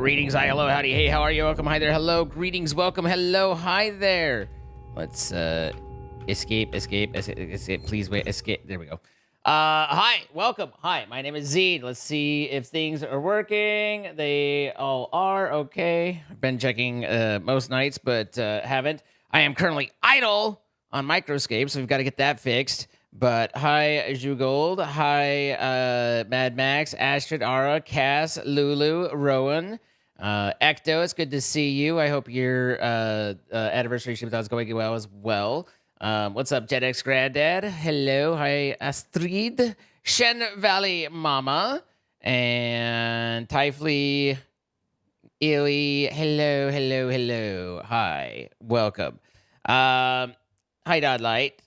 Greetings, hi, hello, howdy, hey, how are you? Welcome, hi there, hello, greetings, welcome, hello, hi there. Let's escape, please wait, escape. There we go. Hi, welcome. Hi, my name is Zed. Let's see if things are working. They all are okay. I've been checking most nights, but haven't. I am currently idle on Microscape, so we've got to get that fixed. But hi, Jugold. Hi, Mad Max, Astrid, Ara, Cass, Lulu, Rowan, Ecto. It's good to see you. I hope your anniversary shoot is going well as well. What's up, JetX Granddad? Hello. Hi, Astrid. Shen Valley Mama. And Tyflee Illy. Hello, hello, hello. Hi. Welcome. Hi, Dodlight.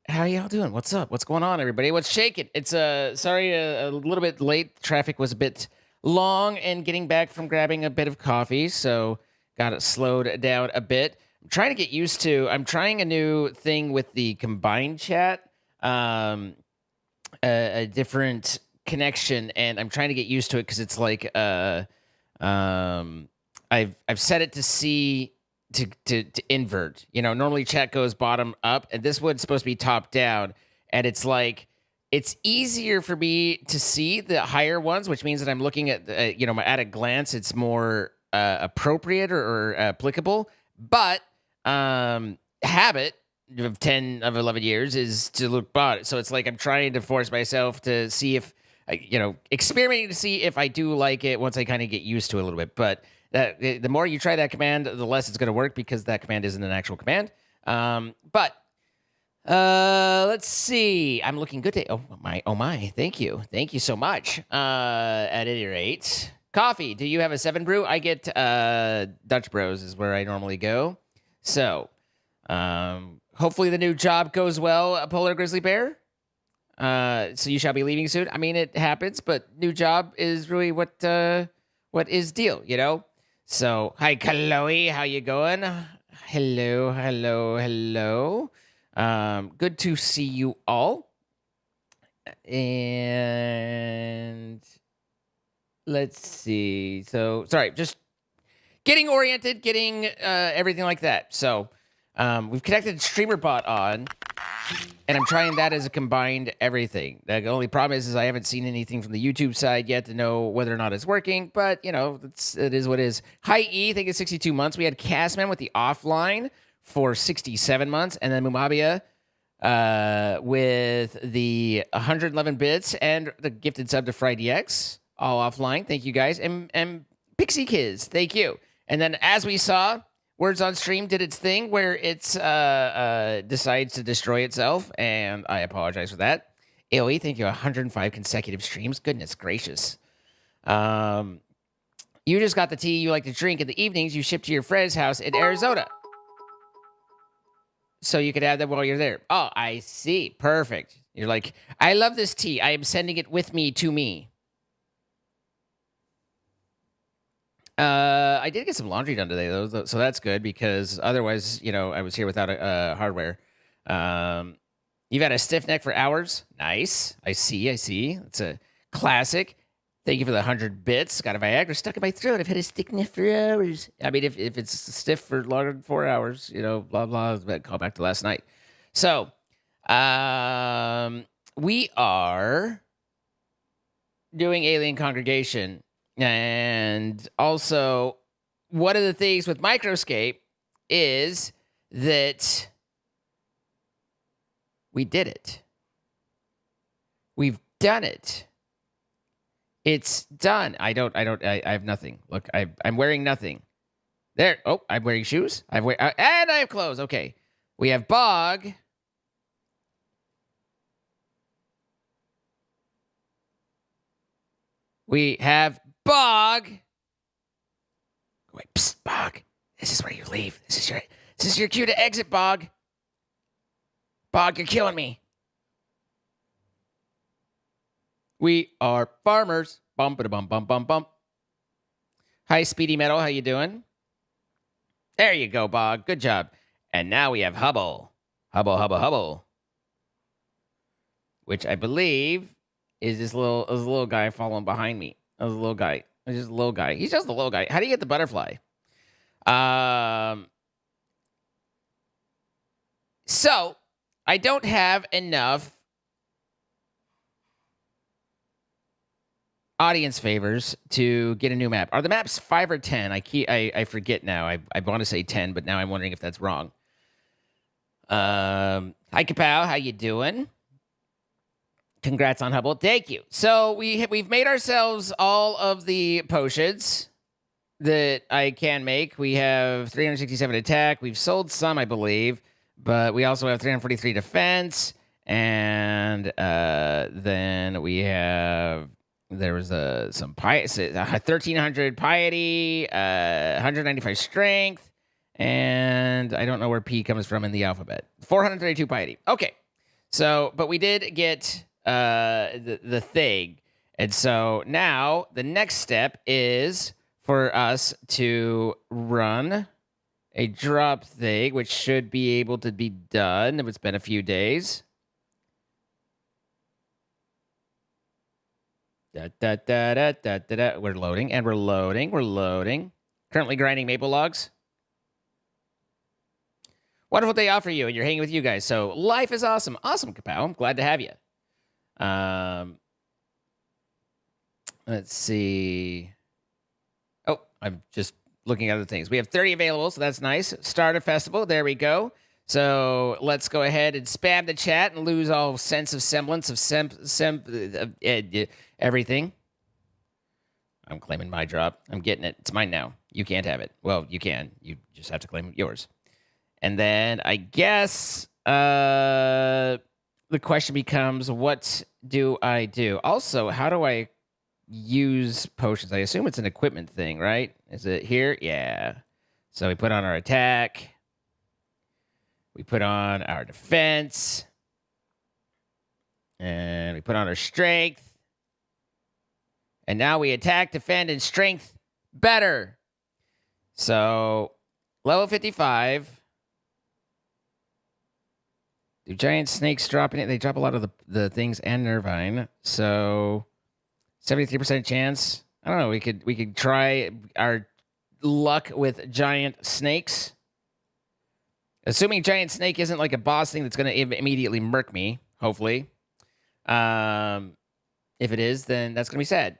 How y'all doing? What's up? What's going on, everybody? What's shaking? It's sorry, a little bit late. Traffic was a bit long and getting back from grabbing a bit of coffee, so got it slowed down a bit. I'm trying to get used to. I'm trying a new thing with the combined chat, a different connection, and I'm trying to get used to it because it's like I've set it to see to invert. You know, normally chat goes bottom up, and this one's supposed to be top down, and it's like it's easier for me to see the higher ones, which means that I'm looking at at a glance, it's more appropriate or applicable. But habit of 10 of 11 years is to look bottom. So it's like I'm trying to force myself to see if experimenting to see if I do like it once I kind of get used to it a little bit. But the more you try that command, the less it's going to work because that command isn't an actual command. But let's see. I'm looking good today. Oh my. Thank you so much. At any rate, coffee. Do you have a 7 brew? I get Dutch Bros is where I normally go. So hopefully the new job goes well, Polar Grizzly Bear. So you shall be leaving soon. I mean, it happens, but new job is really what is deal, you know? So, hi, Chloe. How you going? Hello. Good to see you all. And let's see. So, sorry, just getting oriented, getting everything like that. So, we've connected StreamerBot on, and I'm trying that as a combined everything. The only problem is I haven't seen anything from the YouTube side yet to know whether or not it's working, but, you know, it is what it is. Hi, E, I think it's 62 months. We had Castman with the offline for 67 months, and then Mumabia with the 111 bits and the gifted sub to Friday X, all offline. Thank you, guys. And Pixie Kids, thank you. And then, as we saw, Words on Stream did its thing where it's decides to destroy itself, and I apologize for that. AOE, thank you. 105 consecutive streams. Goodness gracious. You just got the tea you like to drink in the evenings you ship to your friend's house in Arizona. So you could have that while you're there. Oh, I see. Perfect. You're like, I love this tea. I am sending it with me to me. I did get some laundry done today, though, so that's good because otherwise, I was here without hardware. You've had a stiff neck for hours. Nice. I see. It's a classic. Thank you for the 100 bits. Got a Viagra stuck in my throat. I've had a stiff neck for hours. I mean, if it's stiff for longer than 4 hours, blah, blah, but call back to last night. So, we are doing Alien Congregation. And also, one of the things with Microscape is that we did it. We've done it. It's done. I have nothing. Look, I'm wearing nothing. There. Oh, I'm wearing shoes. And I have clothes. Okay. We have Bog. We have Bog. Wait, psst, Bog. This is where you leave. This is your cue to exit, Bog. Bog, you're killing me. We are farmers. Bum ba bum bum bum bum. Hi, Speedy Metal. How you doing? There you go, Bog. Good job. And now we have Hubble. Hubble. Which I believe is this little guy following behind me. That was a little guy. He's just a little guy. He's just a little guy. How do you get the butterfly? So I don't have enough audience favors to get a new map. Are the maps 5 or 10? I forget now. I want to say 10, but now I'm wondering if that's wrong. Hi Kapow, how you doing? Congrats on Hubble. Thank you. So we've made ourselves all of the potions that I can make. We have 367 attack. We've sold some, I believe, but we also have 343 defense, and then we have there was some 1300 piety, 195 strength, and I don't know where P comes from in the alphabet. 432 piety. Okay, so but we did get the thing, and so now the next step is for us to run a drop thing, which should be able to be done if it's been a few days. We're loading, and we're loading. Currently grinding maple logs. Wonderful day off for you, and you're hanging with you guys. So life is awesome. Awesome, Kapow. I'm glad to have you. Let's see. Oh, I'm just looking at other things. We have 30 available, so that's nice. Start a festival. There we go. So let's go ahead and spam the chat and lose all sense of semblance of everything. I'm claiming my drop. I'm getting it. It's mine now. You can't have it. Well, you can. You just have to claim yours. And then I guess the question becomes, what do I do? Also, how do I use potions? I assume it's an equipment thing, right? Is it here? Yeah. So we put on our attack. We put on our defense. And we put on our strength. And now we attack, defend, and strength better. So, level 55. Do giant snakes drop in it? They drop a lot of the things and Nervine. So, 73% chance. I don't know. We could try our luck with giant snakes. Assuming giant snake isn't like a boss thing that's going to immediately murk me, hopefully. If it is, then that's going to be sad.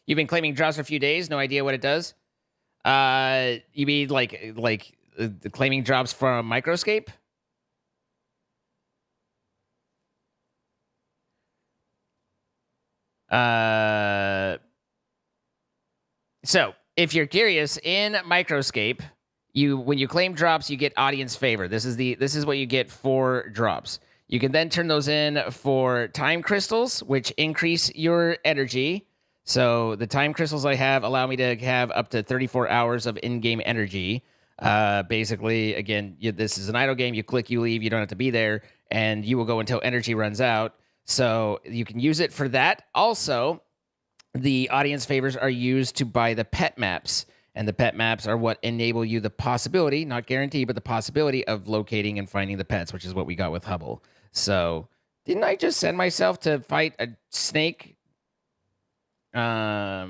You've been claiming drops for a few days. No idea what it does. You mean like the claiming drops from Microscape? So if you're curious, in Microscape, when you claim drops, you get audience favor. This is what you get for drops. You can then turn those in for time crystals, which increase your energy. So the time crystals I have allow me to have up to 34 hours of in-game energy. Basically, again, this is an idle game. You click, you leave. You don't have to be there, and you will go until energy runs out. So you can use it for that. Also, the audience favors are used to buy the pet maps. And the pet maps are what enable you the possibility, not guarantee, but the possibility of locating and finding the pets, which is what we got with Hubble. So, didn't I just send myself to fight a snake? What are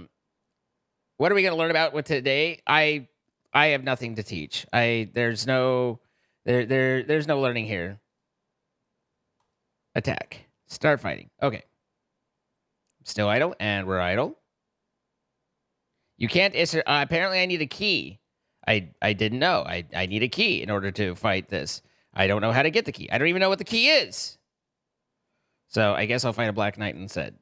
we going to learn about with today? I have nothing to teach. There's no learning here. Attack. Start fighting. Okay. Still idle, and we're idle. You can't answer. Apparently, I need a key. I didn't know. I need a key in order to fight this. I don't know how to get the key. I don't even know what the key is. So I guess I'll fight a Black Knight instead.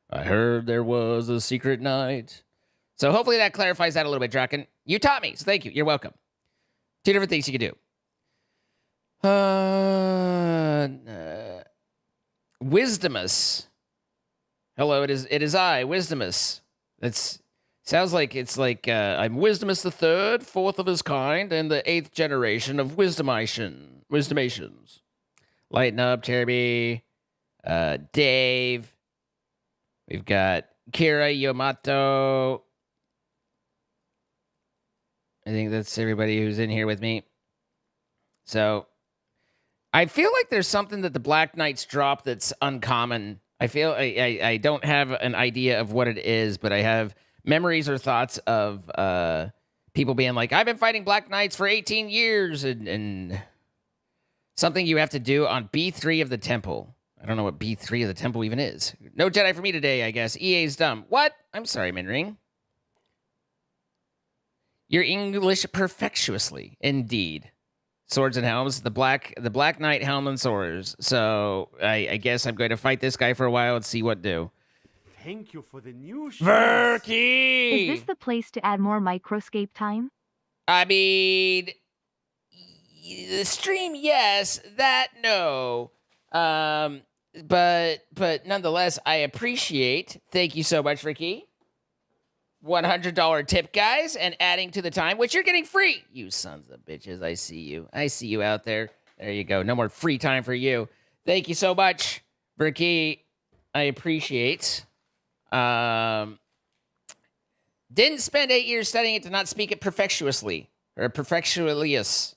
I heard there was a secret night. So hopefully that clarifies that a little bit, Draken. You taught me, so thank you. You're welcome. 2 different things you can do. Wisdomus. Hello, it is I, Wisdomus. Sounds like it's like I'm Wisdomus the third, 4th of his kind, and the 8th generation of Wisdomations. Lighten up, Cherby. Dave. We've got Kira Yamato. I think that's everybody who's in here with me. So I feel like there's something that the Black Knights drop that's uncommon. I feel I don't have an idea of what it is, but I have memories or thoughts of people being like, I've been fighting Black Knights for 18 years, and something you have to do on B3 of the Temple. I don't know what B3 of the Temple even is. No Jedi for me today, I guess. EA's dumb. What? I'm sorry, Minring. Your English perfectuously, indeed. Swords and helms, the black knight helm and swords. So I guess I'm going to fight this guy for a while and see what do. Thank you for the new shoes. Verky! Is this the place to add more microscape time? I mean, the stream, yes. That, no. But nonetheless, I appreciate. Thank you so much, Ricky. $100 tip, guys, and adding to the time, which you're getting free. You sons of bitches, I see you. I see you out there. There you go. No more free time for you. Thank you so much, Ricky. I appreciate. Didn't spend 8 years studying it to not speak it perfectuously. Or perfectuouslius.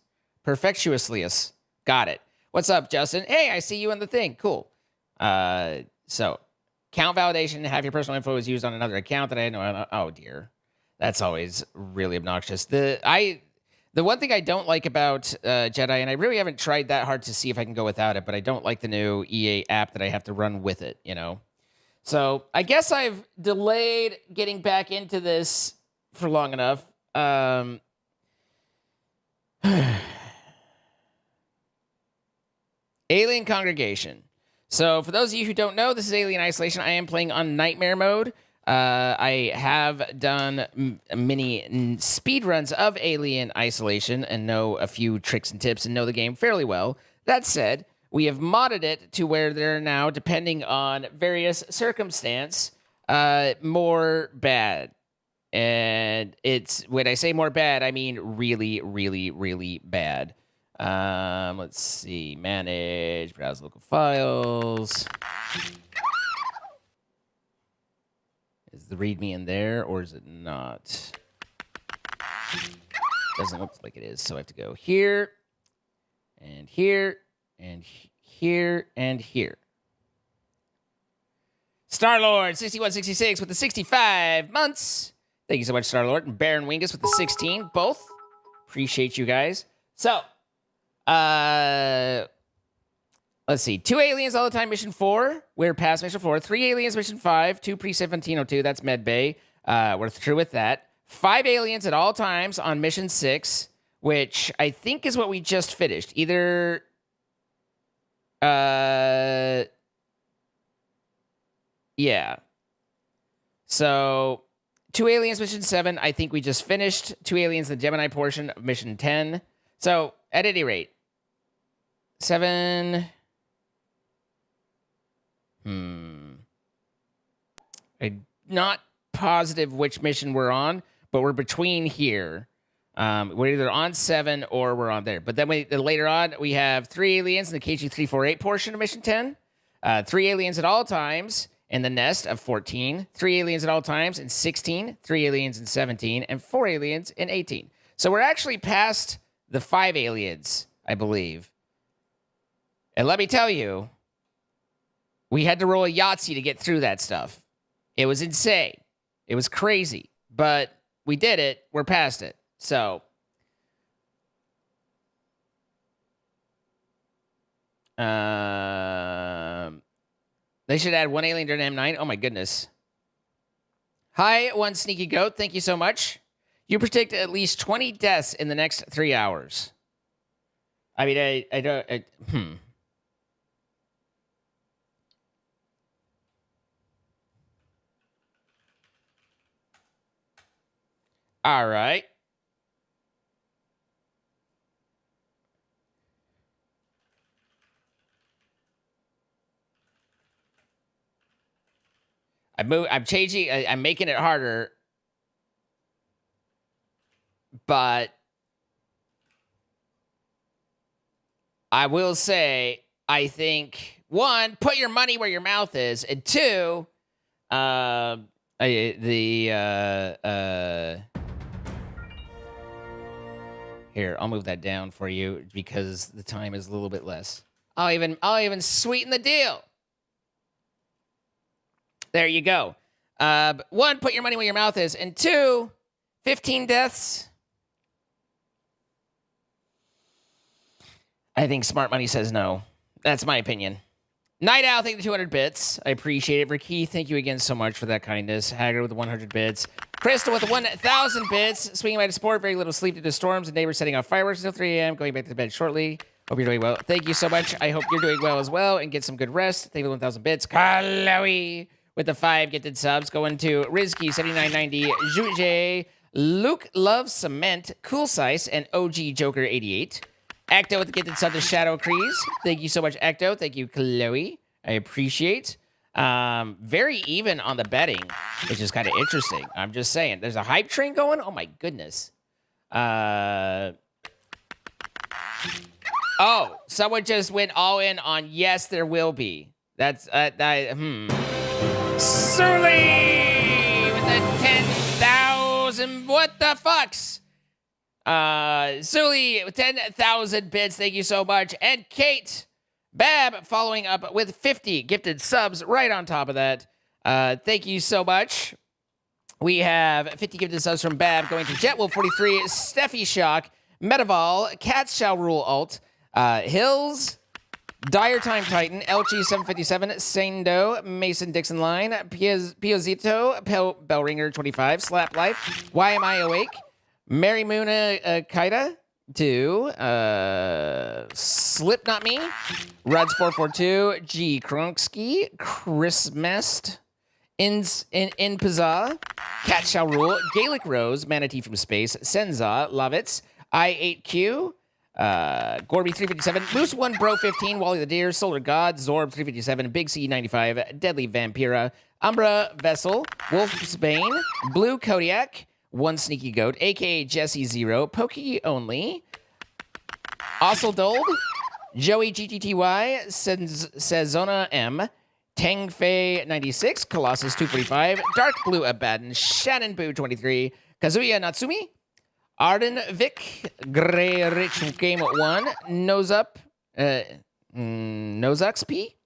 Perfectuouslius. Got it. What's up, Justin? Hey, I see you in the thing. Cool. So, count validation, have your personal info is used on another account that I know. Oh, dear. That's always really obnoxious. The one thing I don't like about Jedi, and I really haven't tried that hard to see if I can go without it, but I don't like the new EA app that I have to run with it, you know? So I guess I've delayed getting back into this for long enough. Alien Congregation. So for those of you who don't know, this is Alien Isolation. I am playing on Nightmare mode. I have done many speed runs of Alien Isolation and know a few tricks and tips and know the game fairly well. That said, we have modded it to where they're now, depending on various circumstance, more bad. And it's, when I say more bad, I mean really, really, really bad. Let's see. Manage, browse local files. Is the README in there, or is it not? Doesn't look like it is, so I have to go here, and here, and here, and here. Star-Lord, 6166 with the 65 months. Thank you so much, Star-Lord. And Baron Wingus with the 16, both. Appreciate you guys. So, let's see. 2 aliens all the time, mission 4. We're past mission 4. 3 aliens, mission 5. 2 pre-1702. That's Med Bay. We're through with that. 5 aliens at all times on mission 6, which I think is what we just finished. Either, yeah. So, 2 aliens, mission 7. I think we just finished. 2 aliens, the Gemini portion of mission 10. So, at any rate, 7. I'm not positive which mission we're on, but we're between here. We're either on 7 or we're on there. But then later on, we have 3 aliens in the KG-348 portion of mission 10. 3 aliens at all times in the nest of 14. 3 aliens at all times in 16. 3 aliens in 17. And 4 aliens in 18. So we're actually past the 5 aliens, I believe. And let me tell you, we had to roll a Yahtzee to get through that stuff. It was insane. It was crazy. But we did it. We're past it. So, they should add 1 alien during M9. Oh, my goodness. Hi, one sneaky goat. Thank you so much. You predict at least 20 deaths in the next 3 hours. I mean, I don't... All right. I'm changing. I'm making it harder. But I will say, I think, 1, put your money where your mouth is, and 2, Here, I'll move that down for you because the time is a little bit less. I'll even sweeten the deal. There you go. 1, put your money where your mouth is. And 2, 15 deaths. I think smart money says no. That's my opinion. Night Owl, thank you for 200 bits. I appreciate it. Ricky, thank you again so much for that kindness. Haggard with the 100 bits. Crystal with the 1,000 bits. Swinging by to support. Very little sleep due to storms and neighbors setting off fireworks until 3 a.m. Going back to bed shortly. Hope you're doing well. Thank you so much. I hope you're doing well as well and get some good rest. Thank you for the 1,000 bits. Chloe with the 5 gifted subs. Going to Rizky, 7990. Juje. Luke Loves Cement. Cool Size. And OG Joker, 88. Ecto with the gifted sub to Shadow Crease. Thank you so much, Ecto. Thank you, Chloe. I appreciate. Very even on the betting, which is kind of interesting. I'm just saying. There's a hype train going? Oh, my goodness. Oh, someone just went all in on yes, there will be. That's, Surly with the 10,000. What the fucks? Sully, 10,000 bits. Thank you so much. And Kate Bab following up with 50 gifted subs right on top of that. Thank you so much. We have 50 gifted subs from Bab going to Jetwolf43, Steffi Shock, Metaval, Cats Shall Rule Alt, Hills, Dire Time Titan, LG757, Sando, Mason Dixon Line, Piozito, Bellringer 25, Slap Life, Why Am I Awake? Mary Muna Kaida, 2, Slip Not Me, Ruds442, G Kronksky, Chris Mest, Inpazza, Cat Shall Rule, Gaelic Rose, Manatee from Space, Senza, Lovitz, I8Q, Gorby357, Moose 1 Bro 15, Wally the Deer, Solar God, Zorb 357, Big C 95, Deadly Vampira, Umbra Vessel, Wolf's Bane, Blue Kodiak, 1 Sneaky Goat, aka Jesse Zero, Pokey Only, Osseldold, Joey GTTY, Sezona M, Tangfei 96, Colossus 245, Dark Blue Abaddon, Shannon Boo 23, Kazuya Natsumi, Arden Vic, Grey Rich Game 1, Nose Nozux P,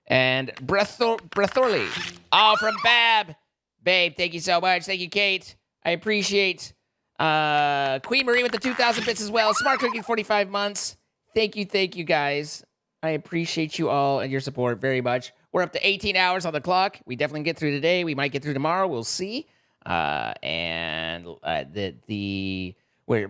and Breathorley. All from Bab. Babe, thank you so much. Thank you, Kate. I appreciate Queen Marie with the 2,000 bits as well. Smart Cookie, 45 months. Thank you, guys. I appreciate you all and your support very much. We're up to 18 hours on the clock. We definitely get through today. We might get through tomorrow. We'll see. We're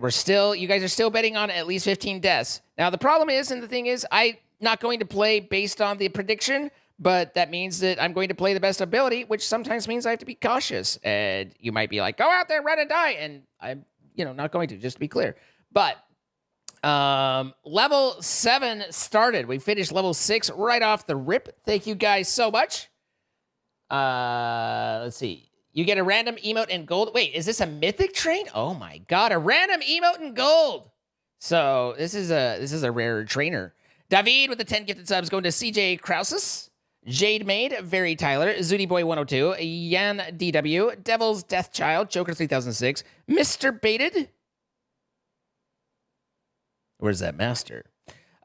still, you guys are still betting on at least 15 deaths. Now, the problem is, and the thing is, I'm not going to play based on the prediction, but that means that I'm going to play the best ability, which sometimes means I have to be cautious. And you might be like, go out there, run and die. And I'm, not going to, just to be clear. But level 7 started. We finished level 6 right off the rip. Thank you guys so much. Let's see. You get a random emote in gold. Wait, is this a mythic train? Oh my god, a random emote in gold. So this is a rare trainer. David with the 10 gifted subs going to CJ Krausis, Jade Maid, Very Tyler, Zooty Boy 102, Yan DW, Devil's Death Child, Joker 3006, Mr. Baited. Where's that master?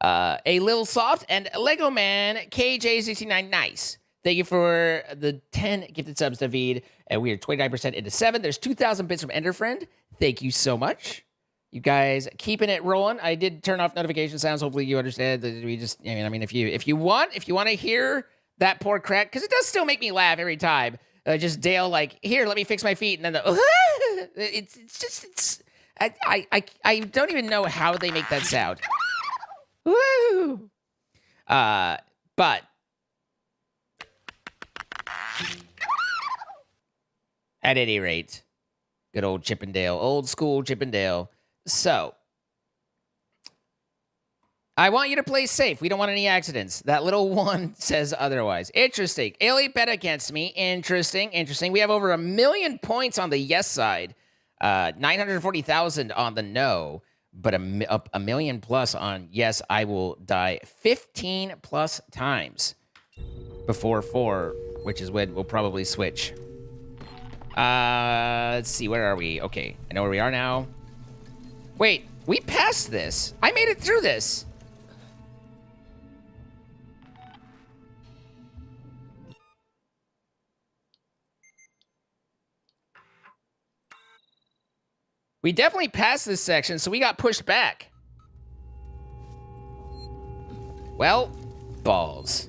A Lil Soft and Lego Man KJ69 Nice. Thank you for the 10 gifted subs, David. And we are 29% into 7. There's 2,000 bits from Enderfriend. Thank you so much. You guys keeping it rolling. I did turn off notification sounds. Hopefully you understand that we just, if you want to hear that poor crack, because it does still make me laugh every time. Just Dale like, here, let me fix my feet. And then I don't even know how they make that sound. Woo! But at any rate, good old Chippendale, old school Chippendale. So, I want you to play safe. We don't want any accidents. That little one says otherwise. Interesting. Ailey bet against me. Interesting. We have over 1 million points on the yes side. 940,000 on the no. But a million plus on yes, I will die 15 plus times before 4, which is when we'll probably switch. Let's see, where are we? Okay, I know where we are now. Wait, We passed this. I made it through this. We definitely passed this section, so we got pushed back. Well, balls.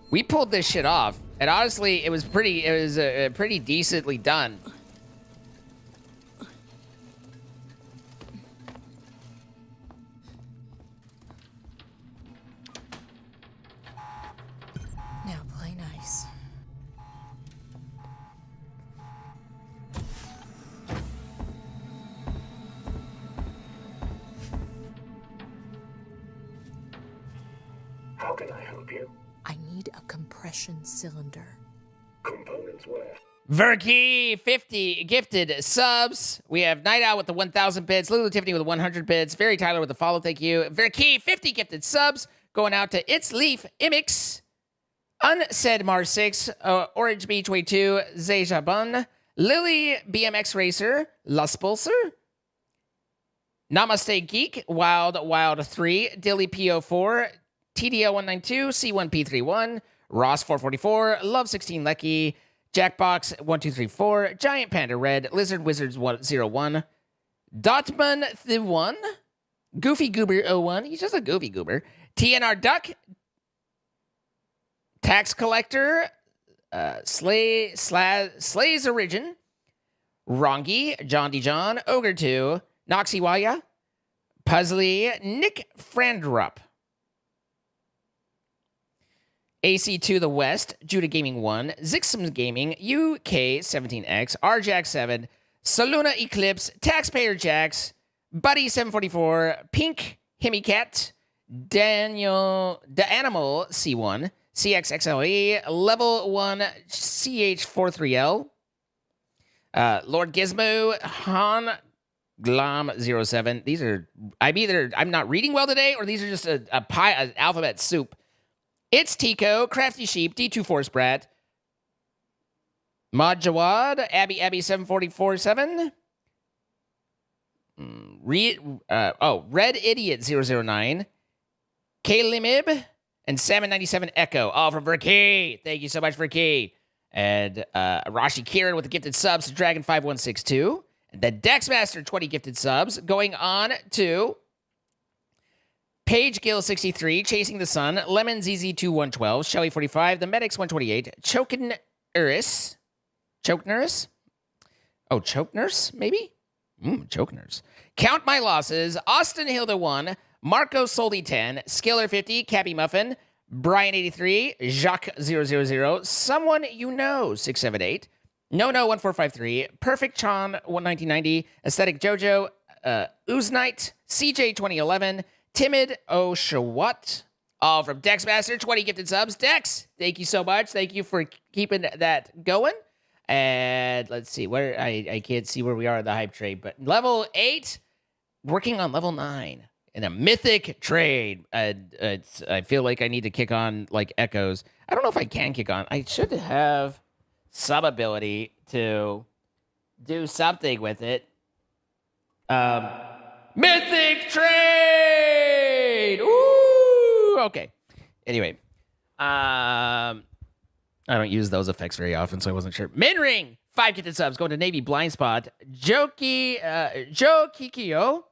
We pulled this shit off, and honestly, it was pretty decently done. Now play nice. How can I help you? I need a compression cylinder. Components where? Verkey, 50 gifted subs. We have Night Owl with the 1,000 bits. Lulu Tiffany with the 100 bits. Very Tyler with the follow. Thank you. Verkey, 50 gifted subs. Going out to It's Leaf, Imix, Unsaid Mars 6, Orange B 22, Zejabun, Lily BMX Racer, Las Pulsar, Namaste Geek, Wild 3, Dilly PO4, TDL 192, C1P31, Ross 444, Love 16 Lecky, Jackbox 1234, Giant Panda Red, Lizard Wizards 101, Dotman the 1, Goofy Goober 01, he's just a Goofy Goober, TNR Duck, Tax Collector, Slay's Origin, Rongi, John D. John, Ogre 2, Noxiwaya, Puzzly, Nick Frandrup, AC2 The West, Judah Gaming 1, Zixum Gaming, UK17X, RJack7, Saluna Eclipse, Taxpayer Jax, Buddy 744, Pink Himicat, Daniel the Animal C1, CXXLE, Level 1 CH43L, Lord Gizmo, Han Glom 07. These are I'm not reading well today, or these are just an alphabet soup. It's Tico, Crafty Sheep, D2 Force Brat, Mod Jawad, Abby 7447, Red Idiot 009, K-Limib, and Salmon97 Echo, all from Verkey. Thank you so much, Verkey. And Rashi Kieran with the gifted subs to Dragon5162. And then Dexmaster, 20 gifted subs. Going on to Page Gill 63, Chasing the Sun, Lemon ZZ2112, Shelly 45, The Medics 128, Chokin Uris. Choke Nurse? Oh, Choke Nurse, maybe? Choke Nurse. Count My Losses, Austin Hilda 1, Marco Soldi 10, Skiller 50, Cappy Muffin, Brian 83, Jacques 000, Someone You Know 678, No 1453, Perfect Chan 1990, Aesthetic Jojo, Ooze-Knight, CJ 2011, Timid Oshawat, all from Dexmaster, 20 gifted subs. Dex, thank you so much. Thank you for keeping that going. And let's see, where I can't see where we are in the hype trade, but level 8, working on level 9 in a mythic trade. I feel like I need to kick on like echoes. I don't know if I can kick on. I should have some ability to do something with it. Mythic trade. Ooh, okay. Anyway, I don't use those effects very often, so I wasn't sure. Minring, 5 gifted subs, going to Navy Blind Spot. Joe Kikio,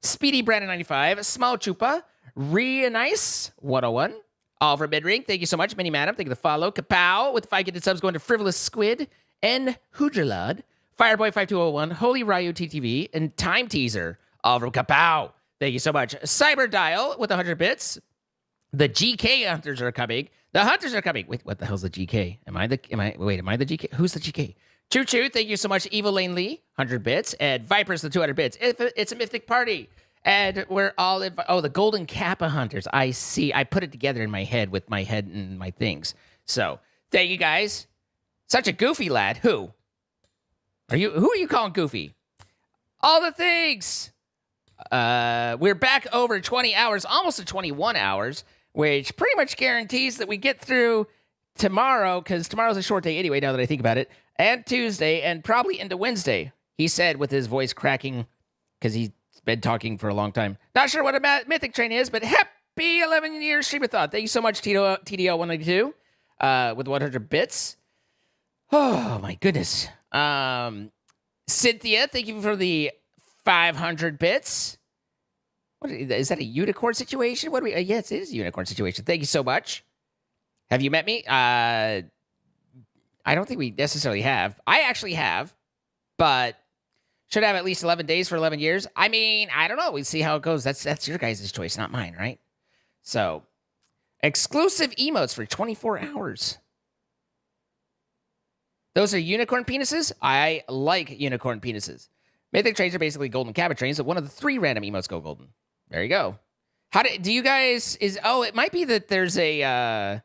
Speedy Brandon 95, Small Chupa, Nice 101. All for Midring, thank you so much. Minnie Madam, thank you for the follow. Kapow with 5 gifted subs, going to Frivolous Squid and Hujalad. Fireboy 5201, Holy Ryu TTV, and Time Teaser. All from Kapow. Thank you so much. Cyber Dial with 100 bits. The GK Hunters are coming. The Hunters are coming. Wait, what the hell's the GK? Am I the GK? Who's the GK? Choo Choo, thank you so much. Evil Lane Lee, 100 bits. And Vipers, the 200 bits. It's a mythic party. And we're all the Golden Kappa Hunters. I see. I put it together in my head with my head and my things. So, thank you guys. Such a goofy lad. Who are you calling goofy? All the things. We're back over 20 hours, almost to 21 hours, which pretty much guarantees that we get through tomorrow, because tomorrow's a short day anyway, now that I think about it, and Tuesday, and probably into Wednesday, he said with his voice cracking, because he's been talking for a long time. Not sure what a mythic train is, but happy 11 years stream of thought. Thank you so much, TDL192, with 100 bits. Oh, my goodness. Cynthia, thank you for the 500 bits. What is that, a unicorn situation? What do we? Yes, it is a unicorn situation. Thank you so much. Have you met me? I don't think we necessarily have. I actually have, but should have at least 11 days for 11 years. I mean, I don't know. We see how it goes. That's your guys' choice, not mine, right? So, exclusive emotes for 24 hours. Those are unicorn penises. I like unicorn penises. Mythic trains are basically golden cabin trains, but one of the 3 random emotes go golden. There you go. Do you guys it might be that there's a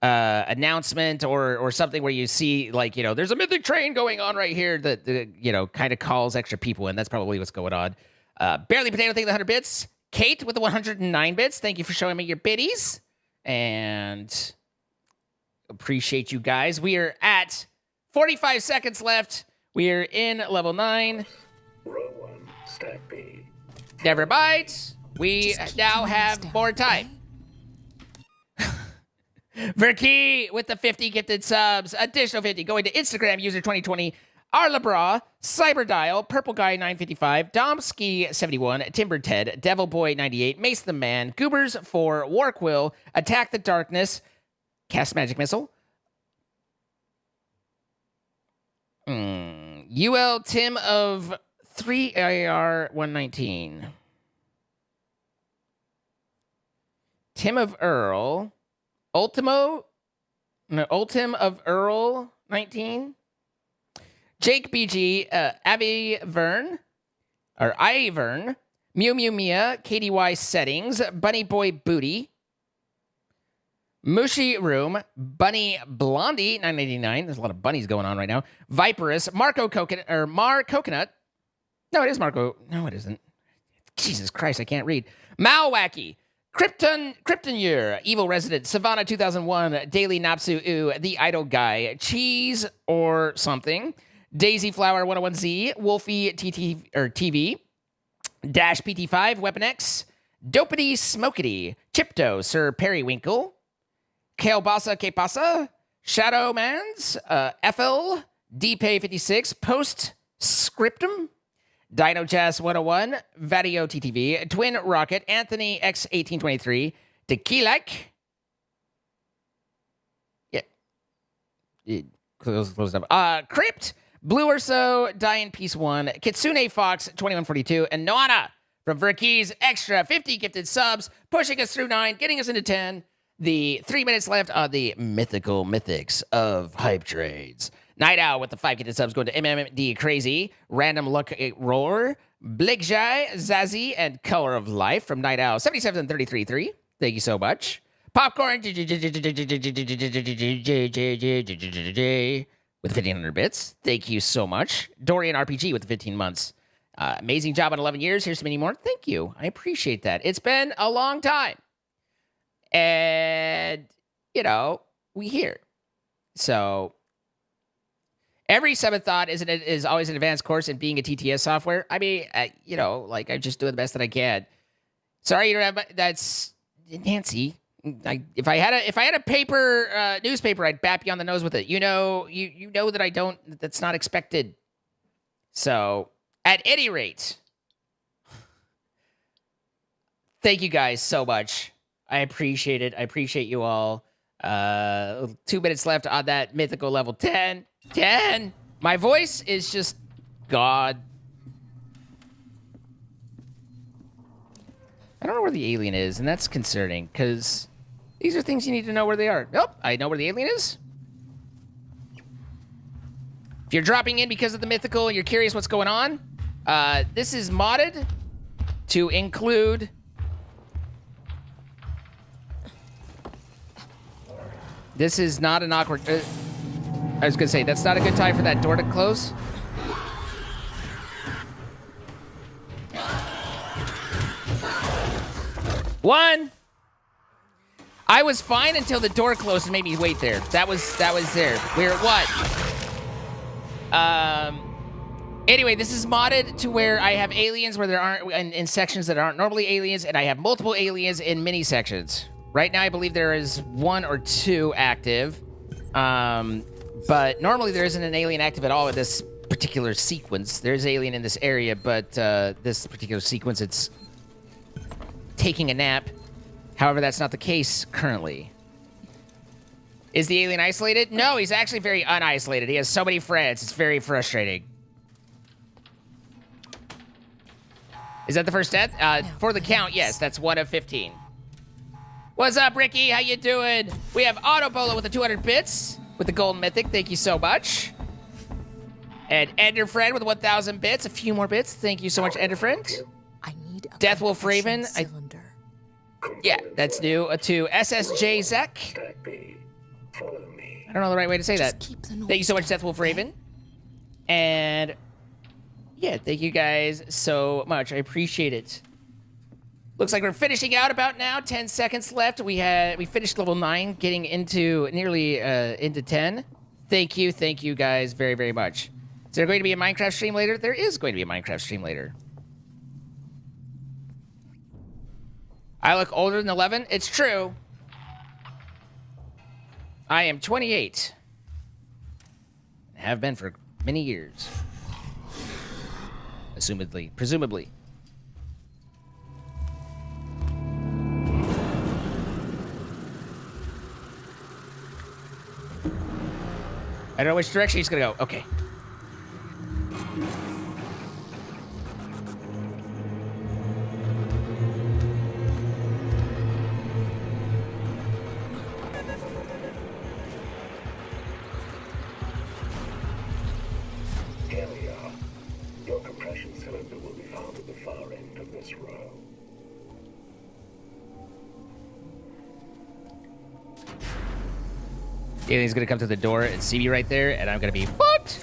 announcement or something where you see, like, there's a mythic train going on right here that kind of calls extra people in. That's probably what's going on. Barely Potato, thank you the 100 bits. Kate with the 109 bits, thank you for showing me your biddies. And appreciate you guys. We are at 45 seconds left. We are in level 9. Row 1, stack B. Never bite. We now have more time. Verkey with the 50 gifted subs. Additional 50 going to Instagram user 2020. Arlabra, Cyberdial, Purple Guy 955, Domski 71, Timber Ted, Devil Boy 98, Mace the Man, Goobers 4, Warquill, Attack the Darkness, Cast Magic Missile. UL Tim of 3AR 119. Tim of Earl. Ultim of Earl 19. Jake BG, Abby Vern, or Ivern, Mew Mew Mia, KDY Settings, Bunny Boy Booty, Mushi Room, Bunny Blondie 989. There's a lot of bunnies going on right now. Viperous, Marco Coconut, or Mar Coconut. No, it is Marco. No, it isn't. Jesus Christ, I can't read. Malwacky. Kryptonure, Evil Resident, Savannah 2001, Daily Napsu, The Idol Guy, Cheese or something, Daisy Flower 101Z, Wolfie TV, Dash PT5, Weapon X, Dopity Smokity, Chipto, Sir Periwinkle, Kaelbasa Kepasa, Shadow Mans, FL, DPay 56, Post Scriptum, Dino Jazz 101, Vadio TTV, Twin Rocket, Anthony X1823, Tequilak. Yeah. Close up. Crypt, Blue Urso, Die in Peace 1, Kitsune Fox 2142, and Noana from Verkey's extra 50 gifted subs, pushing us through 9, getting us into 10. The 3 minutes left on the mythical mythics of hype trades. Night Owl with the 5 gifted subs going to MMD Crazy, Random Luck Roar, Blikjai, Zazie, and Color of Life from Night Owl 7733. Thank you so much. Popcorn with 1,500 bits. Thank you so much. Dorian RPG with 15 months. Amazing job on 11 years. Here's many more. Thank you. I appreciate that. It's been a long time. And, we here. So, every 7th thought is always an advanced course in being a TTS software. I mean, I just do the best that I can. Sorry, you don't have that's Nancy. If I had a paper newspaper, I'd bap you on the nose with it. You know that I don't. That's not expected. So, at any rate, thank you guys so much. I appreciate it. I appreciate you all. 2 minutes left on that mythical level 10. 10. My voice is just God. I don't know where the alien is, and that's concerning, because these are things you need to know where they are. Oh, I know where the alien is. If you're dropping in because of the mythical and you're curious what's going on, this is modded to include... This is not an awkward... I was going to say, that's not a good time for that door to close. One. I was fine until the door closed and made me wait there. That was there. We're at what? Anyway, this is modded to where I have aliens where there aren't in sections that aren't normally aliens, and I have multiple aliens in mini sections. Right now, I believe there is 1 or 2 active, but normally there isn't an alien active at all in this particular sequence. There's alien in this area, but this particular sequence, it's taking a nap. However, that's not the case currently. Is the alien isolated? No, he's actually very unisolated. He has so many friends. It's very frustrating. Is that the first death? For the count, yes. That's 1 of 15. What's up, Ricky? How you doing? We have Autobolo with the 200 bits with the golden mythic. Thank you so much. And Enderfriend with 1,000 bits. A few more bits. Thank you so much, Enderfriend. I need a Deathwolf Raven. cylinder. Yeah, that's new. To SSJ Zek. Stack B. Follow me. I don't know the right way to say Just that. keep the noise Thank you so much, down, Deathwolf okay? Raven. And yeah, thank you guys so much. I appreciate it. Looks like we're finishing out about now. 10 seconds left. We finished level 9, getting into nearly into 10. Thank you guys very, very much. Is there going to be a Minecraft stream later? There is going to be a Minecraft stream later. I look older than 11. It's true. I am 28. Have been for many years. Presumably. I don't know which direction he's gonna go. Okay. Here we are. Your compression cylinder will be found at the far end of this row. The alien's gonna come to the door and see me right there, and I'm gonna be fucked.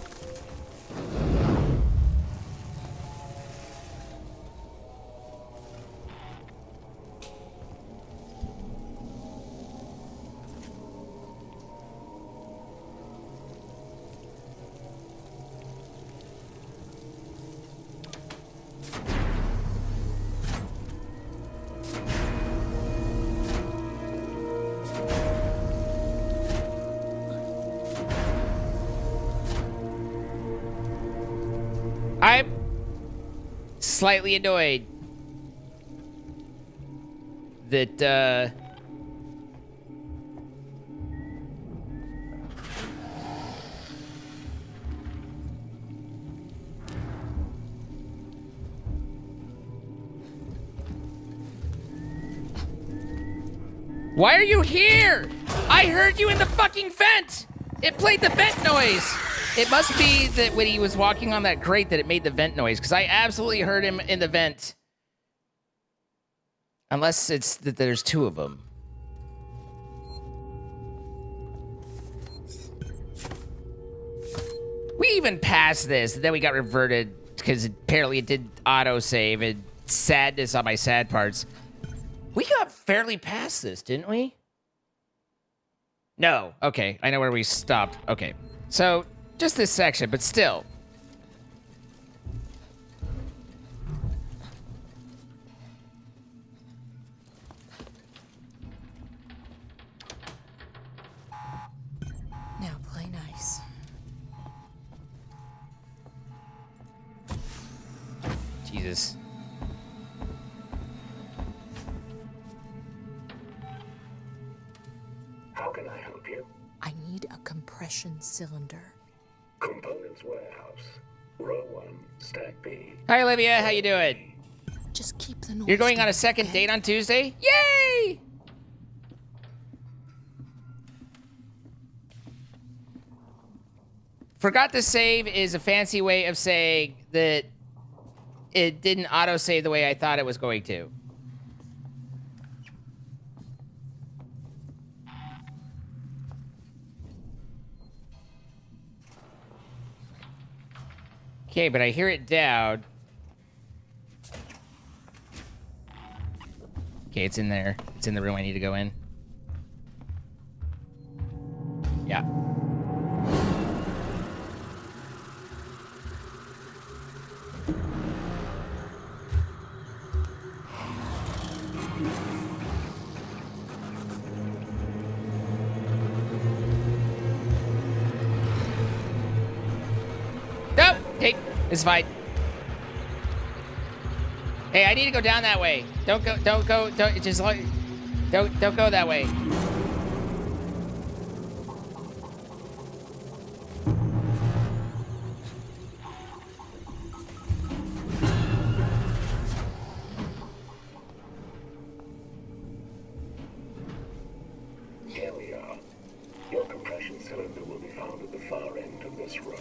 I'm slightly annoyed that, Why are you here? I heard you in the fucking vent! It played the vent noise! It must be that when he was walking on that crate that it made the vent noise, because I absolutely heard him in the vent. Unless it's that there's 2 of them. We even passed this, and then we got reverted because apparently it did autosave and sadness on my sad parts. We got fairly past this, didn't we? No. Okay, I know where we stopped. Okay, so just this section, but still. Now play nice. Jesus. How can I help you? I need a compression cylinder. Components warehouse. Row 1, stack B. Hi, Olivia. How you doing? Just keep the noise You're going on down, a second okay? date on Tuesday? Yay! Forgot to save is a fancy way of saying that it didn't autosave the way I thought it was going to. Okay, but I hear it down. Okay, it's in there. It's in the room I need to go in. It's fine. Hey, I need to go down that way. Don't go, don't just like, don't go that way. Here we are. Your compression cylinder will be found at the far end of this row.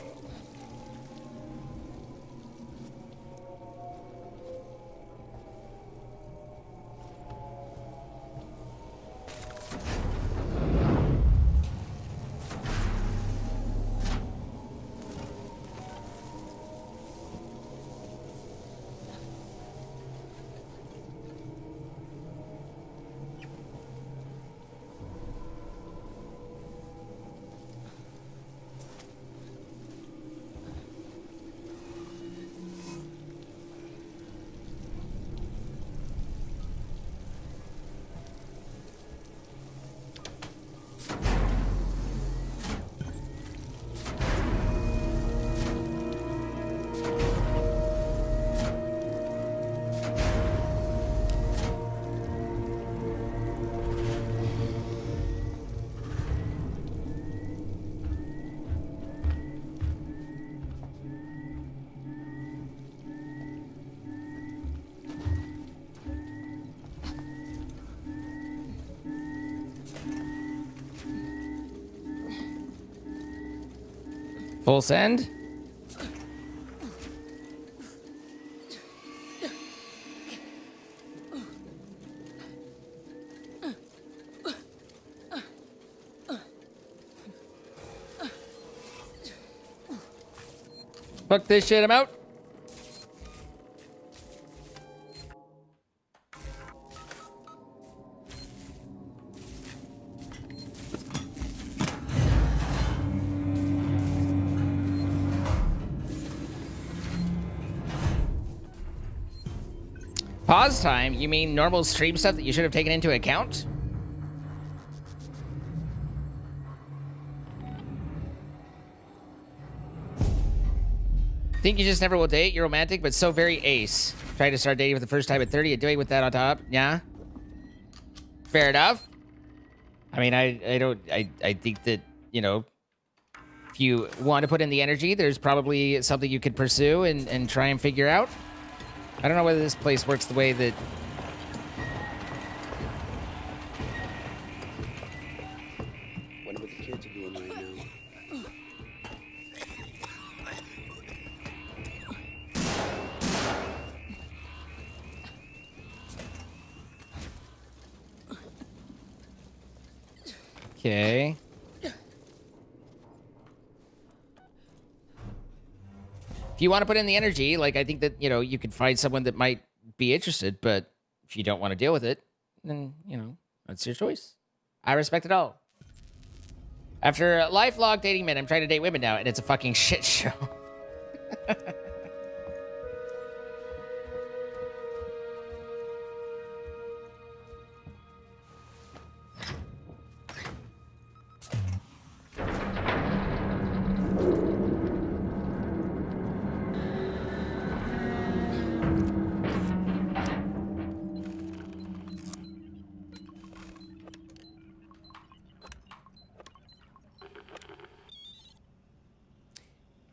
Full send. Fuck this shit, I'm out. Pause time? You mean normal stream stuff that you should have taken into account? Think you just never will date? You're romantic, but so very ace. Try to start dating for the first time at 30 and doing with that on top. Yeah? Fair enough. I mean, I think that, you know, if you want to put in the energy, there's probably something you could pursue and try and figure out. I don't know whether this place works the way that... Wonder what the kids are doing right now. Okay. If you want to put in the energy, like, I think that, you know, you could find someone that might be interested, but if you don't want to deal with it, then, you know, that's your choice. I respect it all. After a lifelong dating men, I'm trying to date women now, and it's a fucking shit show.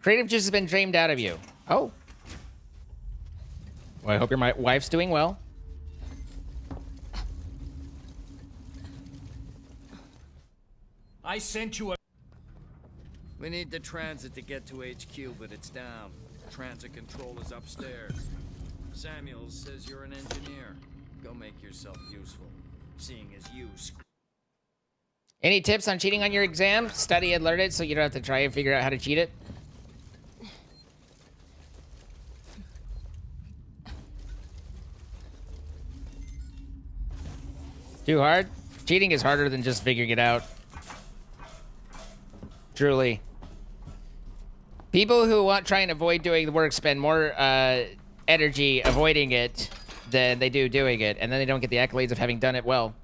Creative juice has been drained out of you. Oh. Well, I hope your wife's doing well. I sent you a... We need the transit to get to HQ, but it's down. Transit control is upstairs. Samuels says you're an engineer. Go make yourself useful, seeing as you... Any tips on cheating on your exam? Study and learn it so you don't have to try and figure out how to cheat it. Too hard? Cheating is harder than just figuring it out. Truly. People who try and avoid doing the work spend more energy avoiding it than they do doing it, and then they don't get the accolades of having done it well.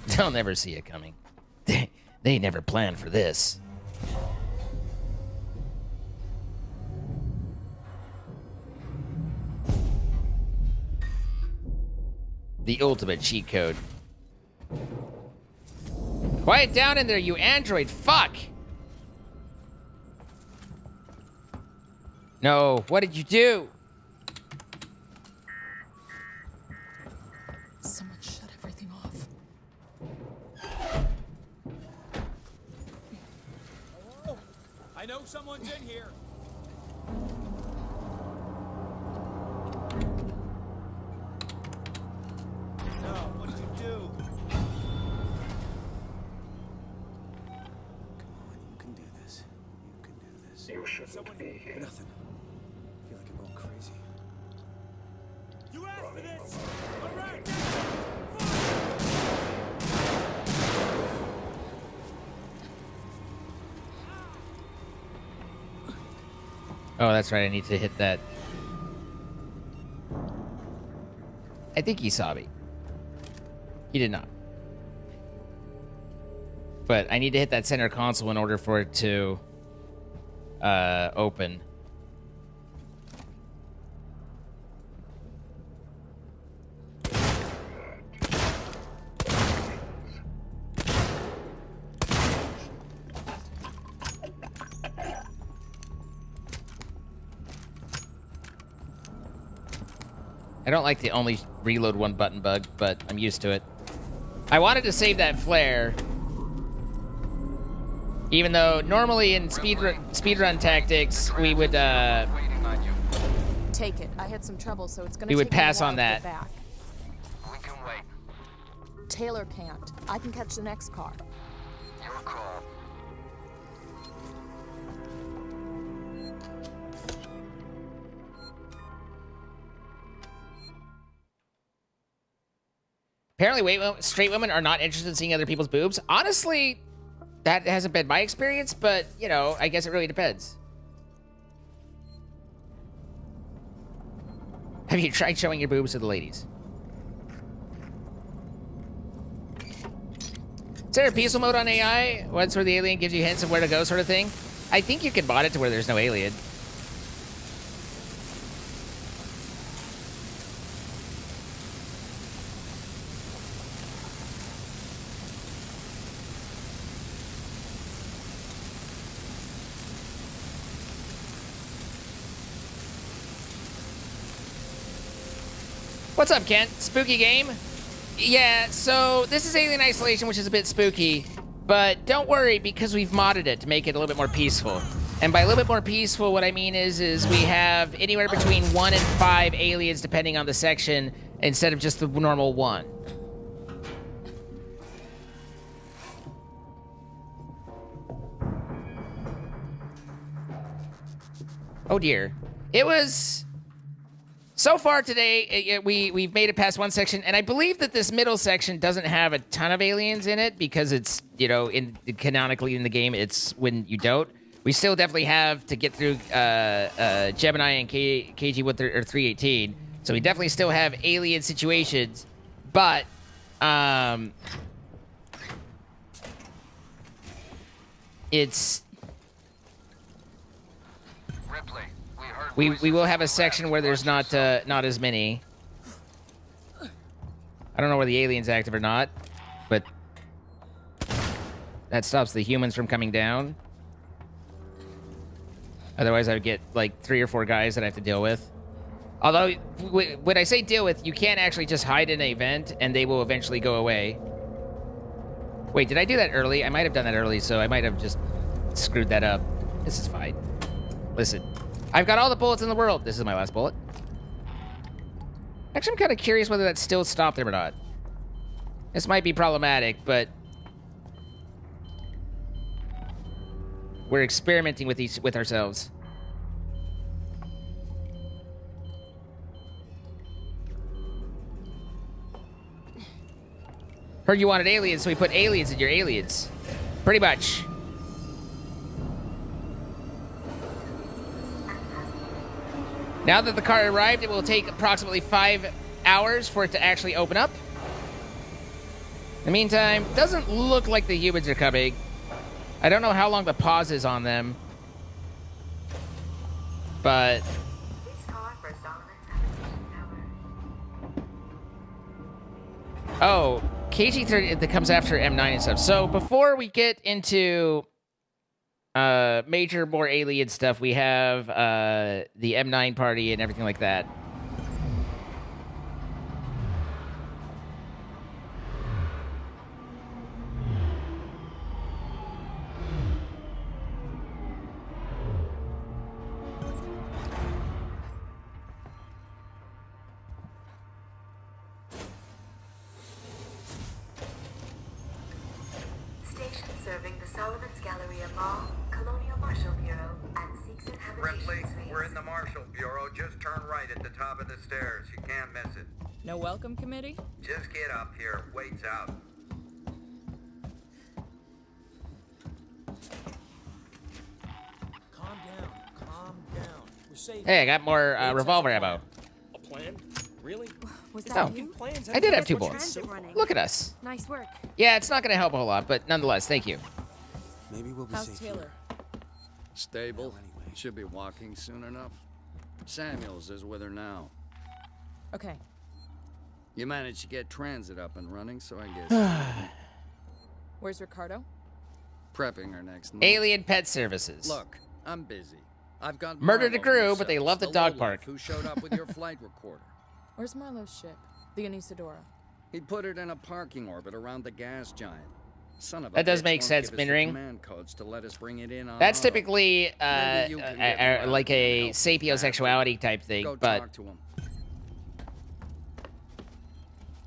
They'll never see it coming. They never planned for this. The ultimate cheat code. Quiet down in there, you android. Fuck! No, what did you do? Someone shut everything off. Hello? I know someone's in here. No, what did you do? Come on, you can do this. You can do this. You shouldn't be here. Nothing. I feel like I'm going crazy. You asked for this! Alright! Oh, that's right. I need to hit that. I think he saw me. He did not. But I need to hit that center console in order for it to open. I don't like the only reload one button bug, but I'm used to it. I wanted to save that flare. Even though normally in speedrun tactics, we would Take it. I had some trouble, so it's gonna We would take me a pass while on to get that. back. We can wait. Taylor can't. I can catch the next car. Your call. apparently straight women are not interested in seeing other people's boobs. Honestly, that hasn't been my experience, but, you know, I guess it really depends. Have you tried showing your boobs to the ladies? Is there a peaceful mode on AI? Once where the alien gives you hints of where to go sort of thing? I think you can mod it to where there's no alien. What's up, Kent? Spooky game? Yeah, so this is Alien Isolation, which is a bit spooky, but don't worry because we've modded it to make it a little bit more peaceful. And by a little bit more peaceful, what I mean is we have anywhere between 1 and 5 aliens depending on the section instead of just the normal 1. Oh dear. It was... So far today, we've made it past one section, and I believe that this middle section doesn't have a ton of aliens in it because it's, you know, canonically in the game, it's when you don't. We still definitely have to get through Gemini and KG with their 318, so we definitely still have alien situations, but it's... Ripley, We will have a section where there's not as many. I don't know where the alien's active or not, but that stops the humans from coming down. Otherwise, I would get like 3 or 4 guys that I have to deal with. Although, when I say deal with, you can't actually just hide in an event, and they will eventually go away. Wait, did I do that early? I might have done that early, so I might have just screwed that up. This is fine. Listen. I've got all the bullets in the world. This is my last bullet. Actually, I'm kind of curious whether that still stopped him or not. This might be problematic, but... we're experimenting with ourselves. Heard you wanted aliens, so we put aliens in your aliens. Pretty much. Now that the car arrived, it will take approximately 5 hours for it to actually open up. In the meantime, doesn't look like the humans are coming. I don't know how long the pause is on them, but oh, KG-30 that comes after M9 and stuff. So before we get into major, more alien stuff, we have the M9 party and everything like that. Station serving the Solomon's Galleria Mall, Colonial Marshal Bureau, and seeks inhabitation Ripley, suites. we're in the Marshal Bureau. Just turn right at the top of the stairs. You can't miss it. No welcome committee? Just get up here. Wait's out. Calm down. Calm down. We're safe. Hey, I got more revolver ammo. A plan? Really? Was Oh, that you? Plans? I did have 2 We're bullets. transit running. Look at us. Nice work. Yeah, it's not going to help a whole lot, but nonetheless, thank you. Maybe we'll be How's safe Taylor? Stable. Well, anyway. Should be walking soon enough. Samuels is with her now. Okay. You managed to get transit up and running, so I guess Where's Ricardo? prepping her next move. Alien Pet Services. Look, I'm busy. I've got Murdered Marlowe a crew, himself, but they love the dog lowlife park. Who showed up with your flight recorder? Where's Marlowe's ship? The Anisadora. He put it in a parking orbit around the gas giant. Son of a That does bitch make won't sense, give us the Minring. command codes to let us bring it in on That's auto. typically Maybe you can get around like and a help sapiosexuality type thing, Go but talk to him.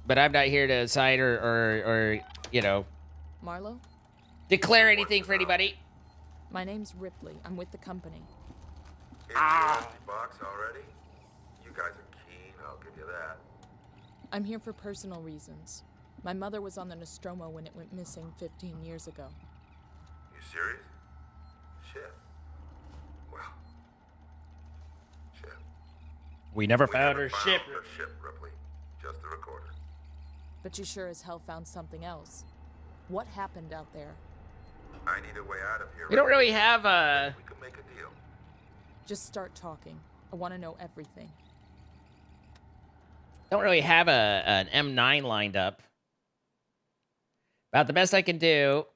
I'm not here to sign or you know, Marlowe? declare anything for anybody. My name's Ripley. I'm with the company. Box already? You guys are keen, I'll give you that. I'm here for personal reasons. My mother was on the Nostromo when it went missing 15 years ago. You serious? Shit. Well. Shit. We never We found never her found ship. her ship, Ripley. Just the recorder. But you sure as hell found something else. What happened out there? I need a way out of here. We don't Ripley. really have a. We can make a deal. Just start talking. I want to know everything. Don't really have an M9 lined up. About the best I can do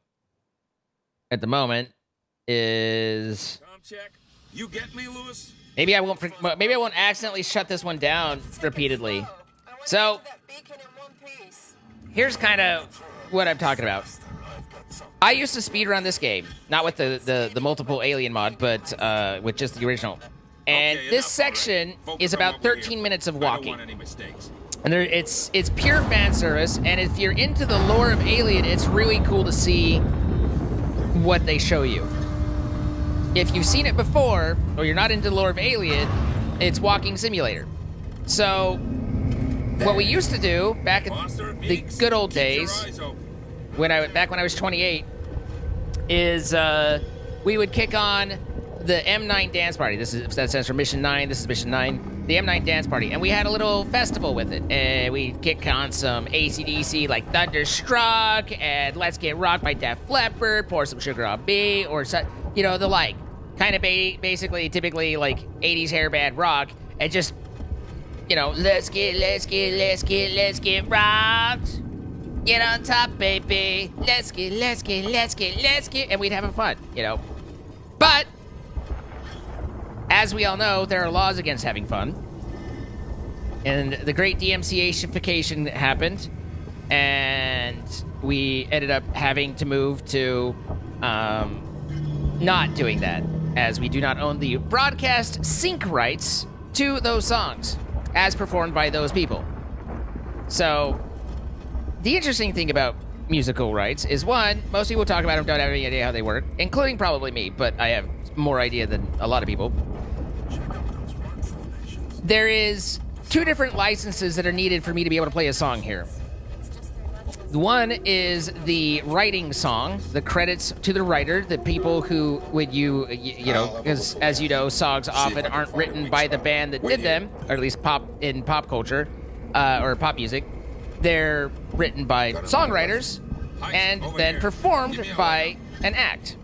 at the moment is Tom check. You get me, Lewis? maybe I won't accidentally shut this one down repeatedly. So here's kind of what I'm talking about. I used to speedrun this game, not with the multiple alien mod, but with just the original. And Okay, this enough section already. Focus is on about what we're here 13 for. minutes of I don't walking. want any mistakes. And it's pure fan service, and if you're into the lore of Alien, it's really cool to see what they show you. If you've seen it before, or you're not into the lore of Alien, it's Walking Simulator. So, what we used to do back in Foster, the Meeks, good old keep your days, eyes open. when I was 28, is we would kick on the M9 dance party. That stands for Mission 9. This is Mission 9. The M9 dance party. And we had a little festival with it. And we'd kick on some AC/DC like Thunderstruck and Let's Get Rocked by Def Leppard, Pour Some Sugar on Me, or, you know, the like. Kind of basically, typically like 80s hair band rock. And just, you know, let's get rocked. Get on top, baby. Let's get. And we'd have fun, you know. But, as we all know, there are laws against having fun. And the great DMCA-shification happened. And we ended up having to move to not doing that, as we do not own the broadcast sync rights to those songs, as performed by those people. So, the interesting thing about musical rights is, one, most people talk about them don't have any idea how they work, including probably me, but I have more idea than a lot of people. There is 2 different licenses that are needed for me to be able to play a song here. One is the writing song, the credits to the writer, the people who would you know, because as you know, songs often aren't written by the band that did them, or at least in pop culture, or pop music. They're written by songwriters and then performed by an act.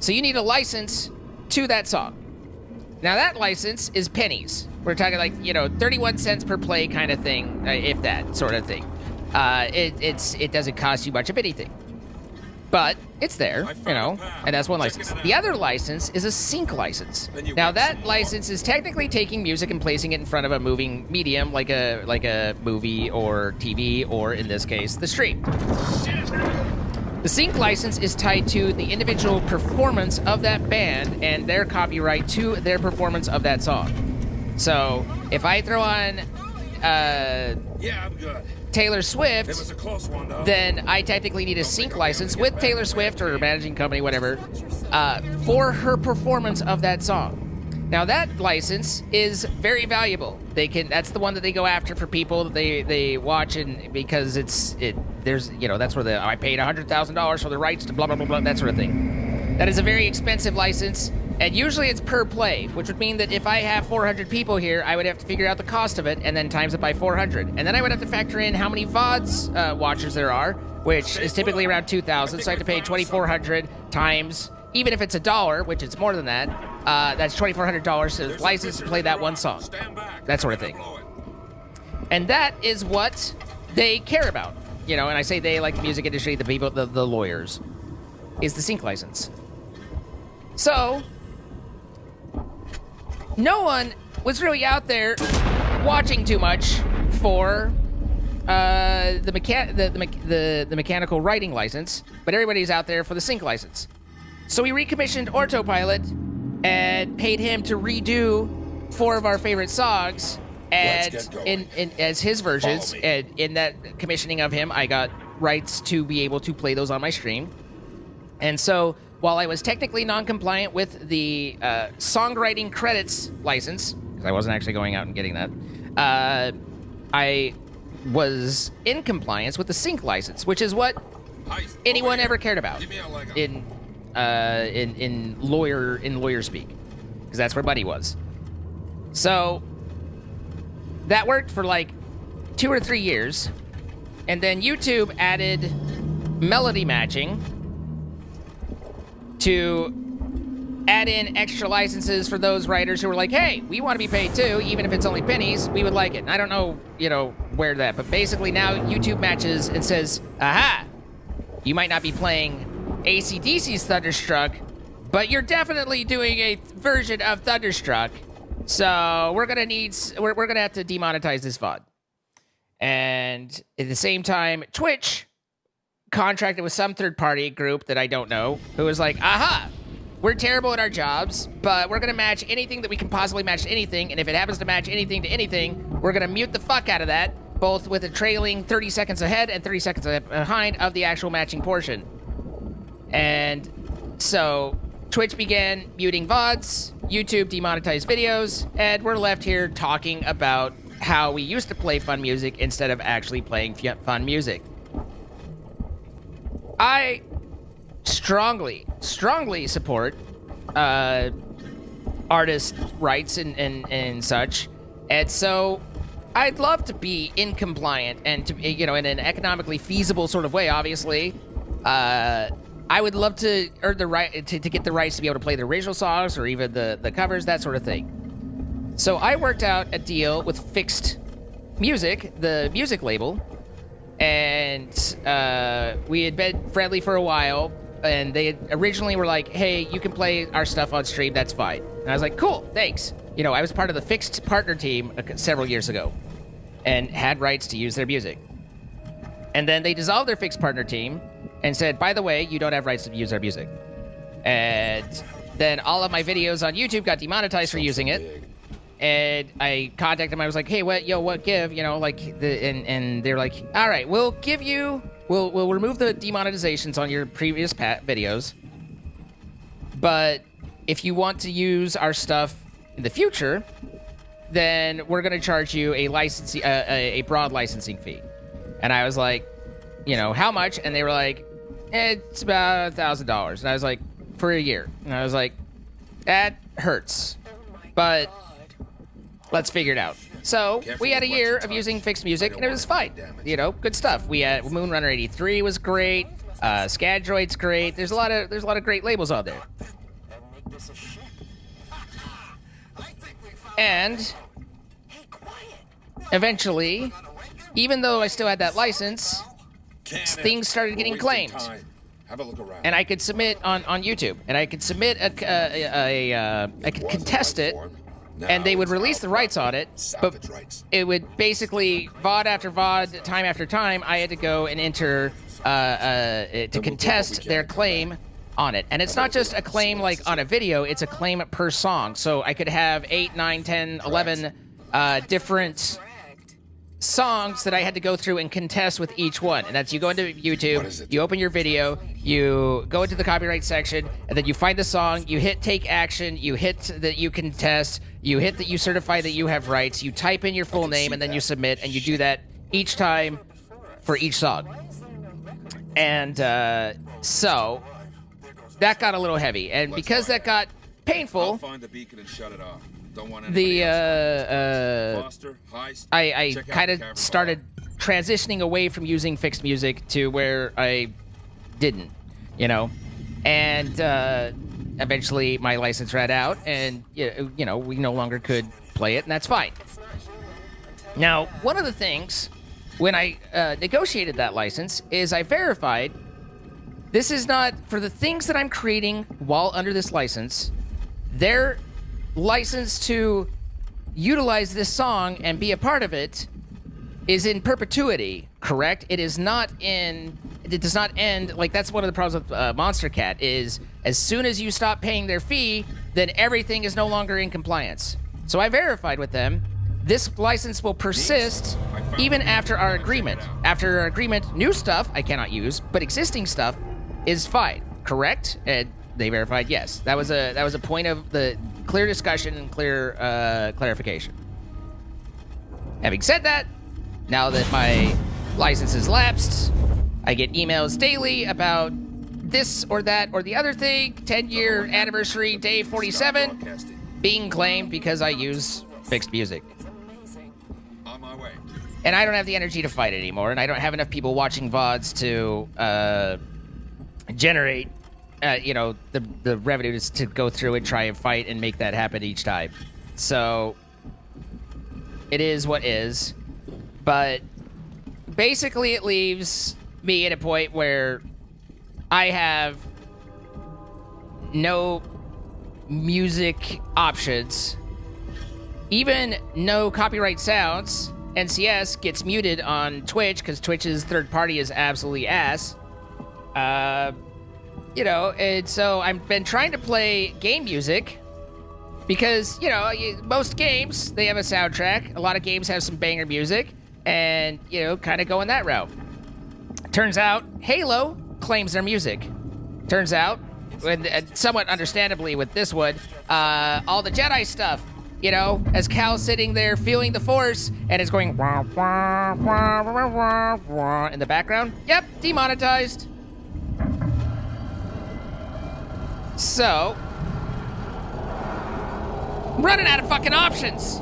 So you need a license to that song. Now that license is pennies. We're talking like, 31 cents per play kind of thing, if that sort of thing. It doesn't cost you much of anything. But it's there, and that's one license. The other license is a sync license. Now that license is technically taking music and placing it in front of a moving medium, like a movie or TV, or in this case, the stream. The sync license is tied to the individual performance of that band and their copyright to their performance of that song. So if I throw on Yeah, I'm good. Taylor Swift, It was a close one, though. then I technically need a sync license with Taylor Swift or managing company, whatever, for her performance of that song. Now that license is very valuable. That's the one that they go after for people that they watch, and because that's where I paid $100,000 for the rights to blah blah blah blah, that sort of thing. That is a very expensive license. And usually it's per play, which would mean that if I have 400 people here, I would have to figure out the cost of it and then times it by 400. And then I would have to factor in how many VODs watchers there are, which is typically around 2,000. So I have to pay 2,400 times, even if it's $1, which is more than that, that's $2,400 to license to play that one song. That sort of thing. And that is what they care about. And I say they, like the music industry, the people, the lawyers, is the sync license. So no one was really out there watching too much for the mechanical writing license, but everybody's out there for the sync license. So we recommissioned Autopilot and paid him to redo 4 of our favorite songs and as his versions. And in that commissioning of him, I got rights to be able to play those on my stream. And so while I was technically non-compliant with the songwriting credits license, because I wasn't actually going out and getting that, I was in compliance with the sync license, which is what anyone ever cared about in lawyer speak, because that's where Buddy was. So that worked for like 2 or 3 years, and then YouTube added melody matching to add in extra licenses for those writers who were like, hey, we want to be paid too, even if it's only pennies, we would like it. And I don't know, where that, but basically now YouTube matches and says, aha, you might not be playing AC/DC's Thunderstruck, but you're definitely doing a version of Thunderstruck, so we're gonna have to demonetize this VOD. And at the same time, Twitch contracted with some third-party group that I don't know, who was like, aha, we're terrible at our jobs, but we're going to match anything that we can possibly match to anything, and if it happens to match anything to anything, we're going to mute the fuck out of that, both with a trailing 30 seconds ahead and 30 seconds behind of the actual matching portion. And so Twitch began muting VODs, YouTube demonetized videos, and we're left here talking about how we used to play fun music instead of actually playing fun music. I strongly support artist rights and such, and so I'd love to be in compliant and to in an economically feasible sort of way. Obviously, I would love to earn the right to get the rights to be able to play the original songs or even the covers, that sort of thing. So I worked out a deal with Fixed Music, the music label. And we had been friendly for a while, and they originally were like, hey, you can play our stuff on stream, that's fine. And I was like, cool, thanks. I was part of the Fixed partner team several years ago and had rights to use their music. And then they dissolved their Fixed partner team and said, by the way, you don't have rights to use our music. And then all of my videos on YouTube got demonetized for using it. And I contacted them. I was like, "Hey, what give?" And they're like, "All right, we'll remove the demonetizations on your previous videos, but if you want to use our stuff in the future, then we're going to charge you a broad licensing fee." And I was like, how much? And they were like, it's about $1,000. And I was like, for a year. And I was like, that hurts, but let's figure it out. So we had a year of using Fixed Music, and it was fine. Good stuff. We had Moonrunner 83 was great. Scadroid's great. There's a lot of great labels on there. And eventually, even though I still had that license, things started getting claimed. Have a look around. And I could submit on YouTube, and I could submit I could contest it, and they would release the rights on it, but it would basically VOD after VOD, time after time, I had to go and enter to contest their claim on it. And it's not just a claim like on a video, it's a claim per song. So I could have 8, 9, 10, 11 different songs that I had to go through and contest with each one. And that's, you go into YouTube, you open your video, you go into the copyright section, and then you find the song, you hit take action, you hit that you contest, you hit that you certify that you have rights, you type in your full name, and then you submit, and you do that each time for each song. And so that got a little heavy, and because that got painful, I'll find the beacon and shut it off. Don't want anybody I kind of started transitioning away from using fixed music to where I didn't, you know, and eventually my license ran out, and you know, we no longer could play it, and that's fine. Now, one of the things when I negotiated that license is I verified this is not for the things that I'm creating while under this license. They're licensed to utilize this song and be a part of it is in perpetuity, correct? It is not in, it does not end, like that's one of the problems with Monster Cat is as soon as you stop paying their fee, then everything is no longer in compliance. So I verified with them, this license will persist even after our agreement. After our agreement, new stuff I cannot use, but existing stuff is fine, correct? And they verified yes. That was a point of the clear discussion and clear clarification. Having said that, now that my license is lapsed, I get emails daily about this or that or the other thing, 10-year anniversary, day 47, being claimed because I use fixed music. On my way. And I don't have the energy to fight anymore, and I don't have enough people watching VODs to generate you know, the revenue to go through and try and fight and make that happen each time. So it is what is. But basically it leaves me at a point where I have no music options, even no copyright sounds. NCS gets muted on Twitch because Twitch's third party is absolutely ass. You know, and so I've been trying to play game music because, you know, most games, they have a soundtrack. A lot of games have some banger music and, you know, kind of go in that route. Turns out Halo claims their music. Turns out, somewhat understandably with this one, all the Jedi stuff, you know, as Cal's sitting there feeling the Force and it's going wah, wah, wah, wah, wah, wah, in the background. Yep, demonetized. So, running out of fucking options.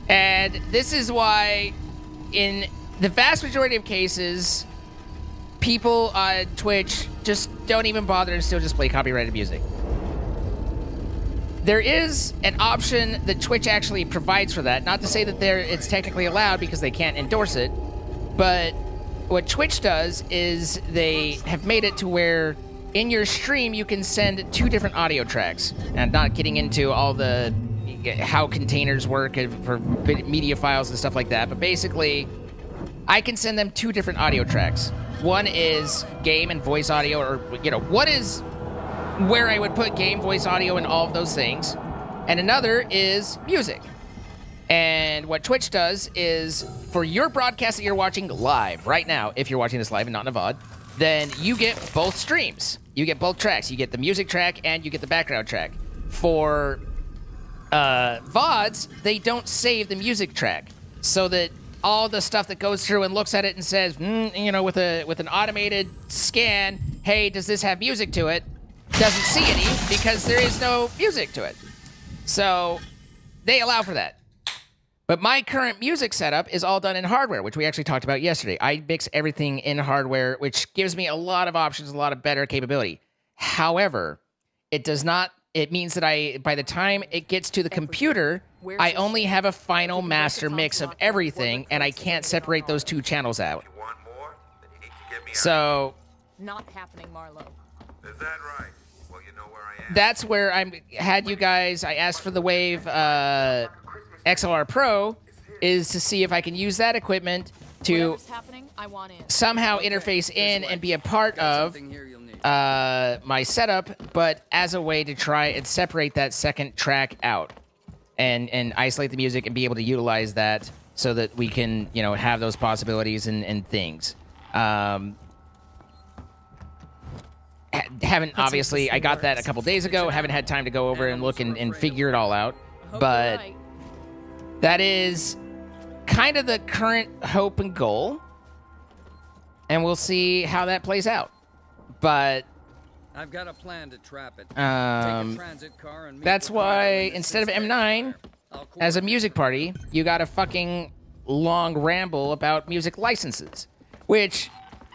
And this is why, in the vast majority of cases, people on Twitch just don't even bother and still just play copyrighted music. There is an option that Twitch actually provides for that. Not to say that it's technically allowed because they can't endorse it. But what Twitch does is they have made it to where in your stream you can send 2 different audio tracks. And not getting into all the how containers work for media files and stuff like that, but basically I can send them 2 different audio tracks. One is game and voice audio, or you know, what is where I would put game, voice audio, and all of those things. And another is music. And what Twitch does is, for your broadcast that you're watching live right now, if you're watching this live and not in a VOD, then you get both streams. You get both tracks. You get the music track and you get the background track. For VODs, they don't save the music track, so that all the stuff that goes through and looks at it and says, you know, with an automated scan, hey, does this have music to it? Doesn't see any because there is no music to it. So they allow for that. But my current music setup is all done in hardware, which we actually talked about yesterday. I mix everything in hardware, which gives me a lot of options, a lot of better capability. However, it does not, it means that by the time it gets to the computer, I only have a final master mix of everything, and I can't separate those two channels out. So Not happening, Marlo. Is that right? Well, you know where I am. that's where I asked for the Wave XLR Pro, is to see if I can use that equipment to Whatever's happening, I want in. somehow interface in and be a part of my setup, but as a way to try and separate that second track out and isolate the music and be able to utilize that so that we can, you know, have those possibilities and things. Haven't, obviously, I got that a couple days ago. Haven't had time to go over and look and figure it all out. But that is kind of the current hope and goal. And we'll see how that plays out. But I've got a plan to trap it. Take a transit car and meet that's the why driver in the instead of system. M9, as a music party, you got a fucking long ramble about music licenses. Which,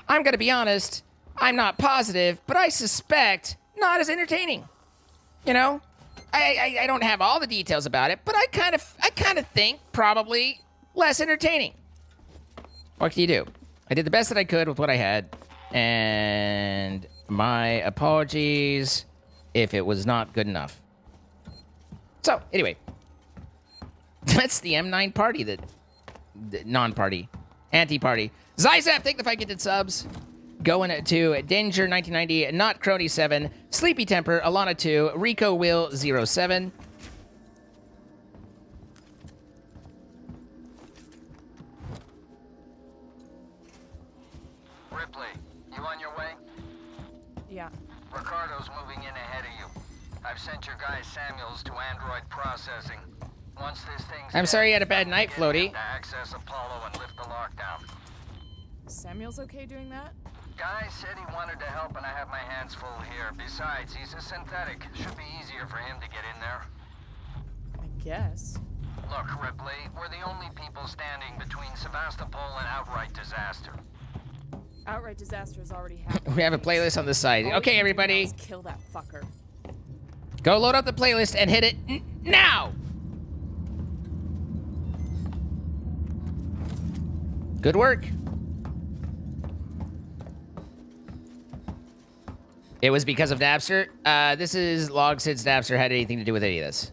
I'm going to be honest, I'm not positive, but I suspect not as entertaining. You know? I don't have all the details about it, but I kind of think probably less entertaining. What can you do? I did the best that I could with what I had, and my apologies if it was not good enough. So, anyway. That's the M9 party, the non-party. Anti-party. Zyzap, thank the 5 gifted subs. Going to Danger 1990, Not Crony 7, Sleepy Temper, Alana 2, Rico Will 07. Ripley, you on your way? Yeah. Ricardo's moving in ahead of you. I've sent your guy Samuels to Android processing. Once this thing's I'm sorry you had a dead, bad night, get him Floaty. to access Apollo and lift the lockdown. Samuel's okay doing that? Guy said he wanted to help, and I have my hands full here. Besides, he's a synthetic. Should be easier for him to get in there. I guess. Look, Ripley, we're the only people standing between Sevastopol and outright disaster. Outright disaster has already happened. We have a playlist on the side. All we Okay, can do now everybody. is kill that fucker. Go load up the playlist and hit it now! Good work. It was because of Napster. This is log since Napster had anything to do with any of this.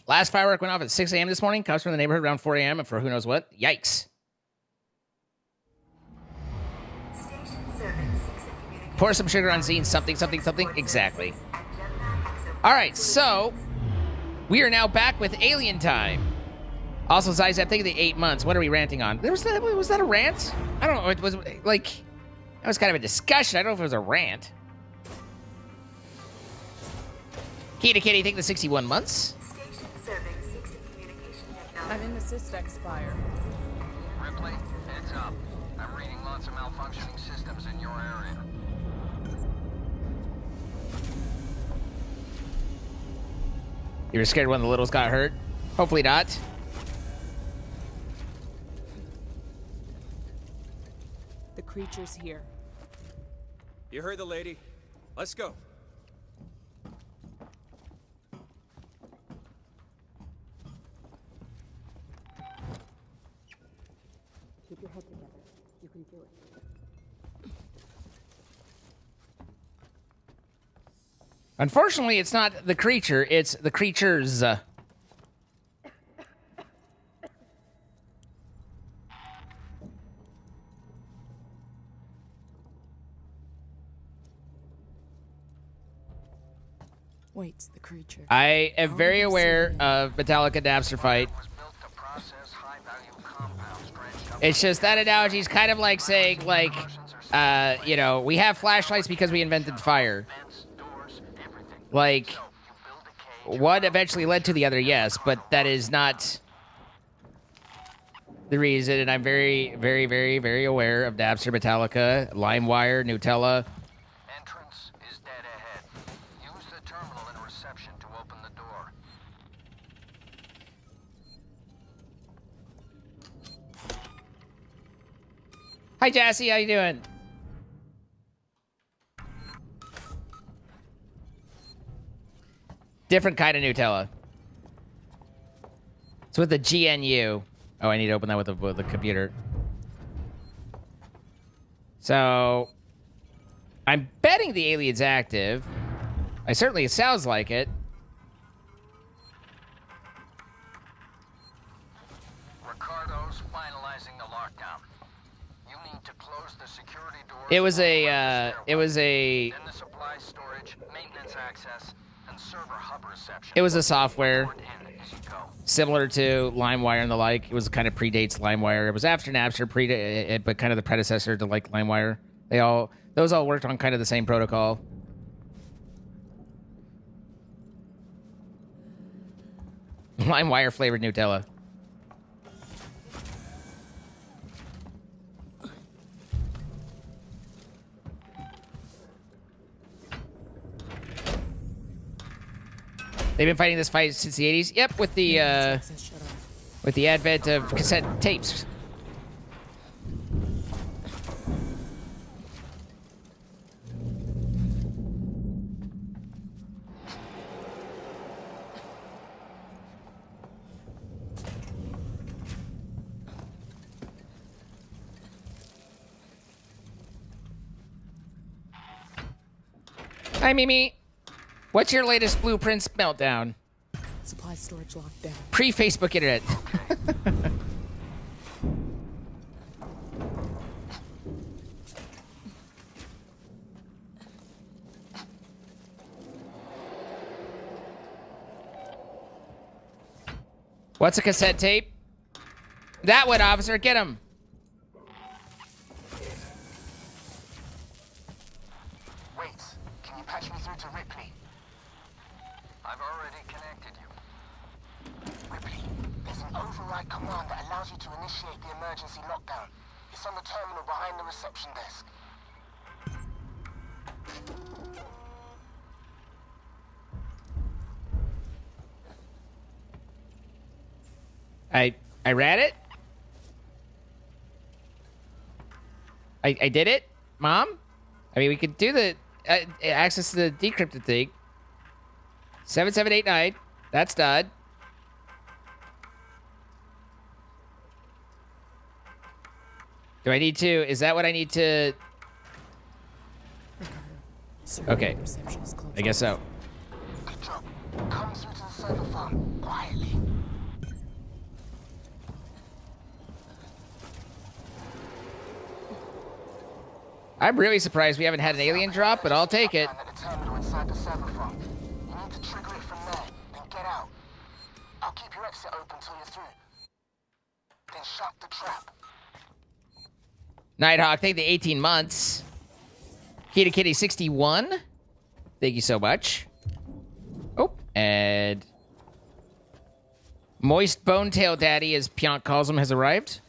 Last firework went off at 6 a.m. this morning. Comes from the neighborhood around 4 a.m. and for who knows what. Yikes. Pour some sugar on Zine. Something, something, something. Exactly. All right, so we are now back with Alien Time. Also, Zyzap, think of the 8 months. What are we ranting on? Was that a rant? I don't know. It was like, that was kind of a discussion. I don't know if it was a rant. Kitty Kitty, think the 61 months. I'm in the Systex fire. Ripley, heads up. I'm reading lots of malfunctioning systems in your area. You were scared when the littles got hurt? Hopefully not. The creature's here. You heard the lady. Let's go. Keep your head together. You can do it. Unfortunately, it's not the creature, it's the creatures. Waits the creature. I am very aware of Metallica Napster fight. It's just that analogy is kind of like saying, like, you know, we have flashlights because we invented fire. Like, one eventually led to the other, yes, but that is not the reason. And I'm very, very, very, very aware of Napster, Metallica, LimeWire, Nutella. Entrance is dead ahead. Use the terminal in reception to open the door. Hi, Jassy. How you doing? Different kind of Nutella. It's with the GNU. Oh, I need to open that with the computer. So, I'm betting the alien's active. It sounds like it. Ricardo's finalizing the lockdown. You need to close the security door. It was a, Then the supply storage, maintenance access, and server hub reception. it was a software Report in as you go. similar to LimeWire and the like. It was kind of predates LimeWire. It was after Napster, but kind of the predecessor to like LimeWire. Those all worked on kind of the same protocol. LimeWire flavored Nutella. They've been fighting this fight since the 80s. Yep, with the advent of cassette tapes. Hi, Mimi. What's your latest blueprints meltdown? Supply storage locked down. Pre-Facebook internet. What's a cassette tape? That one, officer. Get him. Wait, can you patch me through to Ripley? I've already connected you. Ripley, there's an override command that allows you to initiate the emergency lockdown. It's on the terminal behind the reception desk. I read it. I did it, Mom. I mean, we could do the access to the decrypted thing. 7789. That's done. Do I need to? Is that what I need to? Okay. I guess so. Good job. Come through to the server farm quietly. I'm really surprised we haven't had an alien drop, but I'll take it. At the terminal inside the server farm. You need to trigger it from there, then get out. I'll keep your exit open till you're through. Then shut the trap. Nighthawk, thank the 18 months. Kitty Kitty 61. Thank you so much. Oh, and Moist Bonetail Daddy, as Pionk calls him, has arrived.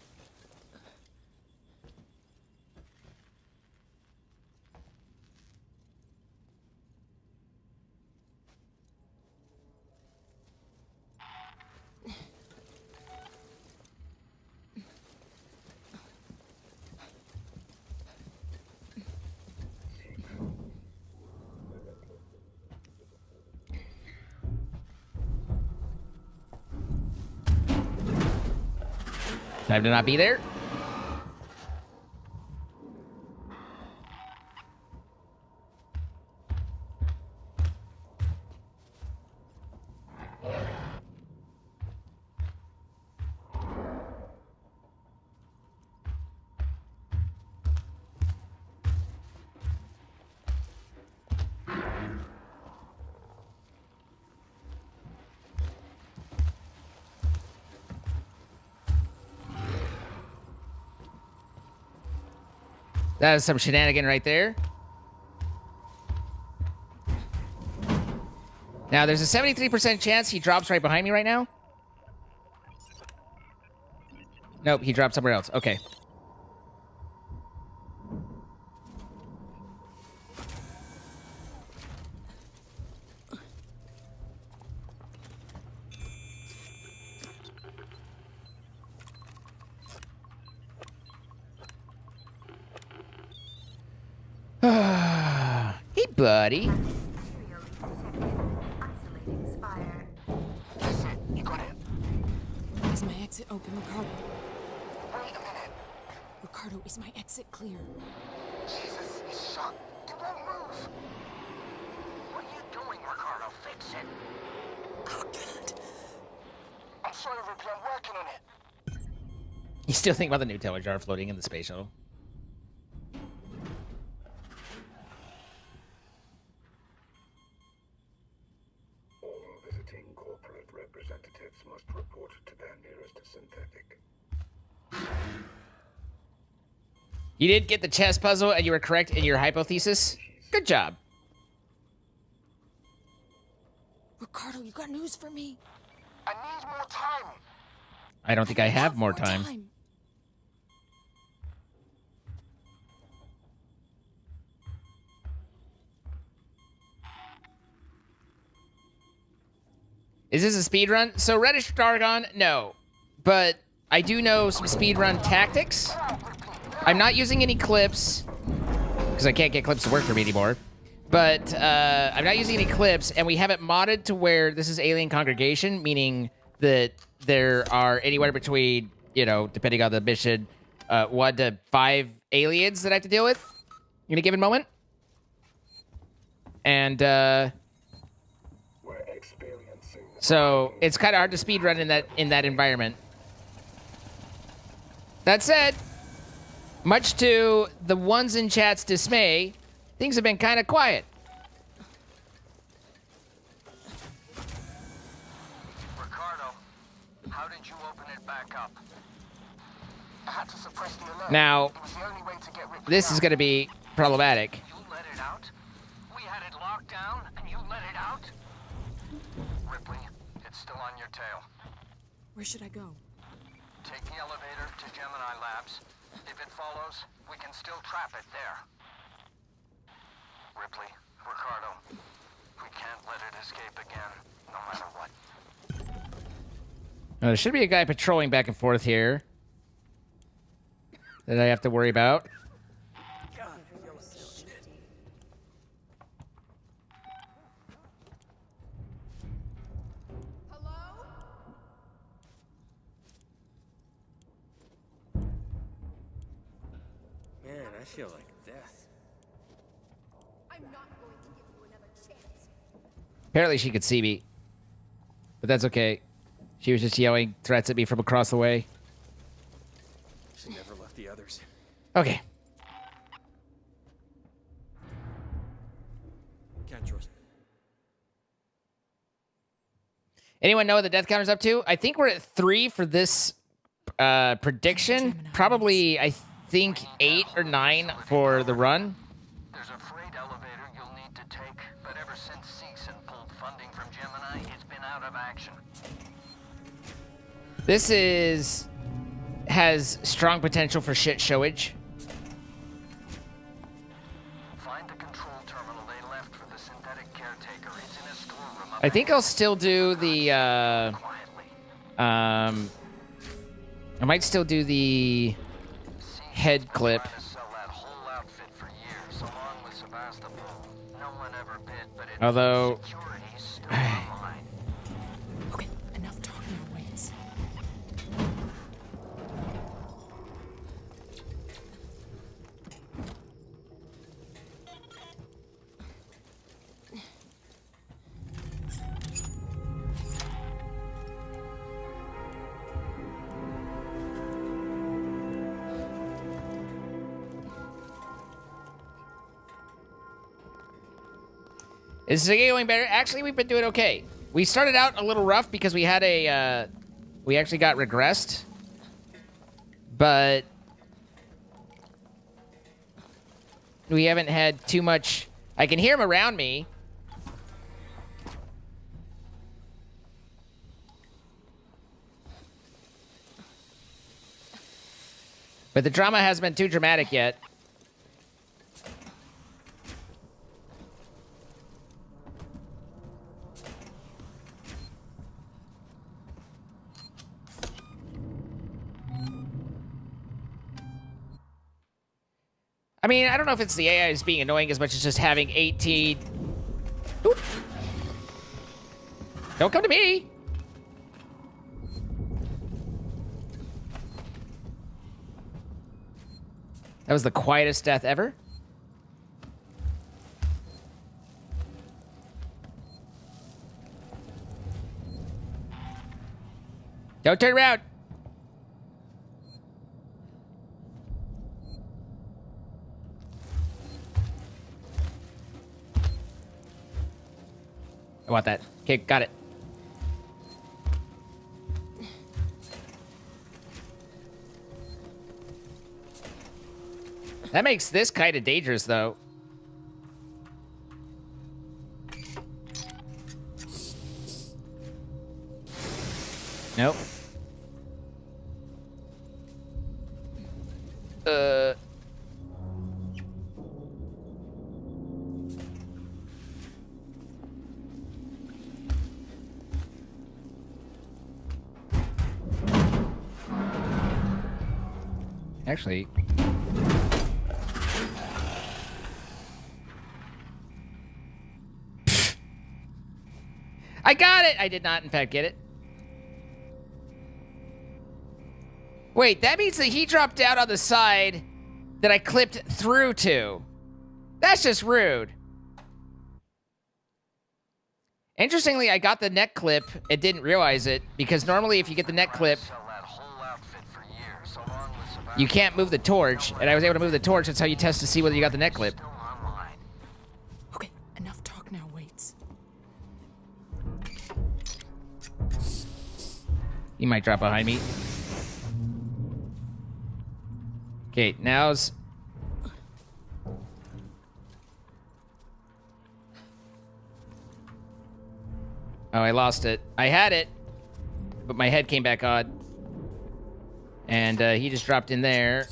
Time to not be there. That is some shenanigan right there. Now, there's a 73% chance he drops right behind me right now. Nope, he dropped somewhere else. Okay. Hey, buddy. Is my exit open, Ricardo? Wait a minute. Ricardo, is my exit clear? Jesus, he's shot. It won't move. What are you doing, Ricardo? Fix it. Oh, God. I'm sorry, Ripley. I'm working on it. You still think about the Nutella jar floating in the space shuttle? All visiting corporate representatives must report to their nearest synthetic. You did get the chess puzzle, and you were correct in your hypothesis. Good job. Ricardo, you got news for me? I need more time. I don't think I have more time. Is this a speed run? So Reddish Dargon, no. But I do know some speed run tactics. I'm not using any clips, because I can't get clips to work for me anymore. But I'm not using any clips, and we have it modded to where this is Alien Congregation, meaning that there are anywhere between, you know, depending on the mission, 1 to 5 aliens that I have to deal with in a given moment. And so it's kind of hard to speedrun in that environment. That said, much to the ones in chat's dismay, things have been kind of quiet. Ricardo, how did you open it back up? I had to suppress the alert. Now, It was the only way to get Ripley this is out. going to be problematic. You let it out? We had it locked down, and you let it out? Ripley, it's still on your tail. Where should I go? Take the elevator to Gemini Labs. If it follows, we can still trap it there. Ripley, Ricardo, we can't let it escape again, no matter what. Now, there should be a guy patrolling back and forth here that I have to worry about. Man, I feel like death. I'm not going to give you another chance. Apparently she could see me, but that's okay. She was just yelling threats at me from across the way. She never left the others. Okay. Can't trust me. Anyone know what the death counter's up to? I think we're at 3 for this prediction. Probably, I think 8 or 9 for the run. There's a freight elevator you'll need to take, but ever since Seegson pulled funding from Gemini, it's been out of action. This has strong potential for shit showage. Find the control terminal they left for the synthetic caretaker. It's in a storeroom up I think I'll still do the I might still do the head clip. trying to sell that whole outfit for years, along with Sebastopol. No one ever bid, but it Although security's still online. Okay, enough talking at once. Is it going better? Actually, we've been doing okay. We started out a little rough because we had a, we actually got regressed. But We haven't had too much. I can hear him around me. But the drama hasn't been too dramatic yet. I mean, I don't know if it's the AI is being annoying as much as just having 18... Oop. Don't come to me! That was the quietest death ever. Don't turn around! I want that. Okay, got it. That makes this kind of dangerous, though. Nope. Actually... I got it! I did not, in fact, get it. Wait, that means that he dropped down on the side that I clipped through to. That's just rude. Interestingly, I got the neck clip and didn't realize it, because normally if you get the neck clip, you can't move the torch, and I was able to move the torch. That's how you test to see whether you got the neck clip. Okay, enough talk now, Waits. He might drop behind me. Okay, now's... Oh, I lost it. I had it, but my head came back on. And he just dropped in there.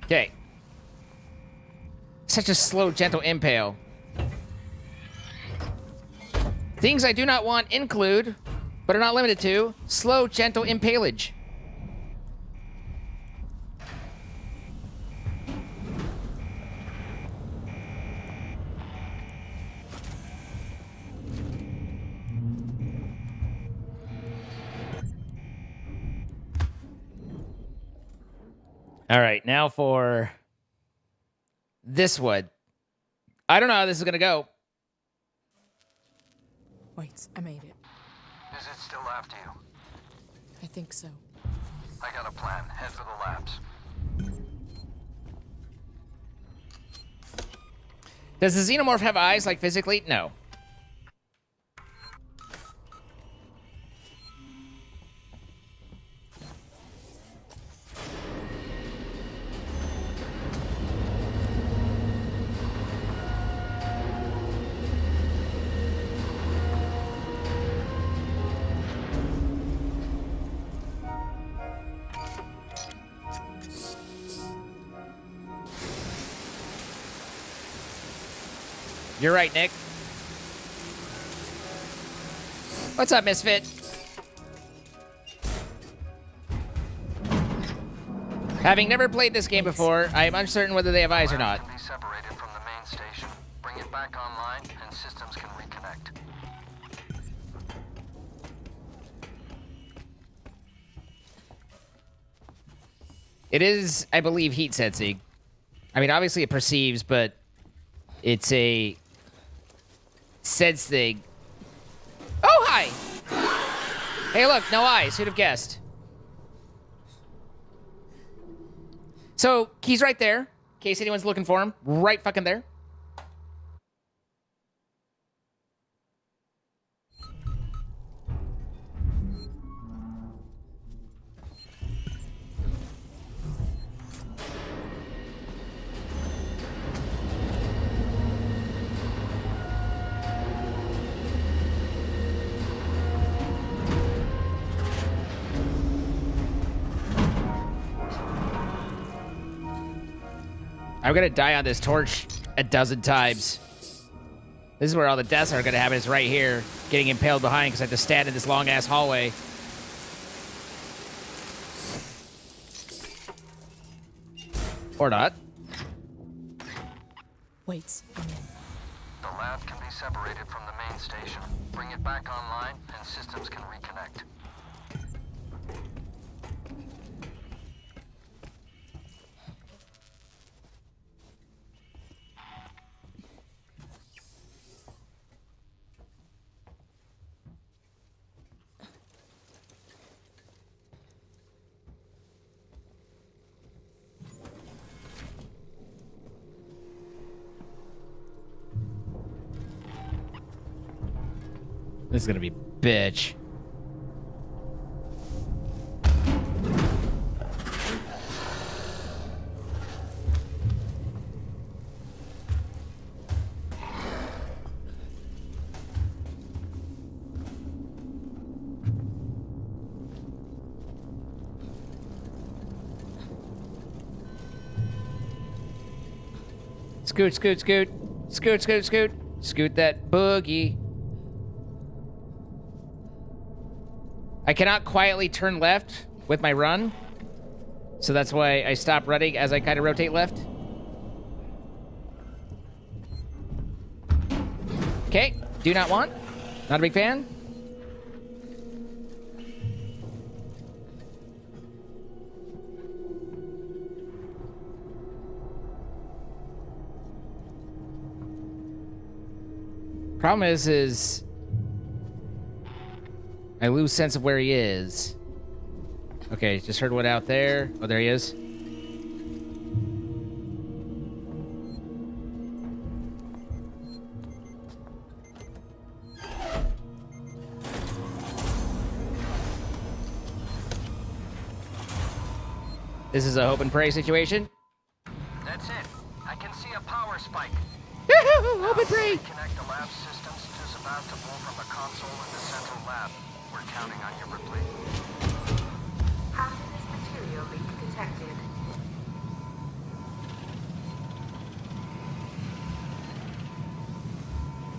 Okay. Such a slow, gentle impale. Things I do not want include, but are not limited to, slow, gentle impalage. All right, now for this one. I don't know how this is going to go. Waits, I made it. Is it still after you? I think so. I got a plan. Head for the labs. Does the xenomorph have eyes, like physically? No. You're right, Nick. What's up, Misfit? Having never played this game before, I am uncertain whether they have eyes or not. Be separated from the main station. Bring it back online, and systems can reconnect. It is, I believe, heat sensing. I mean, obviously it perceives, but it's a sense thing. Oh, hi! Hey, look, no eyes. Who'd have guessed? So, he's right there, in case anyone's looking for him. Right fucking there. I'm gonna die on this torch a dozen times. This is where all the deaths are gonna happen, is right here. Getting impaled behind because I have to stand in this long-ass hallway. Or not. Wait a minute. The lab can be separated from the main station. Bring it back online, and systems can reconnect. This is gonna be bitch. Scoot, scoot, scoot. Scoot, scoot, scoot. Scoot that boogie. I cannot quietly turn left with my run. So that's why I stop running as I kind of rotate left. Okay, do not want. Not a big fan. Problem is I lose sense of where he is. Okay, just heard one out there. Oh, there he is. This is a hope and pray situation. That's it. I can see a power spike. Yahoo! Hope and pray! Connect the lab systems to about to pull from the console in the central lab. We're counting on you, Ripley. Hazardous material leak detected.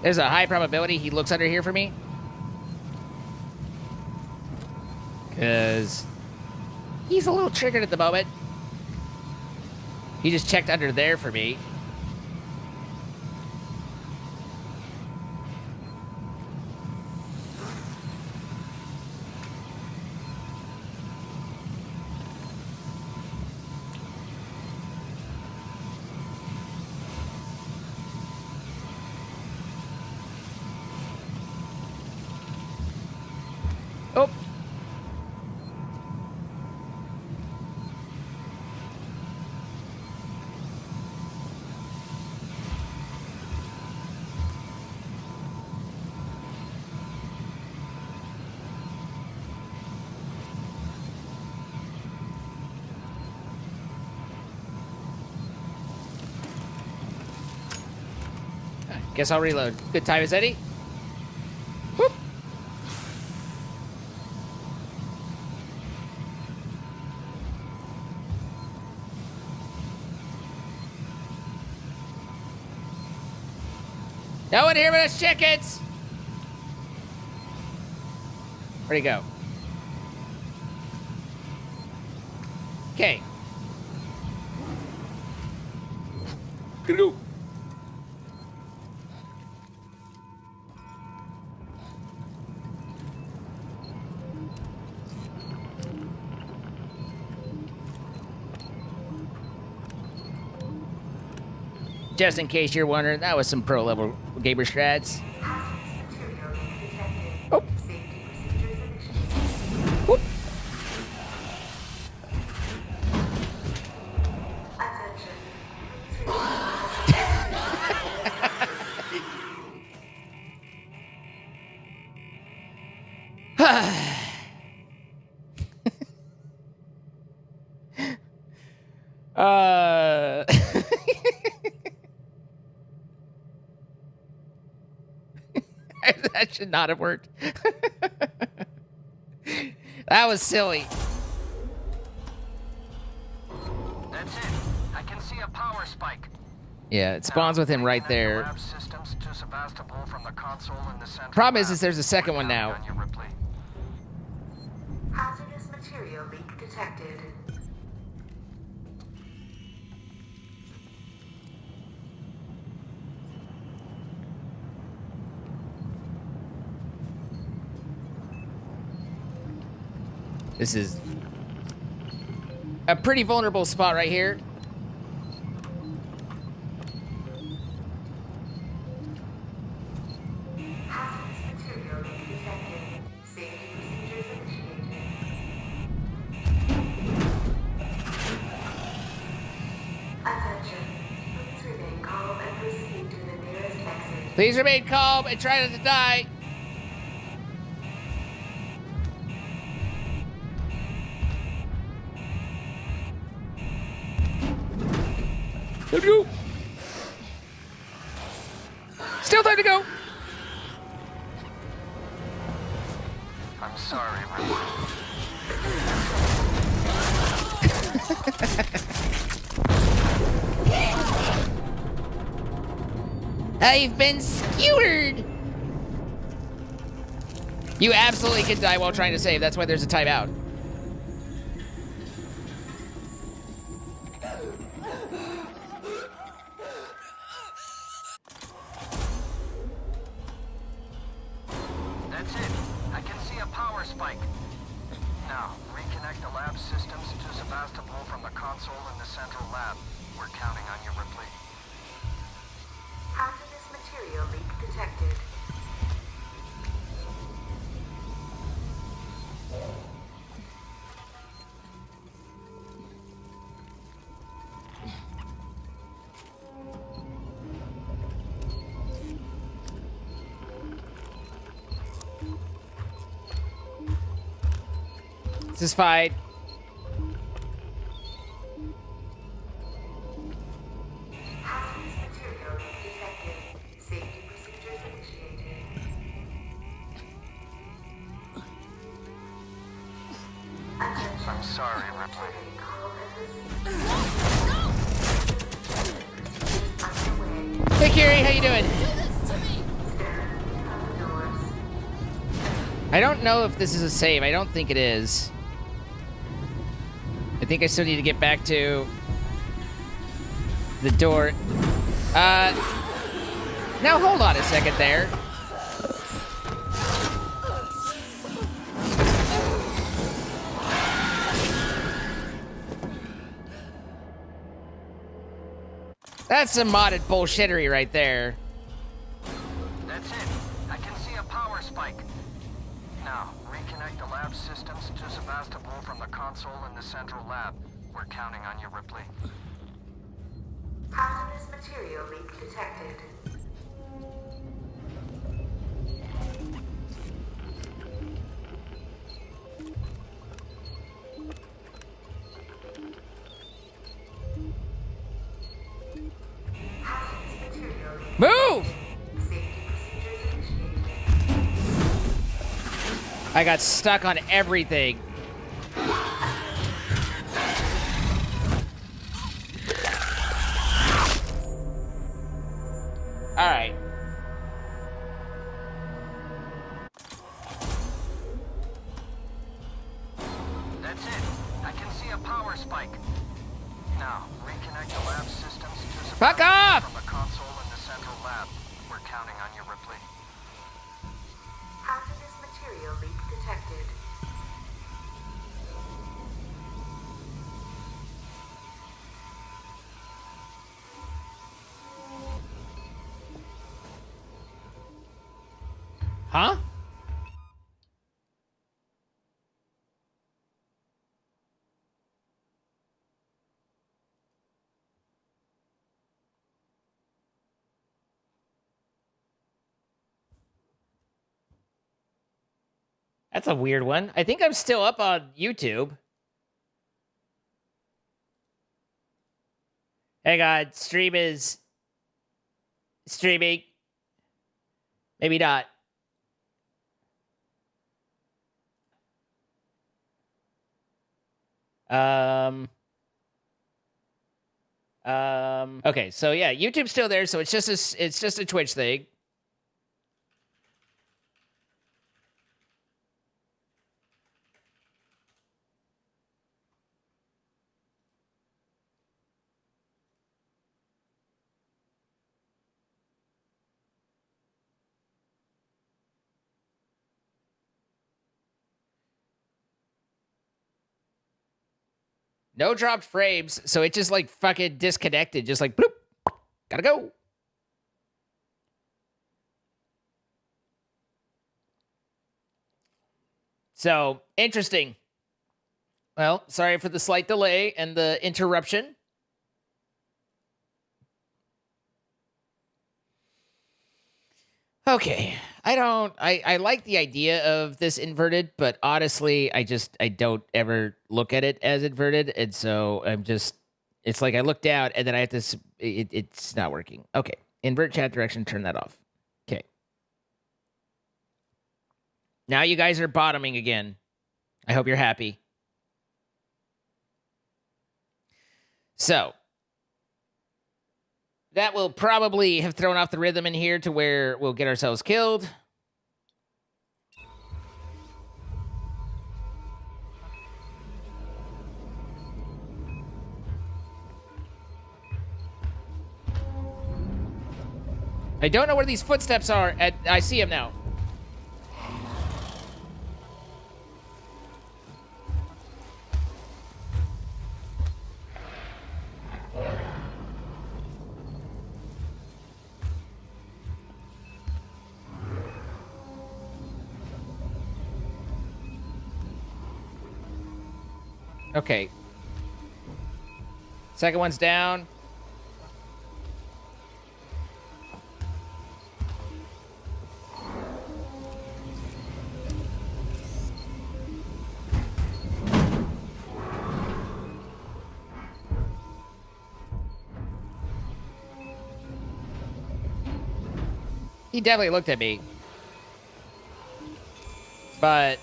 There's a high probability he looks under here for me. Because he's a little triggered at the moment. He just checked under there for me. Oh. Guess I'll reload. Good time as any. Whoop. No one here but us chickens! Where'd he go? Okay. Gonna go. Just in case you're wondering, that was some pro level gamer strats. Oh. Whoop. That should not have worked. That was silly. That's it. I can see a power spike. Yeah, it spawns with him right there. Problem is there's a second one now. Hazardous material leak detected. This is a pretty vulnerable spot right here. Hazardous material leak detected. Safety procedures initiated. Attention. Please remain calm and proceed to the nearest exit. Please remain calm and try not to die. Time to go. Still time to go. I'm sorry, I've been skewered. You absolutely can die while trying to save. That's why there's a timeout. That's it. I can see a power spike. Now, reconnect the lab systems to Sebastopol from the console in the central lab. We're counting on you, Ripley. Hazardous material leak detected. This is fine. Hazardous material leak detected. Safety procedures initiated. Attention. I'm sorry, Ripley. Remain calm and proceed. Underway. Hey, Kiri, how you doing? Open doors. I don't know if this is a save. I don't think it is. I think I still need to get back to the door. Now hold on a second there. That's some modded bullshittery right there. That's it. I can see a power spike. Now, reconnect the lab systems to Sebastopol from the console in the central lab. We're counting on you, Ripley. Hazardous material leak detected. Hazardous material leak. Move! Safety procedures initiated. I got stuck on everything. All right. That's it. I can see a power spike. Now, reconnect the lab systems to Fuck Sebastopol off! from the console in the central lab. We're counting on you, Ripley. Hazardous material leak detected. Huh? That's a weird one. I think I'm still up on YouTube. Hang on, stream is streaming. Maybe not. Okay, so yeah, YouTube's still there, so it's just a Twitch thing. No dropped frames, so it just like fucking disconnected, just like bloop. Gotta go. So interesting. Well, sorry for the slight delay and the interruption. Okay. I like the idea of this inverted, but honestly, I don't ever look at it as inverted. And so it's like I look down and then I have to, it's not working. Okay. Invert chat direction, turn that off. Okay. Now you guys are bottoming again. I hope you're happy. So that will probably have thrown off the rhythm in here to where we'll get ourselves killed. I don't know where these footsteps are. I see them now. Okay. Second one's down. He definitely looked at me. But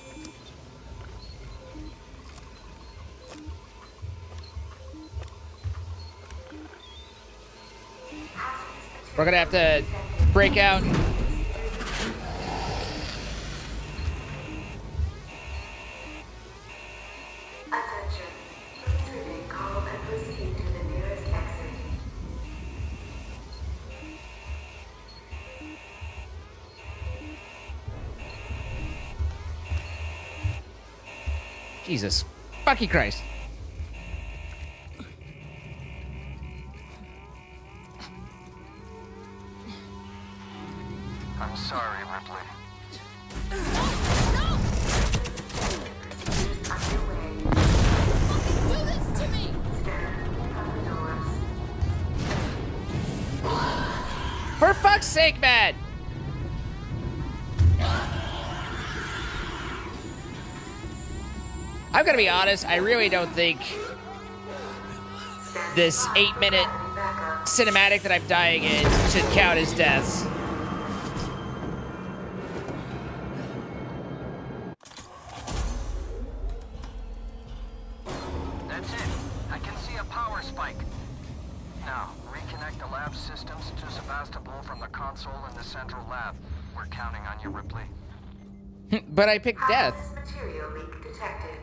we're gonna have to break out. Attention. Please remain calm and proceed to the nearest exit. Jesus. Fucking Christ. I'm sorry, Ripley. Do this to me! For fuck's sake, man! I'm gonna be honest, I really don't think this 8-minute cinematic that I'm dying in should count as deaths. That's it. I can see a power spike. Now, reconnect the lab systems to Sebastopol from the console in the central lab. We're counting on you, Ripley. But I picked death. Material leak detected.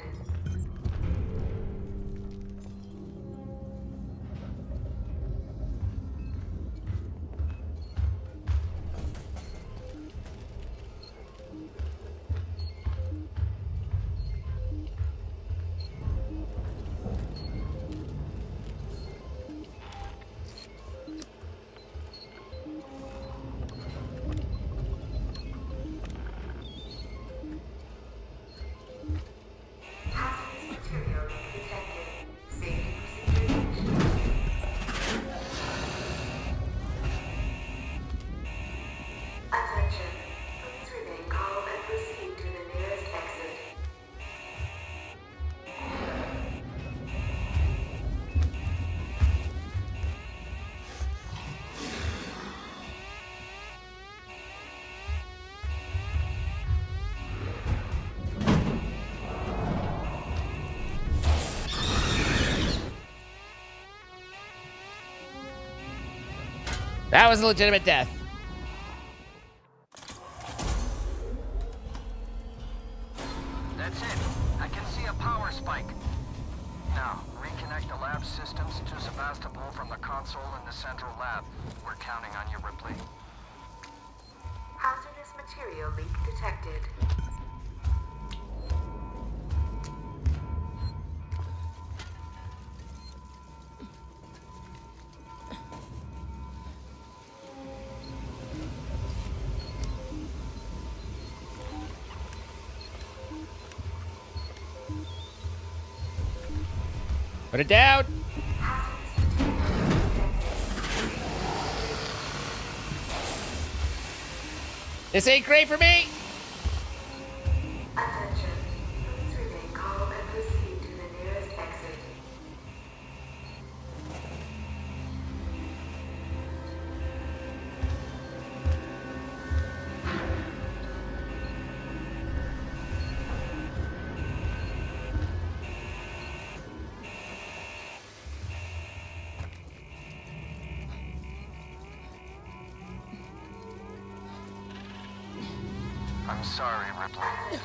That was a legitimate death. That's it. I can see a power spike. Now, reconnect the lab systems to Sebastopol from the console in the central lab. We're counting on you, Ripley. Hazardous material leak detected. Put it down. This ain't great for me. Attention. Please remain calm and proceed to the nearest exit. I'm sorry, Ripley.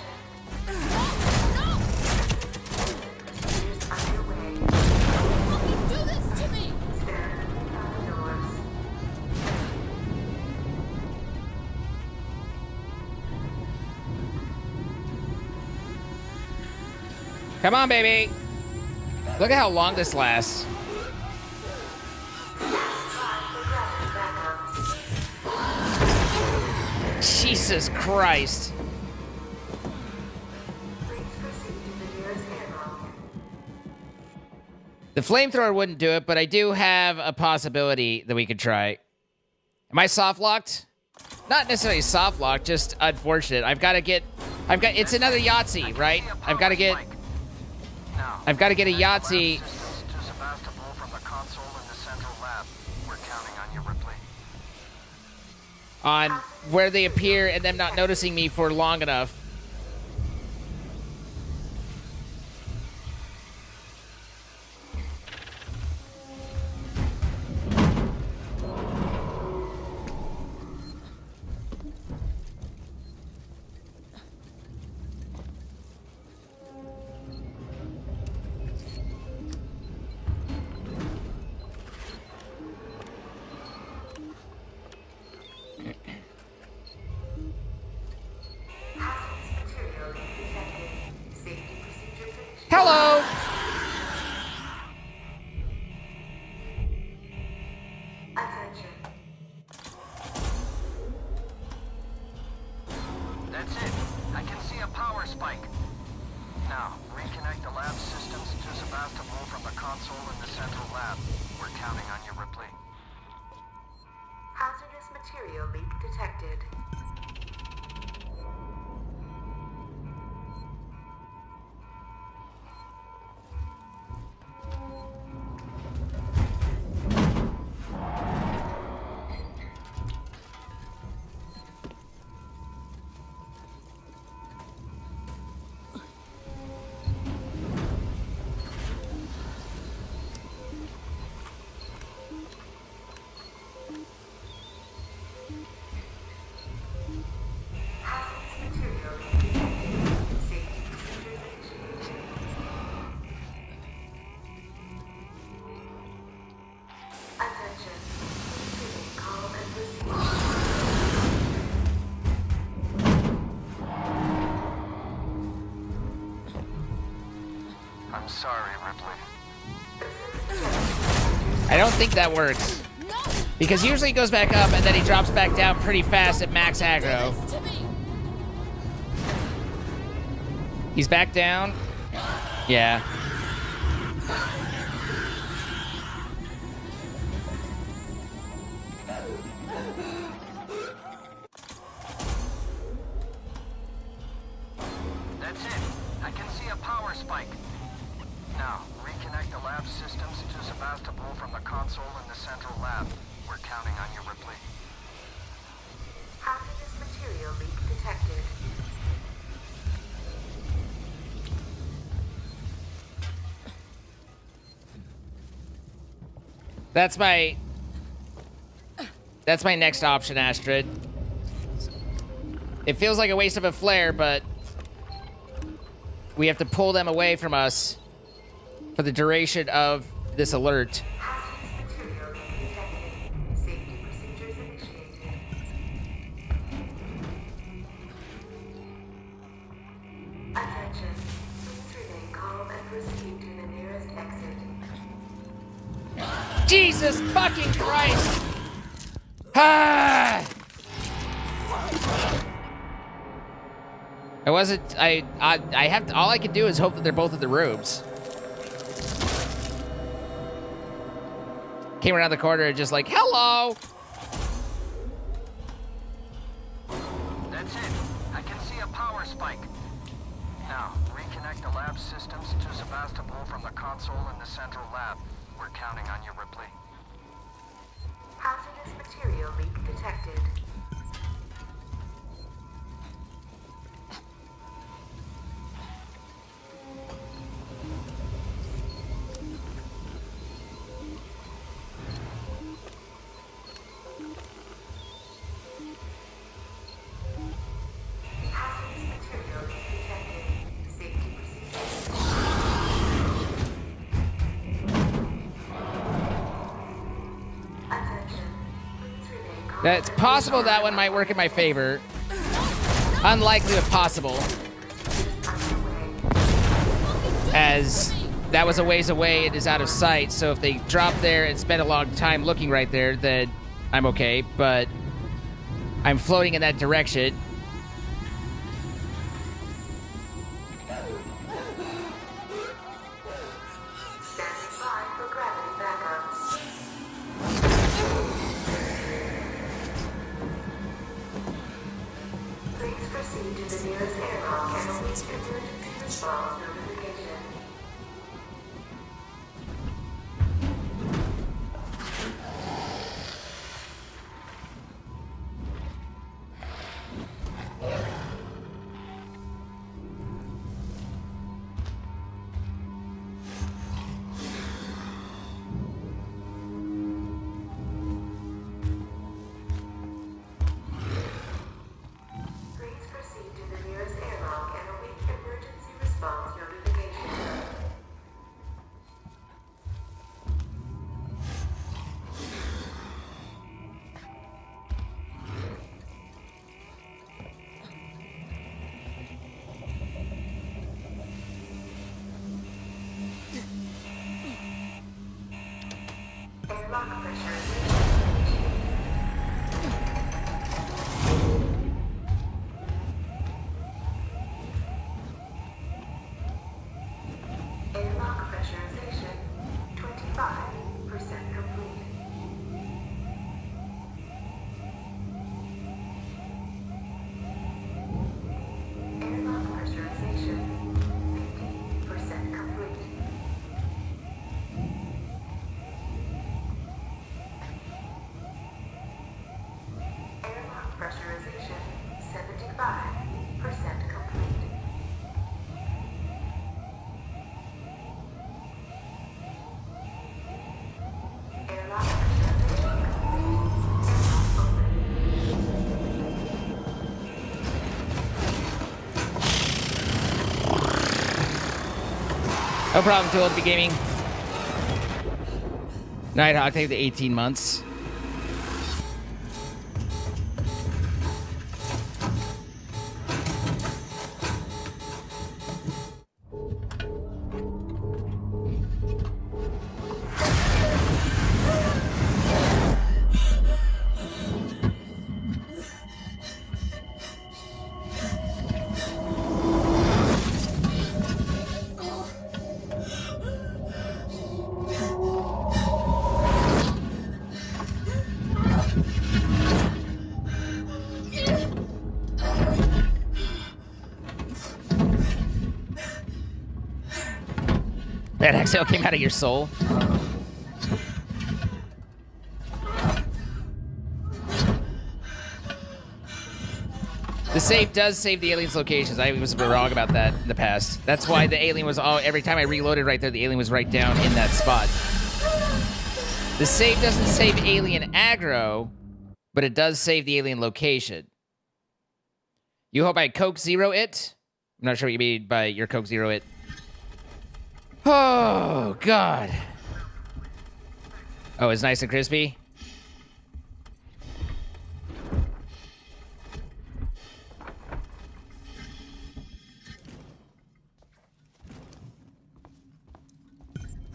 Do this to me! Come on, baby. Look at how long this lasts. Jesus Christ. The flamethrower wouldn't do it, but I do have a possibility that we could try. Am I soft locked? Not necessarily soft locked, just unfortunate. It's another Yahtzee, right? I've got to get a Yahtzee. On where they appear and them not noticing me for long enough. Hello. Attention. That's it. I can see a power spike. Now, reconnect the lab systems to Sebastopol from the console in the central lab. We're counting on you, Ripley. Hazardous material leak detected. I'm sorry, Ripley. I don't think that works. Because usually he goes back up and then he drops back down pretty fast at max aggro. He's back down. Yeah. That's it. I can see a power spike. Now, reconnect the lab systems to Sebastopol from the console in the central lab. We're counting on you, Ripley. Hazardous material leak detected. That's my next option, Astrid. It feels like a waste of a flare, but we have to pull them away from us for the duration of this alert. Attention. Please remain calm and proceed to the nearest exit. Jesus fucking Christ! Ah! I wasn't. I have to. All I can do is hope that they're both in the rooms. Came around the corner and just like, hello. That's it. I can see a power spike. Now, reconnect the lab systems to Sebastopol from the console in the central lab. We're counting on you, Ripley. Hazardous material leak detected. It's possible that one might work in my favor. Unlikely, but possible. As that was a ways away, it is out of sight. So if they drop there and spend a long time looking right there, then I'm okay. But I'm floating in that direction. No problem, too old to be gaming. Nighthawk, take the 18 months. That exhale came out of your soul. The save does save the alien's locations. I was wrong about that in the past. That's why the alien was every time I reloaded right there, the alien was right down in that spot. The save doesn't save alien aggro, but it does save the alien location. You hope I Coke Zero it? I'm not sure what you mean by your Coke Zero it. Oh, God. Oh, it's nice and crispy?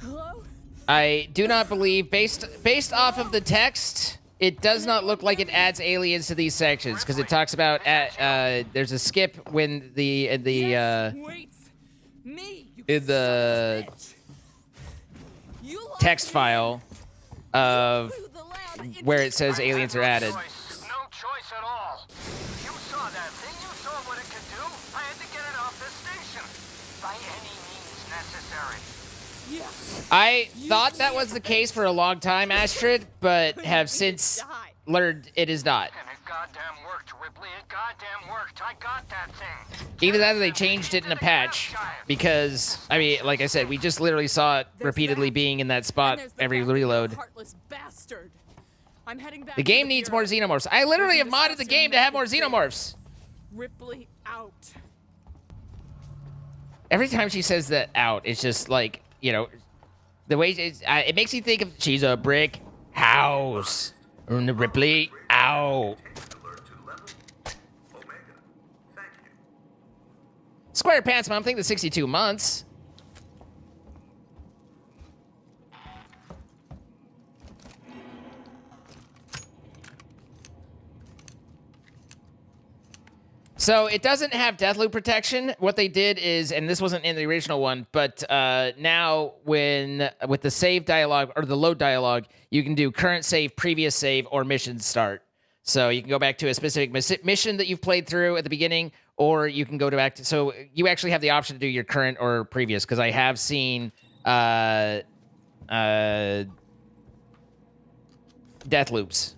Hello? I do not believe, based off of the text, it does not look like it adds aliens to these sections, because it talks about, there's a skip when in the text file of where it says aliens are added. No choice at all. You saw that thing. You saw what it could do. I had to get it off the station. By any means necessary. I thought that was the case for a long time, Astrid, but have since learned it is not. And it goddamn worked, Ripley. It goddamn worked. I got that thing. Either that or they changed it in a patch, because, I mean, like I said, we just literally saw it repeatedly being in that spot every reload. Heartless bastard. I'm heading back The game needs more xenomorphs. I literally have modded the game to have more xenomorphs. Ripley out. Every time she says that out, it's just like, you know, the way it makes you think of she's a brick house. Ripley out. Square Pants Mom, think the 62 months. So it doesn't have Deathloop protection. What they did is, and this wasn't in the original one, but now with the save dialogue or the load dialogue, you can do current save, previous save, or mission start. So you can go back to a specific mission that you've played through at the beginning, or you can go back to. So you actually have the option to do your current or previous. Because I have seen death loops.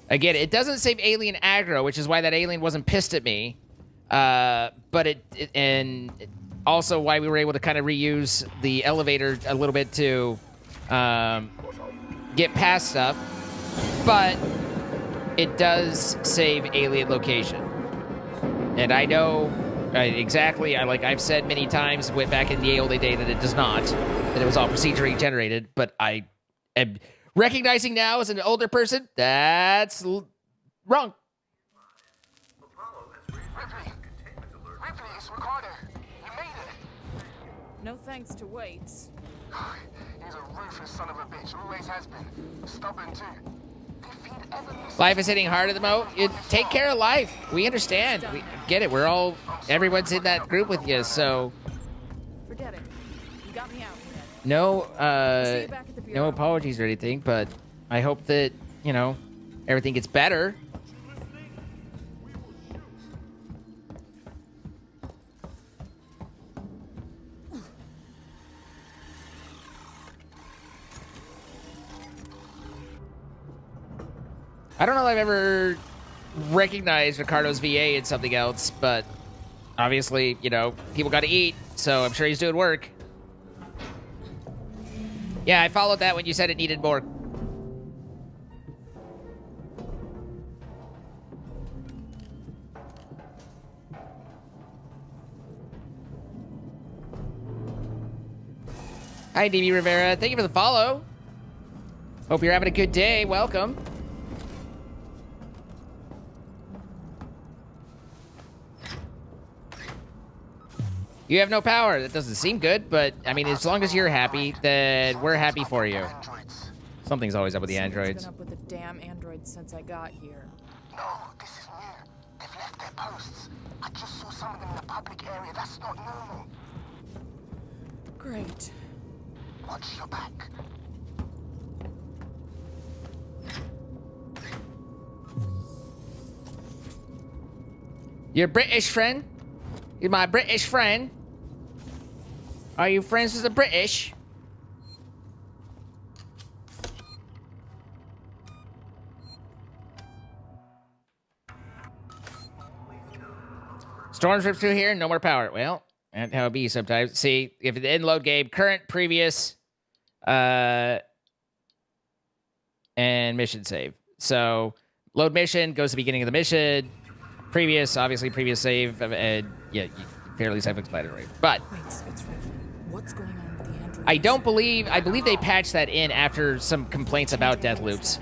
Again, it doesn't save alien aggro, which is why that alien wasn't pissed at me. But and also why we were able to kind of reuse the elevator a little bit to get past stuff. But it does save alien location. And I know exactly, like I've said many times, went back in the old day that it does not, that it was all procedurally generated, but I am recognizing now as an older person, that's wrong. Ripley, it's Ricardo. You made it. No thanks to Waits. He's a ruthless son of a bitch. Always has been. Stubborn too. Life is hitting hard at the moment. Take care of life. We understand. We get it. Everyone's in that group with you, so. Forget it. You got me out. No, no apologies or anything, but I hope that, you know, everything gets better. I don't know if I've ever recognized Ricardo's VA in something else, but obviously, you know, people got to eat, so I'm sure he's doing work. Yeah, I followed that when you said it needed more. Hi, DB Rivera. Thank you for the follow. Hope you're having a good day. Welcome. You have no power. That doesn't seem good, but, I mean, as long as you're happy, then we're happy for you. Something's always up with the androids. Something's been up with the damn androids since I got here. No, this is new. They've left their posts. I just saw some of them in the public area. That's not normal. Great. Watch your back. Your British friend? You're my British friend? Are you friends with the British? Storms rip through here, no more power. Well, that's how it be sometimes. See, if the end load game, current, previous, and mission save. So load mission goes to the beginning of the mission. Previous, obviously previous save, and yeah, fairly self-explanatory. But What's going on with the android? I believe they patched that in after some complaints about death loops.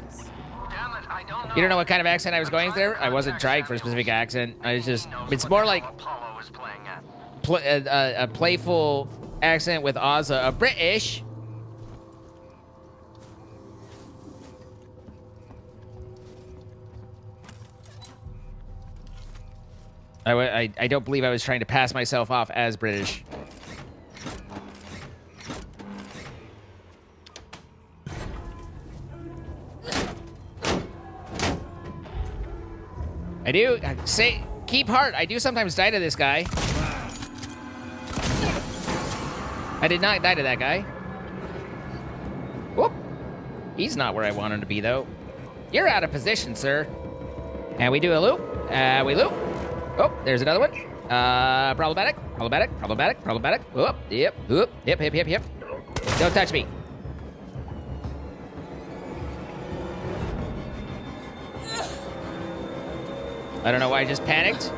You don't know what kind of accent I was going through? I wasn't trying for a specific accent. I was just, it's more like a playful accent with Ozza, a British. I don't believe I was trying to pass myself off as British. I do say, keep heart. I do sometimes die to this guy. I did not die to that guy. Whoop. He's not where I want him to be, though. You're out of position, sir. And we do a loop. We loop. Oh, there's another one. Problematic. Whoop. Yep. Whoop. Yep. Don't touch me. I don't know why I just panicked.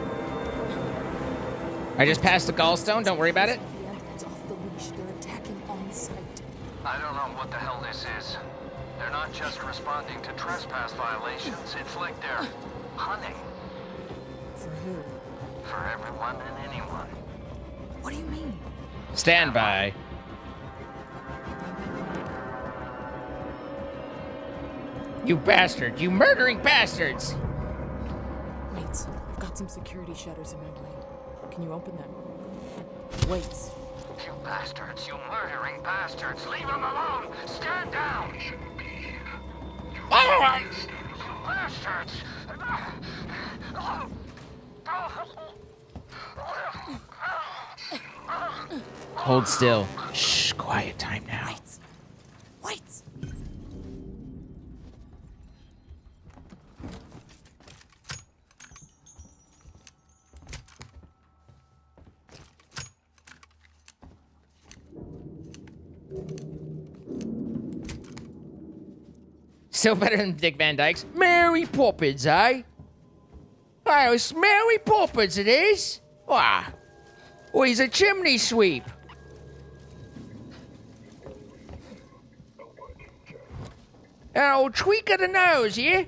I just passed the gallstone. Don't worry about it. The androids off the leash. They're attacking on sight. I don't know what the hell this is. They're not just responding to trespass violations, it's like they're hunting. For who? For everyone and anyone. What do you mean? Stand by. You bastards! You murdering bastards! Wait, I've got some security shutters in my way. Can you open them? Wait. You bastards, you murdering bastards, leave them alone! Stand down! All right. You bastards! Hold still. Shh, quiet time now. Wait. Still better than Dick Van Dyke's. Mary Poppins, eh? Oh, it's Mary Poppins, it is? Why? Oh, he's a chimney sweep. An old tweak of the nose, yeah?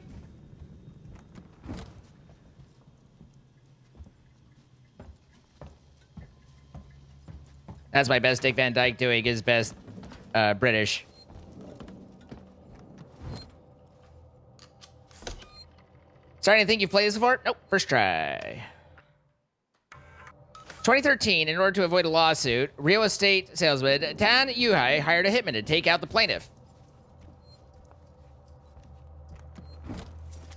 That's my best Dick Van Dyke doing his best British. Starting to think you've played this before? Nope, first try. 2013, in order to avoid a lawsuit, real estate salesman Tan Yuhai hired a hitman to take out the plaintiff.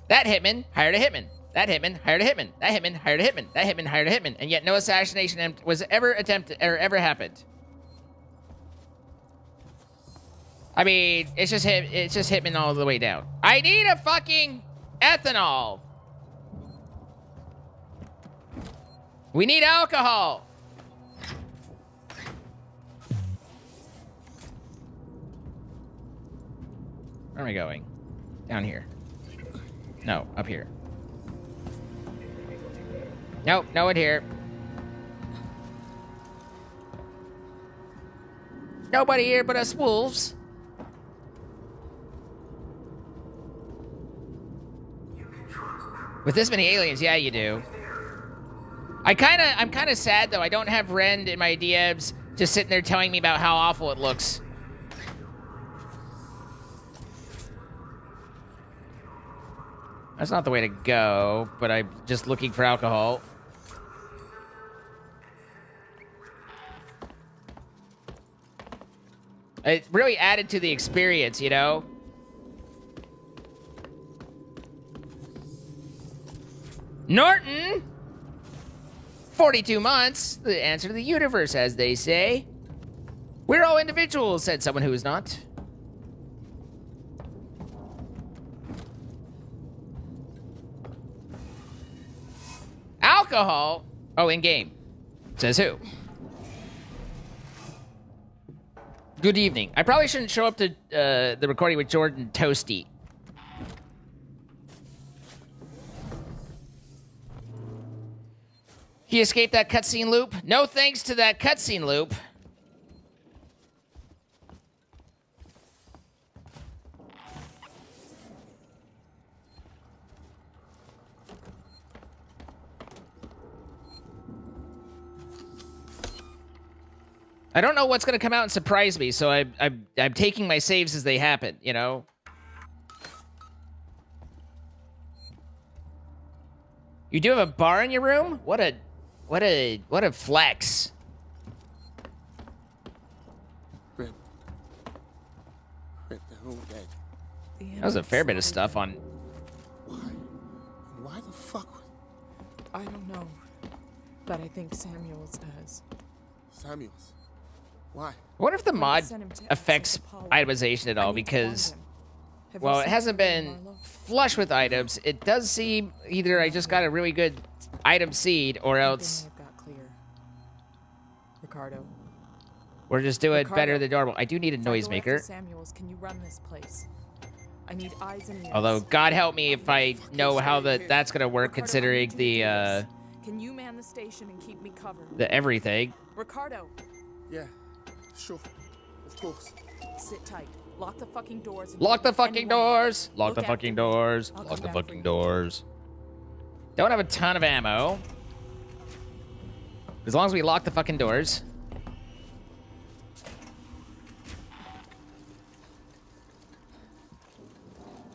That hitman hired a hitman. That hitman hired a hitman. That hitman hired a hitman. That hitman hired a hitman. And yet no assassination attempt was ever attempted or ever happened. I mean, it's just hitman all the way down. I need a fucking ethanol. We need alcohol. Where am I going? Down here. No, up here. Nope, no one here. Nobody here but us wolves. With this many aliens, yeah, you do. I'm kind of sad though. I don't have Rend in my DMs just sitting there telling me about how awful it looks. That's not the way to go, but I'm just looking for alcohol. It really added to the experience, you know? Norton! 42 months, the answer to the universe, as they say. We're all individuals, said someone who is not. Alcohol? Oh, in-game. Says who? Good evening. I probably shouldn't show up to the recording with Jordan Toasty. He escaped that cutscene loop? No thanks to that cutscene loop. I don't know what's going to come out and surprise me, so I'm taking my saves as they happen, you know? You do have a bar in your room? What a flex. Rip. Rip, they're all dead. That was a fair bit of stuff on... Why the fuck? I don't know, but I think Samuels does. Samuels? Why? I wonder if the mod affects itemization at all, because... Well, it hasn't been flush with items. It does seem either I just got a really good item seed, or else I've got clear. Ricardo. we're just doing Ricardo, better than normal. I do need a if I go after noisemaker. Samuels, can you run this place? I need eyes and ears. Although, God help me if I know how that's gonna work, considering the Can you man the station and keep me covered? the everything. Ricardo. Yeah, sure. Of course. Sit tight. Lock the fucking doors. Lock the fucking doors. Lock the fucking doors. Lock the fucking doors. Don't have a ton of ammo. As long as we lock the fucking doors.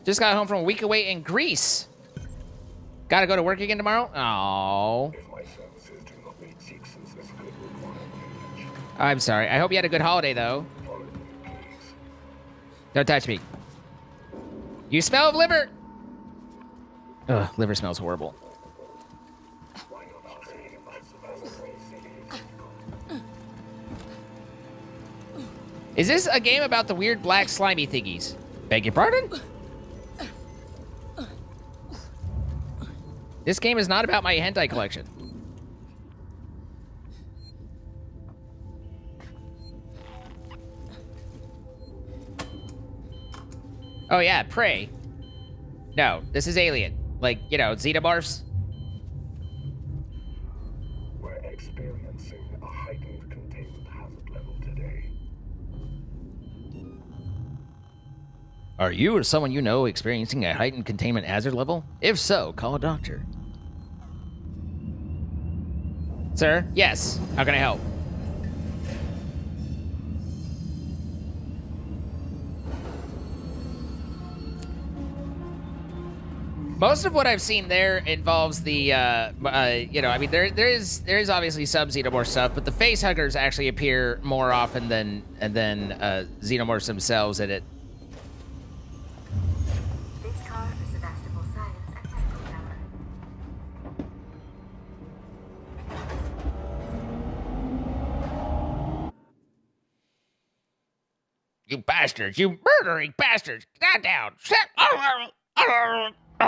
Just got home from a week away in Greece. Gotta go to work again tomorrow? Oh. I'm sorry. I hope you had a good holiday, though. Don't touch me. You smell of liver! Ugh, liver smells horrible. Is this a game about the weird black slimy thingies? Beg your pardon? This game is not about my hentai collection. Oh yeah, Prey. No, this is Alien. Like, you know, xenomorphs. We're experiencing a heightened containment hazard level today. Are you or someone you know experiencing a heightened containment hazard level? If so, call a doctor. Sir? Yes. How can I help? Most of what I've seen there involves the, you know, I mean, there is obviously some xenomorph stuff, but the face huggers actually appear more often than xenomorphs themselves in it. This car is Sebastopol Science and Medical Tower. You bastards! You murdering bastards! Get down! Shut I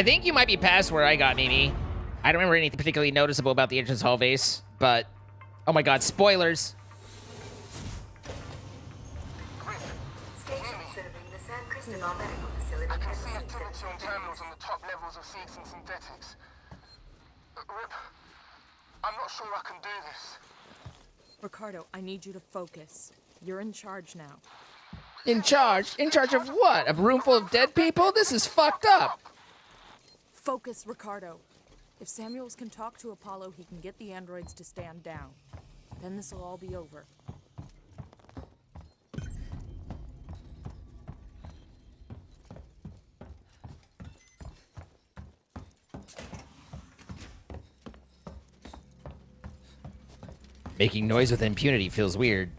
think you might be past where I got, Mimi. I don't remember anything particularly noticeable about the entrance hall vase, but... Oh my god, spoilers! Station serving the San Cristobal Medical Facility. I can see activity on terminals on the top levels of Seeks and Synthetics. Rip, I'm not sure I can do this. Ricardo, I need you to focus. You're in charge now. In charge? In charge of what? A room full of dead people? This is fucked up! Focus, Ricardo. If Samuels can talk to Apollo, he can get the androids to stand down. Then this will all be over. Making noise with impunity feels weird.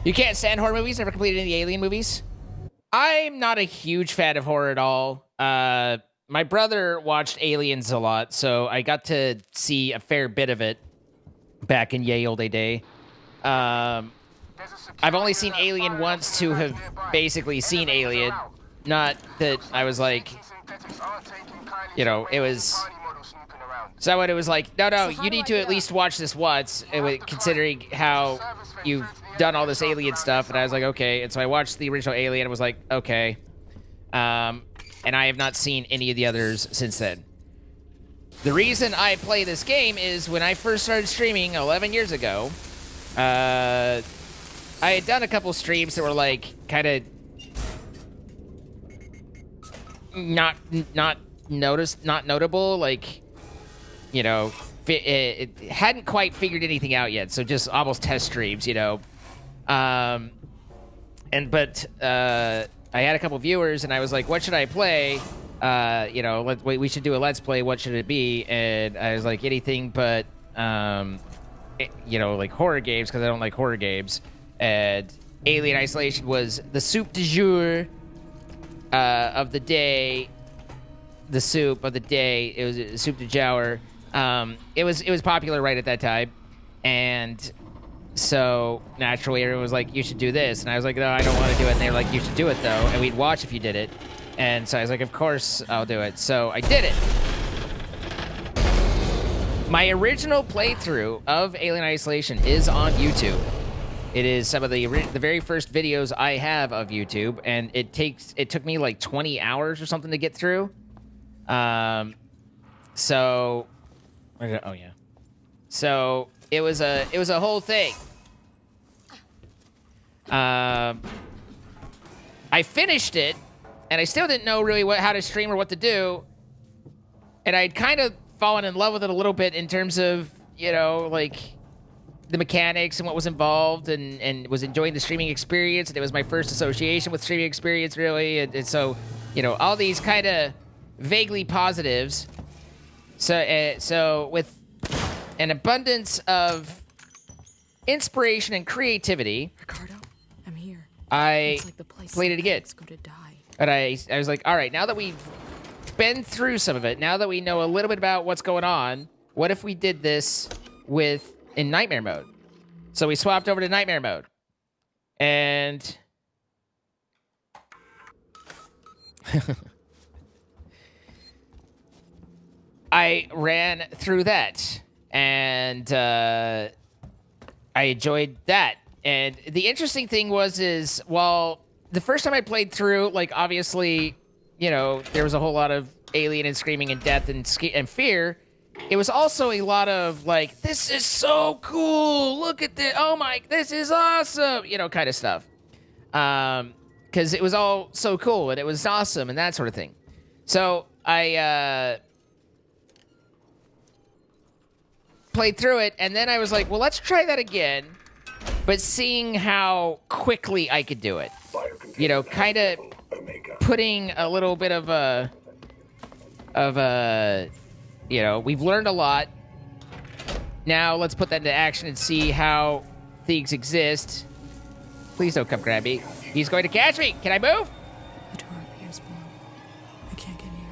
You can't stand horror movies? Never completed any Alien movies? I'm not a huge fan of horror at all. My brother watched Aliens a lot, so I got to see a fair bit of it back in ye olde day. I've only seen Alien once to have basically seen Alien. Not that I was like, you know, it was someone who was like, no, you need to at least watch this once, considering how you've done all this Alien stuff. And I was like, okay. And so I watched the original Alien and was like, okay. And I have not seen any of the others since then. The reason I play this game is when I first started streaming 11 years ago, I had done a couple streams that were like kind of not notable, like, you know, it hadn't quite figured anything out yet, so just almost test streams, you know. But I had a couple viewers, and I was like, what should I play? You know, we should do a let's play. What should it be? And I was like, anything but, you know, like horror games, because I don't like horror games. And Alien Isolation was the soup du jour of the day. The soup of the day. It was soup du jour. It was popular right at that time, and so naturally everyone was like, you should do this, and I was like, no, I don't want to do it. And they were like, you should do it though, and we'd watch if you did it. And so I was like, of course I'll do it. So I did it. My original playthrough of Alien Isolation is on YouTube. It is some of the very first videos I have of YouTube, and it took me like 20 hours or something to get through. So, oh yeah. So it was a whole thing. I finished it, and I still didn't know really how to stream or what to do. And I'd kind of fallen in love with it a little bit in terms of, you know, like the mechanics and what was involved, and was enjoying the streaming experience. And it was my first association with streaming experience, really. And so, you know, all these kind of vaguely positives. So with an abundance of inspiration and creativity, Ricardo, I'm here. I Looks like the place played it again. is going to die. And I was like, all right, now that we've been through some of it, now that we know a little bit about what's going on, what if we did this in nightmare mode? So we swapped over to nightmare mode. And I ran through that, and I enjoyed that. And the interesting thing is, while the first time I played through, like, obviously, you know, there was a whole lot of alien and screaming and death and fear, it was also a lot of, like, this is so cool, look at this, oh my, this is awesome, you know, kind of stuff. Because it was all so cool, and it was awesome, and that sort of thing. So I played through it, and then I was like, well, let's try that again, but seeing how quickly I could do it. You know, kind of putting a little bit of a, you know, we've learned a lot. Now let's put that into action and see how things exist. Please don't come grab me. He's going to catch me. Can I move? The door appears below. I can't get near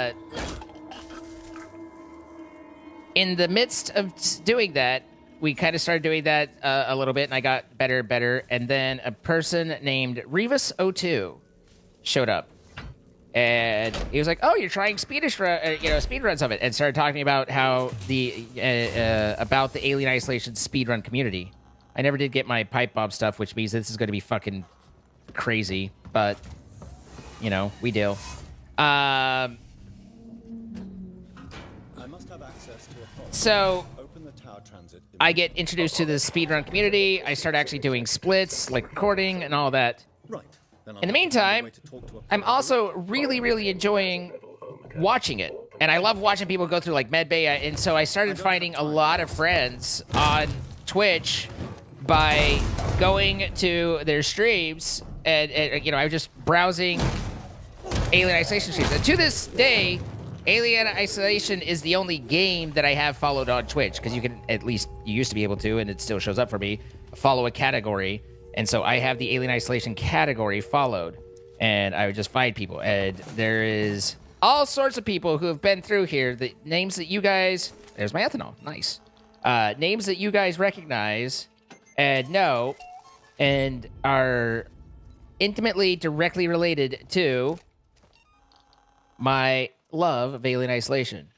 it. In the midst of doing that, we kind of started doing that a little bit, and I got better and better. And then a person named Revis02 showed up, and he was like, "Oh, you're trying speed runs of it," and started talking about how about the Alien Isolation speedrun community. I never did get my pipe bomb stuff, which means this is going to be fucking crazy, but you know, we deal. So I get introduced to the speedrun community. I start actually doing splits, like recording and all that. In the meantime, I'm also really, really enjoying watching it. And I love watching people go through like medbay. And so I started finding a lot of friends on Twitch by going to their streams. And you know, I was just browsing Alien Isolation streams. And to this day, Alien Isolation is the only game that I have followed on Twitch, because you can, at least you used to be able to, and it still shows up for me, follow a category. And so I have the Alien Isolation category followed, and I would just find people. And there is all sorts of people who have been through here. The names that you guys, there's my ethanol, nice. Names that you guys recognize and know. and are intimately, directly related to my love of Alien Isolation.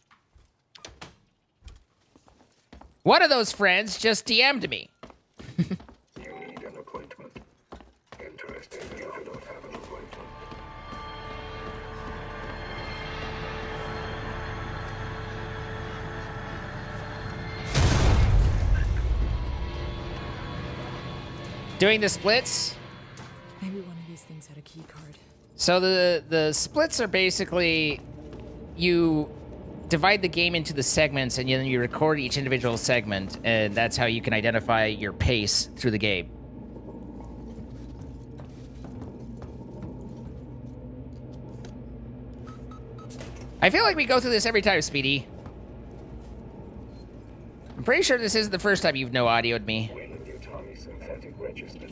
One of those friends just DM'd me. You need an appointment. Interesting, you do not have an appointment. Doing the splits. Maybe one of these things had a key card. So the splits are basically you divide the game into the segments and then you record each individual segment, and that's how you can identify your pace through the game. I feel like we go through this every time, Speedy. I'm pretty sure this isn't the first time you've no audioed me. Synthetic registered.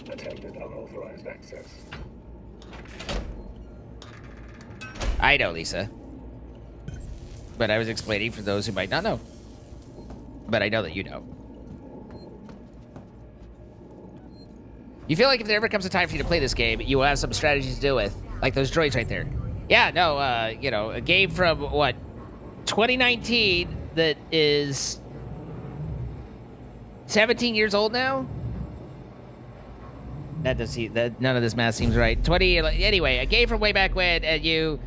Attempted unauthorized access. I know, Lisa. But I was explaining for those who might not know. But I know that you know. You feel like if there ever comes a time for you to play this game, you will have some strategies to deal with. Like those droids right there. Yeah, no, you know, a game from, what, 2019 that is 17 years old now? That does seem, that none of this math seems right. 20, anyway, a game from way back when, and you're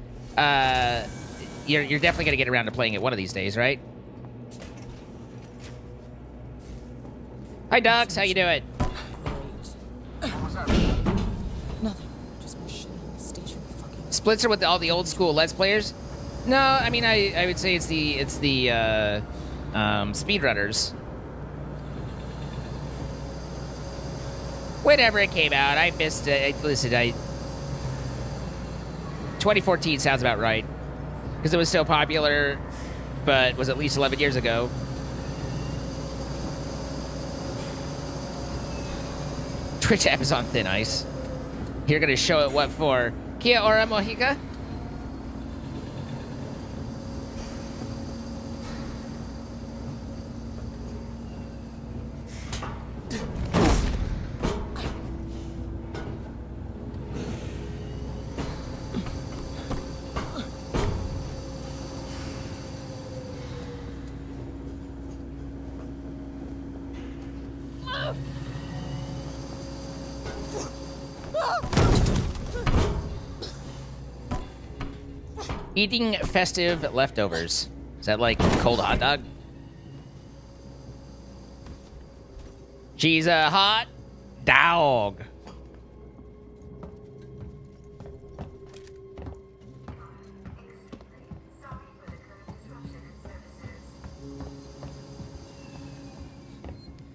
definitely gonna get around to playing it one of these days, right? Hi, Docs, how you doing? Nothing. Just more shit on the station. Fucking. Splits are with all the old school Let's Players? No, I mean, I would say it's the speedrunners. Whenever it came out, I missed it. Listen, 2014 sounds about right. Because it was so popular, but was at least 11 years ago. Twitch app is on thin ice. You're gonna show it what for. Kia ora, Mohica? Eating festive leftovers. Is that like cold hot dog? She's a hot dog.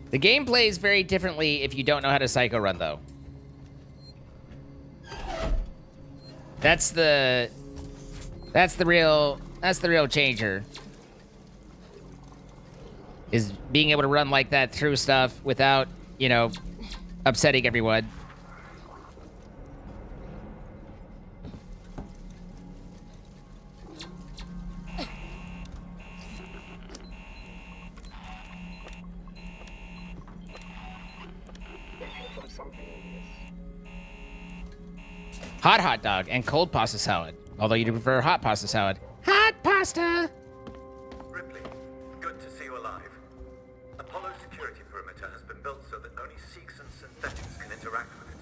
The game plays very differently if you don't know how to psycho run, though. That's the real changer. Is being able to run like that through stuff without, you know, upsetting everyone. Hot dog and cold pasta salad. Although you do prefer hot pasta salad. Hot pasta! Ripley, good to see you alive. Apollo's security perimeter has been built so that only Sikhs and synthetics can interact with it.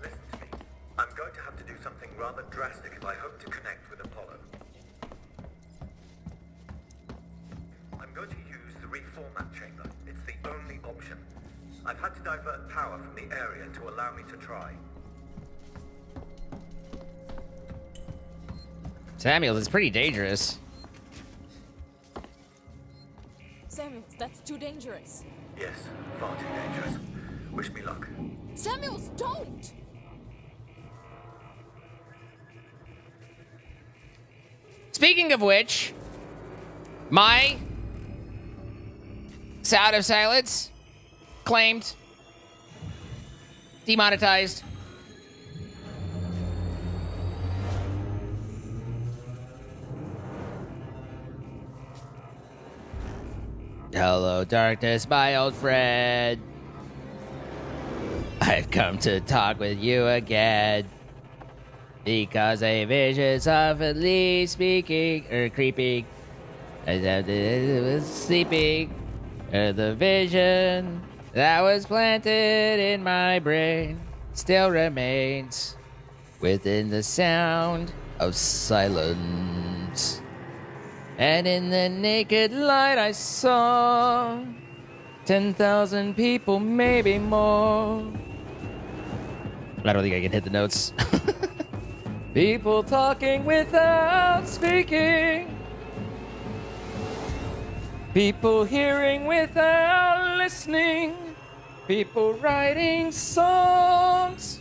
Listen to me. I'm going to have to do something rather drastic if I hope to connect with Apollo. I'm going to use the reformat chamber. It's the only option. I've had to divert power from the area to allow me to try. Samuel, it's pretty dangerous. Samuels, that's too dangerous. Yes, far too dangerous. Wish me luck. Samuels, don't! Speaking of which, my Sound of Silence claimed, demonetized. Hello, darkness, my old friend. I've come to talk with you again. Because a vision softly speaking, or creeping, as it was sleeping. The vision that was planted in my brain still remains within the sound of silence. And in the naked light I saw 10,000 people, maybe more. I don't think I can hit the notes. People talking without speaking. People hearing without listening. People writing songs.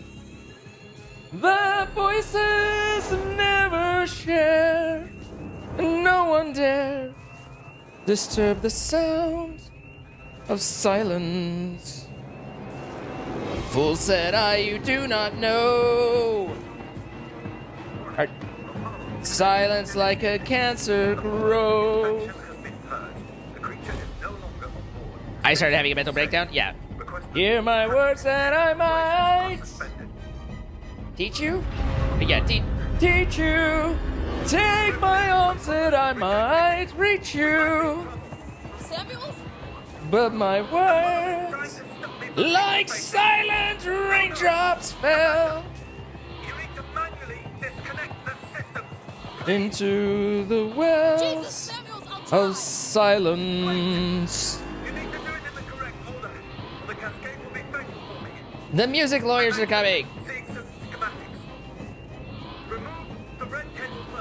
The voices never share. And no one dare disturb the sound of silence. Fool said I, you do not know. Silence like a cancer grows. I started having a mental breakdown? Yeah. Hear my words that I might teach you? Yeah, teach you. Take my arms that I might reach you. Samuels? But my words, like silent raindrops, fell into the wells of silence. The music lawyers are coming.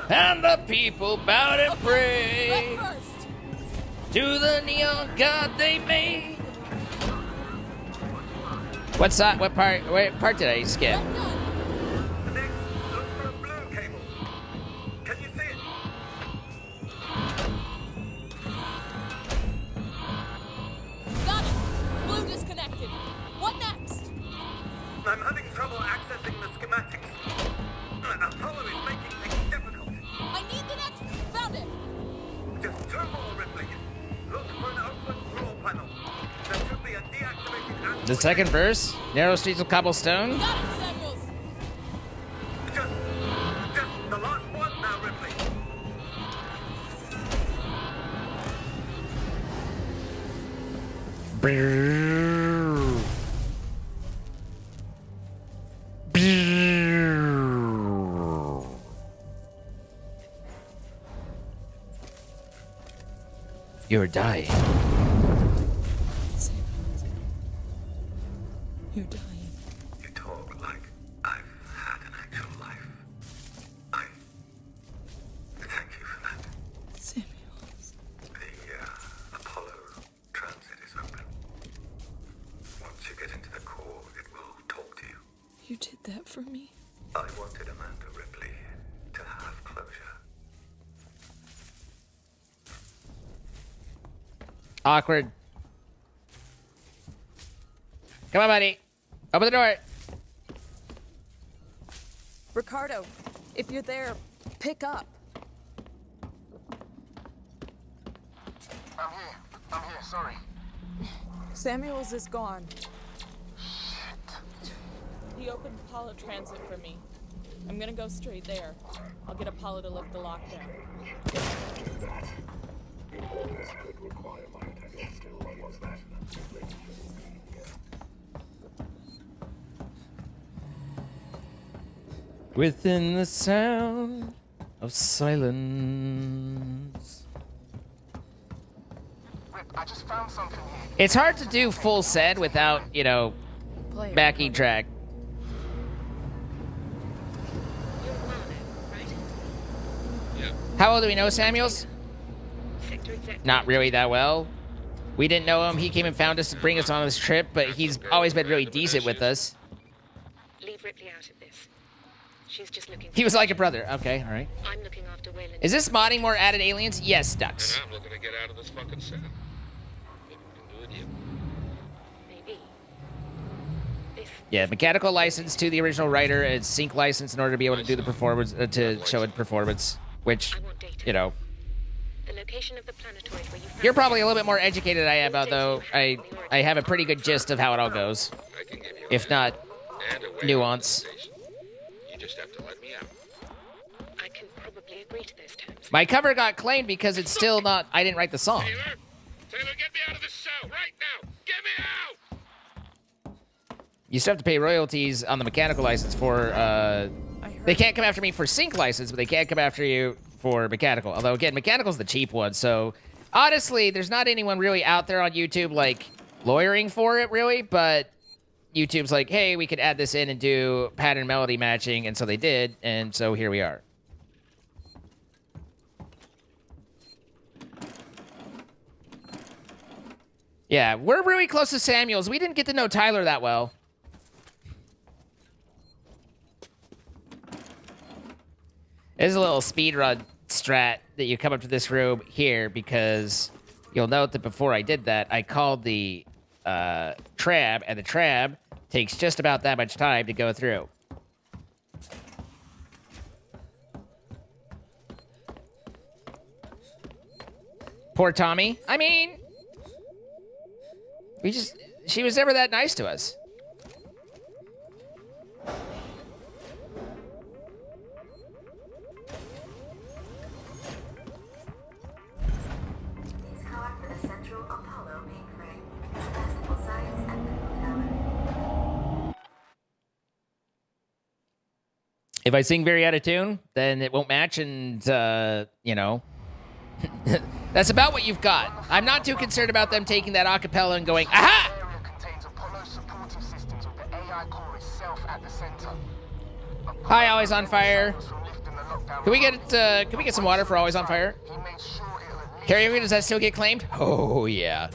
And the people bowed and prayed to the neon god they made. What's that? What part did I skip? Got it. Blue disconnected. What next? I'm having trouble accessing the schematics. Apollo is making things difficult. I need the next. Found it. Just turn more, Ripley. Look for an open floor panel. There should be a deactivated. The second verse? Narrow streets of cobblestone? Got it, Samuels. Just the last one now, Ripley. You're dying. You're dying. You talk like I've had an actual life. I thank you for that. Samuels. The Apollo transit is open. Once you get into the core, it will talk to you. You did that for me. I wanted Amanda Ripley to have closure. Awkward. Come on, buddy. Open the door. Ricardo, if you're there, pick up. I'm here, sorry. Samuels is gone. Shit. He opened Apollo Transit for me. I'm gonna go straight there. I'll get Apollo to lift the lockdown. This could require my attention. Still, what was that? Within the sound of silence. Rip, I just found something here. It's hard to do full set without, you know, backing track. How old do we know Samuels? Not really that well. We didn't know him. He came and found us to bring us on this trip, but he's always been really decent with us. Leave Ripley out of this. She's just looking. He was like a brother. Okay, all right. I'm looking after Wayland. Is this modding more added aliens? Yes, Ducks. And I'm looking to get out of this fucking set. Maybe we can do it you. Maybe. Yeah, mechanical license to the original writer and sync license in order to be able to do the performance, to show it performance, which, you know. The location of the planetoid where you found You're probably a little bit more educated than I am, though. I have a pretty good gist of how it all goes. I can give you if not and a way of nuance. compensation. You just have to let me out. I can probably agree to those terms. My cover got claimed because it's still not. I didn't write the song. Taylor, get me out of this cell right now. Get me out. You still have to pay royalties on the mechanical license for. They can't come after me for sync license, but they can't come after you for mechanical. Although again, mechanical's the cheap one. So honestly, there's not anyone really out there on YouTube like lawyering for it, really. But YouTube's like, hey, we could add this in and do pattern melody matching, and so they did, and so here we are. Yeah, we're really close to Samuels. We didn't get to know Tyler that well. There's a little speedrun strat that you come up to this room here because you'll note that before I did that, I called the trab, and the trab takes just about that much time to go through. Poor Tommy. I mean, she was never that nice to us. If I sing very out of tune, then it won't match, and, you know, that's about what you've got. I'm not too concerned about them taking that acapella and going, aha! Hi, Always on Fire. Can we get some water for Always on Fire? Karaoke, does that still get claimed? Oh, yeah.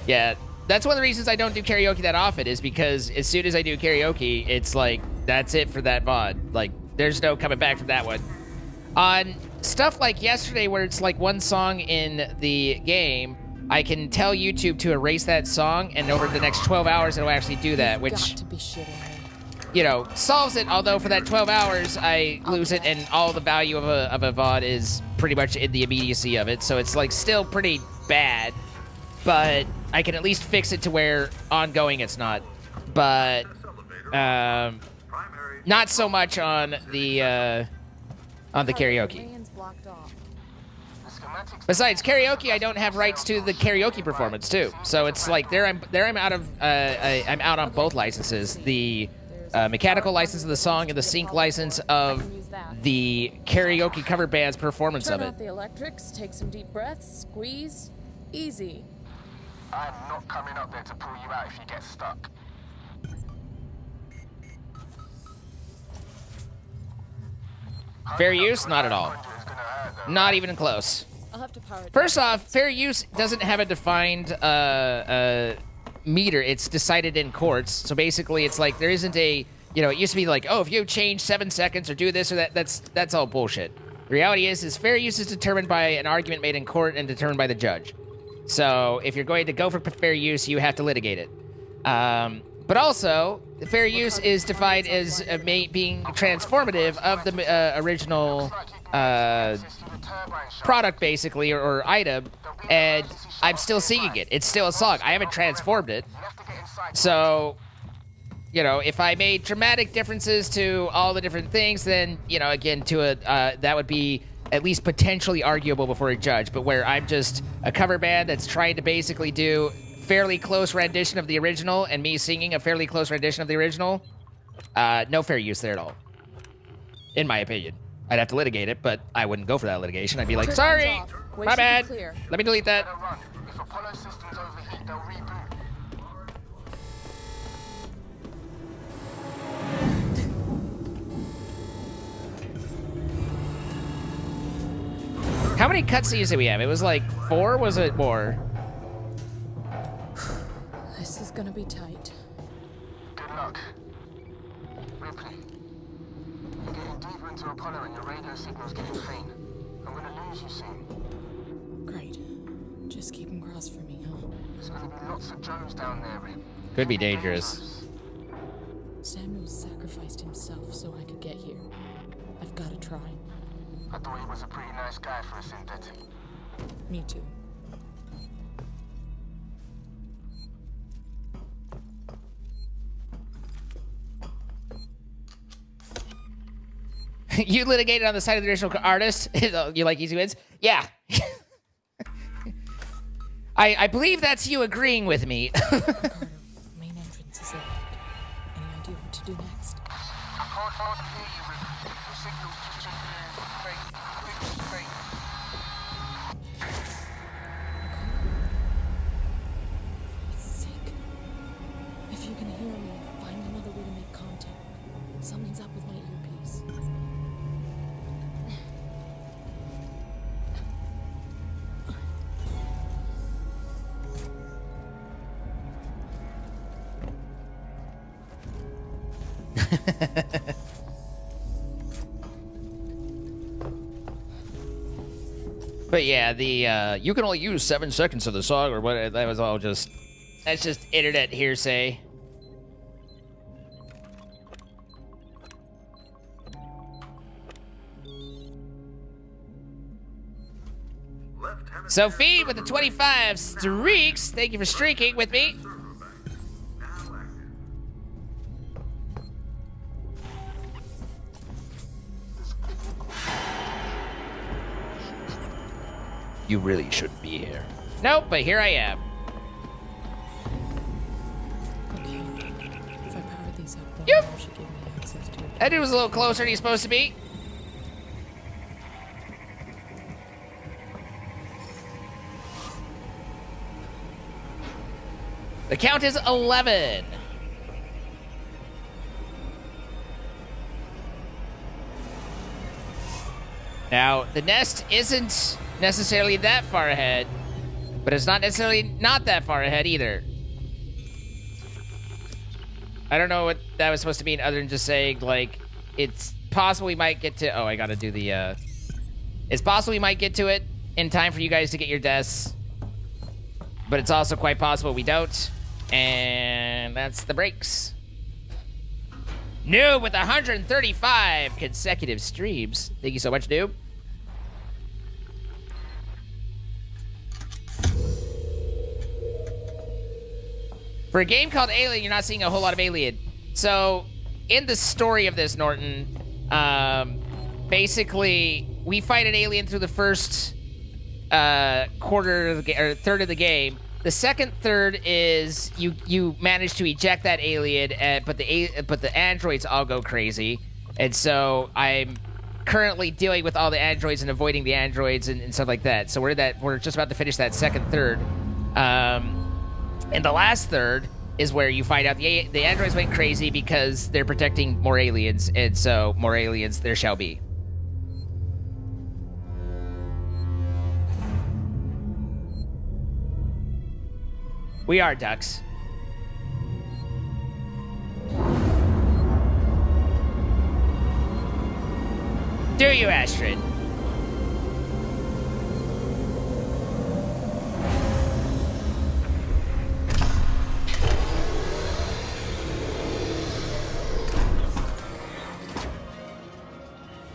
Yeah. That's one of the reasons I don't do karaoke that often, is because as soon as I do karaoke, it's like, that's it for that VOD. Like, there's no coming back from that one. On stuff like yesterday, where it's like one song in the game, I can tell YouTube to erase that song, and over the next 12 hours, it'll actually do that, which, you know, solves it. Although for that 12 hours, I lose it, and all the value of a VOD is pretty much in the immediacy of it. So it's like still pretty bad. But I can at least fix it to where ongoing it's not. But not so much on the karaoke. Besides karaoke, I don't have rights to the karaoke performance too. So it's like I'm out of I'm out on both licenses: the mechanical license of the song and the sync license of the karaoke cover band's performance of it. Turn off the electrics. Take some deep breaths. Squeeze. Easy. I'm not coming up there to pull you out if you get stuck. Fair use? Not at all. Not even close. I'll have to power it First off, fair use doesn't have a defined meter. It's decided in courts. So basically, it's like there isn't a, you know, it used to be like, oh, if you change 7 seconds or do this or that, that's all bullshit. The reality is fair use is determined by an argument made in court and determined by the judge. So if you're going to go for fair use, you have to litigate it. But also, fair use is defined as being transformative of the original product, basically, or item, and I'm still singing it. It's still a song. I haven't transformed it. So, you know, if I made dramatic differences to all the different things, then, you know, again, that would be at least potentially arguable before a judge. But where I'm just a cover band that's trying to basically do fairly close rendition of the original, and me singing a fairly close rendition of the original, no fair use there at all, in my opinion. I'd have to litigate it, but I wouldn't go for that litigation. I'd be like, sorry, my bad. Let me delete that. If Apollo systems overheat, they'll reboot. How many cutscenes did we have? It was like 4, was it more? This is gonna be tight. Good luck. Ripley, you're getting deeper into Apollo and your radio signal's getting faint. I'm gonna lose you soon. Great. Just keep them crossed for me, huh? There's gonna be lots of Joes down there, Rip. Could be dangerous. Samuel sacrificed himself so I could get here. I've gotta try. I thought he was a pretty nice guy for a synthetic. Me too. You litigated on the side of the original artist. You like easy wins? Yeah. I believe that's you agreeing with me. Ricardo, main entrance is locked. Any idea what to do next? I can't hardly hear you, Ripley. Your signal's just fake. For God's sake. If you can hear me, find another way to make contact. Something's up with my earpiece. But yeah, the you can only use 7 seconds of the song or what, that was all just, that's just internet hearsay. Sophie with the 25 streaks. Thank you for streaking with me. You really shouldn't be here. Nope, but here I am. Okay. If I power these up, one Yep. of them should give me access to it. That dude was a little closer than he's supposed to be. The count is 11. Now, the nest isn't necessarily that far ahead, but it's not necessarily not that far ahead either. I don't know what that was supposed to mean other than just saying, like, it's possible we might get to... Oh, I gotta do the, It's possible we might get to it in time for you guys to get your deaths, but it's also quite possible we don't, and that's the breaks. Noob with 135 consecutive streams. Thank you so much, Noob. For a game called Alien, you're not seeing a whole lot of Alien. So, in the story of this, Norton, basically, we fight an alien through the first quarter of the or third of the game. The second third is you manage to eject that alien, but the androids all go crazy, and so I'm currently dealing with all the androids and avoiding the androids and stuff like that. So we're just about to finish that second third. And the last third is where you find out the androids went crazy because they're protecting more aliens, and so more aliens there shall be. We are ducks. Do you, Astrid?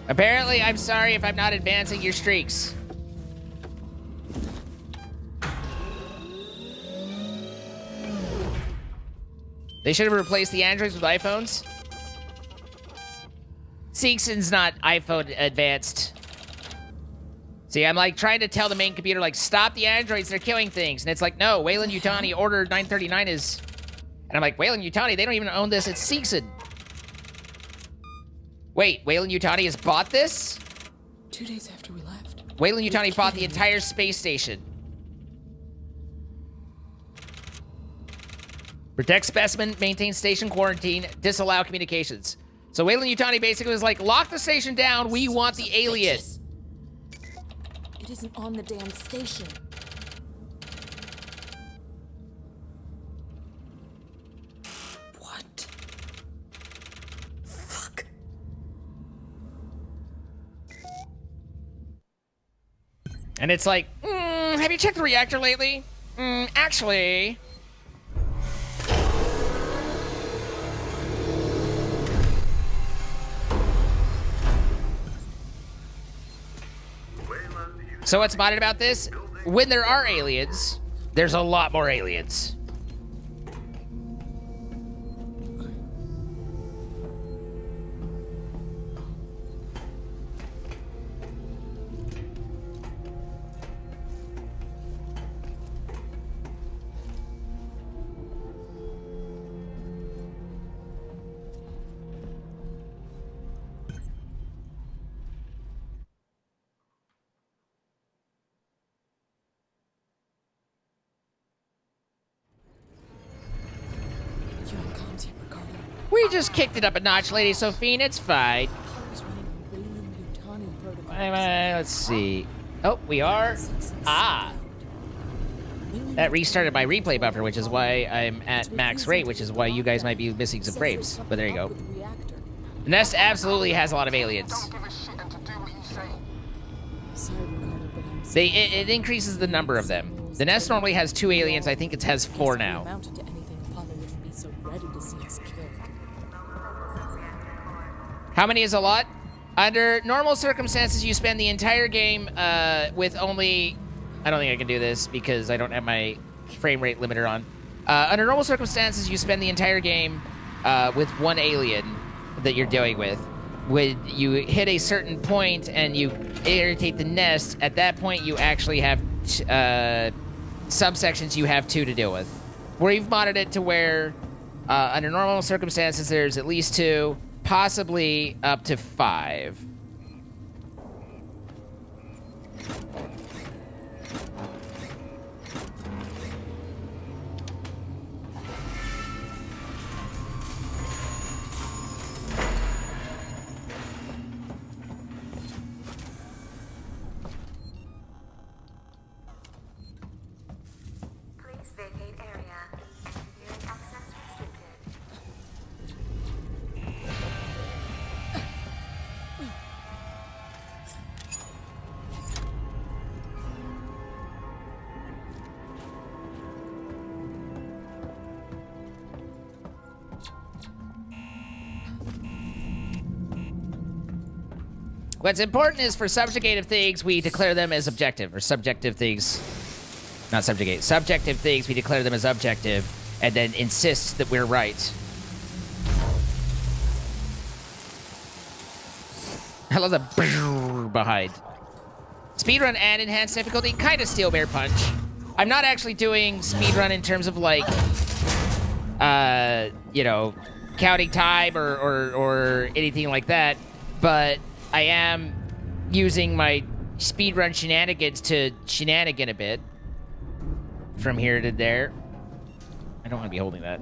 Apparently, I'm sorry if I'm not advancing your streaks. They should have replaced the androids with iPhones. Seekson's not iPhone advanced. See, I'm like trying to tell the main computer, like, stop the androids, they're killing things. And it's like, no, Weyland-Yutani Order 939 is... And I'm like, Weyland-Yutani, they don't even own this, it's Seekson. Wait, Weyland-Yutani has bought this? 2 days after we left. Weyland-Yutani bought the entire space station. Protect specimen, maintain station quarantine, disallow communications. So Weyland-Yutani basically was like, lock the station down, we want the alien. It isn't on the damn station. What? Fuck. And it's like, have you checked the reactor lately? Actually... So what's modded about this? When there are aliens, there's a lot more aliens. We just kicked it up a notch, Lady Sophine. It's fine. Let's see. Oh, we are. Ah. That restarted my replay buffer, which is why I'm at max rate, which is why you guys might be missing some frames. But there you go. The nest absolutely has a lot of aliens. It increases the number of them. The nest normally has 2 aliens. I think it has 4 now. How many is a lot? Under normal circumstances, you spend the entire game with only... I don't think I can do this because I don't have my frame rate limiter on. Under normal circumstances, you spend the entire game with 1 alien that you're dealing with. When you hit a certain point and you irritate the nest, at that point you actually have subsections you have 2 to deal with. We've modded it to where under normal circumstances there's at least 2, possibly up to 5. What's important is for subjugative things, we declare them as objective, or subjective things, not subjugate, subjective things, we declare them as objective, and then insist that we're right. I love the behind. Speedrun and enhanced difficulty, kind of steel bear punch. I'm not actually doing speedrun in terms of like, you know, counting time or anything like that, but I am using my speedrun shenanigans to shenanigan a bit from here to there. I don't want to be holding that.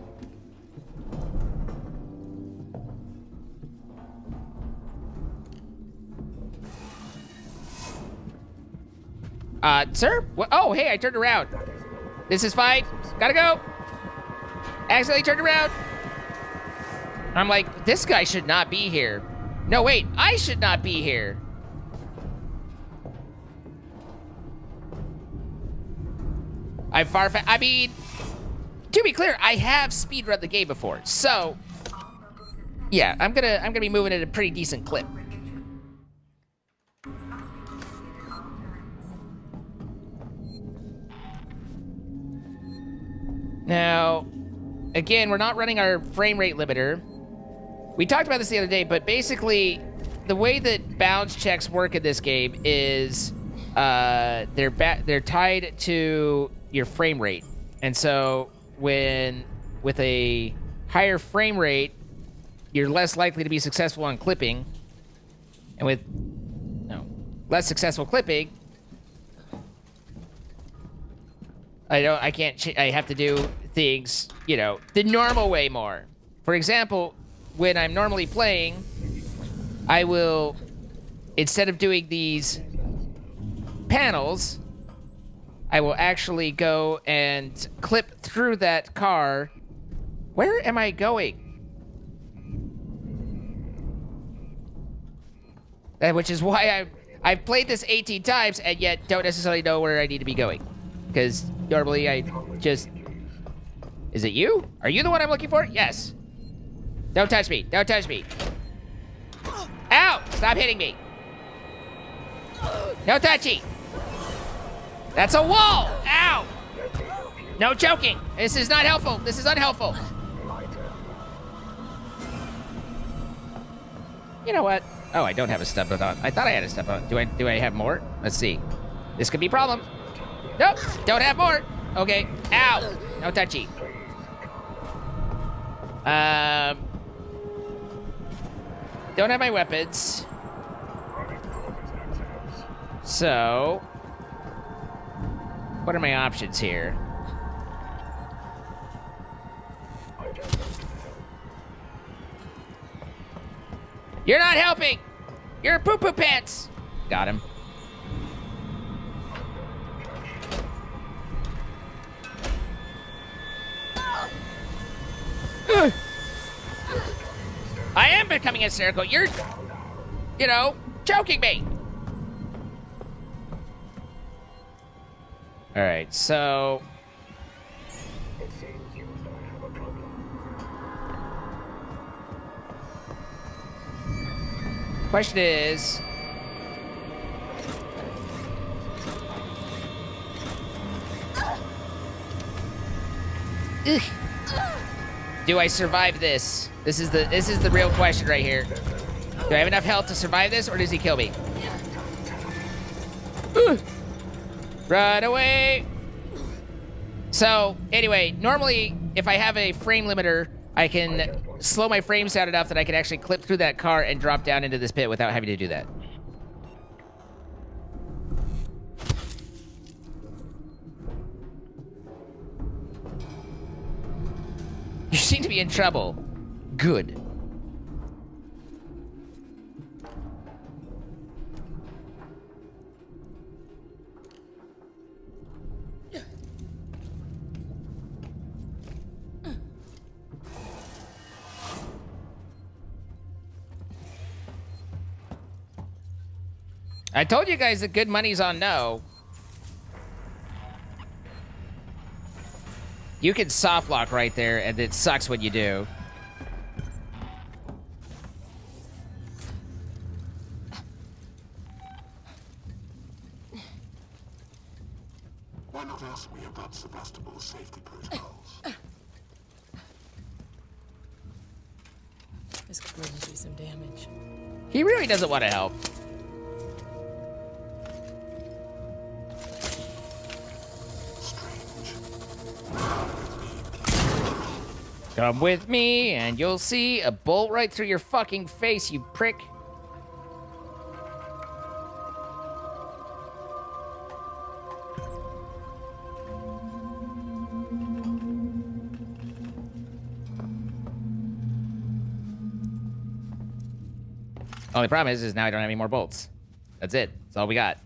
Sir? What? Oh, hey, I turned around. This is fine. Gotta go. Accidentally turned around. I'm like, this guy should not be here. No, wait, I should not be here. I'm I mean, to be clear, I have speedrun the game before, so yeah, I'm gonna be moving at a pretty decent clip. Now, again, we're not running our frame rate limiter. We talked about this the other day, but basically, the way that bounce checks work in this game is they're tied to your frame rate, and so with a higher frame rate, you're less likely to be successful on clipping, and with less successful clipping, I have to do things, you know, the normal way more. For example, when I'm normally playing, I will, instead of doing these panels, I will actually go and clip through that car. Where am I going? Which is why I've played this 18 times and yet don't necessarily know where I need to be going. Because normally I just... Is it you? Are you the one I'm looking for? Yes. Don't touch me. Don't touch me. Ow! Stop hitting me. No touchy. That's a wall. Ow! No joking. This is not helpful. This is unhelpful. You know what? Oh, I don't have a step on. I thought I had a step on. Do I have more? Let's see. This could be a problem. Nope. Don't have more. Okay. Ow! No touchy. Don't have my weapons. So, what are my options here? You're not helping! You're a poo-poo pants! Got him. I am becoming hysterical. You're, you know, choking me. All right, so... It seems you and I have a problem. Question is... Ugh. Do I survive this? This is the real question right here. Do I have enough health to survive this, or does he kill me? Ugh. Run away! So, anyway, normally, if I have a frame limiter, I can slow my frames down enough that I can actually clip through that car and drop down into this pit without having to do that. You seem to be in trouble. Good. I told you guys that good money's on no. You can soft lock right there, and it sucks when you do. Why not ask me about Sevastopol's safety protocols? This could really do some damage. He really doesn't want to help. Come with me, and you'll see a bolt right through your fucking face, you prick. Only problem is now I don't have any more bolts. That's it. That's all we got.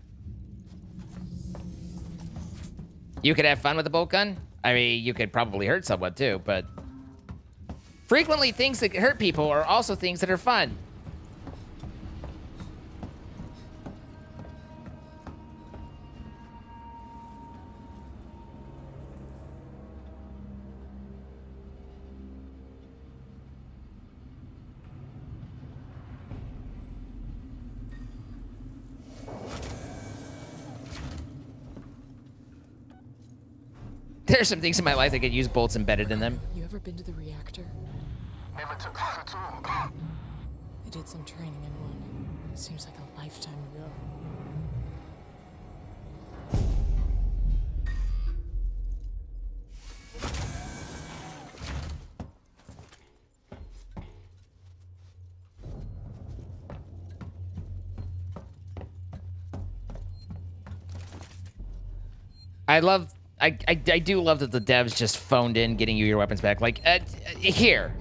You could have fun with the bolt gun. I mean, you could probably hurt someone too, but... frequently, things that hurt people are also things that are fun. There's some things in my life that could use bolts embedded in them. You ever been to the reactor? Never took that at all. I did some training in one. Seems like a lifetime ago. I do love that the devs just phoned in getting you your weapons back. Like, here.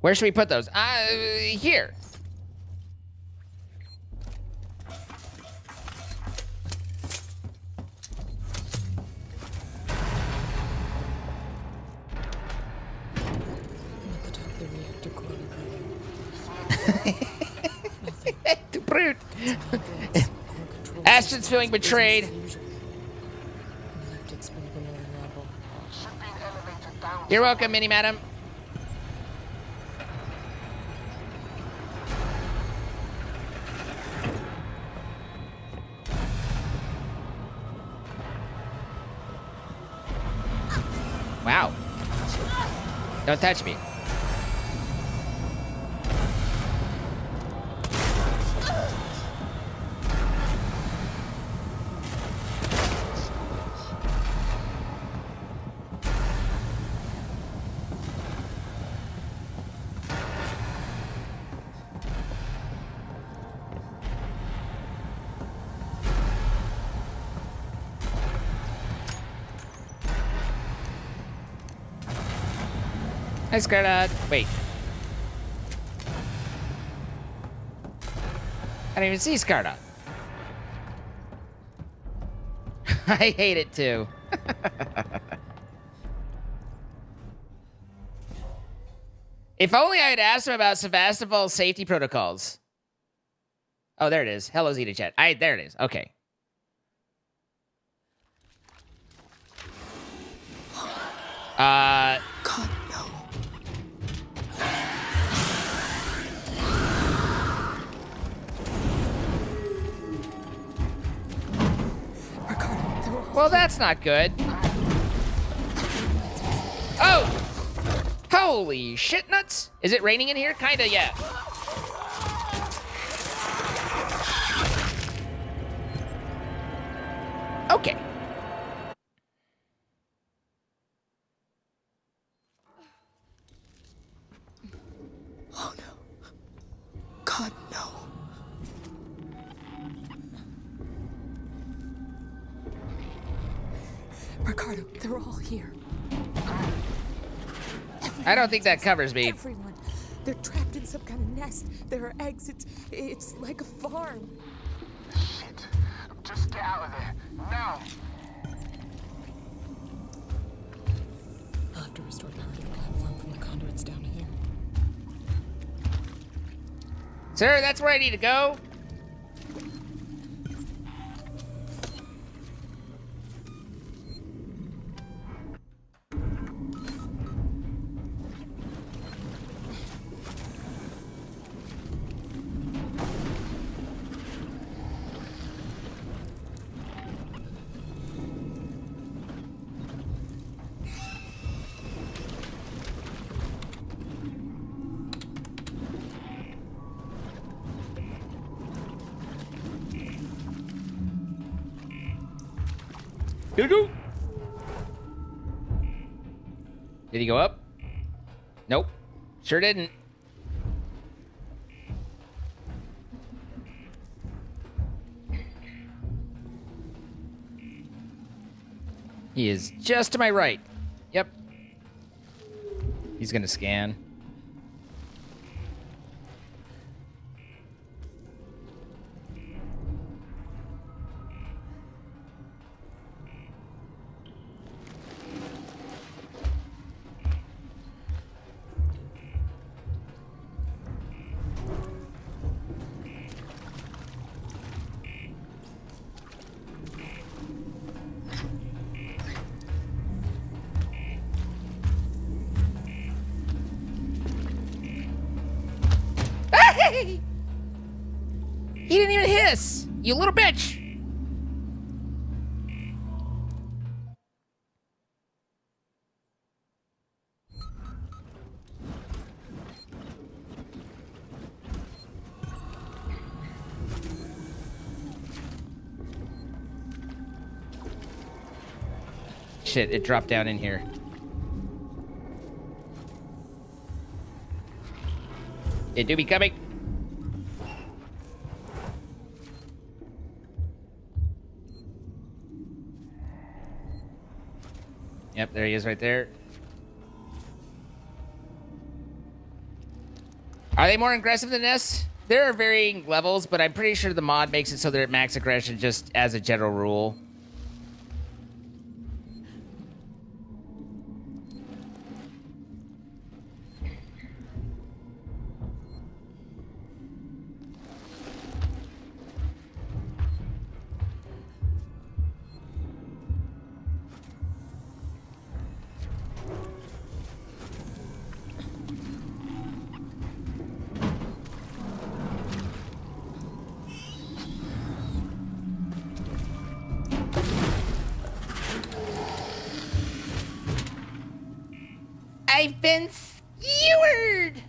Where should we put those? Here. Too brute. Ashton's feeling betrayed. You're welcome, Mini Madam. Wow. Don't touch me. Nice grenade. Wait. I don't even see Scarda. I hate it too. If only I had asked him about Sevastopol's safety protocols. Oh, there it is. Hello, Zeta Chat. There it is. Okay. God, no. Well, that's not good. Oh! Holy shit nuts! Is it raining in here? Kinda, yeah. Okay. Oh no. God, no. Ricardo, they're all here. I don't think that covers me. Everyone. They're trapped in some kind of nest. There are eggs. It's like a farm. Shit. Just get out of there. Now. I'll have to restore power to the platform from the conduits down here. Sir, that's where I need to go. Go. Did he go up? Nope. Sure didn't. He is just to my right. Yep. He's gonna scan. He didn't even hiss! You little bitch! Shit, it dropped down in here. It do be coming. Yep, there he is right there. Are they more aggressive than this? There are varying levels, but I'm pretty sure the mod makes it so they're at max aggression just as a general rule. I've been skewered!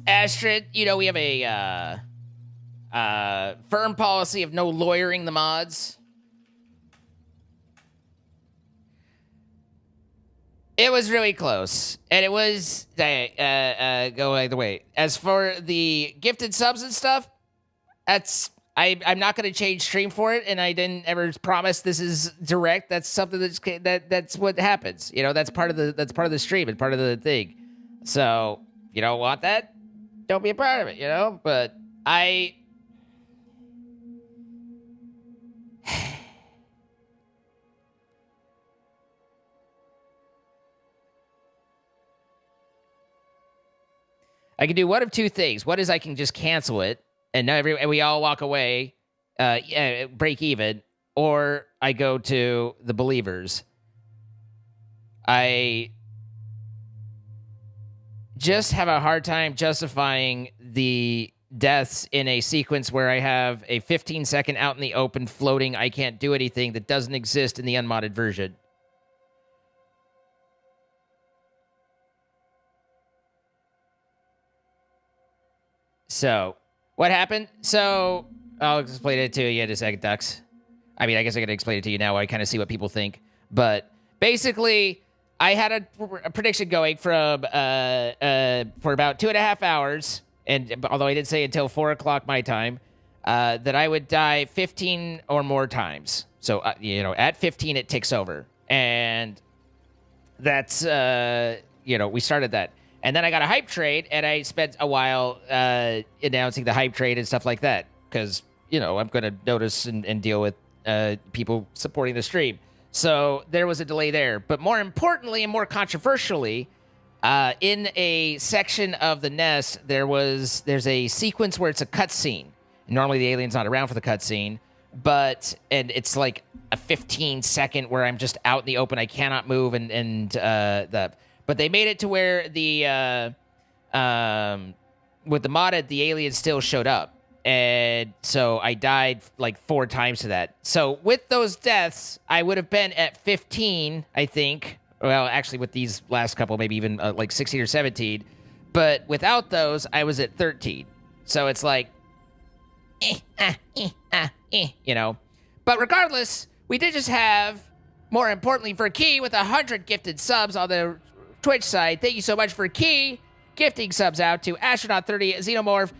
Astrid, you know, we have a firm policy of no lawyering the mods. It was really close, and it was go either way. As for the gifted subs and stuff, that's I'm not going to change stream for it, and I didn't ever promise this is direct. That's something that's what happens. You know, that's part of the stream and part of the thing. So you don't want that? Don't be a part of it. You know, but I can do one of two things. One is I can just cancel it, and we all walk away, break even, or I go to the believers. I just have a hard time justifying the deaths in a sequence where I have a 15-second out in the open floating I can't do anything that doesn't exist in the unmodded version. So, what happened? So, I'll explain it to you in a second, Ducks. I mean, I guess I can explain it to you now. I kind of see what people think. But, basically, I had a prediction going from, for about 2.5 hours, and although I didn't say until 4 o'clock my time, that I would die 15 or more times. So, you know, at 15, it ticks over. And that's, you know, we started that. And then I got a hype trade, and I spent a while announcing the hype trade and stuff like that. Because, you know, I'm going to notice and deal with people supporting the stream. So there was a delay there. But more importantly and more controversially, in a section of the nest, there's a sequence where it's a cutscene. Normally the alien's not around for the cutscene. And it's like a 15-second where I'm just out in the open. I cannot move But they made it to where with the modded, the aliens still showed up. And so I died like 4 times to that. So with those deaths, I would have been at 15, I think. Well, actually with these last couple, maybe even like 16 or 17. But without those, I was at 13. So it's like, you know. But regardless, we did just have, more importantly, for Key with 100 gifted subs on the Twitch side. Thank you so much for Key gifting subs out to Astronaut30, Xenomorph,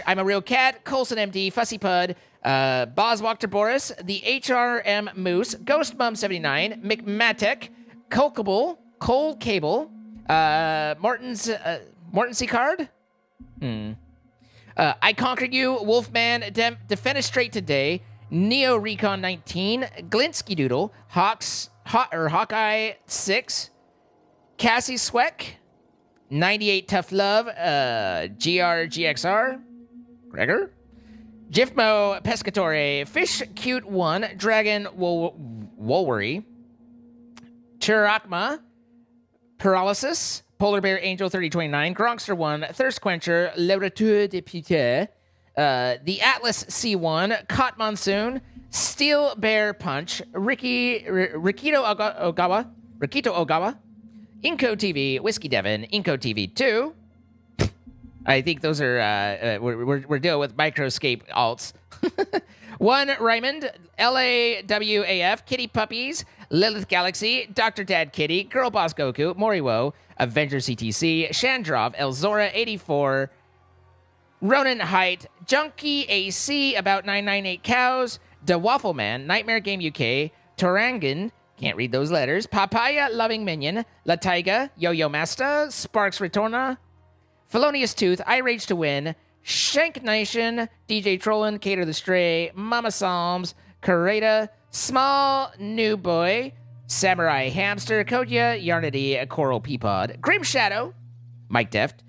I'm a Real Cat, Colson MD, Fussy Pud, Boz Walker Boris, the HRM Moose, Ghost Mum 79, McMatic, Cole Cable, Morton Card. I Conquered You, Wolfman, Defenestrate Today, Neo Recon 19, Glinsky Doodle, Hawkeye 6, Cassie Sweck, 98 Tough Love, GRGXR, Gregor, Jifmo Pescatore, Fish Cute 1, Dragon Wolwery, Chirakma, Paralysis, Polar Bear Angel 3029, Gronkster 1, Thirst Quencher, Le Retour de Pute, the Atlas C1, Caught Monsoon, Steel Bear Punch, Rikito Ogawa, Inco TV, Whiskey Devon, Inco TV 2. I think those are, we're dealing with microscape alts. One Raymond, LAWAF, Kitty Puppies, Lilith Galaxy, Dr. Dad Kitty, Girl Boss Goku, Moriwo, Avenger CTC, Shandrov, Elzora 84, Ronan Height, Junkie AC, About 998 Cows, The Waffle Man, Nightmare Game UK, Tarangan, can't read those letters, Papaya Loving Minion, La Taiga, Yo-Yo Masta, Sparks Retorna, Felonious Tooth, I Rage to Win, Shank Nation, DJ Trollin, Cater the Stray, Mama Psalms, Kareta, Small New Boy, Samurai Hamster, Kodya, Yarnity, Coral Peapod, Grim Shadow, Mike Deft,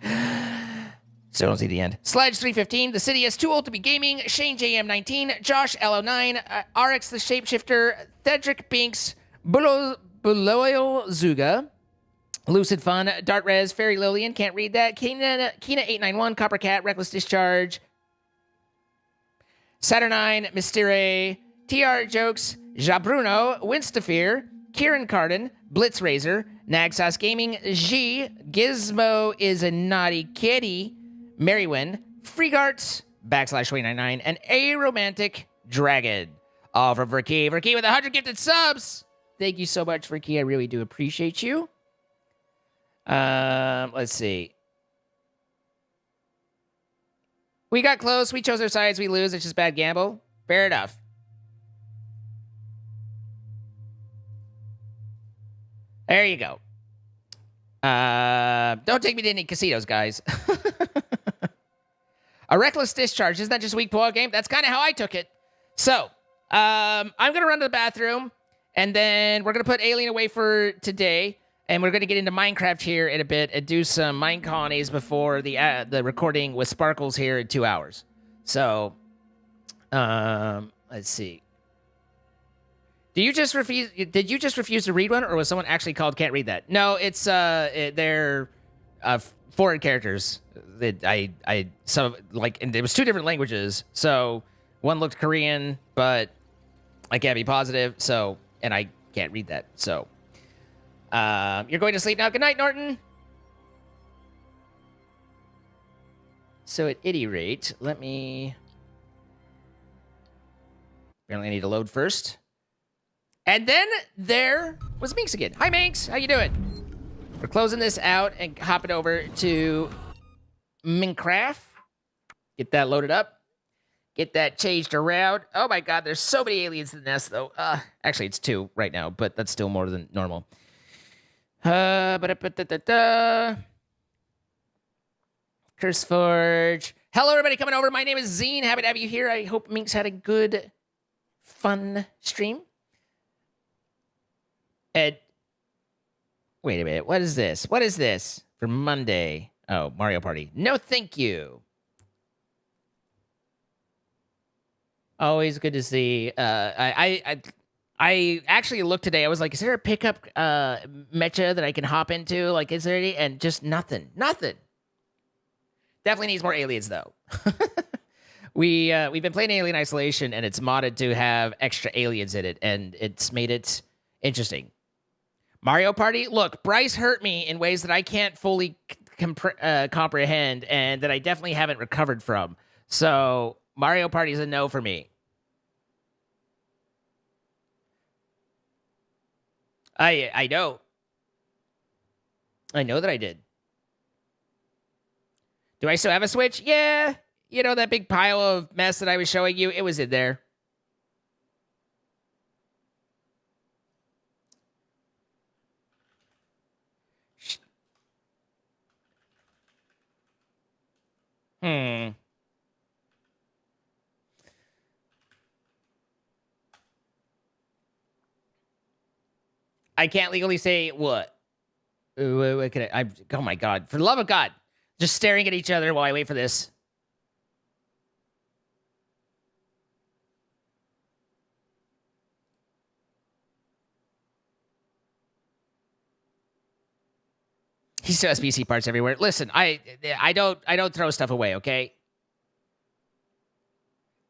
still don't see the end, Sledge 315, The City is Too Old to Be Gaming, Shane JM19, Josh LO9, RX the Shapeshifter, Thedric Binks, Buloil Zuga, Lucid Fun, Dart Rez, Fairy Lillian, can't read that, Kina 891, Copper Cat, Reckless Discharge, Saturnine, Mystere, TR Jokes, Jabruno, Winstafir, Kieran Carden, Blitz Razor, Nagsas Gaming, G, Gizmo is a Naughty Kitty, Merrywin, Freegarts, /299, and A Romantic Dragon. All from Verkey. Verkey with 100 gifted subs. Thank you so much, Verkey. I really do appreciate you. Let's see. We got close. We chose our sides. We lose. It's just bad gamble. Fair enough. There you go. Don't take me to any casinos, guys. A reckless discharge. Isn't that just weak ball game? That's kind of how I took it. So, I'm going to run to the bathroom, and then we're going to put Alien away for today, and we're going to get into Minecraft here in a bit and do some mine colonies before the recording with Sparkles here in 2 hours. So, let's see. Did you just refuse to read one, or was someone actually called can't read that? No, it's they're foreign characters. And it was 2 different languages. So one looked Korean, but I can't be positive. So, and I can't read that. So, you're going to sleep now. Good night, Norton. So at any rate, apparently I need to load first. And then there was Minx again. Hi, Minx. How you doing? We're closing this out and hopping over to Minecraft. Get that loaded up. Get that changed around. Oh, my God. There's so many aliens in the nest, though. Actually, it's 2 right now, but that's still more than normal. Curse Forge. Hello, everybody coming over. My name is Zine. Happy to have you here. I hope Minx had a good, fun stream. And wait a minute. What is this? What is this for Monday? Oh, Mario Party. No, thank you. Always good to see. I actually looked today. I was like, is there a pickup mecha that I can hop into? Like, is there any? And just nothing. Nothing. Definitely needs more aliens, though. We've been playing Alien Isolation, and it's modded to have extra aliens in it, and it's made it interesting. Mario Party? Look, Bryce hurt me in ways that I can't fully comprehend, and that I definitely haven't recovered from. So, Mario Party is a no for me. I know. I know that I did. Do I still have a Switch? Yeah. You know that big pile of mess that I was showing you? It was in there. I can't legally say what? What can oh my God. For the love of God. Just staring at each other while I wait for this. He still has PC parts everywhere. Listen, I don't throw stuff away, okay?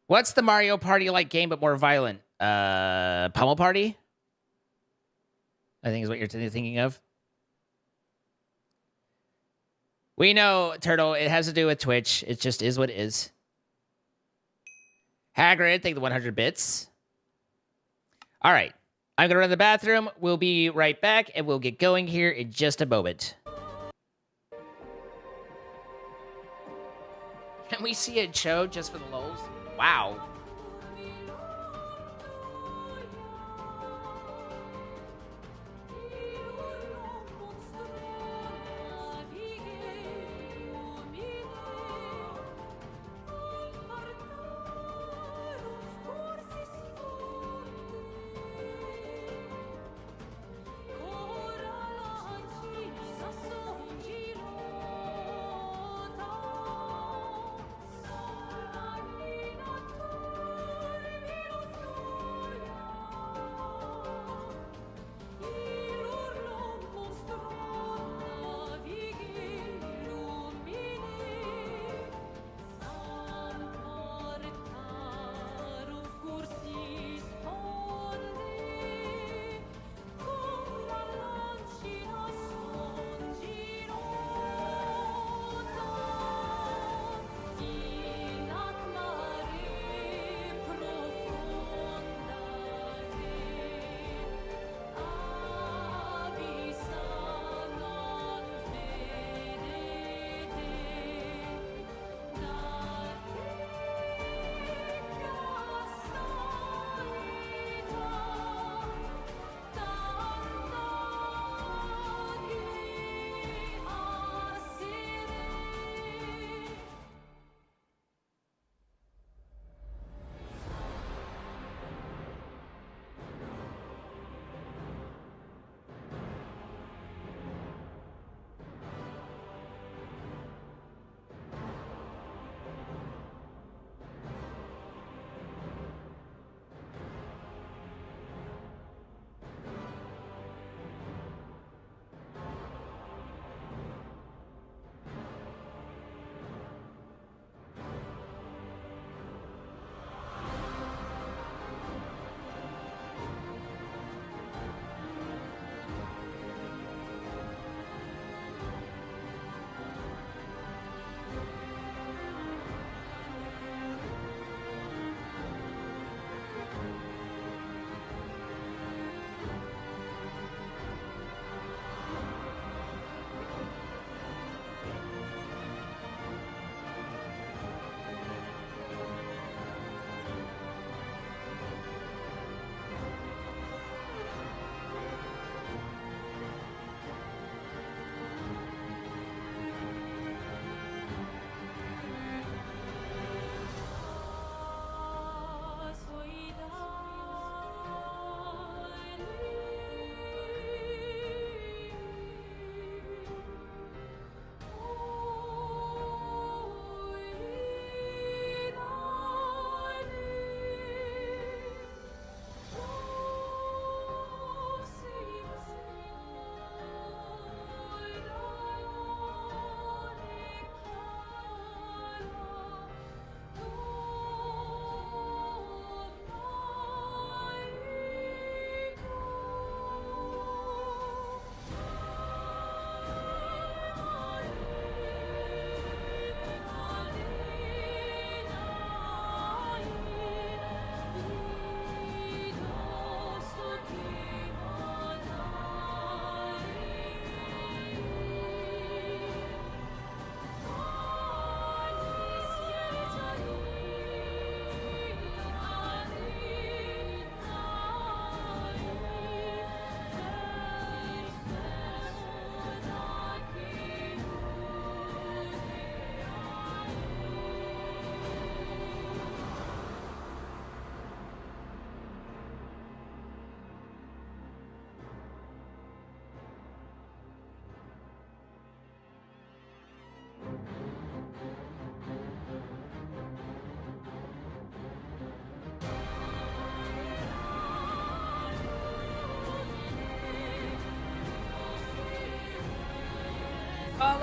What's the Mario Party like game but more violent? Pummel Party? I think is what you're thinking of. We know, Turtle, it has to do with Twitch. It just is what it is. Hagrid, thank the 100 bits. All right. I'm going to run to the bathroom. We'll be right back, and we'll get going here in just a moment. Can we see a show just for the lulz? Wow.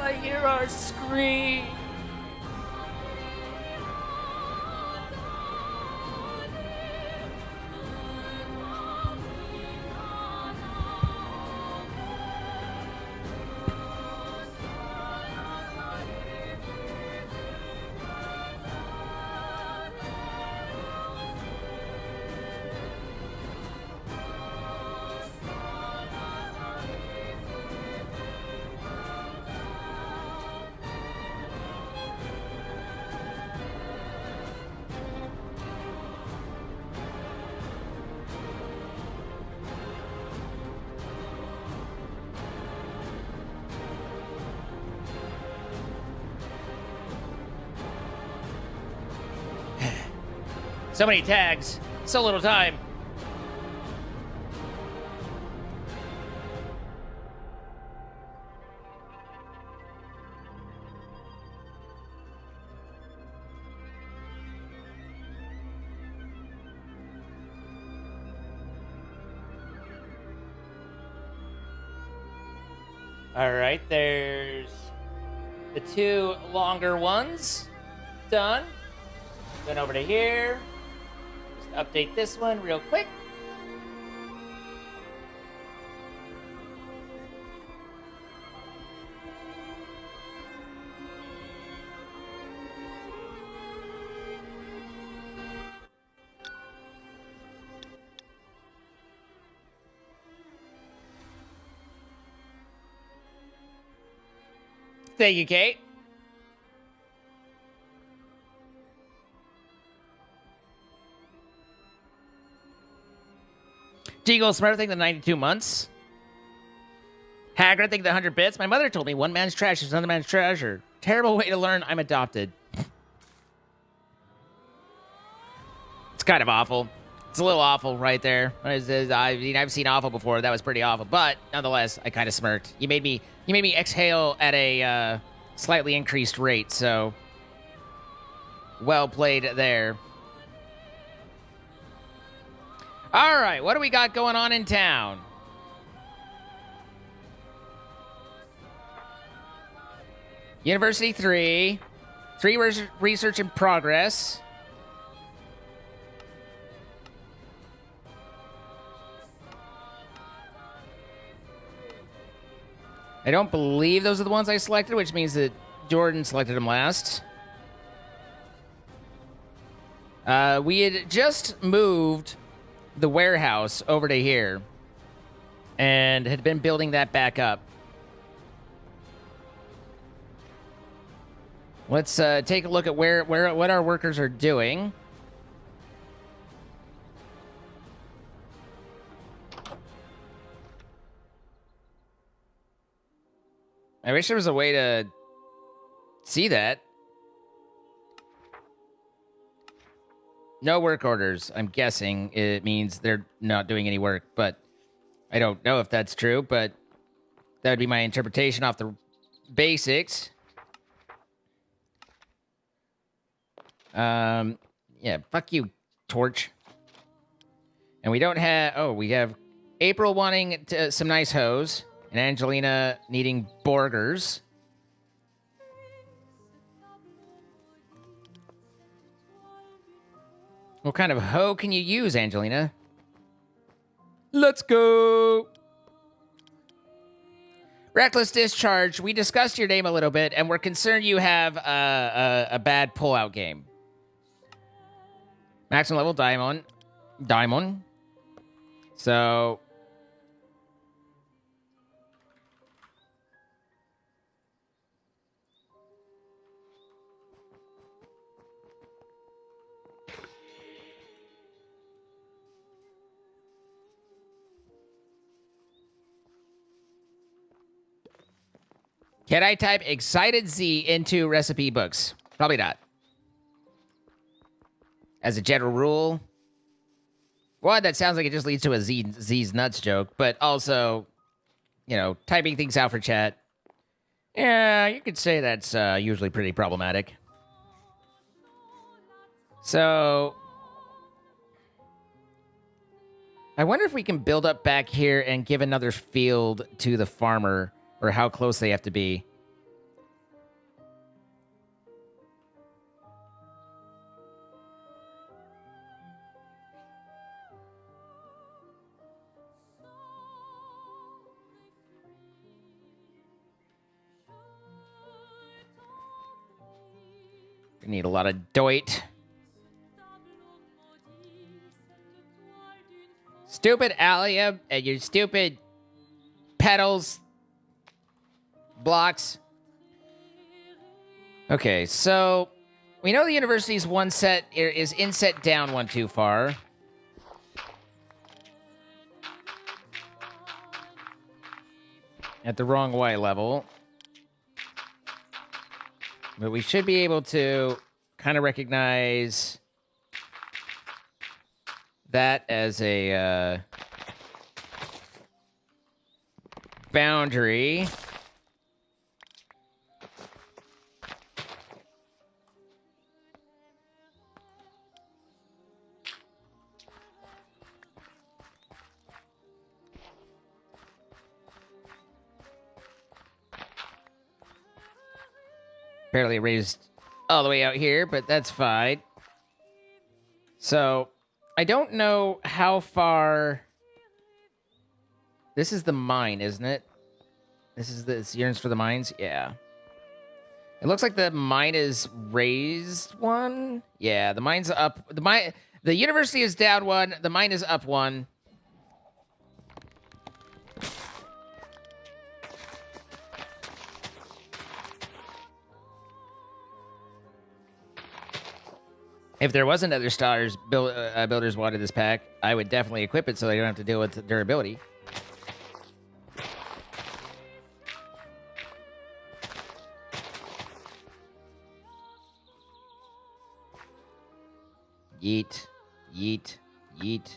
I hear our scream. So many tags, so little time. All right, there's the 2 longer ones done. Then over to here. Just update this one real quick. Thank you, Kate. Deagle, smarter thing than 92 months. Haggard think the 100 bits. My mother told me one man's trash is another man's treasure. Terrible way to learn I'm adopted. It's kind of awful. It's a little awful right there. I've seen awful before. That was pretty awful. But nonetheless, I kind of smirked. You made me exhale at a slightly increased rate, so well played there. All right, what do we got going on in town? University 3. 3 research in progress. I don't believe those are the ones I selected, which means that Jordan selected them last. We had just moved the warehouse over to here and had been building that back up. Let's take a look at what our workers are doing. I wish there was a way to see that. No work orders. I'm guessing it means they're not doing any work, but I don't know if that's true, but that would be my interpretation off the basics. Yeah, fuck you, Torch. And we don't have... Oh, we have April wanting some nice hoes, and Angelina needing burgers. What kind of hoe can you use, Angelina? Let's go! Reckless Discharge, we discussed your name a little bit, and we're concerned you have a bad pullout game. Maximum level Diamond. So... Can I type Excited Z into recipe books? Probably not. As a general rule. One, that sounds like it just leads to a Z's nuts joke, but also, you know, typing things out for chat. Yeah, you could say that's usually pretty problematic. So, I wonder if we can build up back here and give another field to the farmer, or how close they have to be. Need a lot of doit. Stupid allium and your stupid petals. Blocks. Okay, so we know the university's one set is inset down one too far. At the wrong Y level. But we should be able to kind of recognize that as a boundary. Barely raised all the way out here, but that's fine. So, I don't know how far... This is the mine, isn't it? This is the yearns for the mines? Yeah. It looks like the mine is raised one. Yeah, the mine's up. The university is down one. The mine is up one. If there wasn't other stars builders wanted this pack, I would definitely equip it so they don't have to deal with durability. Yeet, yeet, yeet.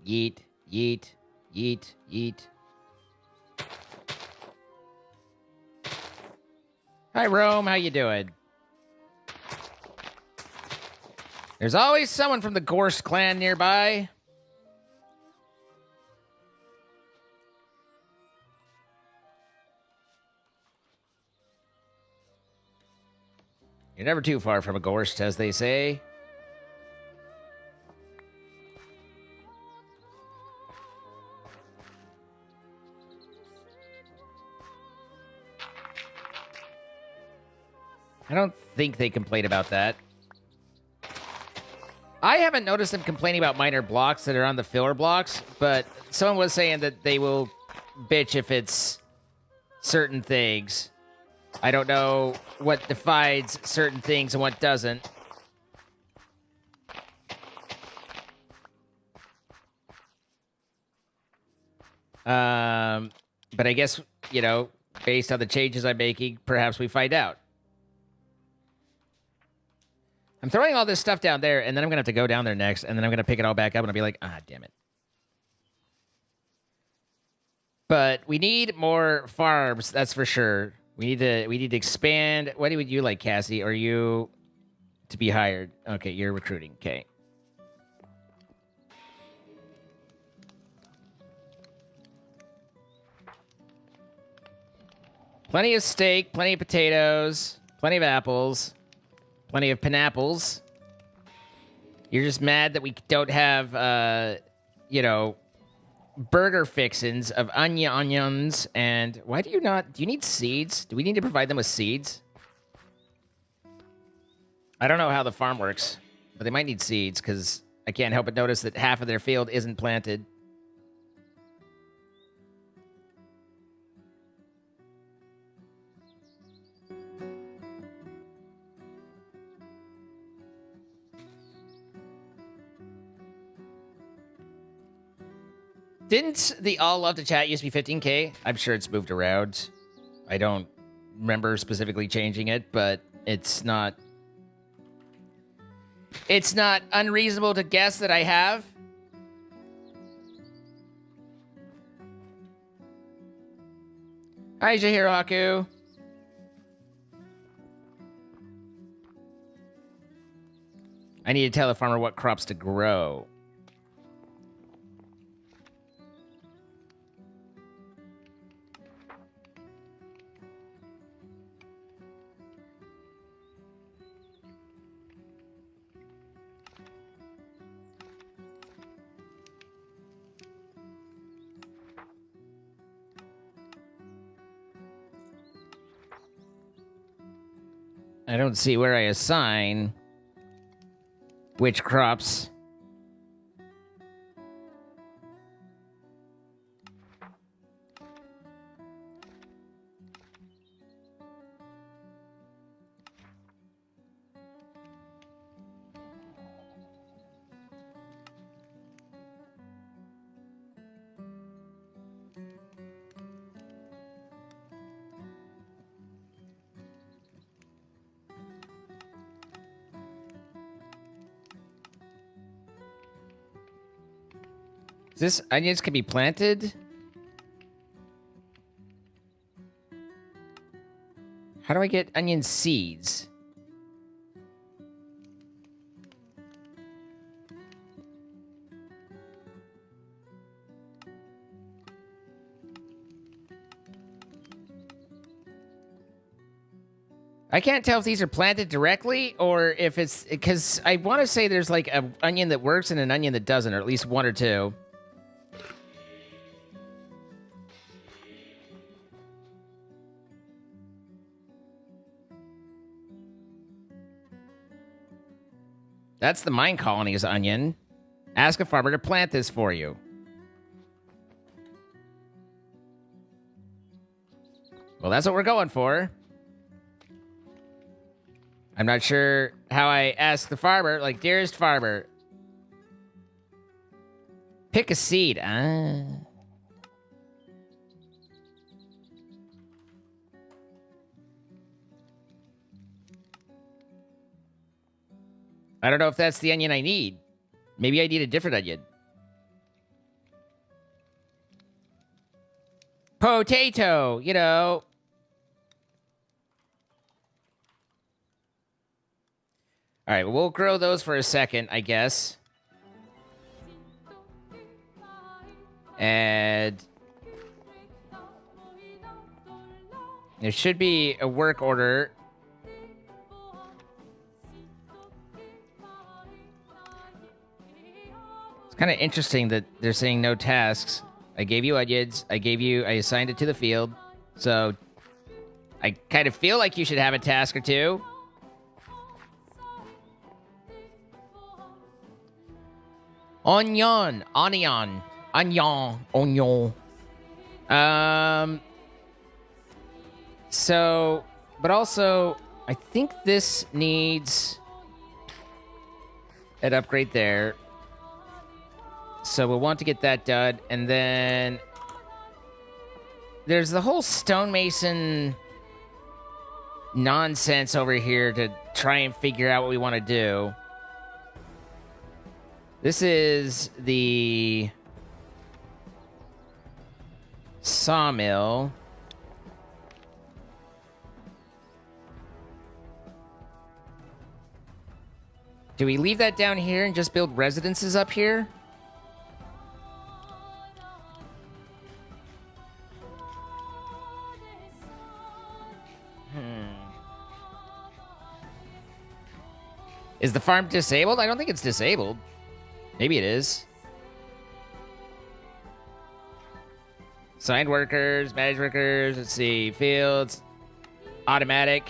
Yeet, yeet, yeet, yeet. Hi, Rome. How you doing? There's always someone from the Gorse clan nearby. You're never too far from a Gorse, as they say. I don't think they complain about that. I haven't noticed them complaining about minor blocks that are on the filler blocks, but someone was saying that they will bitch if it's certain things. I don't know what defines certain things and what doesn't. But I guess, you know, based on the changes I'm making, perhaps we find out. I'm throwing all this stuff down there, and then I'm going to have to go down there next, and then I'm going to pick it all back up, and I'll be like, ah, damn it. But we need more farms, that's for sure. We need to expand. What would you like, Cassie? Or you to be hired? Okay, you're recruiting. Okay. Plenty of steak, plenty of potatoes, plenty of apples. Plenty of pineapples. You're just mad that we don't have, you know, burger fixins of onions. And why do you not... Do you need seeds? Do we need to provide them with seeds? I don't know how the farm works, but they might need seeds because I can't help but notice that half of their field isn't planted. Didn't the all love to chat used to be 15K? I'm sure it's moved around. I don't remember specifically changing it, but it's not unreasonable to guess that I have. Hi, Jahiro Haku. I need to tell the farmer what crops to grow. I don't see where I assign which crops. This onions can be planted? How do I get onion seeds? I can't tell if these are planted directly or if it's because I want to say there's like an onion that works and an onion that doesn't, or at least one or two. That's the mine colony's onion. Ask a farmer to plant this for you. Well, that's what we're going for. I'm not sure how I ask the farmer, like, dearest farmer, pick a seed. Ah. I don't know if that's the onion I need. Maybe I need a different onion. Potato, you know. All right, well, we'll grow those for a second, I guess. And there should be a work order. It's kind of interesting that they're saying no tasks. I gave you onions. I assigned it to the field. So I kind of feel like you should have a task or two. Onion. So, but also, I think this needs an upgrade there. So we'll want to get that done. And then there's the whole stonemason nonsense over here to try and figure out what we want to do. This is the sawmill. Do we leave that down here and just build residences up here? Is the farm disabled? I don't think it's disabled. Maybe it is. Signed workers, managed workers, let's see, fields, automatic.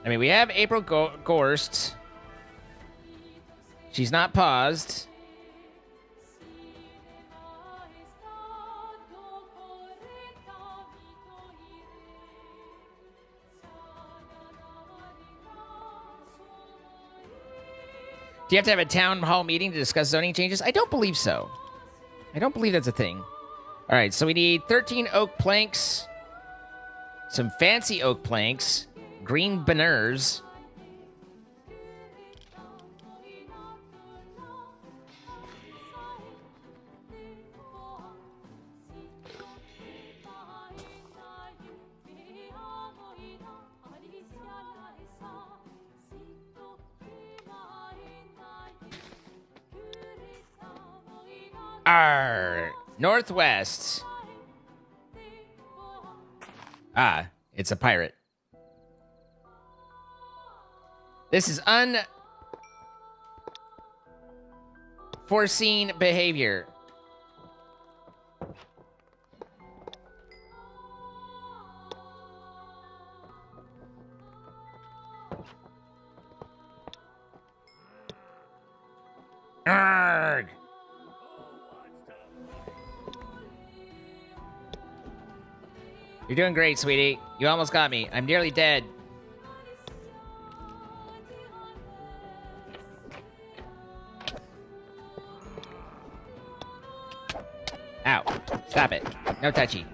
I mean, we have April Gorst. She's not paused. Do you have to have a town hall meeting to discuss zoning changes? I don't believe so. I don't believe that's a thing. All right, so we need 13 oak planks, some fancy oak planks, green banners. Northwest. Ah, it's a pirate. This is unforeseen behavior. Arrgh. You're doing great, sweetie. You almost got me. I'm nearly dead. Ow. Stop it. No touchy.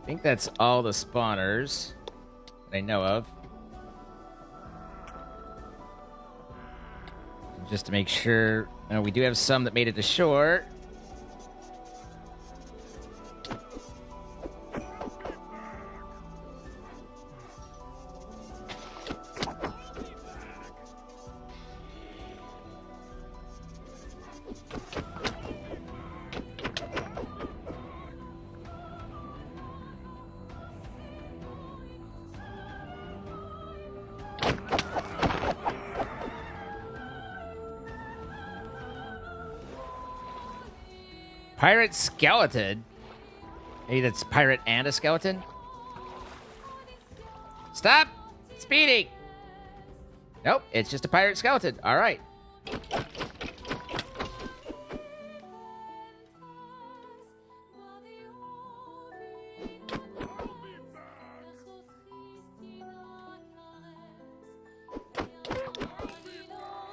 I think that's all the spawners that I know of. Just to make sure, we do have some that made it to shore. Pirate skeleton? Maybe that's pirate and a skeleton? Stop speeding! Nope, it's just a pirate skeleton. All right.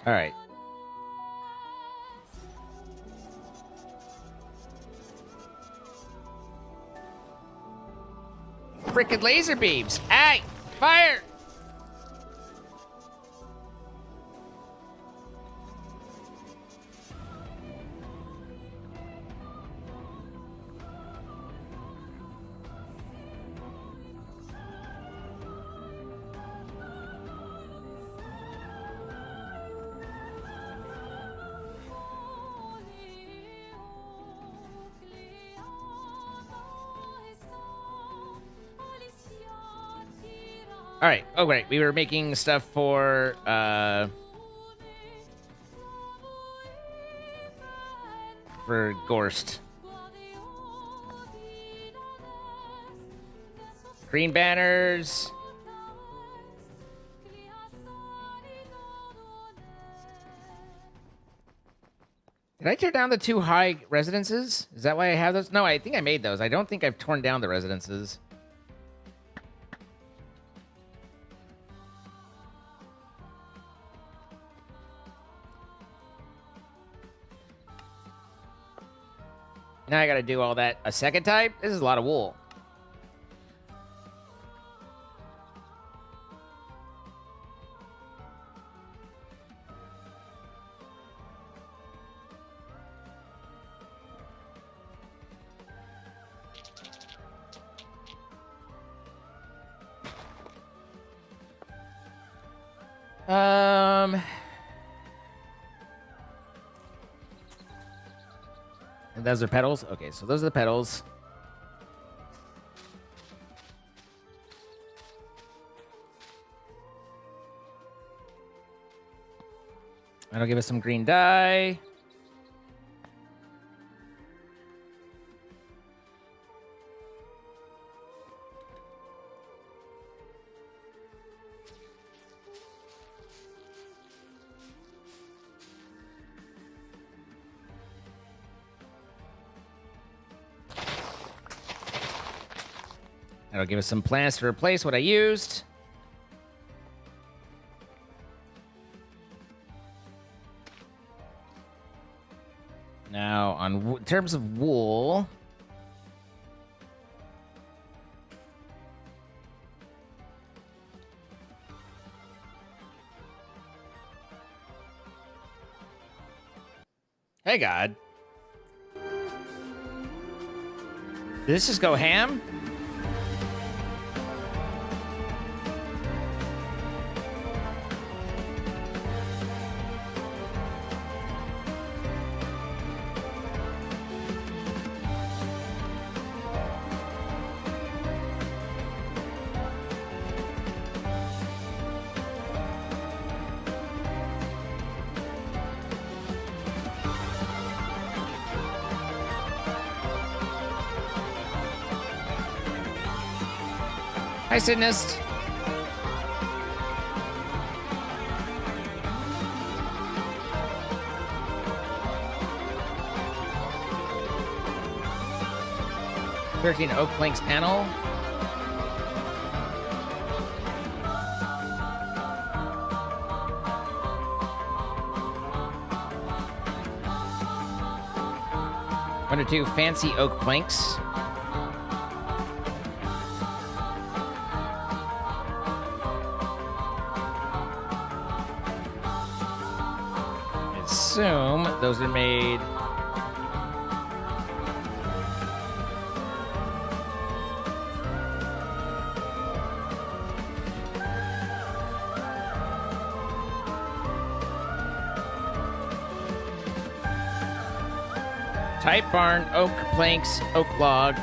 All right. Frickin' laser beams. Hey! Fire! All right. Oh, right. We were making stuff for Gorst. Green banners. Did I tear down the 2 high residences? Is that why I have those? No, I think I made those. I don't think I've torn down the residences. Now I gotta do all that a second time? This is a lot of wool. And those are petals? Okay, so those are the petals. That'll give us some green dye. That'll give us some plants to replace what I used. Now, on in terms of wool, hey God, did this just go ham? Hi, Sidnist. "13 oak planks panel. One or two fancy oak planks. I assume those are made. Type barn, oak planks, oak log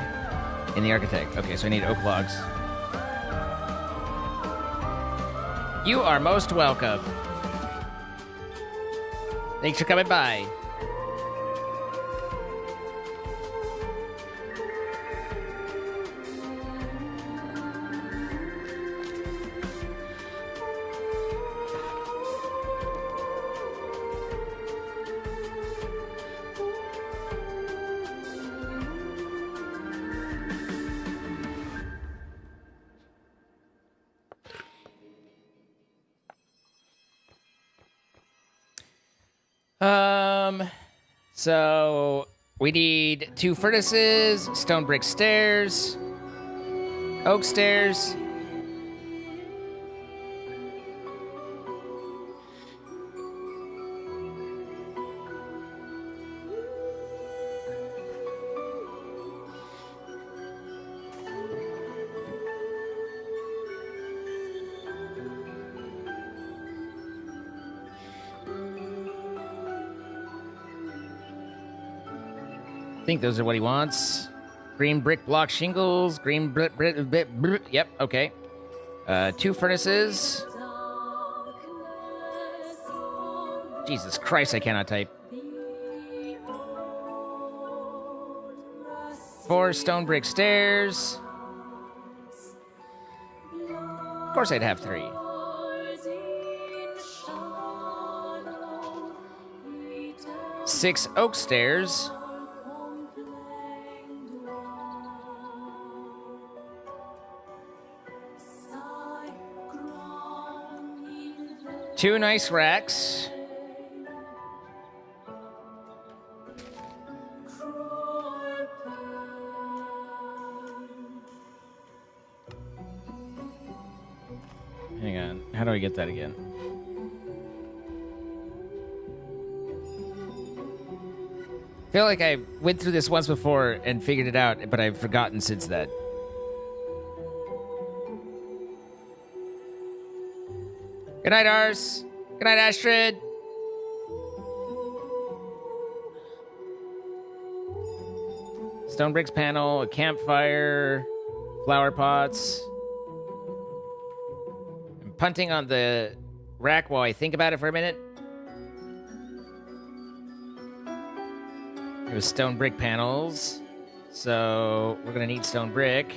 in the architect. Okay, so I need oak logs. You are most welcome. Thanks for coming by. So we need 2 furnaces, stone brick stairs, oak stairs. I think those are what he wants. Green brick block shingles, green yep, okay. 2 furnaces. Jesus Christ, I cannot type. 4 stone brick stairs. Of course I'd have 3. Six oak stairs. Two nice racks. Hang on. How do I get that again? I feel like I went through this once before and figured it out, but I've forgotten since then. Good night, Ars. Good night, Astrid. Stone bricks panel, a campfire, flower pots. I'm punting on the rack while I think about it for a minute. There's stone brick panels, so we're gonna need stone brick.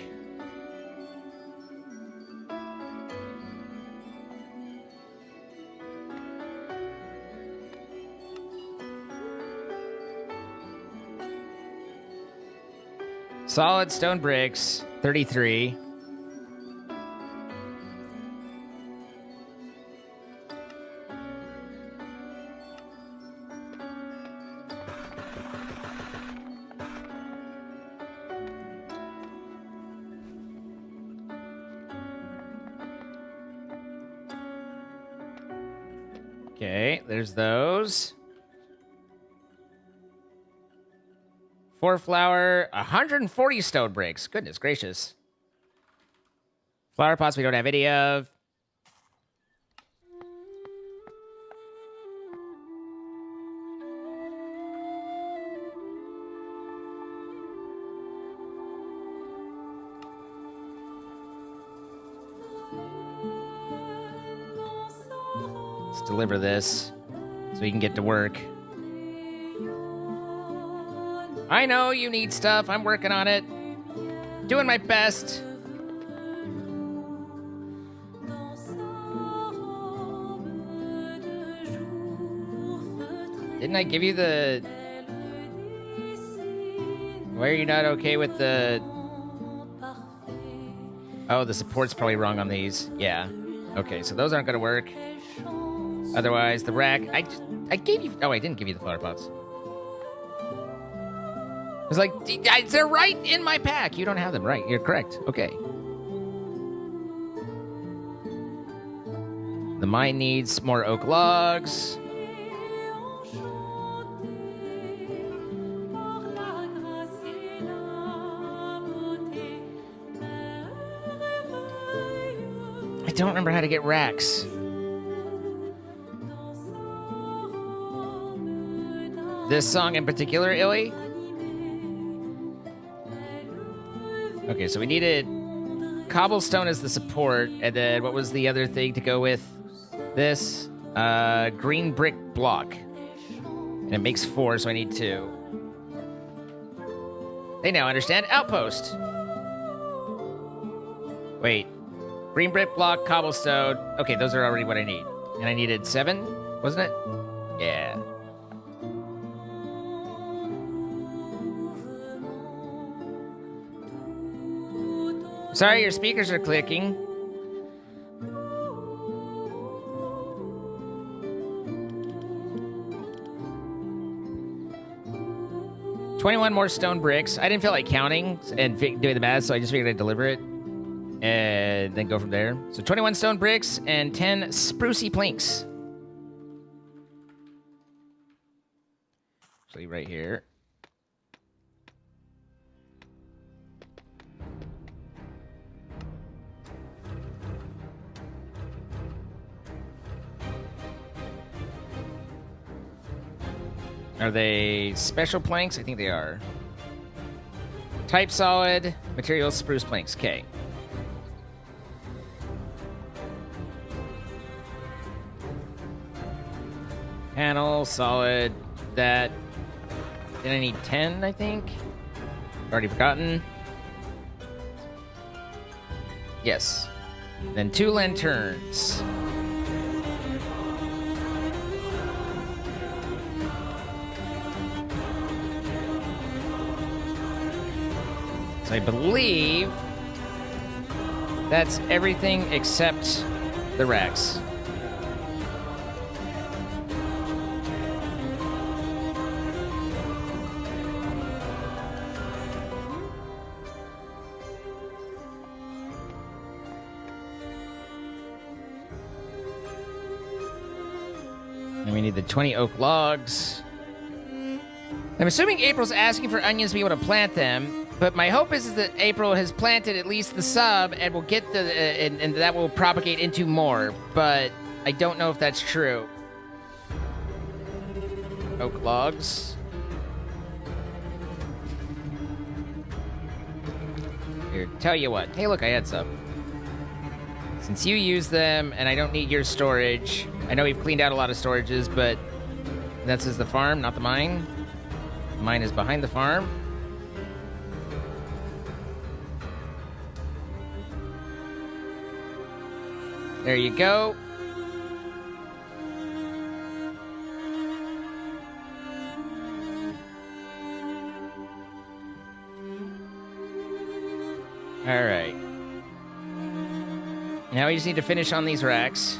Solid stone bricks, 33. Okay, there's those. 4 flower, 140 stone bricks. Goodness gracious. Flower pots we don't have any of. Let's deliver this so we can get to work. I know you need stuff. I'm working on it. Doing my best. didn't I give you the... Why are you not okay with the... Oh, the support's probably wrong on these. Yeah. Okay, so those aren't going to work. Otherwise, the rack... I gave you... Oh, I didn't give you the flower pots. I was like, they're right in my pack. You don't have them. Right, you're correct. Okay. The mine needs more oak logs. I don't remember how to get racks. This song in particular, Illy? Okay, so we needed cobblestone as the support, and then what was the other thing to go with this? Green brick block. And it makes 4, so I need 2. They now understand outpost. Wait. Green brick block, cobblestone. Okay, those are already what I need. And I needed 7, wasn't it? Yeah. Sorry, your speakers are clicking. $21 more stone bricks. I didn't feel like counting and doing the math, so I just figured I'd deliver it. And then go from there. So 21 stone bricks and 10 sprucey planks. Actually, right here. Are they special planks? I think they are. Type solid, materials spruce planks. Okay. Panel, solid, that. Then I need 10, I think. Already forgotten. Yes. Then 2 lanterns. So I believe that's everything except the racks. And we need the 20 oak logs. I'm assuming April's asking for onions to be able to plant them, but my hope is that April has planted at least the sub and will get the and that will propagate into more, but I don't know if that's true. Oak logs. Here, tell you what. Hey, look, I had some. Since you use them and I don't need your storage, I know we've cleaned out a lot of storages, but that's the farm, not the mine. The mine is behind the farm. There you go. All right. Now we just need to finish on these racks.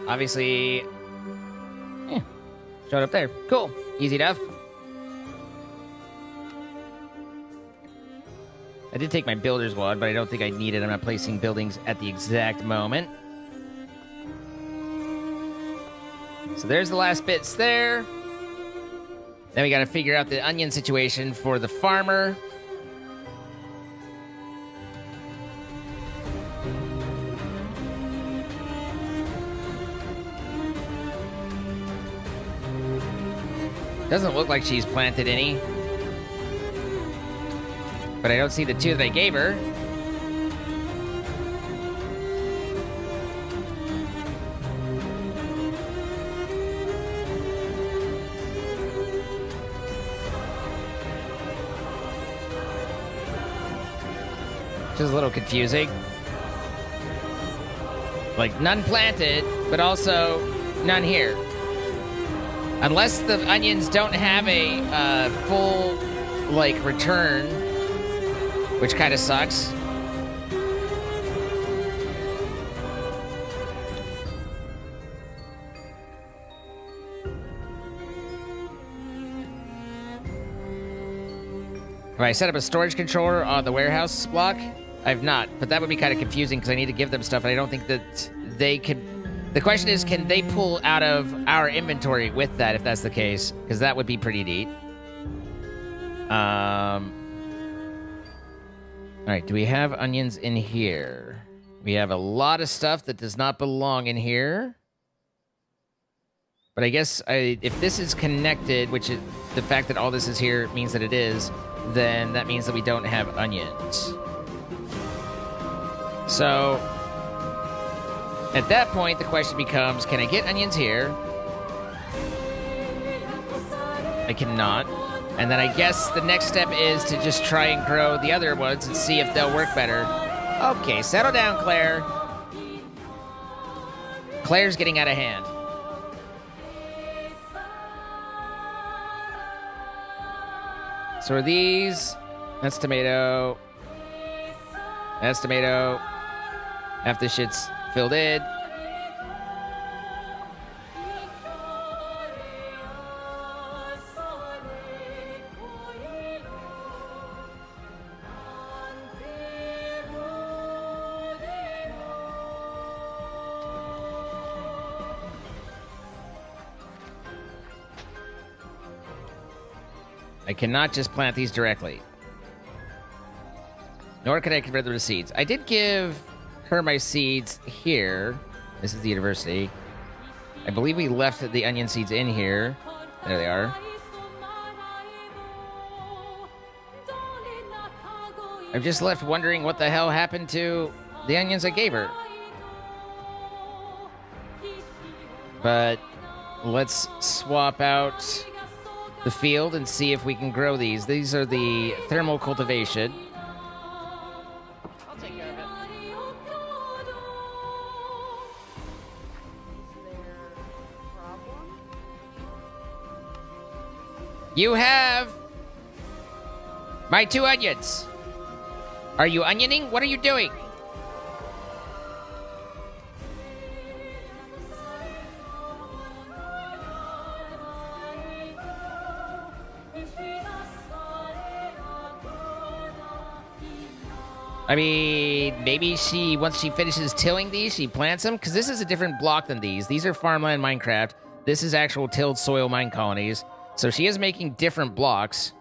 Obviously, showed up there. Cool. Easy enough. I did take my builder's wad, but I don't think I need it. I'm not placing buildings at the exact moment. So there's the last bits there. Then we got to figure out the onion situation for the farmer. Doesn't look like she's planted any. But I don't see the 2 that I gave her. Which is a little confusing. Like, none planted, but also none here. Unless the onions don't have a full, like, return, which kind of sucks. Have I set up a storage controller on the warehouse block? I've not, but that would be kind of confusing because I need to give them stuff, and I don't think that they could... The question is, can they pull out of our inventory with that, if that's the case? Because that would be pretty neat. All right, do we have onions in here? We have a lot of stuff that does not belong in here. But I guess if this is connected, which is the fact that all this is here means that it is, then that means that we don't have onions. So, at that point, the question becomes, can I get onions here? I cannot. And then I guess the next step is to just try and grow the other ones and see if they'll work better. Okay, settle down, Claire. Claire's getting out of hand. So are these... That's tomato. That's tomato. Half this shit's filled in. I cannot just plant these directly. Nor can I convert them to seeds. I did give her my seeds here. This is the university. I believe we left the onion seeds in here. There they are. I'm just left wondering what the hell happened to the onions I gave her. But let's swap out the field and see if we can grow these. These are the thermal cultivation. I'll take care of it. You have my 2 onions. Are you onioning? What are you doing? I mean, maybe once she finishes tilling these, she plants them? Because this is a different block than these. These are farmland Minecraft. This is actual tilled soil mine colonies. So she is making different blocks.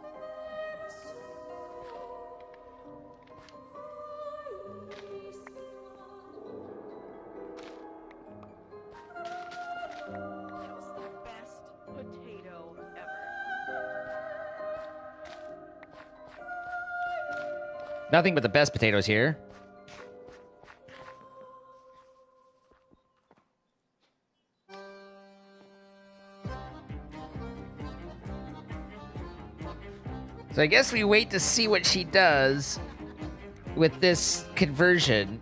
Nothing but the best potatoes here. So I guess we wait to see what she does with this conversion.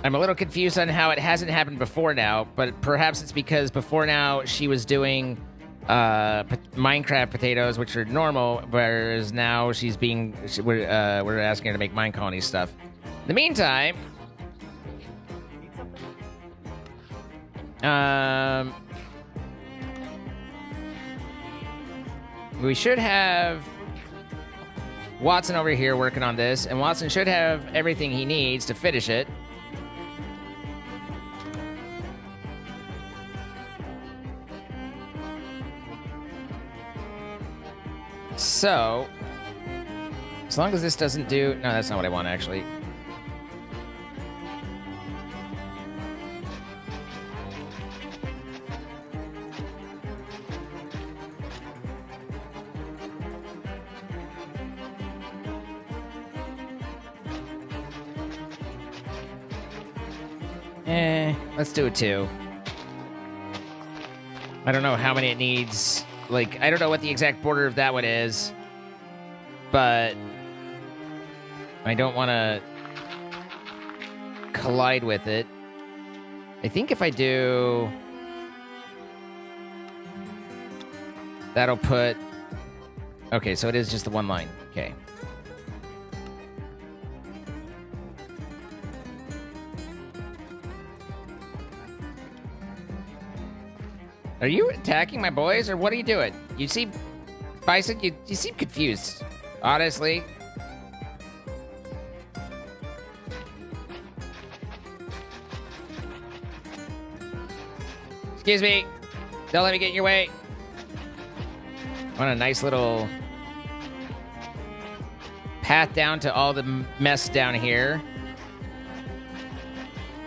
I'm a little confused on how it hasn't happened before now, but perhaps it's because before now she was doing Minecraft potatoes, which are normal, whereas now we're asking her to make mine colony stuff. In the meantime, we should have Watson over here working on this, and Watson should have everything he needs to finish it. So, as long as this doesn't do... No, that's not what I want, actually. Let's do it 2. I don't know how many it needs. Like, I don't know what the exact border of that one is, but I don't want to collide with it. I think if I do That'll put... Okay, so it is just the one line. Okay. Are you attacking my boys, or what are you doing? You seem... Bison, you seem confused. Honestly. Excuse me. Don't let me get in your way. I want a nice little path down to all the mess down here,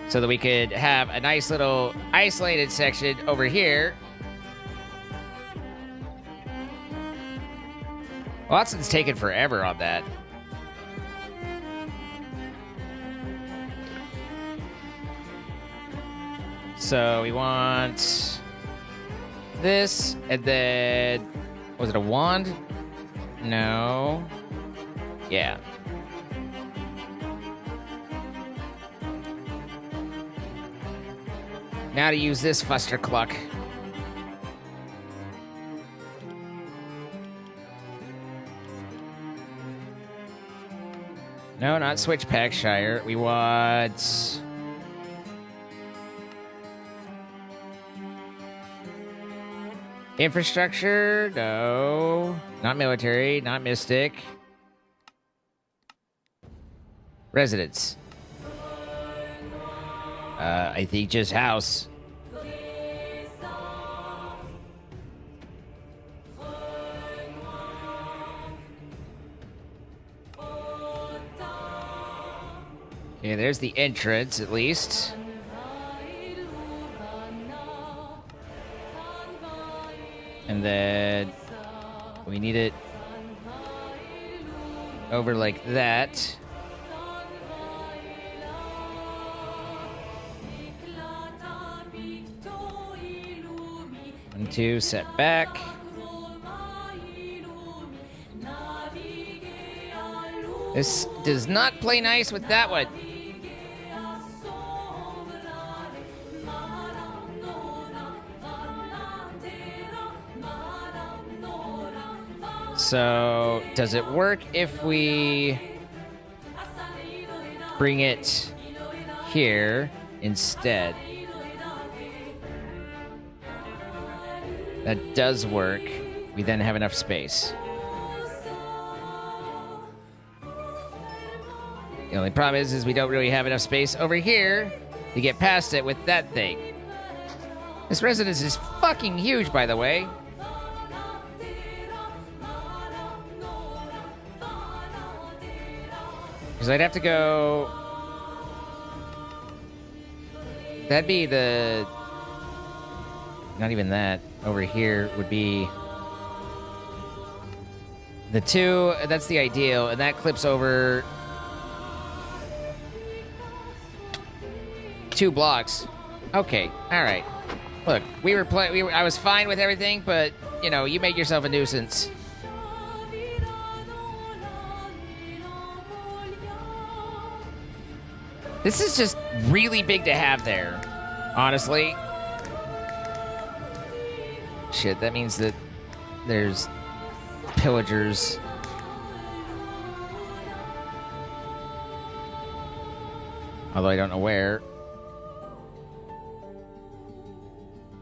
so that we could have a nice little isolated section over here. Watson's taking forever on that. So we want this, and then... Was it a wand? No. Yeah. Now to use this fustercluck. No, not switch Packshire. We want... Infrastructure? No. Not military. Not mystic. Residence. I think just house. Okay, there's the entrance, at least. And then we need it over like that. One, two, set back. This does not play nice with that one. So, does it work if we bring it here instead? That does work. We then have enough space. The only problem is we don't really have enough space over here to get past it with that thing. This residence is fucking huge, by the way. Because I'd have to go... That'd be the... Not even that. Over here would be... The two, that's the ideal, and that clips over... 2 blocks. Okay, alright. Look, I was fine with everything, but, you know, you made yourself a nuisance. This is just really big to have there, honestly. Shit, that means that there's pillagers. Although I don't know where.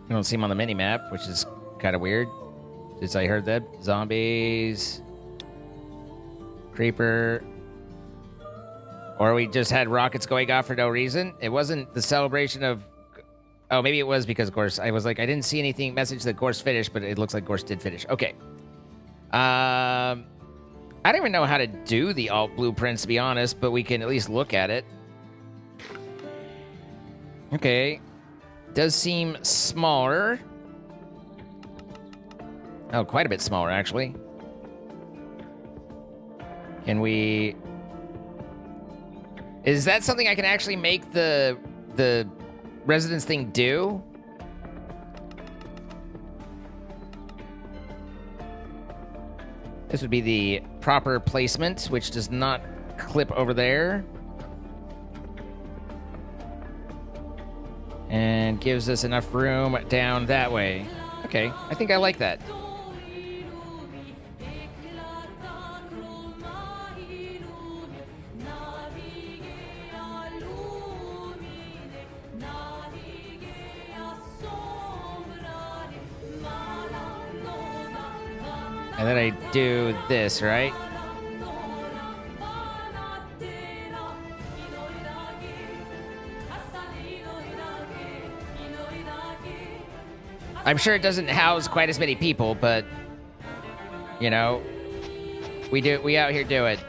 You don't see them on the mini-map, which is kind of weird. Since I heard that. Zombies. Creeper. Or we just had rockets going off for no reason. It wasn't the celebration of... Oh, maybe it was because Gorse... I was like, I didn't see anything message that Gorse finished, but it looks like Gorse did finish. Okay. I don't even know how to do the alt blueprints, to be honest, but we can at least look at it. Okay. Does seem smaller. Oh, quite a bit smaller, actually. Can we... Is that something I can actually make the residence thing do? This would be the proper placement, which does not clip over there. And gives us enough room down that way. Okay, I think I like that. And then I do this, right? I'm sure it doesn't house quite as many people, but you know, we out here do it.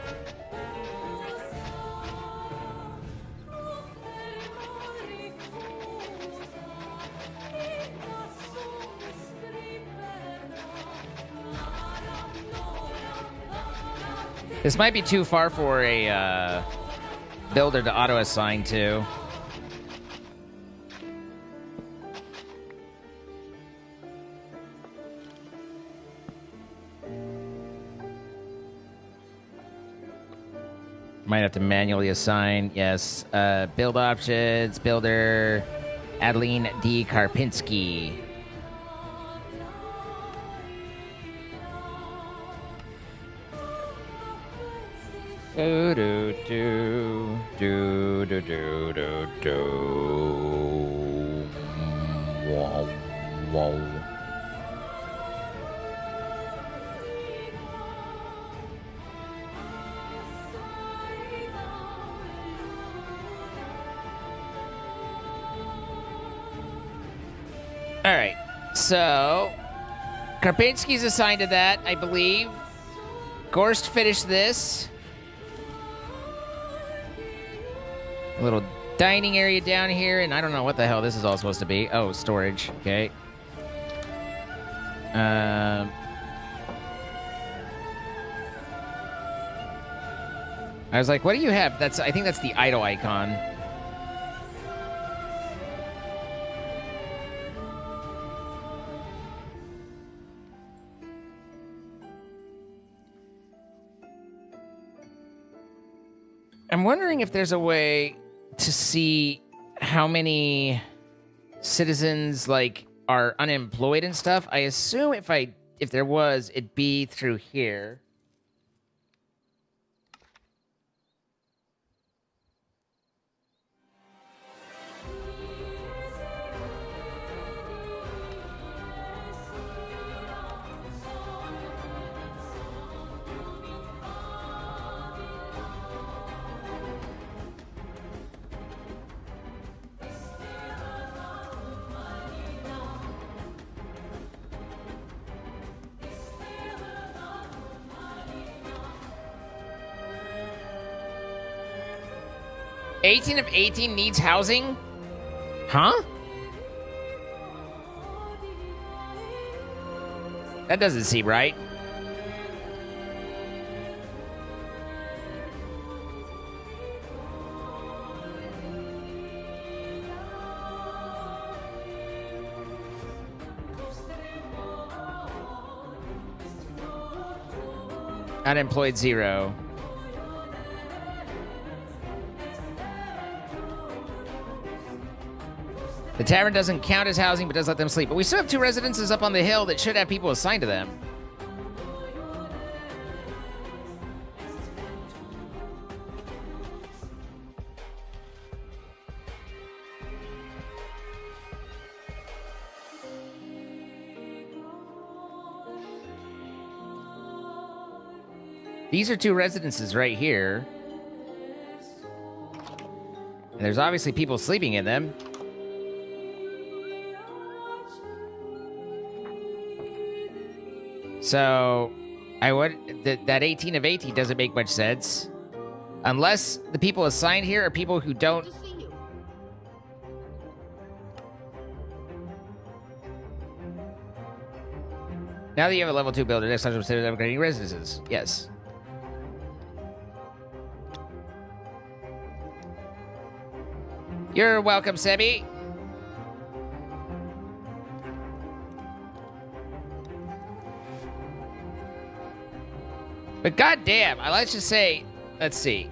This might be too far for a builder to auto-assign to. Might have to manually assign. Yes. Build options. Builder. Adeline D. Karpinski. Do do do do do do do do. Wow, wow. All right, so Karpinski's assigned to that, I believe. Gorst finished this. A little dining area down here, and I don't know what the hell this is all supposed to be. Oh, storage. Okay. I was like, what do you have? I think that's the idle icon. I'm wondering if there's a way to see how many citizens like are unemployed and stuff. I assume if there was, it'd be through here. $18 of 18 needs housing? Huh? That doesn't seem right. Unemployed 0. The tavern doesn't count as housing, but does let them sleep. But we still have 2 residences up on the hill that should have people assigned to them. These are 2 residences right here. And there's obviously people sleeping in them. So, that 18 of 18 doesn't make much sense. Unless the people assigned here are people who don't... Now that you have a level 2 builder, next time consider upgrading residences. Yes. You're welcome, Sebi. But goddamn, let's just say, let's see.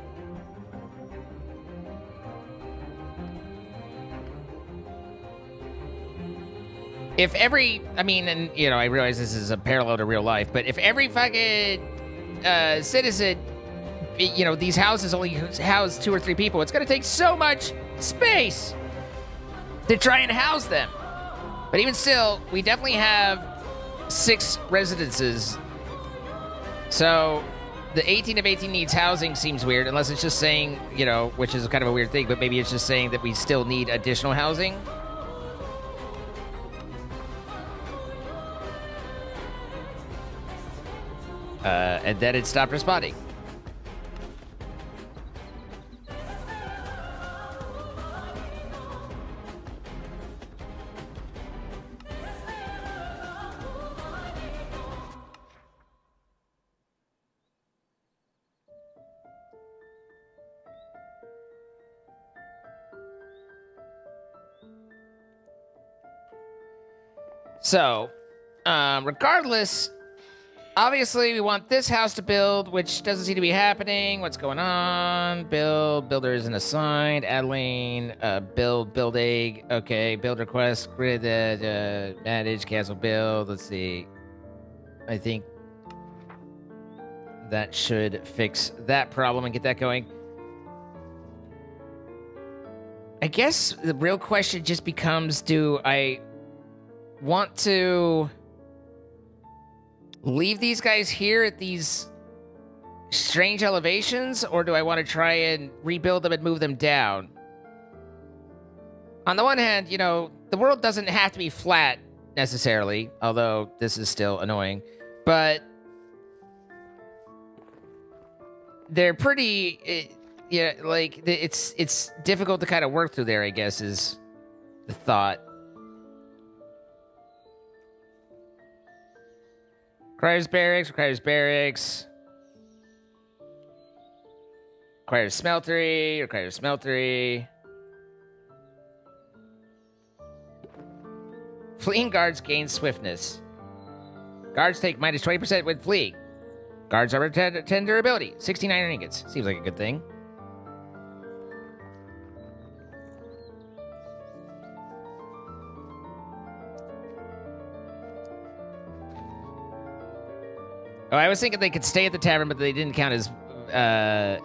If every, I mean, and you know, I realize this is a parallel to real life, but if every fucking citizen, you know, these houses only house 2 or 3 people, it's gonna take so much space to try and house them. But even still, we definitely have 6 residences So, the 18 of 18 needs housing seems weird, unless it's just saying, you know, which is kind of a weird thing, but maybe it's just saying that we still need additional housing. And then it stopped responding. So, regardless, obviously we want this house to build, which doesn't seem to be happening. What's going on? Builder isn't assigned. Adeline, build egg. Okay, build request, grid, manage, cancel build. Let's see. I think that should fix that problem and get that going. I guess the real question just becomes, do I want to leave these guys here at these strange elevations, or do I want to try and rebuild them and move them down? On the one hand, you know, the world doesn't have to be flat necessarily, although this is still annoying, but they're pretty, yeah, like, it's difficult to kind of work through there, I guess, is the thought. Requires barracks, requires barracks. Requires smeltery, requires smeltery. Fleeing guards gain swiftness. Guards take minus 20% when fleeing. Guards are 10 durability. 69 iron ingots. Seems like a good thing. Oh, I was thinking they could stay at the tavern, but they didn't count as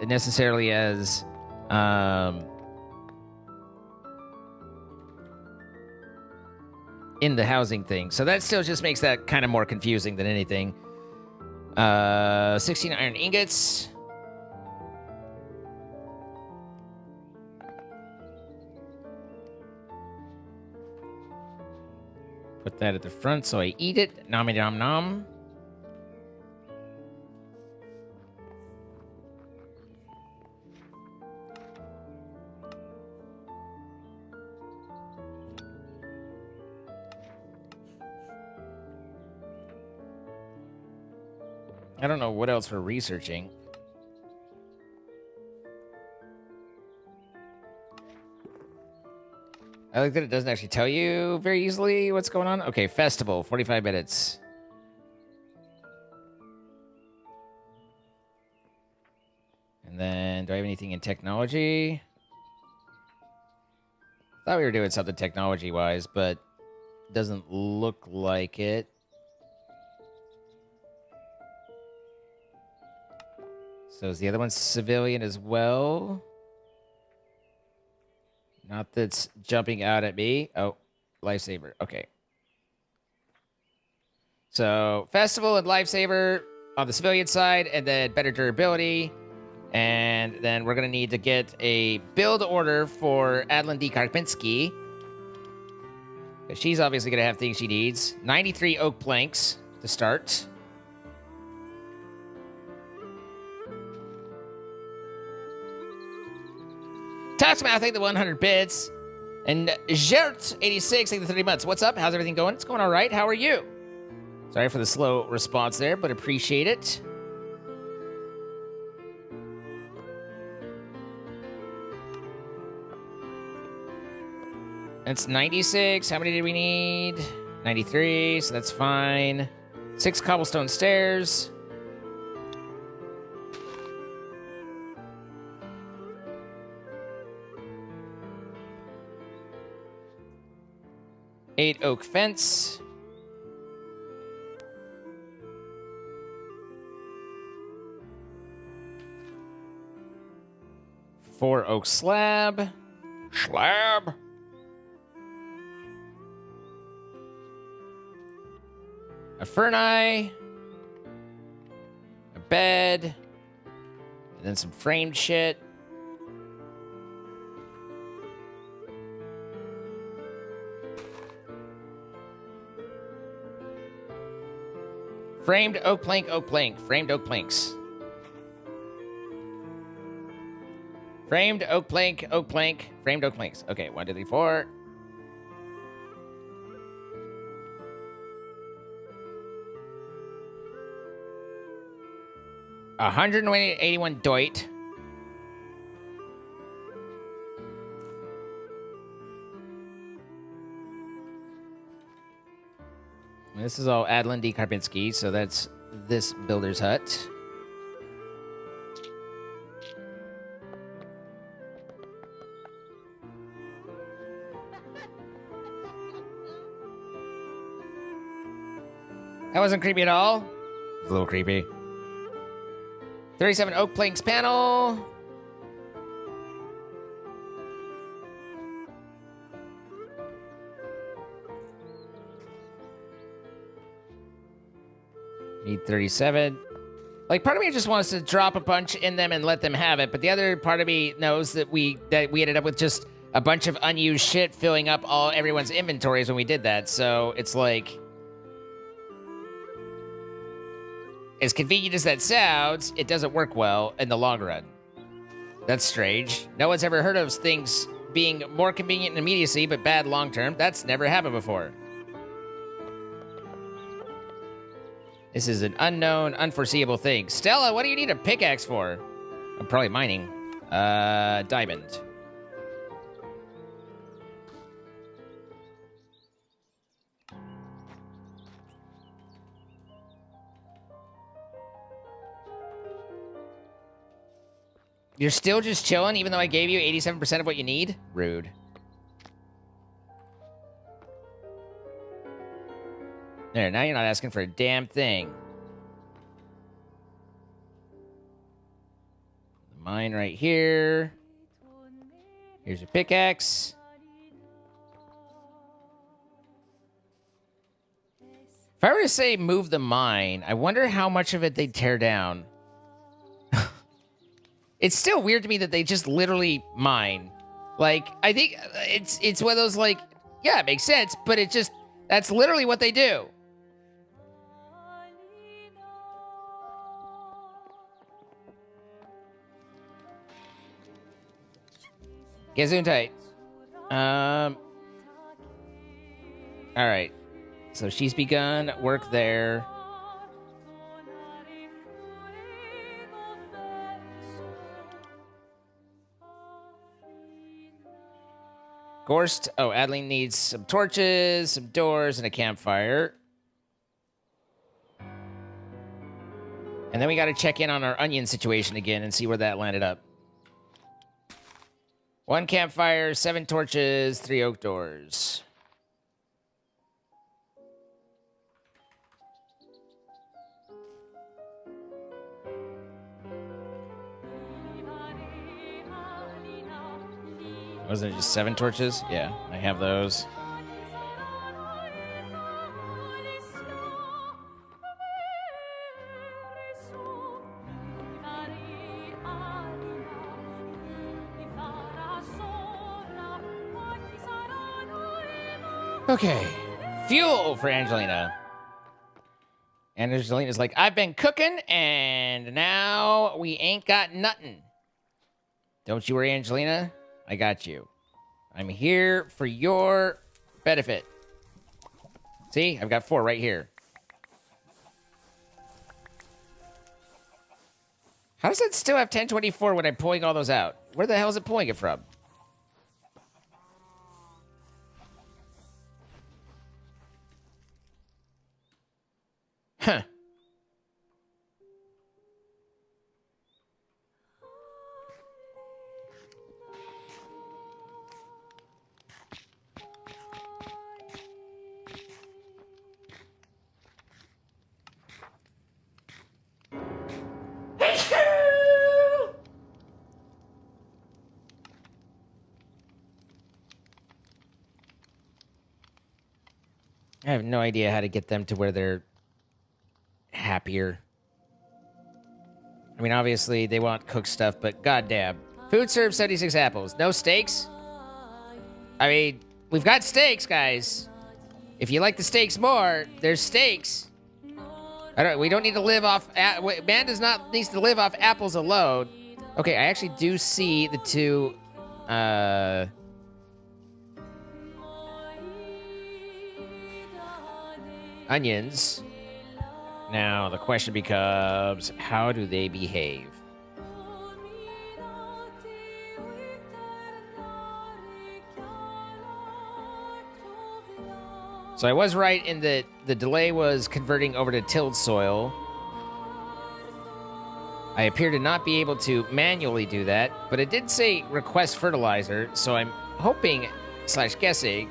necessarily as in the housing thing. So that still just makes that kind of more confusing than anything. 16 iron ingots. Put that at the front so I eat it. Nom nom nom. I don't know what else we're researching. I like that it doesn't actually tell you very easily what's going on. Okay, festival, 45 minutes. And then, do I have anything in technology? Thought we were doing something technology-wise, but doesn't look like it. So is the other one civilian as well? Not that's jumping out at me. Oh, lifesaver. Okay. So festival and lifesaver on the civilian side, and then better durability. And then we're going to need to get a build order for Adeline D. Karpinski. She's obviously going to have things she needs. 93 oak planks to start. Toxmouth, thank the 100 bits. And Gert, 86, thank the 30 months. What's up? How's everything going? It's going all right. How are you? Sorry for the slow response there, but appreciate it. That's 96. How many did we need? 93, so that's fine. 6 cobblestone stairs. Eight oak fence. 4 oak slab. Slab. A ferni. A bed. And then some framed shit. Framed oak plank, oak plank. Framed oak planks. Framed oak plank, oak plank. Framed oak planks. Okay, 1, 2, 3, 4. $181 doit. This is all Adlin D. Karpinski, so that's this builder's hut. That wasn't creepy at all. It's a little creepy. 37 oak planks panel. Need 37. Like, part of me just wants to drop a bunch in them and let them have it, but the other part of me knows that we ended up with just a bunch of unused shit filling up everyone's inventories when we did that. So it's like, as convenient as that sounds, it doesn't work well in the long run. That's strange. No one's ever heard of things being more convenient in immediacy, but bad long term. That's never happened before. This is an unknown, unforeseeable thing. Stella, what do you need a pickaxe for? I'm probably mining. Diamond. You're still just chilling, even though I gave you 87% of what you need? Rude. There, now you're not asking for a damn thing. Mine right here. Here's your pickaxe. If I were to say move the mine, I wonder how much of it they'd tear down. It's still weird to me that they just literally mine. Like, I think it's one of those, like, yeah, it makes sense, but it just, that's literally what they do. Gesundheit. Alright. So she's begun work there. Gorst. Oh, Adeline needs some torches, some doors, and a campfire. And then we got to check in on our onion situation again and see where that landed up. 1 campfire, 7 torches, 3 oak doors. Wasn't it just 7 torches? Yeah, I have those. Okay. Fuel for Angelina. And Angelina's like, I've been cooking, and now we ain't got nothing. Don't you worry, Angelina. I got you. I'm here for your benefit. See? I've got 4 right here. How does that still have 1024 when I'm pulling all those out? Where the hell is it pulling it from? Huh. I have no idea how to get them to where they're happier. I mean, obviously, they want cooked stuff, but goddamn. Food served 76 apples. No steaks? I mean, we've got steaks, guys. If you like the steaks more, there's steaks. We don't need to live off... Man does not needs to live off apples alone. Okay, I actually do see the two... onions. Now, the question becomes, how do they behave? So I was right in that the delay was converting over to tilled soil. I appear to not be able to manually do that, but it did say request fertilizer, so I'm hoping / guessing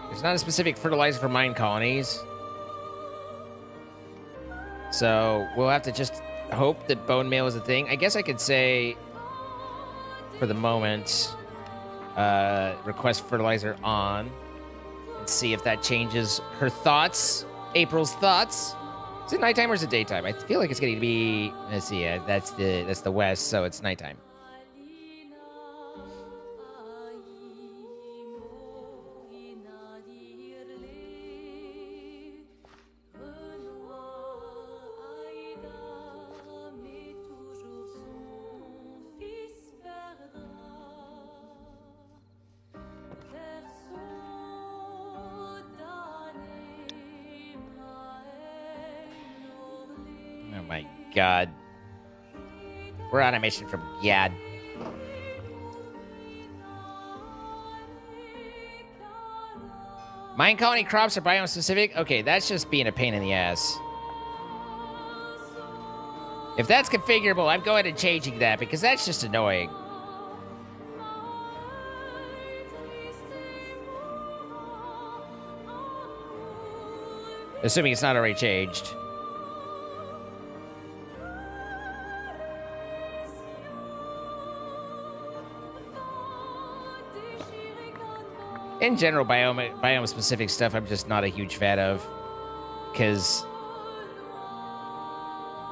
there's not a specific fertilizer for mine colonies. So we'll have to just hope that bone meal is a thing. I guess I could say, for the moment, request fertilizer on and see if that changes her thoughts. April's thoughts. Is it nighttime or is it daytime? I feel like it's getting to be... Let's see. That's the west, so it's nighttime. Oh my god. We're on a mission from Gad. Mine colony crops are biome specific? Okay, that's just being a pain in the ass. If that's configurable, I'm going and changing that because that's just annoying. Assuming it's not already changed. In general, biome-specific stuff, I'm just not a huge fan of. Because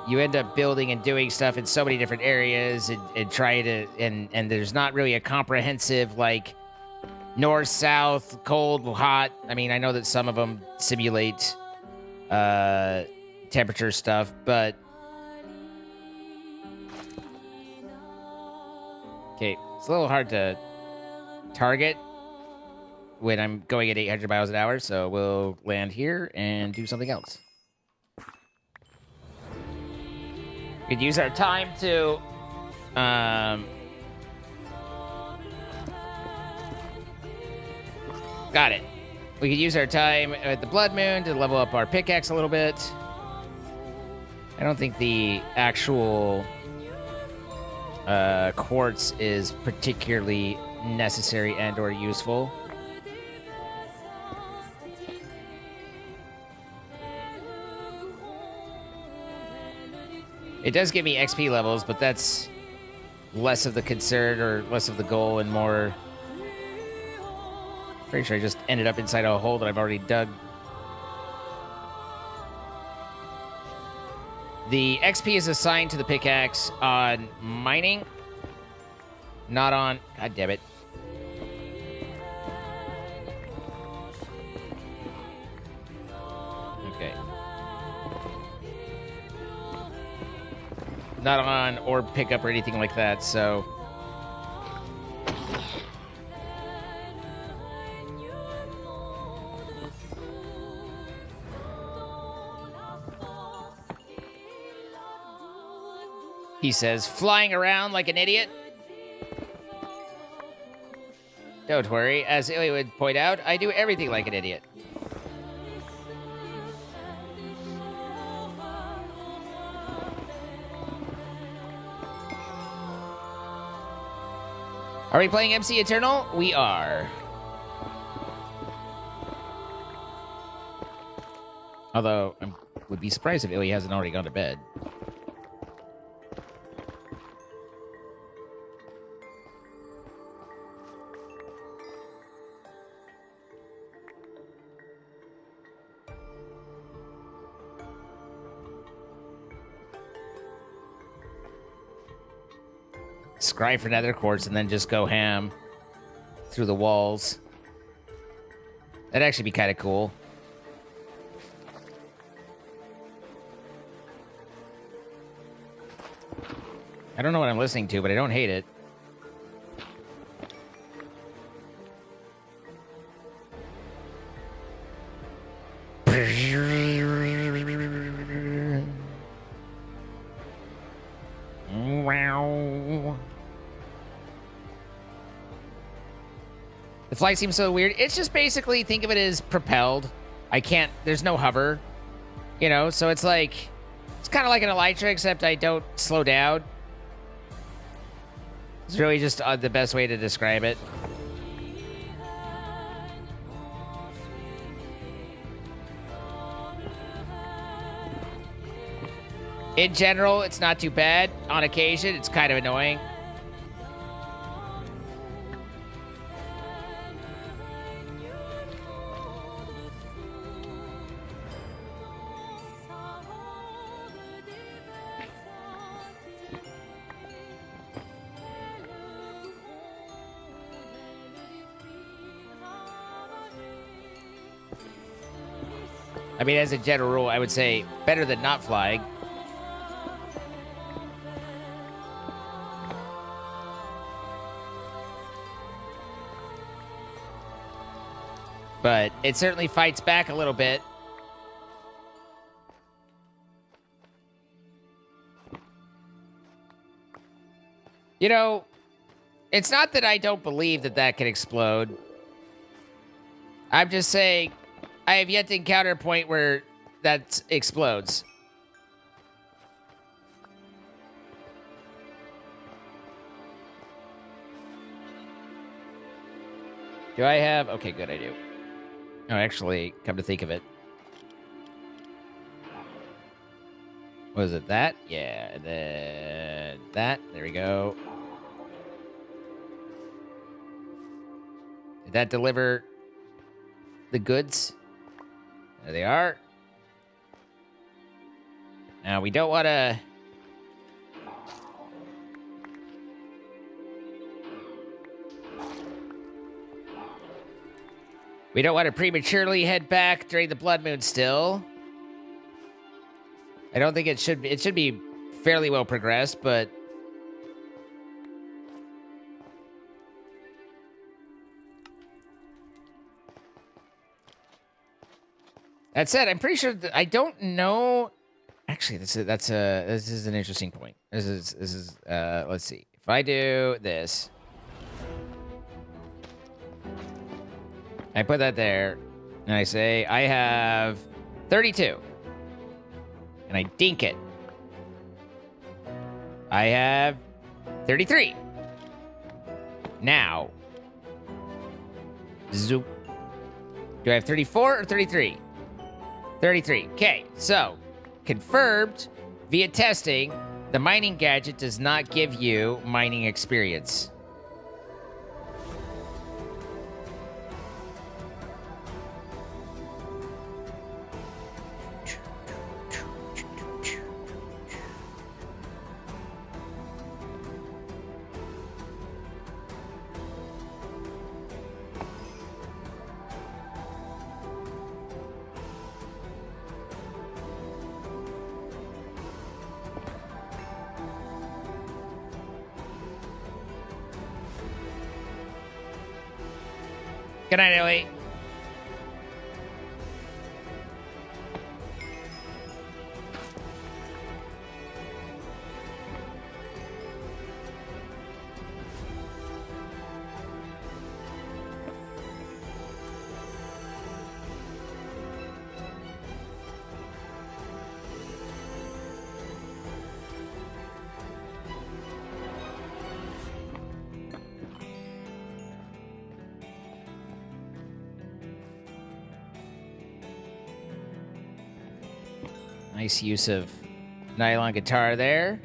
you end up building and doing stuff in so many different areas and try to... And there's not really a comprehensive, like, north, south, cold, hot. I mean, I know that some of them simulate temperature stuff, but... Okay, it's a little hard to target when I'm going at 800 miles an hour, so we'll land here and do something else. We could use our time to... Got it. We could use our time at the Blood Moon to level up our pickaxe a little bit. I don't think the actual quartz is particularly necessary and or useful. It does give me XP levels, but that's less of the concern or less of the goal and more... Pretty sure I just ended up inside a hole that I've already dug. The XP is assigned to the pickaxe on mining, not on... God damn it. Okay. Not on orb pickup or anything like that, so... He says, flying around like an idiot. Don't worry, as Illy would point out, I do everything like an idiot. Are we playing MC Eternal? We are. Although, I would be surprised if Illy hasn't already gone to bed. scry for nether quartz and then just go ham through the walls. That'd actually be kind of cool. I don't know what I'm listening to, but I don't hate it. Wow. The flight seems so weird. It's just basically, think of it as propelled. There's no hover, you know, so it's like, it's kind of like an elytra, except I don't slow down. It's really just the best way to describe it. In general, it's not too bad. On occasion, it's kind of annoying. I mean, as a general rule, I would say better than not flying. But it certainly fights back a little bit. You know, it's not that I don't believe that that can explode. I'm just saying I have yet to encounter a point where that explodes. Do I have... Okay, good, I do. Oh, actually, come to think of it. Was it that? Yeah, and then that. There we go. Did that deliver the goods? There they are. Now, we don't want to... We don't want to prematurely head back during the blood moon still. I don't think it should be. It should be fairly well progressed, but... That said, I'm pretty sure that I don't know... Actually, this is an interesting point. This is let's see. If I do this... I put that there, and I say, I have 32. And I dink it. I have 33. Now. Zoop. Do I have 34 or 33? 33. Okay, so, confirmed via testing, the mining gadget does not give you mining experience. Good night, Ellie. Nice use of nylon guitar there.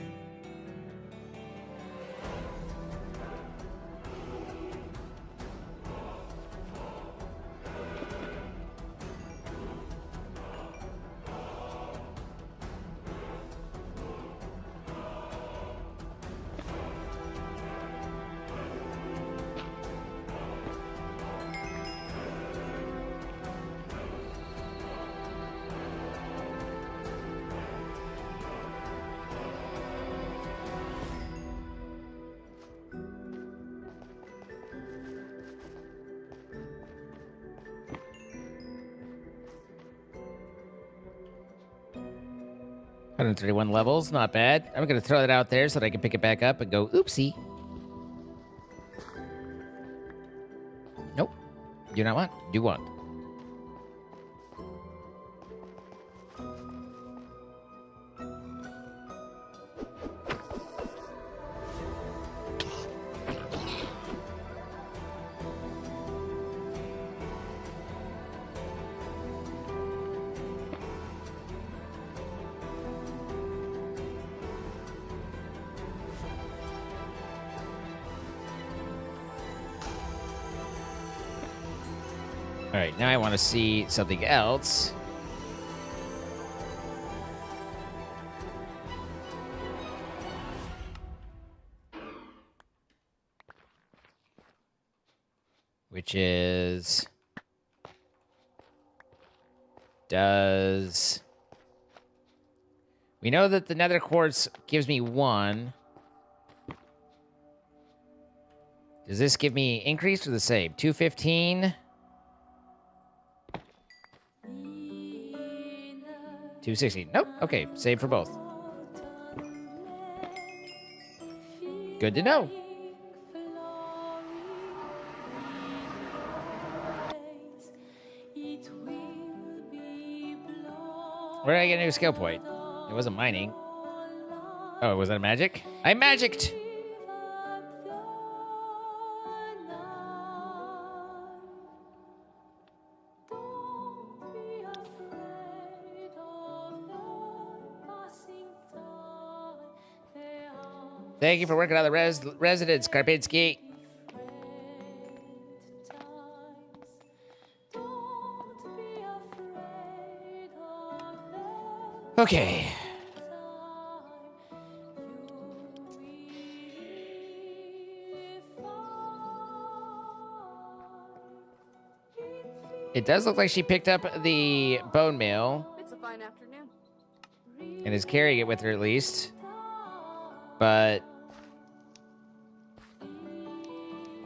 131 levels, not bad. I'm gonna throw that out there so that I can pick it back up and go, oopsie. Nope. Do not want. Do want. All right, now I want to see something else. Which is... Does... We know that the nether quartz gives me 1. Does this give me increased or the same? 215... 260. Nope. Okay, save for both. Good to know. Where did I get a new skill point? It wasn't mining. Oh, was that a magic? I magicked! Thank you for working on the residents, Karpinski. Okay. It does look like she picked up the bone meal. It's a fine afternoon. And is carrying it with her at least. But...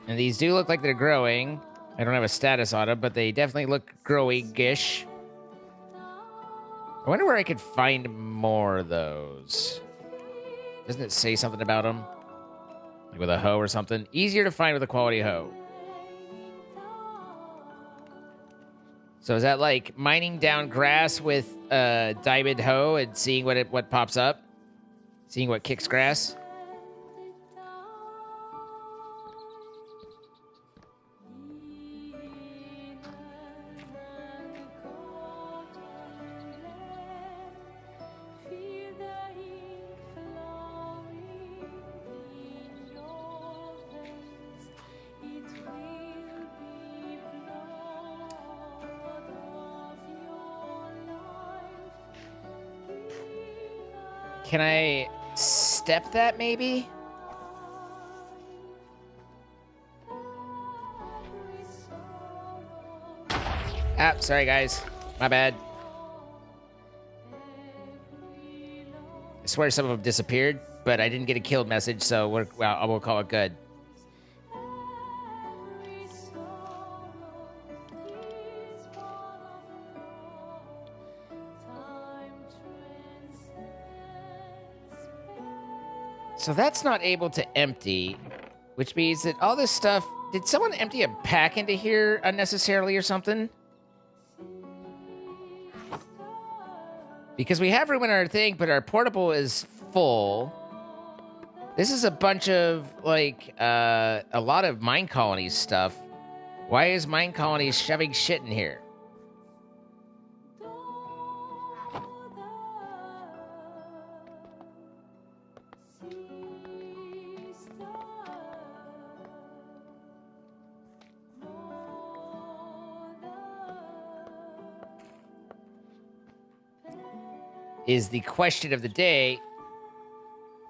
And these do look like they're growing. I don't have a status on them, but they definitely look growing-ish. I wonder where I could find more of those. Doesn't it say something about them? Like with a hoe or something? Easier to find with a quality hoe. So is that like mining down grass with a diamond hoe and seeing what pops up? Seeing what kicks grass? Can I step that, maybe? Ah, sorry, guys. My bad. I swear some of them disappeared, but I didn't get a killed message, so we'll call it good. So that's not able to empty, which means that all this stuff... Did someone empty a pack into here unnecessarily or something? Because we have room in our thing, but our portable is full. This is a bunch of, like, a lot of mine colonies stuff. Why is mine colonies shoving shit in here? Is the question of the day.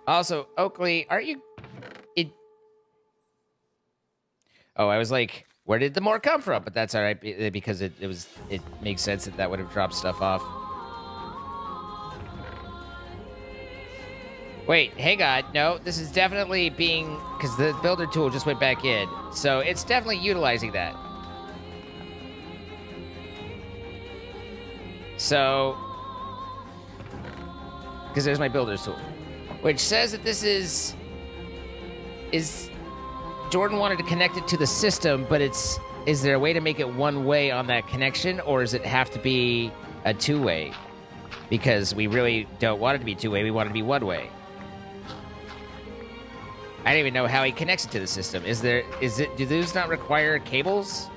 Also, Oakley, are you... Oh, I was like, where did the more come from? But that's all right, because it makes sense that would have dropped stuff off. Wait, hang on. No, this is definitely being... Because the builder tool just went back in. So it's definitely utilizing that. So... because there's my builder's tool, which says that this is Jordan wanted to connect it to the system, but is there a way to make it one way on that connection, or does it have to be a two-way? Because we really don't want it to be two-way, we want it to be one-way. I don't even know how he connects it to the system. Do those not require cables?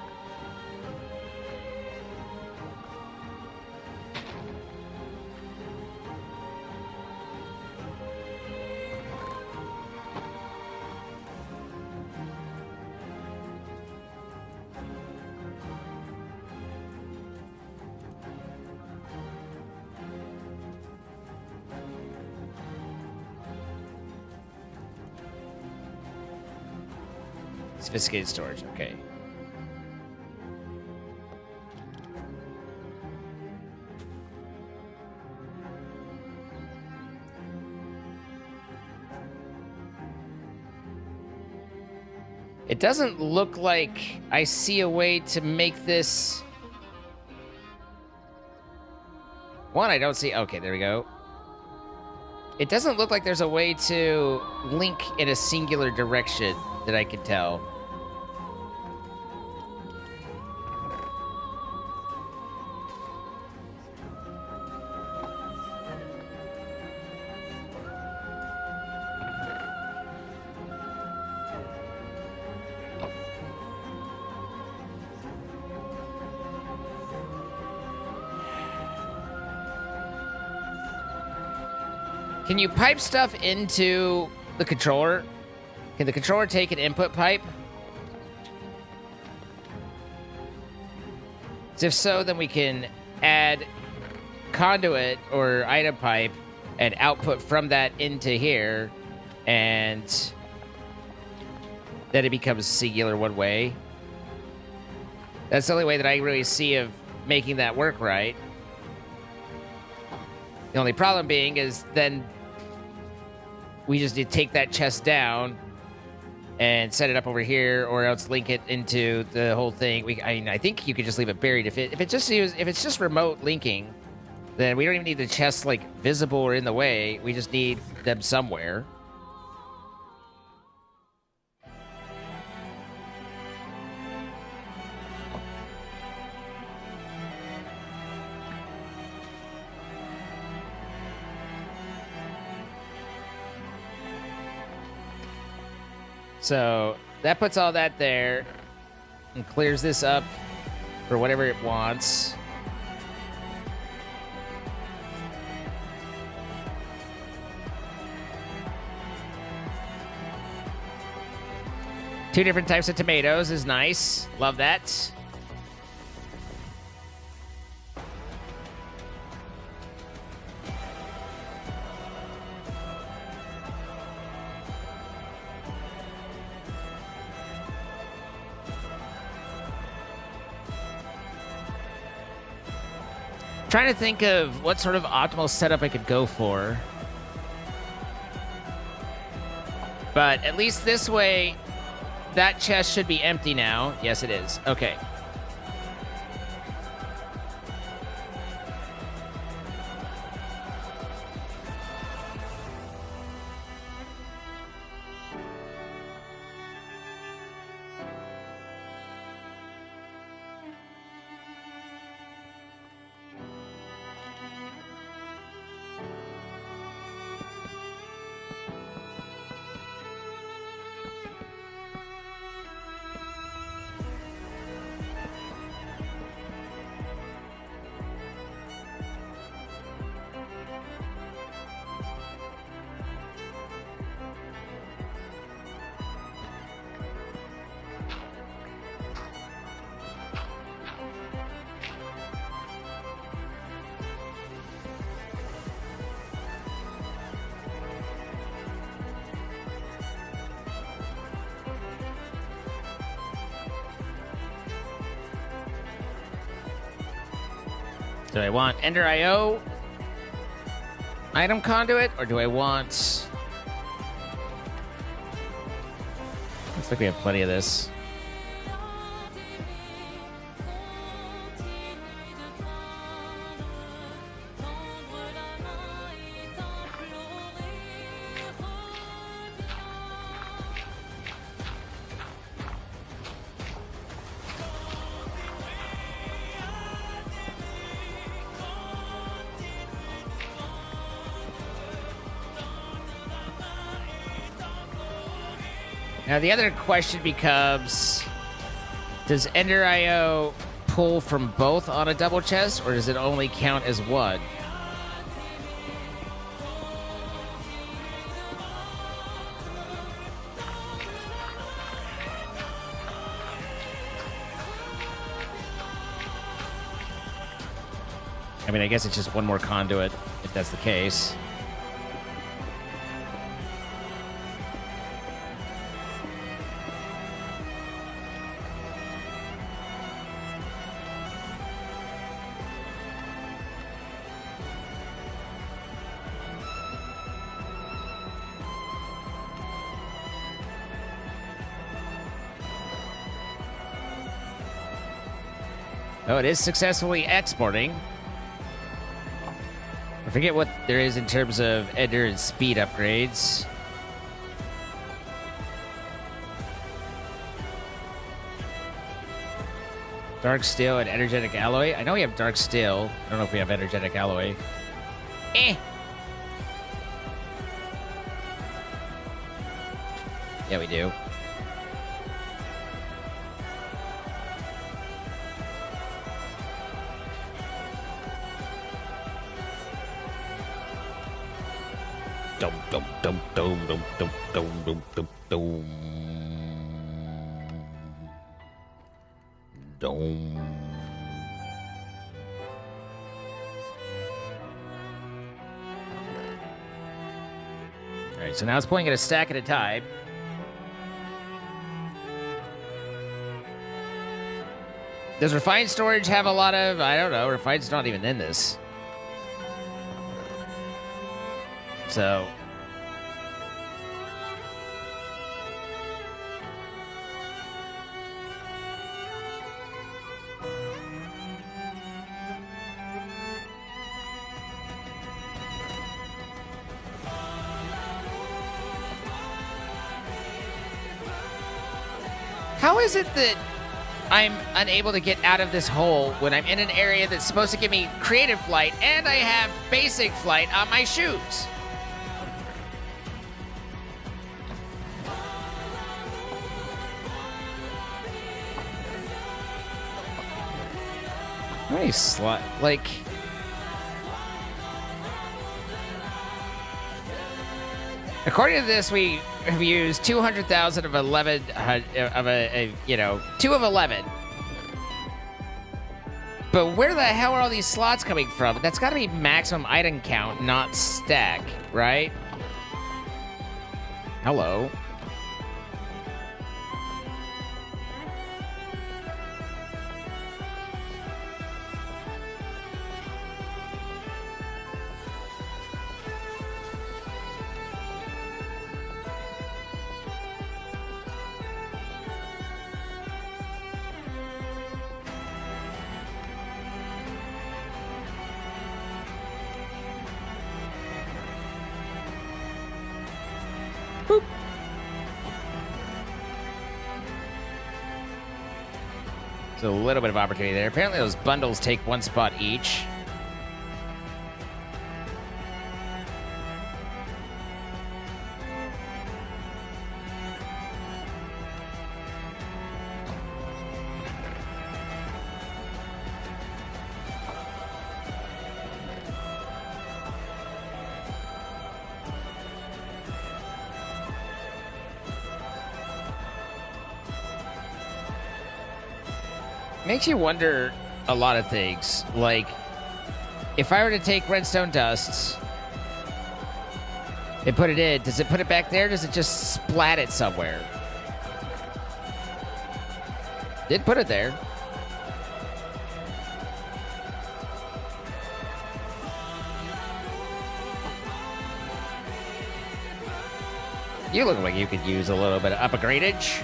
Sophisticated storage, okay. It doesn't look like I see a way to make this... One, I don't see... Okay, there we go. It doesn't look like there's a way to link in a singular direction that I can tell. Can you pipe stuff into the controller? Can the controller take an input pipe? If so, then we can add conduit or item pipe and output from that into here, and then it becomes singular one way. That's the only way that I really see of making that work right. The only problem being is then we just need to take that chest down and set it up over here, or else link it into the whole thing. I think you could just leave it buried. If it's just remote linking, then we don't even need the chests like visible or in the way. We just need them somewhere. So that puts all that there and clears this up for whatever it wants. Two different types of tomatoes is nice. Love that. Trying to think of what sort of optimal setup I could go for. But at least this way, that chest should be empty now. Yes, it is. Okay. Do I want Ender IO item conduit, or do I want... Looks like we have plenty of this. Now the other question becomes, does Ender IO pull from both on a double chest, or does it only count as one? I mean, I guess it's just one more conduit, if that's the case. Oh, it is successfully exporting. I forget what there is in terms of Ender and speed upgrades. Dark Steel and Energetic Alloy. I know we have Dark Steel. I don't know if we have Energetic Alloy. Yeah, we do. Dum dum dum dum dum dum dum dum dum dum. Dum. All right, so now it's pulling at a stack at a time. Does refined storage have a lot of? I don't know. Refined's not even in this. So. How is it that I'm unable to get out of this hole when I'm in an area that's supposed to give me creative flight and I have basic flight on my shoes? Nice, like. According to this, we have used 200,000 of 11 2 of 11. But where the hell are all these slots coming from? That's got to be maximum item count, not stack, right? Hello. So a little bit of opportunity there. Apparently those bundles take one spot each. Makes you wonder a lot of things. Like, if I were to take redstone dusts and put it in, does it put it back there? Or does it just splat it somewhere? Did put it there. You look like you could use a little bit of upgradage.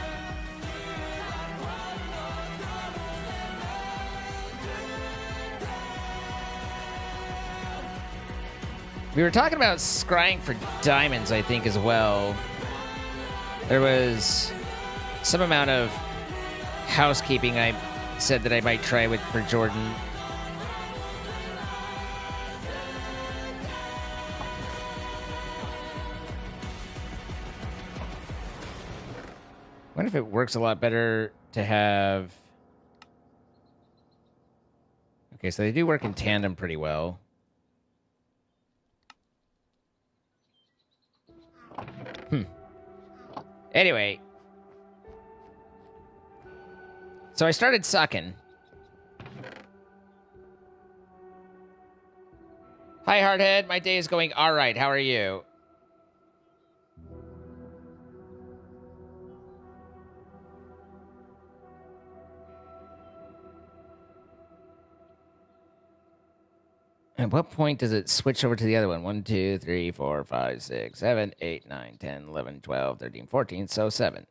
We were talking about scrying for diamonds, I think, as well. There was some amount of housekeeping I said that I might try with for Jordan. wonder if it works a lot better to have... Okay, so they do work in tandem pretty well. Anyway. So I started sucking. Hi, Hardhead. My day is going all right. How are you? At what point does it switch over to the other one? 1, 2, 3, 4, 5, 6, 7, 8, 9, 10, 11, 12, 13, 14. So 7.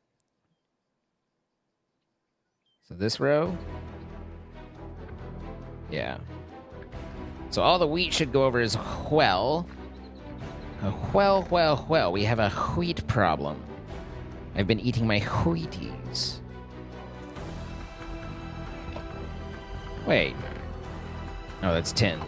So this row? Yeah. So all the wheat should go over as well. Well. We have a wheat problem. I've been eating my Wheaties. Wait. Oh, that's 10.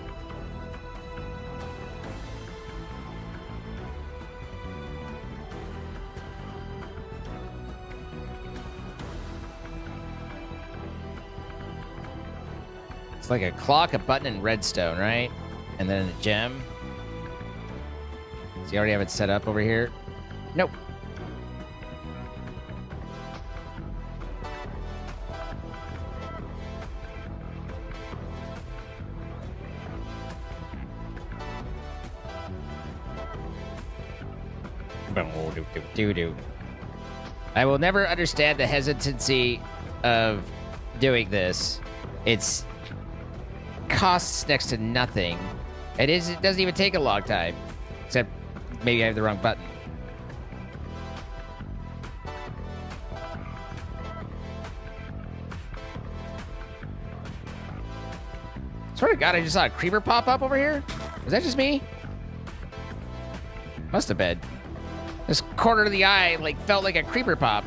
It's like a clock, a button, and redstone, right? And then a gem. Does he already have it set up over here? Nope. I will never understand the hesitancy of doing this. It's costs next to nothing. It doesn't even take a long time. Except maybe I have the wrong button. Swear to God, I just saw a creeper pop up over here. Was that just me? Must have been. This corner of the eye, like, felt like a creeper pop.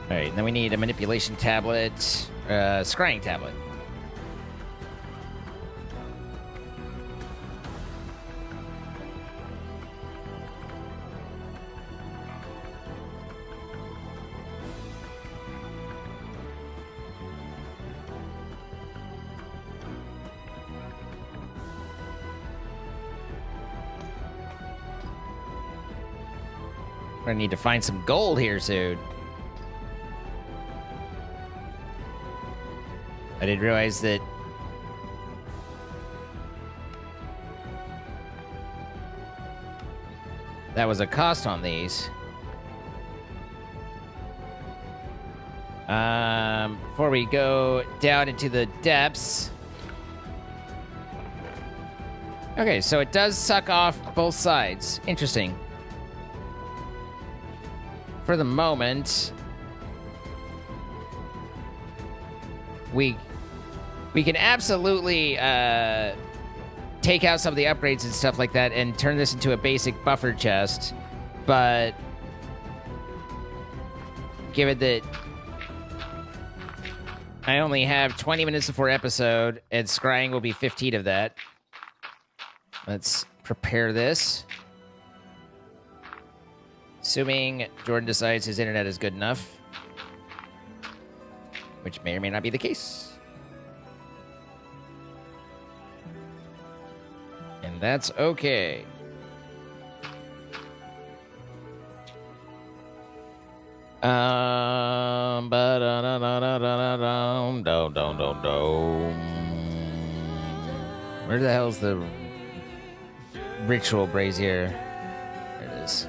All right, then we need a manipulation tablet, scrying tablet. I need to find some gold here soon. I didn't realize that that was a cost on these. Before we go down into the depths. Okay, so it does suck off both sides. Interesting. For the moment, we can absolutely take out some of the upgrades and stuff like that and turn this into a basic buffer chest, but given that I only have 20 minutes before episode and scrying will be 15 of that, let's prepare this. Assuming Jordan decides his internet is good enough, which may or may not be the case. And that's okay. Where the hell's the ritual brazier? There it is.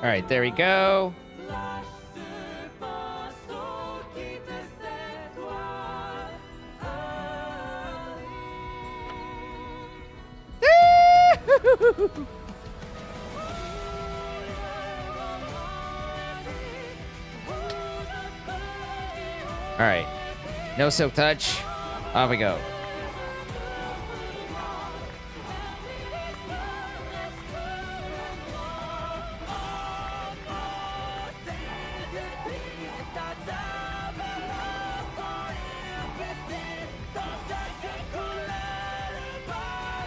All right, there we go. All right. No silk touch. Off we go.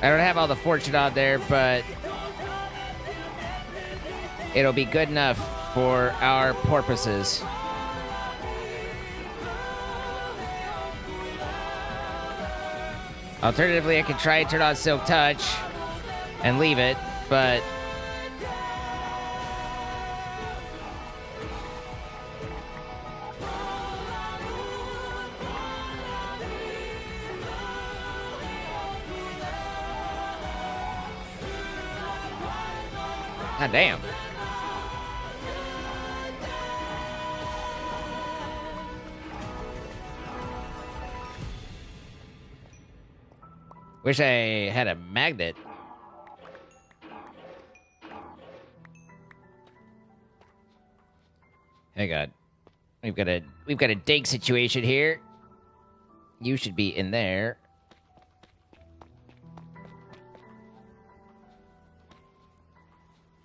I don't have all the fortune on there, but it'll be good enough for our purposes. Alternatively, I could try and turn on Silk Touch and leave it, but God damn. Wish I had a magnet. Hey God. We've got a dig situation here. You should be in there.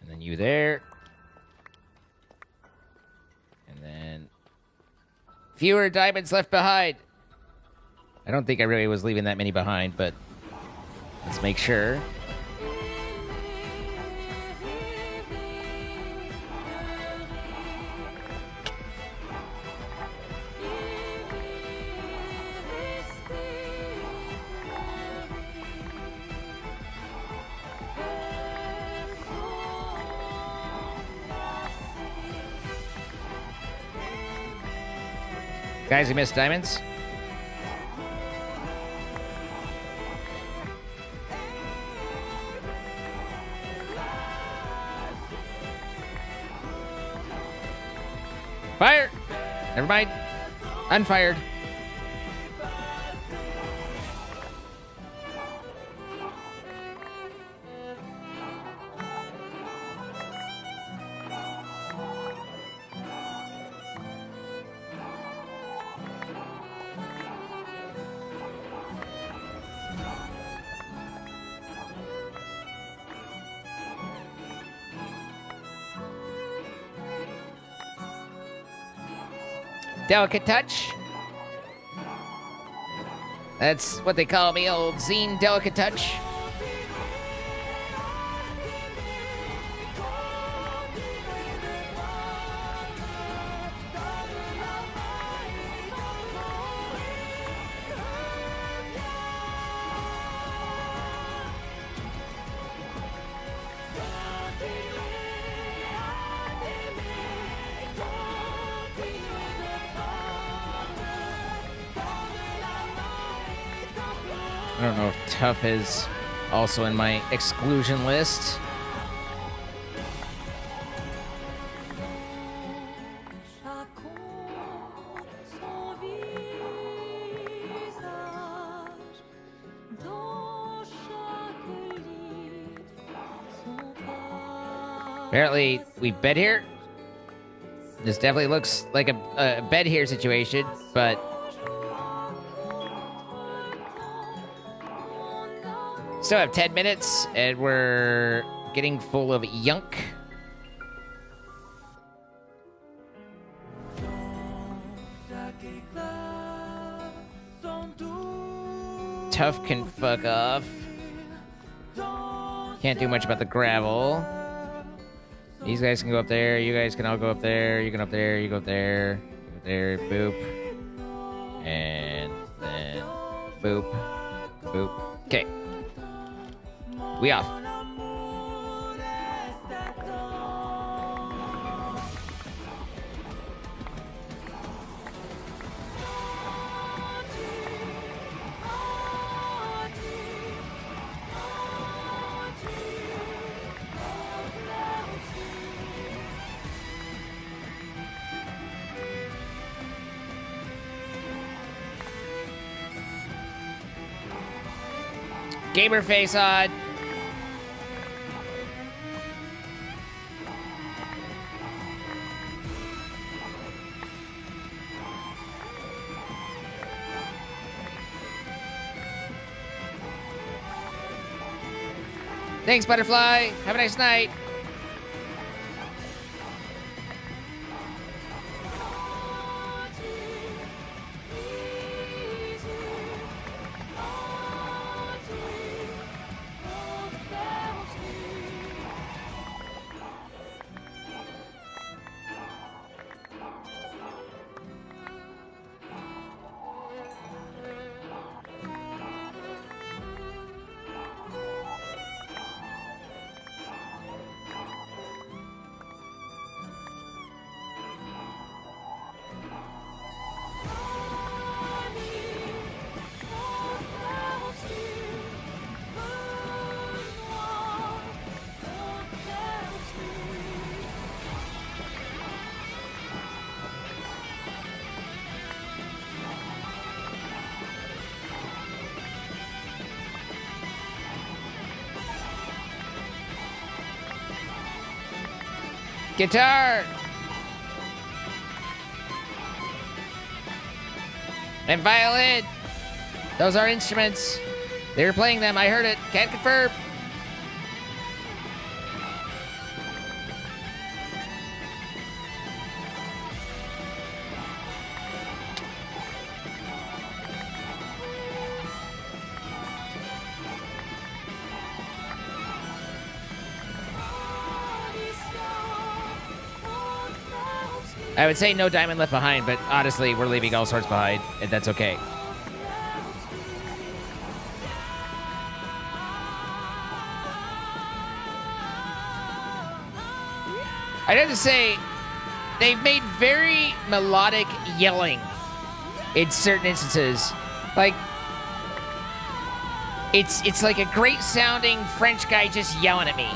And then you there. And then fewer diamonds left behind. I don't think I really was leaving that many behind, but let's make sure. Guys, you missed diamonds. Fire! Never mind. Unfired. Delicate touch. That's what they call me, old Zine Delicate Touch. I don't know if tough is also in my exclusion list. Apparently, we bed here. This definitely looks like a bed here situation, but still have 10 minutes, and we're getting full of yunk. Tough can fuck off. Can't do much about the gravel. These guys can go up there. You guys can all go up there. You can up there. You go up there. You go up there. Boop. And then boop. Boop. Okay. We off. Gamer face on. Thanks, Butterfly. Have a nice night. Guitar! And violin! Those are instruments. They were playing them. I heard it. Can't confirm. I would say no diamond left behind, but honestly, we're leaving all sorts behind, and that's okay. I'd have to say, they've made very melodic yelling in certain instances. Like, it's like a great sounding French guy just yelling at me.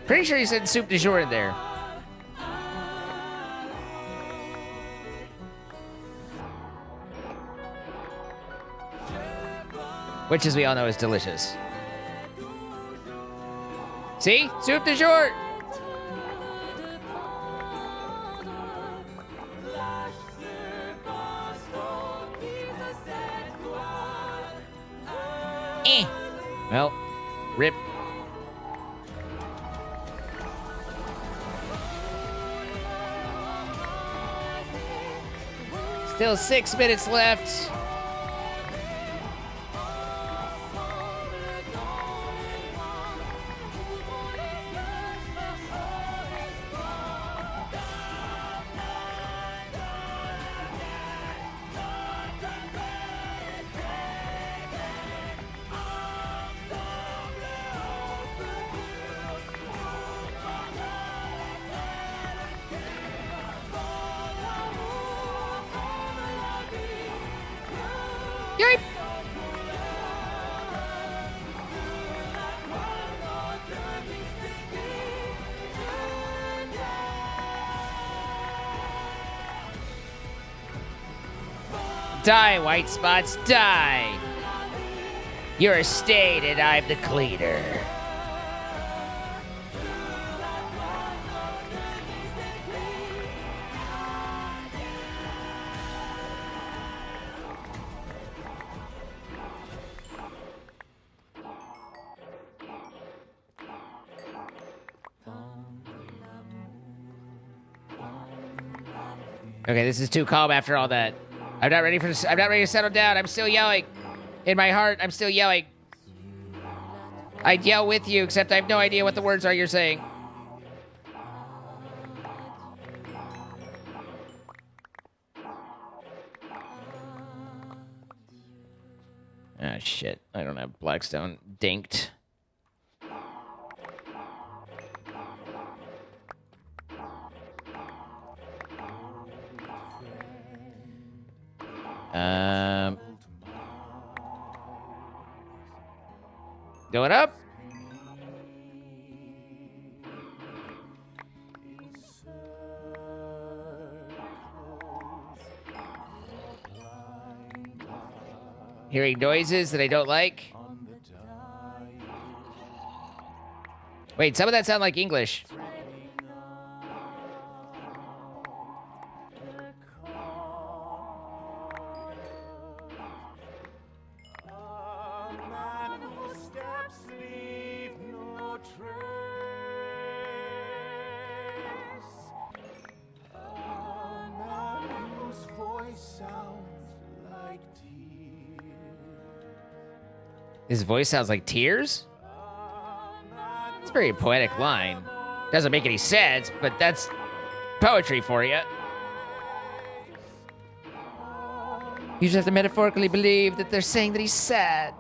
Pretty sure he said soup du jour in there. Which, as we all know, is delicious. See? Soup du jour! Well, rip. Still 6 minutes left. Yoip! Die, white spots, die! You're a stain and I'm the cleaner. Okay, this is too calm after all that. I'm not ready to settle down. I'm still yelling. In my heart, I'm still yelling. I'd yell with you, except I have no idea what the words are you're saying. Ah, shit. I don't have Blackstone dinked. Going up. Hearing noises that I don't like. Wait, some of that sound like English. His voice sounds like tears? It's a very poetic line. Doesn't make any sense, but that's poetry for you. You just have to metaphorically believe that they're saying that he's sad.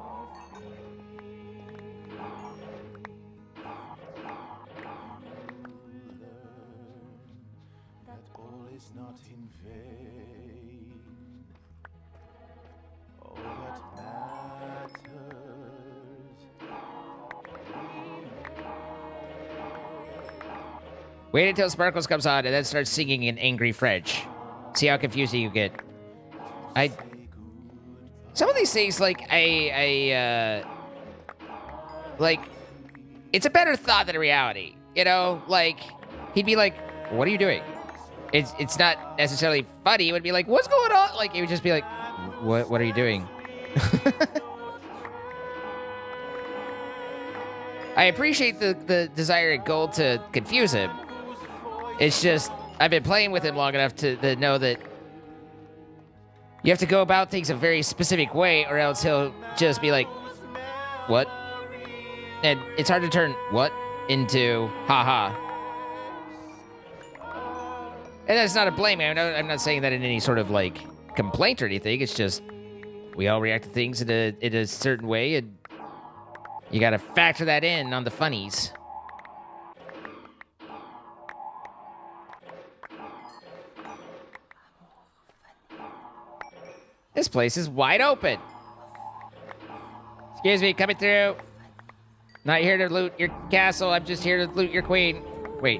Wait until Sparkles comes on and then start singing in angry French. See how confusing you get. Some of these things, like, like, it's a better thought than a reality. You know, like, he'd be like, what are you doing? It's not necessarily funny. It would be like, what's going on? Like, it would just be like, what are you doing? I appreciate the desire and goal to confuse him. It's just, I've been playing with him long enough to know that you have to go about things a very specific way, or else he'll just be like, what? And it's hard to turn what into haha. And that's not a blame. I'm not saying that in any sort of, like, complaint or anything. It's just, we all react to things in a certain way, and you gotta factor that in on the funnies. This place is wide open. Excuse me, coming through. Not here to loot your castle. I'm just here to loot your queen. Wait.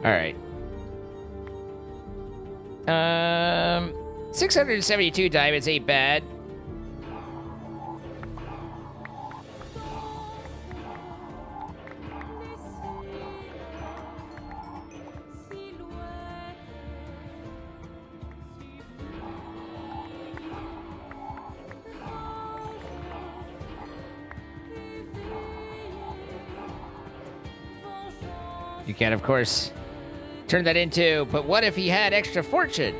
All right. 672 diamonds ain't bad. You can, of course, turn that into, but what if he had extra fortune?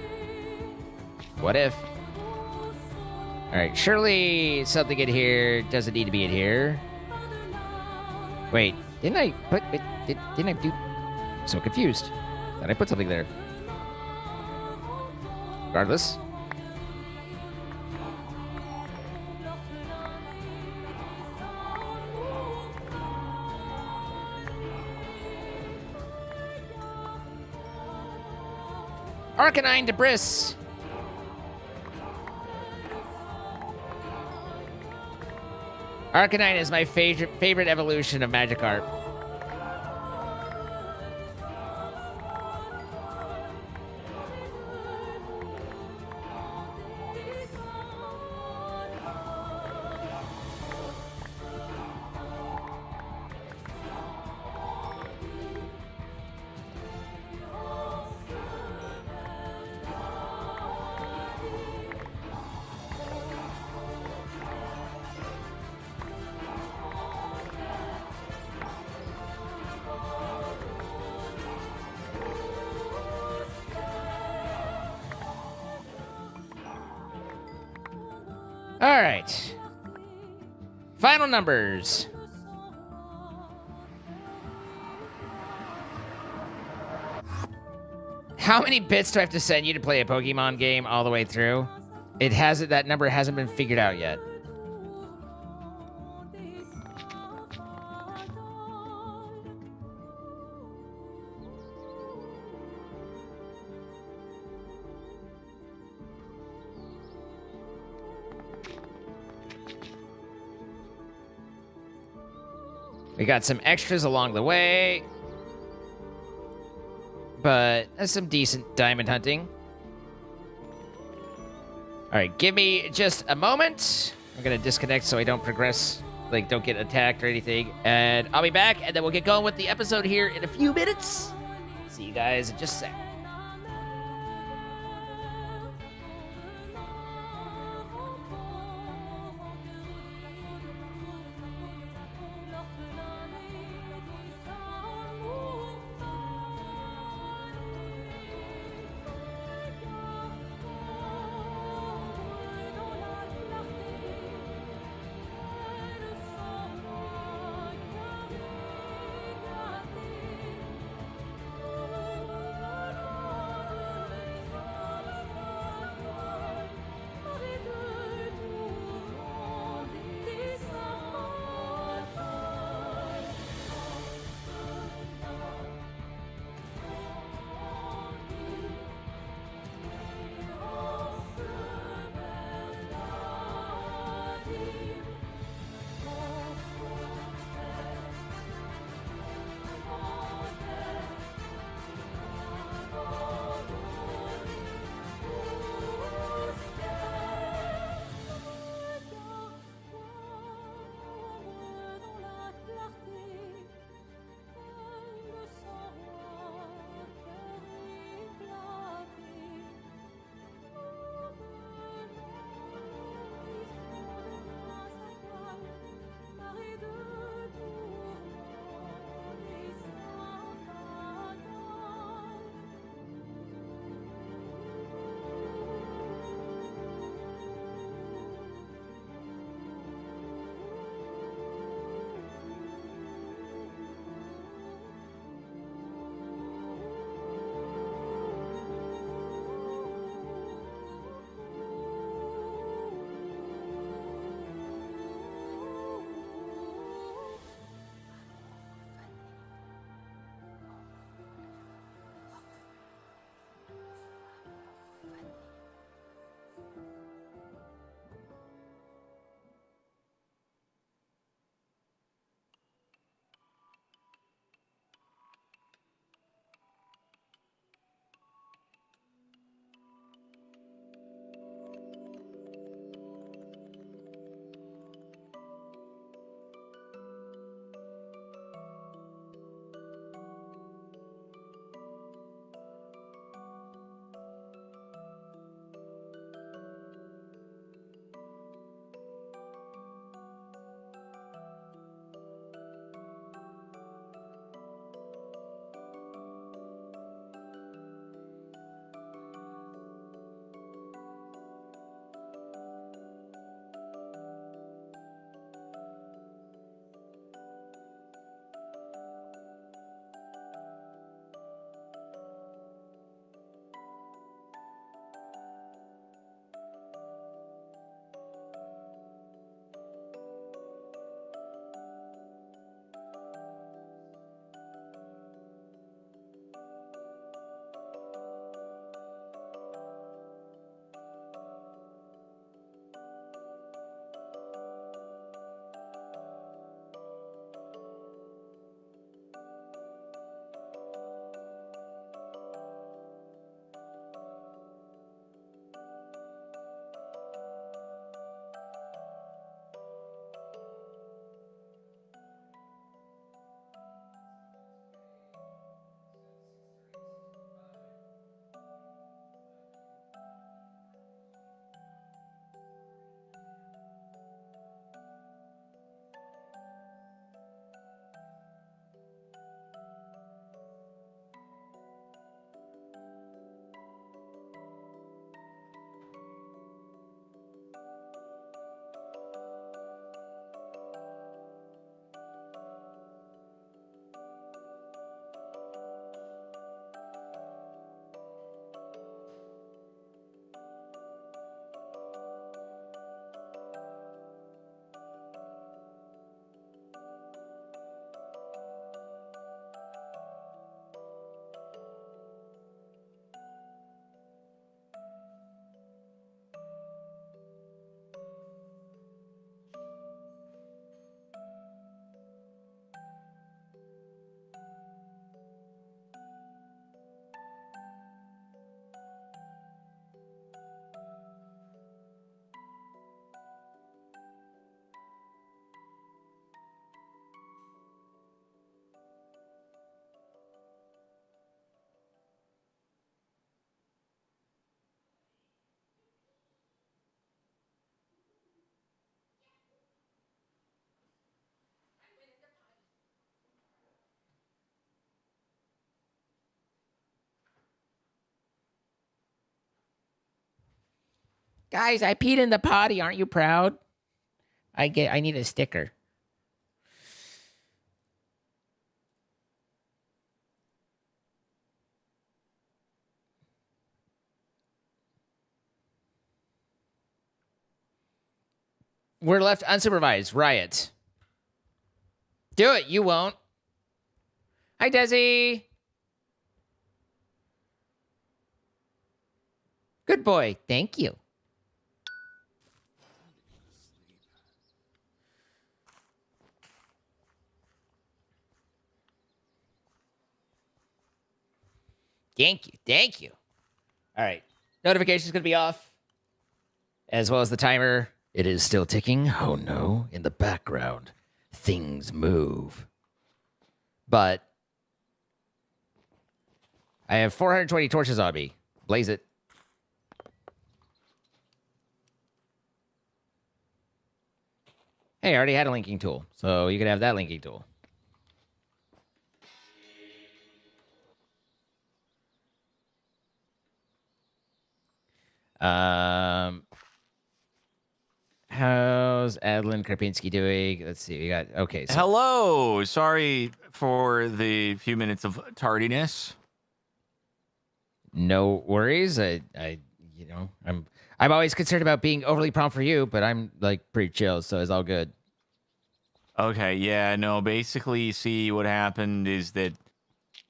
What if? All right, surely something in here doesn't need to be in here. Wait, didn't I put it? Didn't I do? I'm so confused. Thought I put something there. Regardless. Arcanine Debris. Arcanine is my favorite evolution of Magikarp. All right. Final numbers. How many bits do I have to send you to play a Pokemon game all the way through? That number hasn't been figured out yet. We got some extras along the way, but that's some decent diamond hunting. All right, give me just a moment. I'm gonna disconnect so I don't progress, like don't get attacked or anything, and I'll be back, and then we'll get going with the episode here in a few minutes. See you guys in just a sec. Guys, I peed in the potty. Aren't you proud? I need a sticker. We're left unsupervised. Riot. Do it. You won't. Hi, Desi. Good boy. Thank you. Thank you. Thank you. All right. Notification's going to be off, as well as the timer. It is still ticking. Oh, no. In the background, things move. But I have 420 torches on me. Blaze it. Hey, I already had a linking tool, so you can have that linking tool. How's Adeline Karpinski doing? Let's see. We got okay. So Hello. Sorry for the few minutes of tardiness. no worries. I'm always concerned about being overly prompt for you, but I'm like pretty chill, so it's all good. Okay, yeah, no, basically, see, what happened is that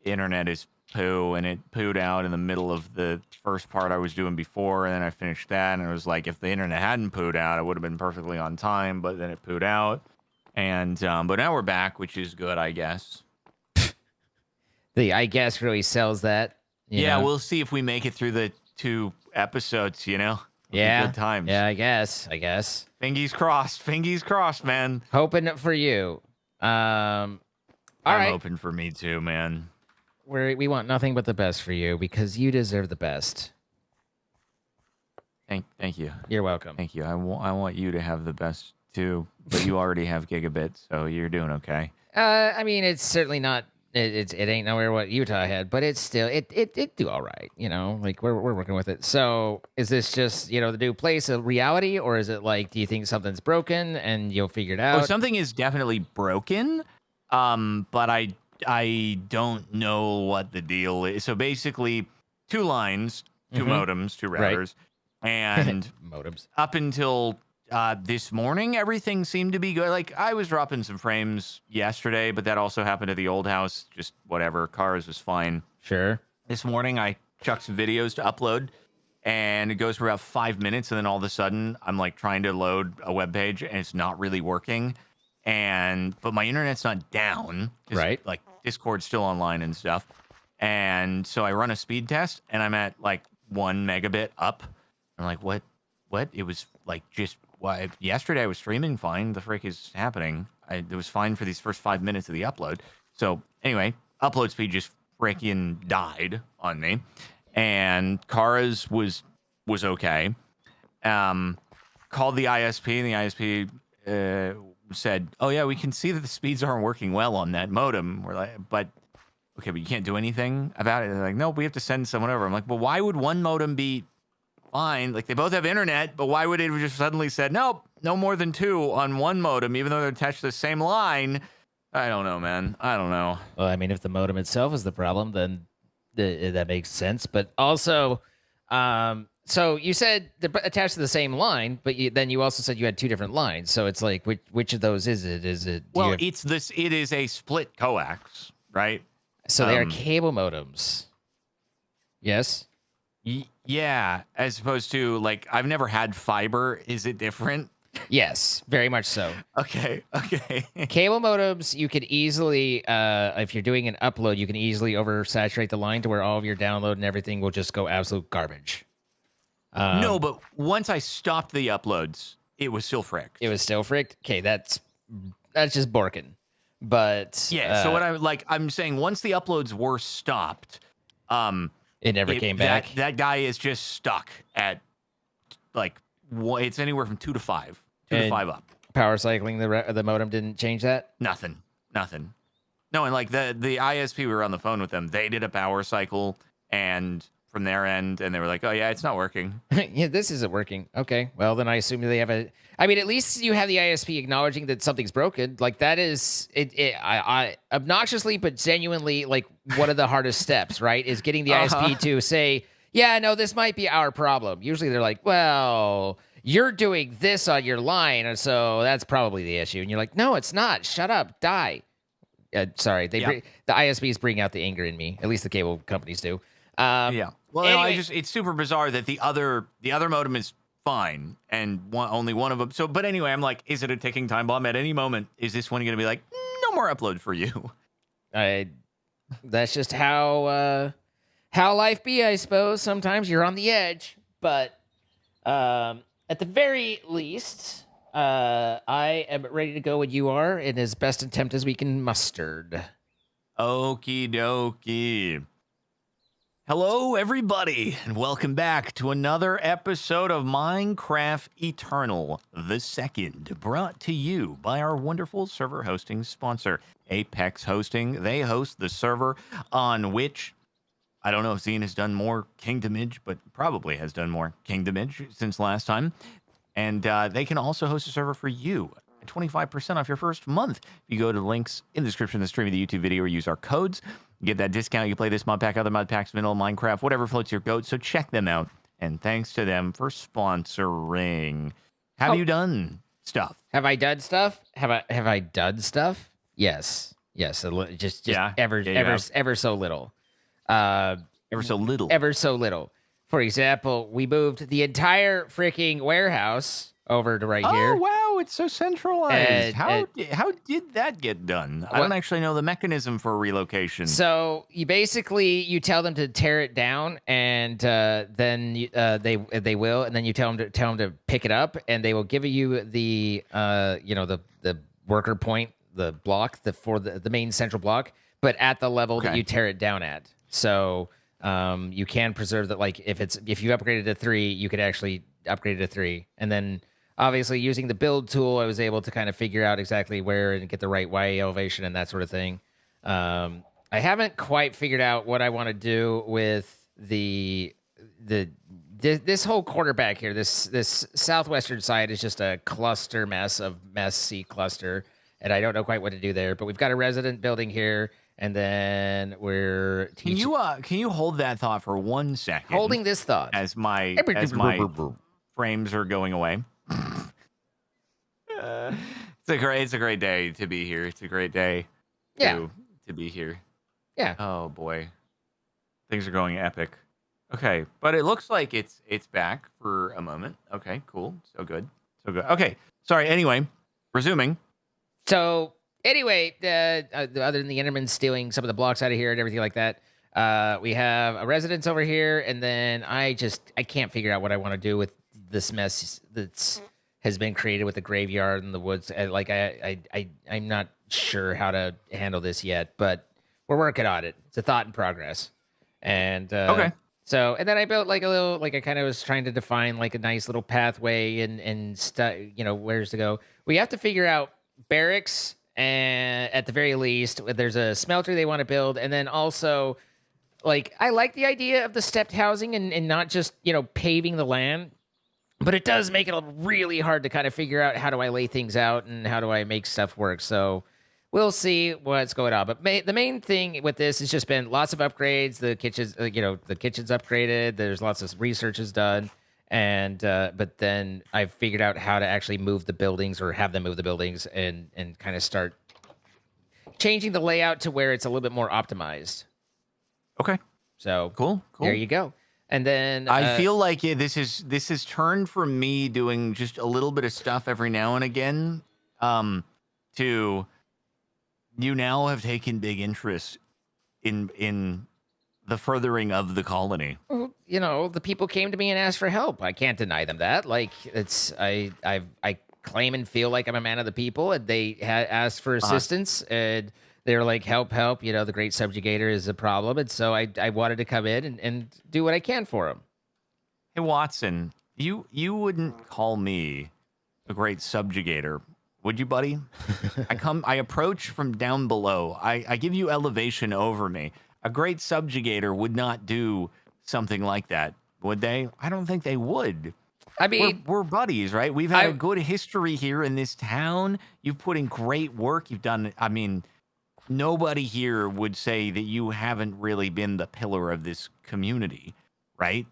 internet is poo, and it pooed out in the middle of the first part I was doing before, and then I finished that, and it was like, if the internet hadn't pooed out, I would have been perfectly on time, but then it pooed out, and, but now we're back, which is good, I guess. The I guess really sells that. Yeah, know? we'll see if we make it through the 2 episodes, you know? It'll be Yeah. good times. Yeah, I guess. Fingies crossed, man. Hoping for you. All I'm right. hoping for me too, man. We want nothing but the best for you because you deserve the best. Thank you. You're welcome. Thank you. I want you to have the best too, but you already have gigabit, so you're doing okay. I mean, it's certainly not. It ain't nowhere what Utah had, but it's still it do all right. You know, like we're working with it. So is this just the new place a reality, or is it like, do you think something's broken and you'll figure it out? Oh, something is definitely broken. But I don't know what the deal is. So basically, 2 lines, 2 modems, 2 routers, and modems. Up until this morning, everything seemed to be good. Like, I was dropping some frames yesterday, but that also happened at the old house. Just whatever. Cars was fine. Sure. This morning, I chucked some videos to upload, and it goes for about 5 minutes, and then all of a sudden, I'm like trying to load a web page, and it's not really working. But my internet's not down. Right. Like, Discord's still online and stuff. And so I run a speed test, and I'm at like 1 megabit up. I'm like, what? It was like just yesterday I was streaming fine. The frick is happening? It was fine for these first 5 minutes of the upload. So anyway, upload speed just freaking died on me. And Kara's was okay. Called the ISP, and the ISP said, "Oh yeah, we can see that the speeds aren't working well on that modem." We're like, "But okay, but you can't do anything about it." They're like, "No, we have to send someone over." I'm like, "Well, why would one modem be fine? Like, they both have internet, but why would it just suddenly said, nope, no more than 2 on one modem, even though they're attached to the same line?" I don't know, man. I don't know. Well, I mean, if the modem itself is the problem, then that makes sense. But also, so you said they're attached to the same line, but then you also said you had 2 different lines. So it's like, which of those is it? Is it? Well, it is a split coax, right? So they are cable modems. Yes. Yeah, as opposed to, like, I've never had fiber. Is it different? Yes, very much so. Okay. Cable modems, you could easily, if you're doing an upload, you can easily oversaturate the line to where all of your download and everything will just go absolute garbage. No, but once I stopped the uploads, it was still fricked. It was still fricked? Okay, that's just Borkin. But yeah, so what I'm saying, once the uploads were stopped, it never came back. That guy is just stuck at, like, it's anywhere from 2 to 5. 2 to 5 up. Power cycling the modem didn't change that? Nothing. No, and like the ISP, we were on the phone with them. They did a power cycle, and from their end, and they were like, "Oh yeah, it's not working." Yeah, this isn't working. Okay, well then I assume they have a. I mean, at least you have the ISP acknowledging that something's broken. Like that is I obnoxiously but genuinely like one of the hardest steps, right? Is getting the ISP to say, "Yeah, no, this might be our problem." Usually they're like, "Well, you're doing this on your line, and so that's probably the issue." And you're like, "No, it's not. Shut up, die." Sorry, the ISPs bring out the anger in me. At least the cable companies do. Yeah. Well, anyway. it's super bizarre that the other modem is fine and only one of them. So, but anyway, I'm like, is it a ticking time bomb? At any moment, is this one going to be like, no more upload for you? That's just how life be, I suppose. Sometimes you're on the edge, but at the very least, I am ready to go when you are, in as best attempt as we can mustered. Okie dokie. Hello, everybody, and welcome back to another episode of Minecraft Eternal, the second, brought to you by our wonderful server hosting sponsor, Apex Hosting. They host the server on which, I don't know if Zine has done more Kingdomage, but probably has done more Kingdomage since last time. And they can also host a server for you at 25% off your first month. If you go to the links in the description of the stream of the YouTube video or use our codes, you get that discount. You can play this mod pack, other mod packs, vanilla, Minecraft, whatever floats your goat. So check them out. And thanks to them for sponsoring. Have you done stuff? Have I done stuff? Have I done stuff? Yes. Just ever so little. Ever so little. Ever so little. For example, we moved the entire freaking warehouse over to here. Oh, wow, it's so centralized. How did that get done? I don't actually know the mechanism for relocation. So you tell them to tear it down, and then they will, and then you tell them to pick it up, and they will give you the the worker point, the block, for the main central block, but at the level that you tear it down at. So you can preserve that. Like if you upgraded to 3, you could actually upgrade it to 3, and then obviously using the build tool, I was able to kind of figure out exactly where and get the right Y elevation and that sort of thing. I haven't quite figured out what I want to do with this whole corner back here. This southwestern side is just a cluster messy cluster, and I don't know quite what to do there. But we've got a resident building here. And then we're Can you hold that thought for 1 second? Holding this thought as my frames are going away. It's a great day to be here. It's a great day to be here. Yeah. Oh boy, things are going epic. Okay, but it looks like it's back for a moment. Okay, cool. So good. Okay, sorry. Anyway, resuming. So. Anyway, other than the Enderman stealing some of the blocks out of here and everything like that, we have a residence over here, and then I can't figure out what I want to do with this mess has been created with the graveyard and the woods. I'm not sure how to handle this yet, but we're working on it. It's a thought in progress. And okay. So, and then I built I kind of was trying to define a nice little pathway and where's to go. We have to figure out barracks. And at the very least, there's a smelter they want to build. And then also, I like the idea of the stepped housing and not just, paving the land. But it does make it really hard to kind of figure out how do I lay things out and how do I make stuff work. So we'll see what's going on. But the main thing with this has just been lots of upgrades. The kitchen's upgraded. There's lots of research is done. And but then I've figured out how to actually move the buildings or have them move the buildings and kind of start changing the layout to where it's a little bit more optimized. Okay. So cool. There you go. And then I feel like this is turned from me doing just a little bit of stuff every now and again to you now have taken big interest in the furthering of the colony. Well, the people came to me and asked for help. I can't deny them that. I claim and feel like I'm a man of the people, and they asked for assistance, and they were like, help. The great subjugator is a problem, and so I wanted to come in and do what I can for them. Hey, Watson, you wouldn't call me a great subjugator, would you, buddy? I approach from down below. I give you elevation over me. A great subjugator would not do something like that, would they? I don't think they would. I mean, we're buddies, right? We've had a good history here in this town. You've put in great work. You've done, I mean, nobody here would say that you haven't really been the pillar of this community, right?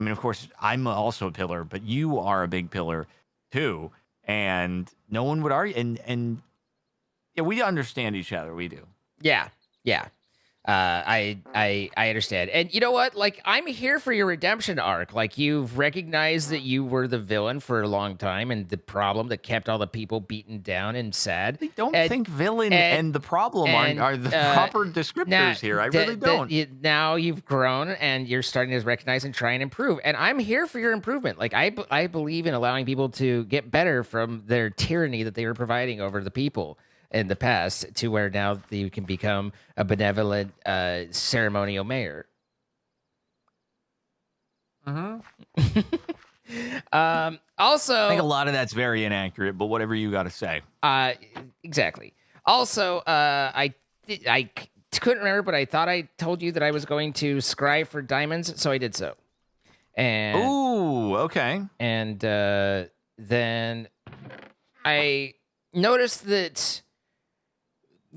I mean, of course, I'm also a pillar, but you are a big pillar too. And no one would argue. And yeah, we understand each other. We do. Yeah. I understand. And you know what? Like, I'm here for your redemption arc. Like, you've recognized that you were the villain for a long time and the problem that kept all the people beaten down and sad. I don't think villain and the problem are the proper descriptors here. I really don't. Now you've grown and you're starting to recognize and try and improve. And I'm here for your improvement. Like, I believe in allowing people to get better from their tyranny that they were providing over the people in the past, to where now you can become a benevolent ceremonial mayor. Also, I think a lot of that's very inaccurate, but whatever you got to say. Exactly. Also, I couldn't remember, but I thought I told you that I was going to scry for diamonds, so I did so. And okay. And then I noticed that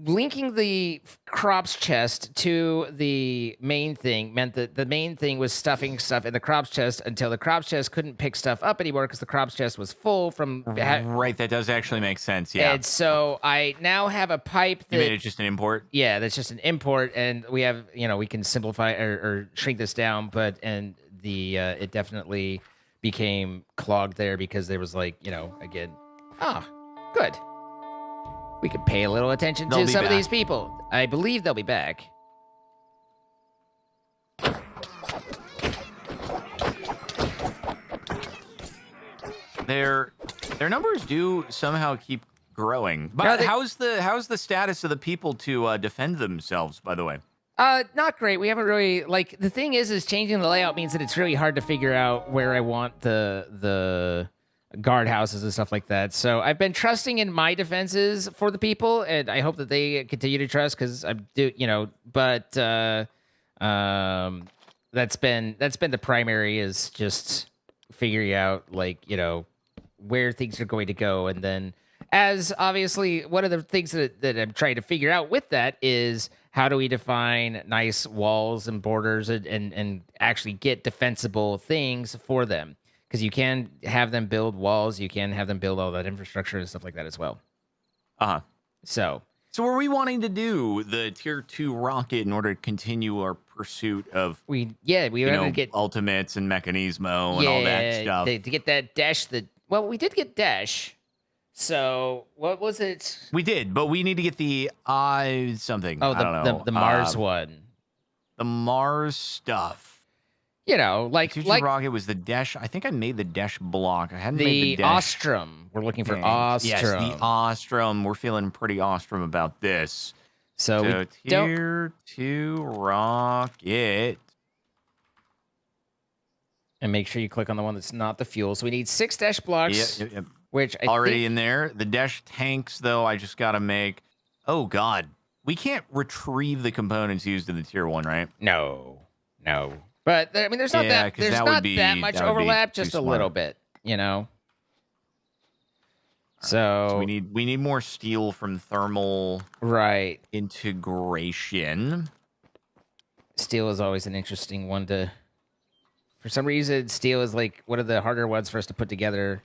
linking the crops chest to the main thing meant that the main thing was stuffing stuff in the crops chest until the crops chest couldn't pick stuff up anymore because the crops chest was full from... Right, that does actually make sense, yeah. And so I now have a pipe that... You made it just an import? Yeah, that's just an import, and we have, we can simplify or shrink this down, but, and the, it definitely became clogged there because there was like, again, good. We could pay a little attention to some of these people. I believe they'll be back. Their numbers do somehow keep growing. But how's the status of the people to defend themselves, by the way? Not great. We haven't really, the thing is changing the layout means that it's really hard to figure out where I want the guardhouses and stuff like that. So I've been trusting in my defenses for the people, and I hope that they continue to trust because I do, but that's been the primary, is just figuring out where things are going to go. And then, as obviously one of the things that I'm trying to figure out with that is how do we define nice walls and borders and actually get defensible things for them. Because you can have them build walls, you can have them build all that infrastructure and stuff like that as well. So are we wanting to do the tier 2 rocket in order to continue our pursuit of we want to get ultimates and mechanismo and all that stuff? To get that dash. We did get dash. So what was it? We did, but we need to get the something. Oh, I don't know. The Mars one. The Mars stuff. Rocket was the dash. I think I made the dash block. I hadn't made the dash. Ostrom. We're looking for Ostrom. Yes, the Ostrom. We're feeling pretty Ostrom about this. So tier 2 rocket. And make sure you click on the one that's not the fuel. So we need 6 dash blocks. Yep. Which I already in there. The dash tanks, though, I just got to make. Oh, God. We can't retrieve the components used in the tier 1, right? No. But there's not that much overlap, just a little bit, So we need more steel from thermal integration. Steel is always an interesting one to. For some reason, steel is one of the harder ones for us to put together.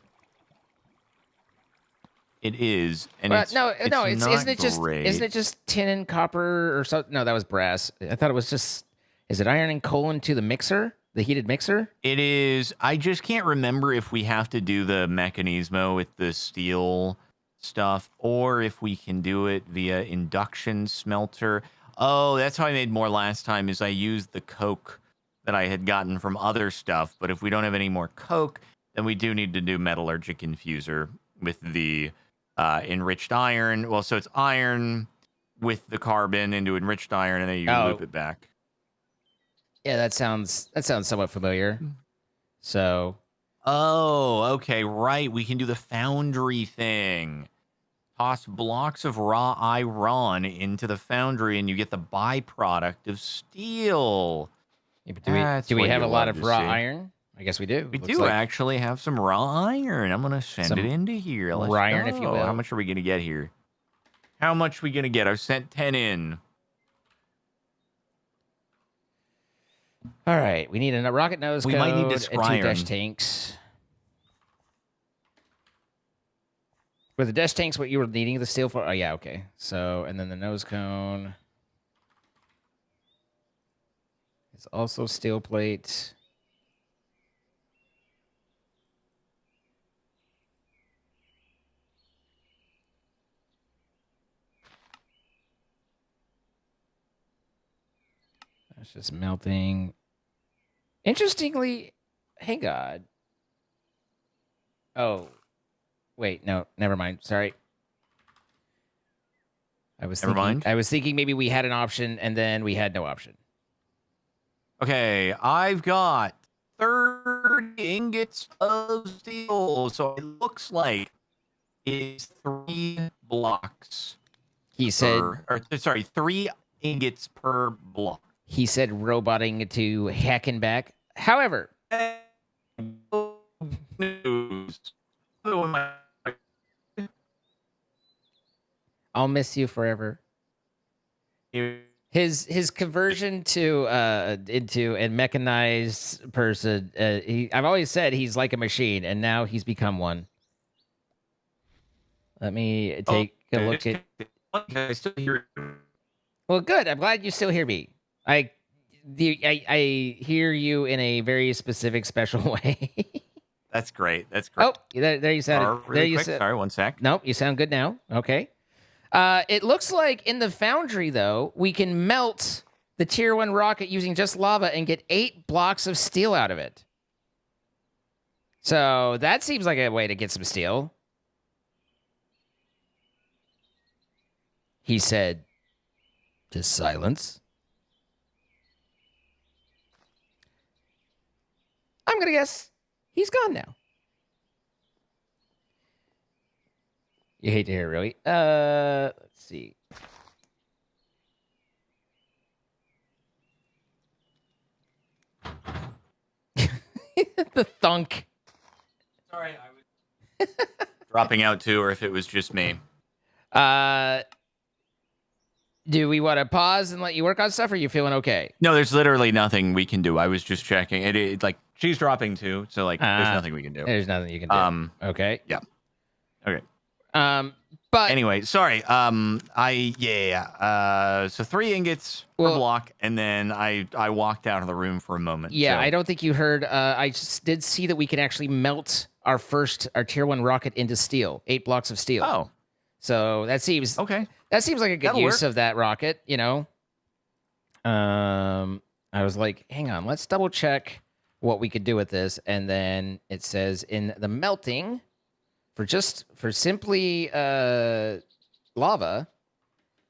It is, and isn't it just tin and copper or something? No, that was brass. I thought it was just. Is it iron and coal into the mixer? The heated mixer? It is. I just can't remember if we have to do the mechanismo with the steel stuff or if we can do it via induction smelter. Oh, that's how I made more last time, is I used the coke that I had gotten from other stuff. But if we don't have any more coke, then we do need to do metallurgic infuser with the enriched iron. Well, so it's iron with the carbon into enriched iron, and then you loop it back. Yeah, that sounds somewhat familiar. So, okay, right. We can do the foundry thing. Toss blocks of raw iron into the foundry, and you get the byproduct of steel. Yeah, but That's do we what have you a lot love of to raw see. iron? I guess we do. We Looks do like actually have some raw iron. I'm gonna send some it into here. Let's raw iron, if you go. How will. much are we gonna get here? How much we gonna get? I've sent 10 in. All right, we need a rocket nose We code might need to and 2 dash scry tanks. Were the dash tanks what you were needing the steel for? Oh, yeah, okay. So, and then the nose cone is also steel plate. That's just melting. Interestingly, hang on. Oh, wait, no, never mind. Sorry. I was thinking maybe we had an option and then we had no option. Okay, I've got 30 ingots of steel, so it looks like it's 3 blocks. He said, sorry, 3 ingots per block. He said roboting to hacking back. However, I'll miss you forever. His conversion to into a mechanized person. I've always said he's like a machine, and now he's become one. Let me take a look at. Well, good. I'm glad you still hear me. I hear you in a very specific, special way. That's great. That's great. Oh, there you sounded. Really there you quick. said. Sorry, one sec. Nope, you sound good now. Okay. It looks like in the foundry, though, we can melt the tier 1 rocket using just lava and get 8 blocks of steel out of it. So that seems like a way to get some steel. He said to silence. I'm going to guess he's gone now. You hate to hear it, really. Let's see. The thunk. Sorry, I was dropping out too, or if it was just me. Do we want to pause and let you work on stuff, or are you feeling okay? No, there's literally nothing we can do. I was just checking. It like she's dropping too, so like there's nothing we can do. There's nothing you can do. Okay. Yeah. Okay. But anyway, sorry. So 3 ingots per block, and then I walked out of the room for a moment. Yeah, so. I don't think you heard. I just did see that we can actually melt our tier 1 rocket into steel, 8 blocks of steel. Oh, so that seems okay. That seems like a good use of that rocket. You know. I was like, hang on, let's double check what we could do with this, and then it says in the melting. For simply lava,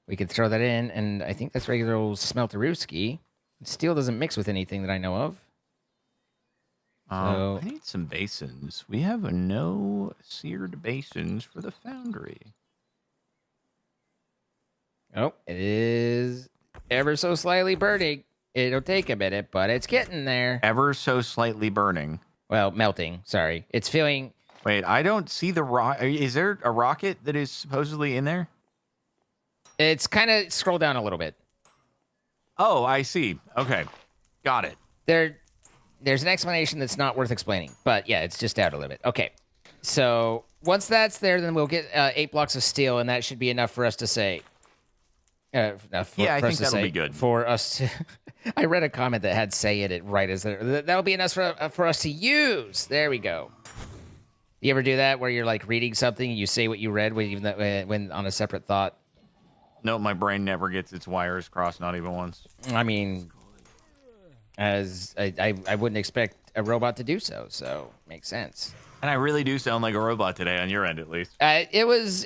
we could throw that in, and I think that's regular old smelterooski. Steel doesn't mix with anything that I know of. So, I need some basins. We have no seared basins for the foundry. Oh, it is ever so slightly burning. It'll take a minute, but it's getting there. Ever so slightly burning. Well, melting. Sorry. It's feeling... Wait, I don't see the rocket. Is there a rocket that is supposedly in there? It's kind of... Scroll down a little bit. Oh, I see. Okay. Got it. There's an explanation that's not worth explaining. But yeah, it's just out a little bit. Okay. So once that's there, then we'll get 8 blocks of steel, and that should be enough for us to say... I think that'll be good. For us to... I read a comment that had say it right as that'll be enough for us to use. There we go. You ever do that where you're like reading something and you say what you read when on a separate thought? No, my brain never gets its wires crossed, not even once. I mean, as I wouldn't expect a robot to do so, so makes sense. And I really do sound like a robot today, on your end at least. It was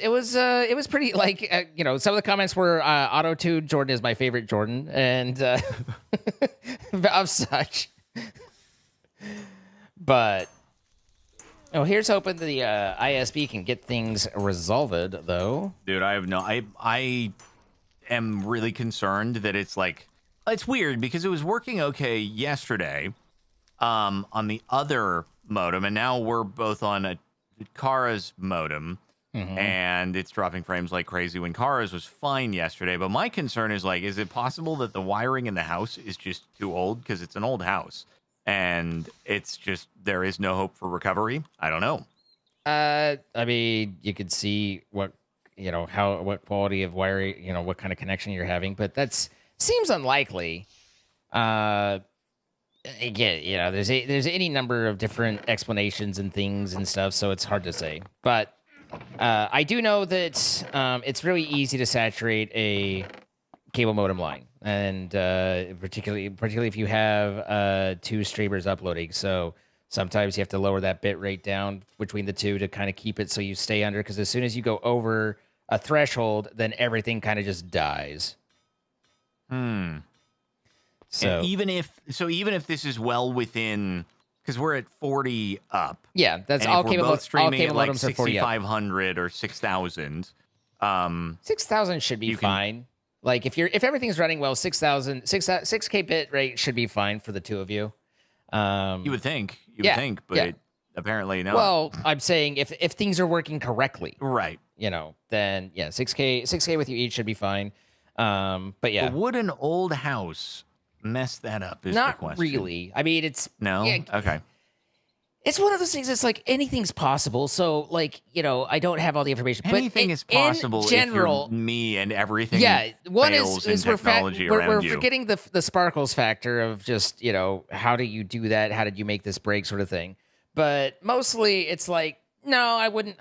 pretty like some of the comments were auto-tuned. Jordan is my favorite Jordan, and of such. But here's hoping the ISB can get things resolved, though. Dude, I have no. I am really concerned that it's like It's weird because it was working okay yesterday on the other modem, and now we're both on a Kara's modem, and it's dropping frames like crazy when Kara's was fine yesterday. But my concern is, like, is it possible that the wiring in the house is just too old? Because it's an old house, and it's just, there is no hope for recovery? I don't know. I mean, you could see what quality of wiring, what kind of connection you're having, but that's seems unlikely. Again, there's any number of different explanations and things and stuff, so it's hard to say. But I do know that it's really easy to saturate a cable modem line, and particularly if you have two streamers uploading. So sometimes you have to lower that bit rate down between the two to kind of keep it so you stay under. Because as soon as you go over a threshold, then everything kind of just dies. So even if this is well within, because we're at 40 up. Yeah, that's all cable. Both streaming at like 6,500 or 6,000. 6,000 should be fine. Like if everything's running well, 6K bit rate should be fine for the two of you. You would think. But apparently not. Well, I'm saying if things are working correctly, right? Then 6K with you each should be fine. But yeah, but would an old house mess that up? Is the question. Not really. I mean, it's no. Okay. It's one of those things. It's like anything's possible. So, like, I don't have all the information. Anything but is possible. In general, if you're me and everything. Yeah, one fails is in technology we're around you. forgetting the sparkles factor of just how do you do that? How did you make this break, sort of thing. But mostly, it's like no, I wouldn't.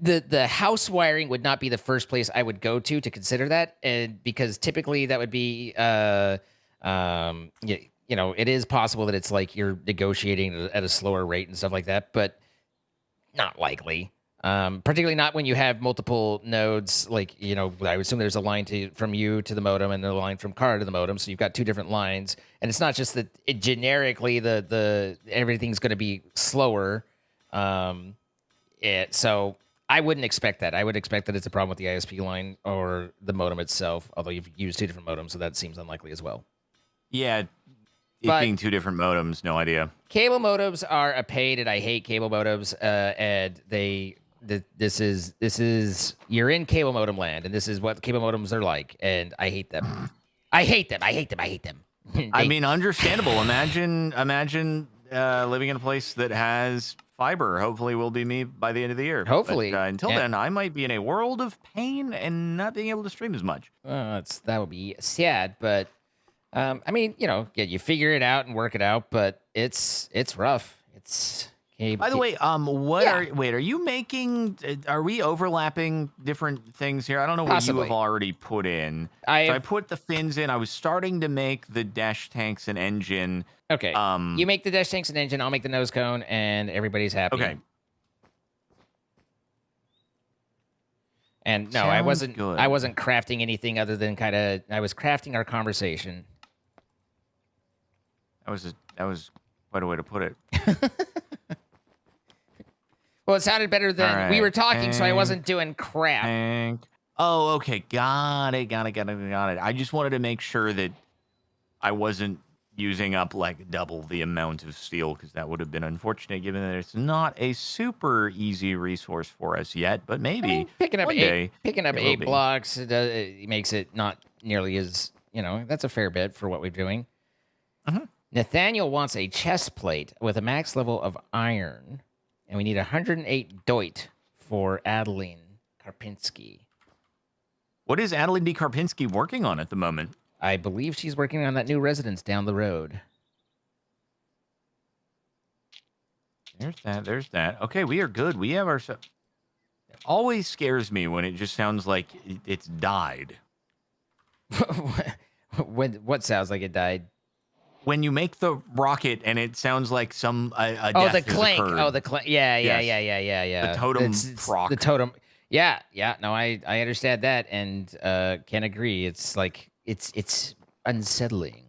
The house wiring would not be the first place I would go to consider that, and because typically that would be it is possible that it's like you're negotiating at a slower rate and stuff like that, but not likely. Particularly not when you have multiple nodes. Like, I would assume there's a line from you to the modem and a line from Kara to the modem. So you've got two different lines, and it's not just that generically the everything's going to be slower. So I wouldn't expect that. I would expect that it's a problem with the ISP line or the modem itself. Although you've used two different modems, so that seems unlikely as well. Yeah. It being two different modems, no idea. Cable modems are a pain, and I hate cable modems. And this is you're in cable modem land, and this is what cable modems are like, and I hate them. I hate them. I mean, understandable. Imagine living in a place that has fiber. Hopefully, will be me by the end of the year. Hopefully, but, until then, I might be in a world of pain and not being able to stream as much. That would be sad, but. I mean, you figure it out and work it out, but it's rough. It's by the way, are you making? Are we overlapping different things here? I don't know what you have already put in. I put the fins in. I was starting to make the dash tanks and engine. Okay. You make the dash tanks and engine. I'll make the nose cone, and everybody's happy. Okay. And no, I wasn't crafting anything other than I was crafting our conversation. That was quite a way to put it. Well, it sounded better than we were talking, so I wasn't doing crap. Oh, okay. Got it. I just wanted to make sure that I wasn't using up like double the amount of steel, because that would have been unfortunate given that it's not a super easy resource for us yet, but maybe picking up one day eight blocks, it makes it not nearly as, that's a fair bit for what we're doing. Nathaniel wants a chest plate with a max level of iron, and we need 108 doit for Adeline Karpinski. What is Adeline D. Karpinski working on at the moment? I believe she's working on that new residence down the road. There's that. Okay, we are good. We have our... It always scares me when it just sounds like it's died. What sounds like it died? When you make the rocket and it sounds like a death the clank. Oh, the clank. Yeah. The totem proc. The totem. Yeah. No, I understand that and can agree. It's like it's unsettling.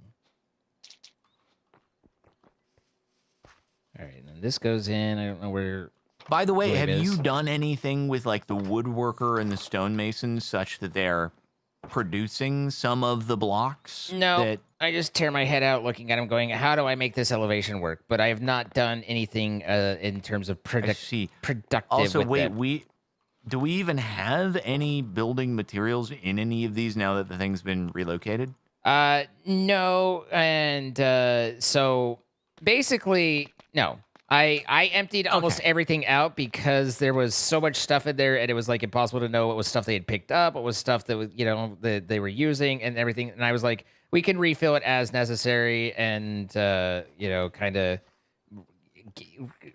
All right, and this goes in. I don't know where. By the way, have you done anything with like the woodworker and the stonemason such that they're producing some of the blocks? No, That I just tear my head out looking at them, going, "How do I make this elevation work?" But I have not done anything in terms of productive. Also, with wait, them. do we even have any building materials in any of these now that the thing's been relocated? No, and so basically, no. I emptied almost everything out because there was so much stuff in there, and it was like impossible to know what was stuff they had picked up, what was stuff that was, that they were using, and everything. And I was like, we can refill it as necessary, and kind of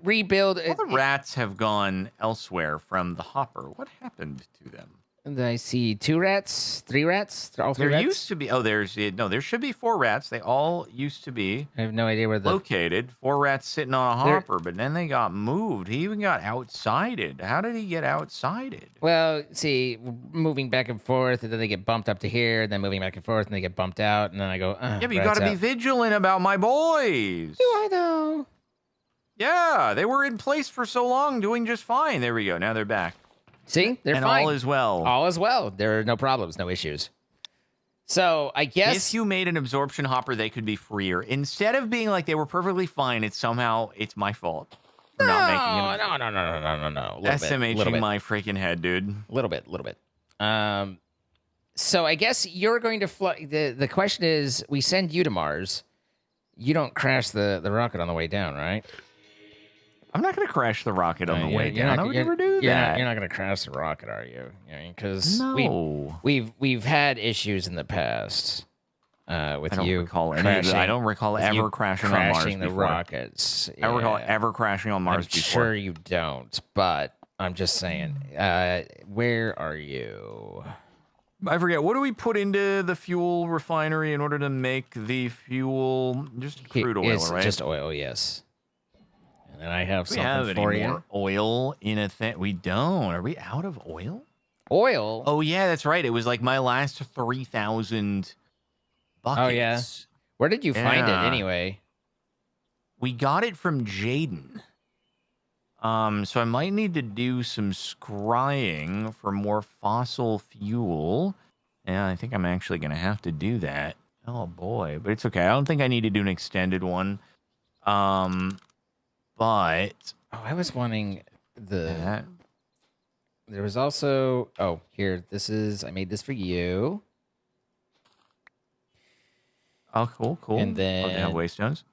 rebuild. All the rats have gone elsewhere from the hopper. What happened to them? And I see 2 rats, 3 rats, all 3 There rats. used to be. Oh, there should be 4 rats. They all used to be. I have no idea where located. 4 rats sitting on a hopper, but then they got moved. He even got outsided. How did he get outsided? Well, see, moving back and forth, and then they get bumped up to here, and then moving back and forth, and they get bumped out, and then I go, Yeah, but you got to be vigilant about my boys. Do I though? Yeah, they were in place for so long, doing just fine. There we go. Now they're back. See, they're and fine. all is well. All is well. There are no problems, no issues. So I guess if you made an absorption hopper, they could be freer. Instead of being like they were perfectly fine, it's my fault for not making it. No. SMHing my freaking head, dude. Little bit. So I guess you're going to fly. The question is, we send you to Mars. You don't crash the rocket on the way down, right? I'm not going to crash the rocket on the way down. I would never do that. You're not going to crash the rocket, are you? Because no. we've had issues in the past with you crashing. I don't recall ever crashing on Mars the before. Rockets. I don't recall ever crashing on Mars before. Sure you don't, but I'm just saying. Where are you? I forget. What do we put into the fuel refinery in order to make the fuel? Just crude oil, it's right? Just oil, yes. And I have we something have for any you. more oil in a thing? We don't. Are we out of oil? Oil? Oh yeah, that's right. It was like my last 3,000 buckets. Oh yeah. Where did you find it anyway? We got it from Jaden. So I might need to do some scrying for more fossil fuel. Yeah, I think I'm actually gonna have to do that. Oh boy, but it's okay. I don't think I need to do an extended one. But I was wanting there was also here, I made this for you. Oh, cool. And then they have waystones.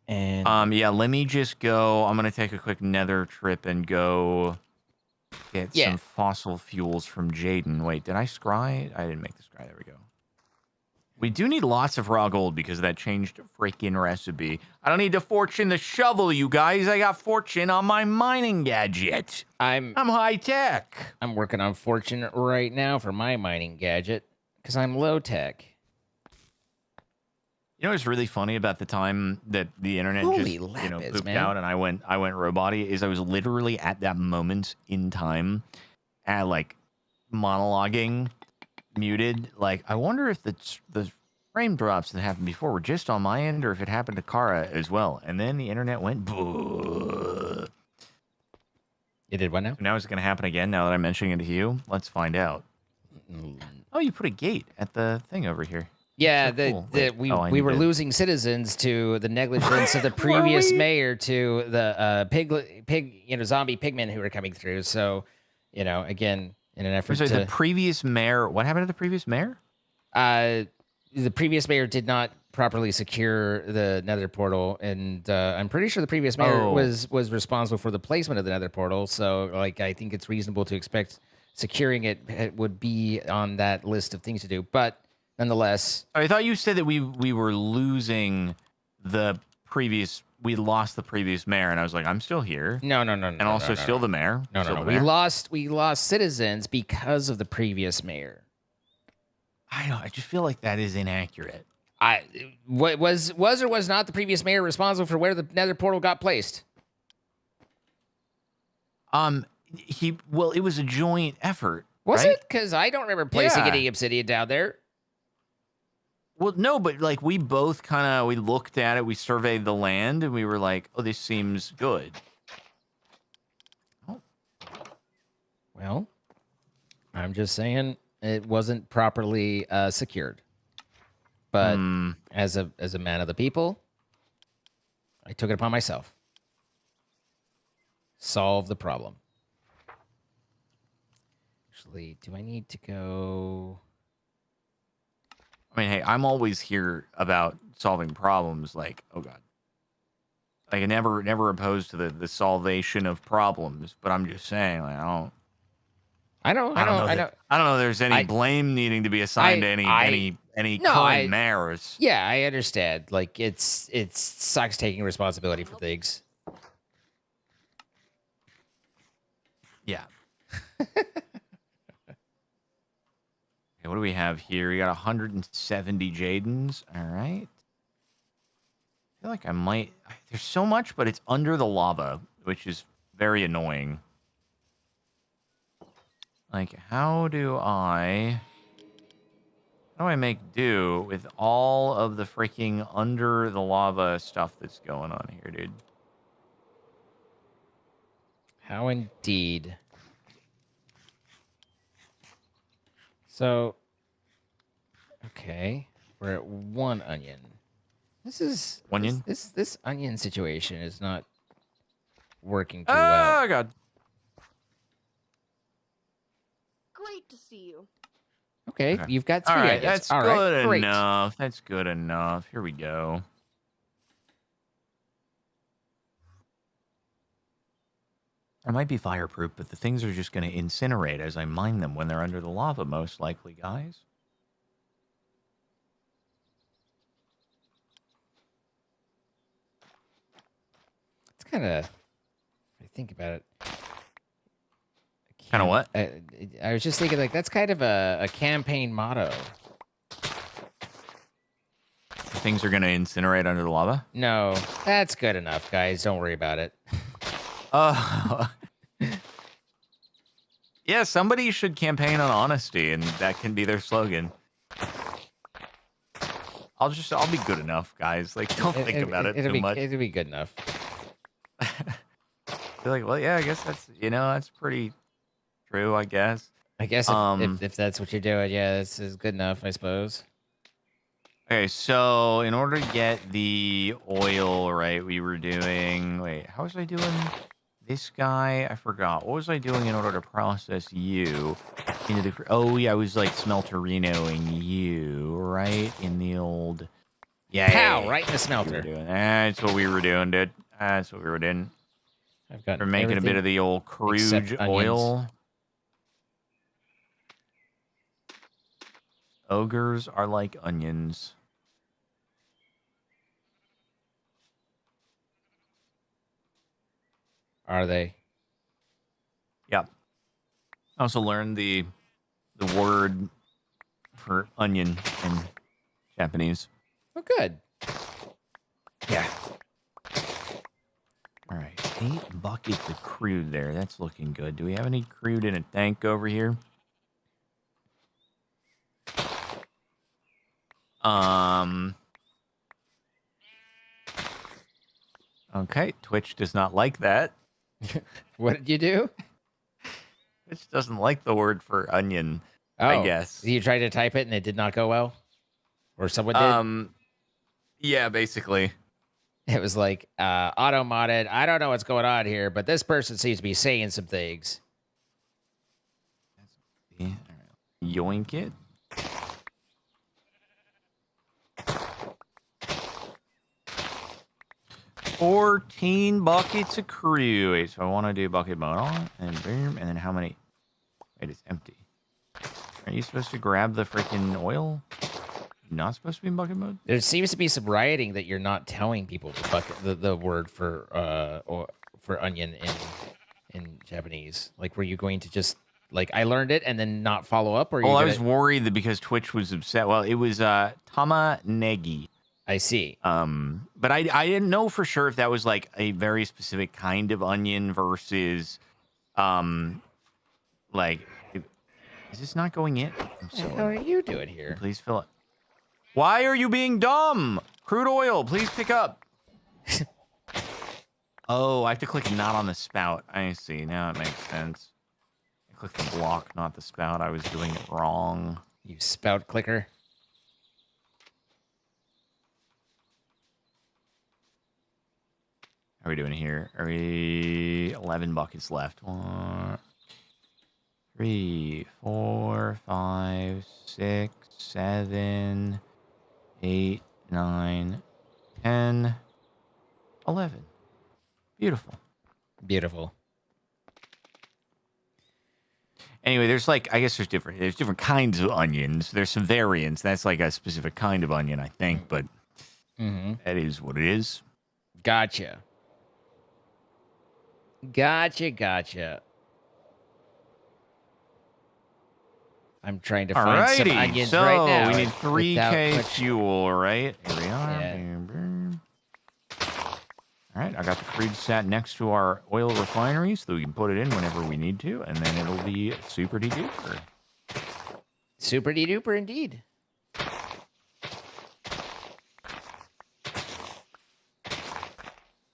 And yeah, let me just go. I'm gonna take a quick nether trip and go get some fossil fuels from Jaden. Wait, did I scry? I didn't make the scry. There we go. We do need lots of raw gold because of that changed freaking recipe. I don't need to fortune the shovel, you guys. I got fortune on my mining gadget. I'm high tech. I'm working on fortune right now for my mining gadget because I'm low tech. You know what's really funny about the time that the internet pooped out and I went robot-y is I was literally at that moment in time at like monologuing muted. Like, I wonder if the frame drops that happened before were just on my end or if it happened to Kara as well. And then the internet went Buh. It did what now? Now it's going to happen again now that I'm mentioning it to you. Let's find out. Oh, you put a gate at the thing over here. Yeah, so cool. we were losing citizens to the negligence of the previous mayor to the zombie pigmen who were coming through. So, again, in an effort to the previous mayor. What happened to the previous mayor? The previous mayor did not properly secure the nether portal, and I'm pretty sure the previous mayor was responsible for the placement of the nether portal. So, I think it's reasonable to expect securing it would be on that list of things to do. But nonetheless, I thought you said that we were losing we lost the previous mayor, and I was like, I'm still here. No. And also still the mayor. No. We lost citizens because of the previous mayor. I just feel like that is inaccurate. Was or was not the previous mayor responsible for where the nether portal got placed? It was a joint effort. Was right? it? Because I don't remember placing any obsidian down there. Well, no, but we both we looked at it, we surveyed the land, and we were like, oh, this seems good. Oh. Well, I'm just saying, It wasn't properly secured. But Hmm. as a man of the people, I took it upon myself. Solve the problem. Actually, do I need to go? I mean, hey, I'm always here about solving problems. Like, oh god, like I never opposed to the salvation of problems. But I'm just saying, like, I don't know. There's any blame needing to be assigned to any current mayors. Yeah, I understand. Like it sucks taking responsibility for things. Yeah. Okay, what do we have here? We got 170 Jadens. All right. I feel like I might. There's so much, but it's under the lava, which is very annoying. Like, how do I make do with all of the freaking under the lava stuff that's going on here, dude? How indeed. So, okay, we're at 1 onion. This is onion. This onion situation is not working too well. Oh god. Great to see you. Okay, you've got 3 All right, onions. that's All good right, great. enough. That's good enough. Here we go. I might be fireproof, but the things are just going to incinerate as I mine them when they're under the lava, most likely, guys. It's kind of, I think about it. Kind of what? I was just thinking, like, that's kind of a campaign motto. Things are going to incinerate under the lava? No, that's good enough, guys. Don't worry about it. Yeah, somebody should campaign on honesty, and that can be their slogan. I'll be good enough, guys. Like, don't think about it too much. It'll be good enough. Be like, well, yeah, I guess that's pretty true, I guess. I guess if that's what you're doing, yeah, this is good enough, I suppose. Okay, so in order to get the oil, right, we were doing... Wait, how was I doing this guy? I forgot. What was I doing in order to process you into the... Oh, yeah, I was, like, smelterinoing you, right? In the old... Yeah, Pow! Right in the smelter. That's what we were doing, dude. That's what we were doing. We're making a bit of the old crude oil. Ogres are like onions. Are they? Yep. I also learned the word for onion in Japanese. Oh, good. Yeah. All right, 8 buckets of crude there. That's looking good. Do we have any crude in a tank over here? Okay, Twitch does not like that. What did you do? Twitch doesn't like the word for onion, Oh, I guess. You tried to type it and it did not go well? Or someone did? Yeah, basically. It was like, auto-modded. I don't know what's going on here, but this person seems to be saying some things. Yoink it. $14 buckets of crude. Wait, so I want to do bucket mode on, and boom, and then how many? Wait, it's empty. Are you supposed to grab the freaking oil? Not supposed to be in bucket mode? There seems to be some rioting that you're not telling people the word for onion in Japanese. Like, were you going to just like I learned it and then not follow up? Or I was worried that because Twitch was upset. Well, it was tama negi. I see. But I didn't know for sure if that was like a very specific kind of onion versus like is this not going in? How are you doing here? Please fill it. Why are you being dumb? Crude oil, please pick up. Oh, I have to click not on the spout. I see. Now it makes sense. click the block, not the spout. I was doing it wrong. You spout clicker. How are we doing here? Are we 11 buckets left? 1, 3, 4, 5, 6, 7, 8, 9, 10, 11. Beautiful. Beautiful. Anyway, there's like, I guess there's different kinds of onions. There's some variants. That's like a specific kind of onion, I think, but that is what it is. Gotcha. Gotcha. I'm trying to find some onions so right now. we need without 3K much- fuel, right? Here we are. Yeah. All right, I got the crude sat next to our oil refinery so we can put it in whenever we need to, and then it'll be super de-duper. Super de-duper indeed.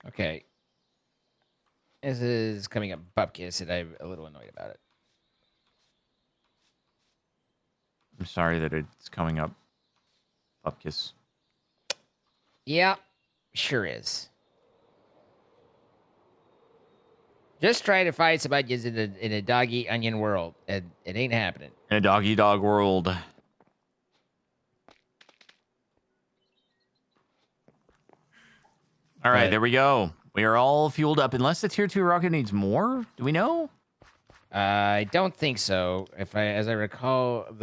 Okay. This is coming up Bupkis, and I'm a little annoyed about it. I'm sorry that it's coming up Bupkis. Yeah, sure is. Just trying to find some onions in a doggy onion world, and it ain't happening. In a doggy dog world. All right, there we go. We are all fueled up, unless the tier 2 rocket needs more. Do we know? I don't think so. As I recall, I've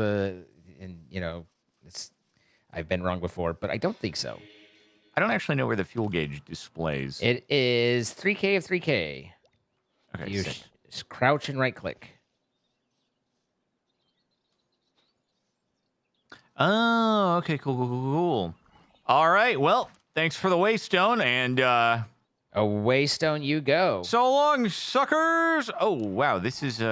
been wrong before, but I don't think so. I don't actually know where the fuel gauge displays. It is 3K of 3K. Okay, You sick. crouch and right click. Oh, okay, cool. All right, well, thanks for the waystone, and away stone you go. So long, suckers! Oh, wow, this is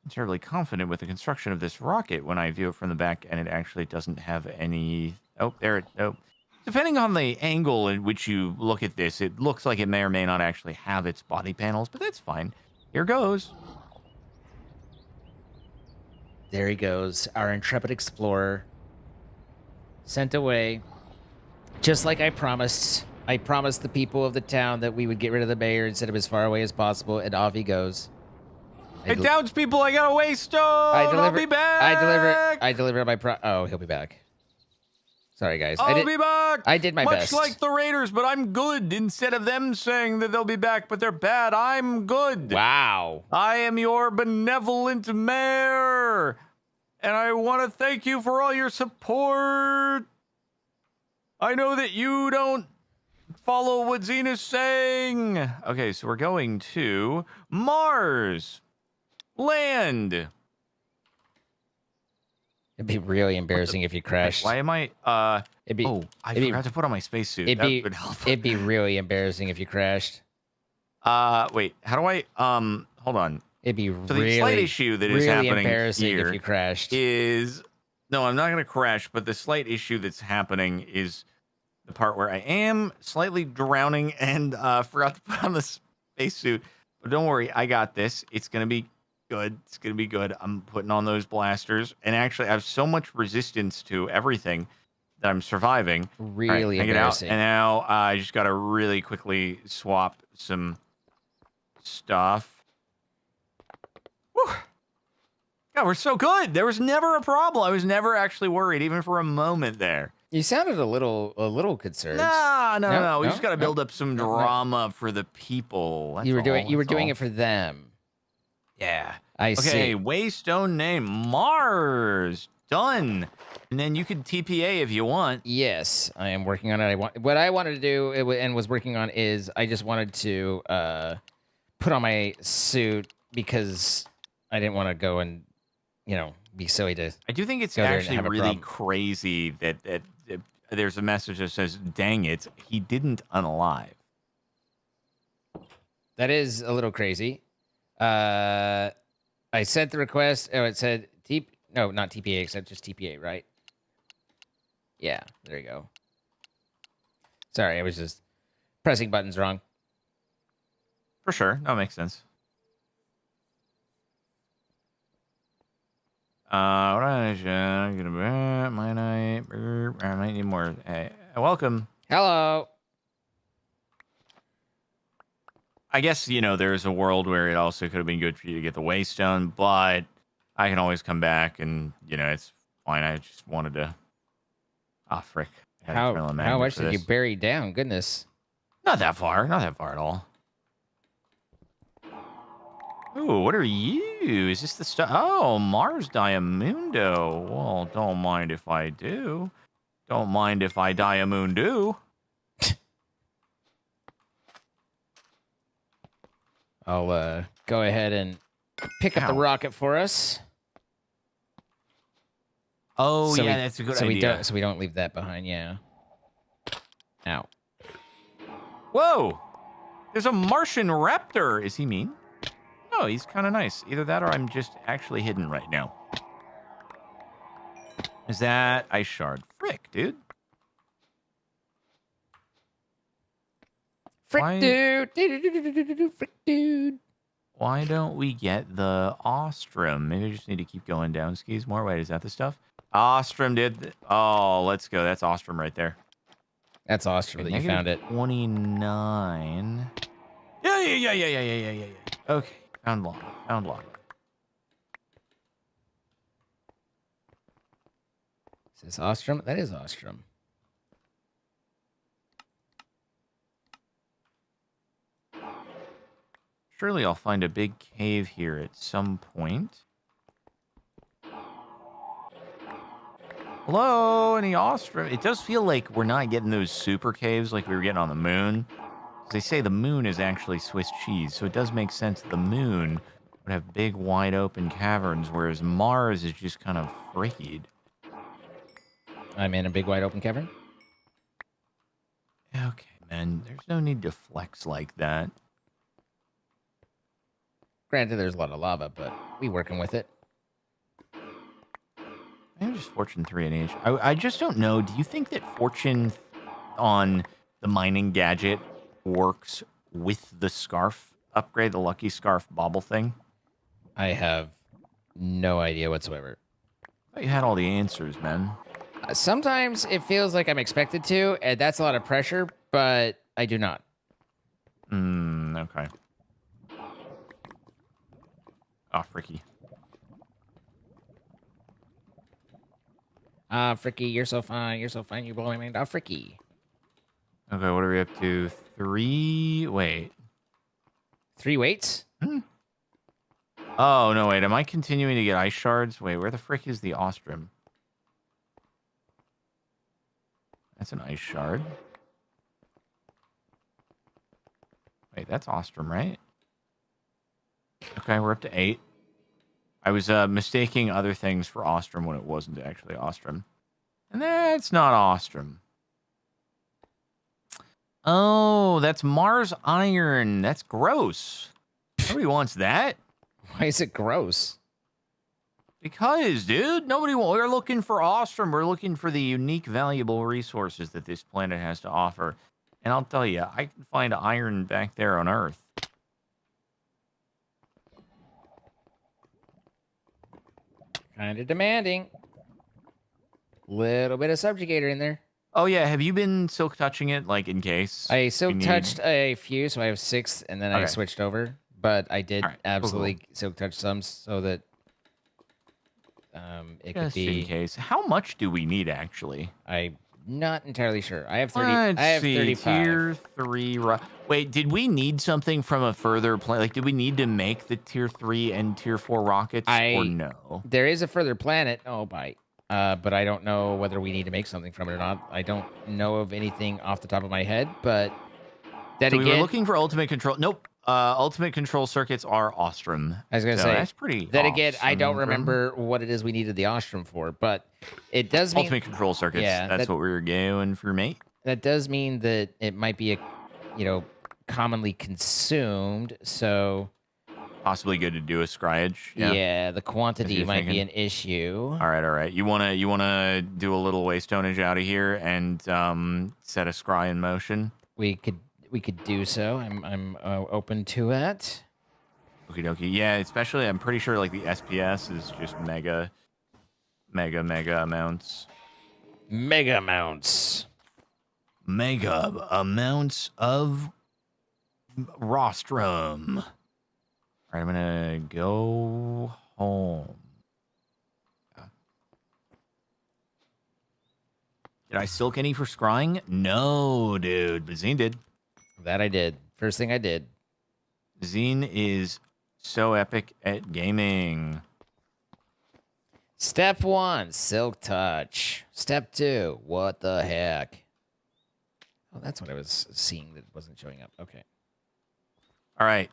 terribly confident with the construction of this rocket when I view it from the back, and it actually doesn't have any... Oh, there it... Oh. Depending on the angle in which you look at this, it looks like it may or may not actually have its body panels, but that's fine. Here goes. There he goes, our intrepid explorer. Sent away. Just like I promised. I promised the people of the town that we would get rid of the mayor and send him as far away as possible, and off he goes. Hey, townspeople, I got a waystone! I'll be back! I deliver my Oh, he'll be back. Sorry, guys. I'll be back! I did my best. Much like the Raiders, but I'm good. Instead of them saying that they'll be back, but they're bad, I'm good. Wow. I am your benevolent mayor, and I want to thank you for all your support. I know that you don't follow what Zena's saying. Okay, so we're going to Mars. Land. It'd be really embarrassing if you crashed. Why am I? I forgot to put on my spacesuit. That would help. It'd be really embarrassing if you crashed. Wait. How do I? Hold on. It'd be so the slight issue that is happening embarrassing here if you crashed. Is no, I'm not going to crash. But the slight issue that's happening is the part where I am slightly drowning and forgot to put on the spacesuit. But don't worry, I got this. It's going to be good. It's going to be good. I'm putting on those blasters. And actually, I have so much resistance to everything that I'm surviving. Really embarrassing. And now I just got to really quickly swap some stuff. Whew. God, we're so good. There was never a problem. I was never actually worried, even for a moment there. You sounded a little concerned. No. We just got to build up some drama for the people. That's you were doing all. it for them. Yeah. I see. Okay, waystone name Mars. Done. And then you could TPA if you want. Yes, I am working on it. What I wanted to do and was working on is I just wanted to put on my suit because I didn't want to go and be silly to. I do think it's actually really crazy that there's a message that says, "Dang it, he didn't unalive." That is a little crazy. I sent the request. Oh, it said no, not TPA, except just TPA, right? Yeah, there you go. Sorry, I was just pressing buttons wrong. For sure, that makes sense. I might need more. Hey, welcome. Hello. I guess, there's a world where it also could have been good for you to get the waystone, but I can always come back and, it's fine. I just wanted to... Ah, frick. How much did you bury down? Goodness. Not that far. Not that far at all. Ooh, what are you? Is this the stuff? Oh, Mars Diamundo. Well, don't mind if I do. Don't mind if I Diamundo. I'll go ahead and pick up the rocket for us. Oh, yeah, that's a good idea. So we don't leave that behind, yeah. Ow. Whoa! There's a Martian raptor. Is he mean? No, he's kind of nice. Either that or I'm just actually hidden right now. Is that ice shard? Frick, dude. Frick, dude. Frick, dude. Why don't we get the Ostrom? Maybe I just need to keep going down skis more. Wait, is that the stuff? Ostrom, dude. Oh, let's go. That's Ostrom right there. That's Ostrom that you found it. 29. Yeah. Okay. Found lava. Is this Ostrom? That is Ostrom. Surely I'll find a big cave here at some point. Hello, any Ostrom? It does feel like we're not getting those super caves like we were getting on the moon. They say the moon is actually Swiss cheese, so it does make sense that the moon would have big, wide open caverns, whereas Mars is just kind of freakied. I'm in a big, wide open cavern? Okay, man. There's no need to flex like that. Granted, there's a lot of lava, but we working with it. I'm just Fortune 3 and H. I just don't know. Do you think that Fortune on the mining gadget works with the scarf upgrade, the Lucky Scarf bauble thing? I have no idea whatsoever. I thought you had all the answers, man. Sometimes it feels like I'm expected to, and that's a lot of pressure, but I do not. Okay. Oh, fricky. Fricky, you're so fine. You're so fine. You blow my mind. Fricky. Okay, what are we up to? 3... Wait. 3 weights? Oh, no, wait. Am I continuing to get ice shards? Wait, where the frick is the Ostrom? That's an ice shard. Wait, that's Ostrom, right? Okay, we're up to 8. I was mistaking other things for Ostrom when it wasn't actually Ostrom. And that's not Ostrom. Oh, that's Mars iron. That's gross. Nobody wants that. Why is it gross? Because, dude, we're looking for Ostrom. We're looking for the unique, valuable resources that this planet has to offer. And I'll tell you, I can find iron back there on Earth. Kind of demanding. Little bit of subjugator in there. Oh, yeah. Have you been silk touching it, like, in case? I silk touched a few, so I have 6, and then I Okay. switched over. But I did absolutely cool. silk touch some so that it could Just be... in case. How much do we need, actually? I'm not entirely sure. I have 30. Let's I have see. 35. Tier 3. Wait, did we need something from a further planet? Like, did we need to make the Tier 3 and Tier 4 rockets, or no? There is a further planet. Oh, bye. But I don't know whether we need to make something from it or not. I don't know of anything off the top of my head, but that So again... we were looking for ultimate control. Nope. Ultimate control circuits are Ostrom. I was going to say, that's pretty then again, I don't awesome. remember what it is we needed the Ostrom for, but it does mean... Ultimate control circuits. Yeah, that's what we were going for, mate. That does mean that it might be commonly consumed, so... Possibly good to do a scryage. Yeah, the quantity might be an issue. All right. You wanna do a little waystonage out of here and set a scry in motion? We could do so. I'm open to that. Okie dokie. Yeah, especially I'm pretty sure like the SPS is just mega mega amounts. Mega amounts. Mega amounts of rostrum. All right, I'm gonna go home. Did I silk any for scrying? No, dude. But Zine did. That I did. First thing I did. Zine is so epic at gaming. Step 1, Silk Touch. Step 2, what the heck? Oh, that's what I was seeing that wasn't showing up. Okay. All right.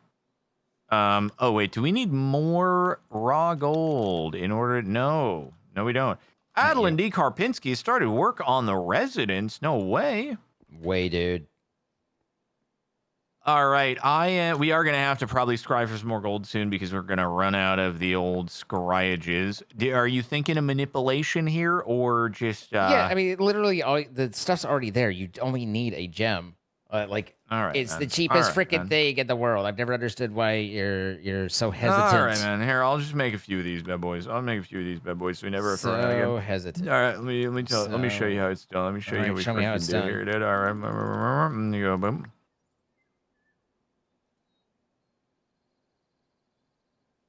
Oh, wait. Do we need more raw gold in order? No, we don't. Adeline D. Karpinski has started work on the residence. No way. Way, dude. All right. We are going to have to probably scry for some more gold soon because we're going to run out of the old scryages. Are you thinking of manipulation here or just... Yeah, I mean, literally, all the stuff's already there. You only need a gem. All right, it's man. the cheapest All right, freaking man. thing in the world. I've never understood why you're so hesitant. All right, man. Here, I'll just make a few of these bad boys. I'll make a few of these bad boys so we never have to run out again. So hesitant. All right, let me show you how it's done. Let me show you how we freaking do here, dude. All right, you go, boom.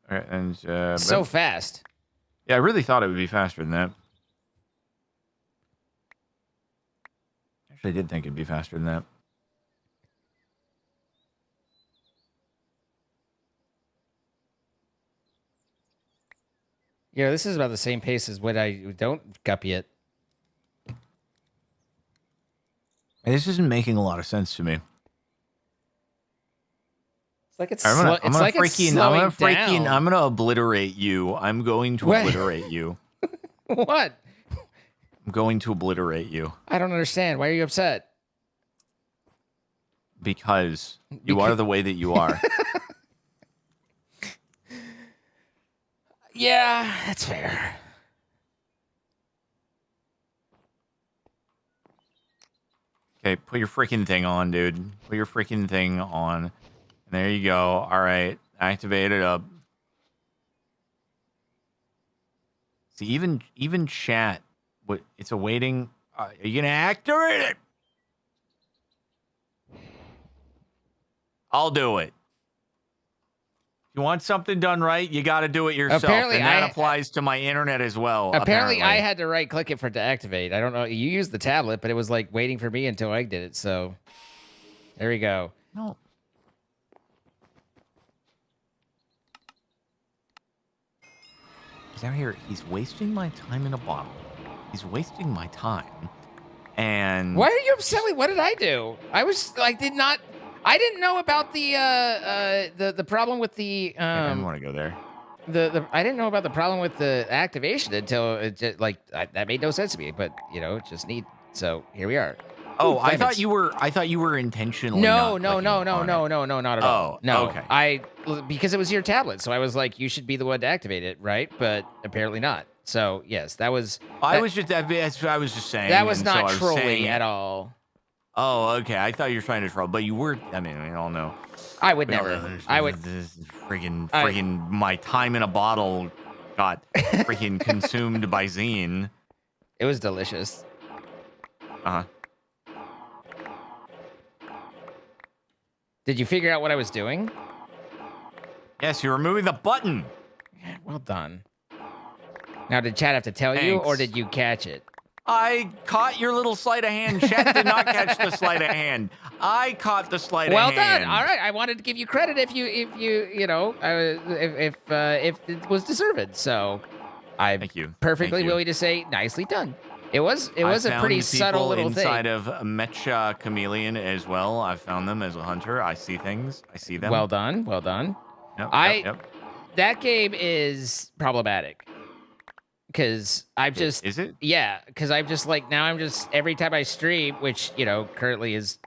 All right, and so fast. Yeah, I really thought it would be faster than that. Actually, I did think it'd be faster than that. Yeah, this is about the same pace as when I don't guppy it. This isn't making a lot of sense to me. It's like it's I'm gonna down. I'm gonna obliterate you. I'm going to obliterate you. What? I'm going to obliterate you. I don't understand. Why are you upset? Because you are the way that you are. Yeah, that's fair. Okay, put your freaking thing on, dude. Put your freaking thing on. And there you go. All right, activate it up. See, even chat, it's awaiting. Are you gonna activate it? I'll do it. If you want something done right, you got to do it yourself. Apparently, and that applies to my internet as well. Apparently, I had to right click it for it to activate. I don't know. You used the tablet, but it was like waiting for me until I did it. So there we go. No. He's out here. He's wasting my time in a bottle. He's wasting my time. And why are you upset? What did I do? I was like, I didn't know about the problem with the I didn't want to go there. I didn't know about the problem with the activation until it just, that made no sense to me. But just need. So here we are. Oh, Ooh, I thought you were intentionally. No, not not at all. Oh, no. okay. Because it was your tablet, so I was like, you should be the one to activate it, right? But apparently not. So yes, that was. I was just saying. That was not trolling at all. Oh, okay. I thought you were trying to troll, but you were. I mean, we all know. I would never. I would. This friggin' my time in a bottle got freaking consumed by Zine. It was delicious. Uh huh. Did you figure out what I was doing? Yes, you're removing the button. Yeah, well done. Now, did Chad have to tell you, or did you catch it? I caught your little sleight of hand. Chat did not catch the sleight of hand. I caught the sleight of hand. Well done. All right, I wanted to give you credit if it was deserved. So, I'm perfectly willing to say, nicely done. It was a pretty subtle little thing. Inside of Mecha Chameleon as well. I found them as a hunter. I see things. I see them. Well done. Well done. Yep. That game is problematic. Because I've just... Is it? Yeah, because I'm just now I'm just... Every time I stream, which, currently is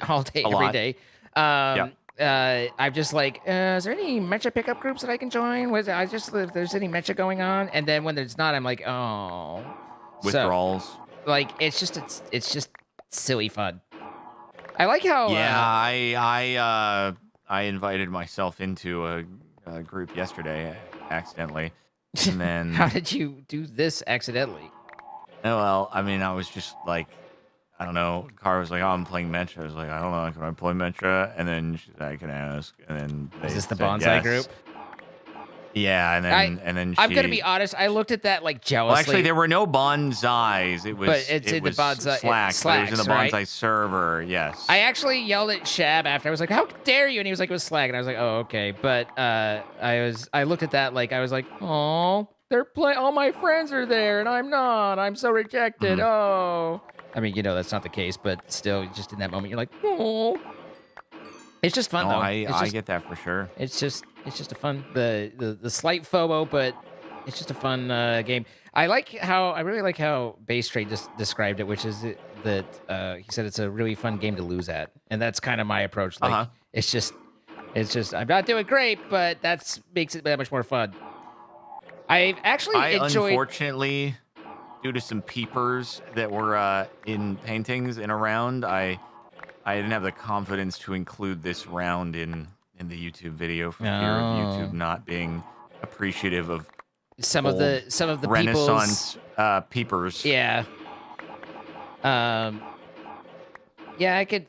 all day, every day. I'm just like, is there any Mecha pickup groups that I can join? If there's any Mecha going on. And then when there's not, I'm like, oh... Withdrawals. So, it's just silly fun. I like how... I invited myself into a group yesterday accidentally. And then How did you do this accidentally? oh, well, I mean, I was just like, I don't know. Car was like, "Oh, I'm playing Metra." I was like, "I don't know. Can I play Metra?" And then she's like, "I can ask." And then they Is this the said bonsai yes. group? Yeah, and then I'm she... gonna be honest. I looked at that like jealously. Well, actually, there were no bonsais. It was, but it's it in was the bonsai Slack. But it was in the right? bonsai server. Yes. I actually yelled at Shab after. I was like, "How dare you?" And he was like, "It was Slack." And I was like, "Oh, okay." But I looked at that like I was like, "Oh, they're playing. All my friends are there, and I'm not. I'm so rejected. Oh." I mean, that's not the case, but still, just in that moment, you're like, "Oh." It's just fun, No, though. I get that for sure. It's just a fun the slight FOMO, but it's just a fun game. I really like how Base Trade just described it, which is that he said it's a really fun game to lose at, and that's kind of my approach. Like it's just I'm not doing great, but that makes it that much more fun. I've actually enjoyed. Unfortunately, due to some peepers that were in paintings and around, I didn't have the confidence to include this round in the YouTube video for fear of YouTube not being appreciative of some of the Renaissance peepers. Yeah. Yeah,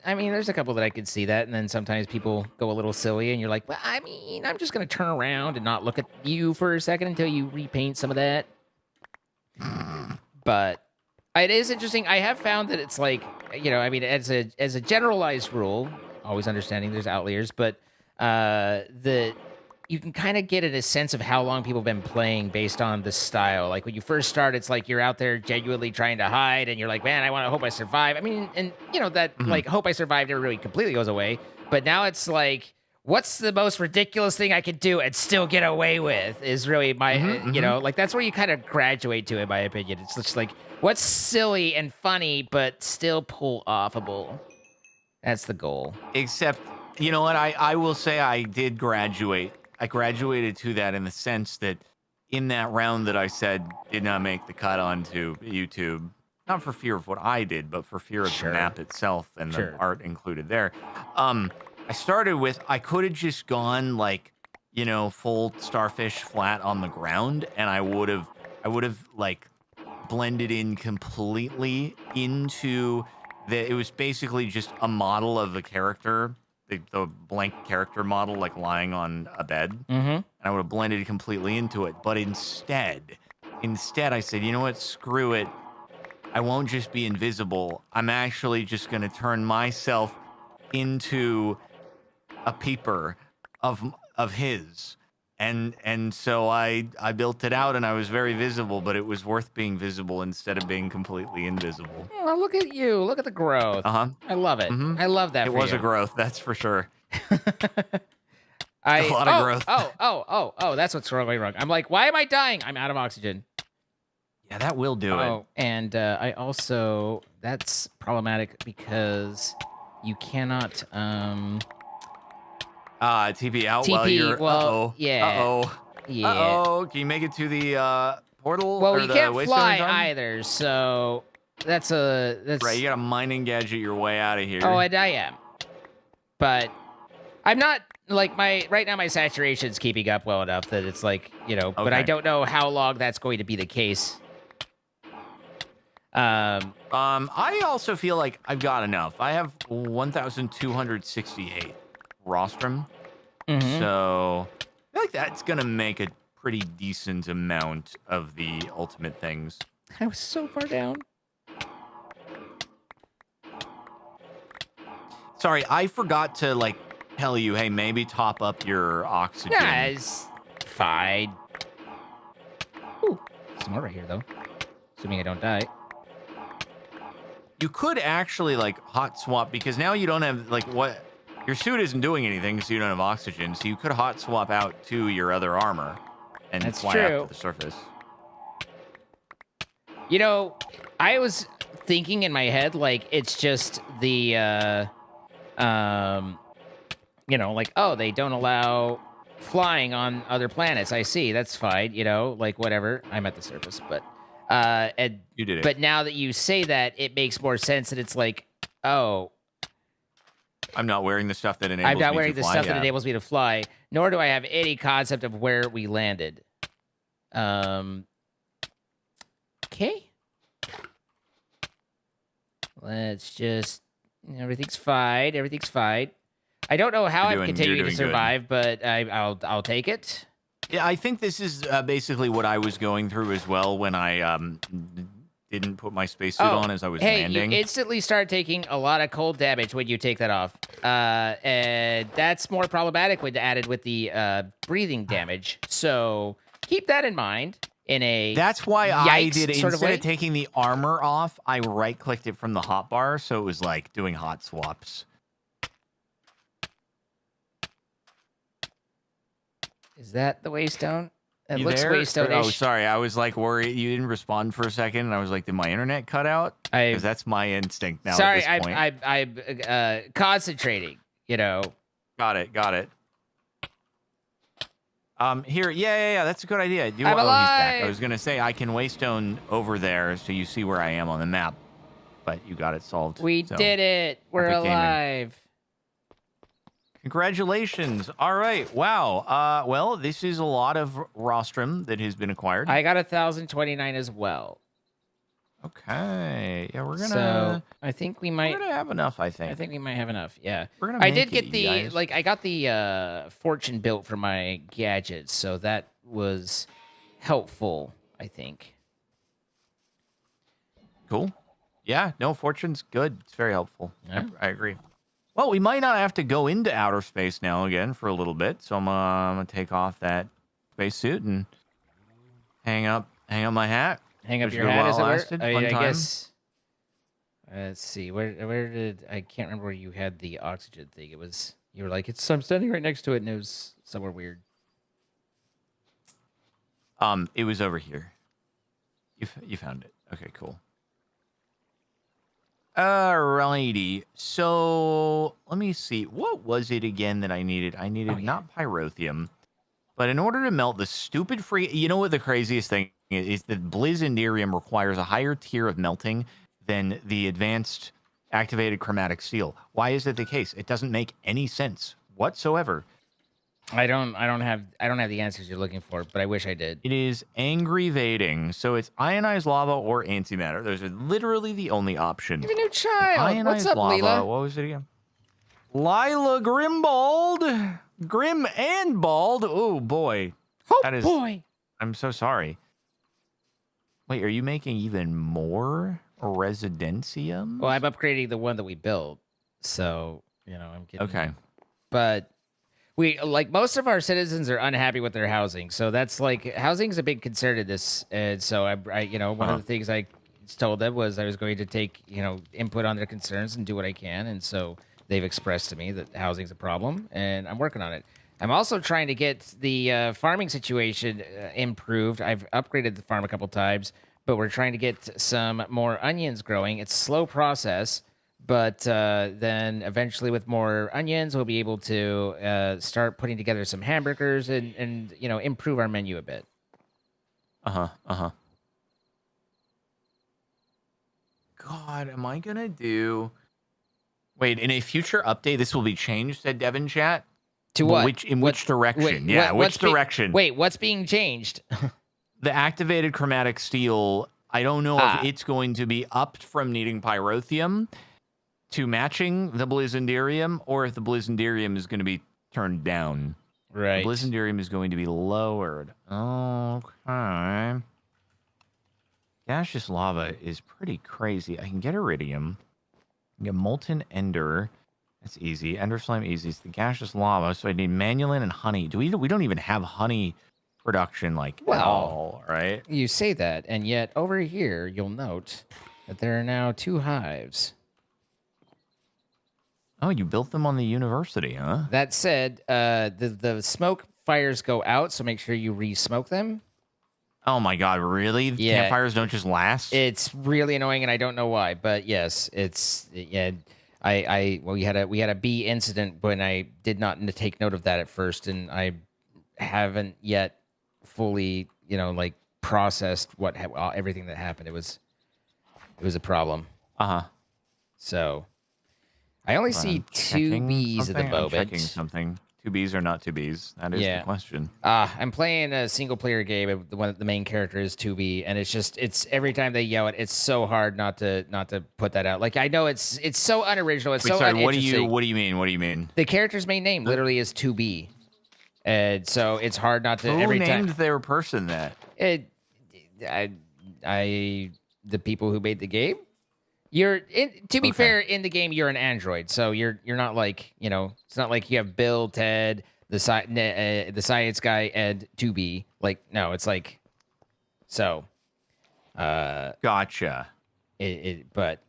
I mean, there's a couple that I could see that, and then sometimes people go a little silly, and you're like, well, I mean, I'm just gonna turn around and not look at you for a second until you repaint some of that. But it is interesting. I have found that it's like, I mean, as a generalized rule, always understanding there's outliers, but you can kind of get a sense of how long people have been playing based on the style. Like when you first start, it's like you're out there genuinely trying to hide, and you're like, man, I hope I survive. I mean, and that like hope I survive never really completely goes away. But now it's like, what's the most ridiculous thing I could do and still get away with is really my, like that's where you kind of graduate to, in my opinion. It's just like, what's silly and funny, but still pull offable. That's the goal. Except, you know what? I will say I did graduate. I graduated to that in the sense that in that round that I said did not make the cut onto YouTube, not for fear of what I did, but for fear of the map itself and the art included there. I started with, I could have just gone like, full starfish flat on the ground, and I would have like blended in completely into it was basically just a model of the character, the blank character model, like lying on a bed. And I would have blended completely into it. But instead I said, you know what? Screw it. I won't just be invisible. I'm actually just going to turn myself into a peeper of his. And so I built it out, and I was very visible, but it was worth being visible instead of being completely invisible. Oh, look at you. Look at the growth. I love it. I love that. It was a growth, that's for sure. A lot of growth. Oh, that's what's going wrong. I'm like, why am I dying? I'm out of oxygen. Yeah, that will do it. Oh, and I also, that's problematic because you cannot TP out TP, while you're... yeah. Uh-oh. Can you make it to the portal? Well, or you the can't waystone fly zone? either, so that's... Right, you got a mining gadget your way out of here. Oh, and I am. But I'm not... Like, right now my saturation's keeping up well enough that it's like, but I don't know how long that's going to be the case. I also feel like I've got enough. I have 1,268 rostrum. So I feel like that's gonna make a pretty decent amount of the ultimate things. I was so far down. Sorry, I forgot to tell you, hey, maybe top up your oxygen. Nah, it's fine. Ooh, some more right here though. Assuming I don't die. You could actually hot swap, because now you don't have what your suit isn't doing anything, so you don't have oxygen. So you could hot swap out to your other armor and fly up to the surface. I was thinking in my head it's just the oh, they don't allow flying on other planets. I see. That's fine. Whatever. I'm at the surface, but and you did it. But now that you say that, it makes more sense that it's oh, I'm not wearing the stuff that enables me to fly. I'm not wearing the stuff that enables me to fly, nor do I have any concept of where we landed. Okay. Let's just. Everything's fine. Everything's fine. I don't know how I'm continuing to survive, but I'll take it. Yeah, I think this is basically what I was going through as well when I didn't put my spacesuit on as I was landing. You instantly start taking a lot of cold damage when you take that off. And that's more problematic when added with the breathing damage. So keep that in mind. That's why I did it. Instead of taking the armor off, I right-clicked it from the hotbar, so it was like doing hot swaps. Is that the waystone? It You looks there? waystone-ish. Oh, sorry. I was like worried you didn't respond for a second, and I was like, did my internet cut out? Because that's my instinct now. Sorry, at this point. I'm concentrating. You know. Got it. Here, yeah. That's a good idea. I'm He's back. alive. I was gonna say I can waystone over there so you see where I am on the map, but you got it solved. We did it. We're alive. Congratulations. All right. Wow. Well, this is a lot of rostrum that has been acquired. I got 1,029 as well. Okay. Yeah, we're gonna. So I think we might. We're gonna have enough. I think we might have enough. Yeah. We're gonna. I did get I got the fortune built for my gadgets, so that was helpful. I think. Cool. Yeah. No, fortune's good. It's very helpful. Yeah. I agree. Well, we might not have to go into outer space now again for a little bit, so I'm gonna take off that spacesuit and hang up my hat. Hang up your hat, as it were. I mean, I guess. Let's see. Where did I can't remember where you had the oxygen thing. It was you were like I'm standing right next to it, and it was somewhere weird. It was over here. You found it. Okay, cool. Alrighty. So let me see. What was it again that I needed? I needed not pyrotheum, but in order to melt the stupid free. You know what the craziest thing is that Blizzandirium requires a higher tier of melting than the advanced activated chromatic steel. Why is that the case? It doesn't make any sense whatsoever. I don't have the answers you're looking for, but I wish I did. It is aggravating. So it's ionized lava or antimatter. Those are literally the only options. You're a new child. Ionized What's up, lava. Leela? What was it again? Lila Grimbald. Grim and bald. Oh boy. Boy. I'm so sorry. Wait, are you making even more residentium? Well, I'm upgrading the one that we built, so I'm getting. Okay. But we most of our citizens are unhappy with their housing, so that's housing is a big concern in this. And so I one of the things I told them was I was going to take input on their concerns and do what I can, and so they've expressed to me that housing's a problem, and I'm working on it. I'm also trying to get the farming situation improved. I've upgraded the farm a couple times, but we're trying to get some more onions growing. It's a slow process, but then eventually with more onions, we'll be able to start putting together some hamburgers and improve our menu a bit. God, am I gonna do? Wait, in a future update, this will be changed, said Devin Chat. To what? Which direction? Which direction? What's being changed? The activated chromatic steel. I don't know if it's going to be upped from needing pyrotheum to matching the Blizzandirium, or if the Blizzandirium is going to be turned down. Right. The Blizzandirium is going to be lowered. Okay. Gaseous lava is pretty crazy. I can get iridium. I can get molten ender. That's easy. Ender slime easy. It's the gaseous lava. So I need manulin and honey. We don't even have honey production at all, right? You say that, and yet over here you'll note that there are now 2 hives. Oh, you built them on the university, huh? That said, the smoke fires go out, so make sure you re-smoke them. Oh my god, really? Yeah. Campfires don't just last? It's really annoying, and I don't know why, but yes, we had a bee incident when I did not take note of that at first, and I haven't yet fully, processed everything that happened. It was a problem. So I only see 2 bees at the moment. I'm checking something. Two bees or not two bees? That is the question. I'm playing a single player game. The main character is 2B, and it's every time they yell it, it's so hard not to put that out. Like I know it's so unoriginal. It's Wait, so sorry, uninteresting. what do you mean? What do you mean? The character's main name literally is 2B, and so it's hard not to. Who Every named time their person that? The people who made the game. To be fair, in the game you're an android, so you're not like it's not like you have Bill, Ted, the science guy, and 2B. Like no, it's like so. Gotcha. But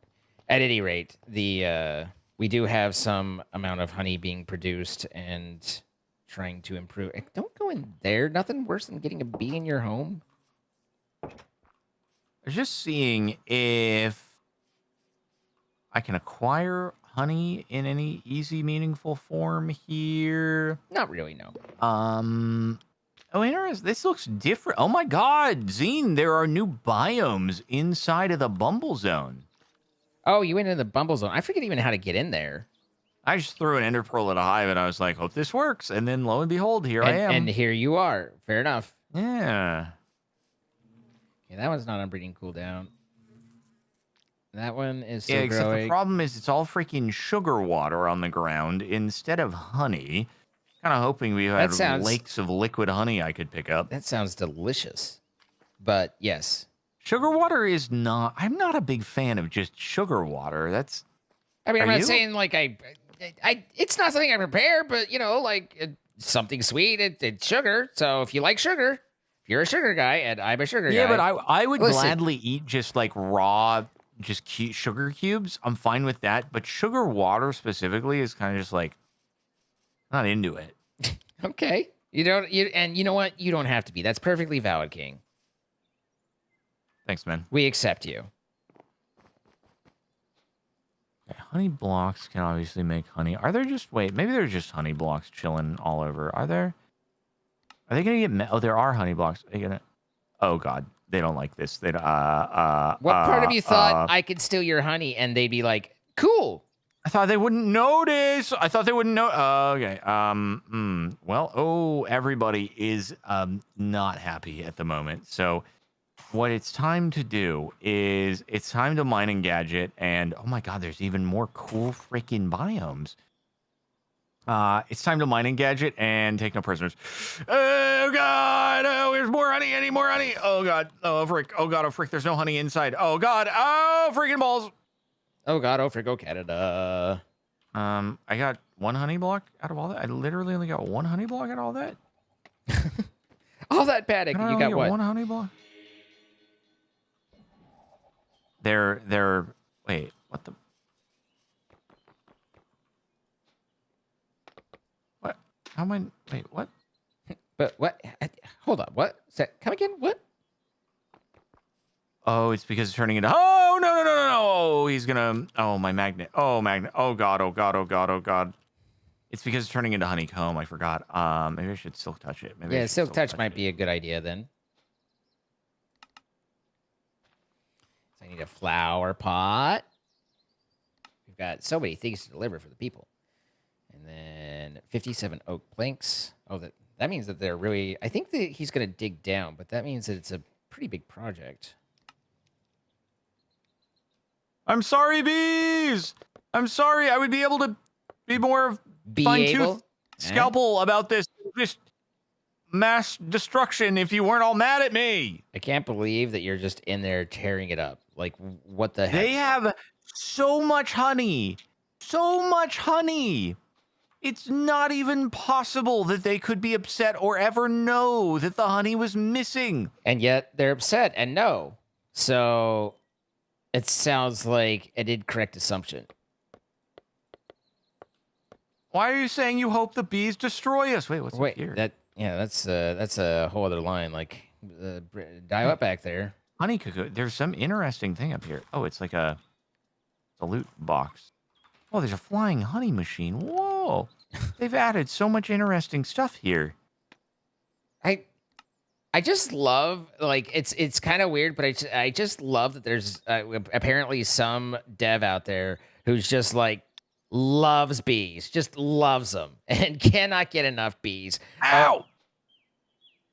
at any rate, we do have some amount of honey being produced and trying to improve. Don't go in there. Nothing worse than getting a bee in your home. I was just seeing if I can acquire honey in any easy, meaningful form here. Not really, no. Oh, interesting. This looks different. Oh my God, Zine, there are new biomes inside of the Bumble Zone. Oh, you went into the Bumble Zone. I forget even how to get in there. I just threw an ender pearl at a hive, and I was like, hope this works. And then lo and behold, I am. And here you are. Fair enough. Yeah. Yeah, that one's not on breeding cooldown. That one is still except growing. The problem is it's all freaking sugar water on the ground instead of honey. Kind of hoping we had lakes of liquid honey I could pick up. That sounds delicious. But yes. Sugar water is not... I'm not a big fan of just sugar water. That's... I mean, I'm not saying like it's not something I prepare, but something sweet, it's sugar. So if you like sugar, if you're a sugar guy and I'm a sugar guy. Yeah, but I would gladly eat just like raw... just sugar cubes. I'm fine with that, but sugar water specifically is kind of just like not into it. Okay, and you know what? You don't have to be. That's perfectly valid, King. Thanks, man. We accept you. Okay, honey blocks can obviously make honey. Are there just maybe there's just honey blocks chilling all over. Are they gonna get? Oh, there are honey blocks. Are they gonna? Oh God. They don't like this. They what part of you thought I could steal your honey and they'd be like, cool? I thought they wouldn't notice. I thought they wouldn't know. Okay. Well, everybody is not happy at the moment. So what it's time to do is it's time to mine and gadget. And oh my God, there's even more cool freaking biomes. It's time to mine and gadget and take no prisoners. Oh God! Oh, there's more honey. Any more honey? Oh God! Oh frick! Oh God! Oh frick! There's no honey inside. Oh God! Oh freaking balls! Oh God! Oh frick! Oh Canada! I got one honey block out of all that. I literally only got one honey block out of all that. All that panic. You got what? One honey block. They're. Wait. What the? How am I? Wait, what? But what? Hold on. What? Come again? What? Oh, it's because it's turning into. Oh no! He's gonna. Oh my magnet. Oh magnet. Oh God. Oh God. Oh God. Oh God. It's because it's turning into honeycomb. I forgot. Maybe I should silk touch it. Maybe silk touch might be a good idea then. So I need a flower pot. We've got so many things to deliver for the people. And then 57 oak planks. Oh, that means that they're really... I think that he's going to dig down, but that means that it's a pretty big project. I'm sorry, bees! I'm sorry. I would be able to be more fine-tooth scalpel about this mass destruction if you weren't all mad at me. I can't believe that you're just in there tearing it up. Like, what the heck? They have so much honey. So much honey. It's not even possible that they could be upset or ever know that the honey was missing. And yet they're upset and know. So it sounds like an incorrect assumption. Why are you saying you hope the bees destroy us? Wait, what's up here? That's a whole other line. Like, dial up back there. Honey cuckoo. There's some interesting thing up here. Oh, it's like a loot box. Oh, there's a flying honey machine. Whoa. They've added so much interesting stuff here. I just love, like, it's kind of weird, but I just love that there's apparently some dev out there who's just like loves bees, just loves them, and cannot get enough bees. Ow!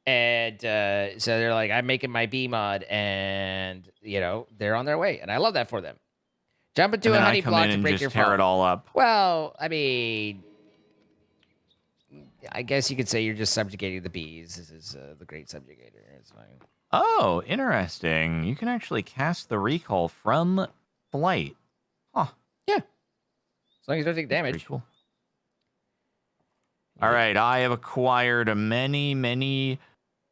And so they're like, I'm making my bee mod, and they're on their way, and I love that for them. Jump into And a then honey I come block in to and break just your tear phone. it all up. Well, I mean, I guess you could say you're just subjugating the bees. This is the great subjugator. It's fine. Oh, interesting. You can actually cast the recall from flight. Huh. Yeah. As long as you don't take That's damage. pretty cool. All right, I have acquired many, many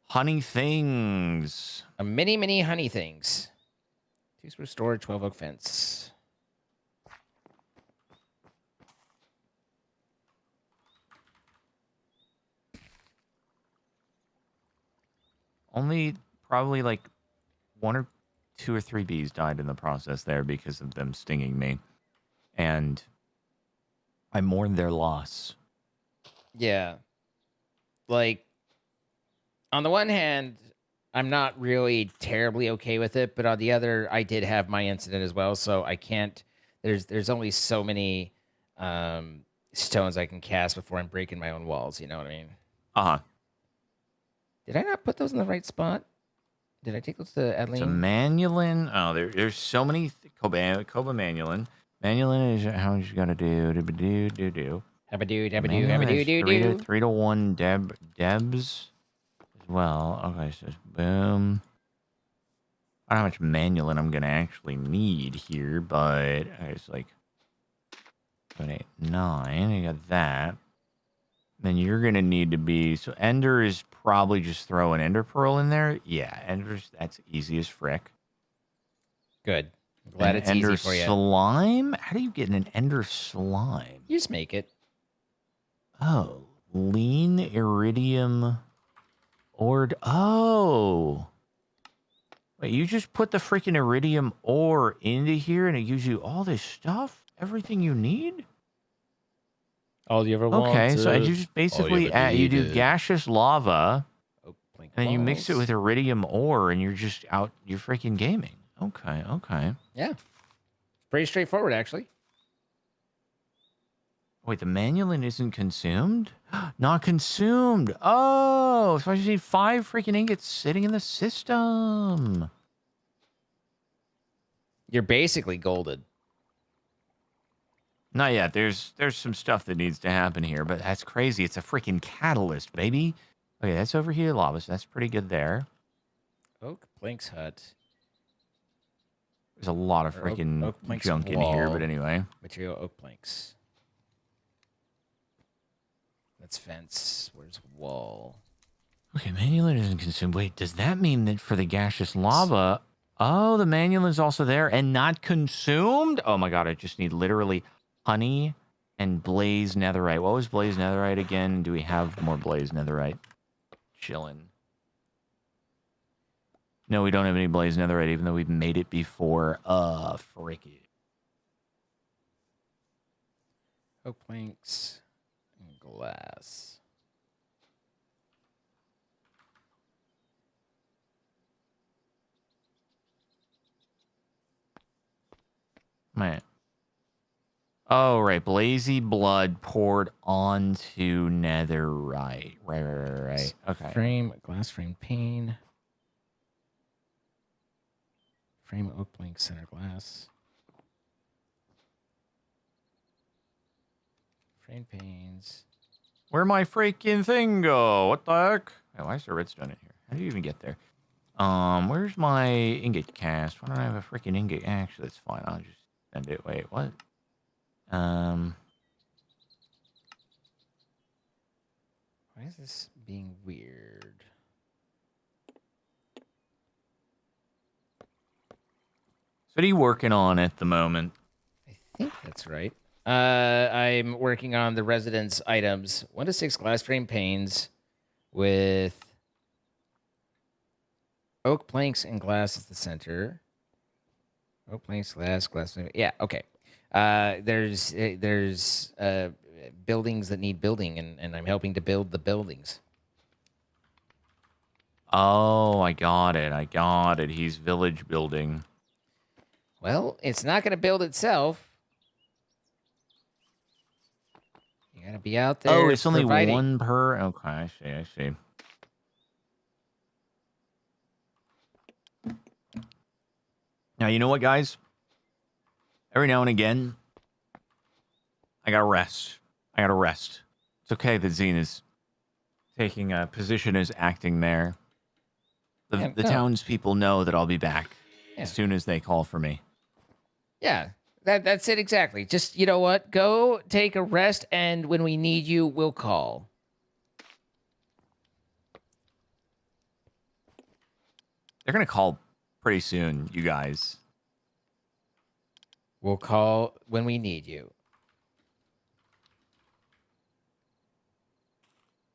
honey things. Many honey things. 2 spruce storage, 12 oak fence. Only probably like 1 or 2 or 3 bees died in the process there because of them stinging me. And I mourn their loss. Yeah. Like, on the one hand, I'm not really terribly okay with it, but on the other, I did have my incident as well, so I can't. There's only so many stones I can cast before I'm breaking my own walls. You know what I mean? Uh-huh. Did I not put those in the right spot? Did I take those to Adeline? It's a Manulin. Oh, there's so many. Koba Manulin. Manulin is how you got to do. Do. Have a dude. Manulin is 3 to 1 Debs as well. Okay, so boom. I don't know how much Manulin I'm going to actually need here, but it's like 7, 8, 9. You got that. Then you're going to need to be... So Ender is probably just throw an Ender Pearl in there. Yeah, Ender's... That's easy as frick. Good. I'm glad it's Ender easy for you. Slime? How do you get an Ender Slime? You just make it. Oh. Lean Iridium... Ord... Oh! Wait, you just put the freaking Iridium ore into here and it gives you all this stuff? Everything you need? All you ever want. Okay, so you just basically you do gaseous lava, and then you mix it with iridium ore, and you're just out. You're freaking gaming. Okay. Yeah, pretty straightforward actually. Wait, the Manulin isn't consumed? Not consumed. Oh, so I just need 5 freaking ingots sitting in the system. You're basically golded. Not yet. There's some stuff that needs to happen here, but that's crazy. It's a freaking catalyst, baby. Okay, that's over here, lava, so that's pretty good there. Oak Plank's hut. There's a lot of freaking junk in here, but anyway. Material oak planks. That's fence. Where's wall? Okay, Manulin isn't consumed. Wait, does that mean that for the gaseous lava... Oh, the Manulin's also there and not consumed? Oh my god, I just need literally... honey and blaze netherite. What was blaze netherite again? Do we have more blaze netherite? Chillin'. No, we don't have any blaze netherite, even though we've made it before. Fricky. Oak planks and glass. Man. Oh, right. Blazy blood poured onto netherite. Right. Okay. Frame, glass frame pane. Frame oak plank center glass. Frame panes. Where'd my freaking thing go? What the heck? Oh, why is there redstone in here? How do you even get there? Where's my ingot cast? Why don't I have a freaking ingot? Actually, that's fine. I'll just send it. Wait, what? Why is this being weird? So what are you working on at the moment? I think that's right. I'm working on the residence items. 1 to 6 glass frame panes with oak planks and glass at the center. Oak planks, glass. Yeah, okay. There's buildings that need building, and I'm helping to build the buildings. Oh, I got it. He's village building. Well, it's not going to build itself. Gotta be out there. Oh, it's only providing. one per. Okay, I see. Now, you know what, guys? Every now and again, I gotta rest. It's okay that Zine is taking a position as acting mayor. The townspeople know that I'll be back as soon as they call for me. Yeah, that's it exactly. Just, you know what? Go take a rest, and when we need you, we'll call. They're gonna call pretty soon, you guys. We'll call when we need you.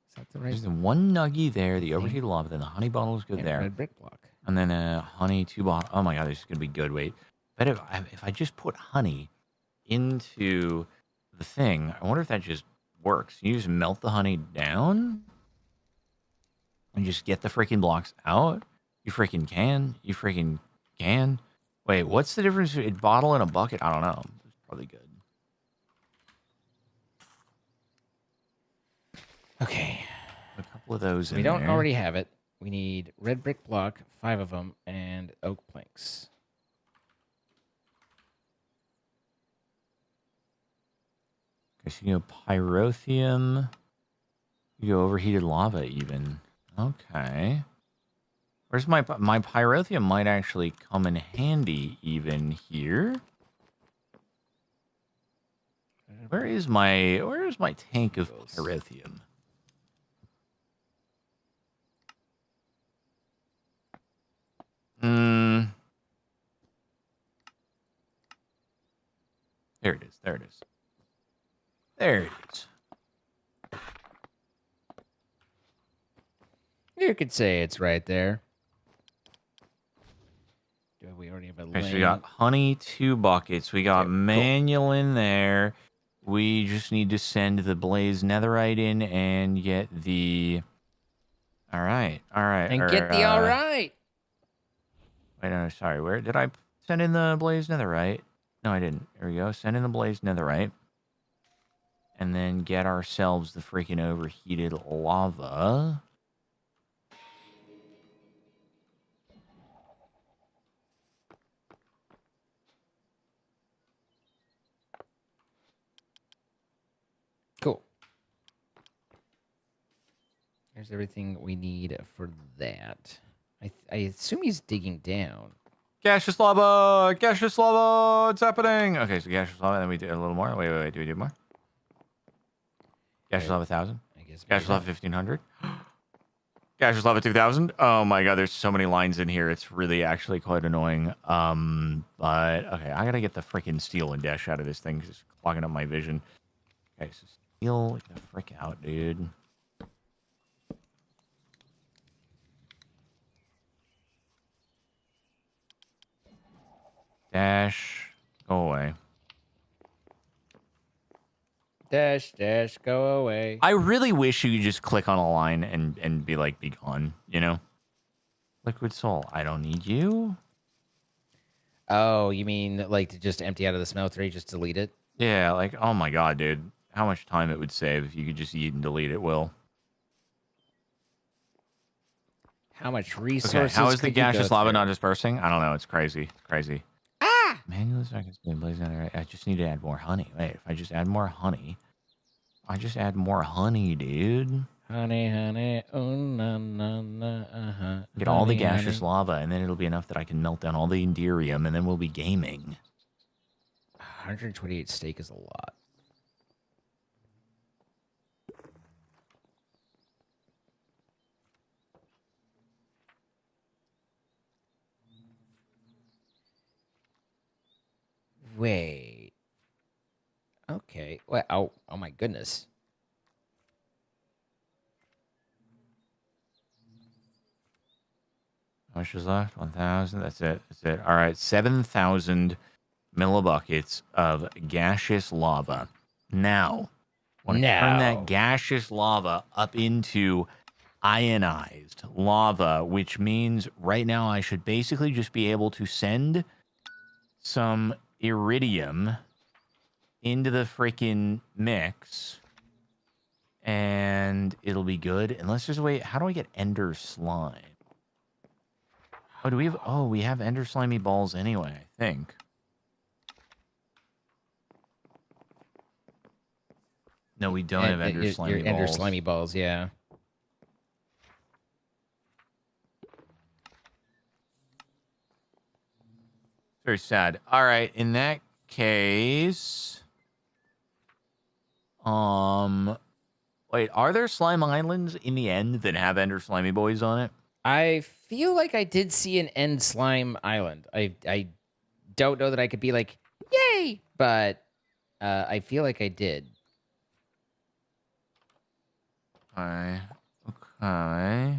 Is that the right? There's the one nuggy there, the overheated lava, then the honey bottles go there. Red brick block. And then honey 2 bottle. Oh my god, this is gonna be good. Wait, but if I just put honey into the thing, I wonder if that just works. You just melt the honey down and just get the freaking blocks out. You freaking can. Wait, what's the difference between a bottle and a bucket? I don't know. It's probably good. Okay. A couple of those in We don't there. already have it. We need red brick block, 5 of them, and oak planks. Okay, so you go pyrotheum. You go overheated lava even. Okay. Where's my pyrotheum might actually come in handy even here. Where's my tank of pyrotheum? There it is. There it is. You could say it's right there. Do we already have a Okay, so we got honey 2 buckets. We got manual in there. We just need to send the blaze netherite in and get the. All right. And get the all right. Wait, no, sorry. Where did I send in the blaze netherite? No, I didn't. Here we go. Send in the blaze netherite. And then get ourselves the freaking overheated lava. Cool. There's everything we need for that. I assume he's digging down. Gaseous lava! Gaseous lava! What's happening? Okay, so gaseous lava, then we do a little more. Wait. Do we do more? Gaseous lava 1,000? I guess. Gaseous lava 1,500? Gaseous lava 2,000? Oh my god, there's so many lines in here. It's really actually quite annoying. But, okay, I gotta get the freaking steel and dash out of this thing because it's clogging up my vision. Okay, so steel the frick out, dude. Dash, go away. Dash, go away. I really wish you could just click on a line and be like, be gone, you know? Liquid soul, I don't need you. Oh, you mean like to just empty out of the smeltery, just delete it? Yeah, like, oh my god, dude. How much time it would save if you could just eat and delete it, Will. How much resources? Okay, how is the gaseous lava not dispersing? I don't know, it's crazy. It's crazy. Ah! Manual seconds being blazed netherite. I just need to add more honey. Wait, if I just add more honey. Dude. Honey, oh na. Get all the gaseous lava, and then it'll be enough that I can melt down all the Enderium, and then we'll be gaming. 128 steak is a lot. Wait. Okay. Well, oh my goodness. How much is left? 1,000. That's it. All right, 7,000 millibuckets of gaseous lava. Now, want to turn that gaseous lava up into ionized lava, which means right now I should basically just be able to send some iridium into the freaking mix and it'll be good. Unless there's a way. How do I get ender slime? Oh, do we have? Oh, we have ender slimy balls anyway, I think. No, we don't have ender slimy balls. Ender slimy balls, yeah. Very sad. All right, in that case, wait, are there slime islands in the end that have ender slimy boys on it? I feel like I did see an end slime island. I don't know that I could be like, yay, but I feel like I did. Okay. I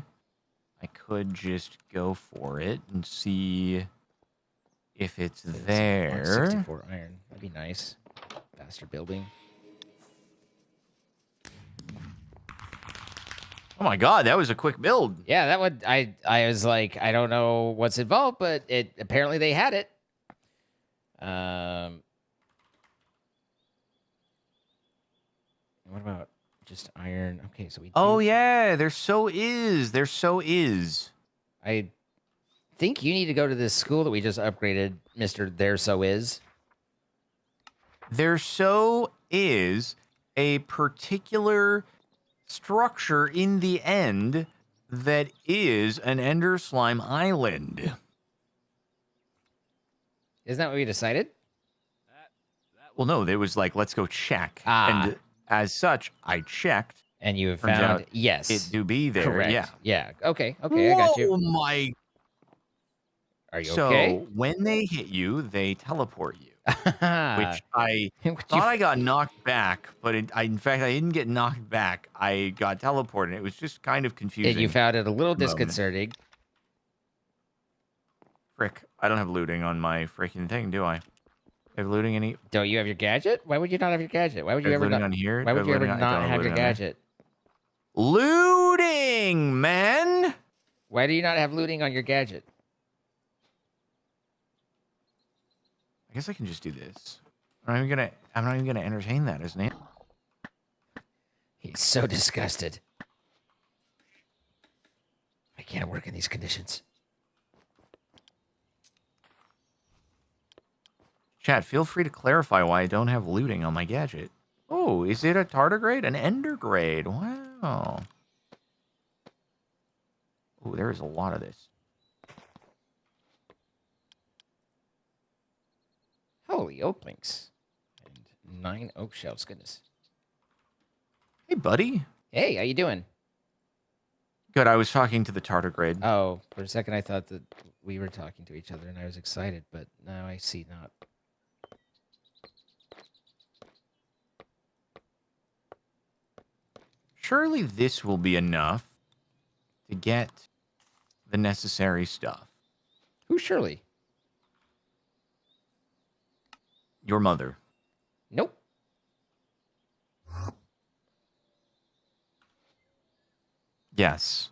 could just go for it and see if it's there. 164 iron. That'd be nice. Faster building. Oh my god, that was a quick build. Yeah, that would. I was like, I don't know what's involved, but it apparently they had it. What about just iron? Okay, so we. Oh yeah, there so is. There so is. I think you need to go to this school that we just upgraded, Mr. There So Is. There so is a particular structure in the end that is an ender slime island. Isn't that what we decided? Well, no, there was like, let's go check. And as such, I checked. And you have found, yes. It do be there. Correct. Yeah. Yeah. Okay. Okay. I got you. Oh my. Are you so okay? When they hit you, they teleport you. Which I Which thought I got knocked back, but in fact, I didn't get knocked back. I got teleported. It was just kind of confusing. And you found it a little disconcerting. Frick. I don't have looting on my freaking thing, do I? Have looting any? Don't you have your gadget? Why would you not have your gadget? Why would you ever looting not? on here? Why would you ever I don't not have your looting on there. gadget? Looting, man. Why do you not have looting on your gadget? I guess I can just do this. I'm not even gonna entertain that, isn't it? He's so disgusted. I can't work in these conditions. Chat, feel free to clarify why I don't have looting on my gadget. Oh, is it a tardigrade? An endergrade? Wow. Oh, there's a lot of this. Holy oak links. And 9 oak shells, goodness. Hey, buddy. Hey, how you doing? Good, I was talking to the tardigrade. Oh, for a second I thought that we were talking to each other and I was excited, but now I see not. Surely this will be enough to get the necessary stuff. Who Shirley? Your mother. Nope. Yes.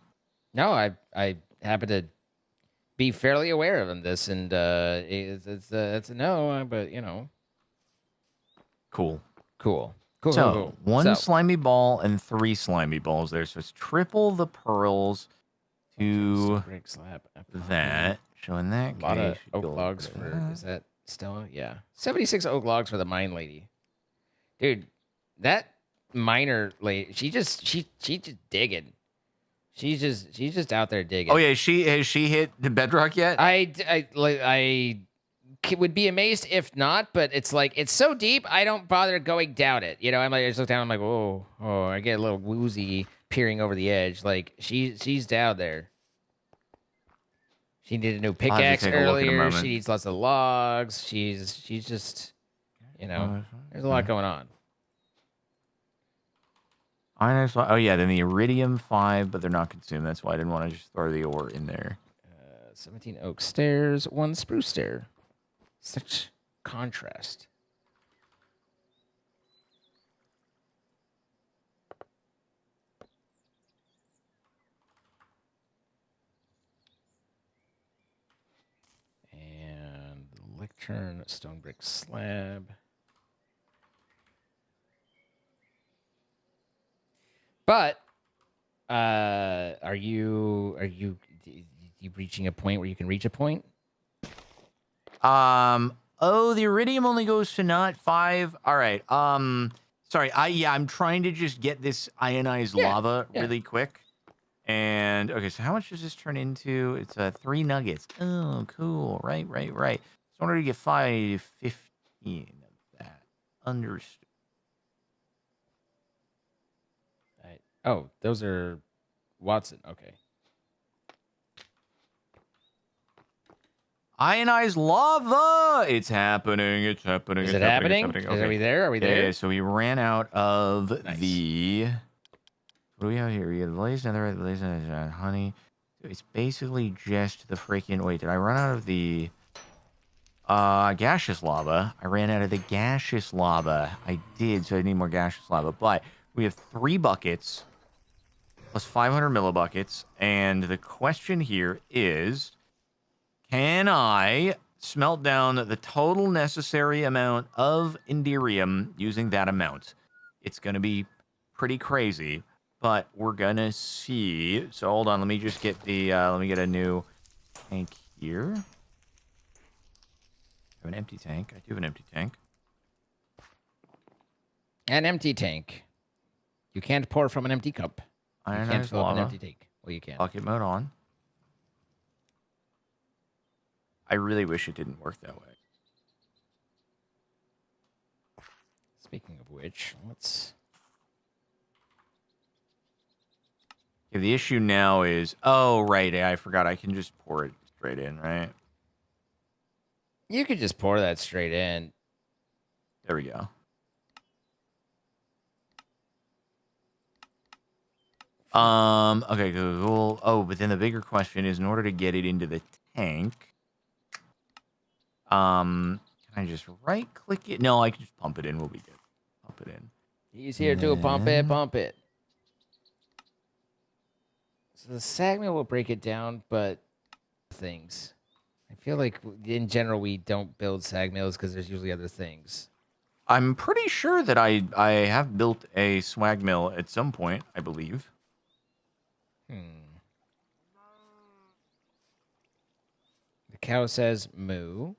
No, I happen to be fairly aware of this, and it's a no, but you know. Cool. Cool. So, one slimy ball and 3 slimy balls there. So it's triple the pearls to that. So in that a lot of case, oak logs for, is that Stella? Yeah. 76 oak logs for the mine lady. Dude, that miner lady, she just digging. She's just out there digging. Oh yeah, has she hit the bedrock yet? I would be amazed if not, but it's like it's so deep I don't bother going down it. You know, I just look down. I'm like, oh, I get a little woozy peering over the edge. Like she's down there. She needed a new pickaxe earlier. She needs lots of logs. She's just, you know, there's a lot going on. Oh yeah, then the iridium 5, but they're not consumed. That's why I didn't want to just throw the ore in there. 17 oak stairs, 1 spruce stair. Such contrast. And lectern, stone brick slab. But are you reaching a point where you can reach a point? Oh, the iridium only goes to not 5. All right. Sorry. I'm trying to just get this ionized lava really quick. And okay, so how much does this turn into? It's 3 nuggets. Oh, cool. Right. So in order to get 515 of that, understood. Right. Oh, those are Watson. Okay. Ionized lava! It's happening. Is it happening? Okay. Are we there? Yeah, so we ran out of the... What do we have here? We have blazed netherite, blazed honey. So it's basically just the freaking... Wait, did I run out of the gaseous lava? I ran out of the gaseous lava. I did, so I need more gaseous lava. But we have 3 buckets plus 500 millibuckets. And the question here is... Can I smelt down the total necessary amount of Indirium using that amount? It's going to be pretty crazy, but we're going to see. So hold on, let me just get the, let me get a new tank here. I have an empty tank. I do have an empty tank. An empty tank. You can't pour from an empty cup. You can't fill up an empty tank. Well, you can. Bucket mode on. I really wish it didn't work that way. Speaking of which, let's... Yeah, the issue now is... Oh, right. I forgot. I can just pour it straight in, right? You could just pour that straight in. There we go. Okay, cool. Oh, but then the bigger question is, in order to get it into the tank... Can I just right-click it? No, I can just pump it in. We'll be good. Pump it in. He's here to pump it. So the sag mill will break it down, but things. I feel like in general we don't build sag mills because there's usually other things. I'm pretty sure that I have built a swag mill at some point, I believe. The cow says moo.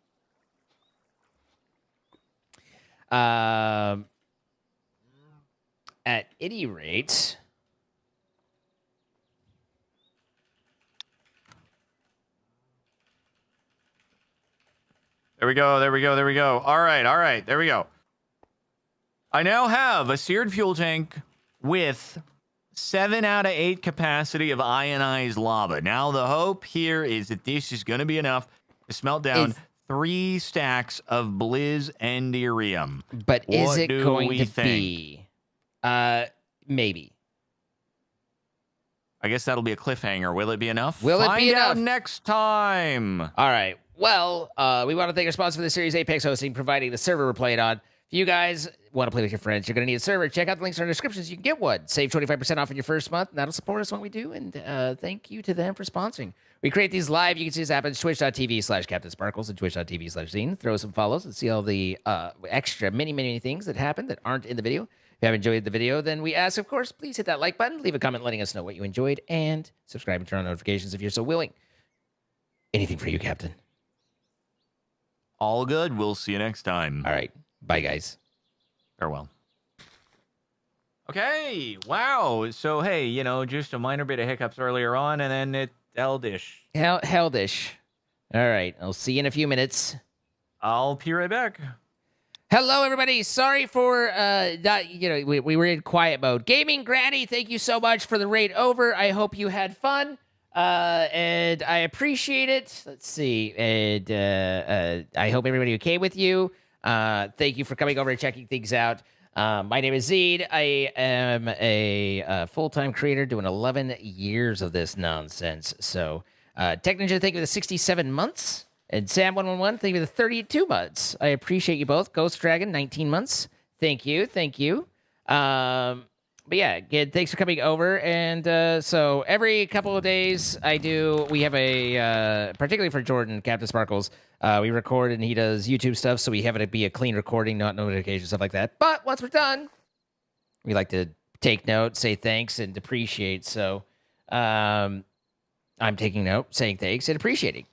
At any rate, there we go. All right. There we go. I now have a seared fuel tank with 7 out of 8 capacity of ionized lava. Now, the hope here is that this is going to be enough to smelt down 3 stacks of Blizz and Irium. But is it going to be? Maybe. I guess that'll be a cliffhanger. Will it be enough? Will it be enough? Find out next time. All right. Well, we want to thank our sponsor for the series, Apex Hosting, providing the server we're playing on. If you guys want to play with your friends, you're going to need a server. Check out the links in our descriptions. You can get one. Save 25% off in your first month, and that'll support us when we do. And thank you to them for sponsoring. We create these live. You can see this happen at twitch.tv/CaptainSparkles and twitch.tv/Zine. Throw some follows and see all the extra many things that happen that aren't in the video. If you have enjoyed the video, then we ask, of course, please hit that like button, leave a comment letting us know what you enjoyed, and subscribe and turn on notifications if you're so willing. Anything for you, Captain. All good. We'll see you next time. All right. Bye, guys. Farewell. Okay. Wow. So, hey, just a minor bit of hiccups earlier on, and then it hell-dish. Hell-dish. All right. I'll see you in a few minutes. I'll be right back. Hello, everybody. Sorry for we were in quiet mode. Gaming Granny, thank you so much for the raid over. I hope you had fun. And I appreciate it. Let's see. And I hope everybody okay with you. Thank you for coming over and checking things out. My name is Zeed. I am a full-time creator doing 11 years of this nonsense. So, Tech Ninja, thank you for the 67 months. And Sam111, thank you for the 32 months. I appreciate you both. Ghost Dragon, 19 months. Thank you. But yeah, again, thanks for coming over. And so every couple of days we have a, particularly for Jordan, Captain Sparkles, we record and he does YouTube stuff. So we have it be a clean recording, not notifications, stuff like that. But once we're done, we like to take note, say thanks, and appreciate. So I'm taking note, saying thanks, and appreciating.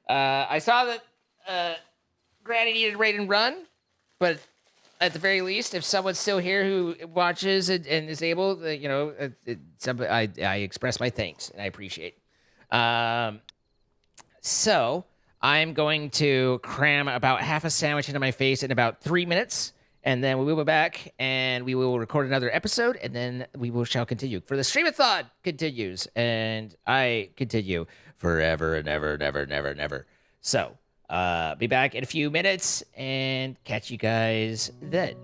I saw that Granny needed raid and run, but at the very least, if someone's still here who watches and is able, I express my thanks and I appreciate. So I'm going to cram about half a sandwich into my face in about 3 minutes, and then we will be back and we will record another episode, and then we shall continue. For the stream-a-thon continues, and I continue forever and ever and ever and ever and ever. So, be back in a few minutes and catch you guys then.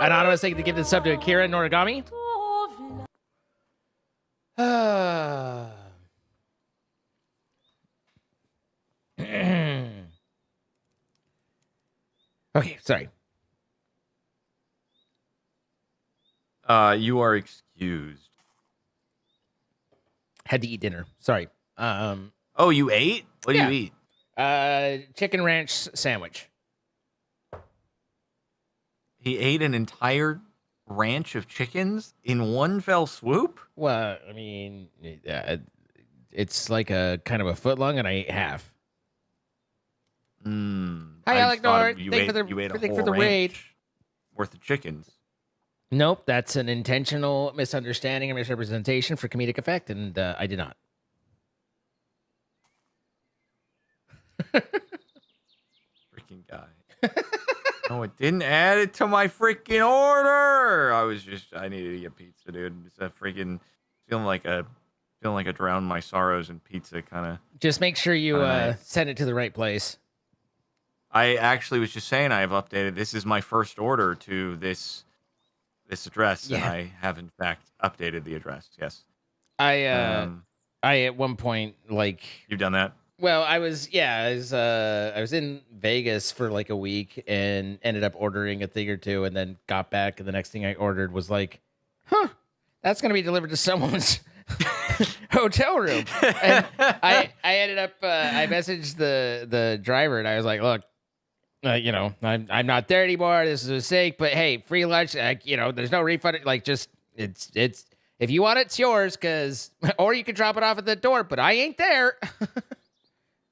Anonymous, thank you to give the sub to Akira Noragami. Okay, sorry. You are excused. Had to eat dinner. Sorry. Oh, you ate? What do you eat? Chicken ranch sandwich. He ate an entire ranch of chickens in one fell swoop? Well, I mean, it's like a kind of a foot long, and I ate half. Hi, Alec Nord. Thank you for the raid. Worth of chickens. Nope, that's an intentional misunderstanding and misrepresentation for comedic effect, and I did not. Freaking guy. No, it didn't add it to my freaking order. I needed to get pizza, dude. It's a freaking feeling like I drowned my sorrows in pizza, kind of. Just make sure you send it to the right place. I actually was just saying I have updated. This is my first order to this address, and I have in fact updated the address. Yes. I at one point, like, you've done that. Well, I was in Vegas for like a week and ended up ordering a thing or two, and then got back, and the next thing I ordered was like, that's gonna be delivered to someone's hotel room. And I ended up I messaged the driver, and I was like, look, I'm not there anymore. This is a mistake, but hey, free lunch. There's no refund. Like, just it's if you want it, it's yours. Or you can drop it off at the door, but I ain't there.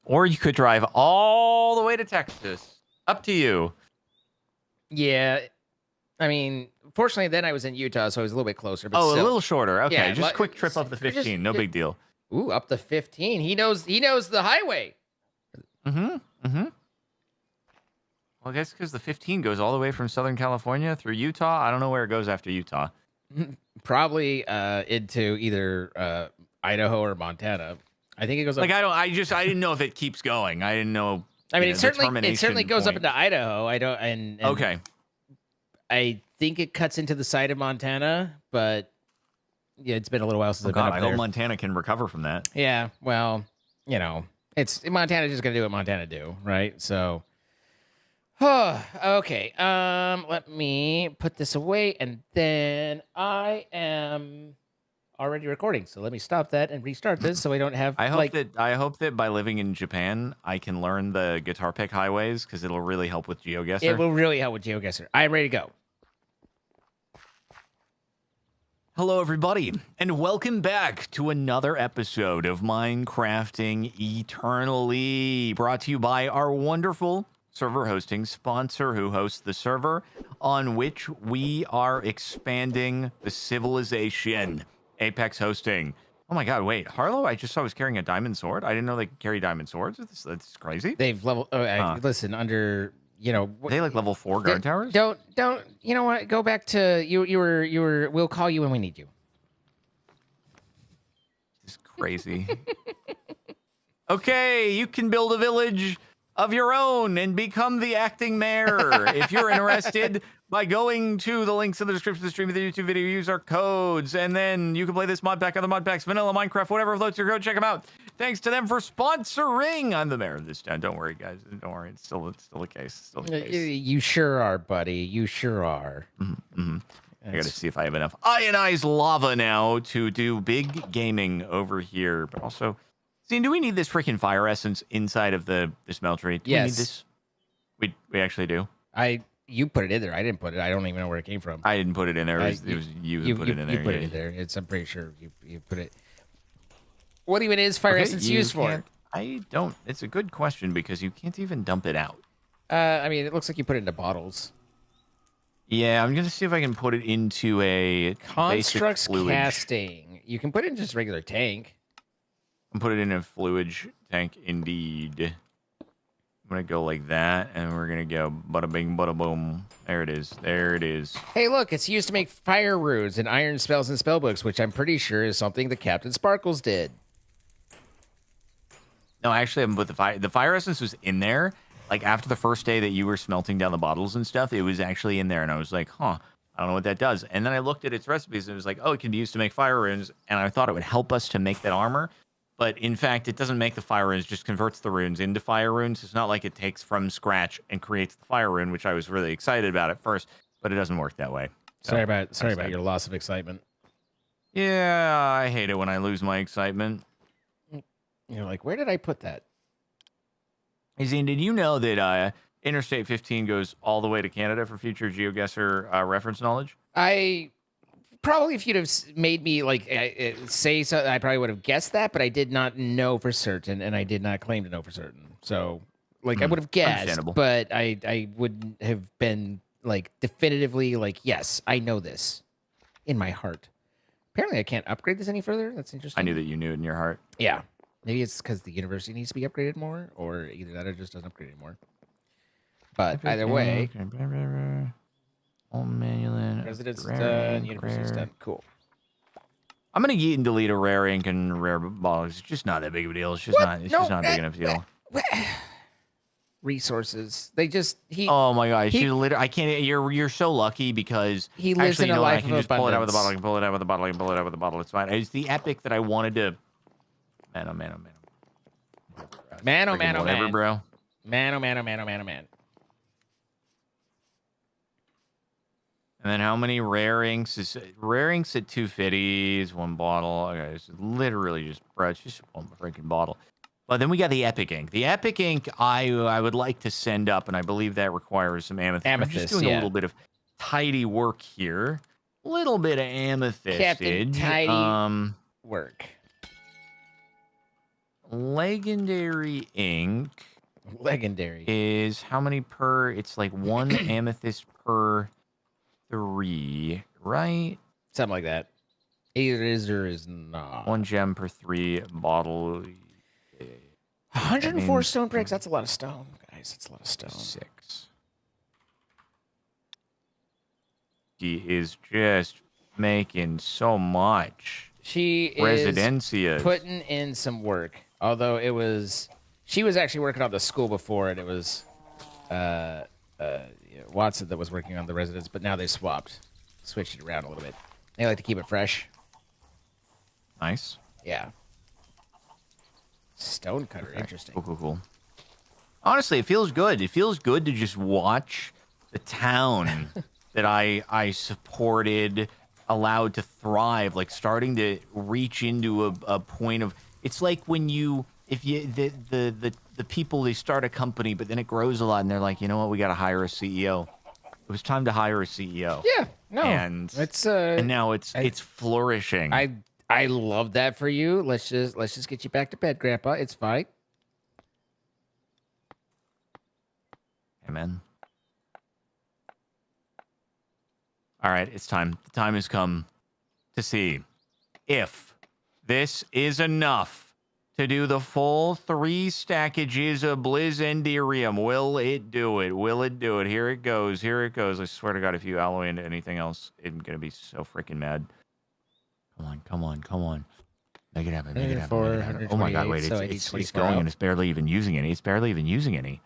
Or you could drive all the way to Texas. Up to you. Yeah, I mean, fortunately, then I was in Utah, so I was a little bit closer. But a still. little shorter. Okay, Yeah, just quick trip up the 15. No big deal. Ooh, up the 15. He knows the highway. Well, I guess because the 15 goes all the way from Southern California through Utah. I don't know where it goes after Utah. Probably into either Idaho or Montana. I think it goes up. Like, I didn't know if it keeps going. I didn't know. I mean, it certainly goes up into Idaho. And okay. I think it cuts into the side of Montana, but yeah, it's been a little while since I've been up I there. hope Montana can recover from that. Yeah, well, it's Montana's just gonna do what Montana do, right? So, okay. Let me put this away, and then I am already recording. So let me stop that and restart this, so we don't have. I hope that by living in Japan, I can learn the guitar pick highways, because it'll really help with GeoGuessr. It will really help with GeoGuessr. I'm ready to go. Hello, everybody, and welcome back to another episode of Minecrafting Eternally, brought to you by our wonderful server hosting sponsor, who hosts the server on which we are expanding the civilization. Apex Hosting. Oh my god, wait. Harlow, I just saw was carrying a diamond sword. I didn't know they could carry diamond swords. That's crazy. They've leveled. Listen, under they like level 4 guard towers. Don't. You know what? Go back to you were. We'll call you when we need you. This is crazy. Okay, you can build a village of your own and become the acting mayor. If you're interested, by going to the links in the description of the stream of the YouTube video, use our codes, and then you can play this mod pack, other mod packs, vanilla, Minecraft, whatever floats your code. Check them out. Thanks to them for sponsoring. I'm the mayor of this town. Don't worry, guys. Don't worry. It's still the case. You sure are, buddy. You sure are. I gotta see if I have enough ionized lava now to do big gaming over here, but also. See, do we need this freaking fire essence inside of the smeltery? Do we need this? We actually do. You put it in there. I didn't put it. I don't even know where it came from. I didn't put it in there. It was you who put it in there. You put it in there. I'm pretty sure you put it. What even is fire essence used for? I don't. It's a good question, because you can't even dump it out. I mean, it looks like you put it into bottles. Yeah, I'm gonna see if I can put it into a constructs basic casting. You can put it in just regular tank. And put it in a fluid tank, indeed. I'm gonna go like that, and we're gonna go bada bing, bada boom. There it is. There it is. Hey, look, it's used to make fire runes and iron spells and spellbooks, which I'm pretty sure is something that Captain Sparkles did. No, actually, I haven't put the fire essence was in there. Like, after the first day that you were smelting down the bottles and stuff, it was actually in there, and I was like, I don't know what that does. And then I looked at its recipes, and it was like, oh, it can be used to make fire runes, and I thought it would help us to make that armor. but in fact, it doesn't make the fire runes, just converts the runes into fire runes. It's not like it takes from scratch and creates the fire rune, which I was really excited about at first, but it doesn't work that way. So, sorry about your loss of excitement. Yeah, I hate it when I lose my excitement. You're like, where did I put that? Hey, Zine, did you know that Interstate 15 goes all the way to Canada for future GeoGuessr reference knowledge? I probably, if you'd have made me like say so, I probably would have guessed that, but I did not know for certain, and I did not claim to know for certain. So, like, I would have guessed, but I wouldn't have been like definitively like, yes, I know this in my heart. Apparently, I can't upgrade this any further. That's interesting. I knew that you knew it in your heart. Yeah. Maybe it's because the university needs to be upgraded more, or either that or just doesn't upgrade anymore. But either way, residence done, university's done. Cool. I'm gonna yeet and delete a rare ink and rare bottle. It's just not that big of a deal. It's just not. It's just not a big enough deal. Resources. They just Oh my gosh! I can't. You're so lucky because he lives in a life of abundance. Pull it out with the bottle. I can pull it out with the bottle. I can pull it out with the bottle. It's fine. It's the epic that I wanted to. Man, oh man, oh man. Man, oh man, oh whatever, man. Bro. Man, oh man, oh man, oh man, oh man. And then how many rare inks is rare inks at 250s, one bottle. Okay, it's literally just bro, it's just one freaking bottle. But then we got the epic ink. The epic ink I would like to send up, and I believe that requires some amethyst. I'm just doing a little bit of tidy work here. A little bit of amethyst. Captain Tidy work. Legendary ink. Legendary is how many per? It's like one amethyst per 3, right? Something like that. Either is or is not. 1 gem per 3 bottle. 104 stone bricks. That's a lot of stone, guys. That's a lot of stone. 6. She is just making so much. She Residencias. is putting in some work. Although she was actually working on the school before, and it was Watson that was working on the residence, but now they switched it around a little bit. They like to keep it fresh. Nice. Yeah. Stonecutter, interesting. Cool. Honestly, it feels good. It feels good to just watch the town that I supported allowed to thrive, like starting to reach into a point of. It's like when the people, they start a company, but then it grows a lot, and they're like, you know what, we got to hire a CEO. It was time to hire a CEO. Yeah, no, and now it's flourishing. I love that for you. Let's just get you back to bed, Grandpa. It's fine. Amen. All right, it's time. The time has come to see if this is enough to do the full 3 stackages of Blizzendirium. Will it do it? Will it do it? Here it goes. Here it goes. I swear to God, if you alloy into anything else, I'm going to be so freaking mad. Come on. Make it happen. Make it happen. Make it happen. Oh my God, wait. It's going and it's barely even using any. Barely even using any.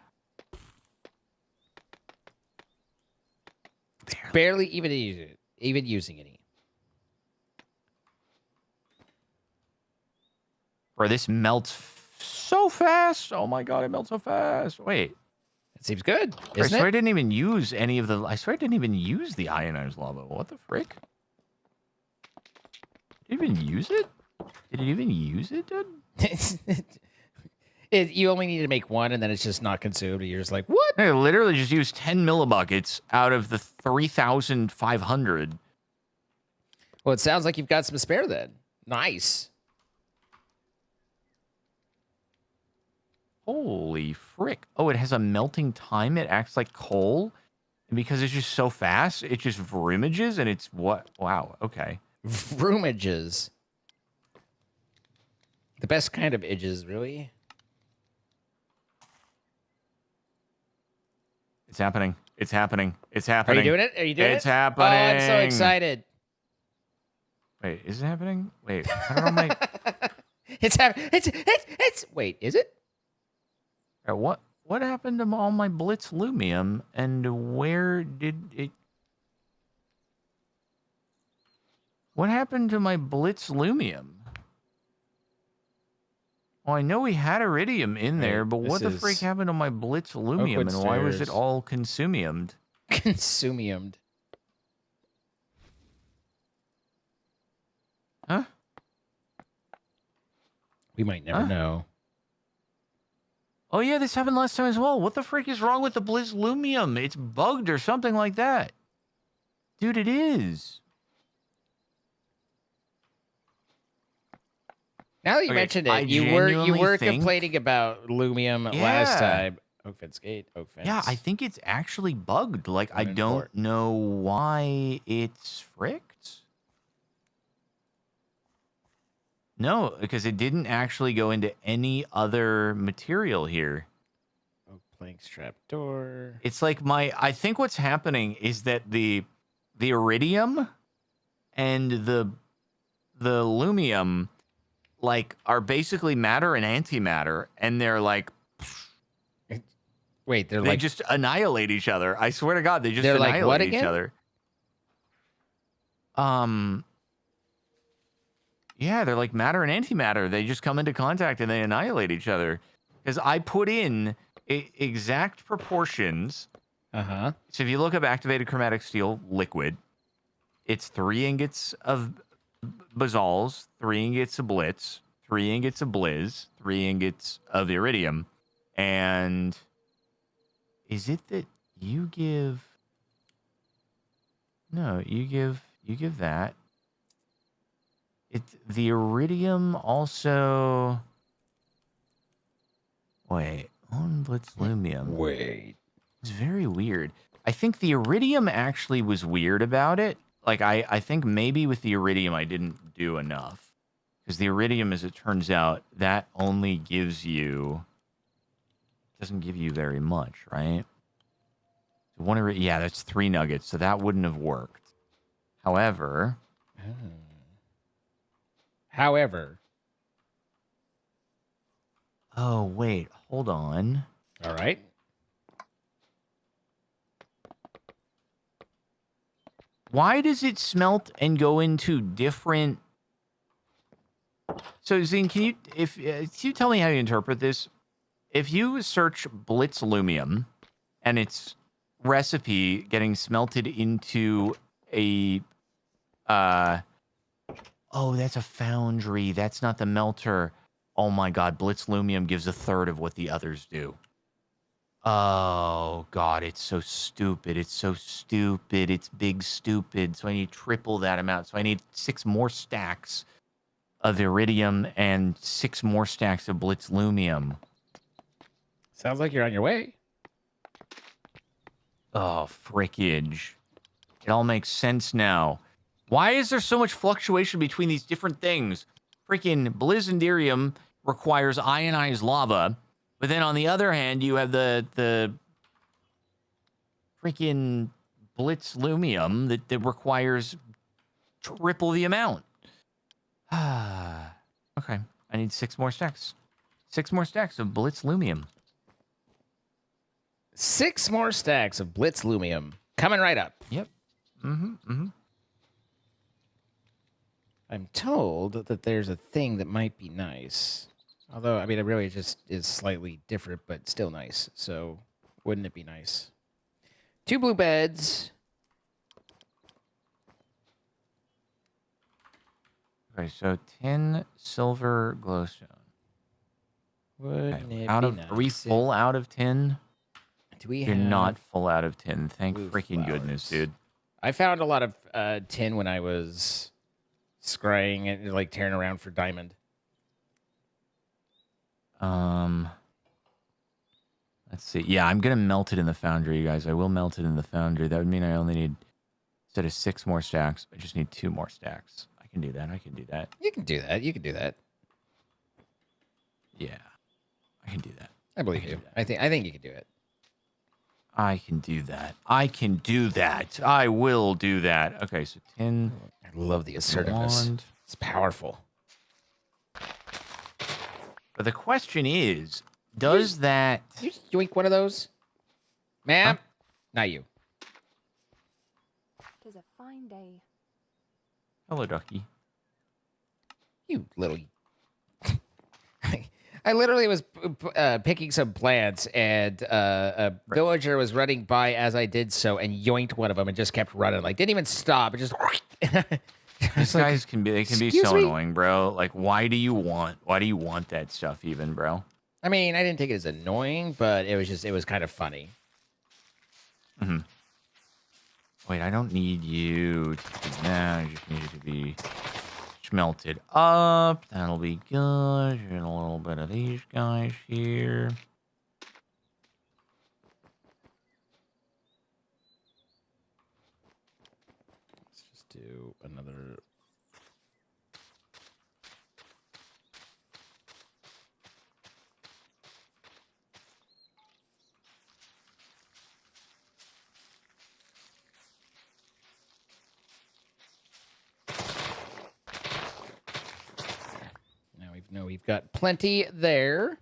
Bro, this melts so fast. Oh my God, it melts so fast. Wait. It seems good. I swear I didn't even use any of the. I swear I didn't even use the ionized lava. What the frick? Did it even use it? Did it even use it, dude? You only need to make one, and then it's just not consumed. And you're just like, what? I literally just used 10 millibuckets out of the 3,500. Well, it sounds like you've got some spare then. Nice. Holy frick. Oh, it has a melting time. It acts like coal. And because it's just so fast, it just vroomages, and it's what? Wow, okay. Vroomages. The best kind of edges, really. It's happening. Are you doing it? It's happening. Oh, I'm so excited. Wait, is it happening? Wait, I don't know my... It's happening. It's... Wait, is it? What happened to all my Blitz Lumium, and where did it... What happened to my Blitz Lumium? Well, I know we had iridium in there, but this what the freak is happened to my blitz lumium, Oakwood and why was it Stairs. all consumiumed? Consumiumed. Huh? We might never know. Oh yeah, this happened last time as well. What the freak is wrong with the blitz lumium? It's bugged or something like that. Dude, it is. Now that you Okay, mentioned I it, you were genuinely think- complaining about Lumium last time. Oak Fence Gate, Oak Fence. Yeah, I think it's actually bugged. Like, I Lemon don't Fort. know why it's fricked. No, because it didn't actually go into any other material here. Oak Planks Trap Door. It's like I think what's happening is that the iridium and the lumium like are basically matter and antimatter, and they're like Wait, they like just annihilate each other. I swear to God, they just They're like annihilate what each again? other. Yeah, they're like matter and antimatter. They just come into contact and they annihilate each other. Because I put in exact proportions. Uh-huh. So if you look up activated chromatic steel liquid, it's 3 ingots of basalts, 3 ingots of blitz, 3 ingots of blizz, 3 ingots of iridium. And is it that you give... No, you give that. The iridium also... Wait, on blitz lumium. Wait. It's very weird. I think the iridium actually was weird about it. Like, I think maybe with the iridium I didn't do enough. Because the iridium, as it turns out, that only gives you... Doesn't give you very much, right? So yeah, that's 3 nuggets, so that wouldn't have worked. However... Oh, wait, hold on. All right. Why does it smelt and go into different... So, Zine, can you tell me how you interpret this? If you search Blitz Lumium and its recipe getting smelted into a... Oh, that's a foundry. That's not the melter. Oh my God, Blitz Lumium gives 1/3 of what the others do. Oh God, it's so stupid. It's so stupid. It's big stupid. So I need triple that amount. So I need 6 more stacks of iridium and 6 more stacks of Blitz Lumium. Sounds like you're on your way. Oh, frickage. It all makes sense now. Why is there so much fluctuation between these different things? Freaking Blizzandirium requires ionized lava, but then on the other hand, you have the freaking Blitz Lumium that requires triple the amount. Okay, I need 6 more stacks. 6 more stacks of Blitz Lumium. 6 more stacks of Blitz Lumium coming right up. Yep. Mm-hmm. I'm told that there's a thing that might be nice. Although, I mean, it really just is slightly different, but still nice. So, wouldn't it be nice? 2 blue beds. Okay, so 10 silver glowstone. Wouldn't it Out be of, nice? Are we full out of 10? Do we You're have not full out of 10. Thank blue freaking goodness, flowers? dude. I found a lot of tin when I was scrying and like tearing around for diamond. Let's see. Yeah, I'm gonna melt it in the foundry, you guys. I will melt it in the foundry. That would mean I only need, instead of 6 more stacks, I just need 2 more stacks. I can do that. I can do that. You can do that. You can do that. Yeah, I can do that. I believe you. I think you can do it. I can do that. I can do that. I will do that. Okay, so 10. I love the assertiveness. Wand. It's powerful. But the question is, does that... Did you yoink one of those? Ma'am? Huh? Not you. Tis a fine day. Hello, ducky. You little... I literally was picking some plants, and a villager was running by as I did so, and yoinked one of them, and just kept running. Like didn't even stop. It just. These guys can be so "Excuse me?" annoying, bro. Like, why do you want that stuff even, bro? I mean, I didn't take it as annoying, but it was kind of funny. Mm-hmm. Wait, I don't need you to do that. I just need it to be smelted up. That'll be good. And a little bit of these guys here. Let's just do another. Now we've got plenty there.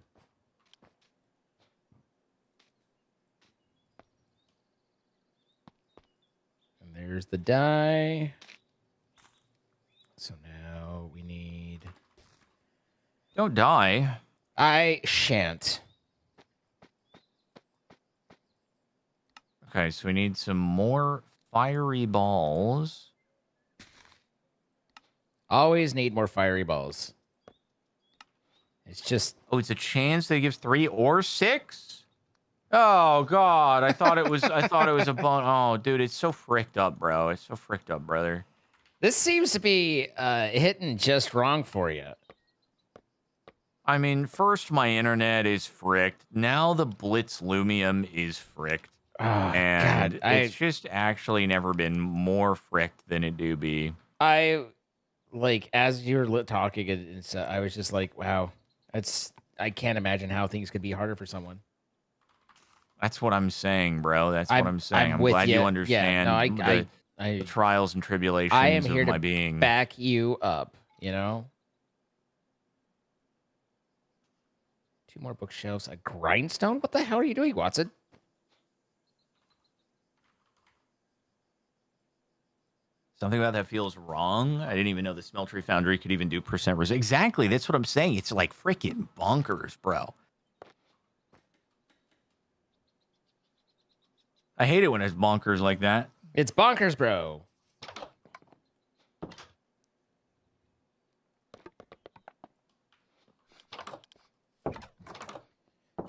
And there's the dye. So now we need. Don't die. I shan't. Okay, so we need some more fiery balls. Always need more fiery balls. It's just. Oh, it's a chance they give 3 or 6? Oh God, I thought it was a bone. Oh, dude, it's so fricked up, bro. It's so fricked up, brother. This seems to be hitting just wrong for you. I mean, first my internet is fricked. Now the Blitz Lumium is fricked. Oh, and God, it's just actually never been more fricked than it do be. I like as you were talking, and stuff, I was just like, wow, I can't imagine how things could be harder for someone. That's what I'm saying, bro. That's what I'm saying. I'm glad you understand the trials and tribulations I am here of my to being. back you up, you know? 2 more bookshelves. A grindstone? What the hell are you doing, Watson? Something about that feels wrong. I didn't even know the Smeltery Foundry could even do percent resist. Exactly. That's what I'm saying. It's like freaking bonkers, bro. I hate it when it's bonkers like that. It's bonkers, bro.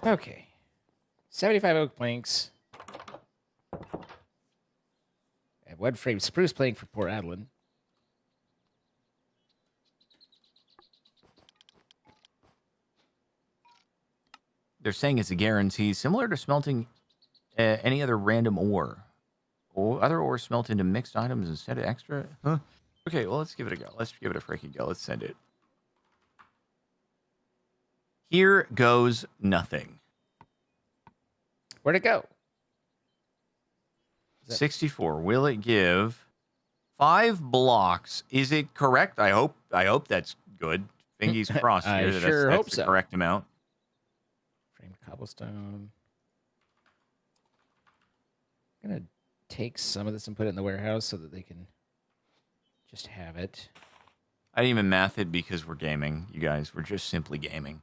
Okay. 75 oak planks. And wood frame spruce plank for poor Adeline. They're saying it's a guarantee, similar to smelting any other random ore. Or other ores smelt into mixed items instead of extra. Huh? Okay, well, let's give it a go. Let's give it a freaking go. Let's send it. Here goes nothing. Where'd it go? 64. Will it give 5 blocks? Is it correct? I hope that's good. Fingies crossed here. I sure hope the so. correct amount. Frame cobblestone. I'm gonna take some of this and put it in the warehouse so that they can just have it. I didn't even math it because we're gaming, you guys. We're just simply gaming.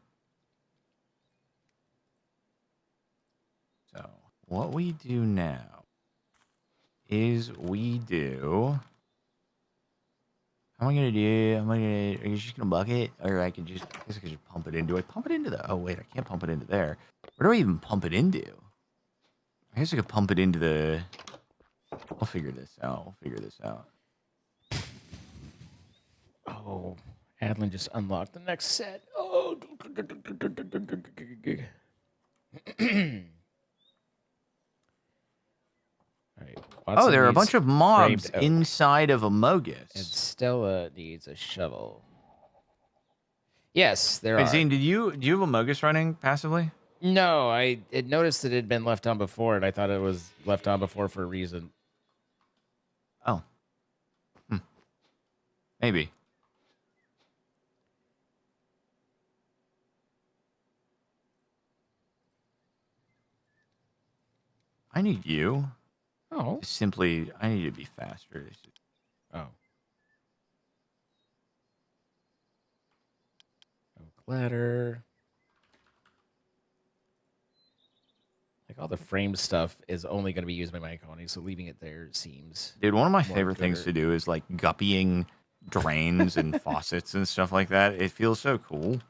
So what we do now is we do. How am I gonna do? Are you just gonna bucket, or I could just? I guess I could just pump it in. Do I pump it into the? Oh wait, I can't pump it into there. Where do I even pump it into? I guess I could pump it into the. I'll figure this out. Oh, Adeline just unlocked the next set. Oh. Right. Oh, there are a bunch of mobs inside of Amogus. And Stella needs a shovel. Yes, there are. Zine, do you have Amogus running passively? No, I noticed that it had been left on before, and I thought it was left on before for a reason. Oh. Maybe. I need you. Oh. Simply, I need to be faster. Oh. Oak ladder. Like all the frame stuff is only going to be used by my colony, so leaving it there seems. Dude, one of my more favorite things gooder. to do is like guppying drains and faucets and stuff like that. It feels so cool.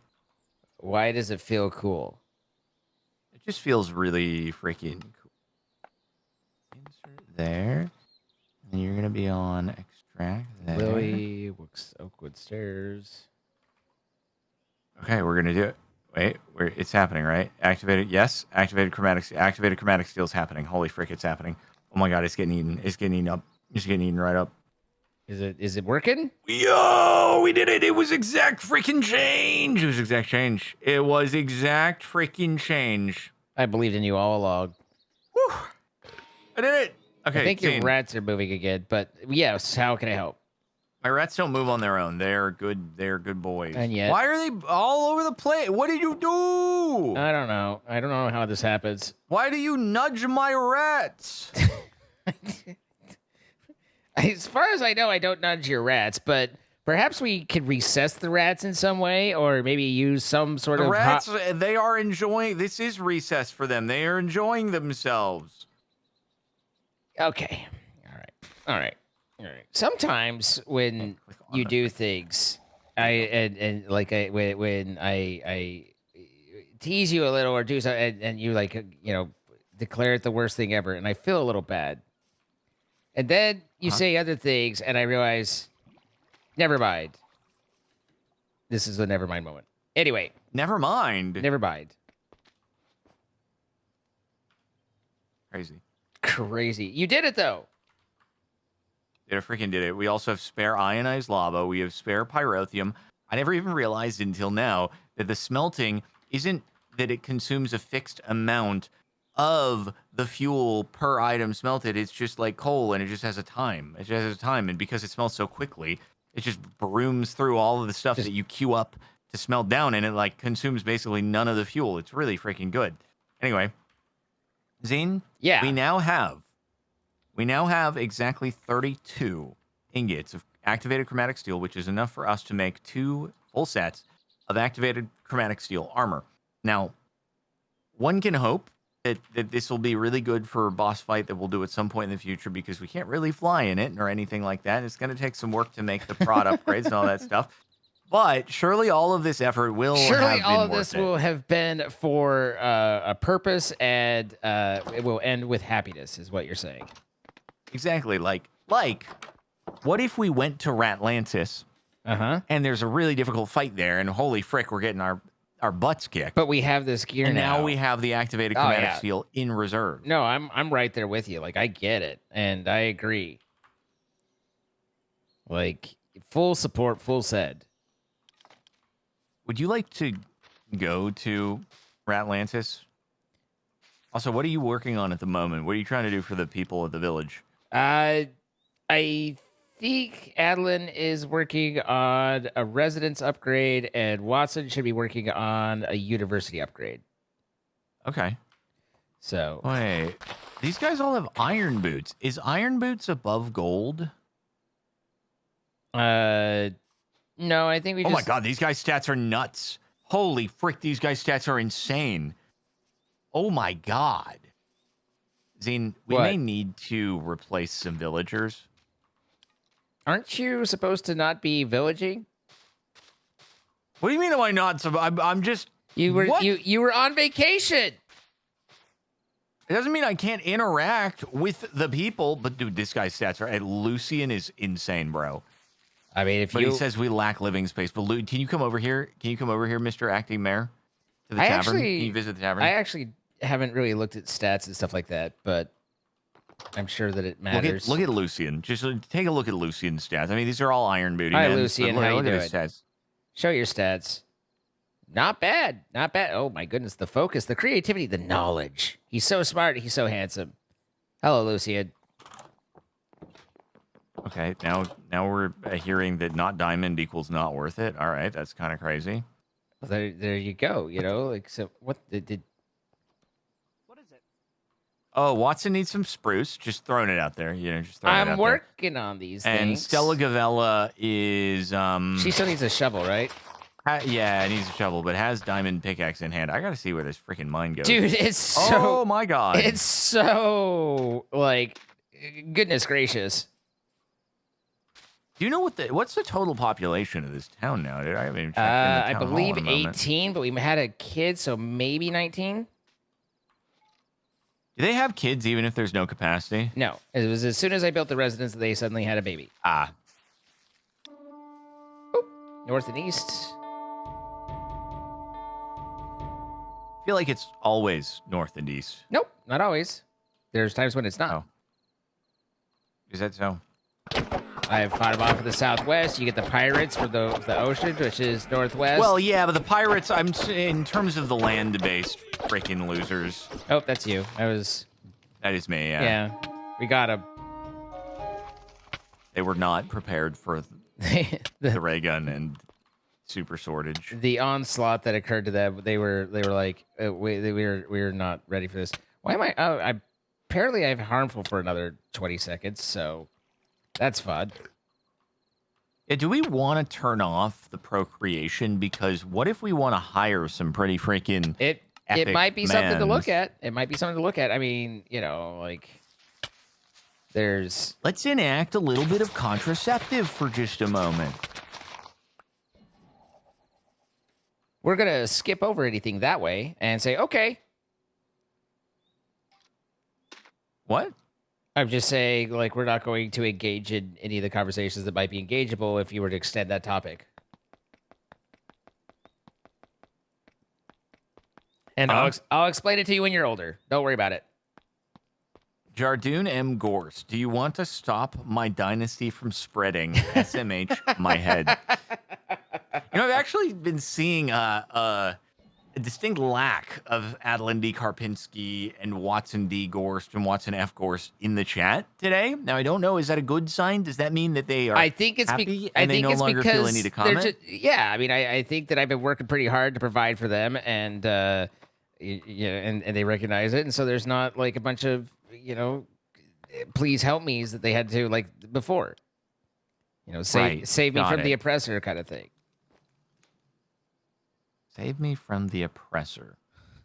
Why does it feel cool? It just feels really freaking cool. Insert there. And you're gonna be on extract there. Lily, Oakwood Stairs. Okay, we're gonna do it. Wait, it's happening, right? Activated, yes. Activated chromatic steel is happening. Holy frick, it's happening. Oh my god, it's getting eaten. It's getting eaten up. It's getting eaten right up. Is it working? Yo, we did it. It was exact freaking change. It was exact change. It was exact freaking change. I believed in you all along. Whew. I did it. Okay, I think Zane, your rats are moving again, but yes, how can I help? my rats don't move on their own. They're good. They're good boys. And yet, why are they all over the place? What did you do? I don't know. I don't know how this happens. Why do you nudge my rats? As far as I know, I don't nudge your rats, but perhaps we could recess the rats in some way, or maybe use some sort The of rats, they are enjoying. This is recess for them. They are enjoying themselves. Okay. All right. Sometimes when you do things, when I tease you a little or do something, and you declare it the worst thing ever, and I feel a little bad. And then you say other things, and I realize, never mind. This is a never mind moment. Anyway. Never mind. Never mind. Crazy. You did it, though. It freaking did it. We also have spare ionized lava. We have spare pyrotheum. I never even realized until now that the smelting isn't that it consumes a fixed amount of the fuel per item smelted. It's just like coal, and it just has a time. It just has a time, and because it smelts so quickly, it just brooms through all of the stuff that you queue up to smelt down, and it like consumes basically none of the fuel. It's really freaking good. Anyway, Zine, yeah, we now have exactly 32 ingots of activated chromatic steel, which is enough for us to make 2 full sets of activated chromatic steel armor. Now, one can hope that this will be really good for a boss fight that we'll do at some point in the future, because we can't really fly in it or anything like that. It's going to take some work to make the prod upgrades and all that stuff. But surely all of this effort will will have been for a purpose, and it will end with happiness, is what you're saying. Exactly. Like, what if we went to Ratlantis, and there's a really difficult fight there, and holy frick, we're getting our butts kicked. But we have this gear and now. now we have the activated chromatic steel in reserve. No, I'm right there with you. Like, I get it, and I agree. Like, full support, full said. Would you like to go to Ratlantis? Also, what are you working on at the moment? What are you trying to do for the people of the village? I think Adeline is working on a residence upgrade, and Watson should be working on a university upgrade. Okay. So wait, these guys all have iron boots. Is iron boots above gold? No, I think we. Oh my god, these guys' stats are nuts! Holy frick, these guys' stats are insane! Oh my god, Zine, we may need to replace some villagers. Aren't you supposed to not be villaging? What do you mean? Am I not? I'm just. You were on vacation. It doesn't mean I can't interact with the people, but dude, this guy's stats are. Lucian is insane, bro. I mean, he says we lack living space. But can you come over here? Can you come over here, Mr. Acting Mayor, to the tavern? Can you visit the tavern? I actually haven't really looked at stats and stuff like that, but I'm sure that it matters. Look at Lucian. Just take a look at Lucian's stats. I mean, these are all iron booty. Hi, men, Lucian. look, How you look doing? at his stats. Show your stats. Not bad. Not bad. Oh my goodness, the focus, the creativity, the knowledge. He's so smart. He's so handsome. Hello, Lucian. Okay, now we're hearing that not diamond equals not worth it. All right, that's kind of crazy. Well, there you go. You know, like, so what did? What is it? Oh, Watson needs some spruce. Just throwing it out there. You know, just throwing it out I'm working on these and things. Stella Gavella is She still needs a shovel, right? Yeah, needs a shovel, but has diamond pickaxe in hand. I gotta see where this freaking mine goes. Dude, it's so. Oh my god. It's so like, goodness gracious. Do you know what's the total population of this town now? Did I haven't even checked in the I town hall believe in a moment. 18, but we had a kid, so maybe 19. Do they have kids even if there's no capacity? No, it was as soon as I built the residence that they suddenly had a baby. Ah. Oop. North and east. I feel like it's always north and east. Nope, not always. There's times when it's not. Oh. Is that so? I've fought them off in the southwest. You get the pirates for the ocean, which is northwest. Well, yeah, but the pirates, in terms of the land-based freaking losers. Oh, that's you. That is me, yeah. Yeah, we got them. They were not prepared for the ray gun and super swordage. The onslaught that occurred to them, they were like, we're not ready for this. Why am I? Oh, apparently I'm harmful for another 20 seconds, so that's fun. Yeah, do we want to turn off the procreation? Because what if we want to hire some pretty freaking It might be something to look at. It might be something to look at. I mean, like there's. Let's enact a little bit of contraceptive for just a moment. We're gonna skip over anything that way and say, okay. What? I'm just saying, like, we're not going to engage in any of the conversations that might be engageable if you were to extend that topic. And I'll explain it to you when you're older. Don't worry about it. Jardoon M. Gorse, do you want to stop my dynasty from spreading? SMH, my head. I've actually been seeing a distinct lack of Adeline D. Karpinski and Watson D. Gorst and Watson F. Gorst in the chat today. Now, I don't know. Is that a good sign? Does that mean that they are happy and they no longer feel any to comment? Yeah, I mean, I think that I've been working pretty hard to provide for them, and and they recognize it, and so there's not like a bunch of please help me's that they had to like before. Save me from the oppressor kind of thing. Save me from the oppressor.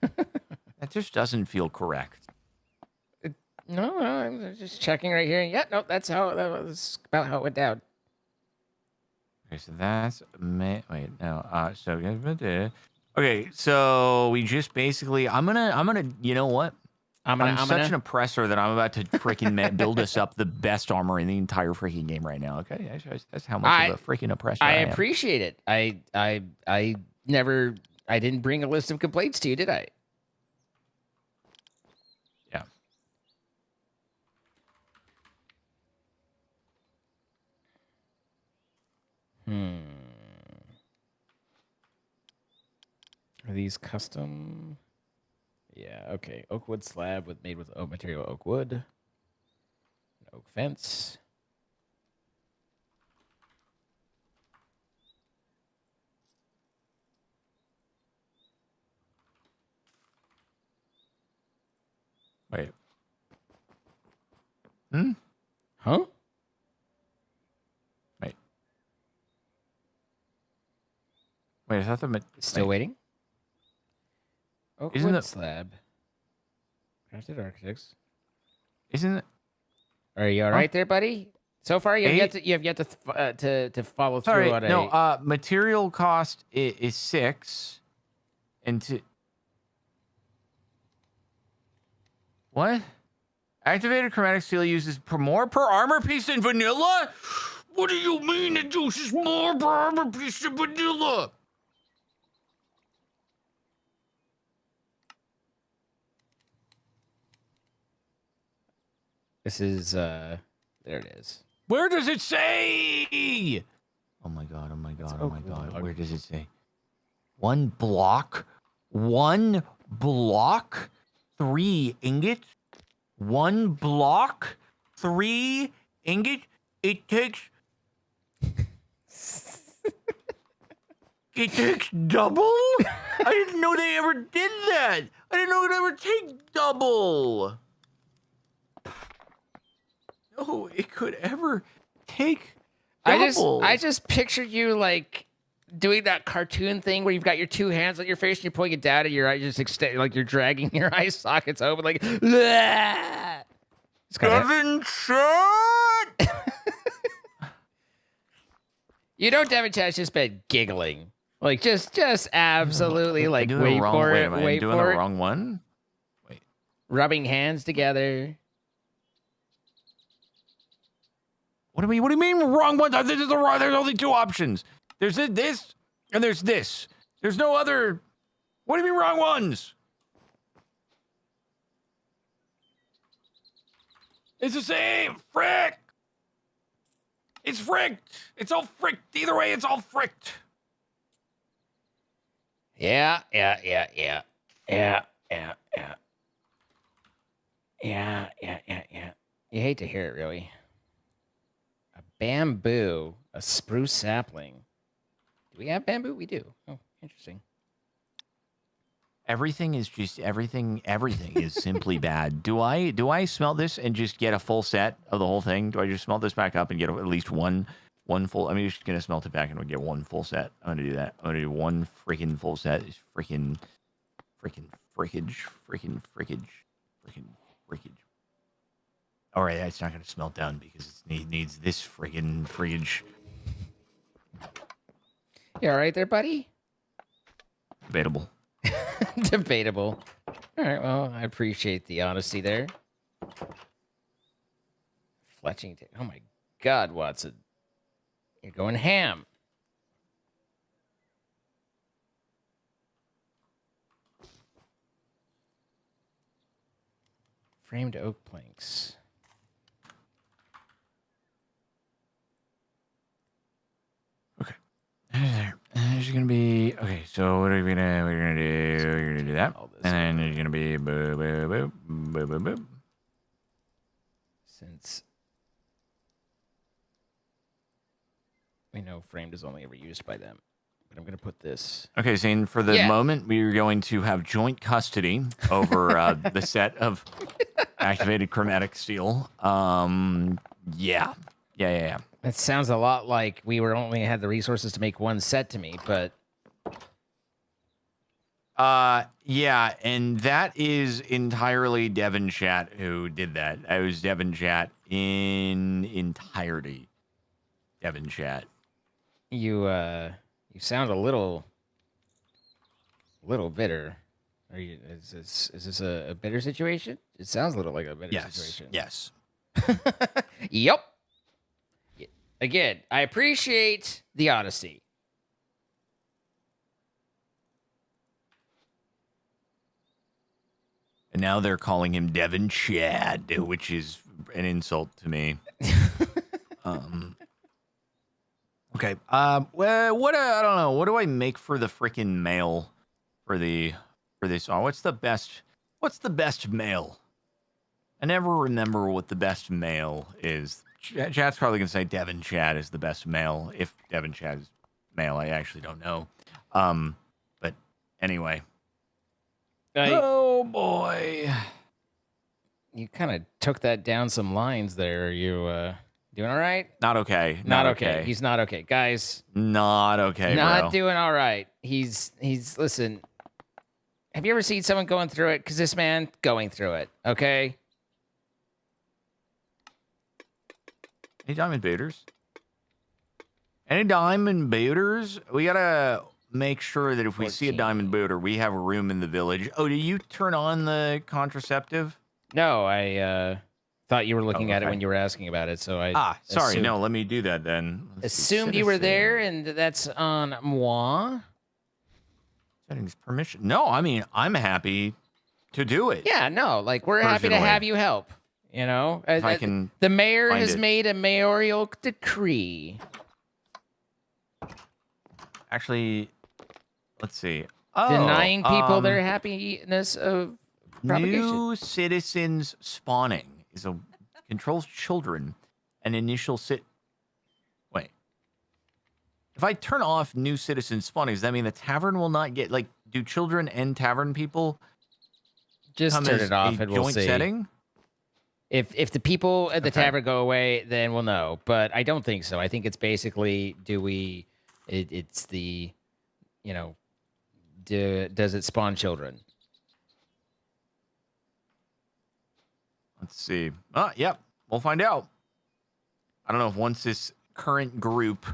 That just doesn't feel correct. No, I'm just checking right here. Yeah, no, that was about how it went down. Okay, so that's okay, so we just basically I'm gonna you know what? I'm such an oppressor that I'm about to freaking build us up the best armor in the entire freaking game right now. Okay, that's how much of a freaking oppressor I am. I appreciate it. I didn't bring a list of complaints to you, did I? Yeah. Are these custom? Yeah, okay. Oak wood slab made with oak material, oak wood. An oak fence. Wait. Huh? Wait, I thought the still waiting? Oak wood slab. Crafted architects. Isn't it? Are you all right there, buddy? So far, you have yet to follow through on no, material cost is 6, and what? Activated chromatic steel uses more per armor piece than vanilla? What do you mean it uses more per armor piece than vanilla? This is there it is. Where does it say? Oh my god, oh my god, oh my god. Where does it say? 1 block? 1 block? 3 ingots? 1 block? 3 ingots? It takes... It takes double? I didn't know they ever did that. I didn't know it ever take double. No, it could ever take double. I just pictured you like doing that cartoon thing where you've got your two hands on your face and you're pulling it down and your eyes just extend, like you're dragging your eye sockets open, like. Bleh! It's Devin Chat. You know, Devin Chat's just been giggling, like just absolutely like Am I doing wait the wrong, for wait, it, am I wait doing for the it. wrong one? Wait. Rubbing hands together. What do you mean wrong one? This is the wrong. There's only two options. There's this and there's this. There's no other. What do you mean wrong ones? It's the same. Frick. It's fricked. It's all fricked. Either way, it's all fricked. Yeah. You hate to hear it, really. A bamboo, a spruce sapling. Do we have bamboo? We do. Oh, interesting. Everything is just everything is simply bad. Do I smelt this and just get a full set of the whole thing? Do I just smelt this back up and get at least one full? I'm just gonna smelt it back and we'll get one full set. I'm gonna do that. I'm gonna do one freaking full set. It's freaking frickage. All right, it's not gonna smelt down because it needs this freaking friggage. You all right there, buddy? Debatable. Debatable. All right, well, I appreciate the honesty there. Fletching. Oh my God, Watson. You're going ham. Framed oak planks. There's gonna be so what are we gonna do? We're gonna do that, and then there's gonna be boo boo boo boo boo boo. Since we know framed is only ever used by them, but I'm gonna put this. Okay, Zane. For the moment, we are going to have joint custody over the set of activated chromatic steel. Yeah. It sounds a lot like we were only had the resources to make one set to me, but yeah, and that is entirely Devin Chat who did that. I was Devin Chat in entirety. Devin Chat. You sound a little bitter. Are you? Is this a bitter situation? It sounds a little like a bitter situation. Yes. Yep. Again, I appreciate the honesty. And now they're calling him Devin Chad, which is an insult to me. Okay. Well, I don't know. What do I make for the freaking mail for this song? What's the best mail? I never remember what the best mail is. Chat's probably gonna say Devin Chad is the best mail. If Devin Chad is male, I actually don't know. But anyway. Oh boy. You kind of took that down some lines there. Are you doing all right? Not okay. Not okay. He's not okay. Guys. Not okay, Not bro. doing all right. He's listen. Have you ever seen someone going through it? Because this man going through it, okay? Any diamond booters? Any diamond booters? We gotta make sure that if we see a diamond booter, we have a room in the village. Oh, did you turn on the contraceptive? No, I thought you were looking at it when you were asking about it, so I sorry. assumed, No, let me do that then. assumed you were there, and that's on moi. Settings permission. No, I mean I'm happy to do it. Yeah, no, like we're happy to have you help. You know, If I can the mayor find has it. made a mayoral decree. Actually, let's see. Denying people their happiness of propagation. New citizens spawning controls children. An initial Wait. If I turn off new citizens spawning, does that mean the tavern will not get do children and tavern people Just come turn as it off a and we'll joint see. setting? If the people at the tavern go away, then we'll know. But I don't think so. I think it's basically, It's the, you know, does it spawn children? Let's see. Yep. We'll find out. I don't know if once this current group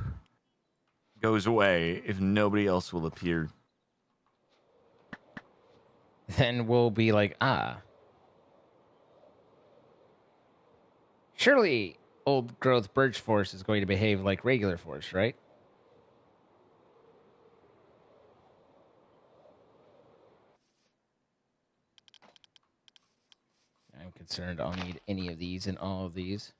goes away, if nobody else will appear. Then we'll be like, surely old growth birch force is going to behave like regular force, right? I'm concerned I'll need any of these and all of these.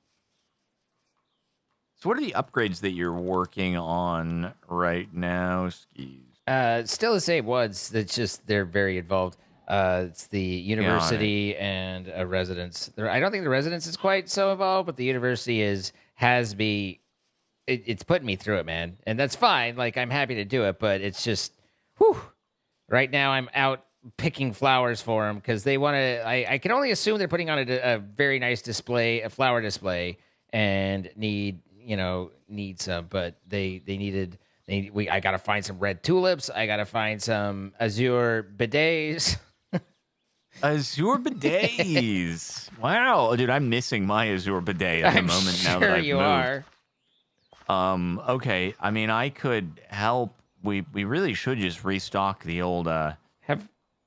So what are the upgrades that you're working on right now, Skis? Still the same ones. It's just they're very involved. It's the university and a residence. I don't think the residence is quite so involved, but the university has me. It's putting me through it, man, and that's fine. Like I'm happy to do it, but it's just, whew. Right now I'm out picking flowers for them because they want to. I can only assume they're putting on a very nice display, a flower display, and need some, but they needed. I gotta find some red tulips. I gotta find some azure bidets. Azure bidets. Wow, dude, I'm missing my azure bidet at the moment. Now that I've you moved. are. Okay. I mean, I could help. We really should just restock the old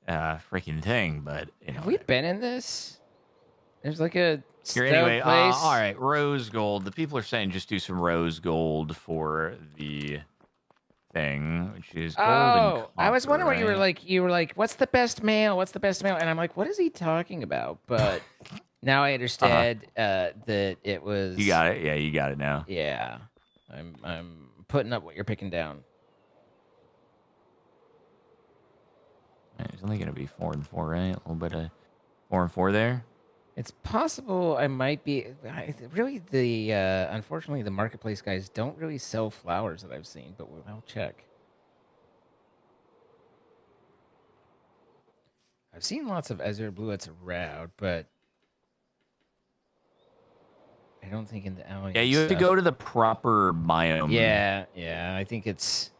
freaking thing, but have we been in this? There's like a here anyway. place. All right, rose gold. The people are saying just do some rose gold for the thing, which is gold and copper, I was wondering what you were right? like. You were like, "What's the best mail? What's the best mail?" And I'm like, "What is he talking about?" But now I understand that it was. You got it. Yeah, you got it now. Yeah, I'm putting up what you're picking down. It's only gonna be 4 and 4, right? A little bit of 4 and 4 there. It's possible I might be. Really, unfortunately, the marketplace guys don't really sell flowers that I've seen, but I'll check. I've seen lots of azure bluets around, but I don't think in the alley. Yeah, you have to go to the proper biome. Yeah. I think it's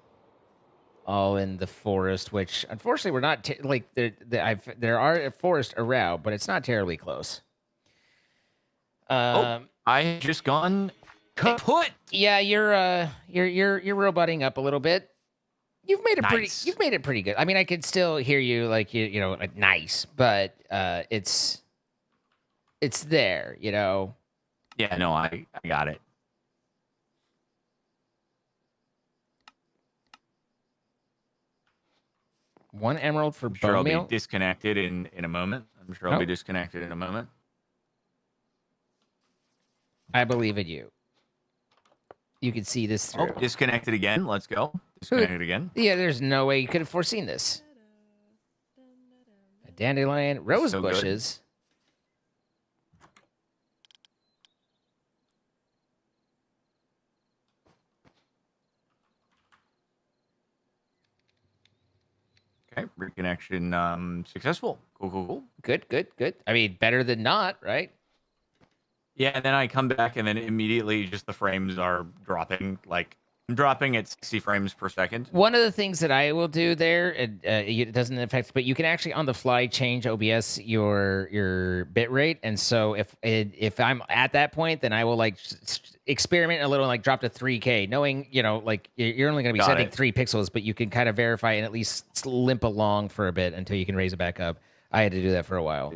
all in the forest, which unfortunately we're not there are a forest around, but it's not terribly close. I had just gone kaput. Yeah, you're roboting up a little bit. You've made it pretty good. I mean, I can still hear you like like nice, but it's there, Yeah, no, I got it. One emerald for sure bone meal. I'll be disconnected in a moment. I'm sure I'll be disconnected in a moment. I believe in you. You can see this through. Oh, disconnected again. Let's go. Disconnected again. Yeah, there's no way you could have foreseen this. A dandelion, rose bushes. Okay, reconnection successful. Cool. Good. I mean, better than not, right? Yeah, and then I come back and then immediately just the frames are dropping. Like I'm dropping at 60 frames per second. One of the things that I will do there, it doesn't affect, but you can actually on the fly change OBS your bit rate. And so if I'm at that point, then I will like experiment a little and like drop to 3K, knowing like you're only going to be setting 3 pixels, but you can kind of verify and at least limp along for a bit until you can raise it back up. I had to do that for a while.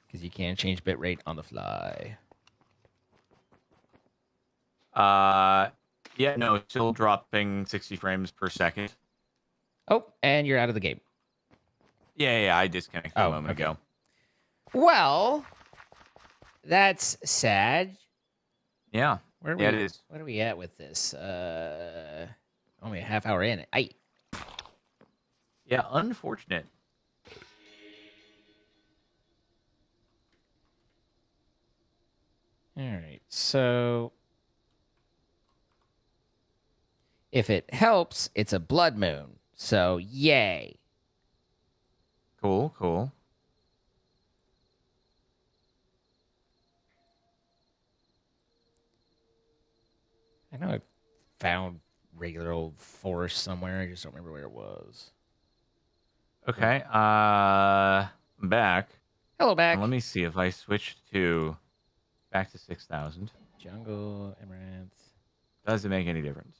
Because you can change bit rate on the fly. Yeah, no, still dropping 60 frames per second. Oh, and you're out of the game. Yeah, I disconnected a moment ago. Well, that's sad. Yeah. It is. What are we at with this? Only a half hour in. Yeah, unfortunate. All right, so if it helps, it's a blood moon. So yay. Cool. I know I found regular old forest somewhere. I just don't remember where it was. Okay. I'm back. Hello, back. And let me see if I switch to back to 6,000. Jungle, Amaranth. Does it make any difference?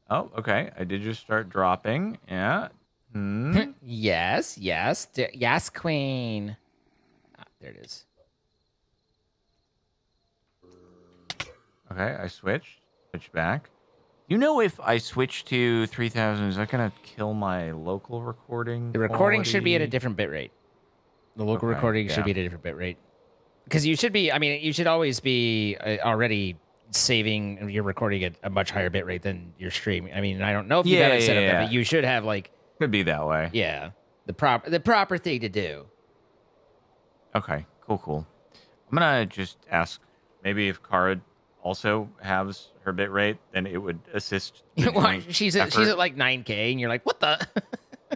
Oh, okay. I did just start dropping. Yeah. Yes, yes, yes, queen. Ah, there it is. Okay, I switched. Switch back. You know, if I switch to 3,000, is that going to kill my local recording? The recording quality? should be at a different bit rate. The local Okay, recording should be at a different bit rate. Because you should be, I mean, you should always be already saving your recording at a much higher bit rate than your stream. I mean, I don't know if you got it set up there, but you should have like... Could be that way. Yeah. The proper thing to do. Okay, cool. I'm going to just ask, maybe if Kara also has her bit rate, then it would assist. She's at like 9K, and you're like, what the?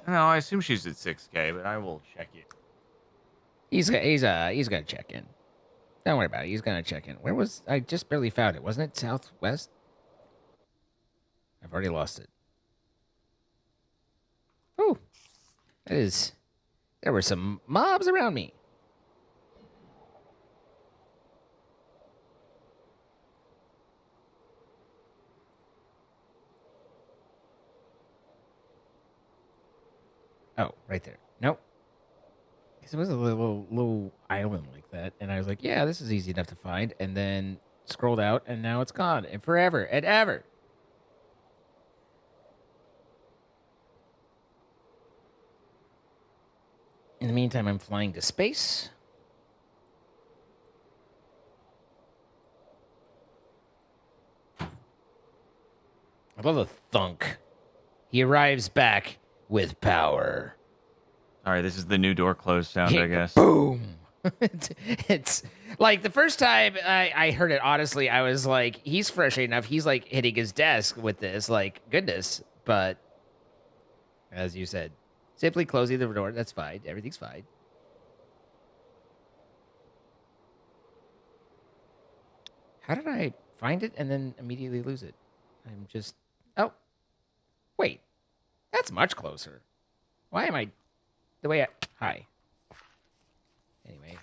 No, I assume she's at 6K, but I will check it. He's gonna check in. Don't worry about it. He's gonna check in. Where was I? Just barely found it. Wasn't it southwest? I've already lost it. Oh, that is. There were some mobs around me. Oh, right there. Nope. Because it was a little island like that. And I was like, yeah, this is easy enough to find. And then scrolled out, and now it's gone. And forever and ever. In the meantime, I'm flying to space. I love the thunk. He arrives back with power. All right, this is the new door closed sound, I guess. Boom. It's like the first time I heard it, honestly, I was like, he's frustrated enough. He's like hitting his desk with this, like, goodness. But as you said, simply closing the door, that's fine. Everything's fine. How did I find it and then immediately lose it? I'm just... Oh. Wait. That's much closer. Why am I... The way I... Hi. Anyway.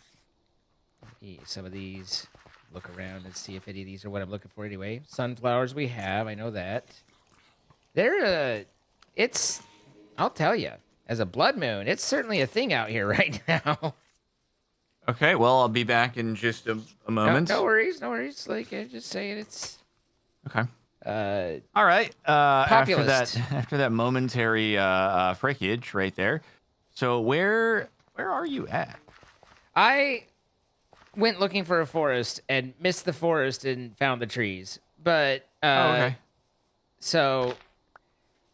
Some of these. Look around and see if any of these are what I'm looking for anyway. Sunflowers we have. I know that. They're, it's... I'll tell you. As a blood moon, it's certainly a thing out here right now. Okay, well, I'll be back in just a moment. No worries, no worries. Like, I'm just saying it's... Okay. All right. Populist. After that momentary freakage right there. So where are you at? I went looking for a forest and missed the forest and found the trees. But okay. So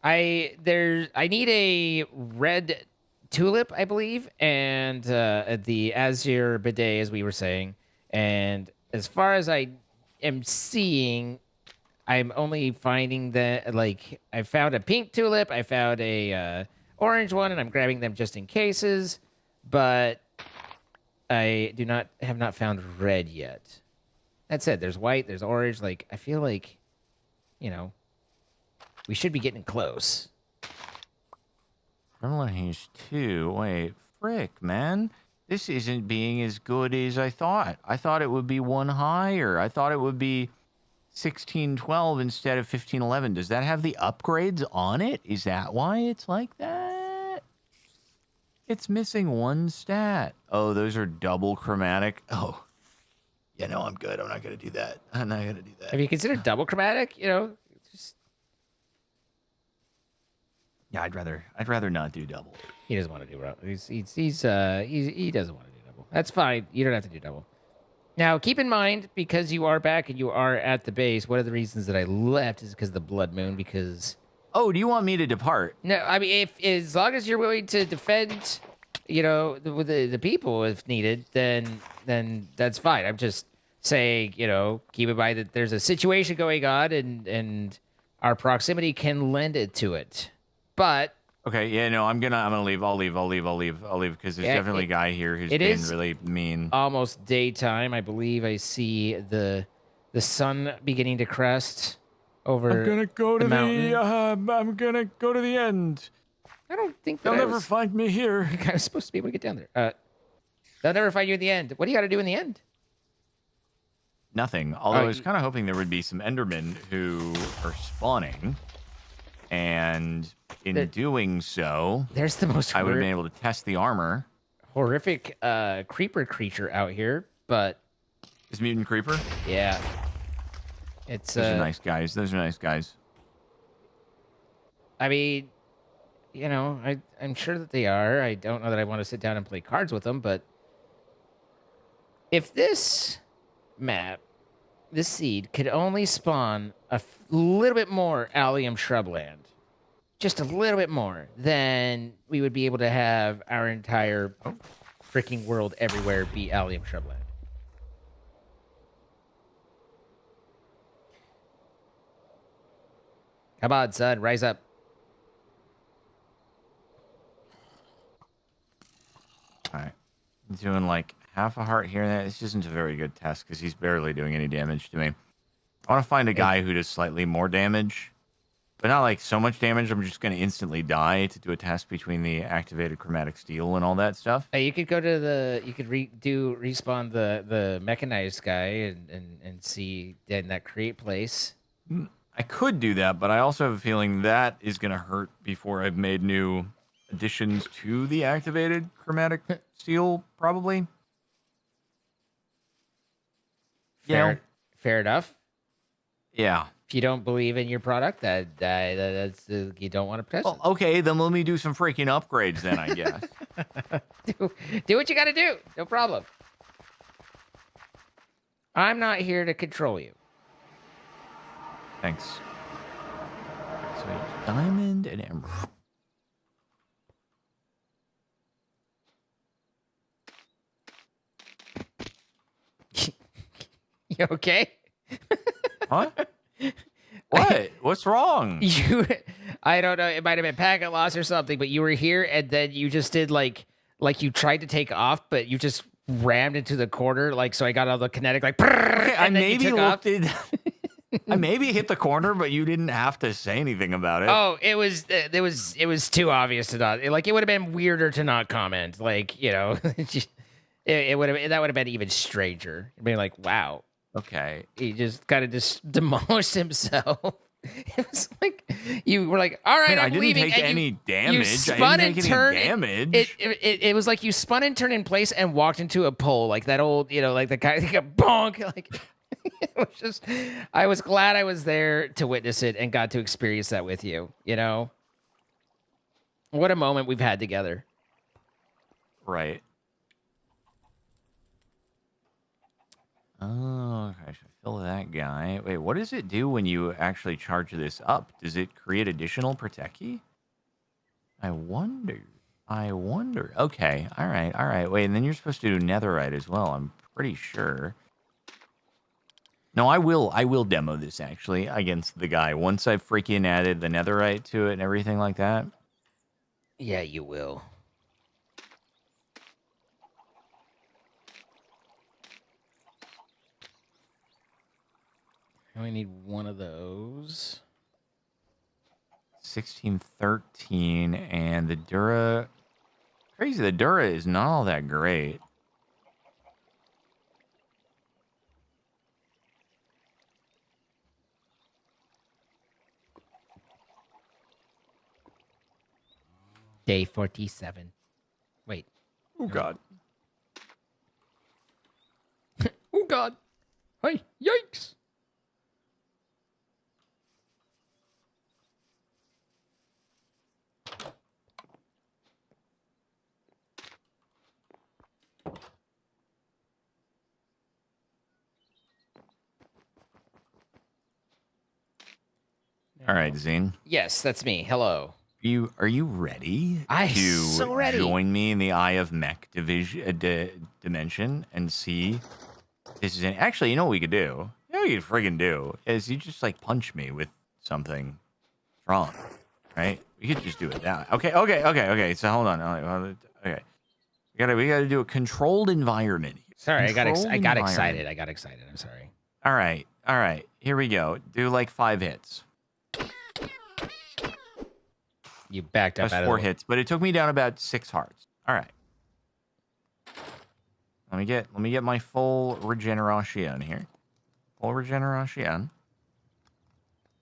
I need a red tulip, I believe, and the azure bidet, as we were saying. And as far as I am seeing, I'm only finding that, like, I found a pink tulip, I found a orange one, and I'm grabbing them just in cases, but I have not found red yet. That said, there's white, there's orange. Like, I feel like, you know, we should be getting close. He's 2. Wait, frick, man. This isn't being as good as I thought. I thought it would be one higher. I thought it would be 1612 instead of 1511. Does that have the upgrades on it? Is that why it's like that? It's missing one stat. Oh, those are double chromatic. Oh. Yeah, no, I'm good. I'm not going to do that. I'm not going to do that. Have you considered double chromatic? You know, just... Yeah, I'd rather not do double. He doesn't want to do double. He doesn't want to do double. That's fine. You don't have to do double. Now, keep in mind, because you are back and you are at the base, one of the reasons that I left is because of the blood moon, because... Oh, do you want me to depart? No, I mean, as long as you're willing to defend, you know, the people if needed, then that's fine. I'm just saying, you know, keep in mind that there's a situation going on and our proximity can lend it to it. But Okay, yeah, no, I'm gonna leave. I'll leave because there's Yeah, definitely a guy here who's it being is really mean. almost daytime. I believe I see the sun beginning to crest over I'm gonna go the to mountain. I'm gonna go to the end. I don't think that They'll I never was, find me here. I was supposed to be able to get down there. They'll never find you in the end. What do you got to do in the end? Nothing. Although I was kind of hoping there would be some Endermen who are spawning, and in doing so, there's the most I would have been able to test the armor. Horrific creeper creature out here, but is mutant creeper? Yeah, it's those are nice guys. Those are nice guys. I mean, you know, I'm sure that they are. I don't know that I want to sit down and play cards with them, but if this map, this seed, could only spawn a little bit more allium shrubland, just a little bit more, then we would be able to have our entire freaking world everywhere be allium shrubland. Come on, son, rise up. All right, doing like half a heart here and there. This isn't a very good test because he's barely doing any damage to me. I want to find a guy who does slightly more damage, but not like so much damage I'm just going to instantly die to do a test between the activated chromatic steel and all that stuff. Hey, you could go to the, you could respawn the mechanized guy and see in that create place. I could do that, but I also have a feeling that is going to hurt before I've made new additions to the activated chromatic steel, probably. Fair enough. Yeah. If you don't believe in your product, that's you don't want to press Well, okay, then let me do some freaking upgrades then, I guess. do what you got to do. No problem. I'm not here to control you. Thanks. Sweet. Diamond and emerald. You okay? What? What? What's wrong? I don't know. It might have been packet loss or something, but you were here and then you just did like you tried to take off, but you just rammed into the corner. Like, so I got all the kinetic like. I maybe looked it. I maybe hit the corner, but you didn't have to say anything about it. Oh, it was too obvious to not. Like, it would have been weirder to not comment. Like, you know, it would have, that would have been even stranger. Being like, wow. Okay. He just kind of just demolished himself. It was like you were like, all right, I I'm didn't leaving. take any damage. You spun and turned. It was like you spun and turned in place and walked into a pole, like that old, you know, like the guy, like a bonk. Like it was just. I was glad I was there to witness it and got to experience that with you. You know, what a moment we've had together. Right. Oh, I should fill that guy. Wait, what does it do when you actually charge this up? Does it create additional protect key? I wonder. Okay, all right. Wait, and then you're supposed to do netherite as well, I'm pretty sure. No, I will demo this, actually, against the guy. Once I've freaking added the netherite to it and everything like that. Yeah, you will. I only need one of those. 1613, and the Dura... Crazy, the Dura is not all that great. Day 47. Wait. Oh, God. Oh, God. Hey, yikes. All right, Zane. Yes, that's me. Hello. Are you ready so ready. Join me in the Eye of Mech dimension and see? This is actually, you know what we could do? You know what you could friggin' do is you just like punch me with something strong. right? We could just do it that way. Okay. So hold on. Okay. We gotta do a controlled environment. Sorry, I got Controlled excited. I got excited. I'm sorry. All right. Here we go. Do like 5 hits. You backed up. That's 4 hits, but it took me down about 6 hearts. All right. Let me get my full regeneration here. Full regeneration.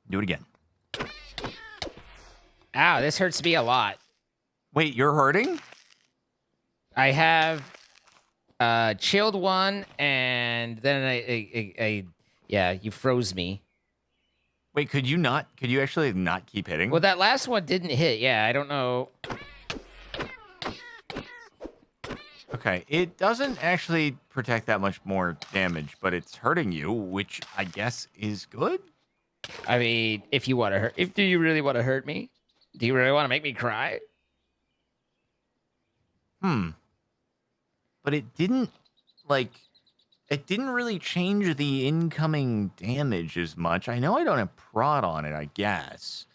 Do it again. Ow, this hurts me a lot. Wait, you're hurting? I have chilled one, and then I yeah, you froze me. Wait, could you actually not keep hitting? Well, that last one didn't hit. Yeah, I don't know. Okay, it doesn't actually protect that much more damage, but it's hurting you, which I guess is good. I mean, if you want to hurt, do you really want to hurt me? Do you really want to make me cry? But it didn't really change the incoming damage as much. I know I don't have prot on it, I guess.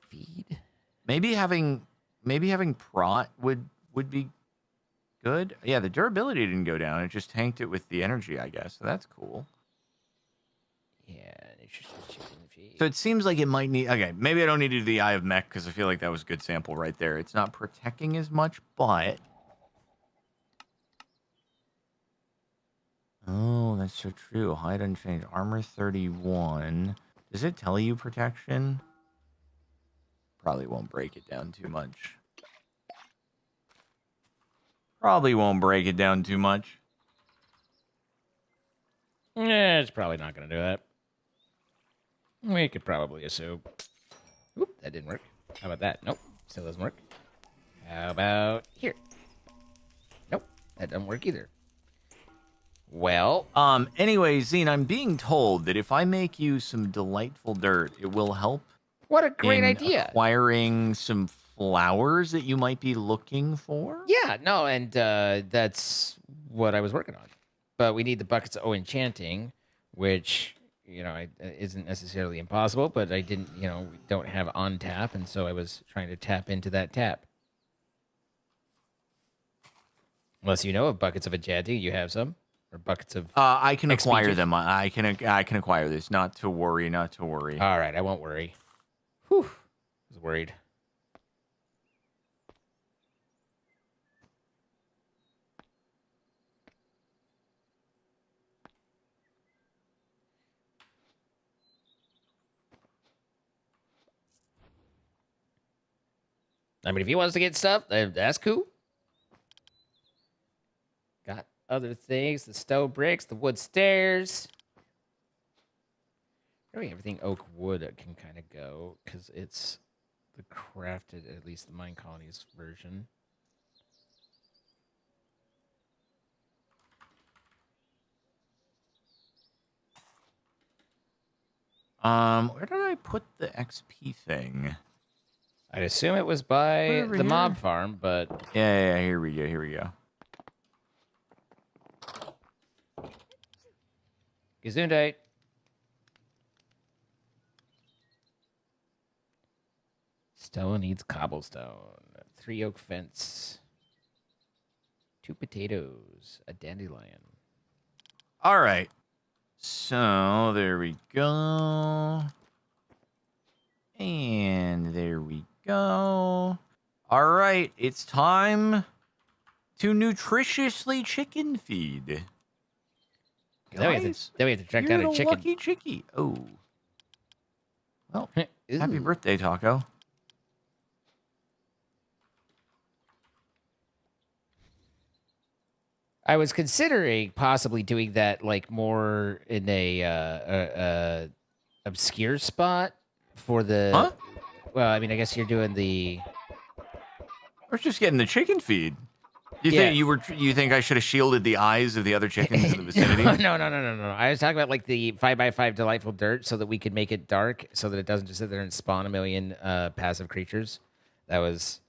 Feed. Maybe having prot would be good. Yeah, the durability didn't go down. It just tanked it with the energy, I guess. So that's cool. Yeah, so it seems like it might need... Okay, maybe I don't need to do the Eye of Mech because I feel like that was a good sample right there. It's not protecting as much, but... Oh, that's so true. Hide unchanged. Armor 31. Does it tell you protection? Probably won't break it down too much. Yeah, it's probably not going to do that. We could probably assume. Oop, that didn't work. How about that? Nope, still doesn't work. How about here? Nope, that doesn't work either. Well, anyway, Zine, I'm being told that if I make you some delightful dirt, it will help. What a great idea! Acquiring some flowers that you might be looking for. Yeah, no, and that's what I was working on. But we need the buckets of enchanting, which isn't necessarily impossible. But I didn't, we don't have on tap, and so I was trying to tap into that tap. Unless you know of buckets of enchanting, you have some. Or buckets of I can acquire XP. them. I can acquire this. Not to worry. All right, I won't worry. Whew. I was worried. I mean, if he wants to get stuff, that's cool. Got other things, the stone bricks, the wood stairs. Really, everything oak wood can kind of go, because it's the crafted, at least the Mine Colonies version. Where did I put the XP thing? I'd assume it was by the mob farm, but... Yeah, here we go. Gesundheit. Stone needs cobblestone. 3 oak fence. 2 potatoes. A dandelion. All right. So, there we go. And there we go. All right. It's time to nutritiously chicken feed. Then we have to track down a chicken. Lucky chickie. Oh. Well, happy birthday, Taco. I was considering possibly doing that like more in a obscure spot for the. Huh? Well, I mean, I guess you're doing the. We're just getting the chicken feed. You think I should have shielded the eyes of the other chickens in the vicinity? No. I was talking about like the 5x5 delightful dirt, so that we could make it dark, so that it doesn't just sit there and spawn a million passive creatures. That was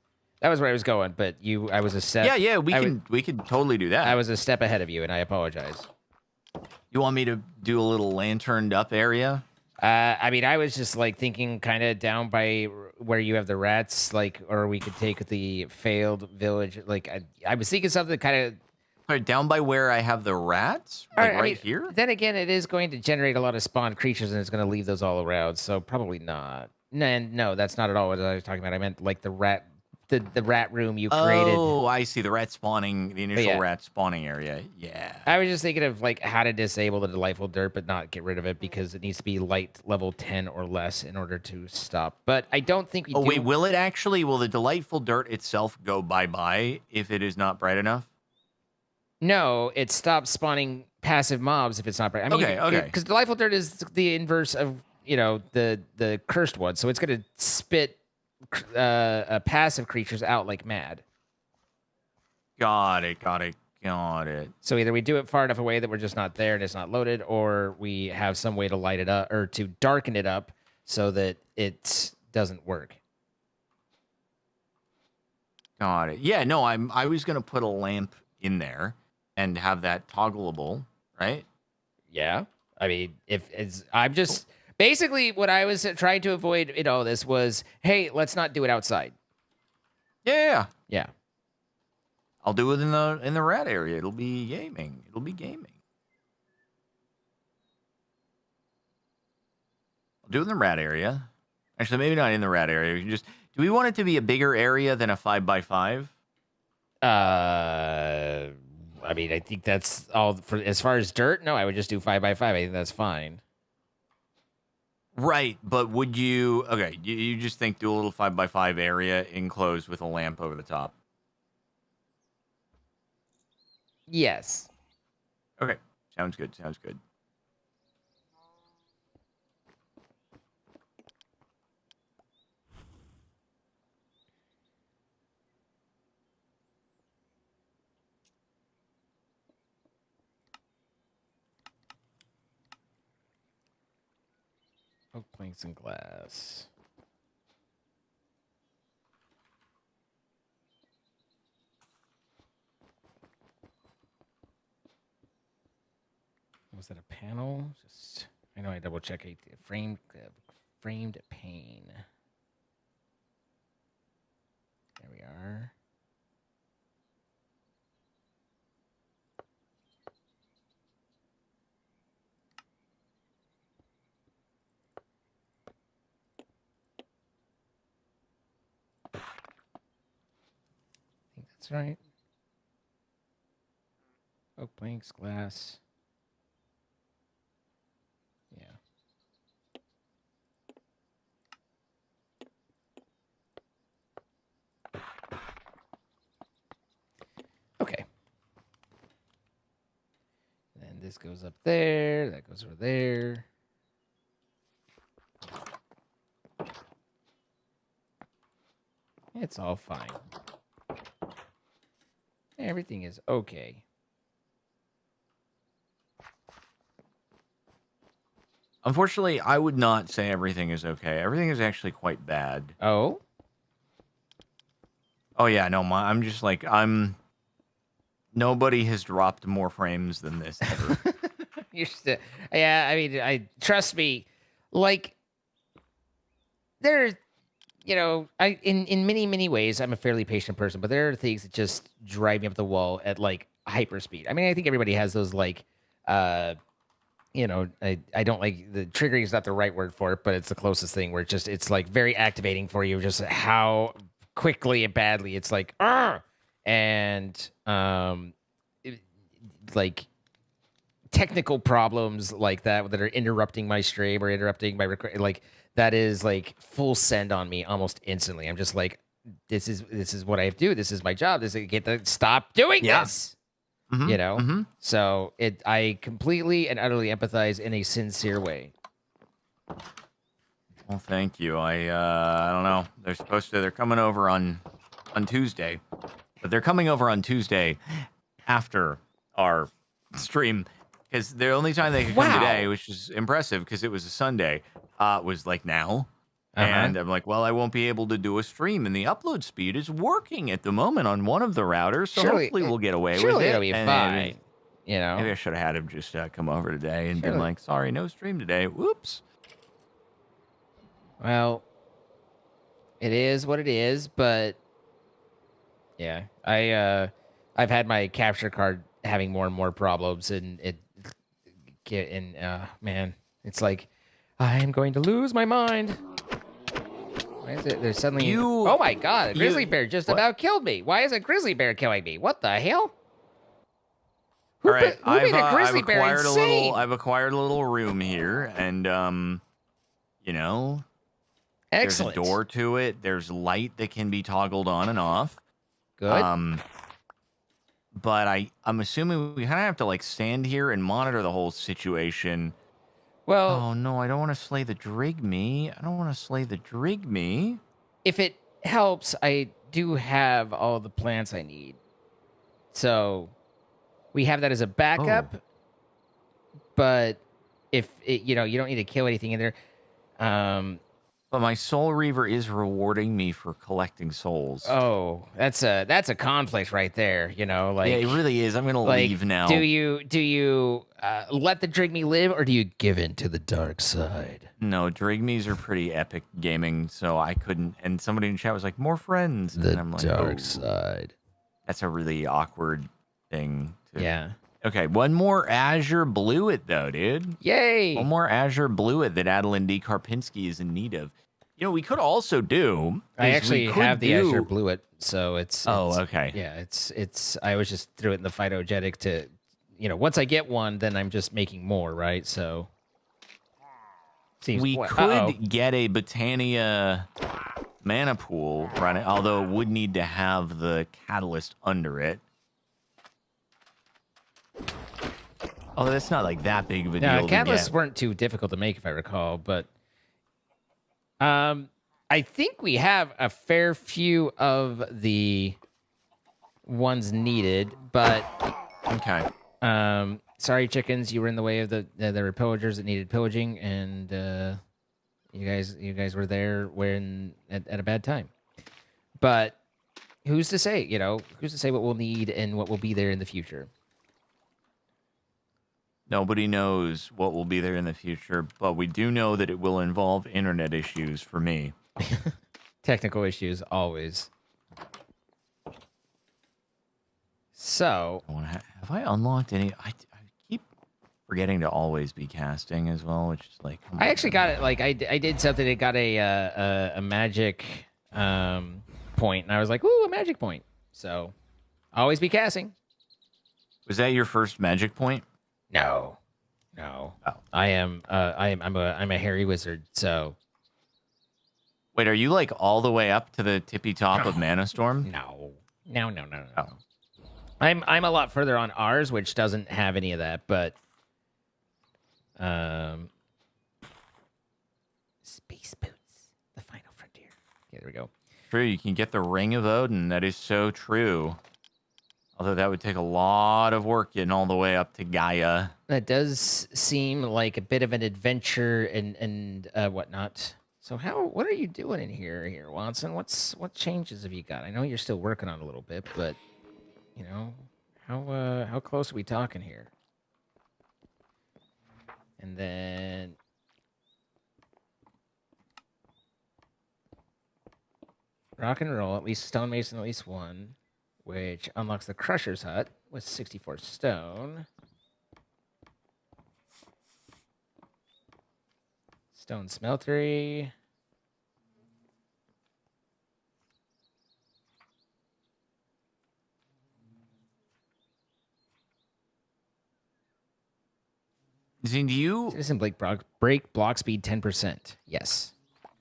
where I was going, but I was a step. Yeah, we can totally do that. I was a step ahead of you, and I apologize. You want me to do a little lanterned up area? I mean, I was just like thinking kind of down by where you have the rats, like, or we could take the failed village. Like, I was thinking something kind of. Sorry, down by where I have the rats, like I right mean, here. Then again, it is going to generate a lot of spawned creatures, and it's going to leave those all around. So probably not. No, that's not at all what I was talking about. I meant like the rat room you created. Oh, I see. The rat spawning, the initial yeah. rat spawning area. Yeah. I was just thinking of like how to disable the delightful dirt, but not get rid of it because it needs to be light level 10 or less in order to stop. But I don't think we do. Wait, will the delightful dirt itself go bye-bye if it is not bright enough? No, it stops spawning passive mobs if it's not bright. I mean, okay. Because delightful dirt is the inverse of, the cursed one. So it's going to spit passive creatures out like mad. Got it. So either we do it far enough away that we're just not there and it's not loaded, or we have some way to light it up or to darken it up so that it doesn't work. Got it. Yeah, no, I was gonna put a lamp in there and have that toggleable, right? Yeah. I mean, I'm just basically what I was trying to avoid in all this was, hey, let's not do it outside. Yeah. Yeah. I'll do it in the rat area. It'll be gaming. I'll do it in the rat area. Actually, maybe not in the rat area. Do we want it to be a bigger area than a 5x5? I mean, I think that's all for as far as dirt. No, I would just do 5x5. I think that's fine. Right, but would you? Okay, you just think do a little 5x5 area enclosed with a lamp over the top. Yes. Okay. Sounds good. Oak planks and glass. Was that a panel? I know I double check a framed pane. There we are. I think that's right. Oak planks, glass. Yeah. Okay. And this goes up there. That goes over there. It's all fine. Everything is okay. Unfortunately, I would not say everything is okay. Everything is actually quite bad. Oh? Oh yeah, no, I'm just like nobody has dropped more frames than this ever. Yeah, I mean, trust me, like there, in many ways, I'm a fairly patient person, but there are things that just drive me up the wall at like hyper speed. I mean, I think everybody has those like, I don't like the triggering is not the right word for it, but it's the closest thing where it's like very activating for you, just how quickly and badly it's like, and like technical problems like that are interrupting my stream or interrupting my record, like that is like full send on me almost instantly. I'm just like, this is what I have to do. This is my job. This is get to stop doing this. Mm-hmm. So I completely and utterly empathize in a sincere way. Well, thank you. I don't know. They're coming over on Tuesday, but they're coming over on Tuesday after our stream because the only time they could come today, which is impressive because it was a Sunday, was like now. And I'm like, well, I won't be able to do a stream, and the upload speed is working at the moment on one of the routers, so hopefully we'll get away with it. It'll be fine. Maybe I should have had him just come over today and been like, sorry, no stream today. Whoops. Well, It is what it is, but yeah, I've had my capture card having more and more problems, and man, it's like I am going to lose my mind. Why is it? There's suddenly. Oh my god! A grizzly bear just about killed me. Why is a grizzly bear killing me? What the hell? All right, who made a grizzly bear insane? I've acquired a little room here, and you know, excellent. There's a door to it. There's light that can be toggled on and off. Good. But I'm assuming we kind of have to like stand here and monitor the whole situation. Well, oh no, I don't want to slay the Drigme. I don't want to slay the Drigme. If it helps, I do have all the plants I need, so we have that as a backup. Oh. But if it, you don't need to kill anything in there. But my Soul Reaver is rewarding me for collecting souls. Oh, that's a conflict right there. Like yeah, it really is. I'm gonna leave now. Do you let the Drigme live, or do you give in to the dark side? No, Drigmes are pretty epic gaming, so I couldn't. And somebody in chat was like, "More friends." The and I'm like, dark side. That's a really awkward thing. Yeah. Okay, one more Azure Bluet though, dude. Yay! One more Azure Bluet that Adeline D. Karpinski is in need of. We could also do. I actually have the Azure Bluet, so it's. Oh, okay. Yeah, it's. I was just threw it in the phytogenic to, once I get one, then I'm just making more, right? So. We could get a Botania mana pool running, although it would need to have the catalyst under it. Although that's not like that big of a deal. Catalysts weren't too difficult to make, if I recall, but I think we have a fair few of the ones needed, but okay. Sorry, chickens, you were in the way of the pillagers that needed pillaging, and you guys were there at a bad time. But who's to say? Who's to say what we'll need and what will be there in the future? Nobody knows what will be there in the future, but we do know that it will involve internet issues for me. Technical issues, always. So... Have I unlocked any... I keep forgetting to always be casting as well, which is like... I actually got it, I did something that got a magic point, and I was like, ooh, a magic point. So, always be casting. Was that your first magic point? No. Oh. I'm a hairy wizard, so. Wait, are you like all the way up to the tippy top of Mana Storm? No. Oh. I'm a lot further on ours, which doesn't have any of that, but Space Boots, the final frontier. Okay, there we go. True, you can get the Ring of Odin. That is so true. Although that would take a lot of work getting all the way up to Gaia. That does seem like a bit of an adventure and whatnot. So what are you doing in here, Watson? What changes have you got? I know you're still working on a little bit, but how close are we talking here? And then rock and roll, at least stonemason, at least one. Which unlocks the Crusher's Hut with 64 stone. Stone Smeltery. Zine, do you... Citizen break block speed 10%. Yes.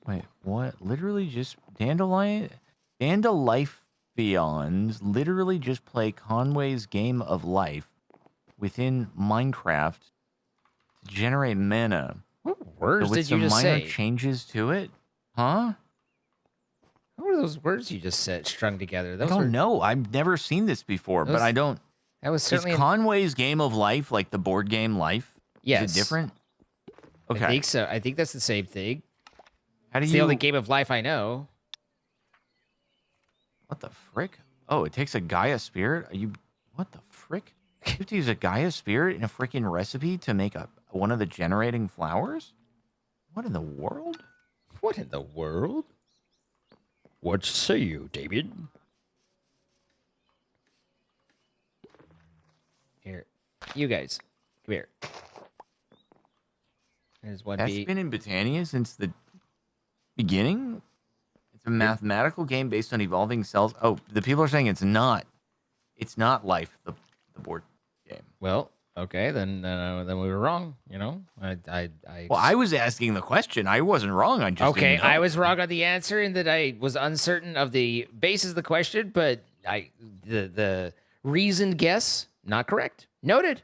Wait, what? Literally just... Dandelions literally just play Conway's Game of Life within Minecraft to generate mana. What words did you just say? With some minor changes to it? Huh? What were those words you just said strung together? I don't know. I've never seen this before, but I don't... That was certainly... Is Conway's Game of Life like the board game Life? Yes. Is it different? Okay. I think so. I think that's the same thing. How do it's the only Game of Life I know. What the frick? Oh, it takes a Gaia Spirit? What the frick? You have to use a Gaia Spirit in a freaking recipe to make one of the generating flowers? What in the world? What in the world? What say you, David? Here, you guys, come here. There's one That's B. been in Britannia since the beginning. It's a mathematical game based on evolving cells. Oh, the people are saying it's not. It's not Life, the board game. Well, okay, then we were wrong. You know, Well, I was asking the question. I wasn't wrong. I just okay. didn't know. I was wrong on the answer in that I was uncertain of the basis of the question, but the reasoned guess not correct. Noted.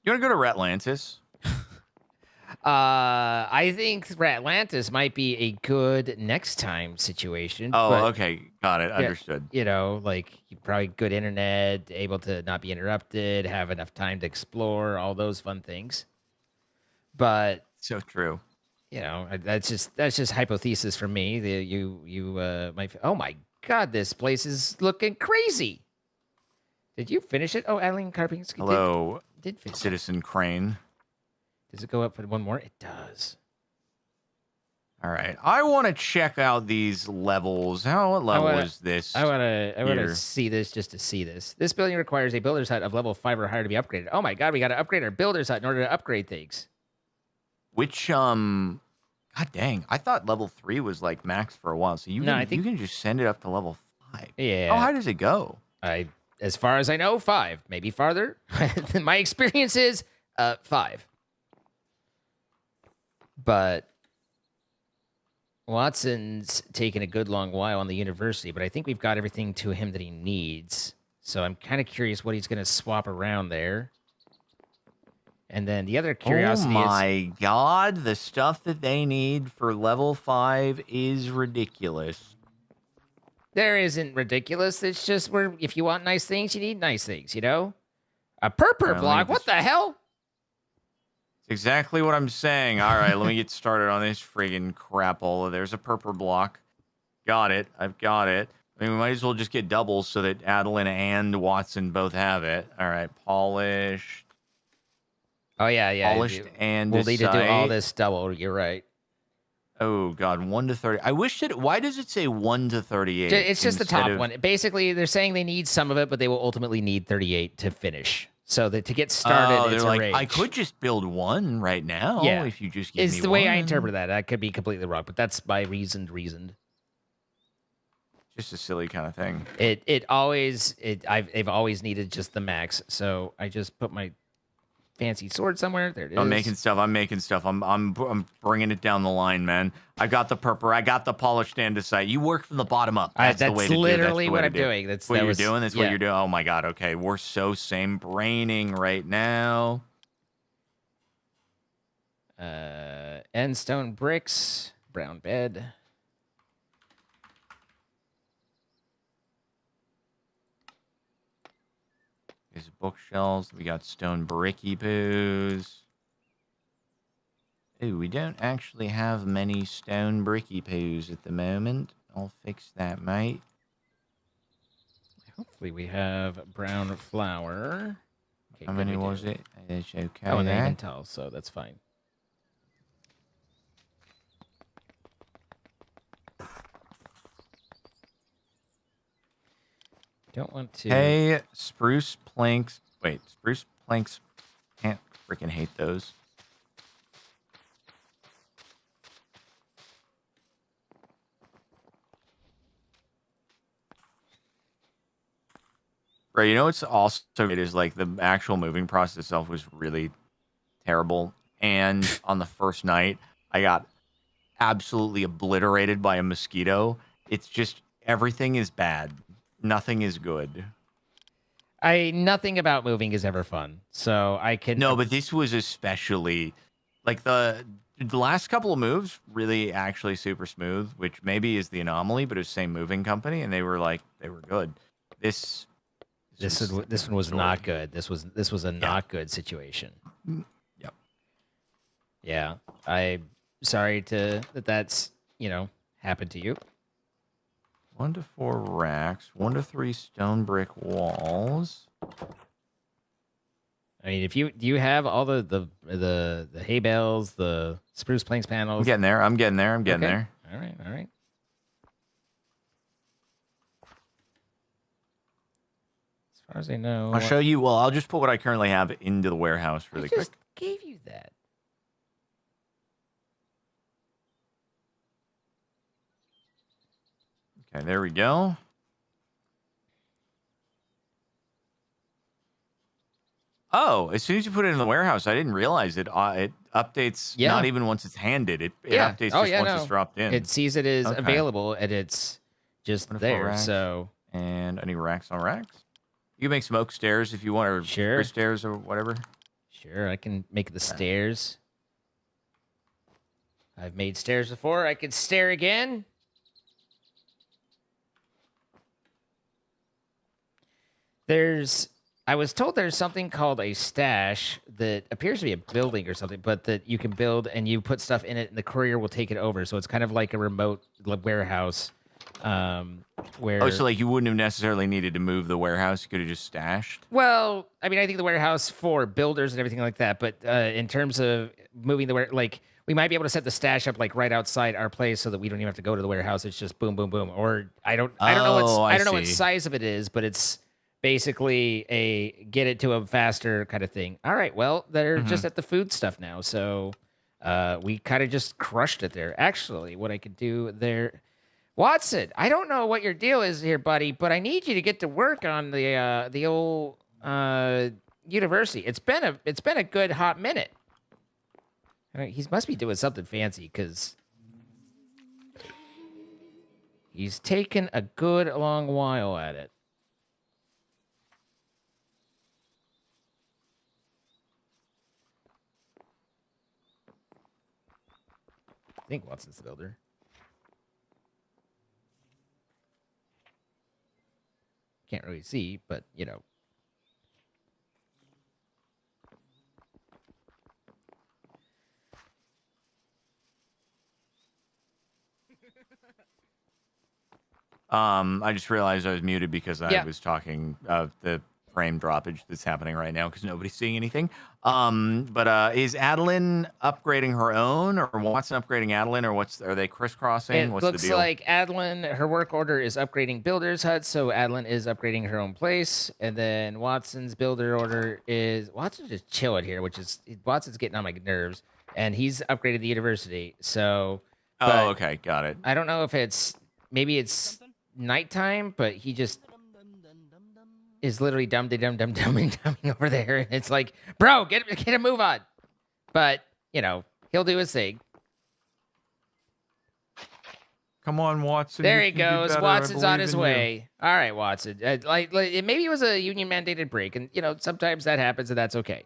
You want to go to Ratlantis? I think Atlantis might be a good next time situation. Oh, but, okay. Got it. yeah, Understood. You know, like probably good internet, able to not be interrupted, have enough time to explore, all those fun things. But so true. You know, that's just hypothesis from me. Oh my God, this place is looking crazy. Did you finish it? Oh, Adeline Karpinski. Hello, did finish Citizen Crane. Does it go up for one more? It does. All right. I want to check out these levels. What level is this? I wanna see this just to see this. This building requires a builder's hut of level 5 or higher to be upgraded. Oh my God, we got to upgrade our builder's hut in order to upgrade things. Which God dang, I thought level 3 was like max for a while. So you can just send it up to level 5. Yeah. How high does it go? As far as I know, 5. Maybe farther. My experience is 5. But Watson's taken a good long while on the university, but I think we've got everything to him that he needs. So I'm kind of curious what he's going to swap around there. And then the other curiosity is... Oh my God, the stuff that they need for level 5 is ridiculous. There isn't ridiculous. It's just where if you want nice things, you need nice things, you know? A purple block? What the hell? It's exactly what I'm saying. All right, let me get started on this friggin' crapola. There's a purple block. Got it. I've got it. I mean, we might as well just get doubles so that Adeline and Watson both have it. All right, polished. Oh, yeah. Polished and we'll need to do all this double. You're right. Oh, God, 1 to 30. I wish that... Why does it say 1 to 38? It's just the top one. Basically, they're saying they need some of it, but they will ultimately need 38 to finish. So that to get started, it's they're a rage. I could just build 1 right now if you just give me it's the way I 1. interpret that. I could be completely wrong, but that's my reasoned. Just a silly kind of thing. They've always needed just the max. So I just put my fancy sword somewhere. There it is. I'm making stuff. I'm bringing it down the line, man. I got the purple. I got the polished andesite. You work from the bottom up. That's the way to do it. That's literally what I'm doing. That's what you're doing. That's what you're doing. Oh my God. Okay, we're so same braining right now. End stone bricks, brown bed. There's bookshelves. We got stone bricky poos. Ooh, we don't actually have many stone bricky poos at the moment. I'll fix that, mate. Hopefully we have brown flour. Okay, how many was it? It's okay. Oh, and they can tell, so that's fine. Don't want to... Hey, spruce planks. Wait, spruce planks. Can't freaking hate those. Right, you know what's also great is like the actual moving process itself was really terrible. And on the first night, I got absolutely obliterated by a mosquito. It's just everything is bad. Nothing is good. Nothing about moving is ever fun. So I can... No, but this was especially like the last couple of moves really actually super smooth, which maybe is the anomaly, but it was the same moving company and they were good. This one was not good. This was a not good situation. Yep. Yeah. I'm sorry that's, happened to you. 1 to 4 racks, 1 to 3 stone brick walls. I mean, do you have all the hay bales, the spruce planks panels? I'm getting there. Okay. All right. All right. As far as I know, I'll show you. Well, I'll just put what I currently have into the warehouse really quick. Gave you that. Okay, there we go. Oh, as soon as you put it in the warehouse, I didn't realize it. It updates not even once it's handed. It updates just once it's dropped in. It sees it is available and it's just there. Racks. So, and any racks on racks? You can make smoke stairs if you want, or stairs or whatever. Sure, I can make the stairs. I've made stairs before. I could stair again. I was told there's something called a stash that appears to be a building or something, but that you can build and you put stuff in it and the courier will take it over. So it's kind of like a remote warehouse. Where so like you wouldn't have necessarily needed to move the warehouse. You could have just stashed. Well, I mean, I think the warehouse for builders and everything like that. But in terms of moving we might be able to set the stash up like right outside our place so that we don't even have to go to the warehouse. It's just boom, boom, boom. Or I don't know what size of it is, but it's basically a get it to a faster kind of thing. All right, well, they're just at the food stuff now, so we kind of just crushed it there. Actually, what I could do there, Watson, I don't know what your deal is here, buddy, but I need you to get to work on the old university. It's been a good hot minute. He must be doing something fancy because he's taken a good long while at it. I think Watson's the builder. Can't really see, but you know. I just realized I was muted because I was talking of the frame droppage that's happening right now because nobody's seeing anything. But is Adeline upgrading her own, or Watson upgrading Adeline, or are they crisscrossing? What's the deal? It looks like Adeline, her work order is upgrading Builder's Hut, so Adeline is upgrading her own place, and then Watson's builder order is Watson's just chilling here, Watson's getting on my nerves, and he's upgraded the university. So, okay, got it. I don't know if maybe it's nighttime, but he just is literally dumbing over there, and it's like, bro, get a move on. But you know, he'll do his thing. Come on, Watson. There he goes. Watson's on his way. All right, Watson. Maybe it was a union mandated break, and you know sometimes that happens, and that's okay.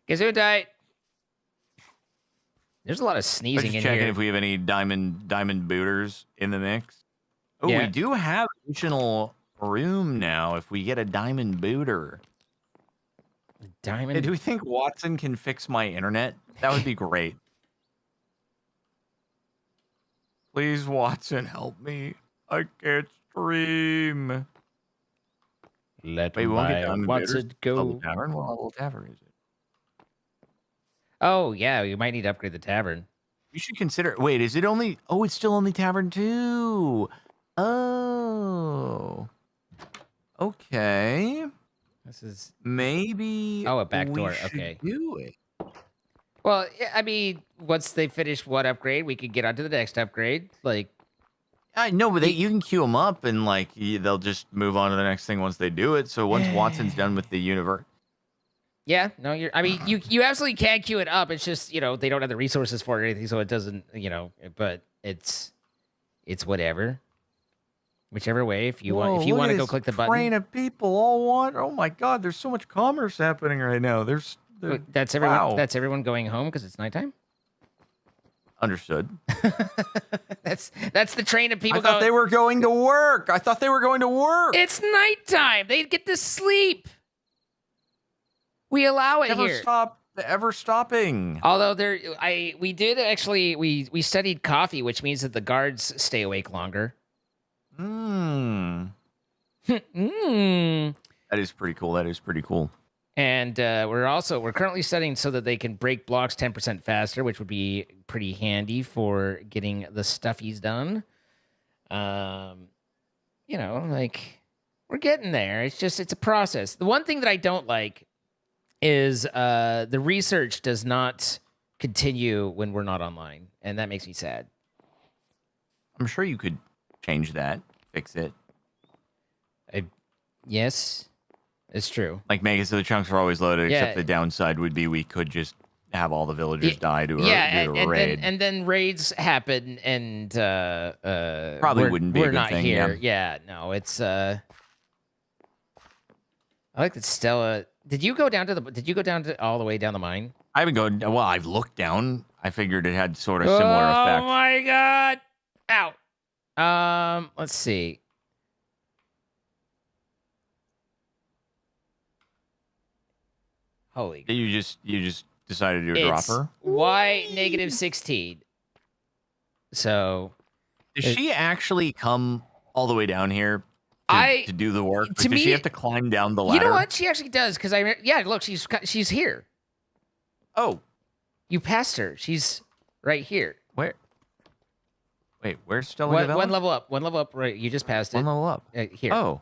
Gesundheit. There's a lot of sneezing in here. Checking if we have any diamond booters in the mix. Oh, we do have additional room now if we get a diamond booter. Diamond? Hey, do we think Watson can fix my internet? That would be great. Please, Watson, help me. I can't stream. Let Watson go. Level tavern? What level tavern is it? Oh, yeah, you might need to upgrade the tavern. You should consider... Wait, is it only... Oh, it's still only tavern 2. Oh. Okay. This is... Maybe... Oh, a back door. We should okay. do it. Well, I mean, once they finish one upgrade, we could get on to the next upgrade. Like... I know, but you can queue them up, and like they'll just move on to the next thing once they do it. So once Watson's done with the universe... Yeah, no, you absolutely can queue it up. It's just, you know, they don't have the resources for it or anything, so it doesn't, you know, but it's whatever. Whichever way, if you want to go click the button. Train of people all want. Oh my God, there's so much commerce happening right now. That's everyone. Wow. That's everyone going home because it's nighttime. Understood. that's the train of people. I thought they were going to work. It's nighttime. They get to sleep. We allow it here. Ever stopping. Although we did actually we studied coffee, which means that the guards stay awake longer. That is pretty cool. And we're currently setting so that they can break blocks 10% faster, which would be pretty handy for getting the stuffies done. You know, like we're getting there. It's a process. The one thing that I don't like is the research does not continue when we're not online, and that makes me sad. I'm sure you could change that, fix it. Yes, it's true. Like make it so the chunks are always loaded, Yeah. except the downside would be we could just have all the villagers die to a raid. And then raids happen, and Probably wouldn't be a we're good not thing, here. Yeah, no, it's I like that Stella. Did you go down to all the way down the mine? I haven't gone. Well, I've looked down. I figured it had sort of similar effect. Oh my god! Ow. Let's see. Holy. You just decided to do a dropper. Y -16. So. Does she actually come all the way down here to do the work? Like, does she have to climb down the ladder? You know what? She actually does, because look, she's here. Oh. You passed her. She's right here. Where? Wait, where's Stella? One level up. One level up. Right. You just passed it. One level up. Here. Oh.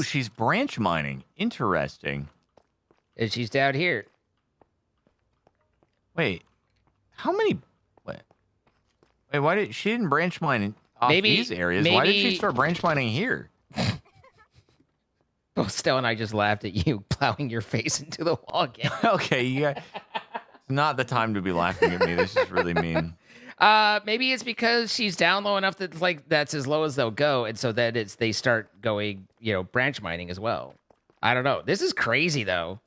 She's branch mining. Interesting. And she's down here. Wait. How many? Wait, why did she didn't branch mine off these areas? Why did she start branch mining here? Both Stella and I just laughed at you plowing your face into the wall again. Okay, it's not the time to be laughing at me. This is really mean. Maybe it's because she's down low enough that that's as low as they'll go, and so that they start going, branch mining as well. I don't know. This is crazy though.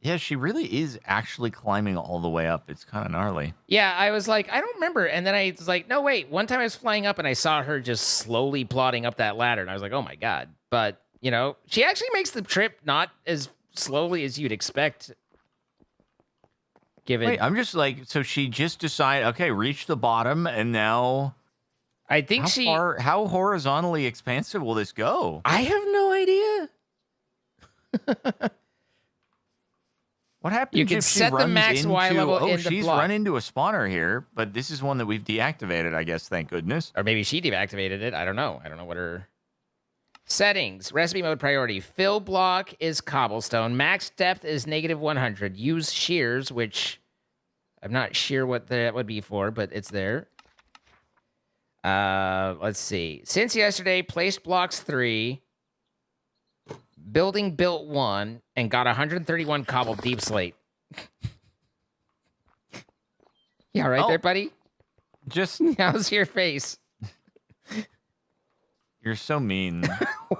Yeah, she really is actually climbing all the way up. It's kind of gnarly. Yeah, I was like, I don't remember. And then I was like, no, wait. One time I was flying up and I saw her just slowly plodding up that ladder. And I was like, oh my God. But, she actually makes the trip not as slowly as you'd expect. Wait, I'm just like, so she just decided, okay, reach the bottom. And now I think how horizontally expansive will this go? I have no idea. What happens you can if set she the max into, Y level in the she's block. run into a spawner here, but this is one that we've deactivated, I guess, thank goodness. Or maybe she deactivated it. I don't know. I don't know what her... Settings. Recipe mode priority. Fill block is cobblestone. Max depth is -100. Use shears, which I'm not sure what that would be for, but it's there. Let's see. Since yesterday, placed blocks 3... Building built 1 and got 131 cobble deep slate. Yeah, right there, buddy. Just how's your face? You're so mean.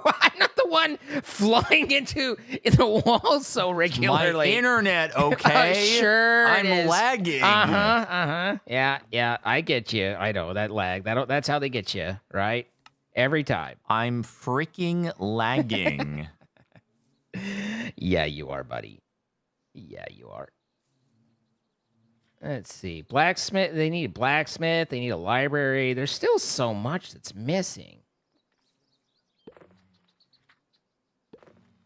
I'm not the one flying into the wall so regularly. My internet, okay? Sure, I'm lagging. Yeah, I get you. I know that lag. That's how they get you, right? Every time. I'm freaking lagging. Yeah, you are, buddy. Yeah, you are. Let's see. Blacksmith. They need a blacksmith. They need a library. There's still so much that's missing.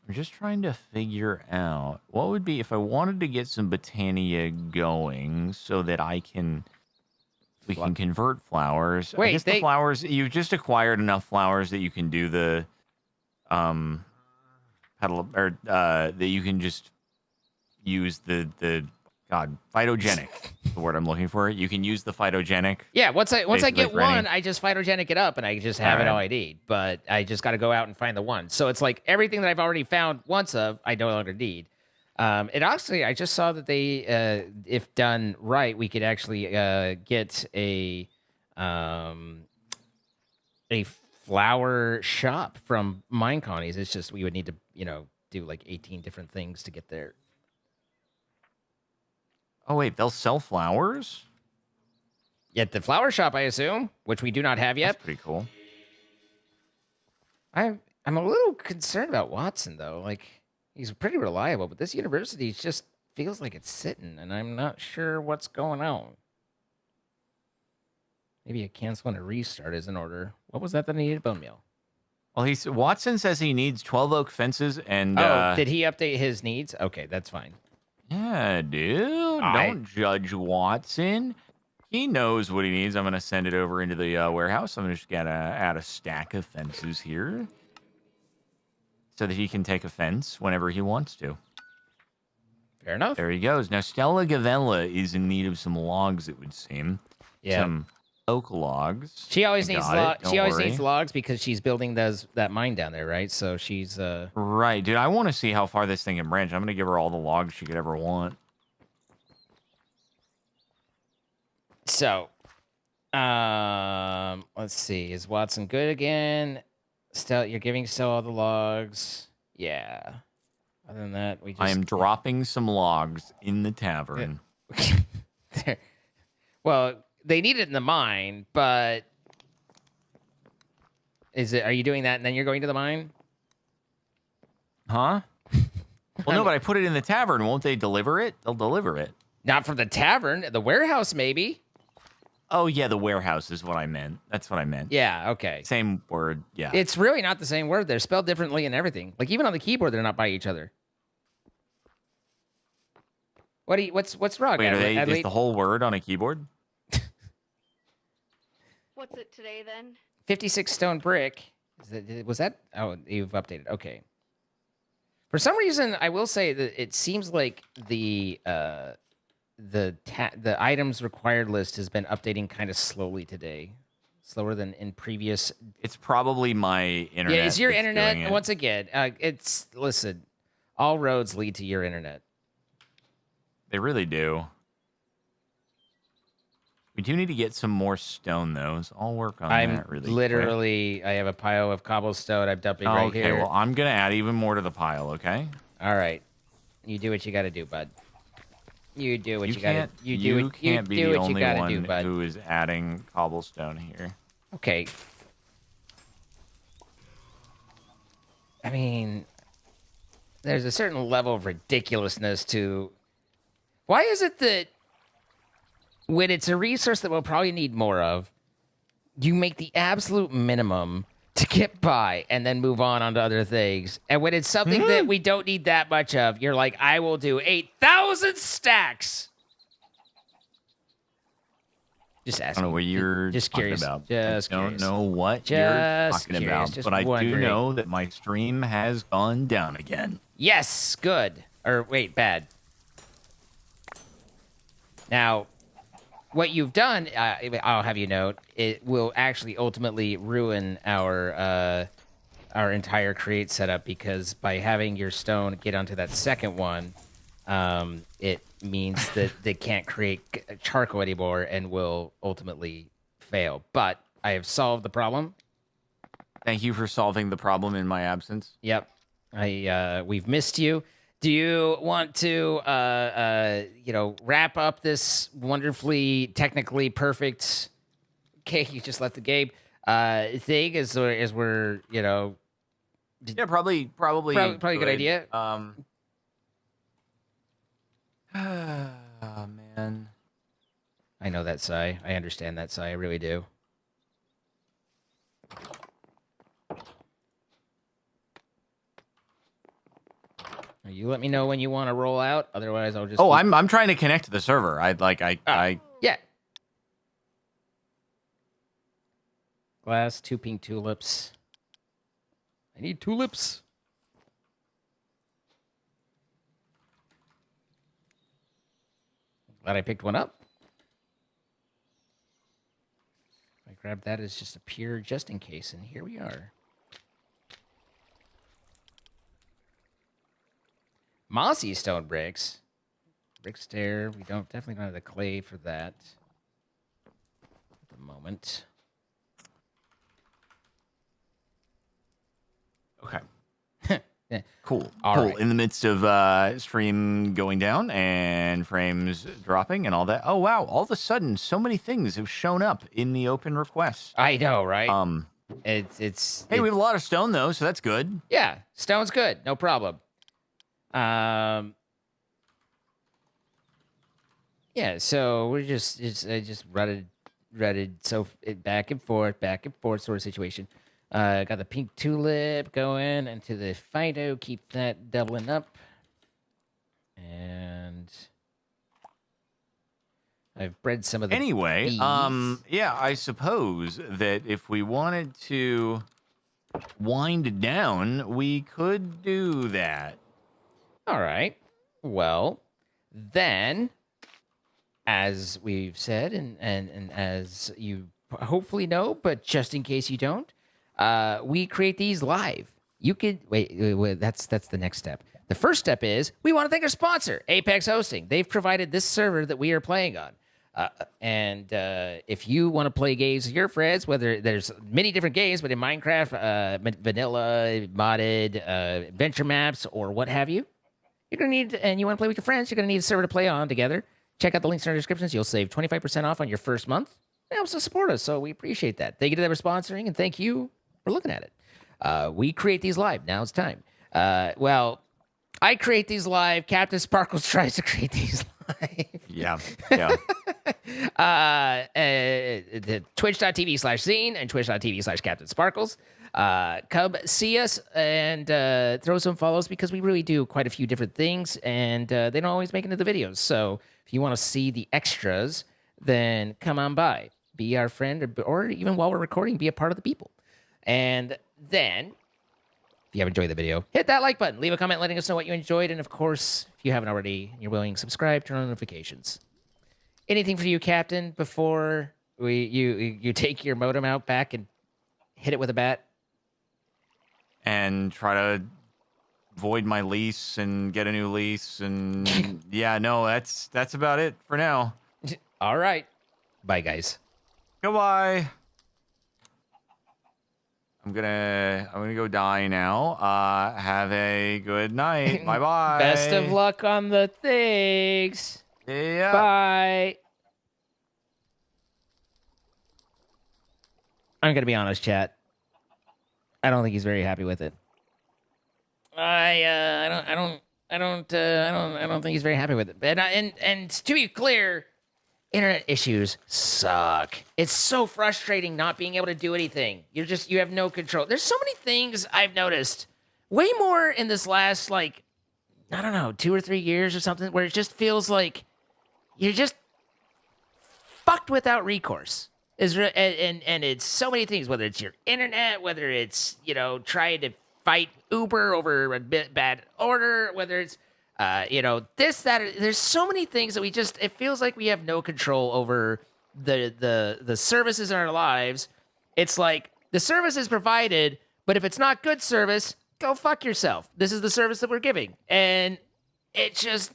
I'm just trying to figure out what would be if I wanted to get some Botania going so that we can convert flowers. Wait, I guess the flowers, you've just acquired enough flowers that you can do the that you can just use the phytogenic, the word I'm looking for. You can use the phytogenic. Yeah, once I get ready. one, I just phytogenic it up and I just have it all I need. But I just got to go out and find the one. So it's like everything that I've already found once of, I no longer need. It actually, I just saw that they, if done right, we could actually get a flower shop from Mine Colonies. It's just we would need to, do like 18 different things to get there. Oh wait, they'll sell flowers? Yeah, the flower shop, I assume, which we do not have yet. That's pretty cool. I'm a little concerned about Watson though. Like, he's pretty reliable, but this university just feels like it's sitting, and I'm not sure what's going on. Maybe a cancel and a restart is in order. What was that I needed? Bone meal. Well, Watson says he needs 12 oak fences and. Did he update his needs? Okay, that's fine. Yeah, dude. Don't judge Watson. He knows what he needs. I'm gonna send it over into the warehouse. I'm just gonna add a stack of fences here, so that he can take a fence whenever he wants to. Fair enough. There he goes. Now Stella Gavella is in need of some logs. It would seem. Yeah. Some oak logs. She always needs logs. She always needs logs because she's building that mine down there, right? So she's Right, dude. I want to see how far this thing can branch. I'm gonna give her all the logs she could ever want. So, let's see. Is Watson good again? Stella, you're giving Stella all the logs. Yeah. Other than that, we just. I am dropping some logs in the tavern. Well, they need it in the mine, but are you doing that and then you're going to the mine? Huh? Well, no, but I put it in the tavern. Won't they deliver it? They'll deliver it. Not from the tavern. The warehouse, maybe. Oh, yeah, the warehouse is what I meant. That's what I meant. Yeah, okay. Same word, yeah. It's really not the same word. They're spelled differently and everything. Like, even on the keyboard, they're not by each other. What's wrong? Wait, is the whole word on a keyboard? What's it today then? 56 stone brick. Was that? Oh, you've updated. Okay. For some reason, I will say that it seems like the items required list has been updating kind of slowly today, slower than in previous. It's probably my internet. Yeah, it's your internet. Once again, listen. All roads lead to your internet. They really do. We do need to get some more stone, though. So I'll work on that really quick. I have a pile of cobblestone I'm dumping right here. Okay, well, I'm going to add even more to the pile, okay? All right. You do what you got to do, bud. You do what you got to do. You can't be the only one who is adding cobblestone here. Okay. I mean, there's a certain level of ridiculousness to... Why is it that when it's a resource that we'll probably need more of, you make the absolute minimum to get by and then move on onto other things? And when it's something that we don't need that much of, you're like, I will do 8,000 stacks. Just asking. I don't know what you're just talking curious. about. Just I don't curious. know what Just you're talking curious. about, Just but I wondering. do know that my stream has gone down again. Yes, good. Or wait, bad. Now, what you've done, I'll have you note, it will actually ultimately ruin our entire create setup, because by having your stone get onto that second one, it means that they can't create charcoal anymore and will ultimately fail. But I have solved the problem. Thank you for solving the problem in my absence. Yep. We've missed you. Do you want to, wrap up this wonderfully, technically perfect, okay, you just left the game, thing as we're, Yeah, probably a good idea. Oh, man. I know that sigh. I understand that sigh. I really do. You let me know when you want to roll out. Otherwise, I'll just. Oh, I'm trying to connect to the server. Yeah. Glass, 2 pink tulips. I need tulips. Glad I picked one up. I grabbed that as just a pure just in case, and here we are. Mossy stone bricks. Brick stair. We definitely don't have the clay for that at the moment. Okay. Yeah. Cool. All cool. right. In the midst of stream going down and frames dropping and all that. Oh wow! All of a sudden, so many things have shown up in the open requests. I know, right? It's. Hey, we have a lot of stone though, so that's good. Yeah, stone's good. No problem. Yeah, so we're just rutted so back and forth sort of situation. Got the pink tulip going into the Fido. Keep that doubling up. And I've bred some of the Anyway, bees. yeah, I suppose that if we wanted to wind it down, we could do that. All right. Well, then, as we've said, and as you hopefully know, but just in case you don't, we create these live. You could wait. That's the next step. The first step is we want to thank our sponsor, Apex Hosting. They've provided this server that we are playing on. And if you want to play games with your friends, whether there's many different games, but in Minecraft, vanilla, modded, adventure maps, or what have you, you're going to need, and you want to play with your friends, you're going to need a server to play on together. Check out the links in our descriptions. You'll save 25% off on your first month. It helps us support us, so we appreciate that. Thank you to them for sponsoring, and thank you for looking at it. We create these live. Now it's time. Well, I create these live. Captain Sparkles tries to create these live. Yeah. Twitch.tv/Zine and Twitch.tv/Captain Sparkles. Come see us and throw some follows because we really do quite a few different things and they don't always make it into the videos. So if you want to see the extras, then come on by. Be our friend or even while we're recording, be a part of the people. And then, if you have enjoyed the video, hit that like button. Leave a comment letting us know what you enjoyed. And of course, if you haven't already and you're willing, subscribe, turn on notifications. Anything for you, Captain, before you take your modem out back and hit it with a bat? And try to void my lease and get a new lease. And yeah, no, that's about it for now. All right. Bye, guys. Goodbye. I'm gonna go die now. Have a good night. Bye bye. Best of luck on the things. Yeah. Bye. I'm gonna be honest, chat. I don't think he's very happy with it. I don't think he's very happy with it. And to be clear, internet issues suck. It's so frustrating not being able to do anything. You have no control. There's so many things I've noticed, way more in this last, like, I don't know, 2 or 3 years or something, where it just feels like you're just fucked without recourse. And it's so many things, whether it's your internet, whether it's, trying to fight Uber over a bad order, whether it's this, that, there's so many things that it feels like we have no control over the services in our lives. It's like the service is provided, but if it's not good service, go fuck yourself. This is the service that we're giving. And it's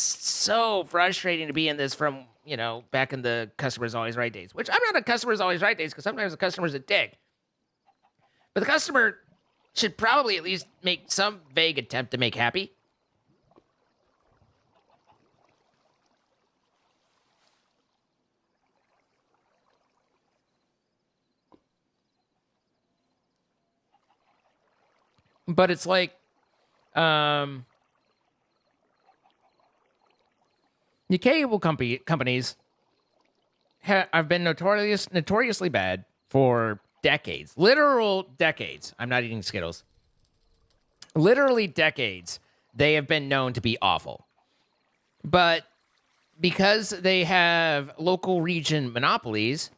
so frustrating to be in this from, back in the customer's always right days, which I'm not a customer's always right days because sometimes the customer's a dick. But the customer should probably at least make some vague attempt to make happy. But it's like, the cable companies have been notoriously bad for decades. Literal decades. I'm not eating Skittles. Literally decades. They have been known to be awful. But because they have local region monopolies,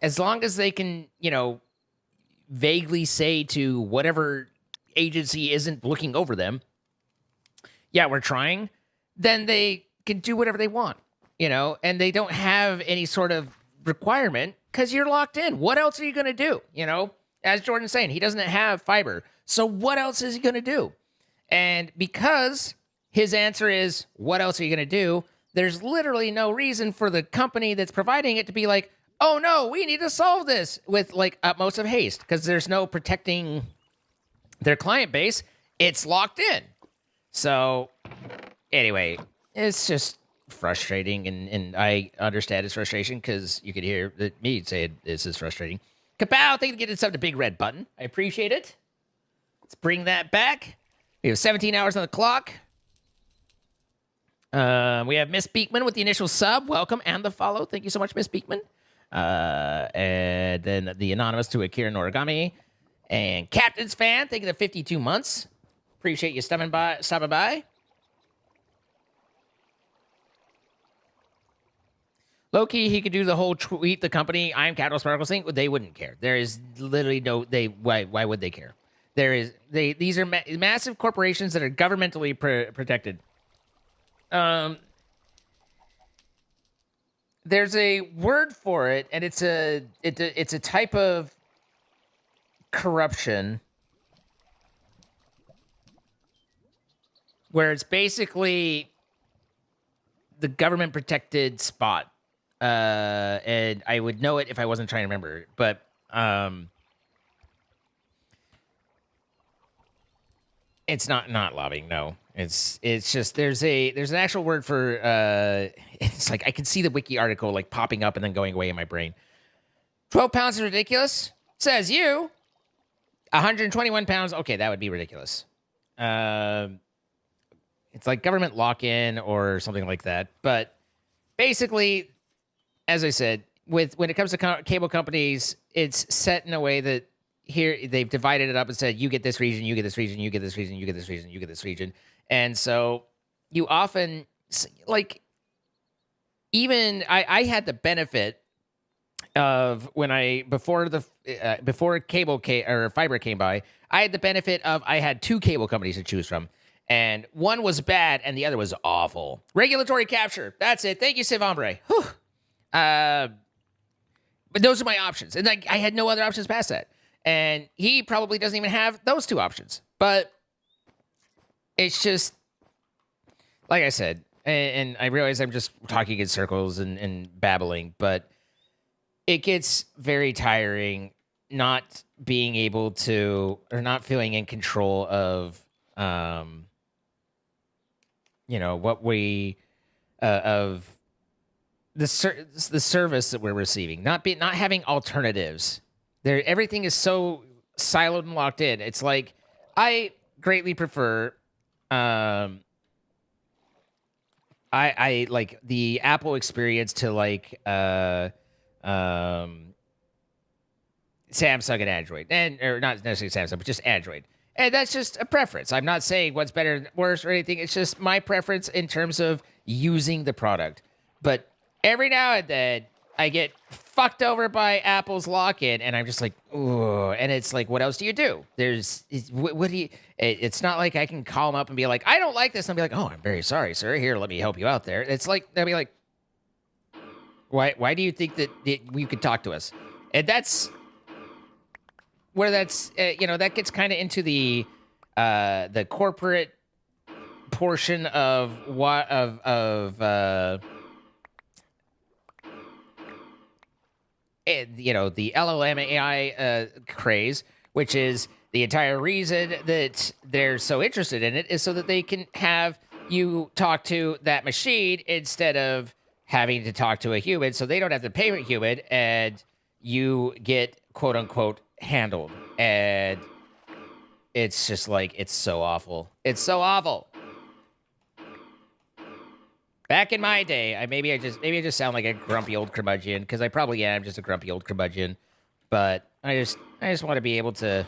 as long as they can, vaguely say to whatever agency isn't looking over them, yeah, we're trying, then they can do whatever they want, and they don't have any sort of requirement because you're locked in. What else are you going to do? As Jordan's saying, he doesn't have fiber. So what else is he going to do? And because his answer is, what else are you going to do? There's literally no reason for the company that's providing it to be like, oh no, we need to solve this with like utmost of haste because there's no protecting their client base. It's locked in. So anyway, it's just frustrating, and I understand his frustration because you could hear me say this is frustrating. Kapow, thank you for getting sub to Big Red Button. I appreciate it. Let's bring that back. We have 17 hours on the clock. We have Miss Beekman with the initial sub. Welcome, and the follow. Thank you so much, Miss Beekman. And then the anonymous to Akira Noragami. And Captain's Fan, thank you for 52 months. Appreciate you stopping by. Low-key, he could do the whole tweet the company, I am Capital Sparkles thing. They wouldn't care. There is literally no, why would they care? These are massive corporations that are governmentally protected. There's a word for it, and it's a type of corruption where it's basically the government protected spot. And I would know it if I wasn't trying to remember it, but it's not lobbying. No, it's just there's an actual word for it's like I can see the wiki article like popping up and then going away in my brain. 12 pounds is ridiculous, says you. 121 pounds. Okay, that would be ridiculous. It's like government lock-in or something like that. But basically, as I said, when it comes to cable companies, it's set in a way that here they've divided it up and said, you get this region, you get this region, you get this region, you get this region, you get this region. And so you often, like, even I had the benefit of when before cable or fiber came by, I had the benefit of I had two cable companies to choose from. And one was bad and the other was awful. Regulatory capture. That's it. Thank you, Civ Ombre. Whew. But those are my options. And like I had no other options past that. And he probably doesn't even have those two options. But it's just, like I said, and I realize I'm just talking in circles and babbling, but it gets very tiring not being able to, or not feeling in control of, what we, of the service that we're receiving, not having alternatives. Everything is so siloed and locked in. It's like I greatly prefer. I like the Apple experience to like Samsung and Android, or not necessarily Samsung, but just Android. And that's just a preference. I'm not saying what's better, worse, or anything. It's just my preference in terms of using the product. But every now and then, I get fucked over by Apple's lock-in, and I'm just like, ooh. And it's like, what else do you do? What do you? It's not like I can call them up and be like, I don't like this. And I'll be like, oh, I'm very sorry, sir. Here, let me help you out there. It's like, they'll be like, why do you think that you could talk to us? And that's where that's, that gets kind of into the corporate portion of what, the LLM AI craze, which is the entire reason that they're so interested in it is so that they can have you talk to that machine instead of having to talk to a human, so they don't have to pay a human, and you get quote unquote handled. And it's just like, it's so awful. It's so awful. Back in my day, maybe I just sound like a grumpy old curmudgeon, because I probably am just a grumpy old curmudgeon. But I just want to be able to,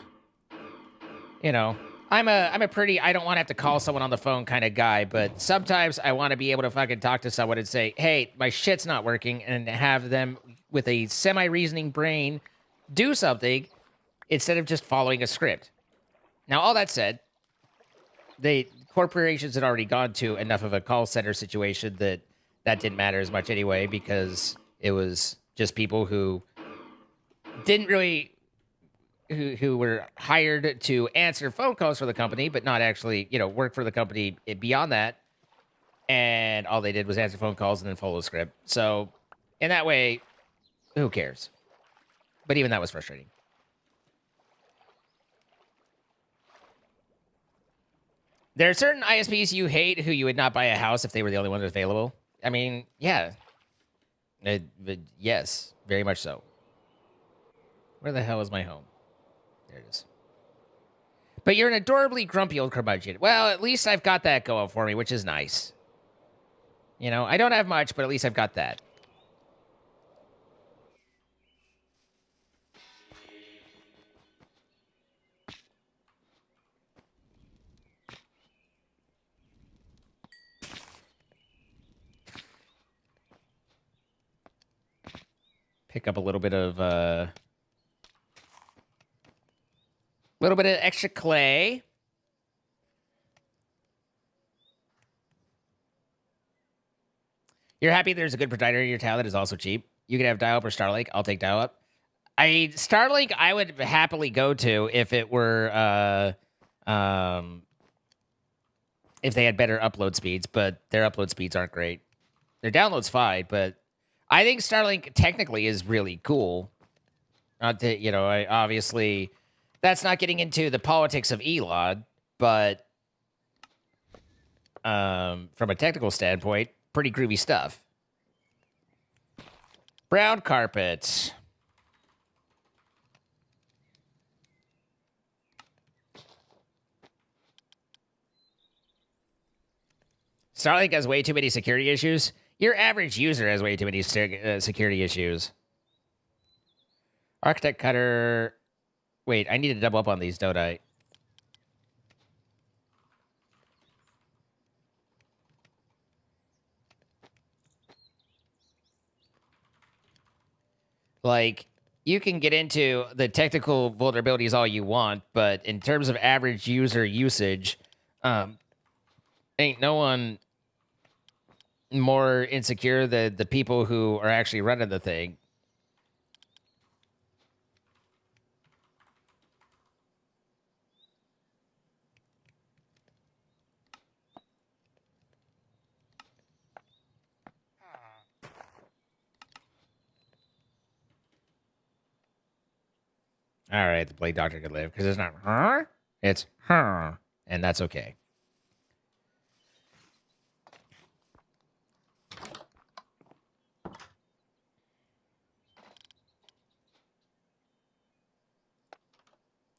I'm a pretty, I don't want to have to call someone on the phone kind of guy, but sometimes I want to be able to fucking talk to someone and say, hey, my shit's not working, and have them with a semi-reasoning brain do something instead of just following a script. Now, all that said, corporations had already gone to enough of a call center situation that didn't matter as much anyway, because it was just people who didn't really, who were hired to answer phone calls for the company, but not actually, work for the company beyond that. And all they did was answer phone calls and then follow the script. So in that way, who cares? But even that was frustrating. There are certain ISPs you hate who you would not buy a house if they were the only ones available. I mean, yeah. Yes, very much so. Where the hell is my home? There it is. But you're an adorably grumpy old curmudgeon. Well, at least I've got that going for me, which is nice. I don't have much, but at least I've got that. pick up a little bit of extra clay. You're happy there's a good provider in your town that is also cheap. You can have dial-up or Starlink. I'll take dial-up. Starlink I would happily go to if it were if they had better upload speeds, but their upload speeds aren't great. Their download's fine, but I think Starlink technically is really cool. Not to, you know, obviously that's not getting into the politics of Elon, but from a technical standpoint, pretty groovy stuff. Brown carpet. Starlink has way too many security issues. Your average user has way too many security issues. Architect cutter. Wait, I need to double up on these, don't I? Like, you can get into the technical vulnerabilities all you want, but in terms of average user usage, ain't no one more insecure than the people who are actually running the thing. All right, the Blade Doctor could live because it's not her, it's her, and that's okay.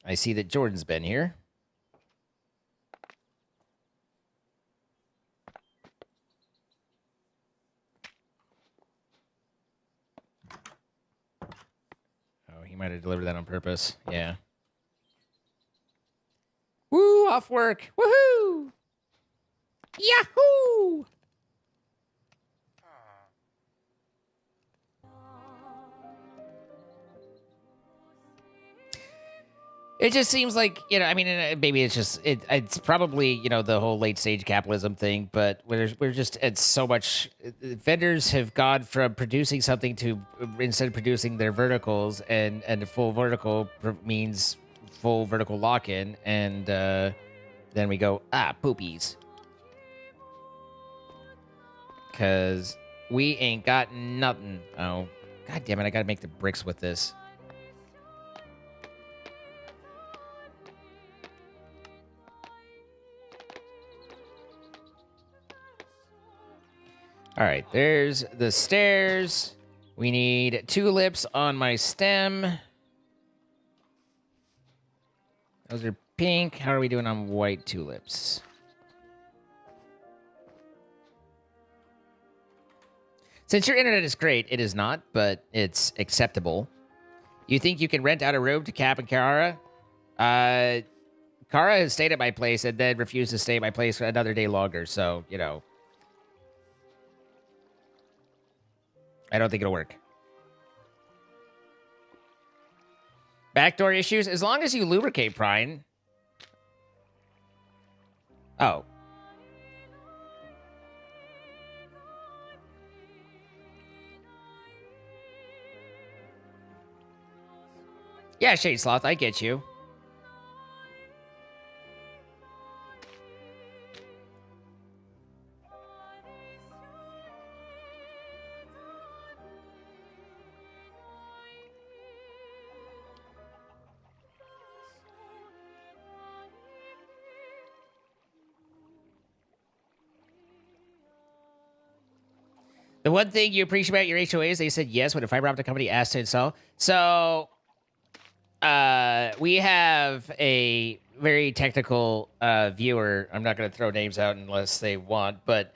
I see that Jordan's been here. Oh, he might have delivered that on purpose. Yeah. Woo, off work. Woohoo! Yahoo! It just seems like, you know, I mean, maybe it's just, it's probably, you know, the whole late stage capitalism thing, but we're just, it's so much, vendors have gone from producing something to, instead of producing their verticals, and full vertical means full vertical lock-in, and then we go, poopies. Because we ain't got nothing. Oh, God damn it, I gotta make the bricks with this. All right, there's the stairs. We need tulips on my stem. Those are pink. How are we doing on white tulips? Since your internet is great, it is not, but it's acceptable. You think you can rent out a room to Cap and Kara? Kara has stayed at my place and then refused to stay at my place for another day longer, so, you know. I don't think it'll work. Backdoor issues? As long as you lubricate, Prine. Oh. Yeah, Shade Sloth, I get you. The one thing you appreciate about your HOA is they said yes when a fiber optic company asked to install. So, we have a very technical viewer. I'm not going to throw names out unless they want, but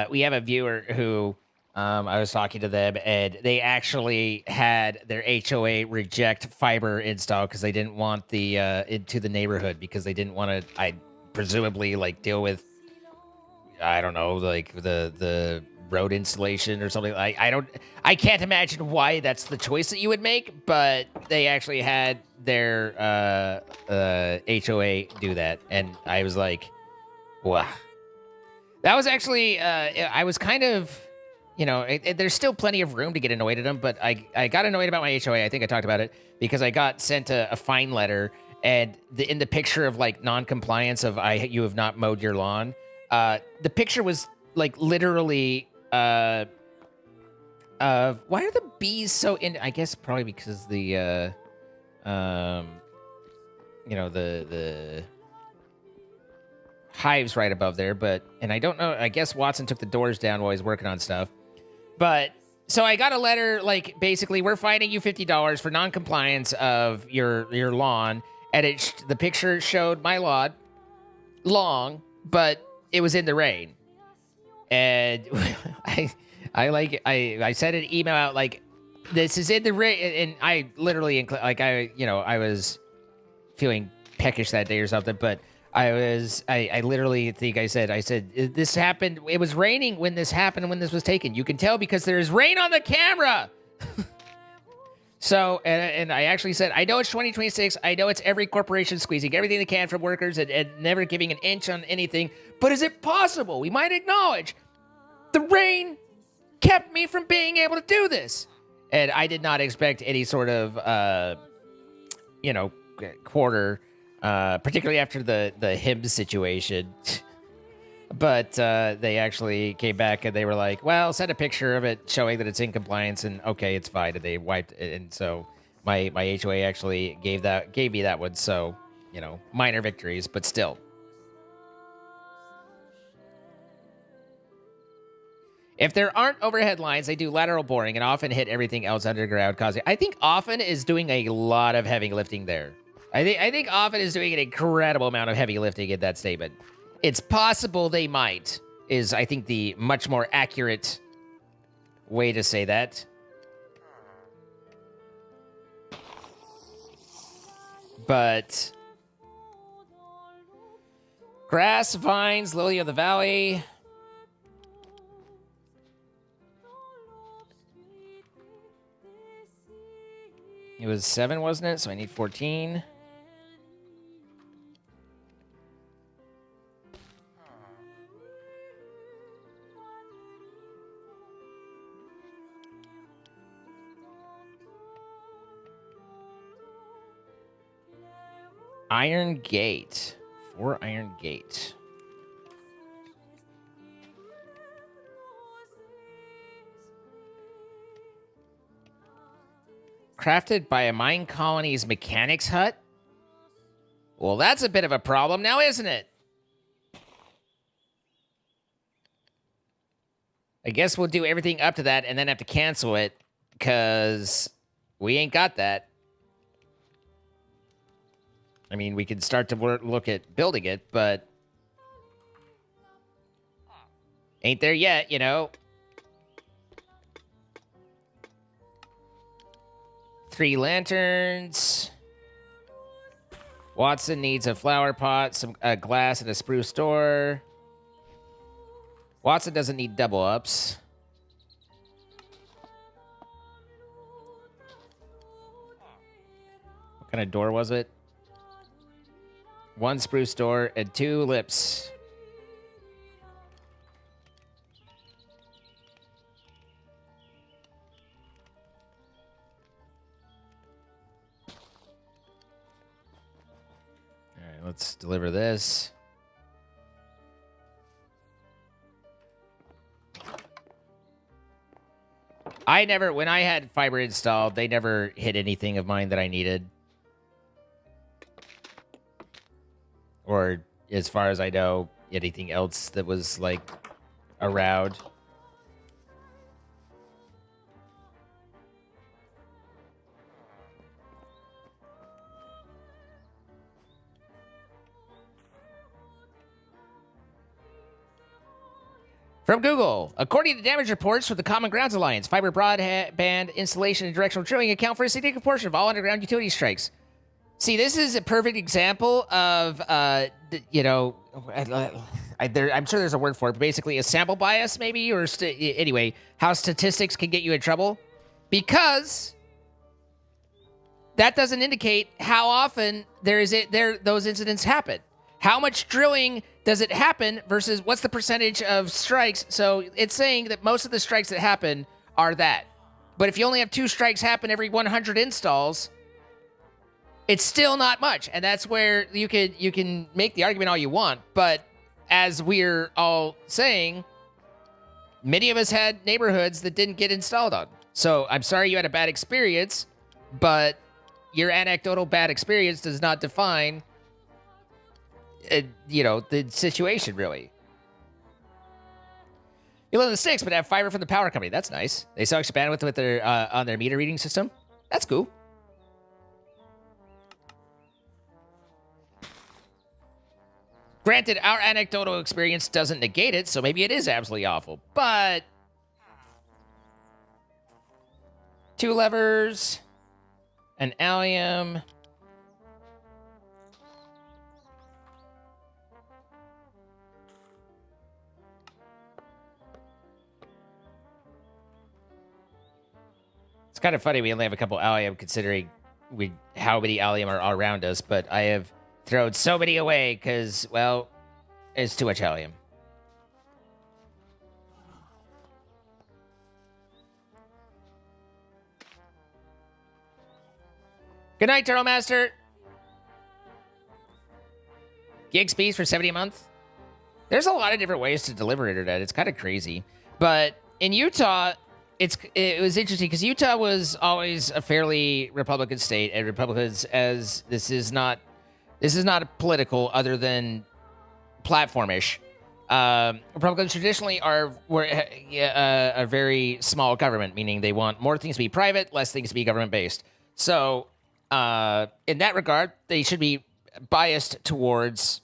we have a viewer who I was talking to them, and they actually had their HOA reject fiber install because they didn't want the into the neighborhood, because they didn't want to, presumably, like, deal with, I don't know, like the road installation or something. I can't imagine why that's the choice that you would make, but they actually had their HOA do that, and I was like, wow. That was actually, I was kind of, you know, there's still plenty of room to get annoyed at them, but I got annoyed about my HOA. I think I talked about it because I got sent a fine letter, and in the picture of like non-compliance of you have not mowed your lawn, the picture was like literally, why are the bees so in? I guess probably because the, you know, the hives right above there, and I don't know, I guess Watson took the doors down while he's working on stuff. But, so I got a letter, like, basically, we're fining you $50 for non-compliance of your lawn, and the picture showed my lawn, long, but it was in the rain. And I sent an email out, like, this is in the rain, and I literally, like, I was feeling peckish that day or something, but I literally think I said, this happened, it was raining when this happened, when this was taken. You can tell because there's rain on the camera. So, and I actually said, I know it's 2026. I know it's every corporation squeezing everything they can from workers and never giving an inch on anything. But is it possible? We might acknowledge the rain kept me from being able to do this. And I did not expect any sort of, you know, quarter, particularly after the him situation. But they actually came back and they were like, well, send a picture of it showing that it's in compliance, and okay, it's fine. And they wiped it. And so my HOA actually gave me that one. So, you know, minor victories, but still. If there aren't overhead lines, they do lateral boring and often hit everything else underground, causing... I think often is doing a lot of heavy lifting there. I think often is doing an incredible amount of heavy lifting in that statement. It's possible they might, is I think the much more accurate way to say that. But grass, vines, lily of the valley. It was 7, wasn't it? So I need 14. Iron Gate. 4 Iron Gate. Crafted by a mine colony's mechanics hut? Well, that's a bit of a problem now, isn't it? I guess we'll do everything up to that and then have to cancel it, because we ain't got that. I mean, we can start to look at building it, but ain't there yet, you know? 3 lanterns. Watson needs a flower pot, a glass, and a spruce door. Watson doesn't need double ups. What kind of door was it? 1 spruce door and 2 lips. All right, let's deliver this. When I had fiber installed, they never hit anything of mine that I needed. Or, as far as I know, anything else that was, like, around. From Google, according to damage reports from the Common Grounds Alliance, fiber broadband installation and directional drilling account for a significant portion of all underground utility strikes. See, this is a perfect example of, you know, I'm sure there's a word for it, but basically a sample bias, maybe, or anyway, how statistics can get you in trouble, because that doesn't indicate how often those incidents happen. How much drilling does it happen versus what's the percentage of strikes? So it's saying that most of the strikes that happen are that. But if you only have 2 strikes happen every 100 installs, it's still not much. And that's where you can make the argument all you want. But as we're all saying, many of us had neighborhoods that didn't get installed on. So I'm sorry you had a bad experience, but your anecdotal bad experience does not define the situation, really. You live in the sticks, but have fiber from the power company. That's nice. They sell extra bandwidth with their on their meter reading system. That's cool. Granted, our anecdotal experience doesn't negate it, so maybe it is absolutely awful. But 2 levers, an allium. It's kind of funny we only have a couple allium considering how many allium are all around us, but I have thrown so many away because, well, it's too much allium. Good night, Turtle Master. Gig speeds for 70 a month. There's a lot of different ways to deliver internet. It's kind of crazy. But in Utah, it was interesting because Utah was always a fairly Republican state, and Republicans, as this is not political other than platformish. Republicans traditionally were a very small government, meaning they want more things to be private, less things to be government based. So in that regard, they should be biased towards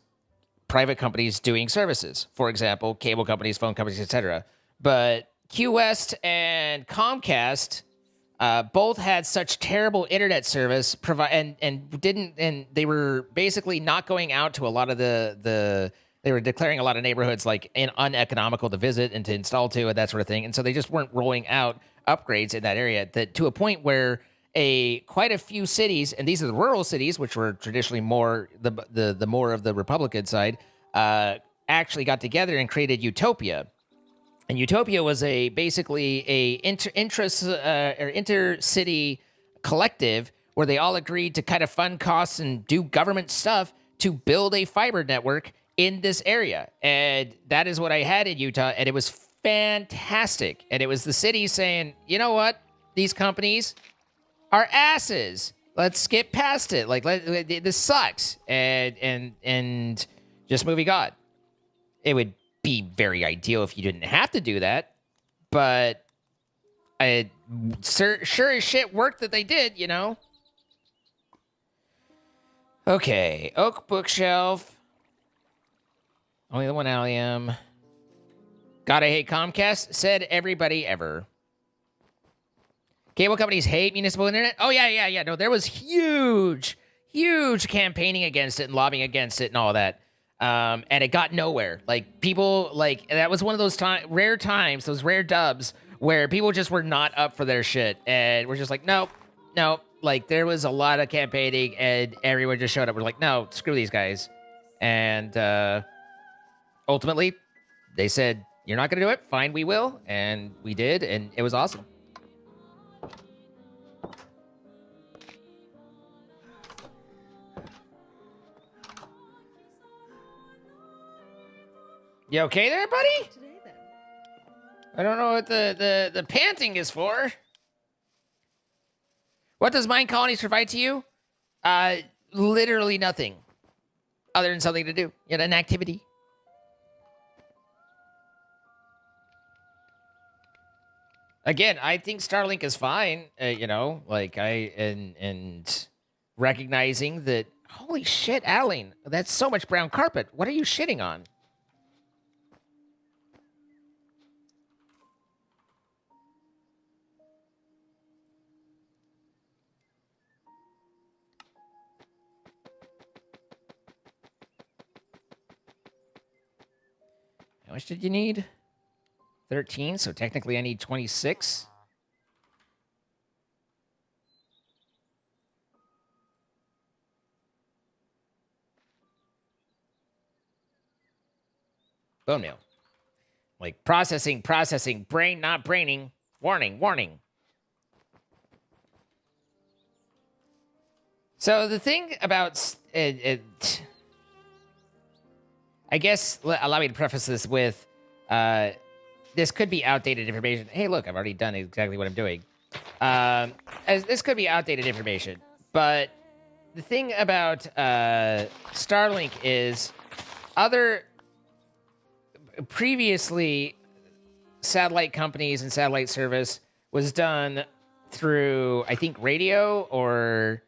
private companies doing services. For example, cable companies, phone companies, etc. But QWest and Comcast both had such terrible internet service and they were basically not going out to a lot of they were declaring a lot of neighborhoods like uneconomical to visit and to install to and that sort of thing. And so they just weren't rolling out upgrades in that area to a point where quite a few cities, and these are the rural cities, which were traditionally more the more of the Republican side, actually got together and created Utopia. And Utopia was basically a intercity collective where they all agreed to kind of fund costs and do government stuff to build a fiber network in this area. And that is what I had in Utah, and it was fantastic. And it was the city saying, you know what? These companies are asses. Let's skip past it. Like, this sucks. And just moving on. It would be very ideal if you didn't have to do that, but sure as shit worked that they did, you know? Okay, oak bookshelf. Only the one allium. Gotta hate Comcast, said everybody ever. Cable companies hate municipal internet? Oh, yeah. No, there was huge campaigning against it and lobbying against it and all that. And it got nowhere. Like, people, that was one of those rare times, those rare dubs, where people just were not up for their shit. And we're just like, nope. Like, there was a lot of campaigning, and everyone just showed up. We're like, no, screw these guys. And ultimately, they said, you're not going to do it? Fine, we will. And we did, and it was awesome. You okay there, buddy? I don't know what the panting is for. What does Mind Colonies provide to you? Literally nothing. Other than something to do. An activity. Again, I think Starlink is fine. And recognizing that, holy shit, Adeline, that's so much brown carpet. What are you shitting on? much did you need? 13, so technically I need 26. Bone meal. Like processing, brain not braining. Warning. So the thing about I guess allow me to preface this with this could be outdated information. Hey, look, I've already done exactly what I'm doing. This could be outdated information, but the thing about Starlink is other previously satellite companies and satellite service was done through, I think, radio or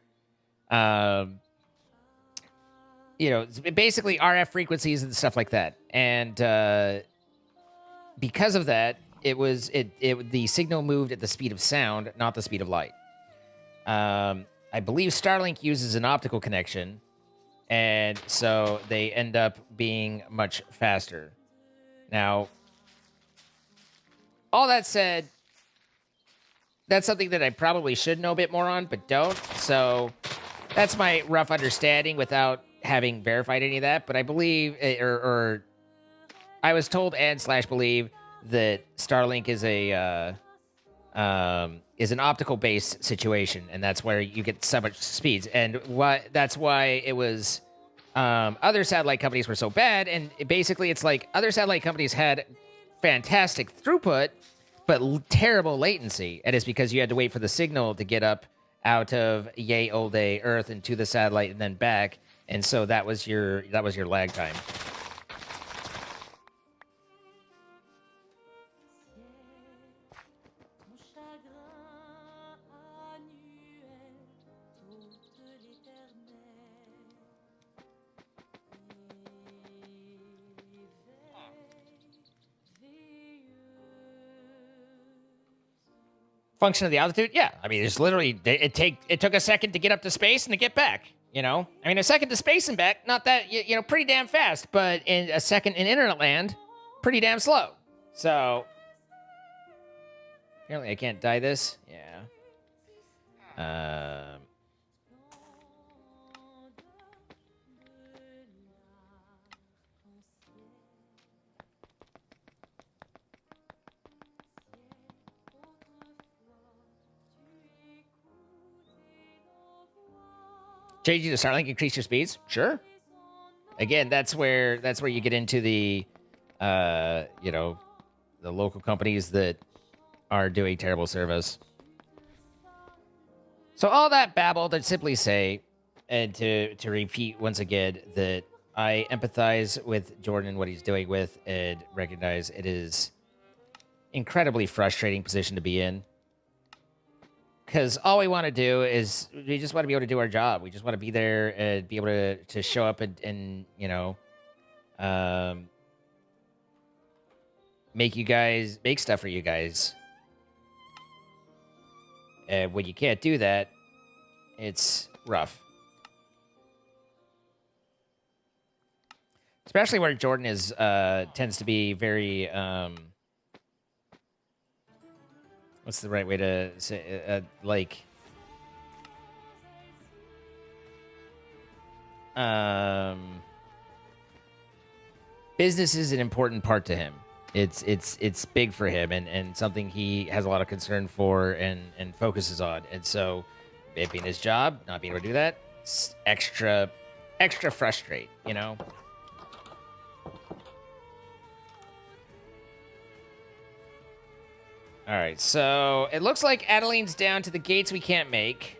basically RF frequencies and stuff like that. And because of that, the signal moved at the speed of sound, not the speed of light. I believe Starlink uses an optical connection, and so they end up being much faster. Now, all that said, that's something that I probably should know a bit more on, but don't. So that's my rough understanding without having verified any of that. But I believe, or I was told and / believe that Starlink is an optical based situation, and that's where you get so much speeds. And that's why it was other satellite companies were so bad. And basically, it's like other satellite companies had fantastic throughput, but terrible latency. And it's because you had to wait for the signal to get up out of yay old day Earth and to the satellite and then back. And so that was your lag time. Function of the altitude? Yeah. I mean, it's literally, it took a second to get up to space and to get back, you know? I mean, a second to space and back, not that, pretty damn fast, but in a second in internet land, pretty damn slow. So, apparently I can't die this. Yeah. Changing to Starlink increase your speeds? Sure. Again, that's where you get into the the local companies that are doing terrible service. So all that babble to simply say, and to repeat once again, that I empathize with Jordan and what he's doing with, and recognize it is incredibly frustrating position to be in. Because all we want to do is we just want to be able to do our job. We just want to be there and be able to show up and make stuff for you guys. And when you can't do that, it's rough. Especially where Jordan is tends to be very what's the right way to say business is an important part to him. It's big for him and something he has a lot of concern for and focuses on. And so it being his job, not being able to do that, it's extra frustrate, you know? All right, so it looks like Adeline's down to the gates we can't make.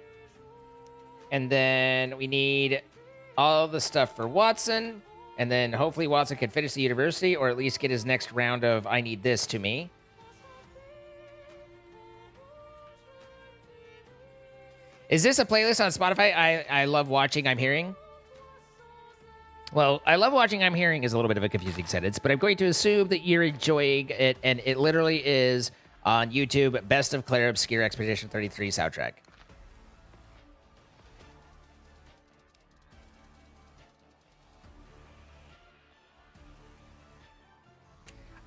And then we need all the stuff for Watson. And then hopefully Watson can finish the university or at least get his next round of I need this to me. Is this a playlist on Spotify? I love watching I'm hearing. Well, I love watching I'm hearing is a little bit of a confusing sentence, but I'm going to assume that you're enjoying it, and it literally is on YouTube, Best of Claire Obscure Expedition 33 soundtrack.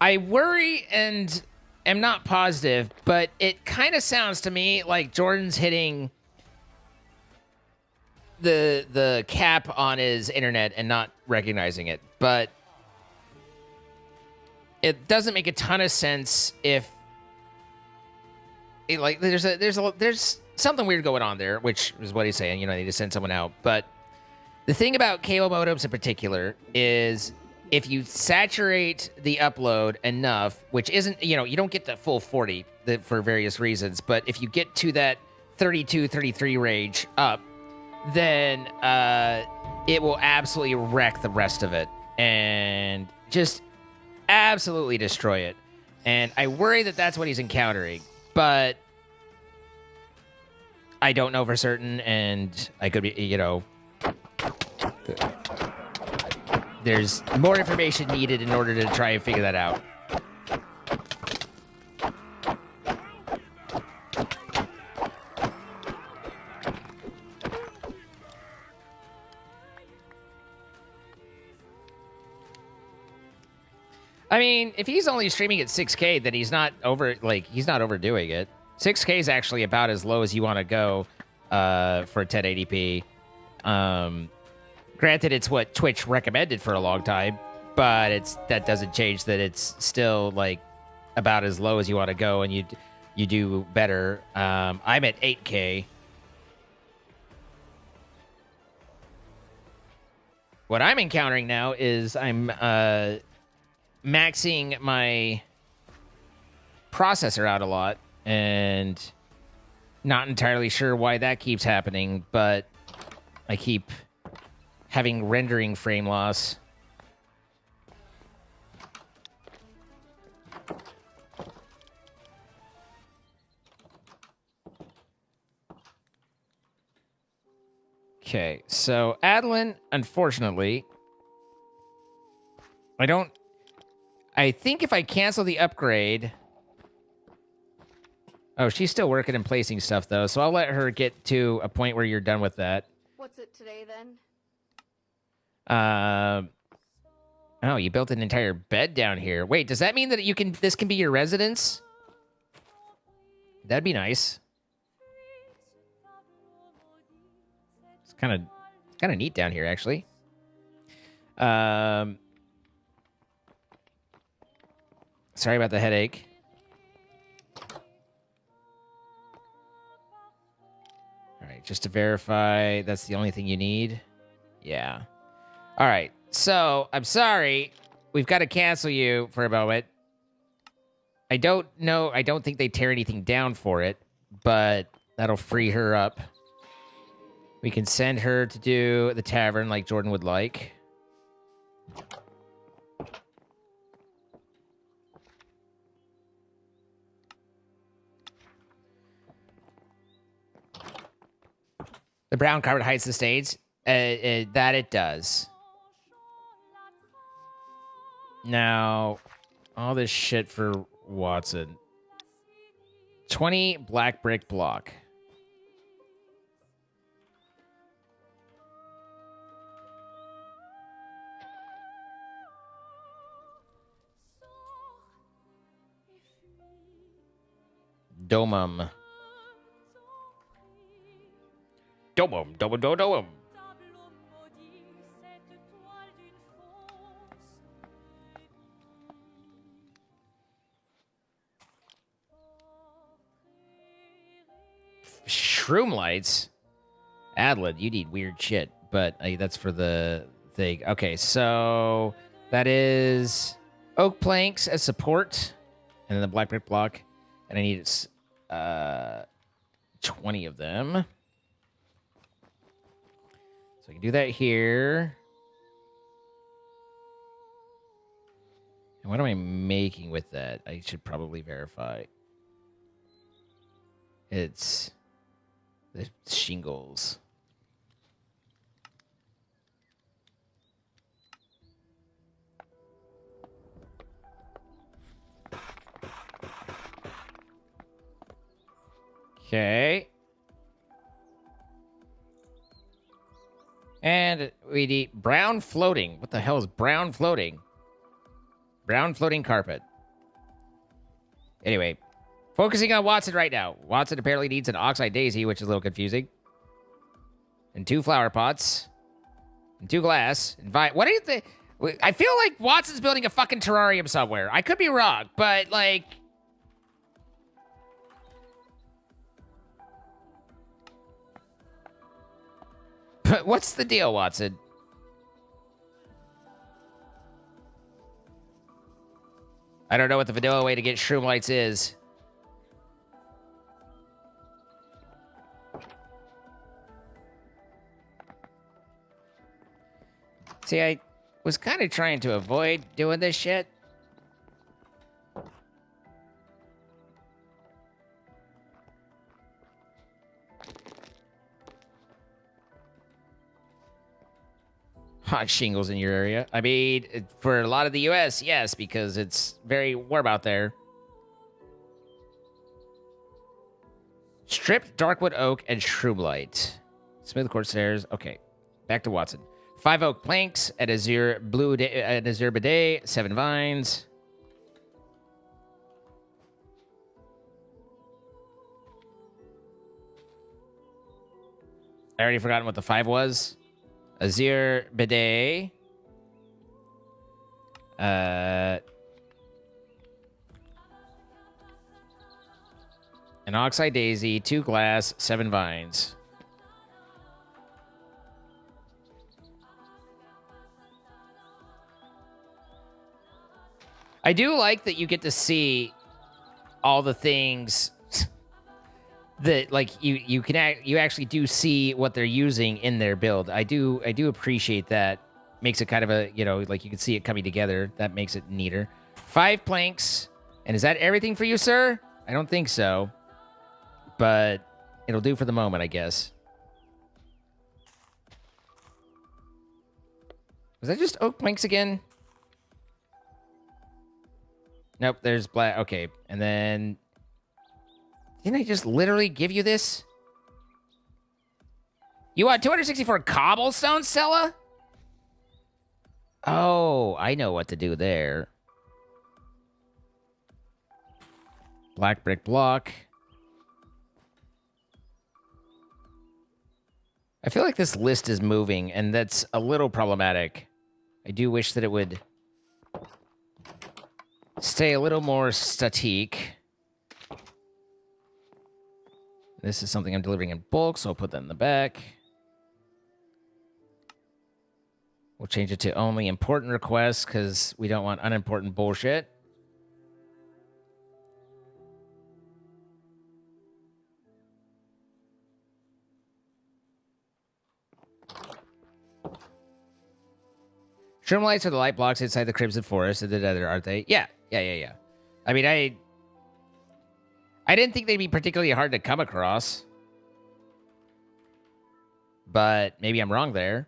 I worry and am not positive, but it kind of sounds to me like Jordan's hitting the cap on his internet and not recognizing it. But it doesn't make a ton of sense if like there's something weird going on there, which is what he's saying. You know, they need to send someone out. But the thing about cable modems in particular is if you saturate the upload enough, which isn't, you know, you don't get the full 40 for various reasons, but if you get to that 32, 33 range up, then it will absolutely wreck the rest of it and just absolutely destroy it. And I worry that that's what he's encountering, but I don't know for certain, and I could be, you know, there's more information needed in order to try and figure that out. I mean, if he's only streaming at 6K, then he's not overdoing it. 6K is actually about as low as you want to go for 1080p. Granted, it's what Twitch recommended for a long time, but that doesn't change that it's still like about as low as you want to go, and you do better. I'm at 8K. What I'm encountering now is I'm maxing my processor out a lot, and not entirely sure why that keeps happening, but I keep having rendering frame loss. Okay, so Adeline, unfortunately, I think if I cancel the upgrade... Oh, she's still working and placing stuff, though, so I'll let her get to a point where you're done with that. What's it today, then? Oh, you built an entire bed down here. Wait, does that mean that this can be your residence? That'd be nice. It's kind of neat down here, actually. Sorry about the headache. All right, just to verify, that's the only thing you need? Yeah. All right, so I'm sorry. We've got to cancel you for a moment. I don't think they tear anything down for it, but that'll free her up. We can send her to do the tavern like Jordan would like. The brown carpet hides the stains. That it does. Now, all this shit for Watson. 20 black brick block. Domum. Domum. Shroom lights? Adlin, you need weird shit, but that's for the thing. Okay, so that is oak planks as support, and then the black brick block, and I need 20 of them. So I can do that here. And what am I making with that? I should probably verify. It's the shingles. Okay. And we need brown floating. What the hell is brown floating? Brown floating carpet. Anyway, focusing on Watson right now. Watson apparently needs an oxide daisy, which is a little confusing. And 2 flower pots. And 2 glass. And what do you think? I feel like Watson's building a fucking terrarium somewhere. I could be wrong, but like... But what's the deal, Watson? I don't know what the vanilla way to get shroom lights is. See, I was kind of trying to avoid doing this shit. Hot shingles in your area. I mean, for a lot of the U.S., yes, because it's very warm out there. Stripped darkwood oak and shroomlight. Smooth quartz stairs. Okay, back to Watson. 5 oak planks, an azure bidet, 7 vines. I already forgotten what the 5 was. Azure bidet. An oxide daisy, 2 glass, 7 vines. I do like that you get to see all the things that like you actually do see what they're using in their build. I do appreciate that. Makes it kind of a, you know, like you can see it coming together. That makes it neater. 5 planks. And is that everything for you, sir? I don't think so. But it'll do for the moment, I guess. Was that just oak planks again? Nope, there's black. Okay, and then... Didn't I just literally give you this? You want 264 cobblestone, Stella? Oh, I know what to do there. Black brick block. I feel like this list is moving, and that's a little problematic. I do wish that it would stay a little more statique. This is something I'm delivering in bulk, so I'll put that in the back. We'll change it to only important requests, because we don't want unimportant bullshit. Shroom lights are the light blocks inside the Crimson Forest, aren't they? Yeah. I mean, I didn't think they'd be particularly hard to come across. But maybe I'm wrong there.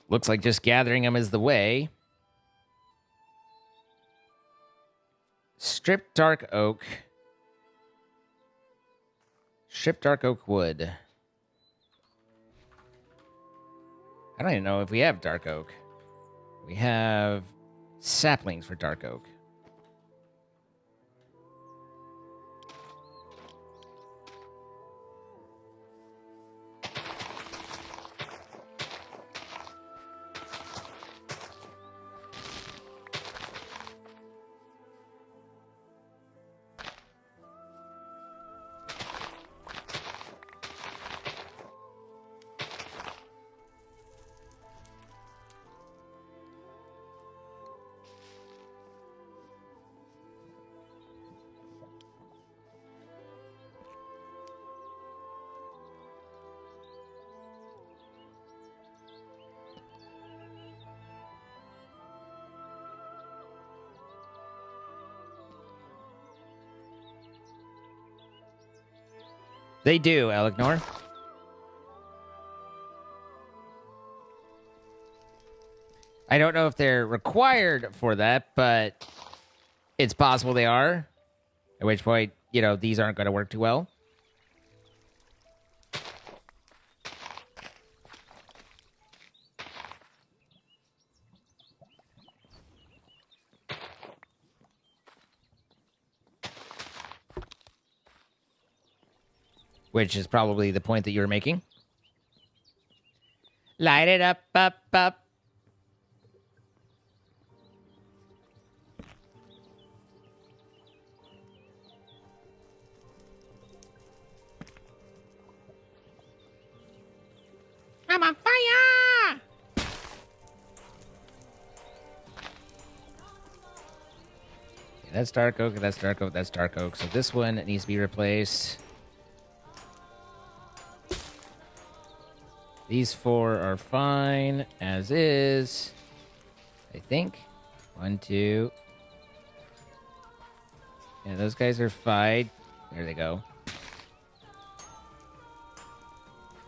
Looks like just gathering them is the way. Stripped dark oak. Stripped dark oak wood. I don't even know if we have dark oak. We have saplings for dark oak. They do, Elecnor. I don't know if they're required for that, but it's possible they are. At which point, you know, these aren't going to work too well. which is probably the point that you were making. Light it up, up, up. I'm on fire! That's dark oak, that's dark oak, that's dark oak. So this one needs to be replaced. These 4 are fine, as is. I think. 1, 2. Yeah, those guys are fine. There they go.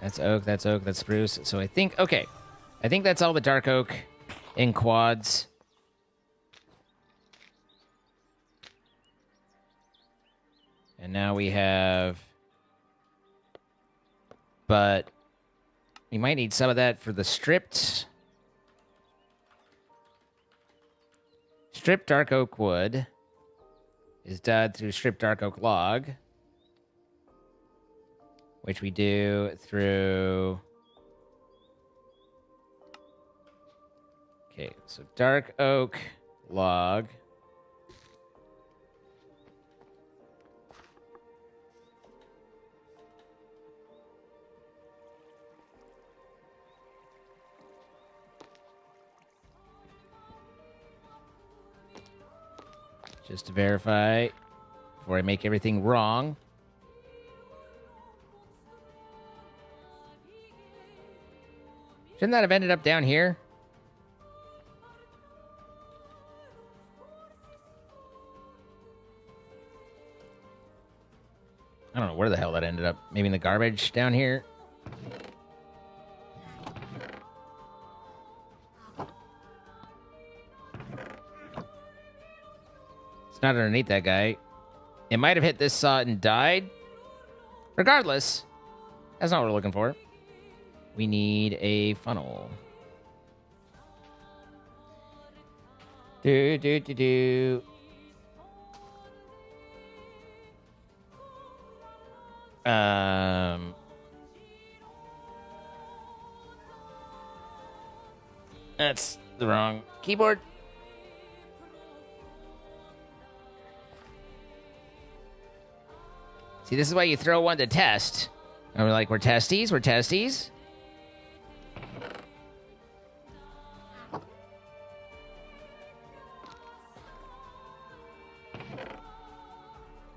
That's oak, that's spruce. So I think, okay. I think that's all the dark oak in quads. And now we have... But we might need some of that for the stripped. Stripped dark oak wood is done through stripped dark oak log, which we do through... Okay, so dark oak log. Just to verify before I make everything wrong. Shouldn't that have ended up down here? I don't know where the hell that ended up. Maybe in the garbage down here? It's not underneath that guy. It might have hit this saw and died. Regardless, that's not what we're looking for. We need a funnel. Do. That's the wrong keyboard. See, this is why you throw one to test. And we're like, we're testies, we're testies.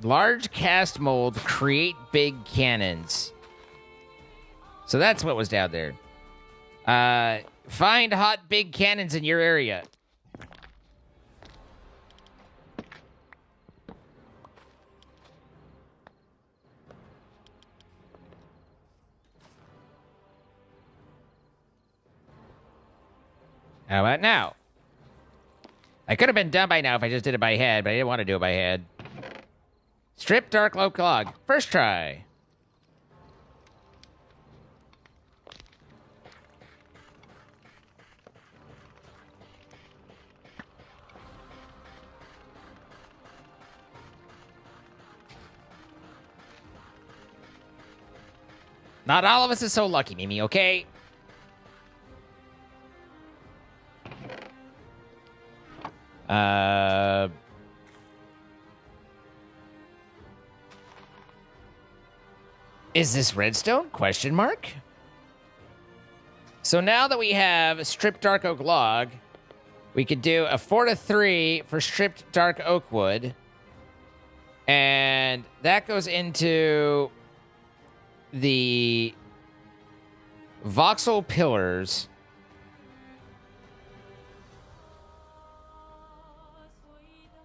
Large cast mold create big cannons. So that's what was down there. Find hot big cannons in your area. How about now? I could have been done by now if I just did it by head, but I didn't want to do it by head. Strip dark oak log. First try. Not all of us is so lucky, Mimi, okay? Is this redstone? Question mark. So now that we have stripped dark oak log, we could do a 4 to 3 for stripped dark oak wood. And that goes into the voxel pillars.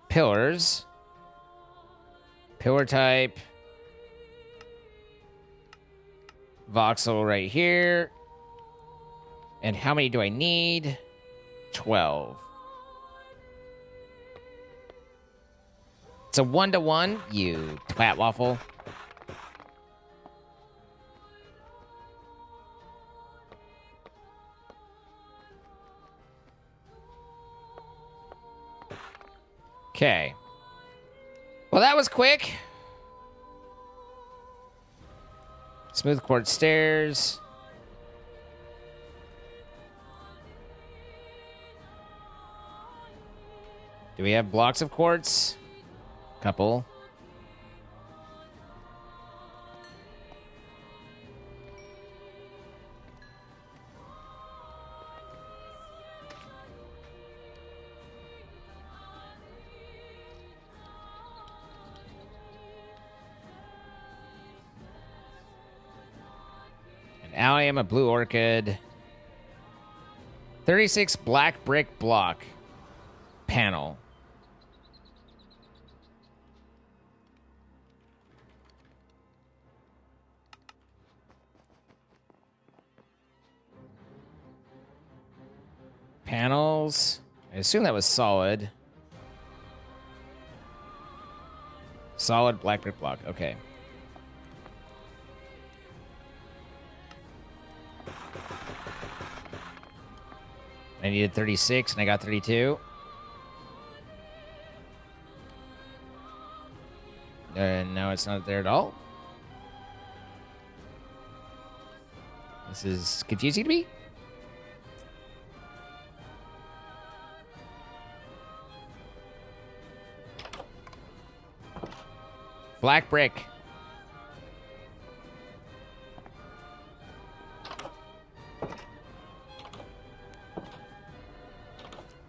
Pillars. Pillar type. Voxel right here. And how many do I need? 12. It's a 1-to-1, you twat waffle. Okay. Well, that was quick. Smooth quartz stairs. Do we have blocks of quartz? Couple. Now I am a blue orchid. 36 black brick block panel. Panels. I assume that was solid. Solid black brick block. Okay. I needed 36 and I got 32. And now it's not there at all. This is confusing to me. Black brick.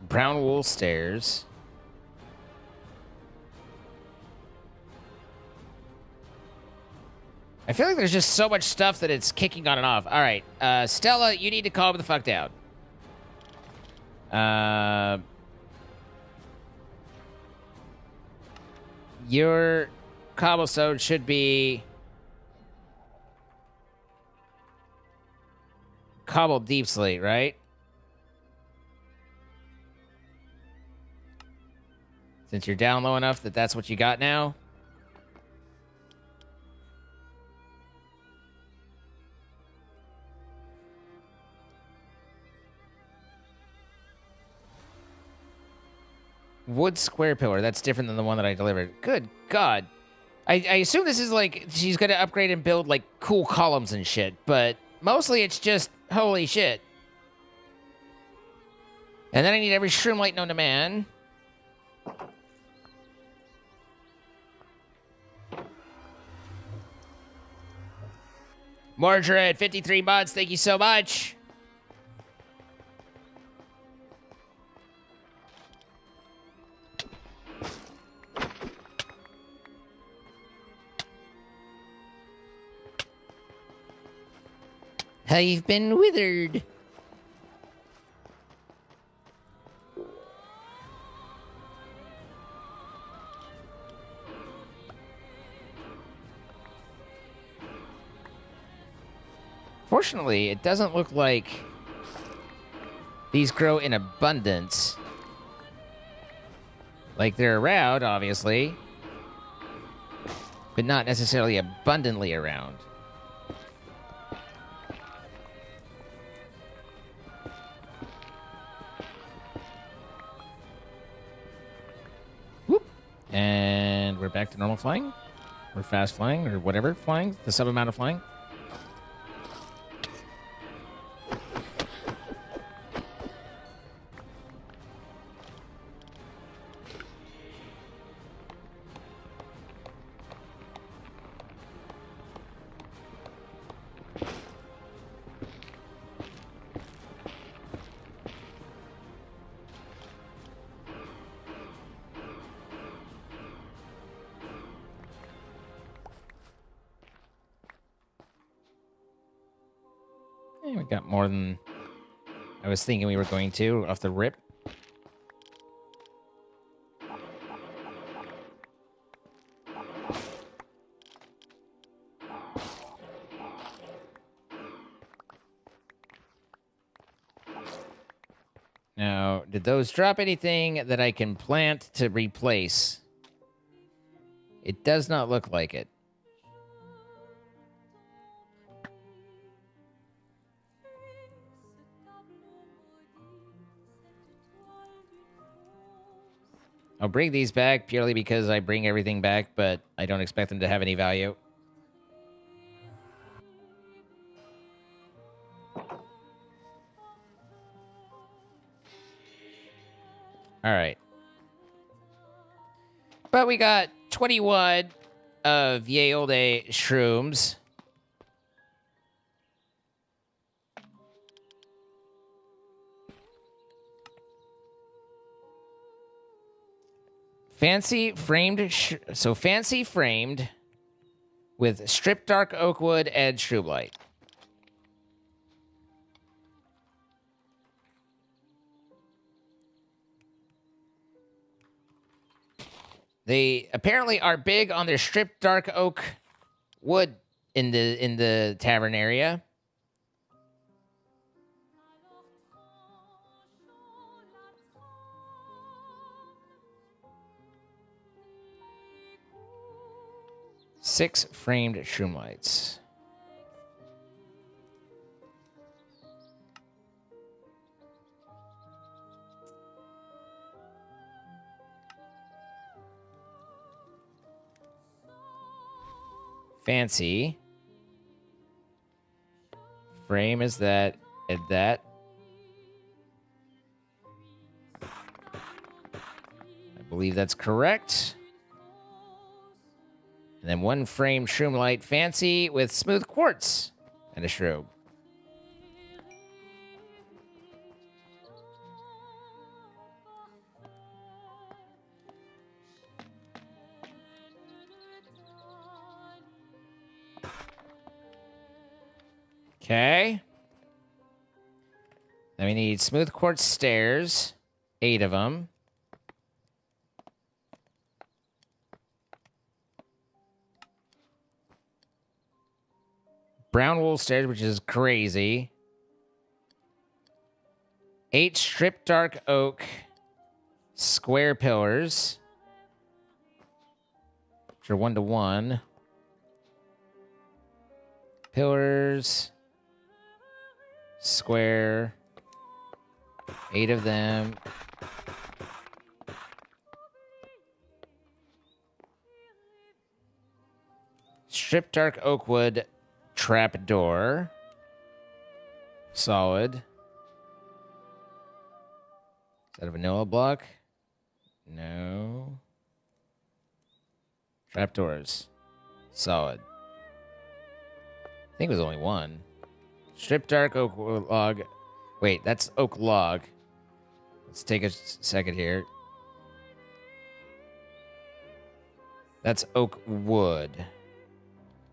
Brown wool stairs. I feel like there's just so much stuff that it's kicking on and off. All right, Stella, you need to calm the fuck down. Your cobblestone should be cobbled deep slate, right? Since you're down low enough that that's what you got now. Wood square pillar. That's different than the one that I delivered. Good God. I assume this is like she's going to upgrade and build like cool columns and shit, but mostly it's just holy shit. And then I need every shroom light known to man. Mordred, 53 months. Thank you so much. I've been withered. Fortunately, it doesn't look like these grow in abundance. Like they're around, obviously, but not necessarily abundantly around. Whoop. And we're back to normal flying. Or fast flying, or whatever flying. The sub amount of flying. We got more than I was thinking we were going to off the rip. Now, did those drop anything that I can plant to replace? It does not look like it. I'll bring these back purely because I bring everything back, but I don't expect them to have any value. All right. But we got 21 of Ye Olde shrooms. Fancy framed, fancy framed with stripped dark oak wood and shroom light. They apparently are big on their stripped dark oak wood in the tavern area. Six framed shroom lights. Fancy. Frame is that and that. I believe that's correct. And then one frame shroom light fancy with smooth quartz and a shroom. Okay. Then we need smooth quartz stairs, 8 of them. Brown wool stairs, which is crazy. 8 stripped dark oak square pillars, which are 1-to-1. Pillars, square, 8 of them. Stripped dark oak wood trap door. Solid. Is that a vanilla block? No. Trapdoors. Solid. I think it was only one. Strip dark oak log. Wait, that's oak log. Let's take a second here. That's oak wood.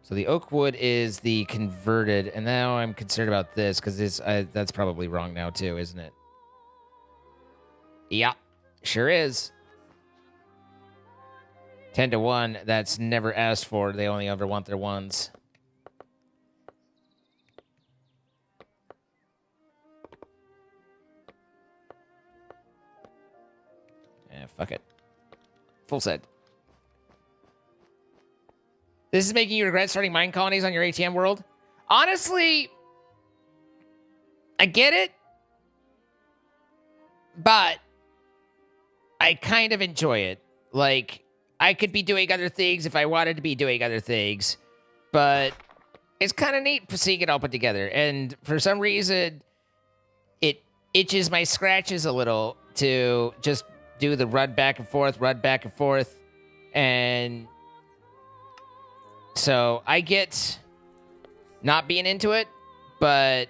So the oak wood is the converted, and now I'm concerned about this because that's probably wrong now too, isn't it? Yeah, sure is. 10-to-1. That's never asked for. They only ever want their ones. Fuck it. Full set. This is making you regret starting mine colonies on your ATM world? Honestly, I get it. But I kind of enjoy it. Like, I could be doing other things if I wanted to be doing other things. But it's kind of neat seeing it all put together. And for some reason, it itches my scratches a little to just do the run back and forth. And so I get not being into it, but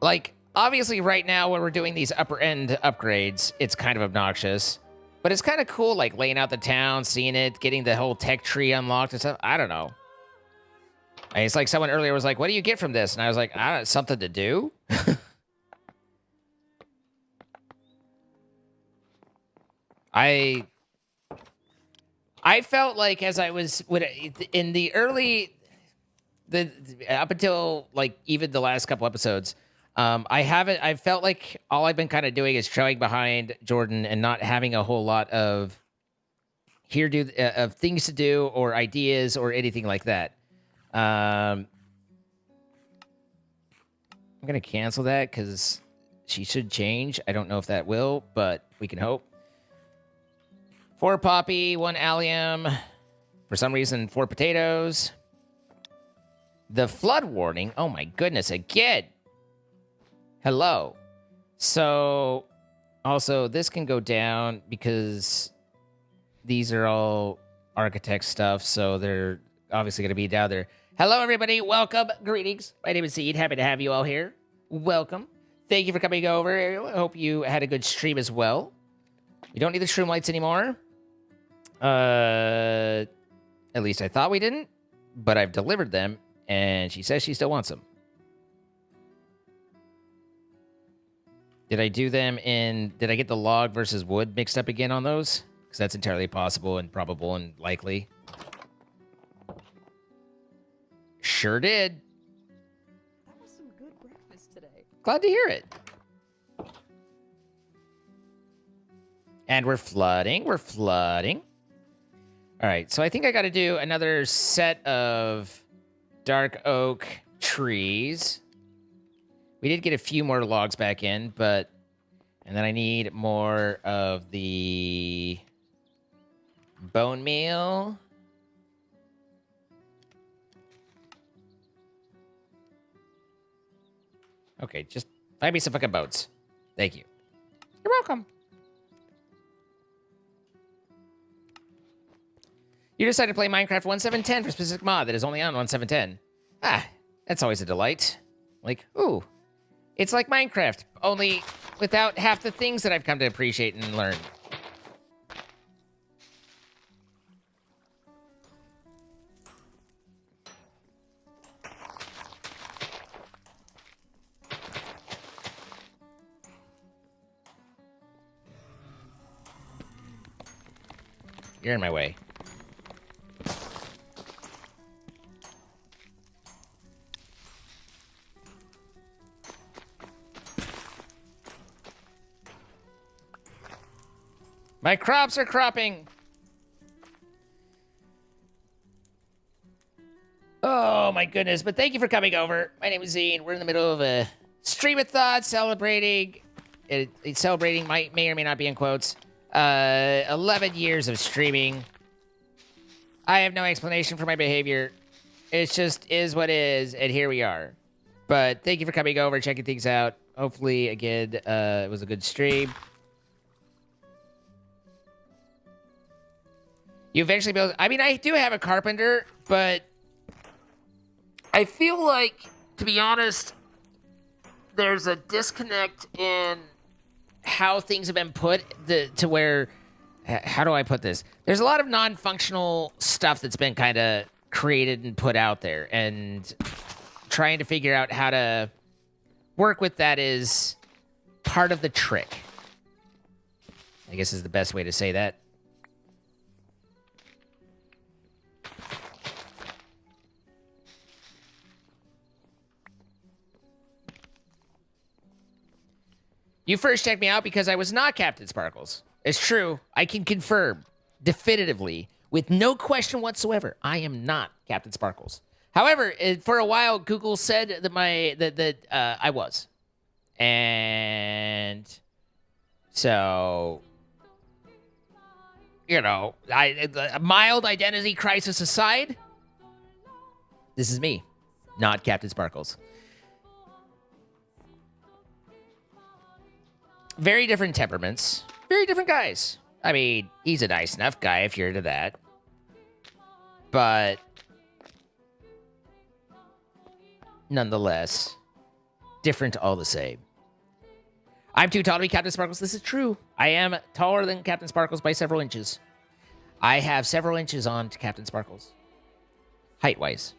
like, obviously right now when we're doing these upper end upgrades, it's kind of obnoxious, but it's kind of cool, like laying out the town, seeing it, getting the whole tech tree unlocked and stuff. I don't know. It's like someone earlier was like, what do you get from this? And I was like, I don't know, something to do. I felt like as I was in the early, up until like even the last couple episodes, I felt like all I've been kind of doing is trailing behind Jordan and not having a whole lot of of things to do or ideas or anything like that. I'm gonna cancel that because she should change. I don't know if that will, but we can hope. 4 poppy, 1 allium. For some reason, 4 potatoes. The flood warning. Oh my goodness, again. Hello. So, also, this can go down because these are all architect stuff, so they're obviously going to be down there. Hello, everybody. Welcome. Greetings. My name is Seed. Happy to have you all here. Welcome. Thank you for coming over. I hope you had a good stream as well. We don't need the shroom lights anymore. At least I thought we didn't, but I've delivered them, and she says she still wants them. Did I do them in... Did I get the log versus wood mixed up again on those? Because that's entirely possible and probable and likely. Sure did. That was some good breakfast today. Glad to hear it. And we're flooding. We're flooding. All right, so I think I got to do another set of dark oak trees. We did get a few more logs back in, but... And then I need more of the bone meal. Okay, just find me some fucking boats. Thank you. You're welcome. You decided to play Minecraft 1710 for a specific mod that is only on 1710. Ah, that's always a delight. Like, ooh. It's like Minecraft, only without half the things that I've come to appreciate and learn. You're in my way. My crops are cropping. Oh my goodness, but thank you for coming over. My name is Zine. We're in the middle of a stream of thoughts celebrating. It's celebrating, may or may not be in quotes. 11 years of streaming. I have no explanation for my behavior. It just is what is, and here we are. But thank you for coming over, checking things out. Hopefully, again, it was a good stream. You eventually build... I mean, I do have a carpenter, but I feel like, to be honest, there's a disconnect in how things have been put to where... How do I put this? There's a lot of non-functional stuff that's been kind of created and put out there, and trying to figure out how to work with that is part of the trick. I guess is the best way to say that. You first checked me out because I was not Captain Sparkles. It's true. I can confirm definitively, with no question whatsoever, I am not Captain Sparkles. However, for a while, Google said that I was. And so, you know, a mild identity crisis aside, this is me, not Captain Sparkles. Very different temperaments. Very different guys. I mean, he's a nice enough guy if you're into that. But nonetheless, different all the same. I'm too tall to be Captain Sparkles. This is true. I am taller than Captain Sparkles by several inches. I have several inches on to Captain Sparkles. Height-wise.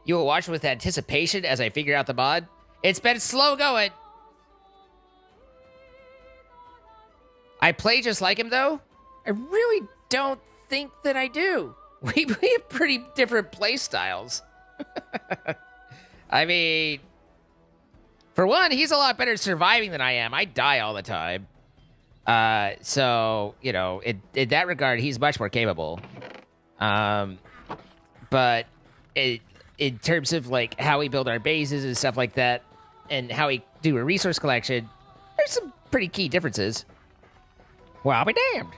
You will watch with anticipation as I figure out the mod. It's been slow going. I play just like him, though. I really don't think that I do. We have pretty different play styles. I mean, for one, he's a lot better at surviving than I am. I die all the time. So, you know, in that regard, he's much more capable. But in terms of, like, how we build our bases and stuff like that, and how we do a resource collection, there's some pretty key differences. Well, I'll be damned.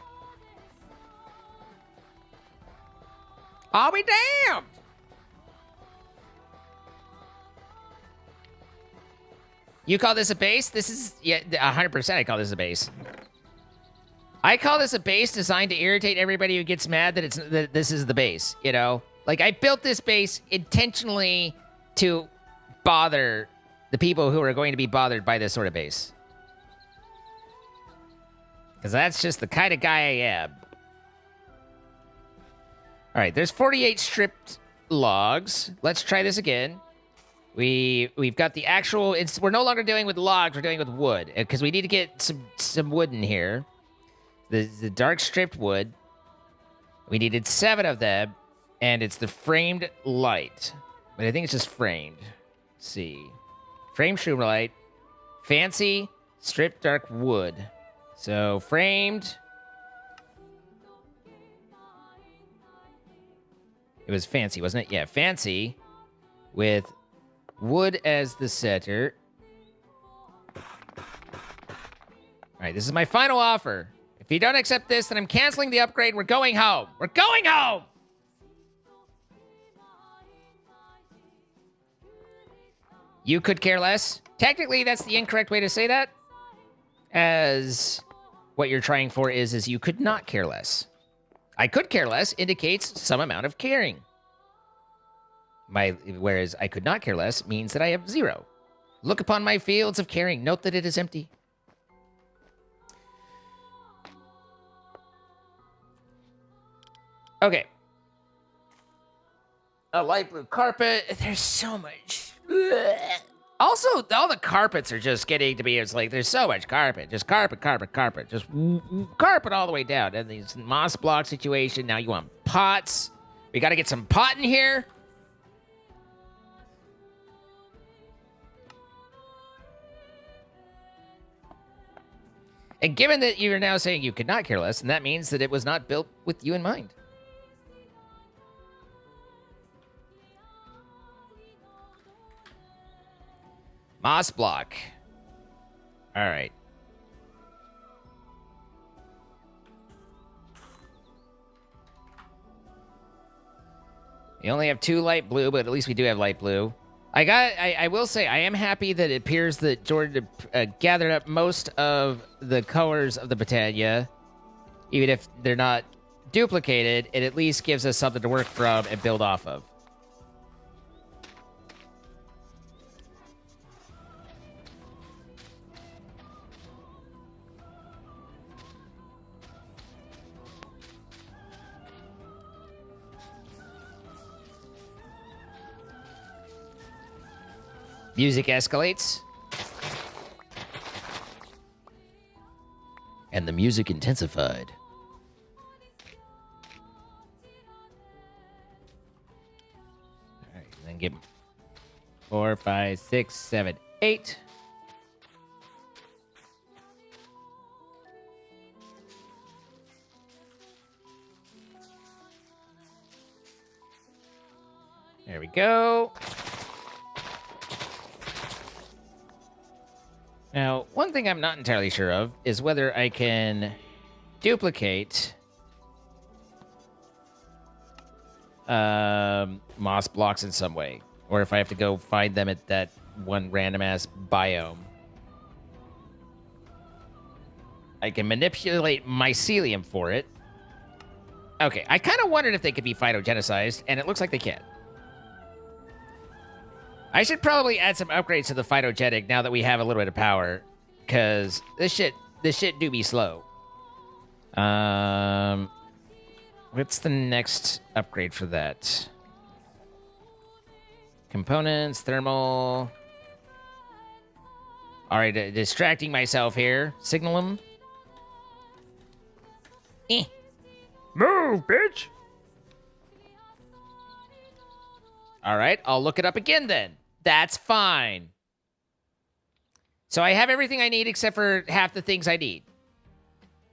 I'll be damned. You call this a base? This is, yeah, 100% I call this a base. I call this a base designed to irritate everybody who gets mad that this is the base, you know? Like, I built this base intentionally to bother the people who are going to be bothered by this sort of base. Because that's just the kind of guy I am. All right, there's 48 stripped logs. Let's try this again. We've got the actual... we're no longer dealing with logs, we're dealing with wood. Because we need to get some wood in here. The dark stripped wood. We needed 7 of them. And it's the framed light. But I think it's just framed. Let's see. Framed shroom light. Fancy stripped dark wood. So framed. It was fancy, wasn't it? Yeah, fancy. With wood as the center. Alright, this is my final offer. If you don't accept this, then I'm canceling the upgrade. We're going home. We're going home! You could care less. Technically, that's the incorrect way to say that. As what you're trying for is you could not care less. I could care less indicates some amount of caring. Whereas I could not care less means that I have 0. Look upon my fields of caring. Note that it is empty. Okay. A light blue carpet. There's so much. Also, all the carpets are just getting to be, it's like, there's so much carpet. Just carpet, carpet, carpet. Just carpet all the way down. And these moss block situation. Now you want pots. We got to get some pot in here. And given that you're now saying you could not care less, and that means that it was not built with you in mind. Moss block. All right. We only have 2 light blue, but at least we do have light blue. I will say, I am happy that it appears that Jordan gathered up most of the colors of the Britannia. Even if they're not duplicated, it at least gives us something to work from and build off of. Music escalates. And the music intensified. Alright, then get 4, 5, 6, 7, 8. There we go. Now, one thing I'm not entirely sure of is whether I can duplicate moss blocks in some way, or if I have to go find them at that one random-ass biome. I can manipulate mycelium for it. Okay, I kind of wondered if they could be phytogenicized, and it looks like they can. I should probably add some upgrades to the phytogenic now that we have a little bit of power, because this shit do be slow. What's the next upgrade for that? Components, thermal. All right, distracting myself here. Signal them. Move, bitch. All right, I'll look it up again then. That's fine. So I have everything I need except for half the things I need.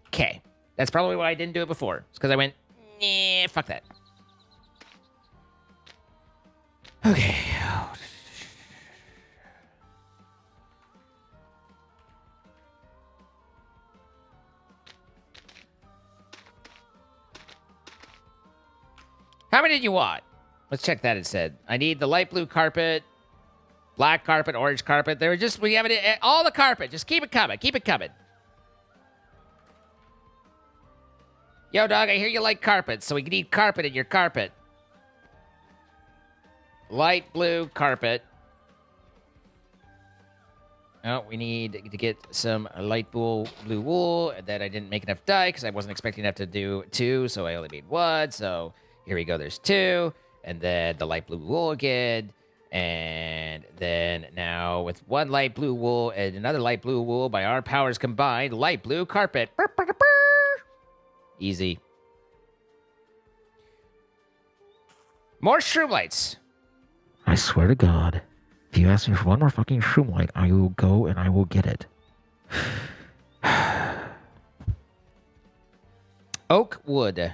Okay. That's probably why I didn't do it before. It's because I went, nah, fuck that. Okay. How many did you want? Let's check that instead. I need the light blue carpet, black carpet, orange carpet. They were just, we have it, all the carpet. Just keep it coming. Keep it coming. Yo, dog, I hear you like carpet, so we need carpet in your carpet. Light blue carpet. Oh, we need to get some light blue wool that I didn't make enough dye because I wasn't expecting to have to do 2, so I only made 1. So here we go, there's 2. And then the light blue wool again. And then now with 1 light blue wool and another light blue wool by our powers combined, light blue carpet. Easy. More shroom lights. I swear to God, if you ask me for one more fucking shroom light, I will go and I will get it. Oak wood.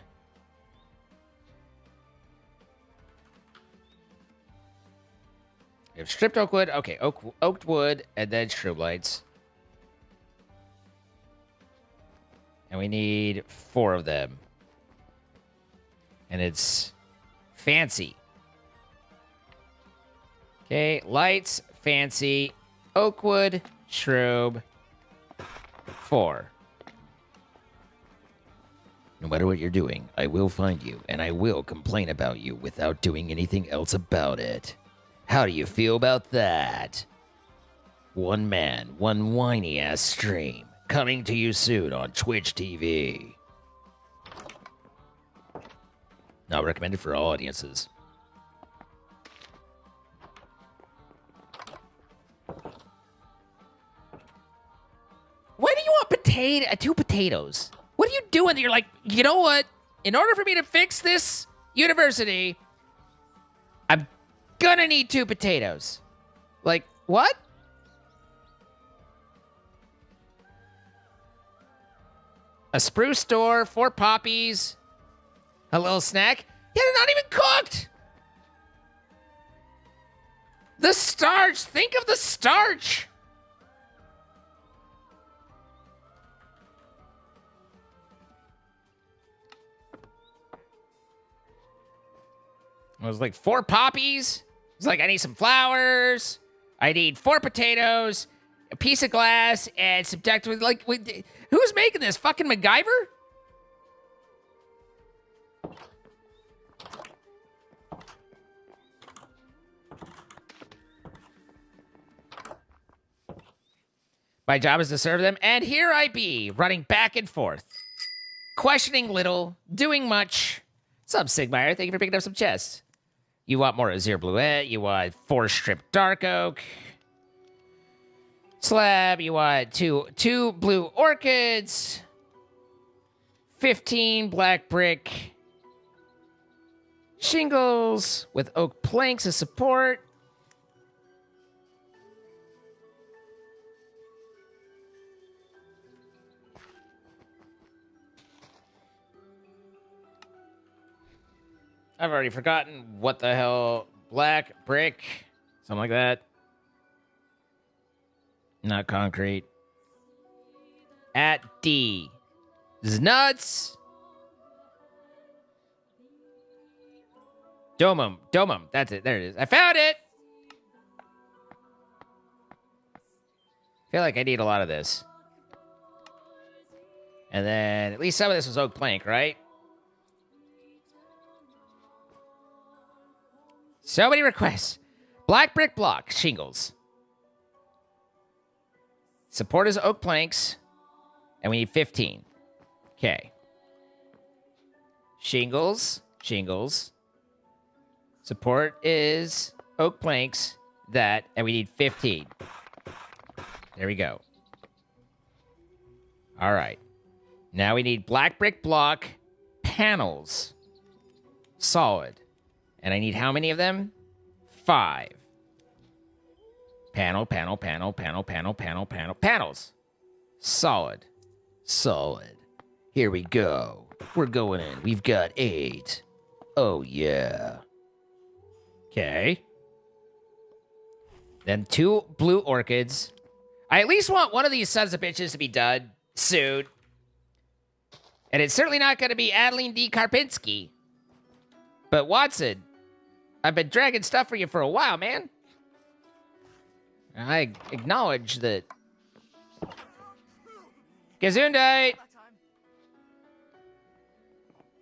We have stripped oak wood. Okay, oak wood and then shroom lights. And we need 4 of them. And it's fancy. Okay, lights, fancy, oak wood, shroom, 4. No matter what you're doing, I will find you, and I will complain about you without doing anything else about it. How do you feel about that? One man, one whiny-ass stream. Coming to you soon on Twitch TV. Not recommended for all audiences. Why do you want 2 potatoes? What are you doing? You're like, you know what? In order for me to fix this university, I'm gonna need 2 potatoes. Like, what? A spruce door, 4 poppies, a little snack. Yeah, they're not even cooked! The starch! Think of the starch! It was like 4 poppies. It's like, I need some flowers. I need 4 potatoes, a piece of glass, and some deck. Like, who's making this? Fucking MacGyver? My job is to serve them, and here I be, running back and forth. Questioning little, doing much. What's up, Sigmire? Thank you for picking up some chests. You want more Azure Bluette. You want 4 stripped dark oak. Slab. You want two blue orchids. 15 black brick. Shingles with oak planks as support. I've already forgotten what the hell. Black brick. Something like that. Not concrete. At D. This is nuts. Domum. That's it. There it is. I found it. I feel like I need a lot of this. And then at least some of this was oak plank, right? So many requests. Black brick block, shingles. Support is oak planks. And we need 15. Okay. Shingles. Support is oak planks. That. And we need 15. There we go. All right. Now we need black brick block panels. Solid. And I need how many of them? 5. Panels. Solid. Here we go. We're going in. We've got 8. Oh, yeah. Okay. Then 2 blue orchids. I at least want one of these sons of bitches to be done soon. And it's certainly not going to be Adeline D. Karpinski. But Watson, I've been dragging stuff for you for a while, man. I acknowledge that. Gesundheit!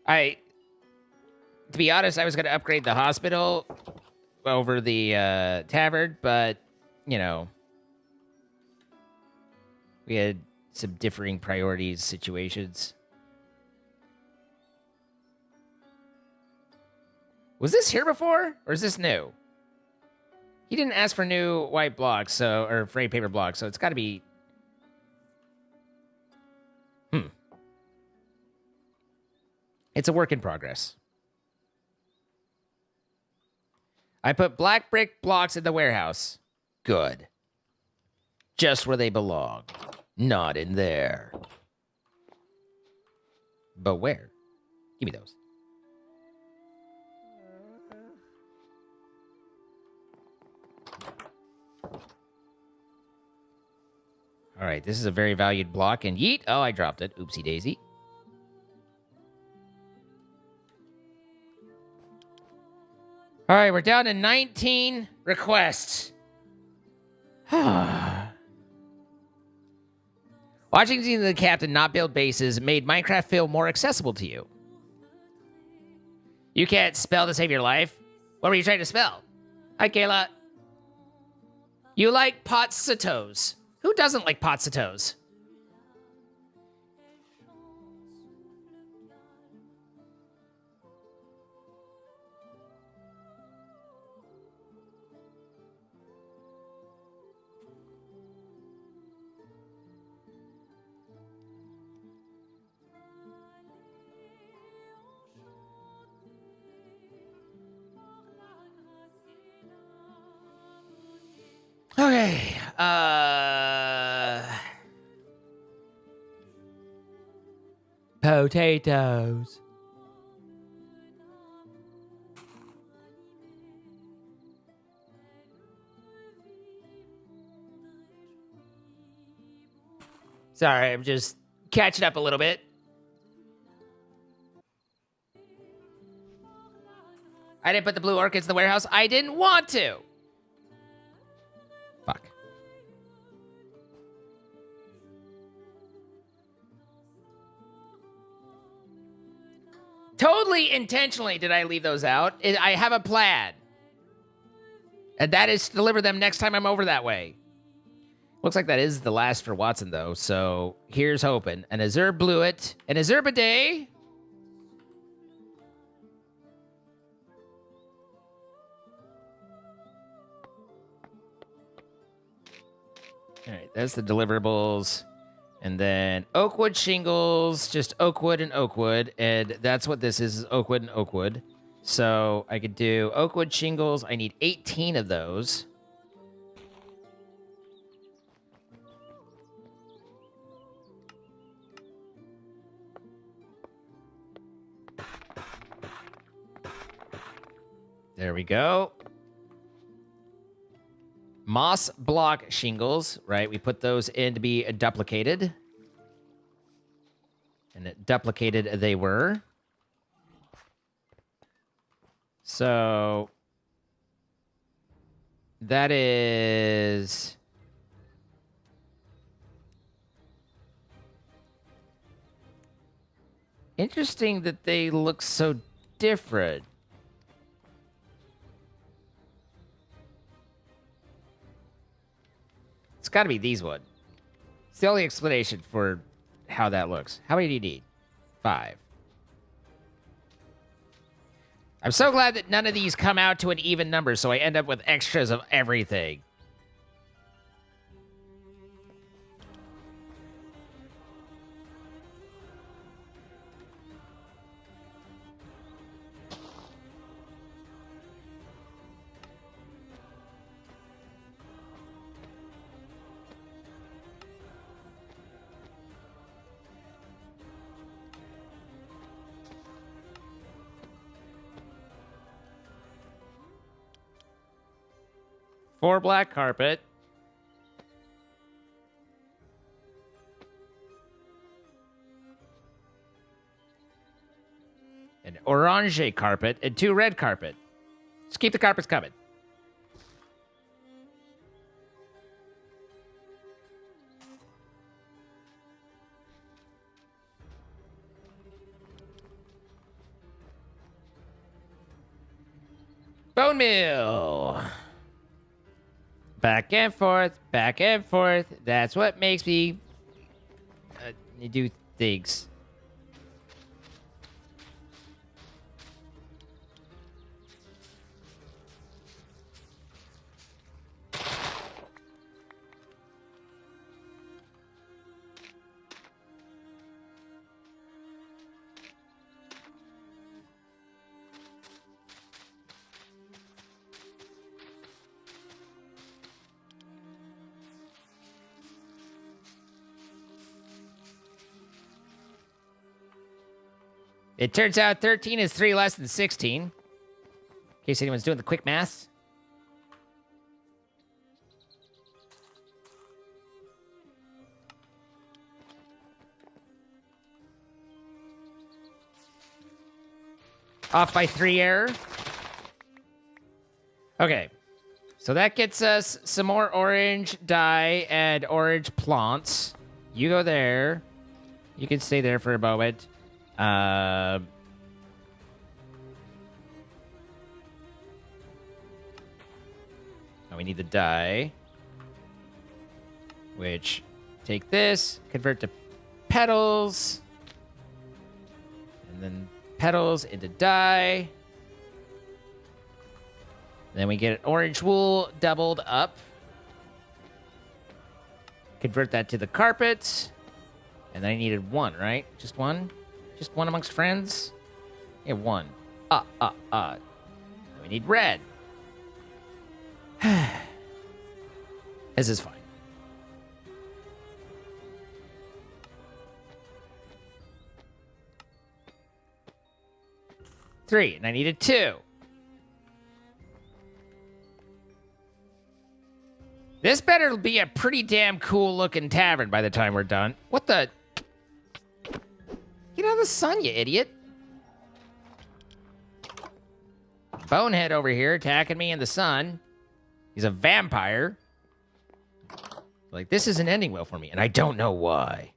To be honest, I was going to upgrade the hospital over the tavern, but, you know, we had some differing priorities situations. Was this here before, or is this new? He didn't ask for new white blocks, so, or frayed paper blocks, so it's got to be... It's a work in progress. I put black brick blocks in the warehouse. Good. Just where they belong. Not in there. But where? Give me those. All right, this is a very valued block, and yeet. Oh, I dropped it. Oopsie daisy. All right, we're down to 19 requests. Watching the captain not build bases made Minecraft feel more accessible to you. You can't spell to save your life? What were you trying to spell? Hi, Kayla. You like Potatoes. Who doesn't like Potatoes? Okay, potatoes. Sorry, I'm just catching up a little bit. I didn't put the blue orchids in the warehouse. I didn't want to. Fuck. Totally intentionally did I leave those out. I have a plan. And that is to deliver them next time I'm over that way. Looks like that is the last for Watson, though. So here's hoping. An Azure blew it. An Azure bidet. All right, that's the deliverables. And then Oakwood shingles, just Oakwood and Oakwood. And that's what this is Oakwood and Oakwood. So I could do Oakwood shingles. I need 18 of those. There we go. Moss block shingles, right? We put those in to be duplicated. And duplicated they were. So that is interesting that they look so different. It's got to be these one. It's the only explanation for how that looks. How many do you need? 5. I'm so glad that none of these come out to an even number, so I end up with extras of everything. For black carpet. An orange carpet and 2 red carpet. Just keep the carpets coming. Bone meal. Back and forth, back and forth. That's what makes me do things. It turns out 13 is 3 less than 16. In case anyone's doing the quick math. Off by 3 error. Okay. So that gets us some more orange dye and orange plants. You go there. You can stay there for a moment. Oh, we need the dye. Which, take this, convert to petals. And then petals into dye. Then we get orange wool doubled up. Convert that to the carpet. And then I needed 1, right? Just 1? Just 1 amongst friends? Yeah, 1. Then we need red. This is fine. Three, and I needed 2. This better be a pretty damn cool looking tavern by the time we're done. What the? Get out of the sun, you idiot. Bonehead over here attacking me in the sun. He's a vampire. Like, this isn't ending well for me, and I don't know why.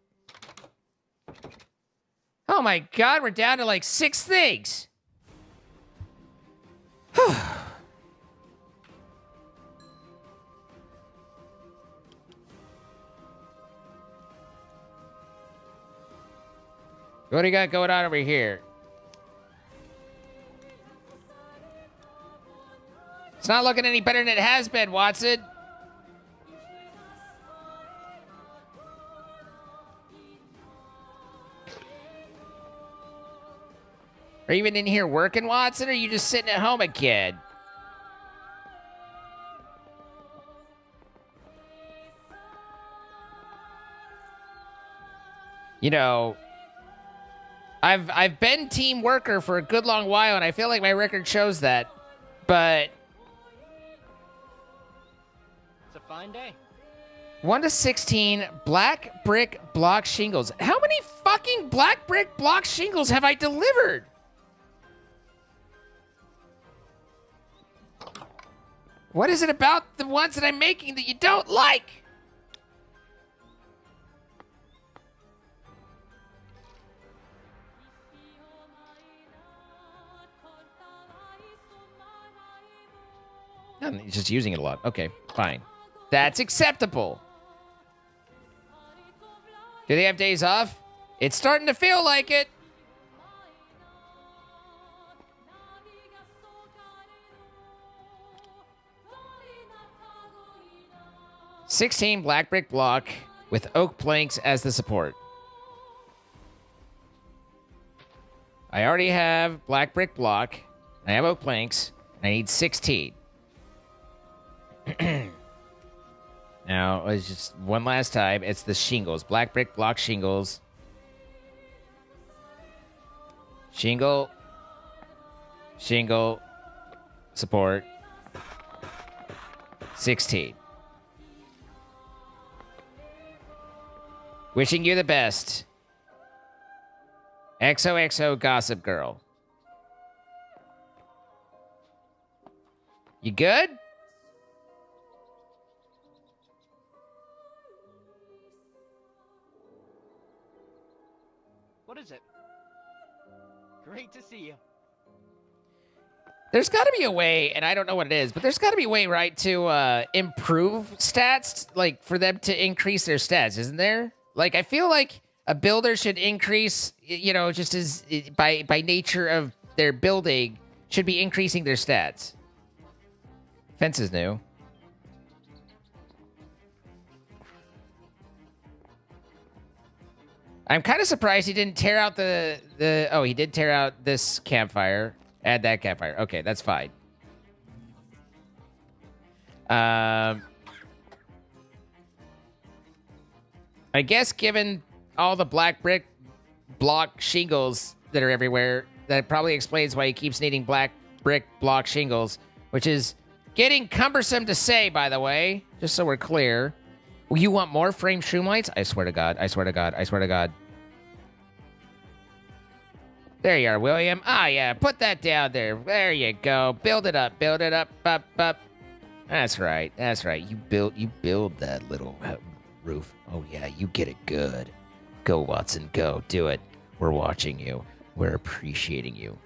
Oh my god, we're down to like 6 things. What do you got going on over here? It's not looking any better than it has been, Watson. Are you even in here working, Watson, or are you just sitting at home again? You know, I've been team worker for a good long while, and I feel like my record shows that. But It's a fine day. 1 to 16 black brick block shingles. How many fucking black brick block shingles have I delivered? What is it about the ones that I'm making that you don't like? He's just using it a lot. Okay, fine. That's acceptable. Do they have days off? It's starting to feel like it. $16 black brick block with oak planks as the support. I already have black brick block. I have oak planks. I need 16. Now, it's just one last time. It's the shingles. Black brick block shingles. Shingle. Shingle. Support. 16. Wishing you the best. XOXO Gossip Girl. You good? What is it? Great to see you. There's got to be a way, and I don't know what it is, but there's got to be a way, right, to improve stats, like for them to increase their stats, isn't there? Like, I feel like a builder should increase, you know, just as by nature of their building, should be increasing their stats. Fence is new. I'm kind of surprised he didn't tear out the... Oh, he did tear out this campfire. Add that campfire. Okay, that's fine. I guess given all the black brick block shingles that are everywhere, that probably explains why he keeps needing black brick block shingles, which is getting cumbersome to say, by the way, just so we're clear. Well, you want more frame shroom lights? I swear to God. I swear to God. I swear to God. There you are, William. Ah, yeah. Put that down there. There you go. Build it up. Build it up. Up, up. That's right. That's right. You build that little roof. Oh, yeah. You get it good. Go, Watson. Go. Do it. We're watching you. We're appreciating you.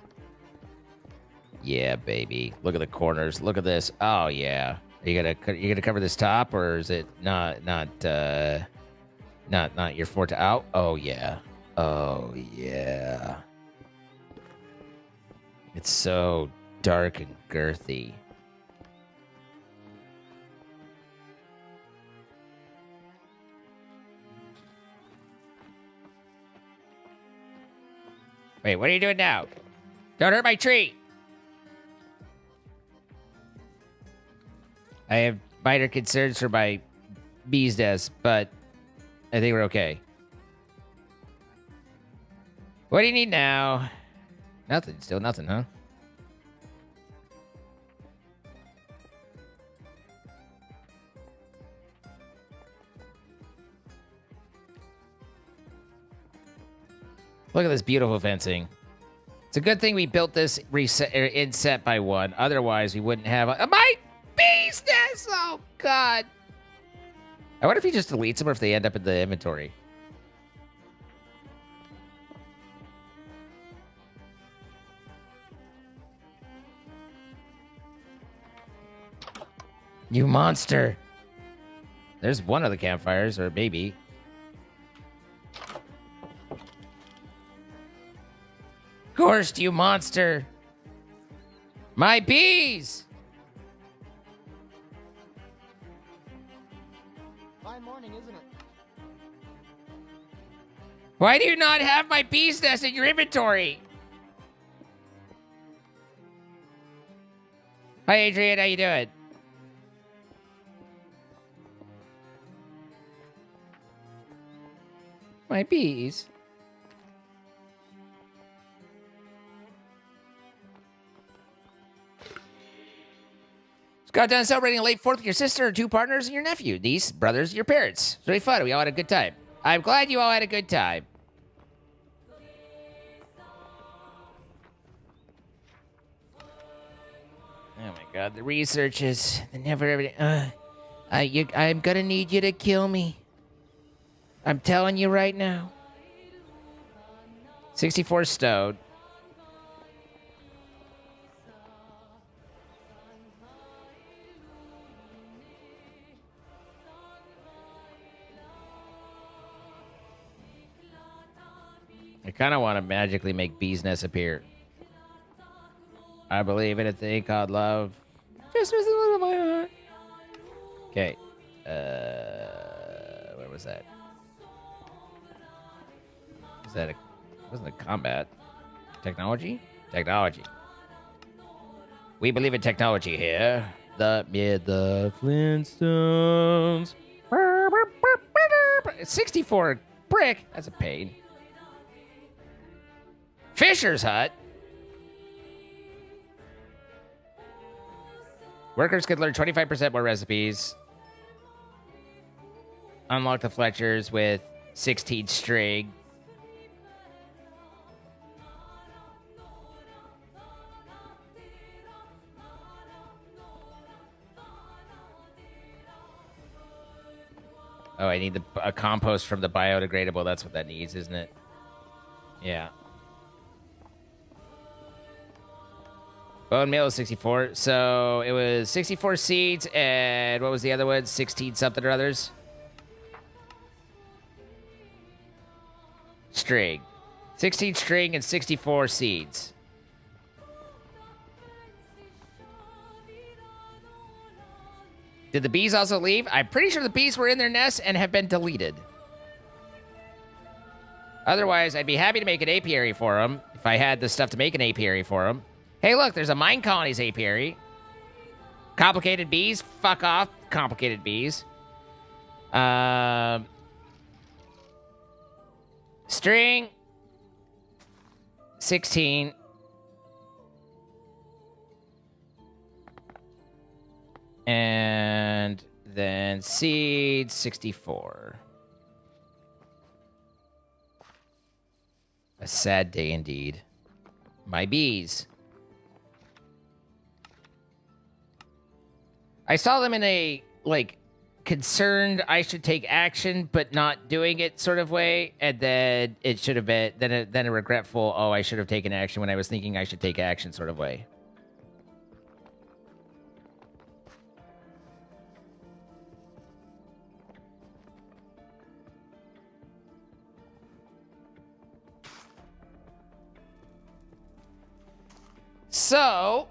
Yeah, baby. Look at the corners. Look at this. Oh, yeah. Are you gonna cover this top, or is it not your forte? Out? Oh yeah. Oh yeah. It's so dark and girthy. Wait, what are you doing now? Don't hurt my tree. I have minor concerns for my bee's nest, but I think we're okay. What do you need now? Nothing. Still nothing, huh? Look at this beautiful fencing. It's a good thing we built this inset by one. Otherwise, we wouldn't have my bee's nest! Oh, God. I wonder if he just deletes them or if they end up in the inventory. You monster. There's one of the campfires, or maybe. Gorst, you monster. My bees! Fine morning, isn't it? Why do you not have my bee's nest in your inventory? Hi, Adrian. How you doing? My bees. Got done celebrating a late 4th with your sister, 2 partners, and your nephew, niece, brothers, your parents. It's really fun. We all had a good time. I'm glad you all had a good time. Oh my God, the research is never everything. I'm gonna need you to kill me. I'm telling you right now. 64 stone. I kind of want to magically make Bee's Nest appear. I believe in a thing called love. Just with a little of my heart. Okay. Where was that? Was that wasn't a combat. Technology? Technology. We believe in technology here. The Flintstones. 64 brick. That's a pain. Fisher's Hut. Workers could learn 25% more recipes. Unlock the Fletchers with 16 string. Oh, I need a compost from the biodegradable. That's what that needs, isn't it? Yeah. Bone meal is 64. So it was 64 seeds, and what was the other one? 16 something or others? String. 16 string and 64 seeds. Did the bees also leave? I'm pretty sure the bees were in their nests and have been deleted. Otherwise, I'd be happy to make an apiary for them if I had the stuff to make an apiary for them. Hey, look, there's a mine colonies apiary. Complicated bees? Fuck off, complicated bees. String. 16. And then seed 64. A sad day indeed. My bees. I saw them in a, like, concerned I should take action but not doing it sort of way, and then it should have been, then a regretful, oh, I should have taken action when I was thinking I should take action sort of way. So,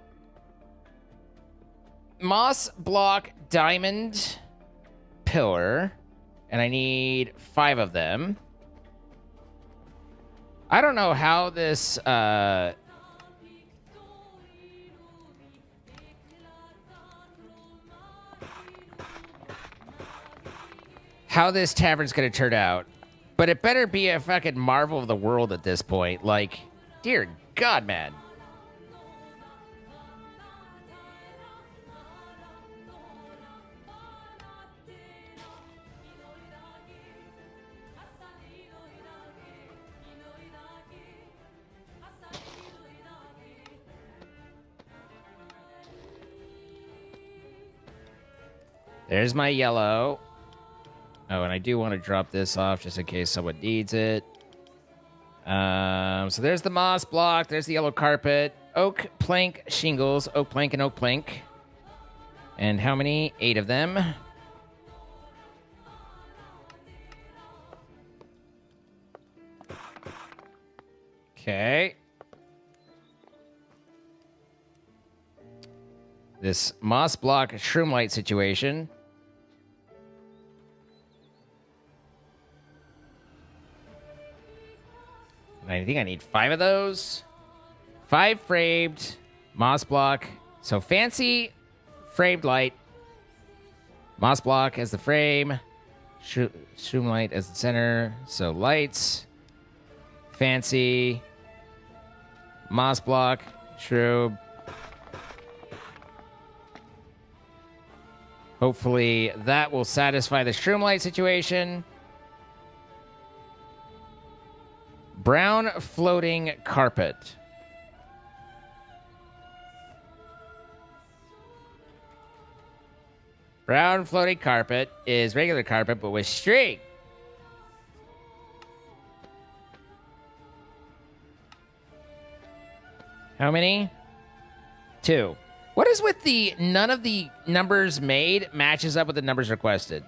moss block diamond pillar, and I need 5 of them. I don't know how this how this tavern's gonna turn out, but it better be a fucking marvel of the world at this point. Like, dear God, man. There's my yellow. Oh, and I do want to drop this off just in case someone needs it. So there's the moss block. There's the yellow carpet. Oak plank shingles. Oak plank and oak plank. And how many? 8 of them. Okay. This moss block shroom light situation. I think I need 5 of those. 5 framed moss block. So fancy framed light. Moss block as the frame. Shroom light as the center. So lights. Fancy. Moss block. Shroom. Hopefully that will satisfy the shroom light situation. Brown floating carpet. Brown floating carpet is regular carpet, but with string. How many? 2. What is with the none of the numbers made matches up with the numbers requested?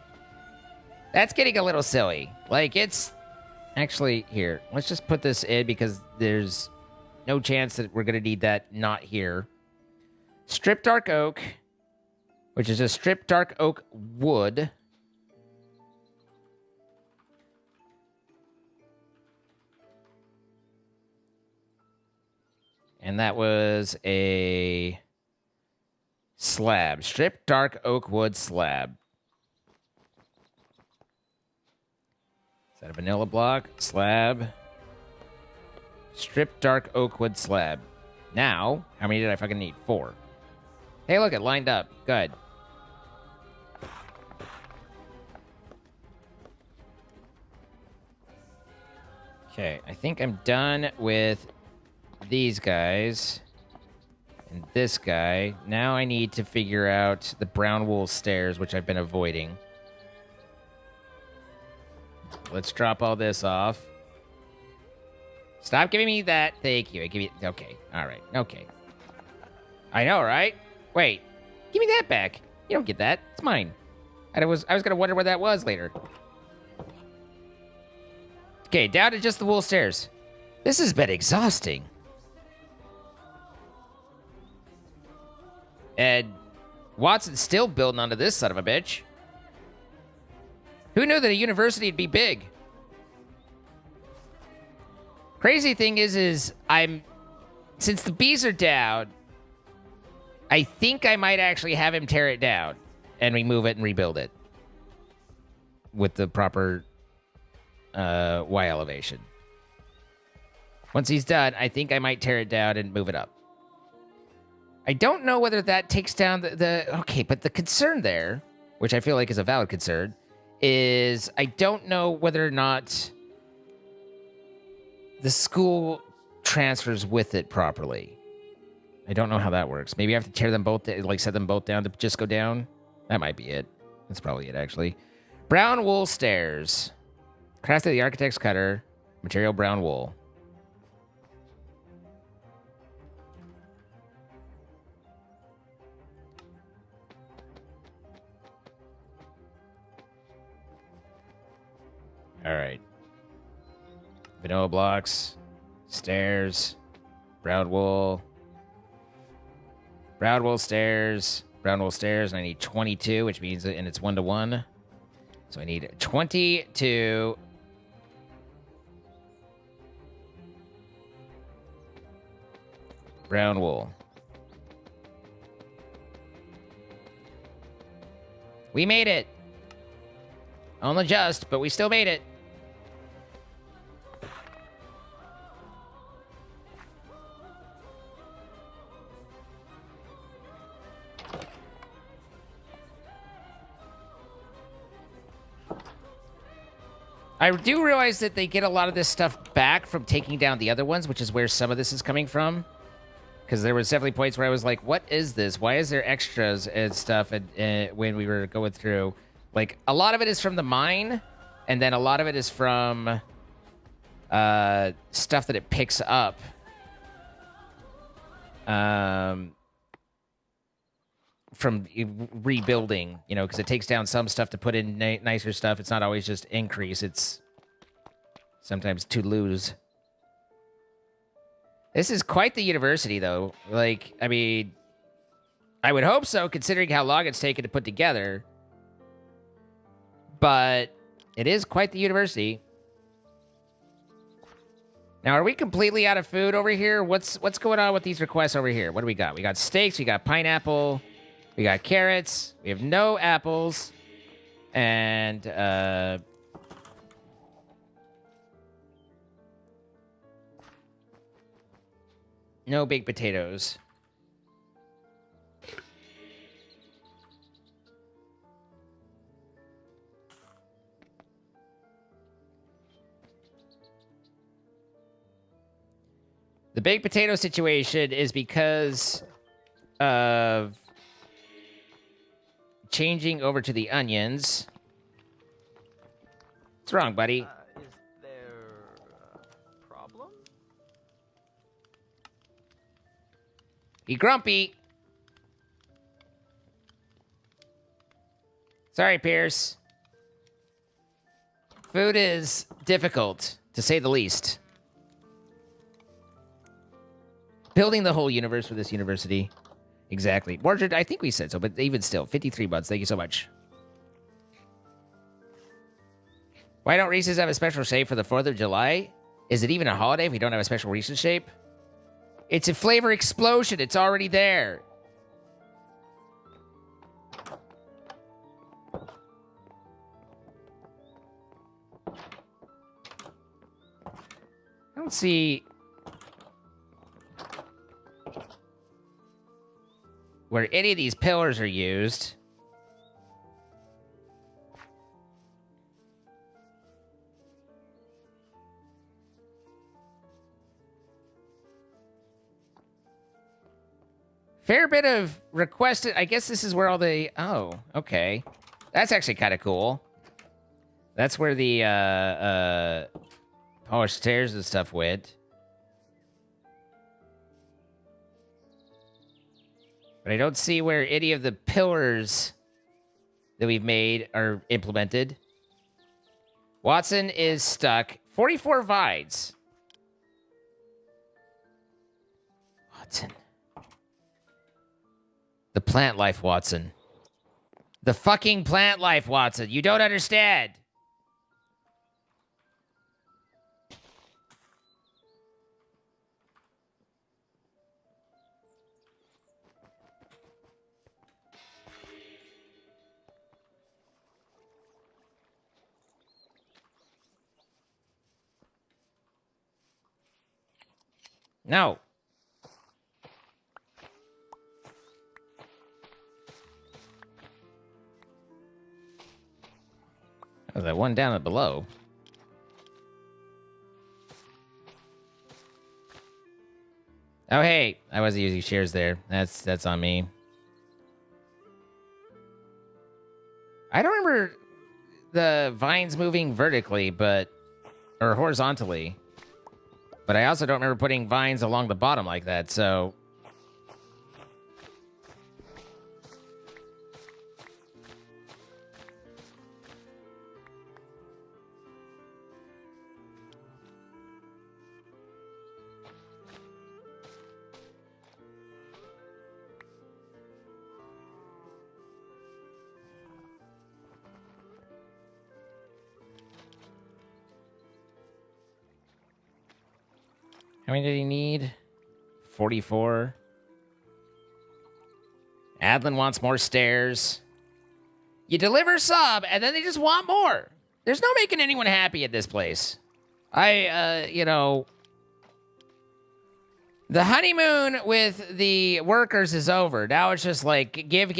That's getting a little silly. Like, it's... Actually, here, let's just put this in because there's no chance that we're going to need that not here. Strip dark oak, which is a strip dark oak wood. And that was a slab. Strip dark oak wood slab. Is that a vanilla block? Slab. Strip dark oak wood slab. Now, how many did I fucking need? 4. Hey, look, it lined up. Good. Okay, I think I'm done with these guys. And this guy. Now I need to figure out the brown wool stairs, which I've been avoiding. Let's drop all this off. Stop giving me that. Thank you. I give you... Okay. All right. Okay. I know, right? Wait, give me that back. You don't get that. It's mine. I was gonna wonder where that was later. Okay, down to just the wool stairs. This has been exhausting. And Watson's still building onto this son of a bitch. Who knew that a university would be big? Crazy thing is since the bees are down, I think I might actually have him tear it down and remove it and rebuild it with the proper Y elevation. Once he's done, I think I might tear it down and move it up. I don't know whether that takes down the okay, but the concern there, which I feel like is a valid concern, is I don't know whether or not the school transfers with it properly. I don't know how that works. Maybe I have to tear them both, like set them both down to just go down. That might be it. That's probably it, actually. Brown wool stairs. Crafted the architect's cutter. Material brown wool. All right. Vanilla blocks. Stairs. Brown wool. Brown wool stairs. Brown wool stairs. And I need 22, which means, and it's 1-to-1. So I need 22. Brown wool. We made it. Only just, but we still made it. I do realize that they get a lot of this stuff back from taking down the other ones, which is where some of this is coming from. Because there was definitely points where I was like, what is this? Why is there extras and stuff when we were going through? Like, a lot of it is from the mine, and then a lot of it is from stuff that it picks up. From rebuilding, you know, because it takes down some stuff to put in nicer stuff. It's not always just increase. It's sometimes to lose. This is quite the university, though. Like, I mean, I would hope so, considering how long it's taken to put together. But it is quite the university. Now, are we completely out of food over here? What's going on with these requests over here? What do we got? We got steaks. We got pineapple. We got carrots. We have no apples. And, no baked potatoes. The baked potato situation is because of changing over to the onions. What's wrong, buddy? Is there a problem? You grumpy. Sorry, Pierce. Food is difficult, to say the least. Building the whole universe for this university. Exactly. Mordred, I think we said so, but even still, 53 months. Thank you so much. Why don't Reese's have a special shape for the 4th of July? Is it even a holiday if we don't have a special Reese's shape? It's a flavor explosion. It's already there. I don't see where any of these pillars are used. Fair bit of requested. I guess this is where all the... Oh, okay. That's actually kind of cool. That's where the polished stairs and stuff went. But I don't see where any of the pillars that we've made are implemented. Watson is stuck. 44 vines. Watson. The plant life, Watson. The fucking plant life, Watson. You don't understand. No. Oh, that one down below. Oh, hey. I wasn't using shares there. That's on me. I don't remember the vines moving vertically, or horizontally. But I also don't remember putting vines along the bottom like that, so... How many did he need? 44. Adlin wants more stairs. You deliver sub, and then they just want more. There's no making anyone happy at this place. You know... The honeymoon with the workers is over. Now it's just like, give.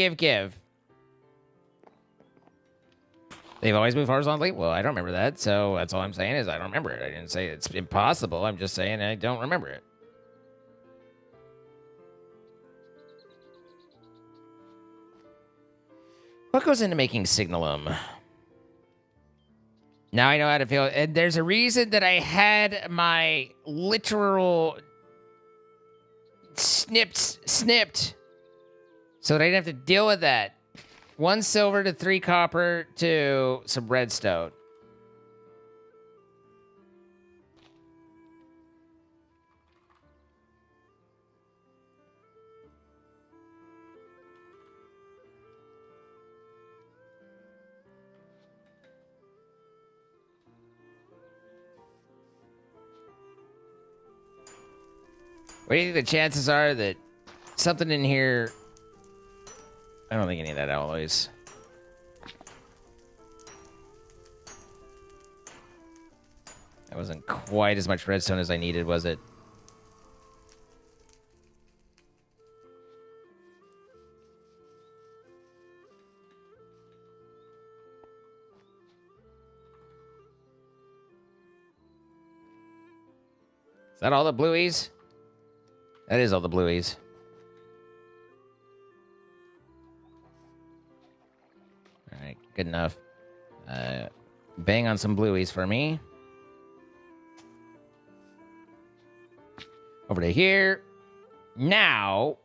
They've always moved horizontally? Well, I don't remember that, so that's all I'm saying is I don't remember it. I didn't say it's impossible. I'm just saying I don't remember it. What goes into making Signalum? Now I know how to feel. And there's a reason that I had my literal snipped so that I didn't have to deal with that. 1 silver to 3 copper to some redstone. What do you think the chances are that something in here... I don't think any of that alloys. That wasn't quite as much redstone as I needed, was it? Is that all the blueies? That is all the blueies. Alright, good enough. Bang on some blueies for me. Over to here. Now,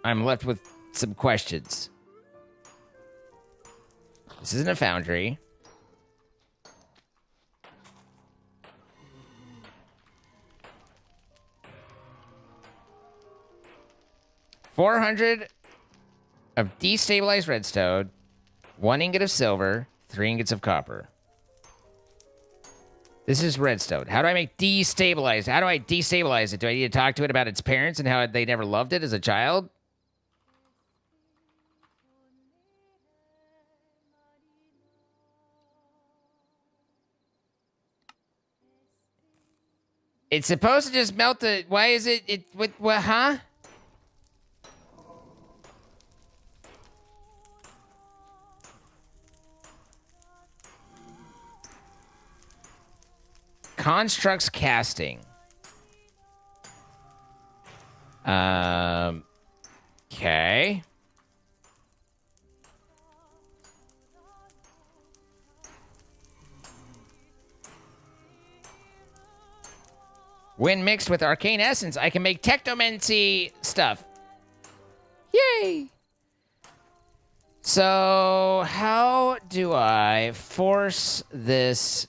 I'm left with some questions. This isn't a foundry. $400 of destabilized redstone, 1 ingot of silver, 3 ingots of copper. This is redstone. How do I make destabilized? How do I destabilize it? Do I need to talk to it about its parents and how they never loved it as a child? It's supposed to just melt the... Why is it... What, huh? Constructs casting. Okay. When mixed with arcane essence, I can make technomancy stuff. Yay! So, how do I force this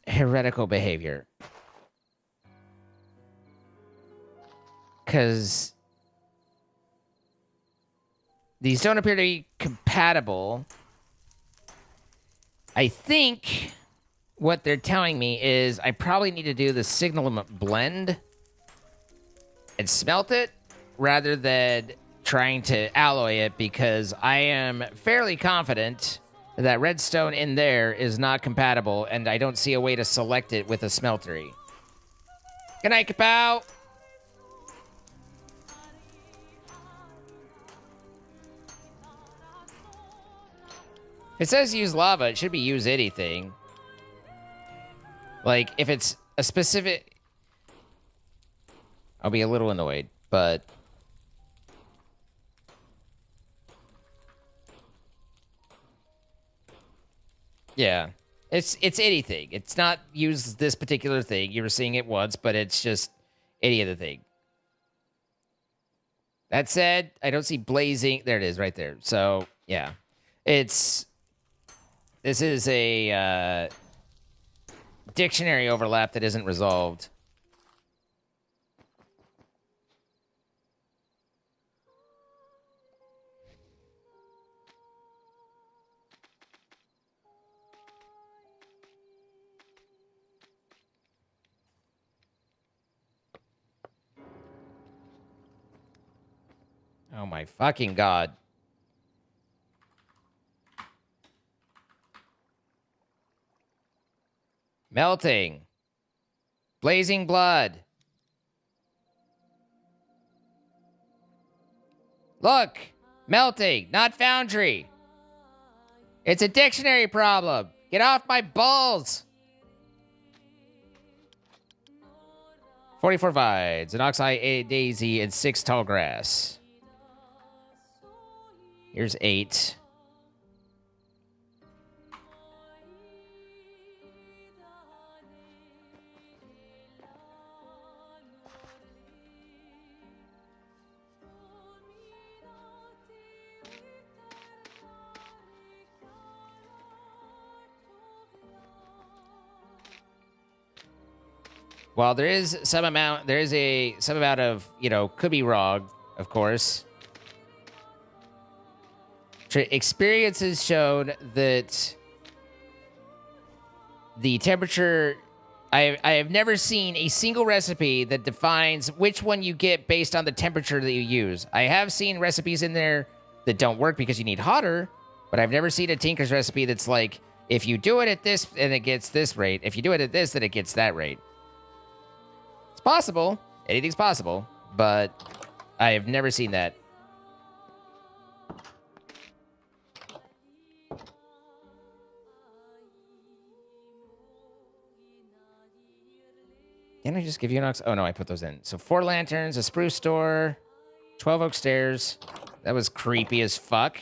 heretical behavior? Because these don't appear to be compatible. I think what they're telling me is I probably need to do the signal blend and smelt it rather than trying to alloy it, because I am fairly confident that redstone in there is not compatible, and I don't see a way to select it with a smeltery. Good night, Kapow! It says use lava. It should be use anything. Like, if it's a specific... I'll be a little annoyed, but... Yeah. It's anything. It's not use this particular thing. You were seeing it once, but it's just any other thing. That said, I don't see blazing. There it is, right there. So, yeah. This is a dictionary overlap that isn't resolved. Oh my fucking god. Melting. Blazing blood. Look! Melting, not foundry. It's a dictionary problem. Get off my balls. 44 vines, an oxeye, a daisy, and 6 tall grass. Here's 8. Well, there is some amount of, could be wrong, of course. Experiences showed that the temperature... I have never seen a single recipe that defines which one you get based on the temperature that you use. I have seen recipes in there that don't work because you need hotter, but I've never seen a Tinker's recipe that's like, if you do it at this, and it gets this rate. If you do it at this, then it gets that rate. It's possible. Anything's possible, but I have never seen that. Didn't I just give you an ox? Oh, no, I put those in. So 4 lanterns, a spruce store, 12 oak stairs. That was creepy as fuck.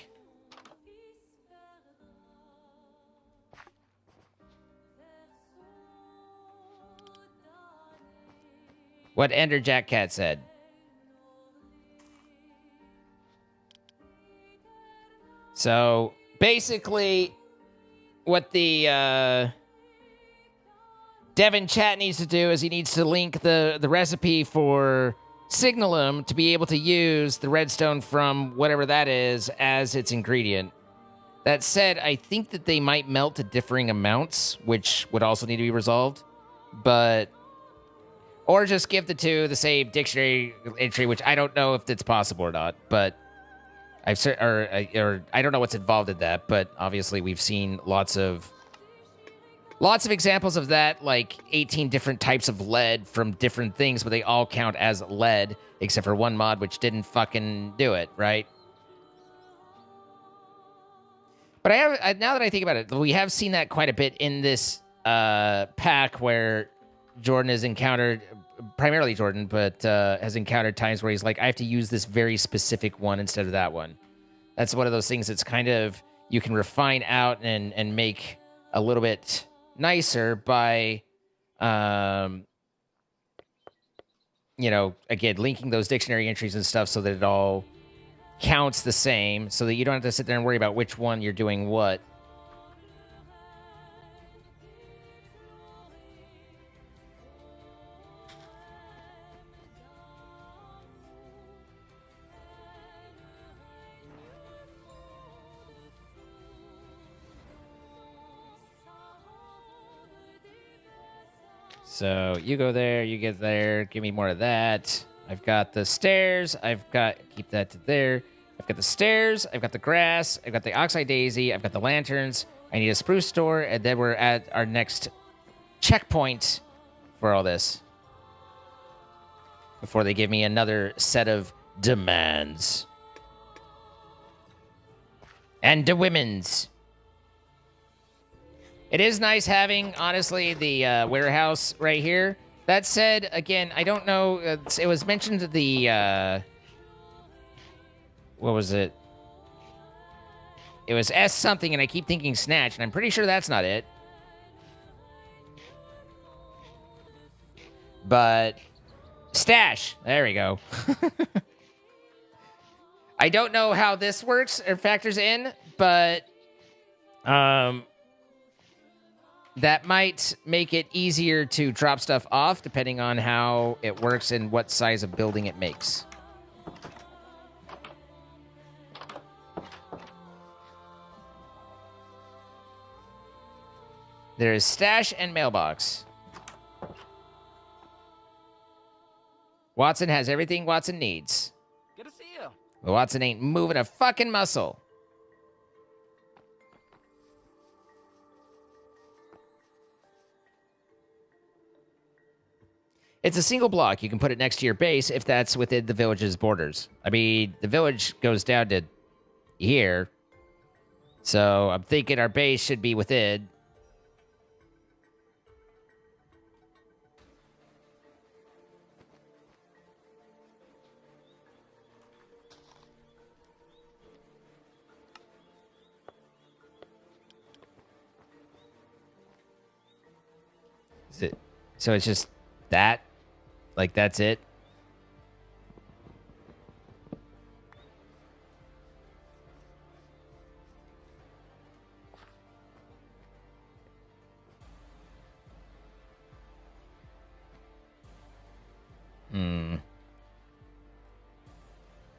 What Ender Jack Cat said. So, basically, what the, Devin Chat needs to do is he needs to link the recipe for Signalum to be able to use the redstone from whatever that is as its ingredient. That said, I think that they might melt to differing amounts, which would also need to be resolved. But... Or just give the two the same dictionary entry, which I don't know if it's possible or not. But I don't know what's involved in that. But obviously we've seen lots of examples of that, like 18 different types of lead from different things, but they all count as lead, except for one mod which didn't fucking do it, right? But now that I think about it, we have seen that quite a bit in this pack where Jordan has encountered, primarily Jordan, but has encountered times where he's like, I have to use this very specific one instead of that one. That's one of those things that's kind of, you can refine out and make a little bit nicer by you know, again, linking those dictionary entries and stuff so that it all counts the same, so that you don't have to sit there and worry about which one you're doing what. So you go there, you get there, give me more of that. I've got the stairs, keep that to there. I've got the stairs, I've got the grass, I've got the oxeye daisy, I've got the lanterns. I need a spruce store, and then we're at our next checkpoint for all this. Before they give me another set of demands. And the women's. It is nice having, honestly, the warehouse right here. That said, again, I don't know. It was mentioned the... what was it? It was S something, and I keep thinking Snatch, and I'm pretty sure that's not it. But... Stash. There we go. I don't know how this works or factors in, but... that might make it easier to drop stuff off, depending on how it works and what size of building it makes. There is stash and mailbox. Watson has everything Watson needs. Good to see you. But Watson ain't moving a fucking muscle. It's a single block. You can put it next to your base if that's within the village's borders. I mean, the village goes down to here. So I'm thinking our base should be within. Is it? So it's just that? Like, that's it?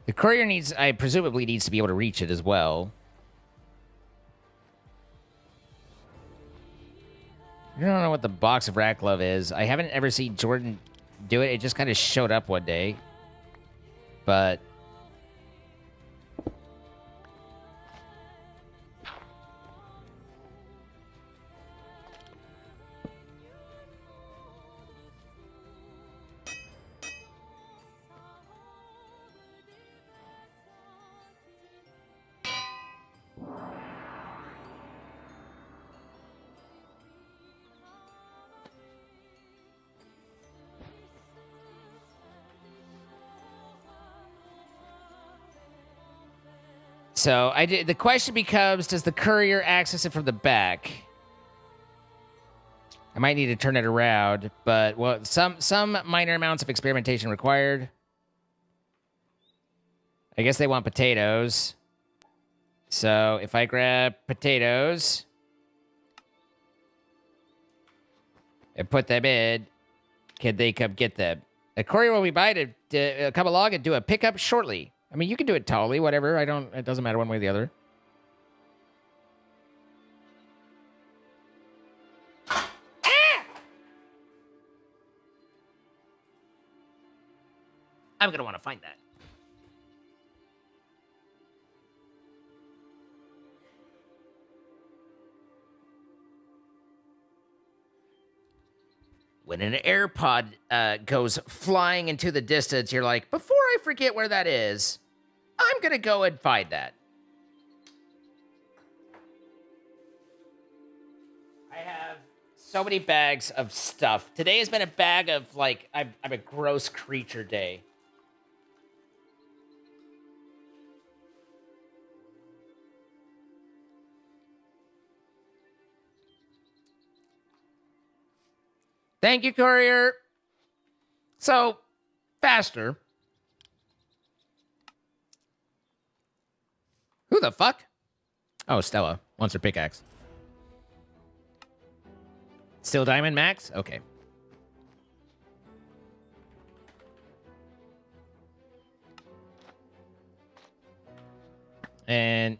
The courier presumably needs to be able to reach it as well. I don't know what the box of rat glove is. I haven't ever seen Jordan do it. It just kind of showed up one day. But... So the question becomes, does the courier access it from the back? I might need to turn it around, but well, some minor amounts of experimentation required. I guess they want potatoes. So if I grab potatoes and put them in, can they come get them? The courier will be by to come along and do a pickup shortly. I mean, you can do it totally, whatever. It doesn't matter one way or the other. I'm going to want to find that. When an AirPod goes flying into the distance, you're like, before I forget where that is, I'm going to go and find that. I have so many bags of stuff. Today has been a bag of, like, I'm a gross creature day. Thank you, courier. So, faster. Who the fuck? Oh, Stella wants her pickaxe. Still diamond max? Okay. And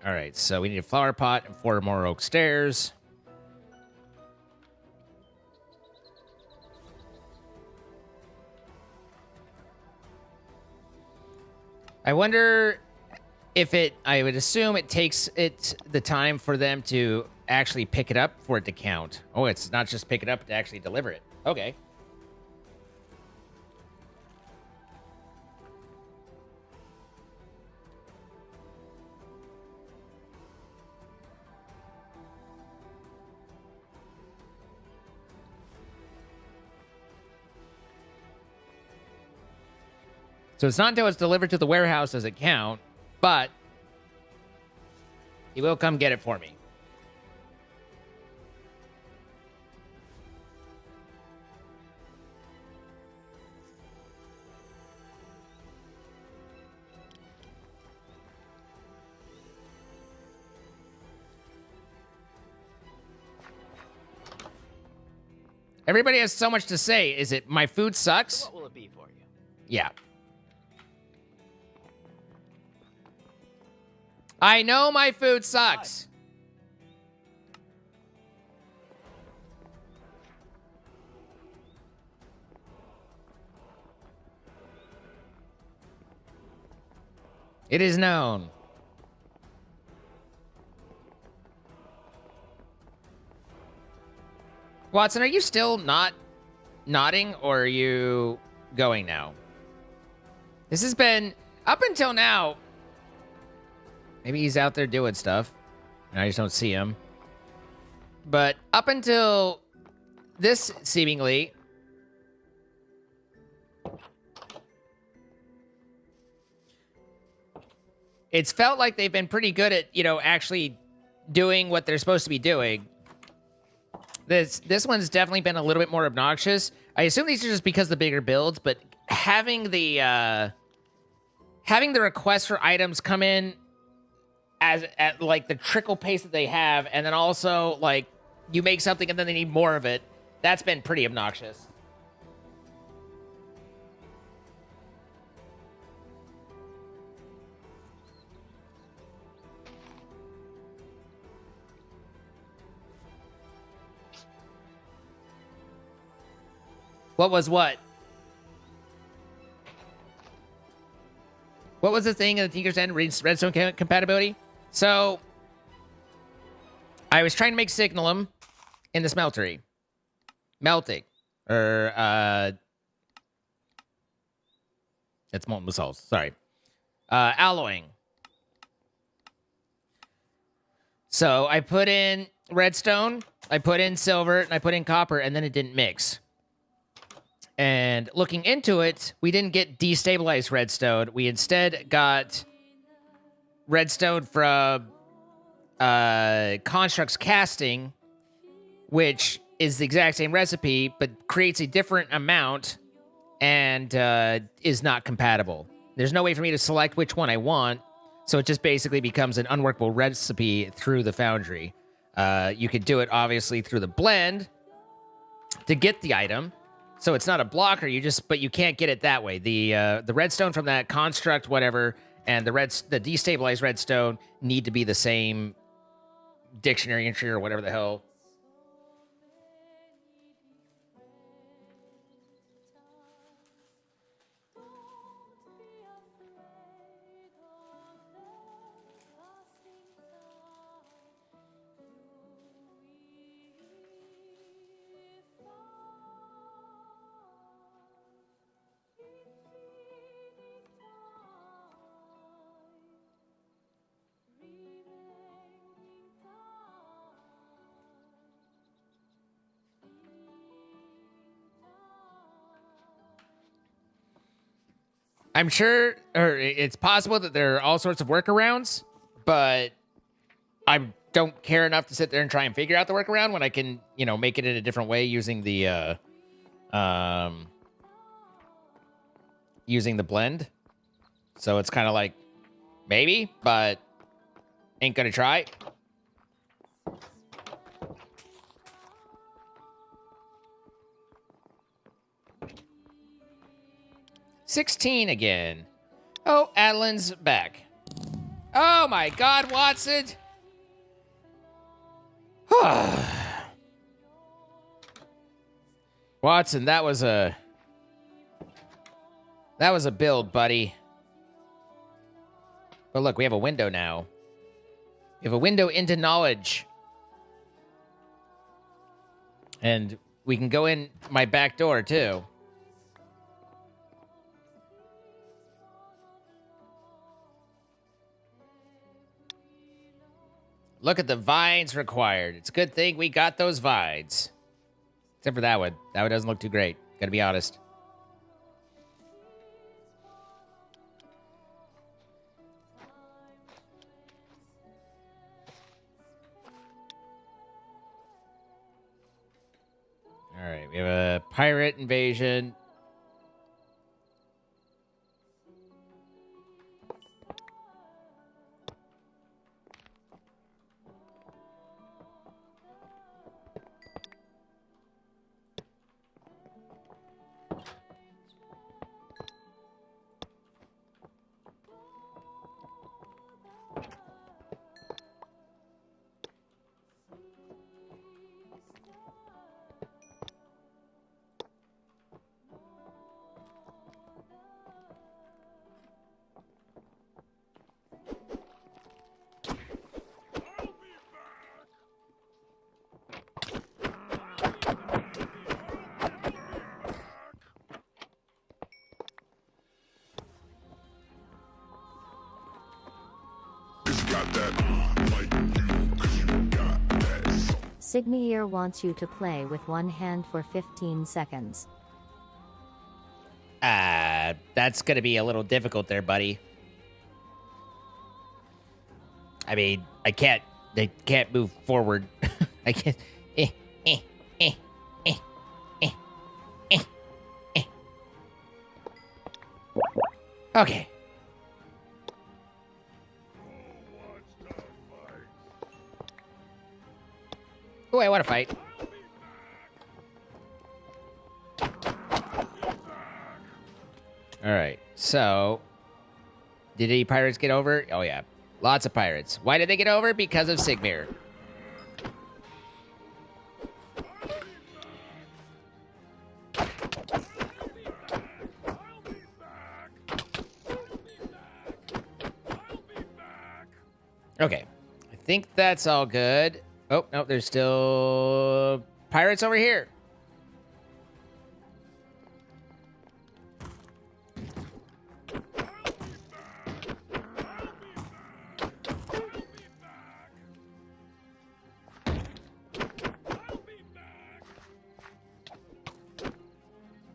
all right, so we need a flower pot and 4 more oak stairs. I wonder if I would assume it takes the time for them to actually pick it up for it to count. Oh, it's not just pick it up to actually deliver it. Okay. So it's not until it's delivered to the warehouse does it count, but he will come get it for me. Everybody has so much to say. Is it my food sucks? What will it be for you? Yeah. I know my food sucks. It is known. Watson, are you still not nodding, or are you going now? This has been, up until now, maybe he's out there doing stuff, and I just don't see him. But up until this, seemingly, it's felt like they've been pretty good at, actually doing what they're supposed to be doing. This one's definitely been a little bit more obnoxious. I assume these are just because of the bigger builds, but having the request for items come in at like the trickle pace that they have, and then also like you make something and then they need more of it, that's been pretty obnoxious. What was what? What was the thing in the Tinker's End redstone compatibility? So, I was trying to make signalum in the smeltery. Melting. It's molten basalt, sorry. Alloying. So, I put in redstone, I put in silver, and I put in copper, and then it didn't mix. And looking into it, we didn't get destabilized redstone. We instead got redstone from Construct's casting, which is the exact same recipe, but creates a different amount and is not compatible. There's no way for me to select which one I want, so it just basically becomes an unworkable recipe through the foundry. You could do it, obviously, through the blend to get the item. So it's not a blocker, but you can't get it that way. The redstone from that construct, whatever, and the destabilized redstone need to be the same dictionary entry or whatever the hell. I'm sure, or it's possible that there are all sorts of workarounds, but I don't care enough to sit there and try and figure out the workaround when I can, you know, make it in a different way using the blend. So it's kind of like maybe, but ain't gonna try. $16 again. Oh, Adeline's back. Oh my God, Watson. Watson, that was a build, buddy. But look, we have a window now. We have a window into knowledge. And we can go in my back door, too. Look at the vines required. It's a good thing we got those vines. Except for that one. That one doesn't look too great. Gotta be honest. Alright, we have a pirate invasion. Sigmier wants you to play with one hand for 15 seconds. That's gonna be a little difficult there, buddy. I mean, I can't move forward. I can't. Okay. Oh, I want to fight. All right. So, did any pirates get over? Oh, yeah. Lots of pirates. Why did they get over? Because of Sigmir. Okay. I think that's all good. Oh, no, there's still pirates over here.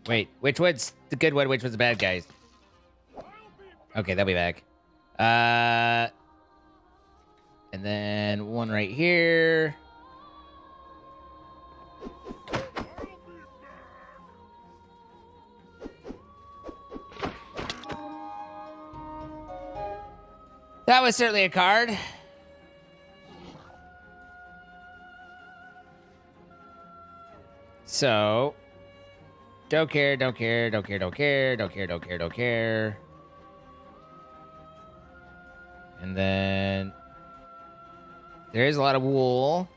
Wait, which one's the good one? Which one's the bad guys? Okay, they'll be back. And then one right here. That was certainly a card. So, don't care, don't care, don't care, don't care, don't care, don't care, don't care. And then there is a lot of wool.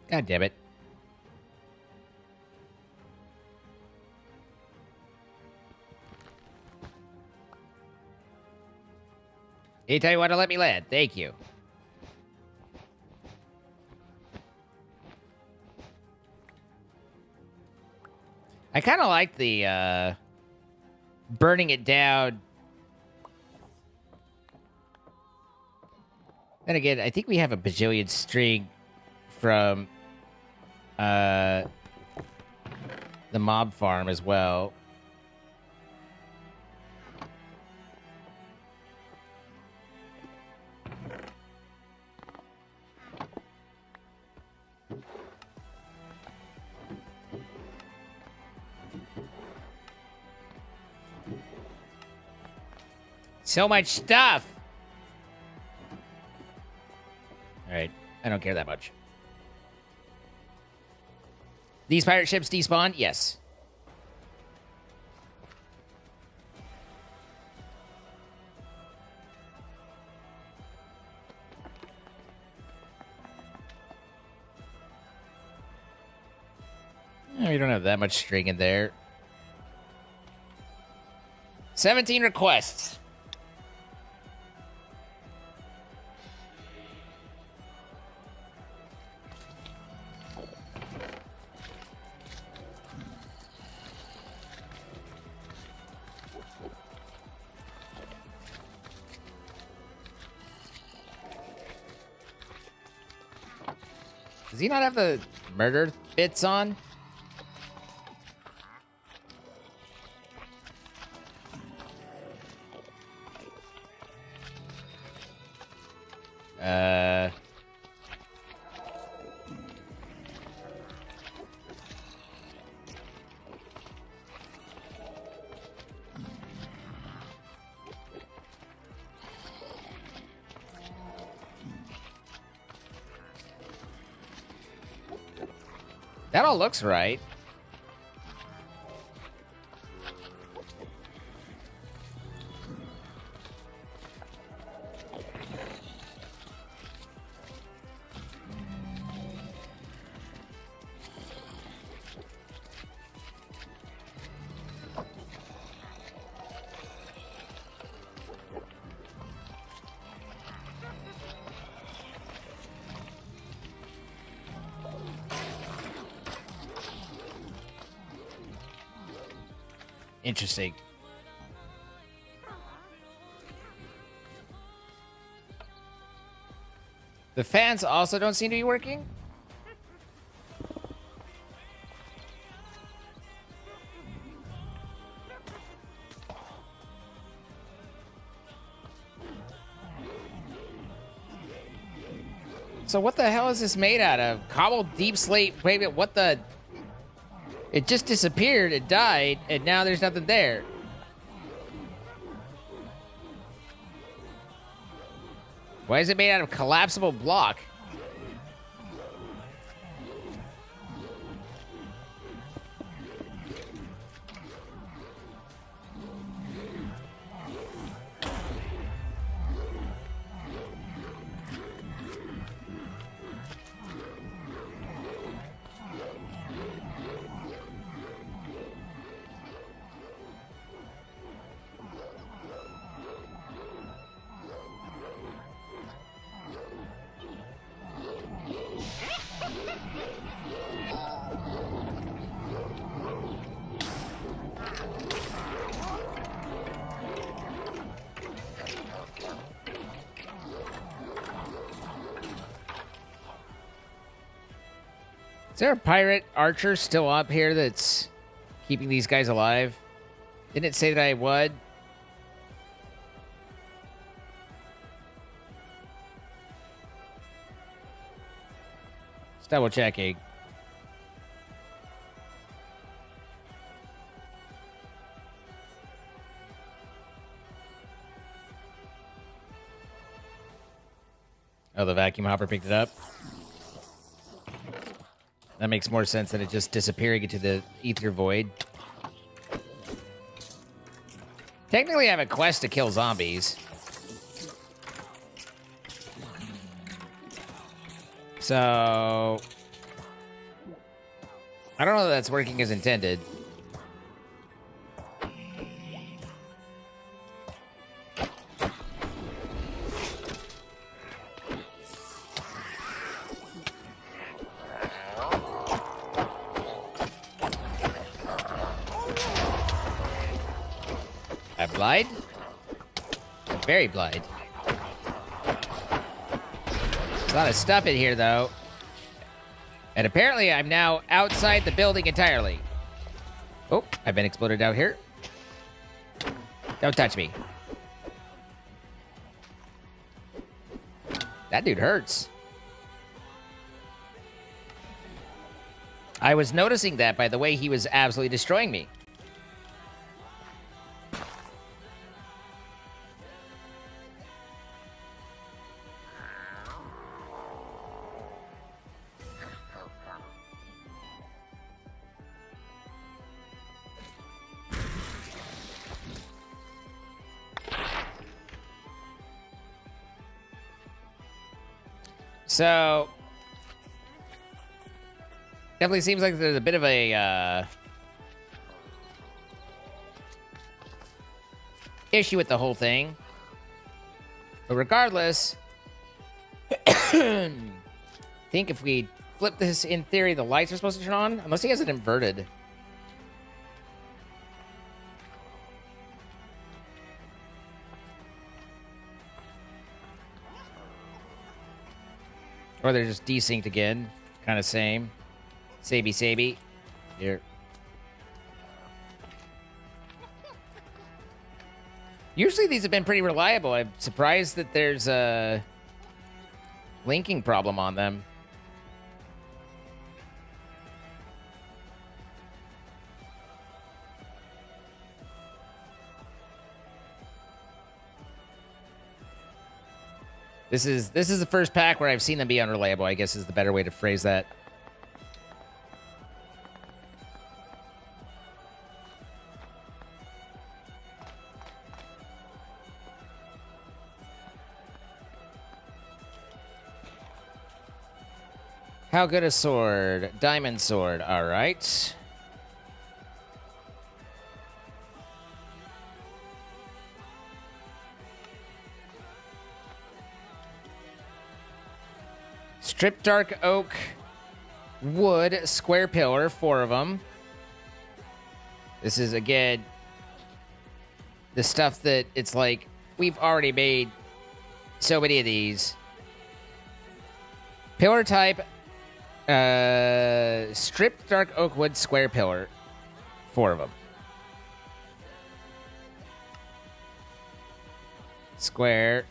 God damn it. Anytime you want to let me land. Thank you. I kind of like the burning it down. Then again, I think we have a bajillion string from the mob farm as well. So much stuff. All right, I don't care that much. These pirate ships despawn? Yes. We don't have that much string in there. 17 requests. Does he not have the murder bits on? That all looks right. Interesting. The fans also don't seem to be working. So what the hell is this made out of? Cobbled deep slate. Wait a minute, what the? It just disappeared, it died, and now there's nothing there. Why is it made out of collapsible block? Is there a pirate archer still up here that's keeping these guys alive? Didn't it say that I would? Just double checking. Oh, the vacuum hopper picked it up. That makes more sense than it just disappearing into the ether void. Technically, I have a quest to kill zombies. So... I don't know if that's working as intended. blind? Very blind. There's a lot of stuff in here, though. And apparently I'm now outside the building entirely. Oh, I've been exploded out here. Don't touch me. That dude hurts. I was noticing that by the way he was absolutely destroying me. So, definitely seems like there's a bit of a issue with the whole thing. But regardless, I think if we flip this, in theory, the lights are supposed to turn on, unless he has it inverted. Or they're just desynced again. Kind of same. Saby. Here. Usually these have been pretty reliable. I'm surprised that there's a linking problem on them. This is the first pack where I've seen them be unreliable, I guess is the better way to phrase that. How good a sword? Diamond sword, all right. Strip dark oak, wood, square pillar, 4 of them. This is, again, the stuff that it's like, we've already made so many of these. Pillar type, strip dark oak wood, square pillar, 4 of them. Square.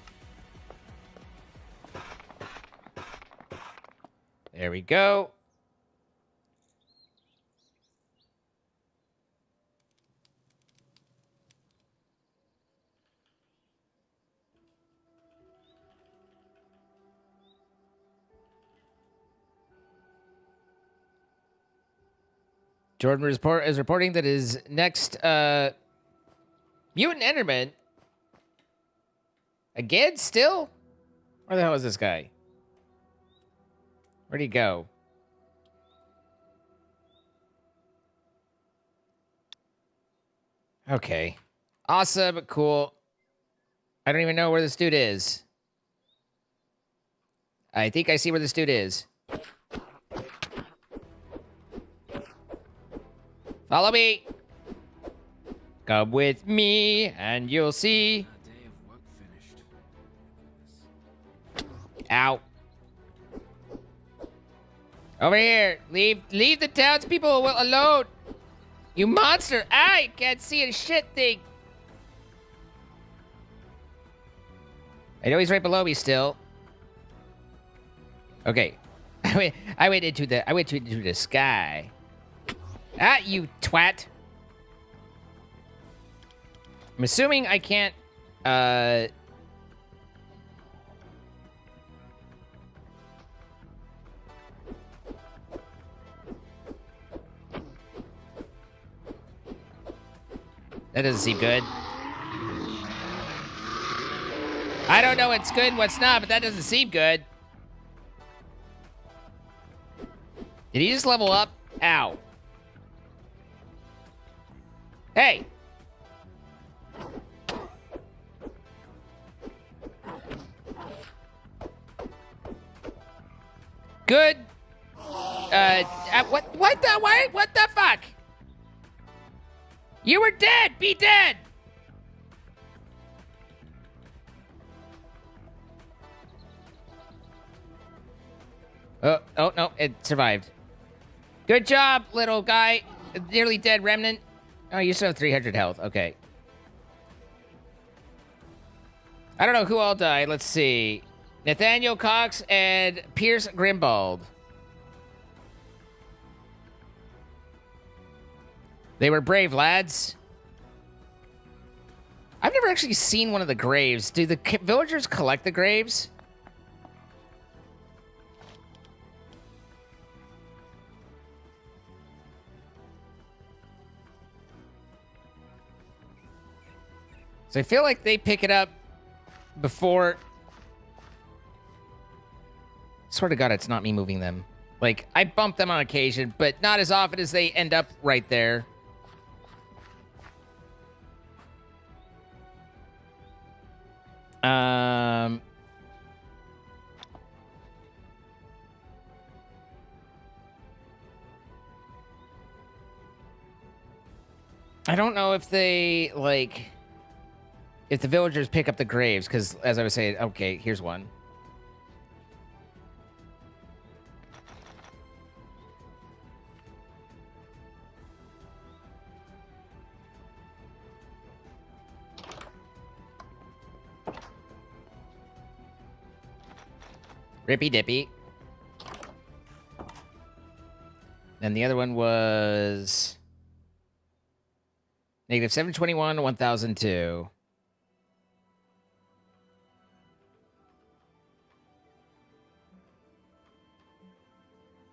There we go. Jordan is reporting that his next mutant enderman again still? Where the hell is this guy? Where'd he go? Okay. Awesome. Cool. I don't even know where this dude is. I think I see where this dude is. Follow me. Come with me and you'll see. Ow. Over here. Leave the townspeople alone. You monster. I can't see a shit thing. I know he's right below me still. Okay. I went into the sky. Ah, you twat. I'm assuming I can't that doesn't seem good. I don't know what's good and what's not, but that doesn't seem good. Did he just level up? Ow. Hey! Good. What the fuck? You were dead! Be dead! Oh, no, it survived. Good job, little guy. Nearly dead remnant. Oh, you still have 300 health. Okay. I don't know who all died. Let's see. Nathaniel Cox and Pierce Grimbald. They were brave lads. I've never actually seen one of the graves. Do the villagers collect the graves? So I feel like they pick it up before... Swear to God, it's not me moving them. Like, I bump them on occasion, but not as often as they end up right there. I don't know if they, like... If the villagers pick up the graves, because, as I was saying... Okay, here's one. Rippy Dippy. And the other one was... Negative 721, 1002.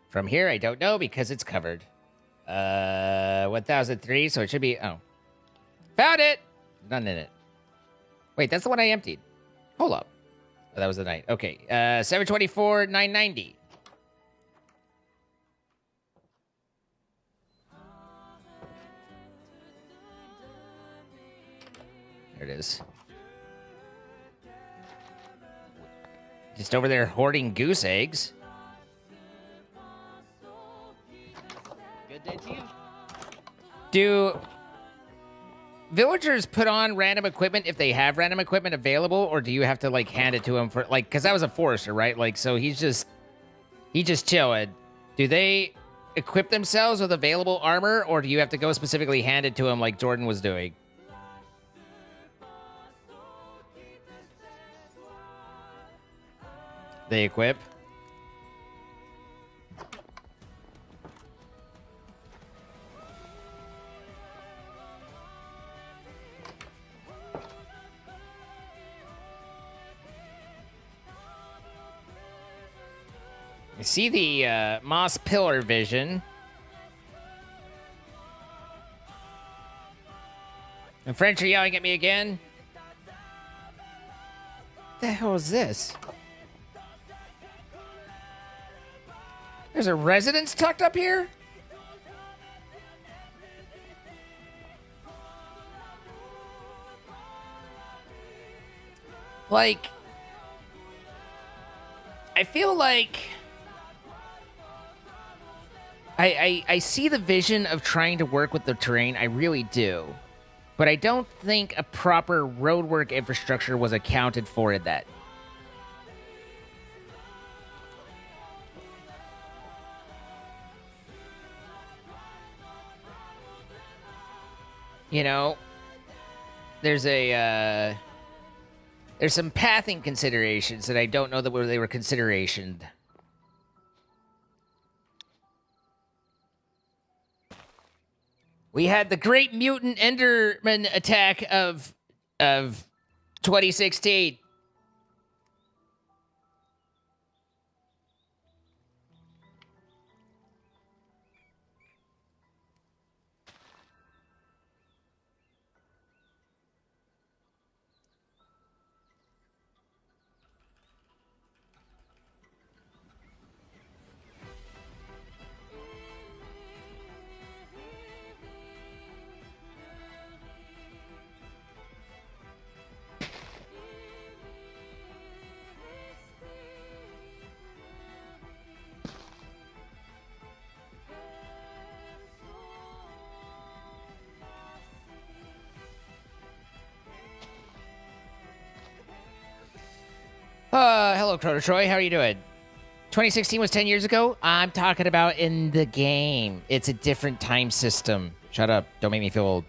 From here, I don't know because it's covered. 1003, so it should be... Oh. Found it! None in it. Wait, that's the one I emptied. Hold up. Oh, that was the night. Okay. 724, 990. There it is. Just over there hoarding goose eggs. Good day to you. Do villagers put on random equipment if they have random equipment available, or do you have to, like, hand it to him for, like, because that was a forester, right? Like, so he's just chilling. Do they equip themselves with available armor, or do you have to go specifically hand it to him like Jordan was doing? They equip. I see the moss pillar vision. And French are yelling at me again. What the hell is this? There's a residence tucked up here? Like, I feel like I see the vision of trying to work with the terrain. I really do. But I don't think a proper roadwork infrastructure was accounted for in that. You know, there's some pathing considerations that I don't know that they were considerationed. We had the Great Mutant Enderman attack of 2016. Hello, Croto Troy. How are you doing? 2016 was 10 years ago. I'm talking about in the game. It's a different time system. Shut up. Don't make me feel old.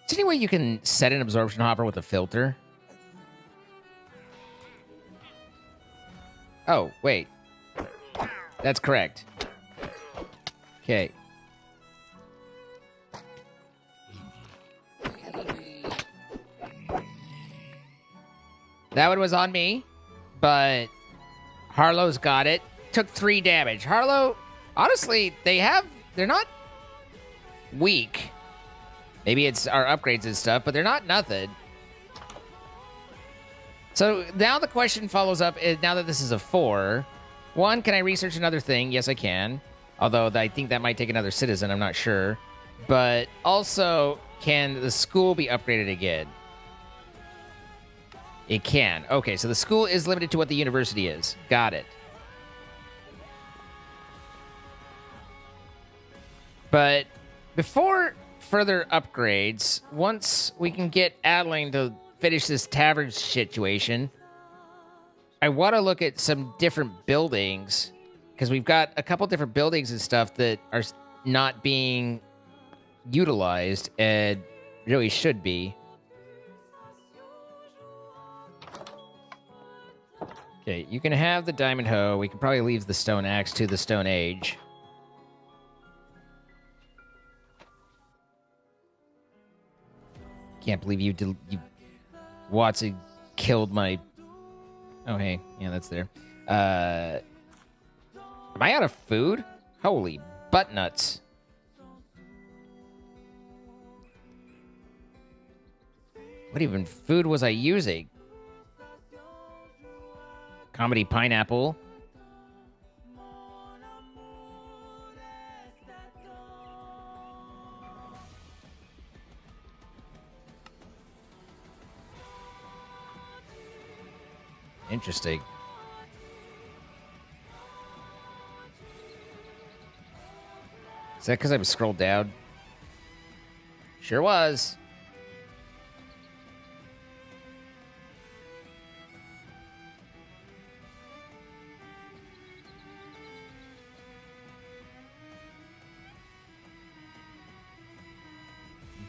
Is there any way you can set an absorption hopper with a filter? Oh, wait. That's correct. Okay. That one was on me, but Harlow's got it. Took 3 damage. Harlow, honestly, they're not weak. Maybe it's our upgrades and stuff, but they're not nothing. So now the question follows up, now that this is a 4. 1, can I research another thing? Yes, I can. Although I think that might take another citizen, I'm not sure. But also, can the school be upgraded again? It can. Okay, so the school is limited to what the university is. Got it. But before further upgrades, once we can get Adeline to finish this tavern situation, I want to look at some different buildings, because we've got a couple different buildings and stuff that are not being utilized and really should be. Okay, you can have the diamond hoe. We can probably leave the stone axe to the Stone Age. Can't believe you Watson killed my... Oh, hey. Yeah, that's there. Am I out of food? Holy butt nuts. What even food was I using? Comedy pineapple. Interesting. Is that because I scrolled down? Sure was.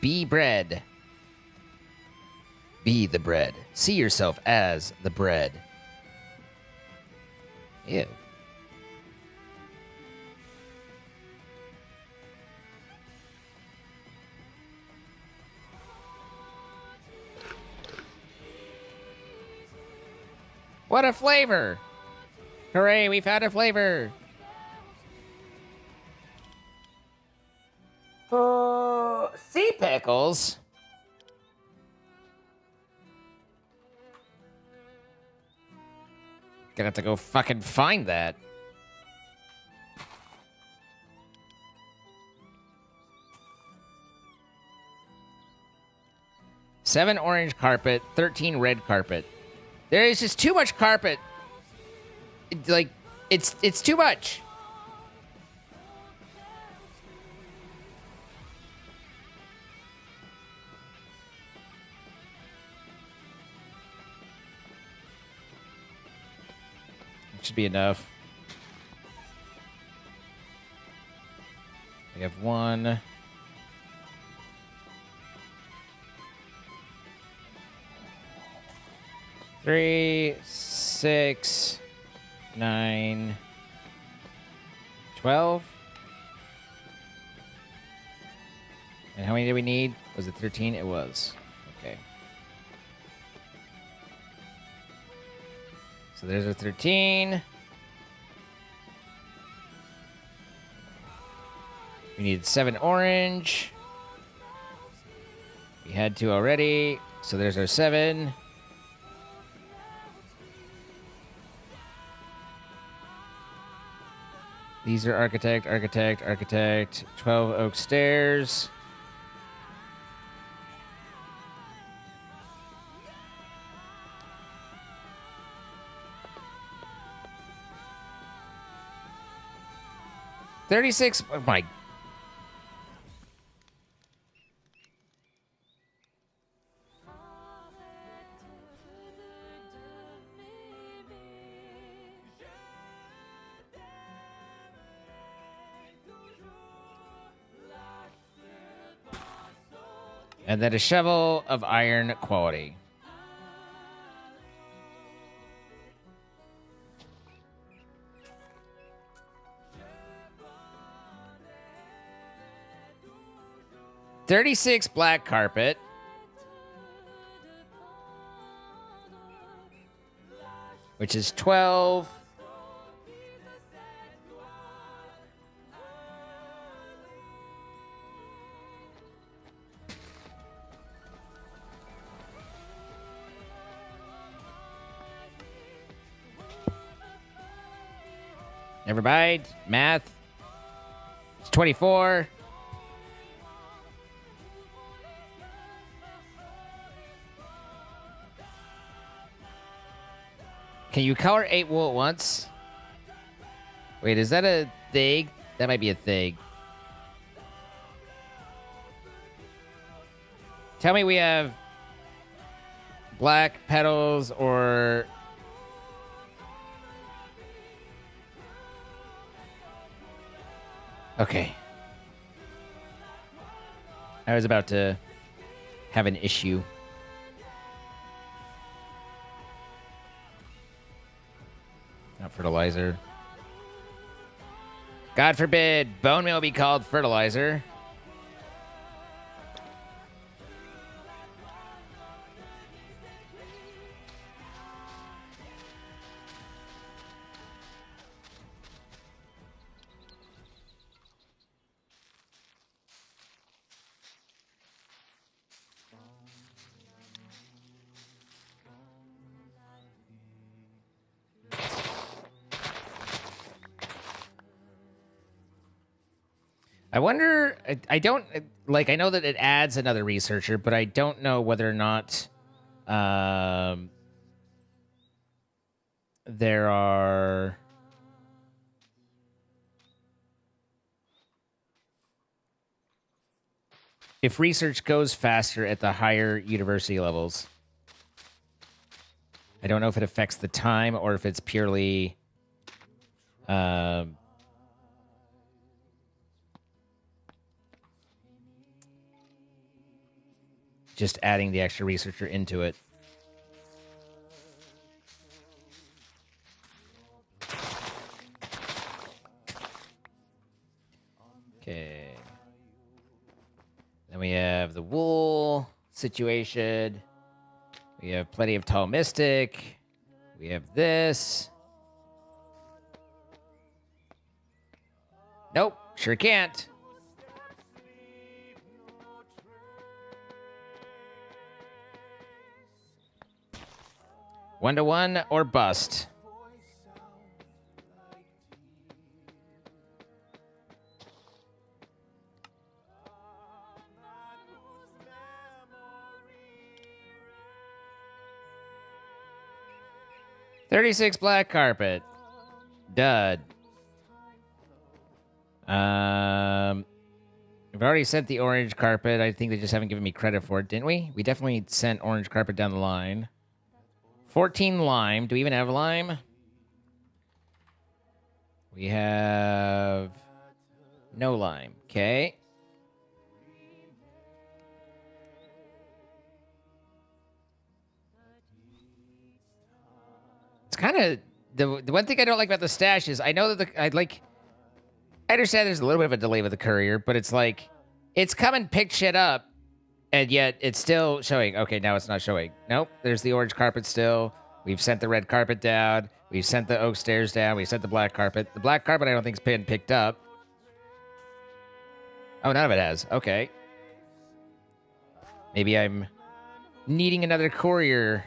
Be bread. Be the bread. See yourself as the bread. Ew. What a flavor! Hooray, we found a flavor! Sea pickles? Gonna have to go fucking find that. Seven orange carpet, 13 red carpet. There is just too much carpet. It's too much. Should be enough. We have 1. Three, 6, 9, 12. And how many did we need? Was it 13? It was. Okay. So there's our 13. We needed 7 orange. We had 2 already. So there's our 7. These are architect, architect, architect. 12 oak stairs. 36. Oh my. And then a shovel of iron quality. $36 black carpet. Which is 12. Never mind. Math. It's 24. Can you color 8 wool at once? Wait, is that a thing? That might be a thing. Tell me we have black petals or... Okay. I was about to have an issue. Not fertilizer. God forbid bone meal be called fertilizer. I wonder, I don't, like, I know that it adds another researcher, but I don't know whether or not there are... If research goes faster at the higher university levels. I don't know if it affects the time or if it's purely... just adding the extra researcher into it. Okay. Then we have the wool situation. We have plenty of tall mystic. We have this. Nope, sure can't. One to one or bust. $36 black carpet. Dud. I've already sent the orange carpet. I think they just haven't given me credit for it, didn't we? We definitely sent orange carpet down the line. 14 lime. Do we even have lime? We have no lime. Okay. It's kind of the one thing I don't like about the stash is I know that I understand there's a little bit of a delay with the courier, but it's like it's coming, pick shit up. And yet, it's still showing. Okay, now it's not showing. Nope, there's the orange carpet still. We've sent the red carpet down. We've sent the oak stairs down. We've sent the black carpet. The black carpet I don't think's been picked up. Oh, none of it has. Okay. Maybe I'm needing another courier.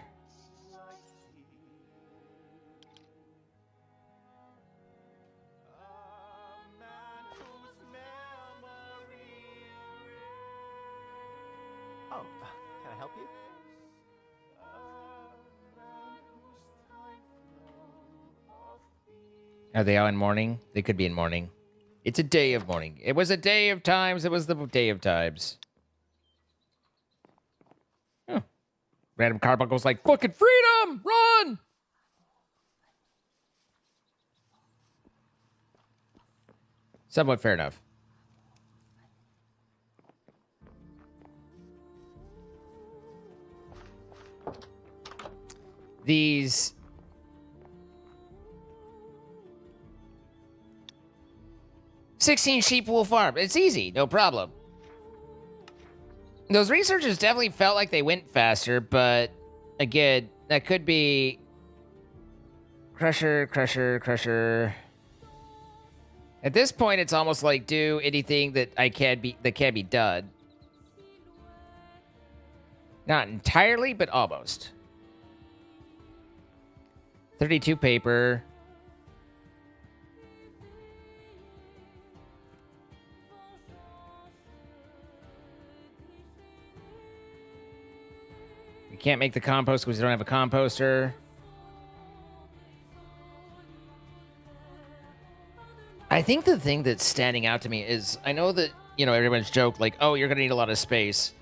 Are they all in mourning? They could be in mourning. It's a day of mourning. It was a day of times. It was the day of times. Huh. Random carbuncle's like, fucking freedom! Run! Somewhat fair enough. These... "16 sheep wool farm." It's easy, no problem. Those researchers definitely felt like they went faster, but again, that could be Crusher. At this point, it's almost like do anything that can be done. Not entirely, but almost. 32 paper. We can't make the compost because we don't have a composter. I think the thing that's standing out to me is, I know that, you know, everyone's joke like, oh, you're going to need a lot of space.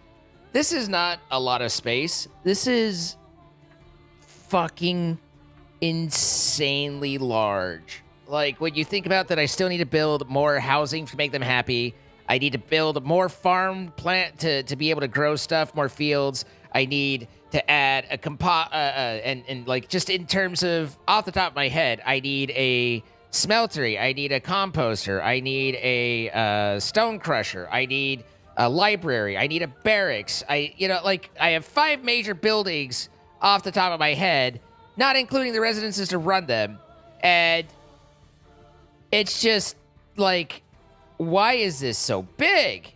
This is not a lot of space. This is fucking insanely large. Like, when you think about that, I still need to build more housing to make them happy. I need to build more farm plant to be able to grow stuff, more fields. I need to add a and like, just in terms of off the top of my head, I need a smeltery. I need a composter. I need a stone crusher. I need a library. I need a barracks. I have 5 major buildings off the top of my head, not including the residences to run them. And it's just like, why is this so big?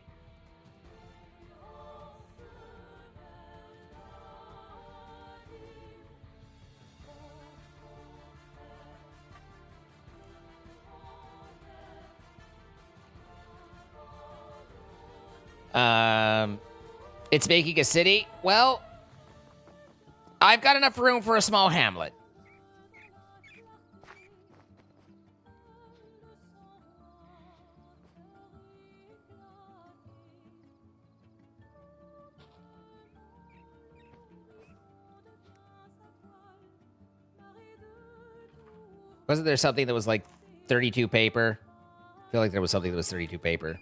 It's making a city. Well, I've got enough room for a small hamlet. Wasn't there something that was like 32 paper? I feel like there was something that was 32 paper.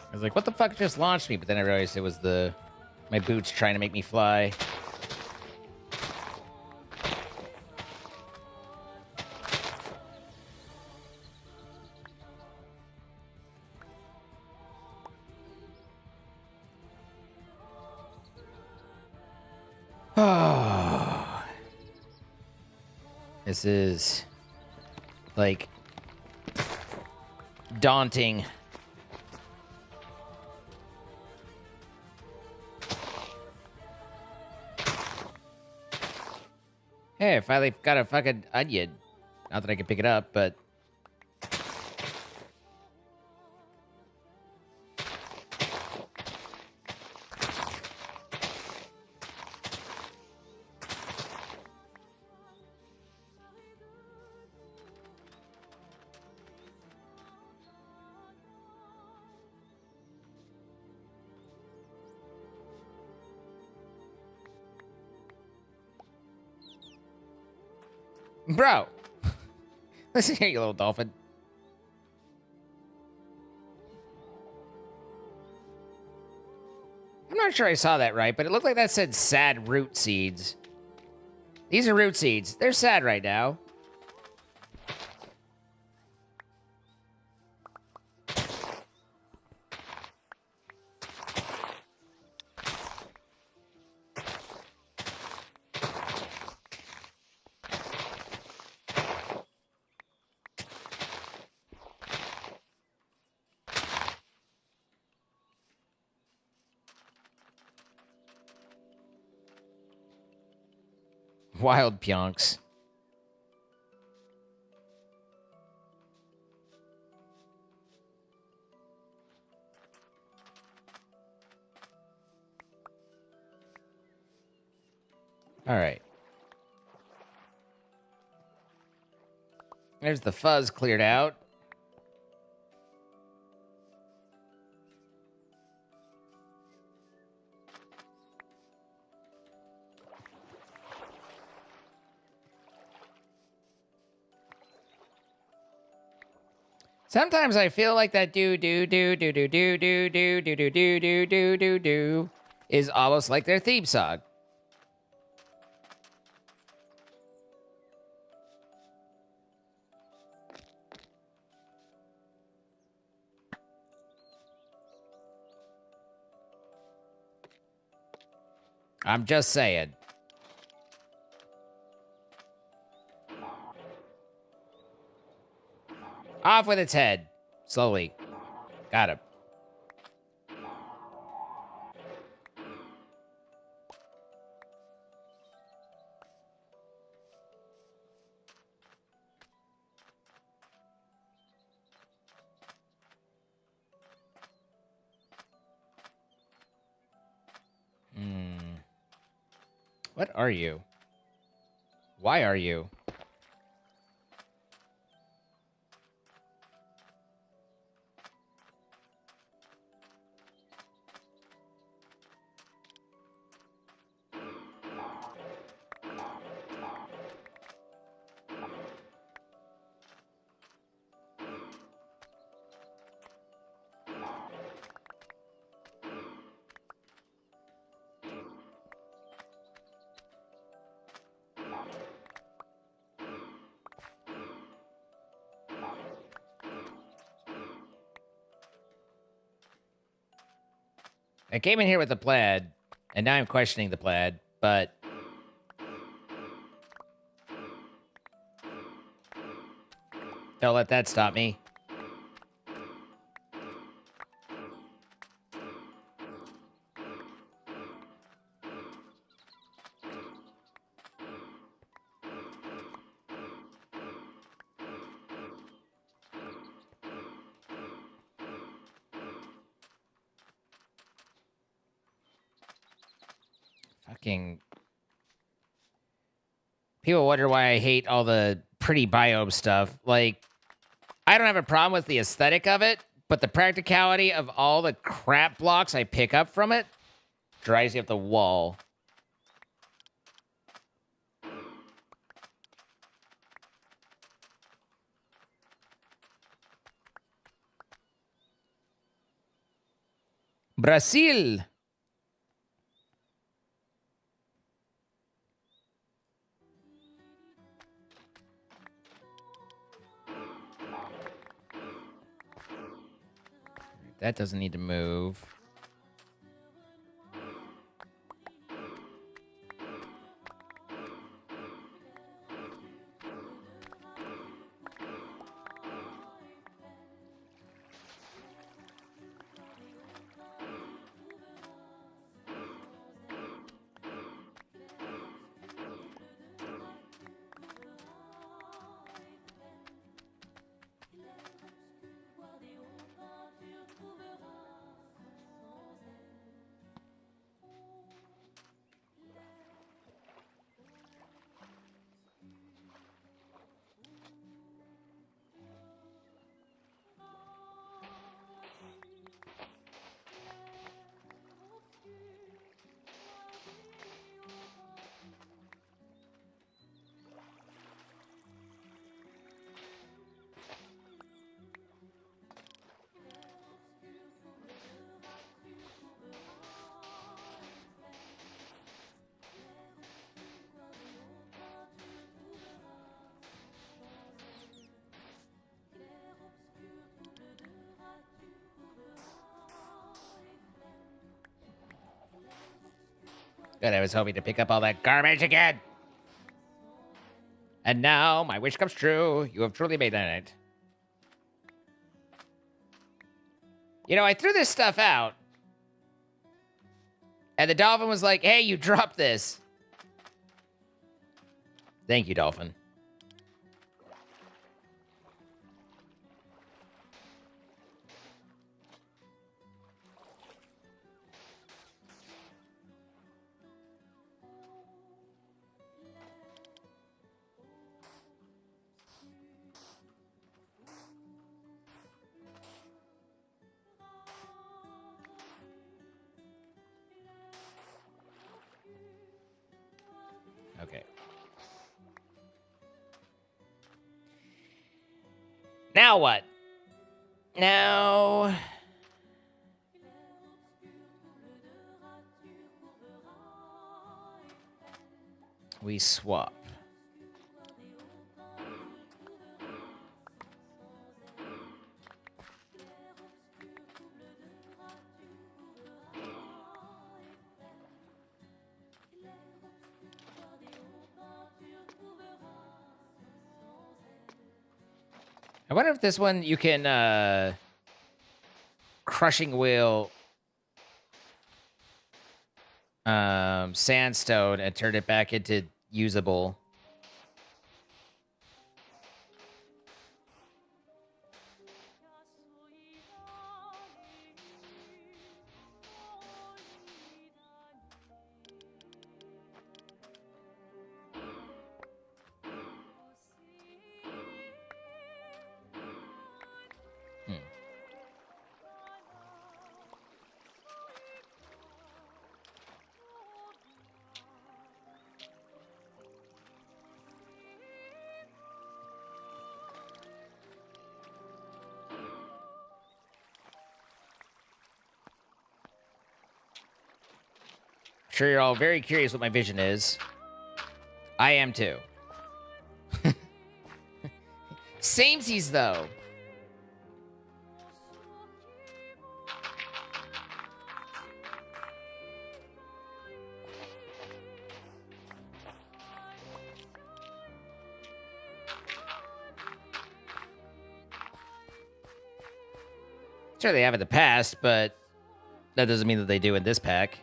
I was like, what the fuck just launched me? But then I realized it was my boots trying to make me fly. This is like daunting. Hey, I finally got a fucking onion. Not that I can pick it up, but... Bro, Listen here, you little dolphin. I'm not sure I saw that right, but it looked like that said sad root seeds. These are root seeds. They're sad right now. Wild pionks. All right. There's the fuzz cleared out. Sometimes I feel like that do is almost like their theme song. I'm just saying. Off with its head. Slowly. Got him. What are you? Why are you? I came in here with a plaid, and now I'm questioning the plaid, but... don't let that stop me. Fucking... people wonder why I hate all the pretty biome stuff. Like, I don't have a problem with the aesthetic of it, but the practicality of all the crap blocks I pick up from it drives you up the wall. Brazil! That doesn't need to move. Good, I was hoping to pick up all that garbage again. And now my wish comes true. You have truly made that night. You know, I threw this stuff out. And the dolphin was like, hey, you dropped this. Thank you, dolphin. Okay. Now what? Now... we swap. I wonder if this one you can crushing wheel sandstone and turn it back into usable. Sure, you're all very curious what my vision is. I am too. Samesies, though. Sure, they have in the past, but that doesn't mean that they do in this pack.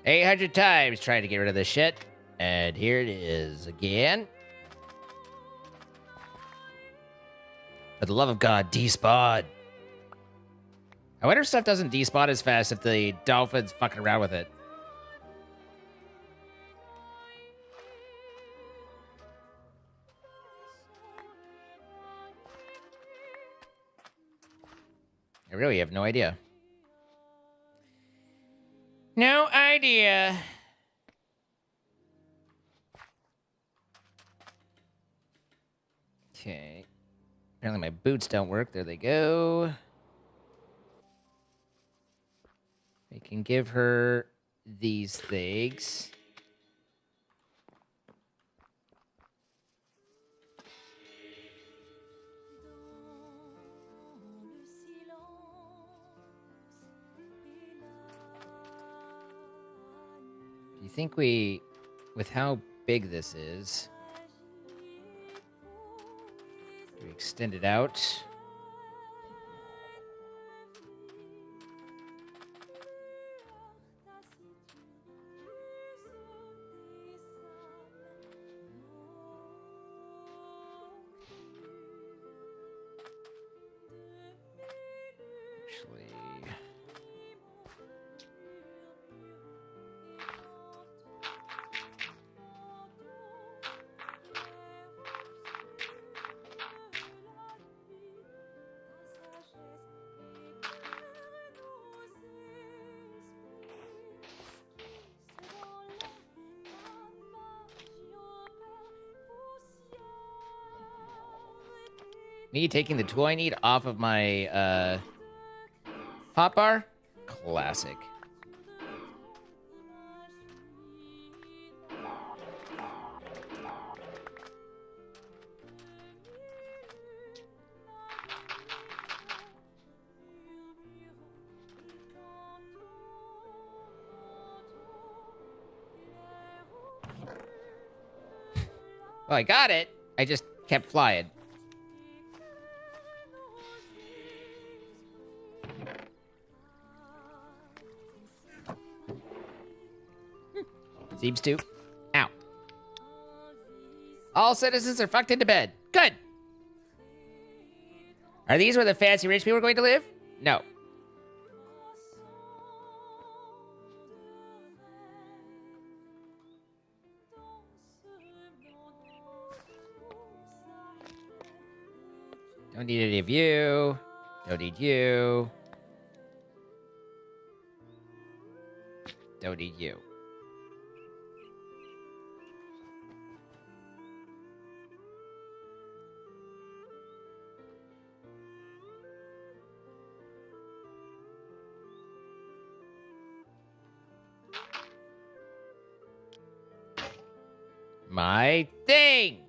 $800 times trying to get rid of this shit. And here it is again. For the love of God, despawn. I wonder if stuff doesn't despawn as fast if the dolphin's fucking around with it. I really have no idea. No idea. Okay. Apparently my boots don't work. There they go. We can give her these things. Do you think we, with how big this is, we extend it out? Me taking the tool I need off of my hotbar? Classic. Well, I got it. I just kept flying. Seems to. Ow. All citizens are fucked into bed. Good. Are these where the fancy rich people are going to live? No. Don't need any of you. Don't need you. Don't need you. My thing!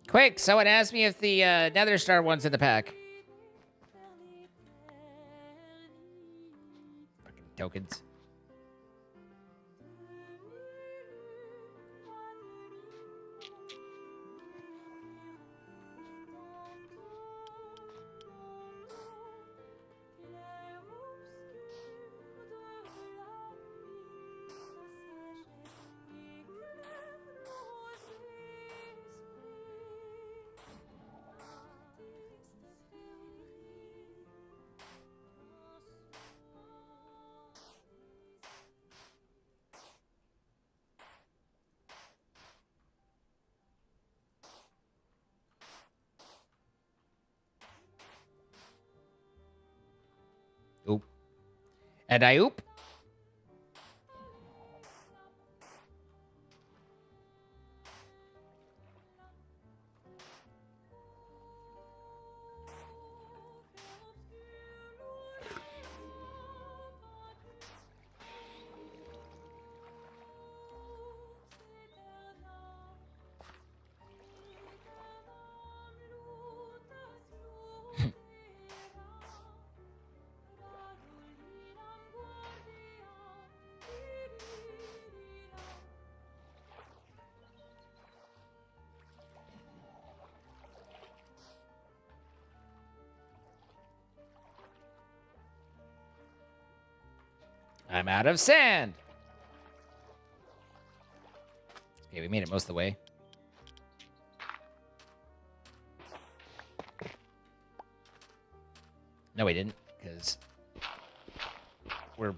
Quick, someone asked me if the Nether Star one's in the pack. Fucking tokens. Oop. And I oop. I'm out of sand. Okay, we made it most of the way. No, we didn't, because we're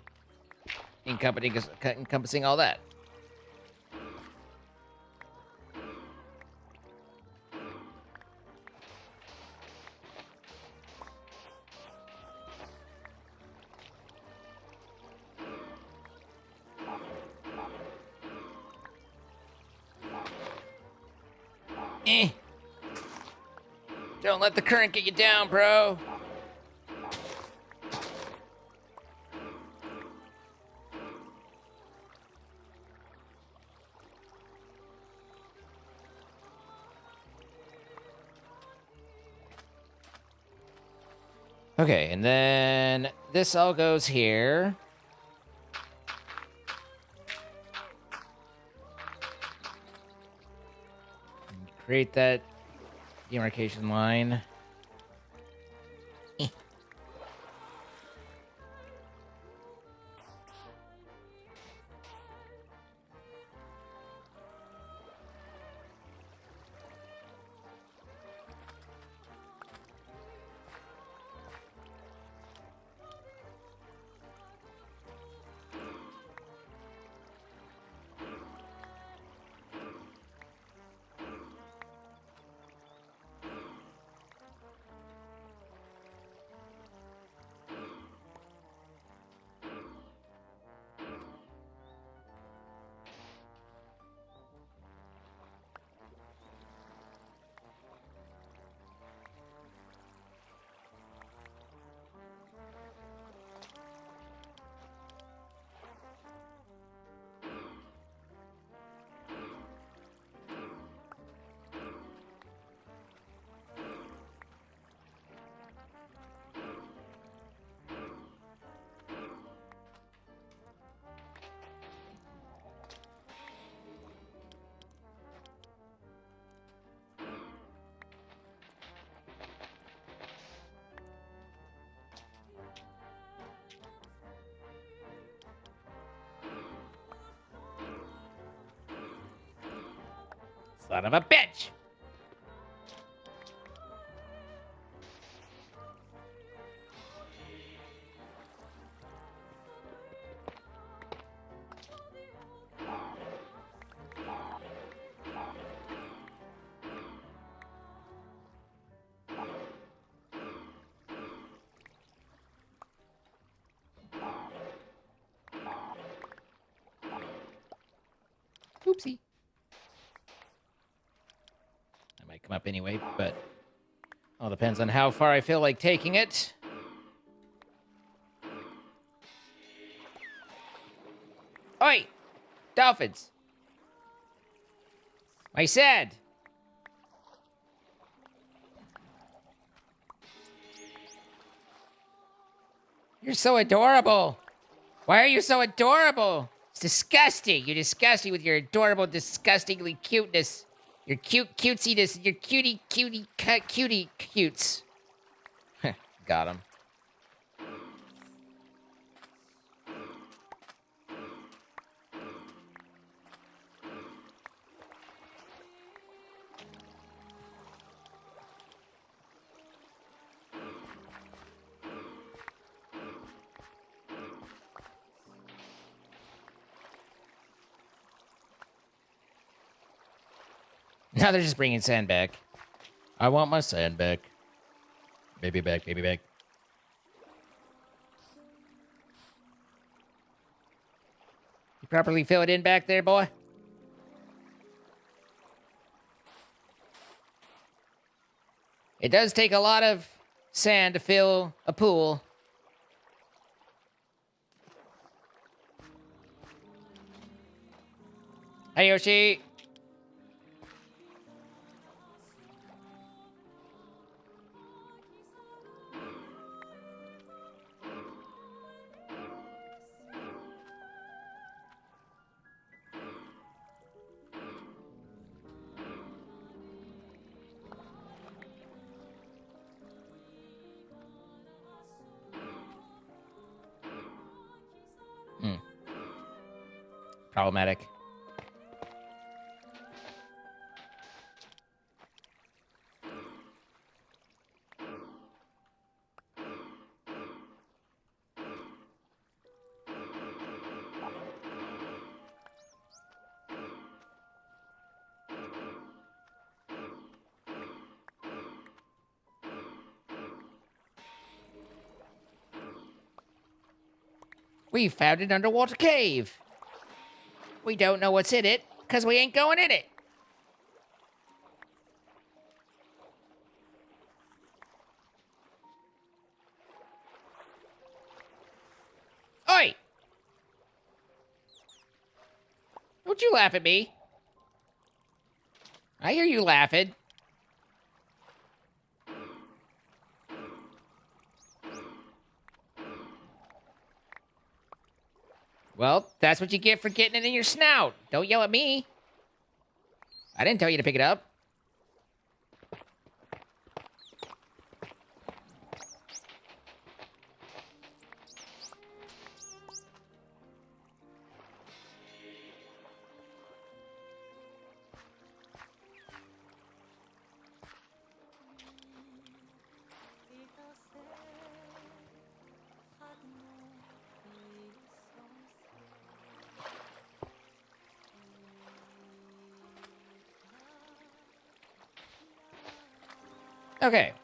encompassing all that. Eh. Don't let the current get you down, bro. Okay, and then this all goes here. Create that demarcation line. Son of a bitch! Oopsie. I might come up anyway, but all depends on how far I feel like taking it. Oi! Dolphins! I said! You're so adorable! Why are you so adorable? It's disgusting. You're disgusting with your adorable, disgustingly cuteness. Your cute cutesiness. Your cutie cutes. Got him. Now they're just bringing sand back. I want my sand back. Baby back, baby back. You properly fill it in back there, boy? It does take a lot of sand to fill a pool. Hey, Yoshi. Problematic. We found an underwater cave. We don't know what's in it, because we ain't going in it. Oi! Don't you laugh at me. I hear you laughing. Well, that's what you get for getting it in your snout. Don't yell at me. I didn't tell you to pick it up. Okay.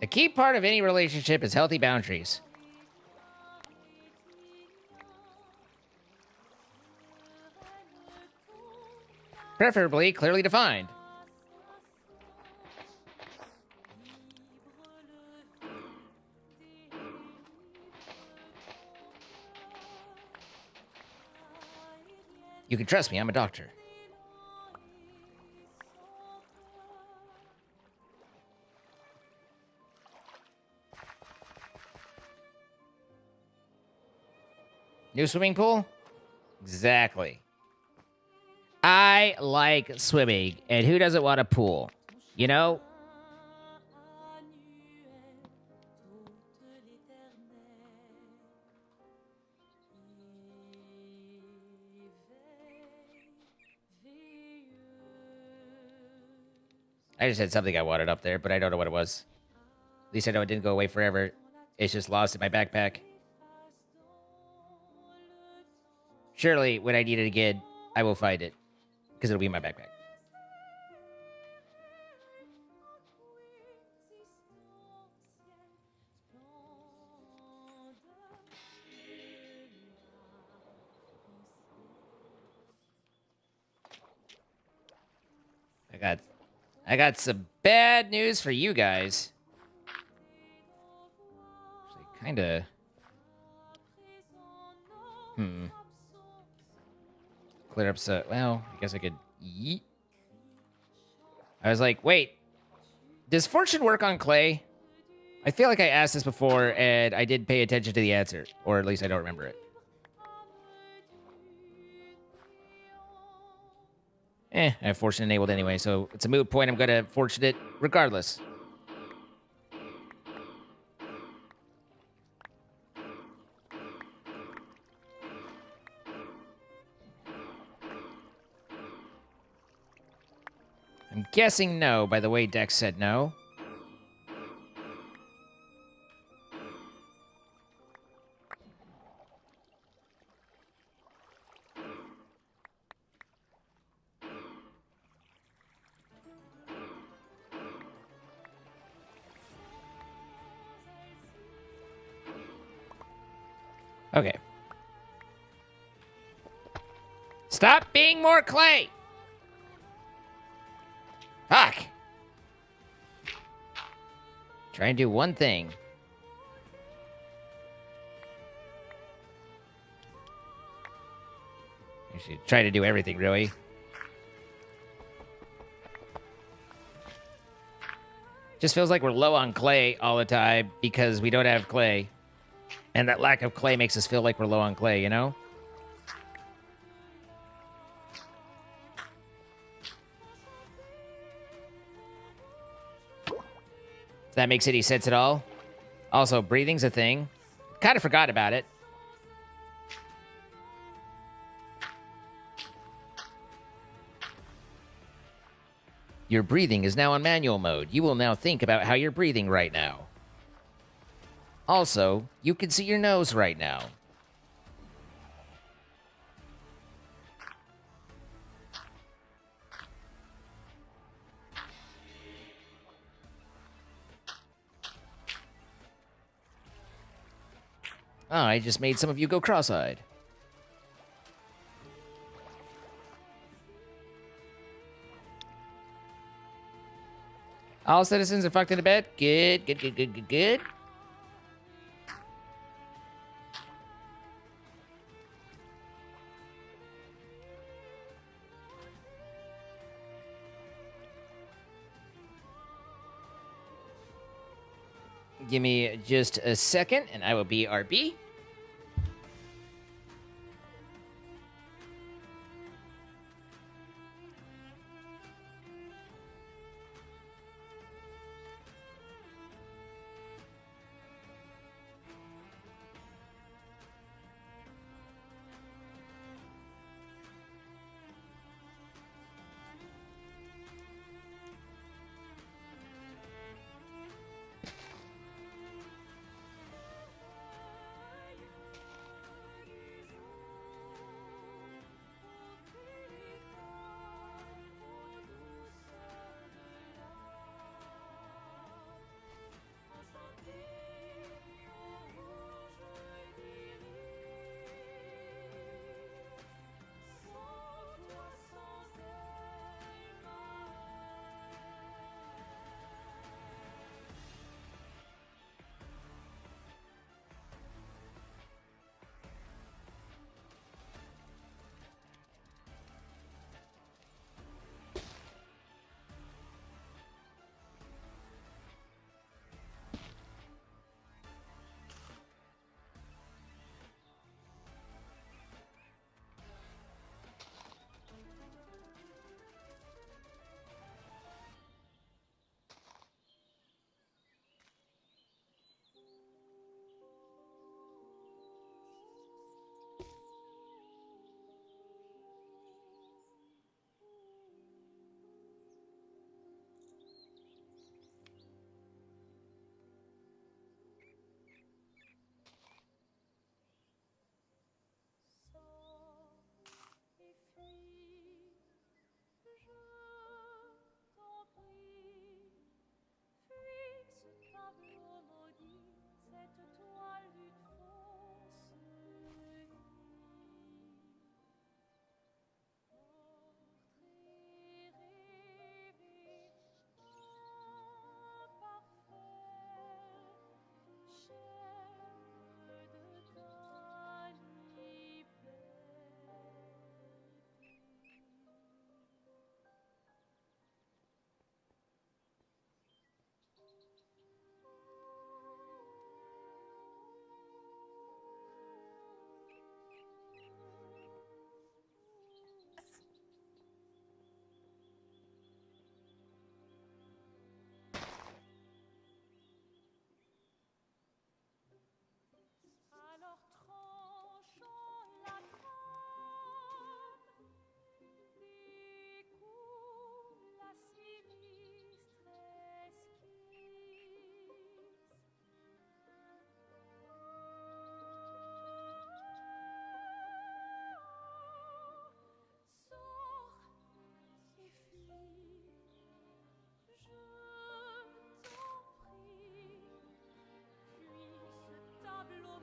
A key part of any relationship is healthy boundaries. Preferably clearly defined. You can trust me, I'm a doctor. New swimming pool? Exactly. I like swimming, and who doesn't want a pool? You know? I just had something I wanted up there, but I don't know what it was. At least I know it didn't go away forever. It's just lost in my backpack. Surely, when I need it again, I will find it. Because it'll be in my backpack. I got some bad news for you guys. Actually, kinda. Clear up so well, I guess I could yeet. I was like, wait. Does fortune work on clay? I feel like I asked this before and I didn't pay attention to the answer. Or at least I don't remember it. I have fortune enabled anyway, so it's a moot point. I'm gonna fortune it regardless. I'm guessing no, by the way Dex said no. Okay. Stop being more clay! Fuck! Try and do one thing. You should try to do everything, really. Just feels like we're low on clay all the time because we don't have clay. And that lack of clay makes us feel like we're low on clay, you know? If that makes any sense at all. Also, breathing's a thing. Kind of forgot about it. Your breathing is now on manual mode. You will now think about how you're breathing right now. Also, you can see your nose right now. Oh, I just made some of you go cross-eyed. All citizens are fucked into bed? Good, good, good, good, good, good. Give me just a second, and I will be RB.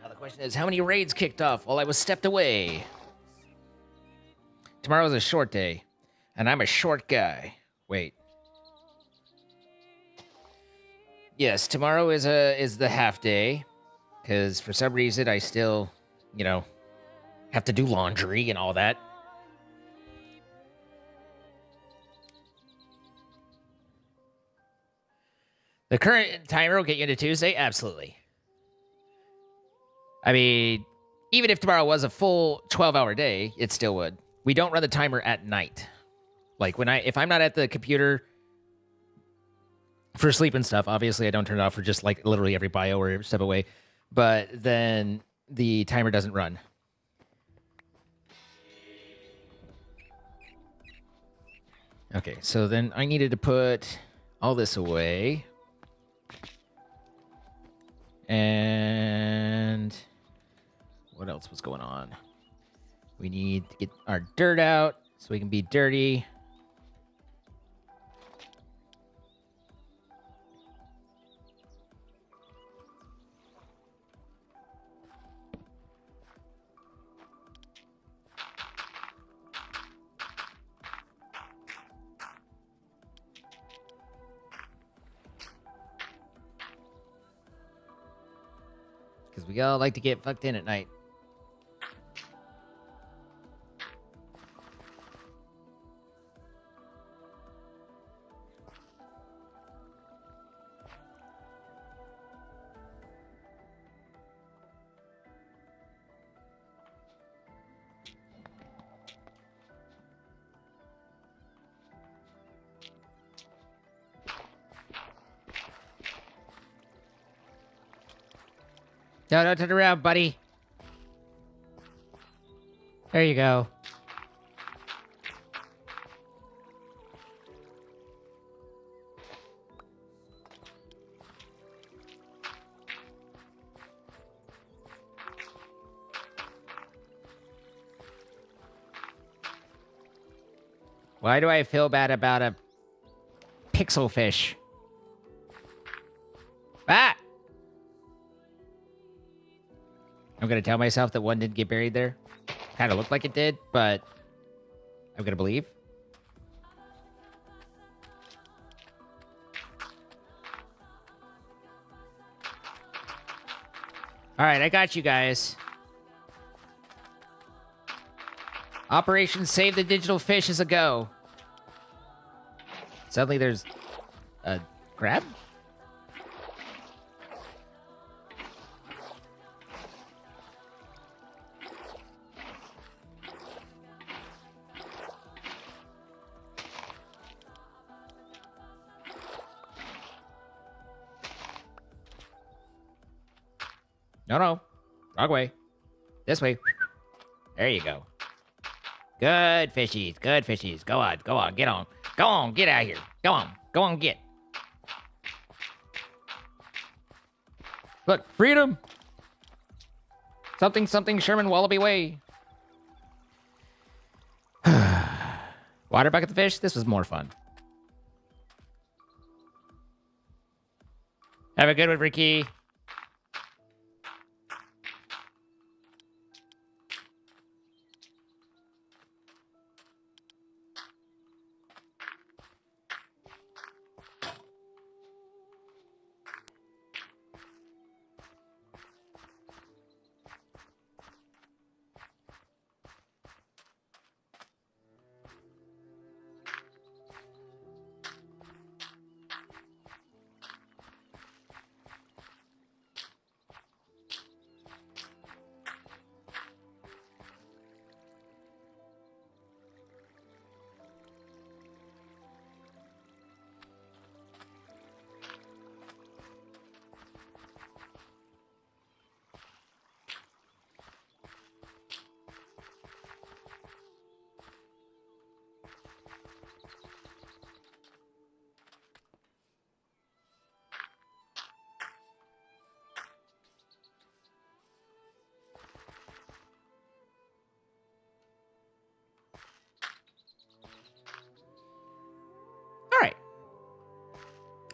Now the question is, how many raids kicked off while I was stepped away? Tomorrow's a short day, and I'm a short guy. Wait. Yes, tomorrow is the half day, because for some reason I still, you know, have to do laundry and all that. The current timer will get you into Tuesday? Absolutely. I mean, even if tomorrow was a full 12-hour day, it still would. We don't run the timer at night. Like if I'm not at the computer for sleep and stuff, obviously I don't turn it off for just like literally every bio or step away. But then the timer doesn't run. Okay, so then I needed to put all this away. And what else was going on? We need to get our dirt out so we can be dirty. Because we all like to get fucked in at night. No, don't turn around, buddy. There you go. Why do I feel bad about a pixel fish? Ah! I'm gonna tell myself that one didn't get buried there. Kind of looked like it did, but I'm gonna believe. All right, I got you guys. Operation Save the Digital Fish is a go. Suddenly there's a crab? No. Wrong way. This way. There you go. Good fishies. Good fishies. Go on. Go on. Get on. Go on. Get out of here. Go on. Go on. Get. Look. Freedom. Something, something, Sherman Wallaby Way. Water bucket the fish? This was more fun. Have a good one, Ricky.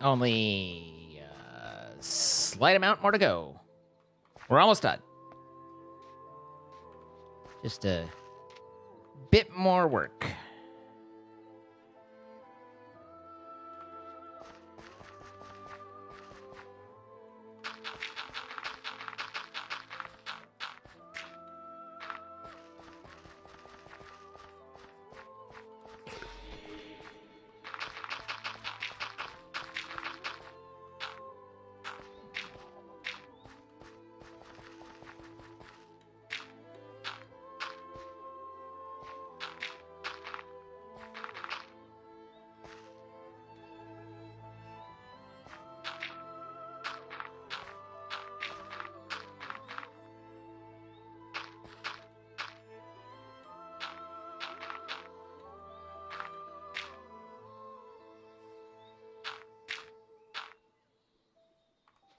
Only slight amount more to go. We're almost done. Just a bit more work.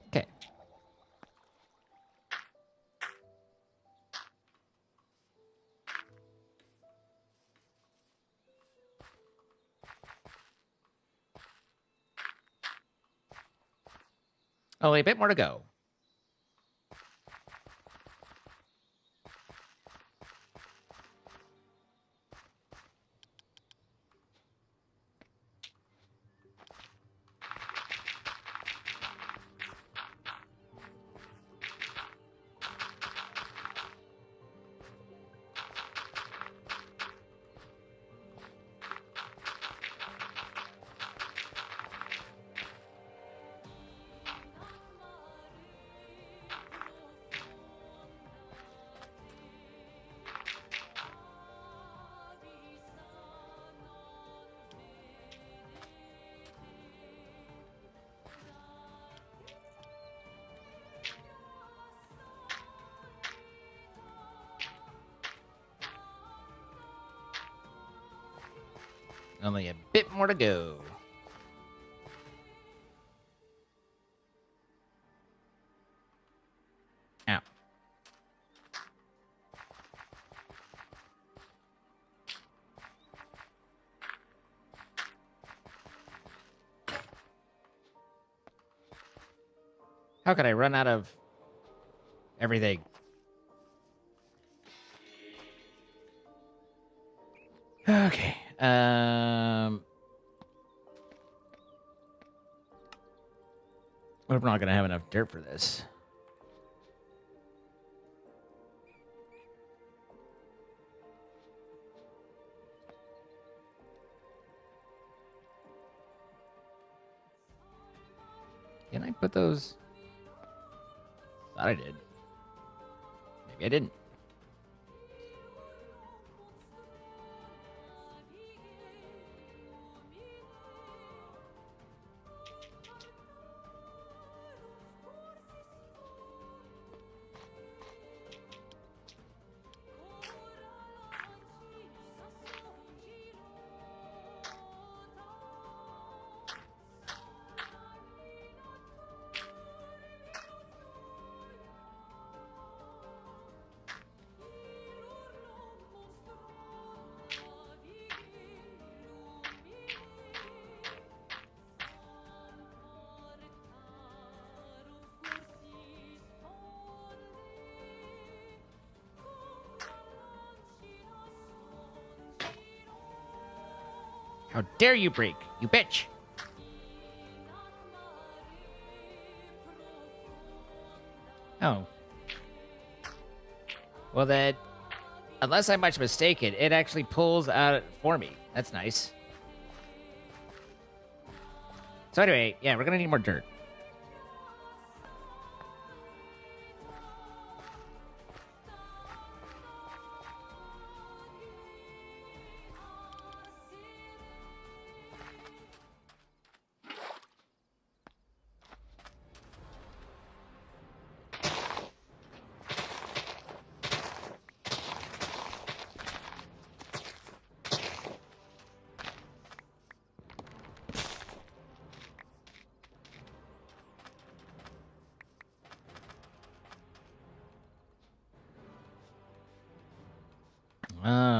Okay. Only a bit more to go. Only a bit more to go. Ow. How could I run out of everything? Okay. We're not gonna have enough dirt for this. Can I put those? Thought I did. Maybe I didn't. How dare you break, you bitch! Oh. Well then, unless I'm much mistaken, it actually pulls out for me. That's nice. So anyway, yeah, we're gonna need more dirt.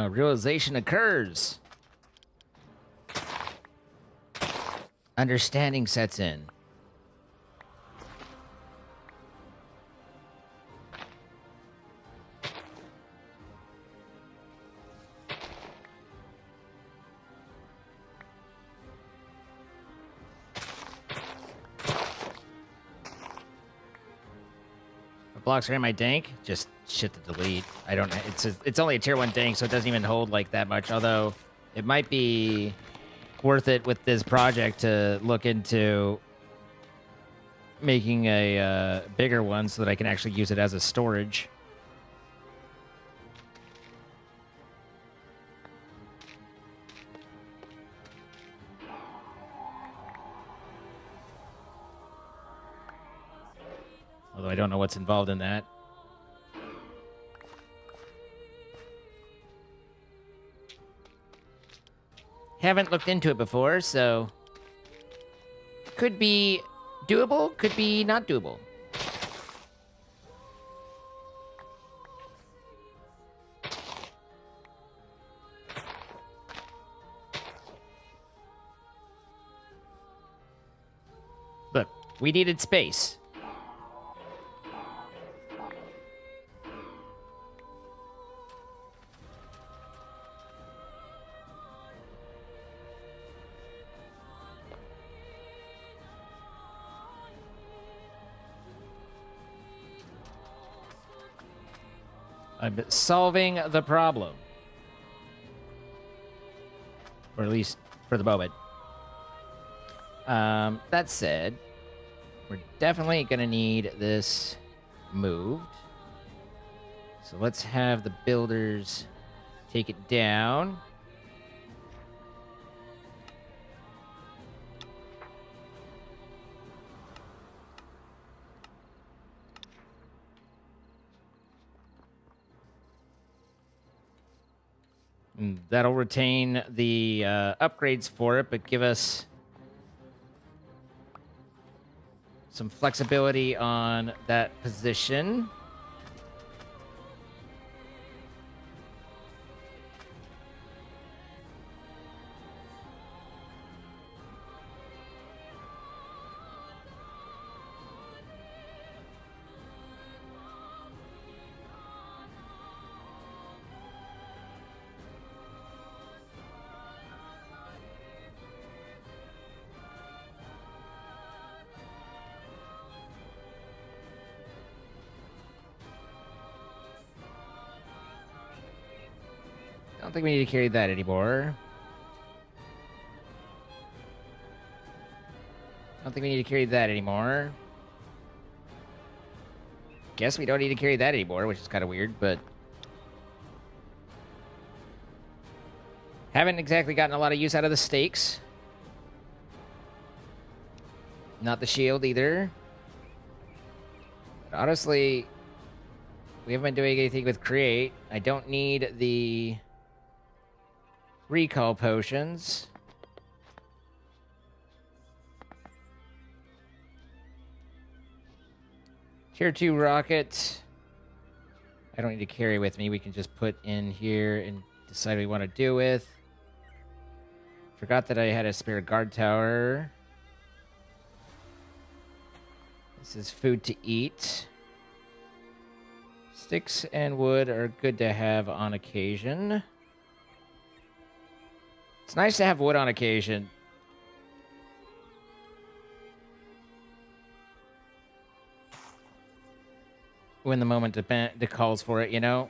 Realization occurs. Understanding sets in. Blocks are in my dank. Just shit to delete. I don't. It's only a tier 1 dank, so it doesn't even hold like that much. Although it might be worth it with this project to look into making a bigger one so that I can actually use it as a storage. Although I don't know what's involved in that. Haven't looked into it before, so... Could be doable, could be not doable. Look, we needed space. I'm solving the problem. Or at least for the moment. That said, we're definitely going to need this moved. So let's have the builders take it down. That'll retain the upgrades for it, but give us some flexibility on that position. I don't think we need to carry that anymore. I don't think we need to carry that anymore. Guess we don't need to carry that anymore, which is kind of weird, but... Haven't exactly gotten a lot of use out of the stakes. Not the shield either. But honestly, we haven't been doing anything with create. I don't need the recall potions. Tier 2 rocket. I don't need to carry with me. We can just put in here and decide what we want to do with. Forgot that I had a spare guard tower. This is food to eat. Sticks and wood are good to have on occasion. It's nice to have wood on occasion. When the moment calls for it, you know?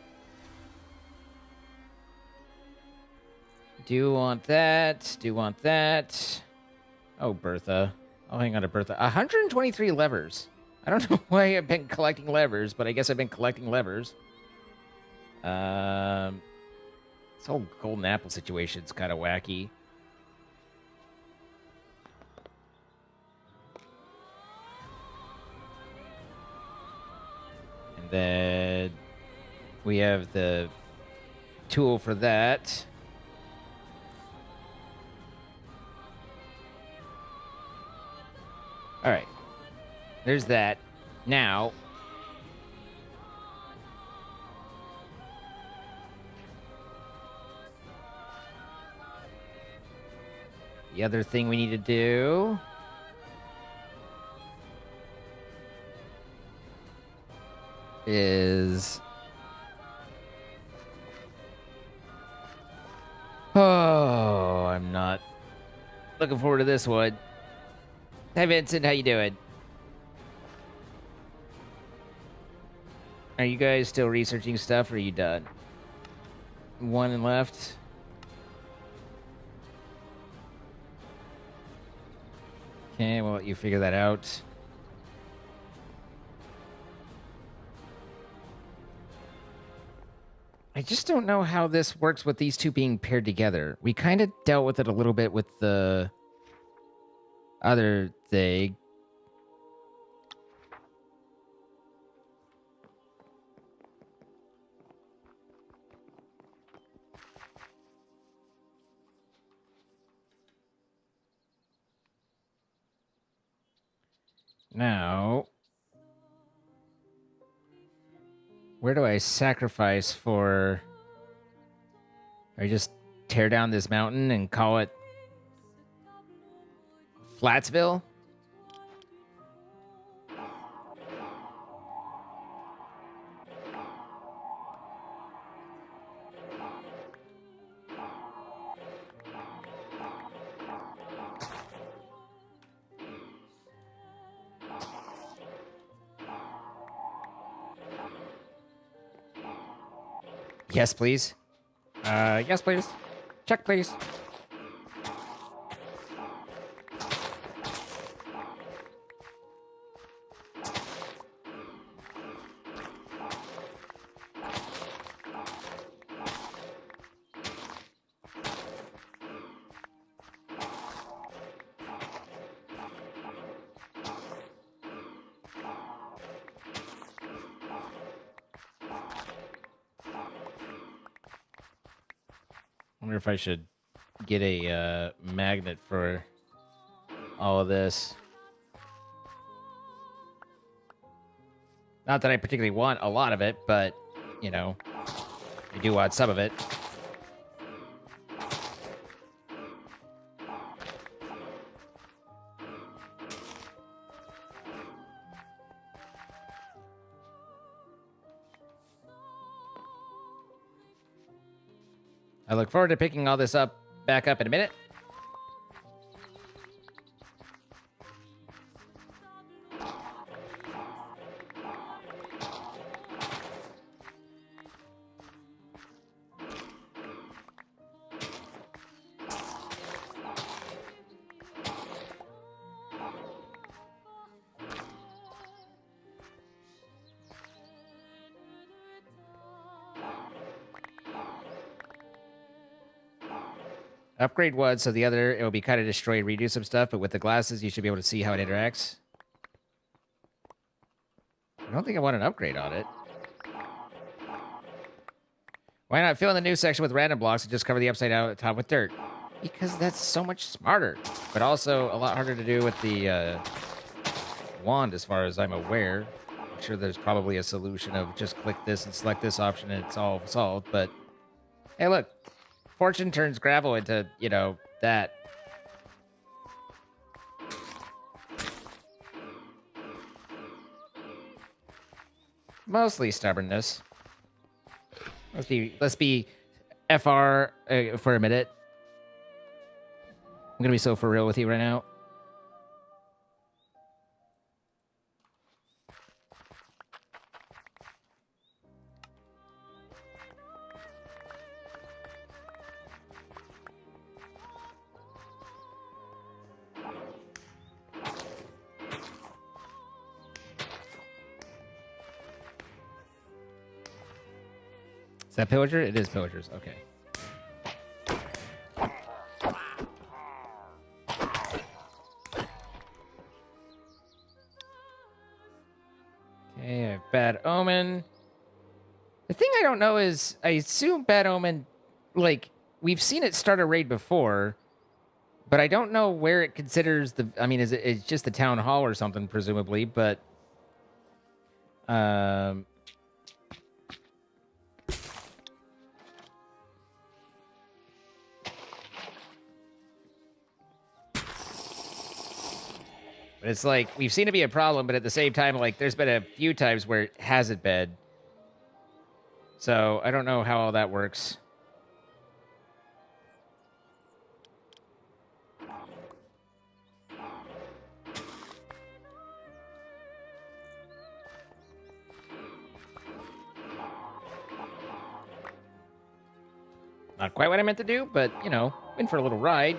Do want that. Do want that. Oh, Bertha. I'll hang on to Bertha. 123 levers. I don't know why I've been collecting levers, but I guess I've been collecting levers. This whole golden apple situation's kind of wacky. And then we have the tool for that. All right. There's that. Now, The other thing we need to do is... Oh, I'm not looking forward to this one. Hi, Vincent. How you doing? Are you guys still researching stuff, or are you done? One left. Okay, we'll let you figure that out. I just don't know how this works with these two being paired together. We kind of dealt with it a little bit with the other thing. Now, where do I sacrifice for... I just tear down this mountain and call it Flatsville? Yes, please. Yes, please. Check, please. I wonder if I should get a magnet for all of this. Not that I particularly want a lot of it, but, you know, I do want some of it. I look forward to picking all this back up in a minute. Upgrade one, so the other, it will be kind of destroy and redo some stuff, but with the glasses, you should be able to see how it interacts. I don't think I want an upgrade on it. Why not fill in the new section with random blocks and just cover the upside down at the top with dirt? Because that's so much smarter, but also a lot harder to do with the wand, as far as I'm aware. I'm sure there's probably a solution of just click this and select this option and it's all solved, but hey, look. Fortune turns gravel into, you know, that. Mostly stubbornness. Let's be FR for a minute. I'm gonna be so for real with you right now. Is that pillager? It is pillagers. Okay. Okay, I have Bad Omen. The thing I don't know is, I assume Bad Omen, like, we've seen it start a raid before, but I don't know where it considers the, I mean, it's just the town hall or something, presumably, but, But it's like, we've seen it be a problem, but at the same time, like, there's been a few times where it hasn't been. So, I don't know how all that works. Not quite what I meant to do, but, you know, in for a little ride.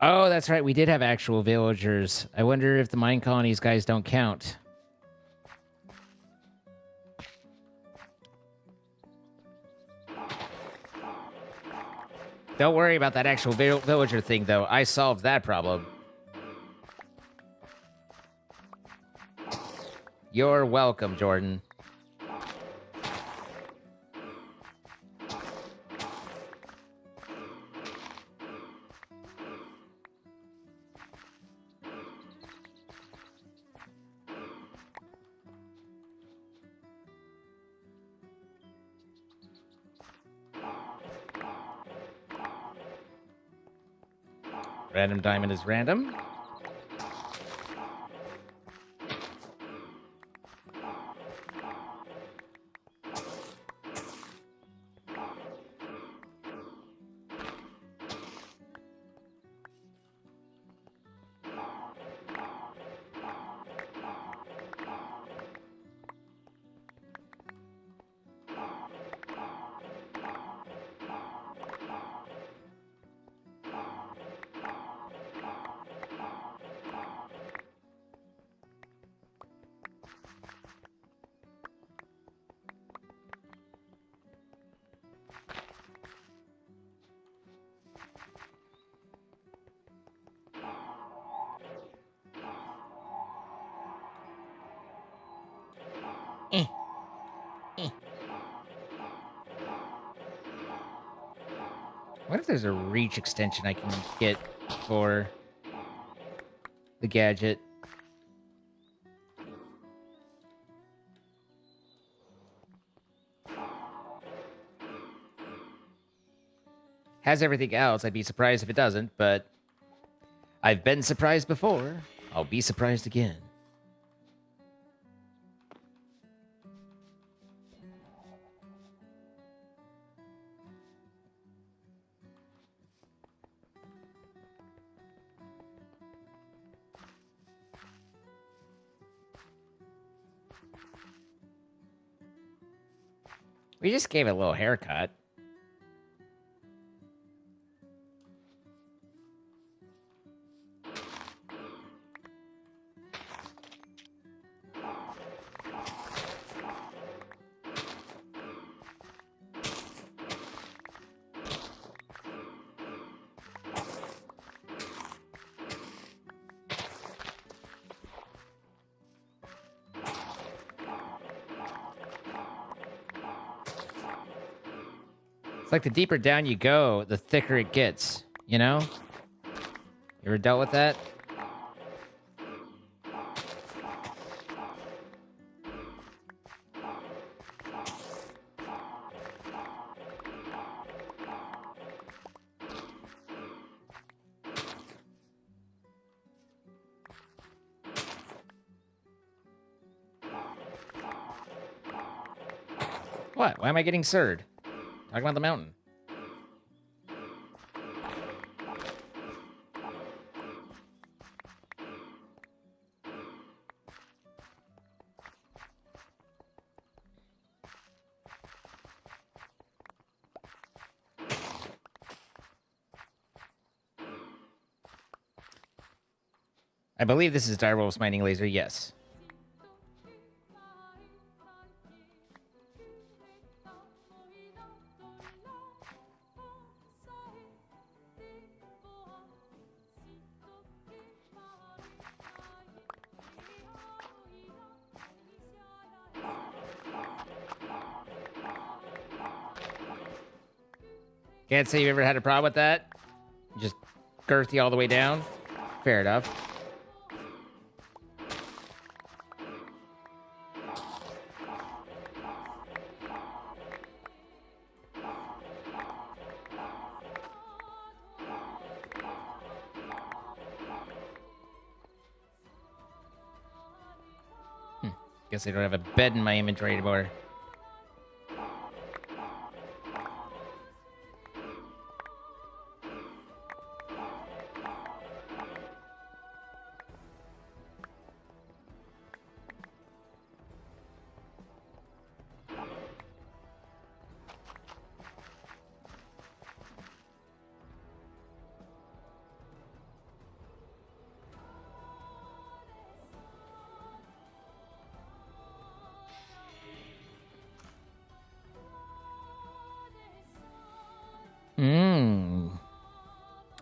Oh, that's right. We did have actual villagers. I wonder if the mine colonies guys don't count. Don't worry about that actual villager thing, though. I solved that problem. You're welcome, Jordan. Random diamond is random. What if there's a reach extension I can get for the gadget? Has everything else. I'd be surprised if it doesn't, but I've been surprised before. I'll be surprised again. We just gave it a little haircut. It's like the deeper down you go, the thicker it gets, you know? You ever dealt with that? What? Why am I getting surd? Talking about the mountain. I believe this is Direwolf's mining laser, yes. Can't say you've ever had a problem with that. Just girthy all the way down. Fair enough. Guess I don't have a bed in my inventory anymore.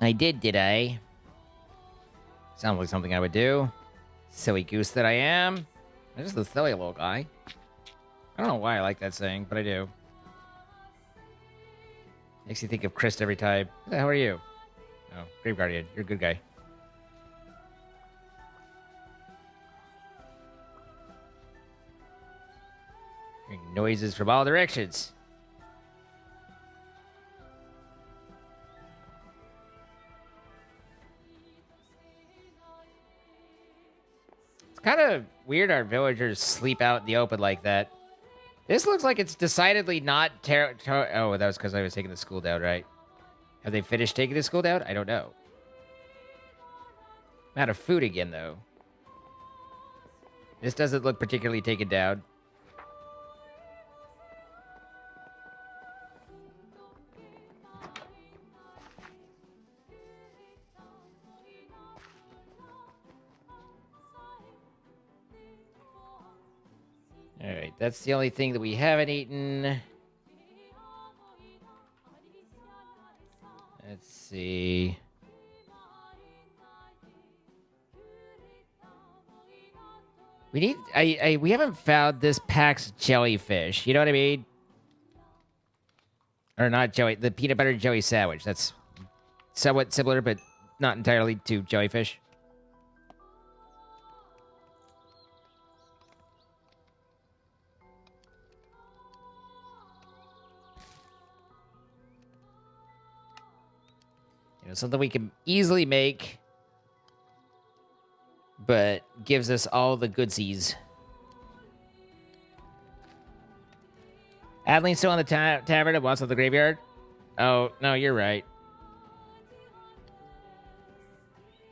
I did I? Sounds like something I would do. Silly goose that I am. I'm just a silly little guy. I don't know why I like that saying, but I do. Makes you think of Chris every time. How are you? Oh, Grave Guardian. You're a good guy. Hearing noises from all directions. It's kind of weird our villagers sleep out in the open like that. This looks like it's decidedly not oh, that was because I was taking the school down, right? Have they finished taking the school down? I don't know. I'm out of food again, though. This doesn't look particularly taken down. Alright, that's the only thing that we haven't eaten. Let's see. We need... we haven't found this pack's jellyfish. You know what I mean? Or not jelly... The peanut butter jelly sandwich. That's somewhat similar, but not entirely to jellyfish. You know, something we can easily make, but gives us all the goodsies. Adeline's still on the tavern and wants on the graveyard? Oh, no, you're right.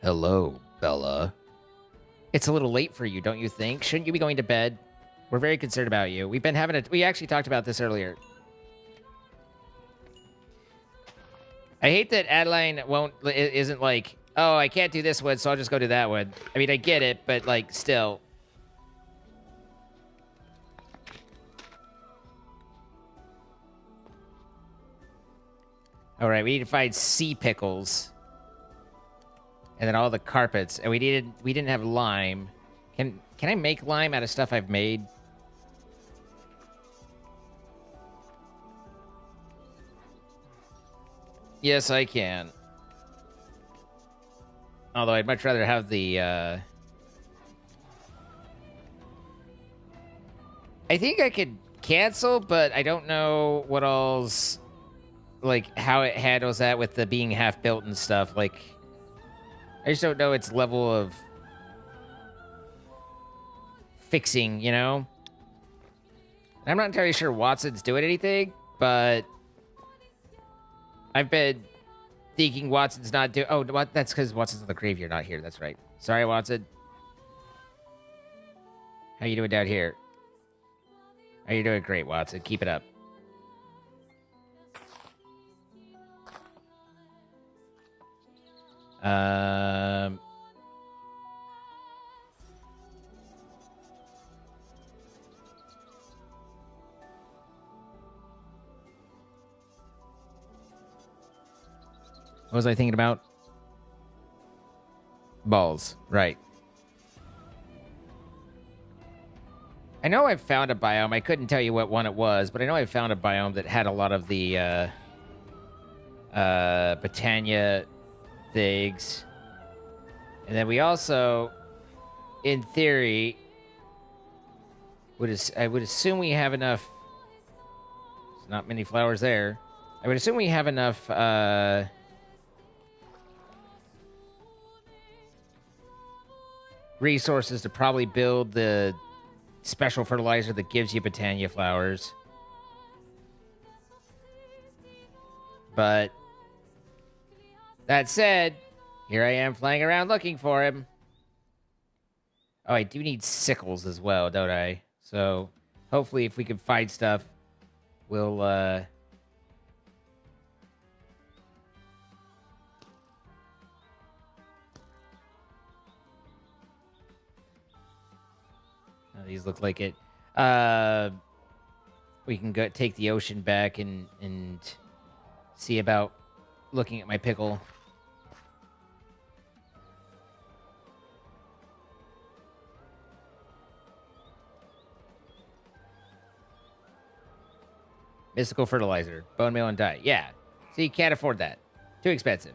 Hello, Bella. It's a little late for you, don't you think? Shouldn't you be going to bed? We're very concerned about you. We've been having we actually talked about this earlier. I hate that Adeline isn't like, oh, I can't do this one, so I'll just go to that one. I mean, I get it, but, like, still. All right, we need to find sea pickles. And then all the carpets. And we didn't have lime. Can I make lime out of stuff I've made? Yes, I can. Although I'd much rather have the, I think I could cancel, but I don't know what all's... Like, how it handles that with the being half-built and stuff. Like, I just don't know its level of... fixing, you know? I'm not entirely sure Watson's doing anything, but... I've been thinking Watson's not doing... Oh, that's because Watson's in the graveyard, not here. That's right. Sorry, Watson. How you doing down here? How you doing? Great, Watson. Keep it up. What was I thinking about? Balls. Right. I know I found a biome. I couldn't tell you what one it was, but I know I found a biome that had a lot of the Britannia things. And then we also, in theory, I would assume we have enough. There's not many flowers there. I would assume we have enough resources to probably build the special fertilizer that gives you Britannia flowers. But that said, here I am flying around looking for him. Oh, I do need sickles as well, don't I? So hopefully if we can find stuff, we'll oh, these look like it. We can go take the ocean back and see about looking at my pickle. Mystical fertilizer, bone meal and dye. Yeah, so you can't afford that. Too expensive.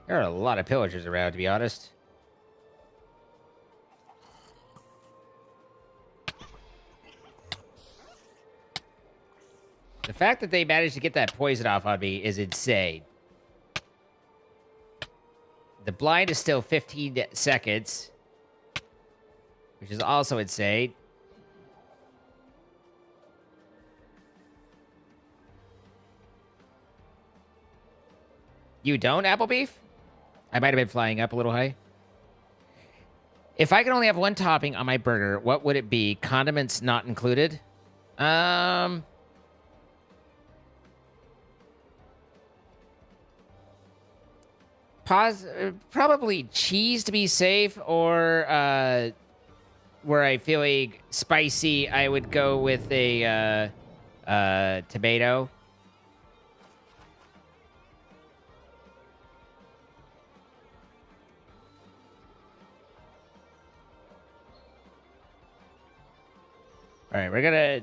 There are a lot of pillagers around, to be honest. The fact that they managed to get that poison off on me is insane. The blind is still 15 seconds, which is also insane. You don't, Apple Beef? I might have been flying up a little high. If I could only have one topping on my burger, what would it be? Condiments not included? Probably cheese to be safe, or where I feel like spicy, I would go with a tomato. All right, we're gonna,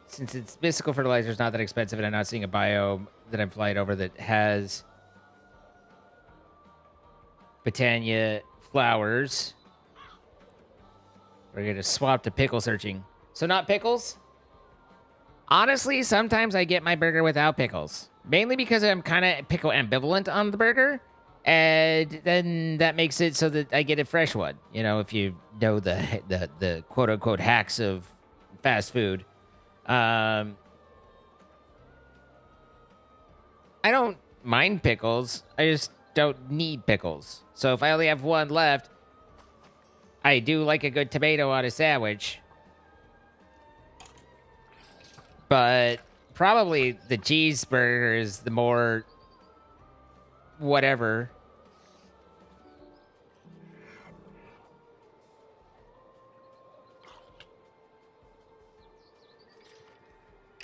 since it's mystical fertilizer is not that expensive, and I'm not seeing a biome that I'm flying over that has Britannia flowers. We're gonna swap to pickle searching. So not pickles? Honestly, sometimes I get my burger without pickles. Mainly because I'm kind of pickle ambivalent on the burger. And then that makes it so that I get a fresh one. You know, if you know the quote-unquote hacks of fast food. I don't mind pickles. I just don't need pickles. So if I only have one left, I do like a good tomato on a sandwich. But probably the cheeseburger is the more whatever.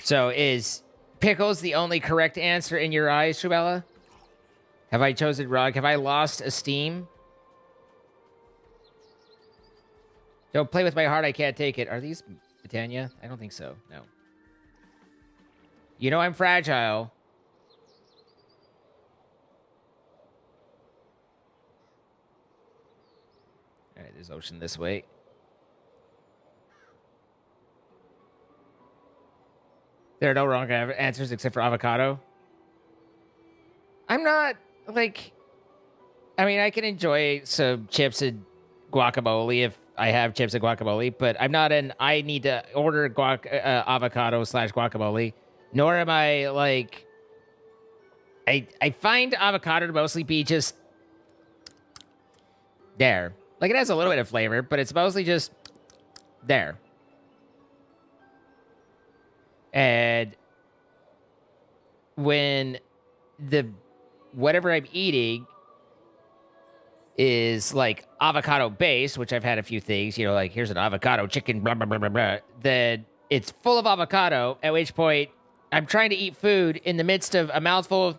So is pickles the only correct answer in your eyes, Trubella? Have I chosen wrong? Have I lost esteem? Don't play with my heart, I can't take it. Are these Britannia? I don't think so, no. You know I'm fragile. All right, there's ocean this way. There are no wrong answers except for avocado. I'm not, like... I mean, I can enjoy some chips and guacamole if I have chips and guacamole, but I'm not an I need to order avocado / guacamole. Nor am I, like... I find avocado to mostly be just... there. Like, it has a little bit of flavor, but it's mostly just... there. And... when the... whatever I'm eating... is, like, avocado base, which I've had a few things, you know, like here's an avocado chicken, blah, blah, blah, blah, blah, then it's full of avocado, at which point I'm trying to eat food in the midst of a mouthful of...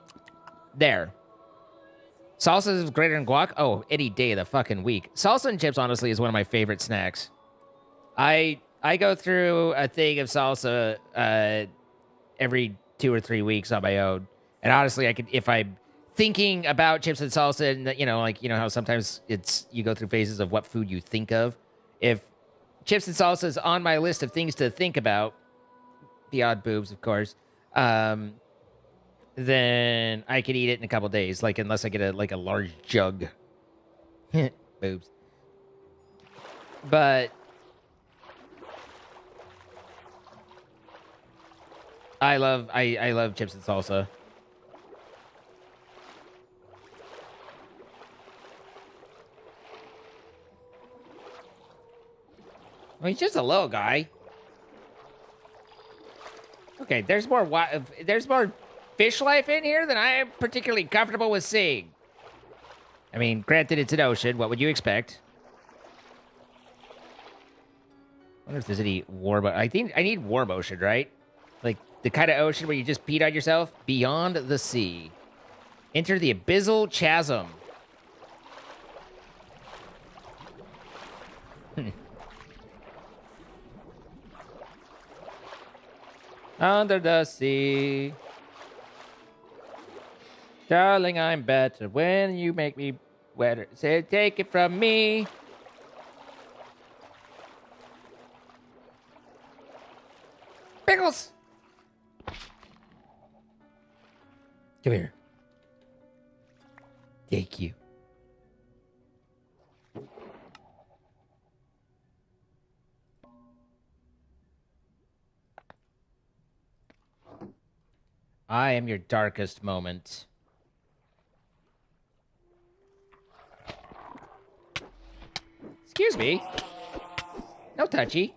There. Salsa is greater than guac? Oh, any day of the fucking week. Salsa and chips, honestly, is one of my favorite snacks. I go through a thing of salsa every 2 or 3 weeks on my own. And honestly, I could, if I'm thinking about chips and salsa, and, you know, like, you know how sometimes it's, you go through phases of what food you think of. If chips and salsa is on my list of things to think about, beyond boobs, of course, then I could eat it in a couple days, like, unless I get a large jug. Boobs. But I love chips and salsa. Well, he's just a little guy. Okay, there's more fish life in here than I am particularly comfortable with seeing. I mean, granted, it's an ocean. What would you expect? I wonder if there's any warm... I think I need warm ocean, right? Like, the kind of ocean where you just peed on yourself? Beyond the sea. Enter the abyssal chasm. Under the sea. Darling, I'm better when you make me wetter. Say, take it from me. Pickles! Come here. Thank you. I am your darkest moment. Excuse me. No touchy.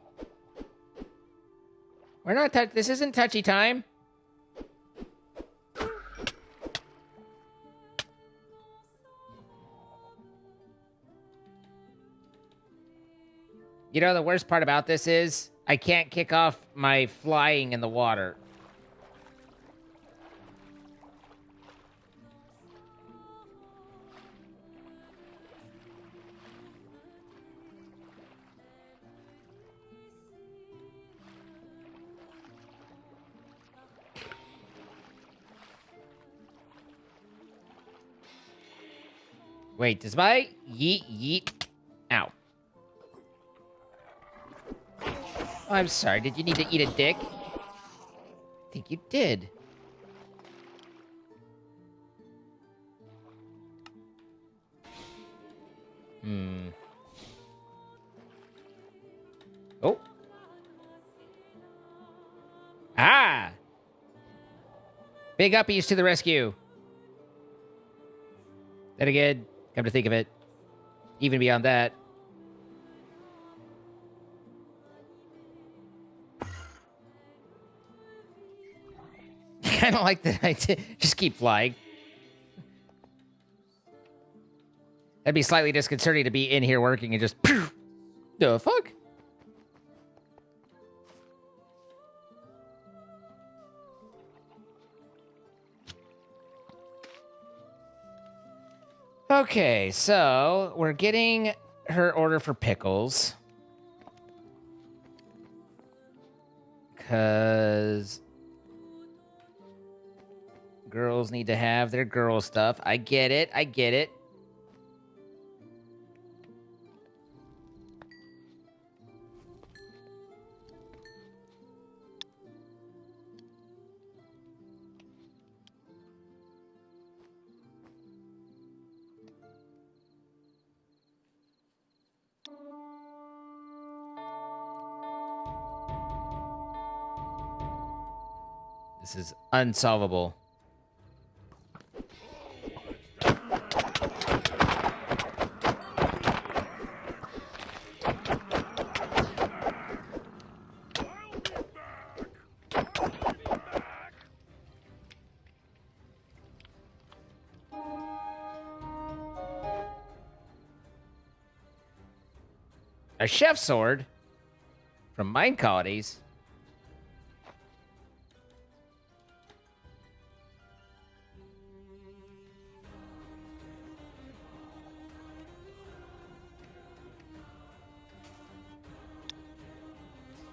We're not this isn't touchy time. You know, the worst part about this is I can't kick off my flying in the water. Wait, does my yeet... Ow. Oh, I'm sorry. Did you need to eat a dick? I think you did. Oh. Ah! Big uppies to the rescue. Then again, come to think of it, even beyond that. Kind of like that I just keep flying. That'd be slightly disconcerting to be in here working and just... The fuck? Okay, so we're getting her order for pickles. Because girls need to have their girl stuff. I get it. I get it. This is unsolvable. A chef sword from mine colonies.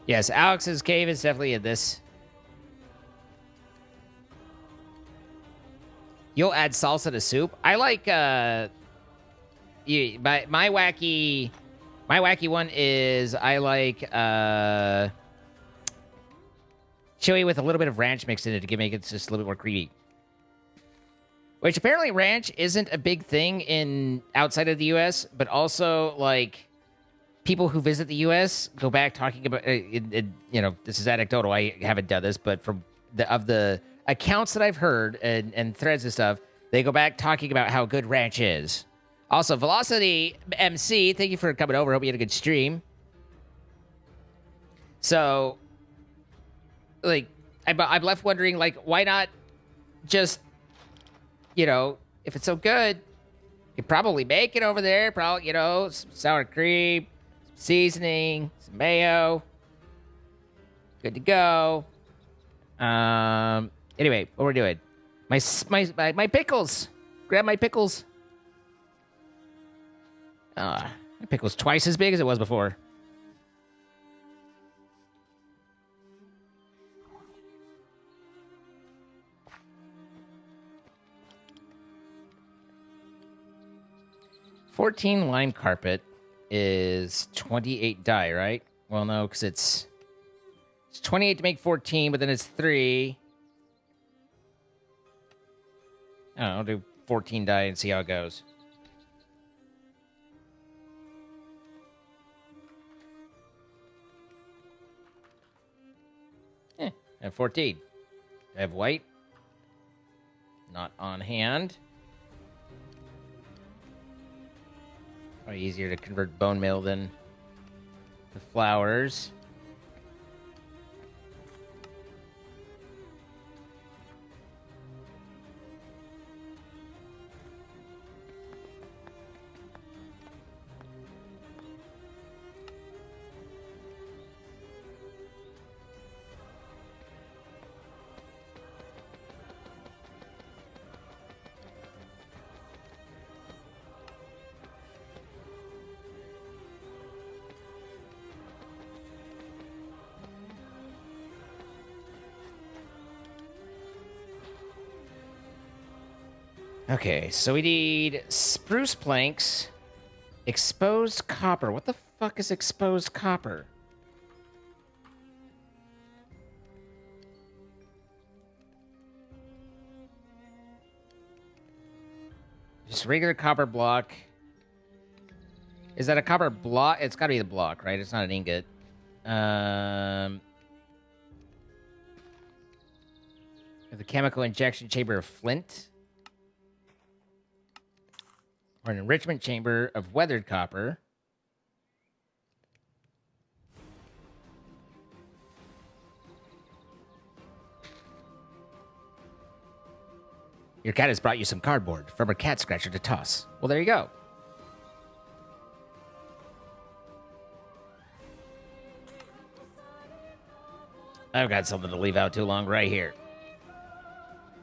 Yes, Alex's cave is definitely in this. You'll add salsa to soup. I like my wacky one is I like chili with a little bit of ranch mixed in it to make it just a little bit more creamy. Which apparently ranch isn't a big thing in outside of the US, but also like people who visit the U.S. go back talking about, you know, this is anecdotal. I haven't done this, but from the accounts that I've heard and threads and stuff, they go back talking about how good ranch is. Also, Velocity MC, thank you for coming over. Hope you had a good stream. So, like, I'm left wondering, like, why not just, you know, if it's so good, you could probably make it over there. Probably, you know, some sour cream, seasoning, some mayo. Good to go. Anyway, what we're doing? My pickles. Grab my pickles. My pickle's twice as big as it was before. $14 lime carpet is 28 die, right? Well, no, because it's 28 to make 14, but then it's 3. I don't know, I'll do 14 die and see how it goes. I have 14. I have white. Not on hand. Probably easier to convert bone meal than the flowers. Okay, so we need spruce planks, exposed copper. What the fuck is exposed copper? Just regular copper block. Is that a copper block? It's gotta be the block, right? It's not an ingot. The chemical injection chamber of flint. Or an enrichment chamber of weathered copper. Your cat has brought you some cardboard from her cat scratcher to toss. Well, there you go. I've got something to leave out too long right here.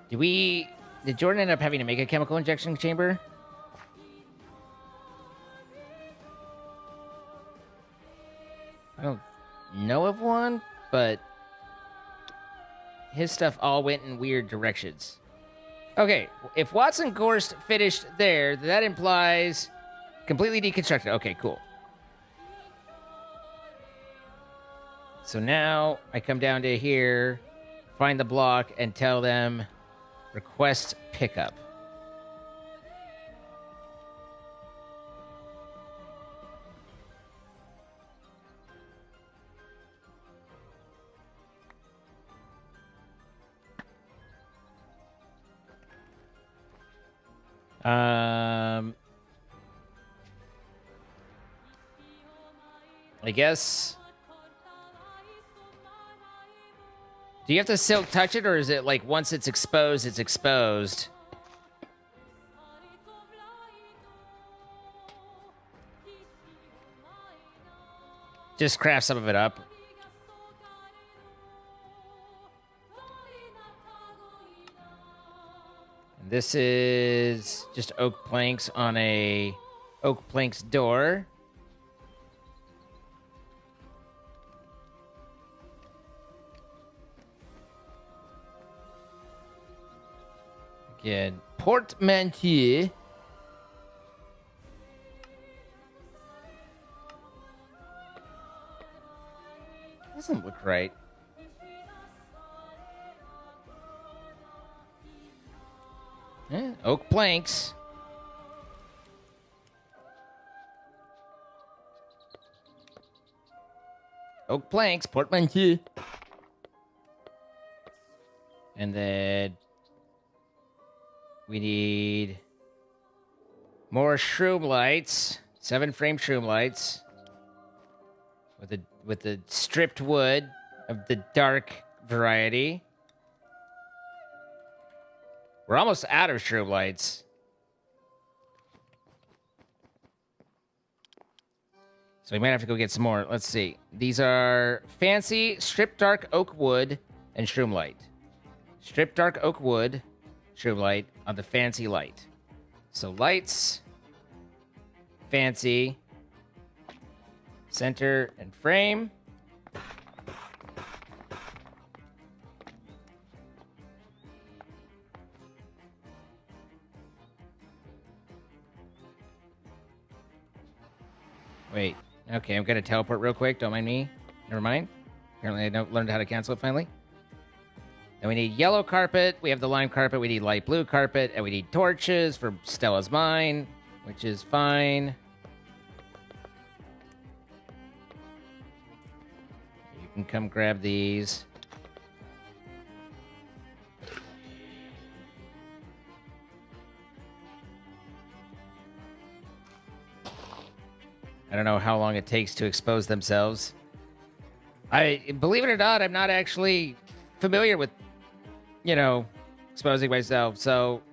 Did Jordan end up having to make a chemical injection chamber? I don't know of one, but his stuff all went in weird directions. Okay, if Watson Gorst finished there, that implies completely deconstructed. Okay, cool. So now I come down to here, find the block, and tell them request pickup. I guess. Do you have to silk touch it, or is it like once it's exposed, it's exposed? just craft some of it up. This is just oak planks on a oak planks door. Again, portmanteau. Doesn't look right. Oak planks. Oak planks, portmanteau. And then we need more shroom lights. 7-frame shroom lights. With the stripped wood of the dark variety. We're almost out of shroom lights. So we might have to go get some more. Let's see. These are fancy stripped dark oak wood and shroom light. Stripped dark oak wood, shroom light on the fancy light. So lights, fancy, center and frame. Wait. Okay, I'm gonna teleport real quick. Don't mind me. Never mind. Apparently I learned how to cancel it finally. Then we need yellow carpet. We have the lime carpet. We need light blue carpet. And we need torches for Stella's mine, which is fine. You can come grab these. I don't know how long it takes to expose themselves. Believe it or not, I'm not actually familiar with, you know, exposing myself. So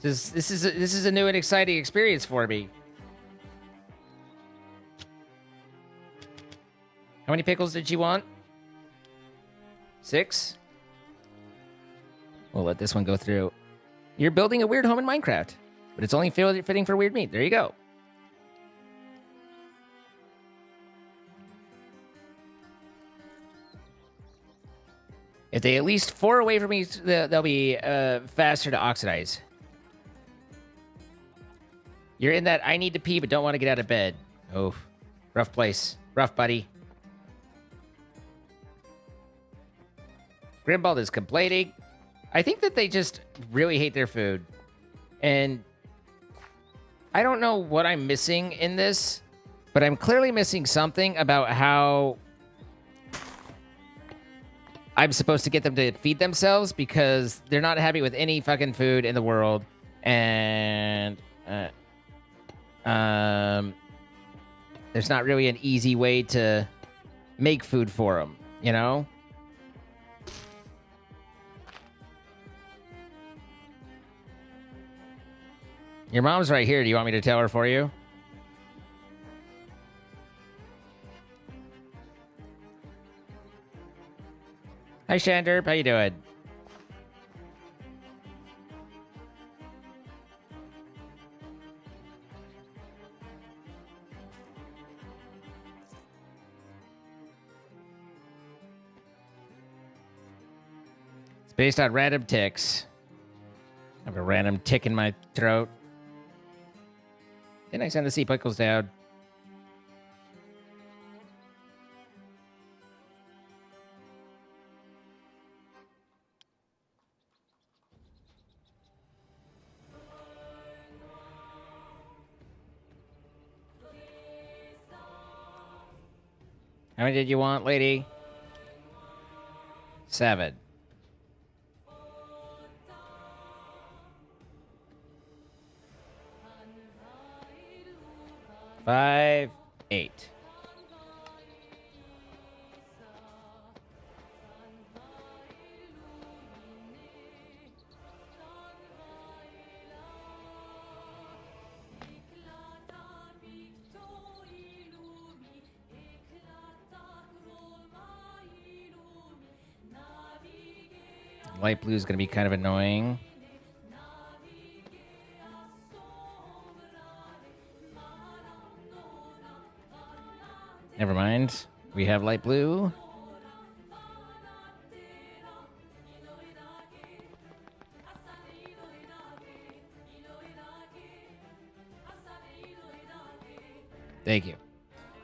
this is a new and exciting experience for me. How many pickles did you want? 6? We'll let this one go through. You're building a weird home in Minecraft, but it's only fitting for weird meat. There you go. If they at least 4 away from me, they'll be faster to oxidize. You're in that I need to pee but don't want to get out of bed. Oh, rough place. Rough, buddy. Grimbald is complaining. I think that they just really hate their food. And I don't know what I'm missing in this, but I'm clearly missing something about how I'm supposed to get them to feed themselves, because they're not happy with any fucking food in the world. And there's not really an easy way to make food for them, you know? Your mom's right here. Do you want me to tell her for you? Hi, Shanderp. How you doing? It's based on random ticks. I have a random tick in my throat. Didn't I send the sea pickles down? How many did you want, lady? 7. 5, 8. light blue is going to be kind of annoying. Never mind. We have light blue. Thank you.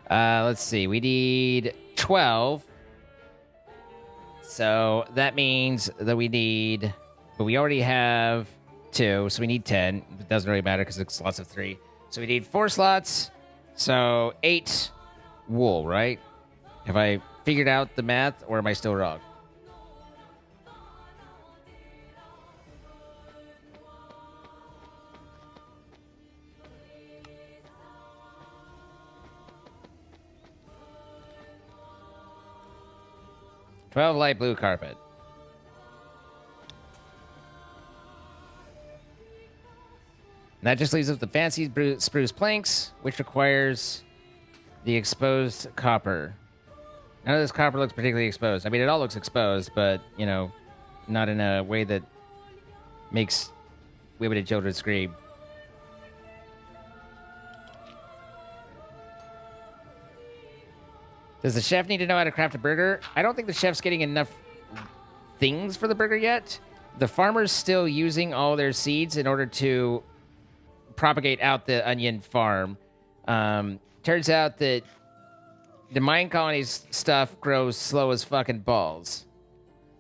Let's see. We need 12. So that means that we need... But we already have 2, so we need 10. It doesn't really matter because it's slots of 3. So we need 4 slots. So 8 wool, right? Have I figured out the math, or am I still wrong? $12 light blue carpet. And that just leaves us the fancy spruce planks, which requires the exposed copper. None of this copper looks particularly exposed. I mean, it all looks exposed, but, you know, not in a way that makes women children scream. Does the chef need to know how to craft a burger? I don't think the chef's getting enough things for the burger yet. The farmer's still using all their seeds in order to propagate out the onion farm. Turns out that the mine colony's stuff grows slow as fucking balls.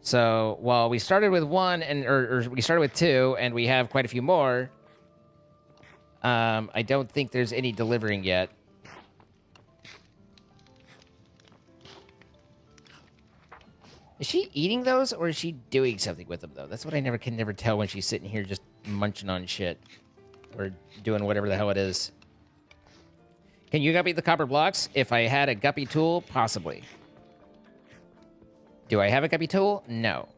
So while we started with 1 or we started with 2 and we have quite a few more, I don't think there's any delivering yet. Is she eating those, or is she doing something with them, though? That's what I can never tell when she's sitting here just munching on shit. Or doing whatever the hell it is. Can you guppy the copper blocks? If I had a guppy tool, possibly. Do I have a guppy tool? No.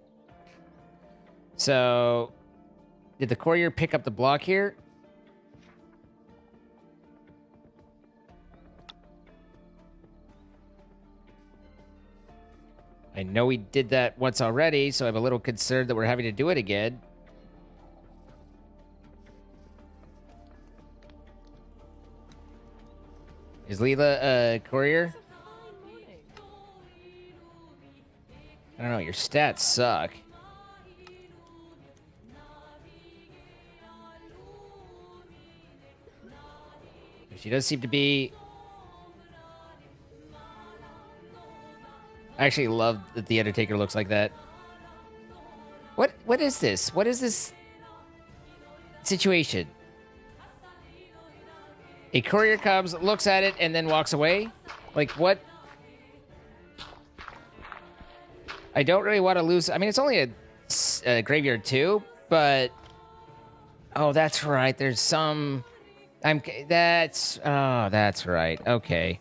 So, did the courier pick up the block here? I know we did that once already, so I'm a little concerned that we're having to do it again. Is Leela a courier? I don't know, your stats suck. She does seem to be... I actually love that the Undertaker looks like that. What is this? What is this situation? A courier comes, looks at it, and then walks away? Like, what? I don't really want to lose... I mean, it's only a graveyard too, but... Oh, that's right. There's some... That's... Oh, that's right. Okay.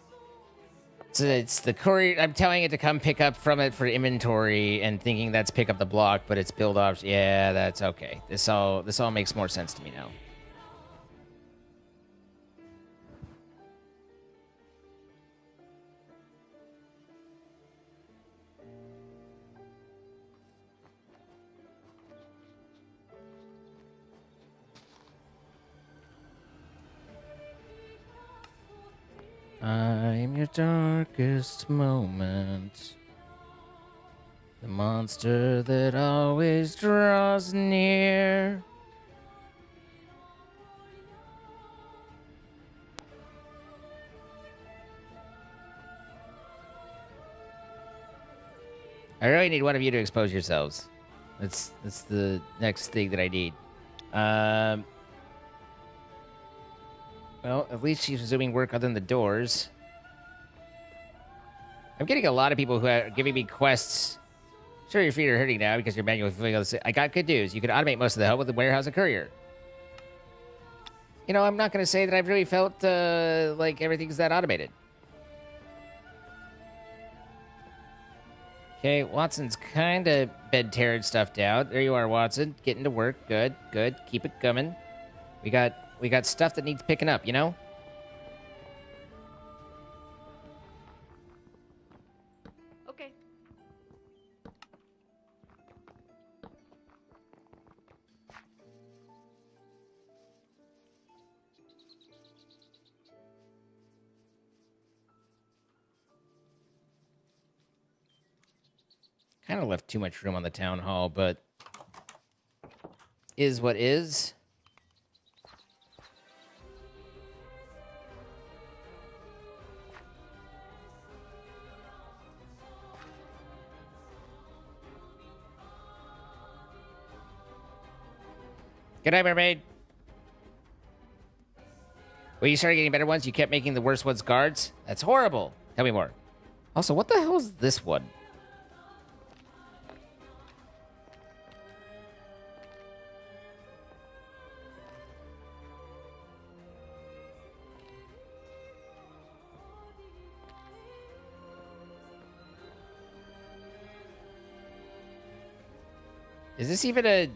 So it's the courier... I'm telling it to come pick up from it for inventory and thinking that's pick up the block, but it's build off... Yeah, that's okay. This all makes more sense to me now. I'm your darkest moment. The monster that always draws near. I really need one of you to expose yourselves. That's the next thing that I need. Well, at least she's resuming work other than the doors. I'm getting a lot of people who are giving me quests. Sure, your feet are hurting now because you're manually filling out the... I got good news. You can automate most of the help with the warehouse and courier. You know, I'm not going to say that I've really felt like everything's that automated. Okay, Watson's kind of been tearing stuff down. There you are, Watson. Getting to work. Good, good. Keep it coming. We got stuff that needs picking up, you know? Okay. Kind of left too much room on the town hall, but is what is. Good night, mermaid. Well, you started getting better ones. You kept making the worst ones guards. That's horrible. Tell me more. Also, what the hell is this one? Is this even a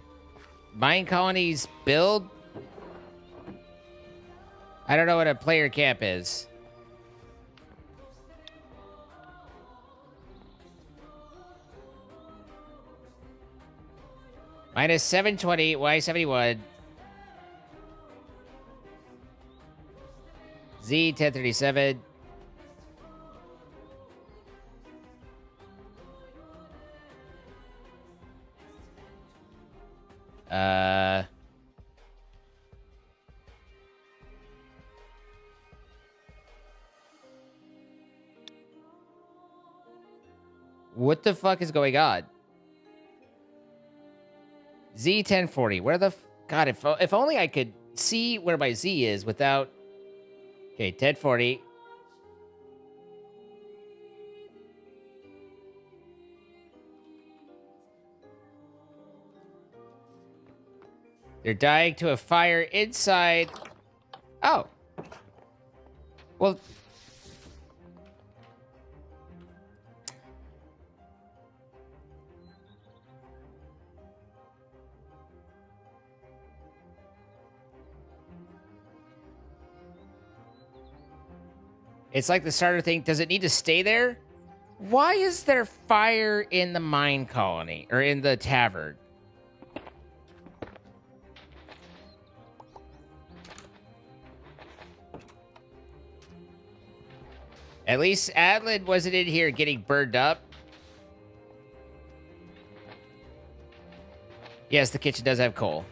mine colonies build? I don't know what a player camp is. Minus 720, Y71. Z1037. What the fuck is going on? Z1040. Where the God, if only I could see where my Z is without. Okay, 1040. They're dying to a fire inside. Oh. Well. It's like the starter thing. Does it need to stay there? Why is there fire in the mine colony or in the tavern? At least Adlin wasn't in here getting burned up. Yes, the kitchen does have coal.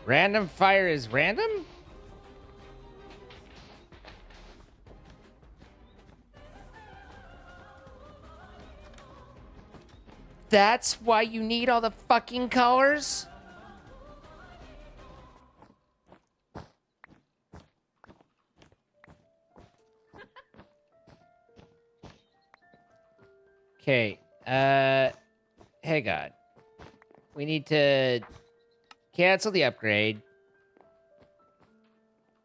Random fire is random? That's why you need all the fucking colors? Okay, hang on. We need to cancel the upgrade.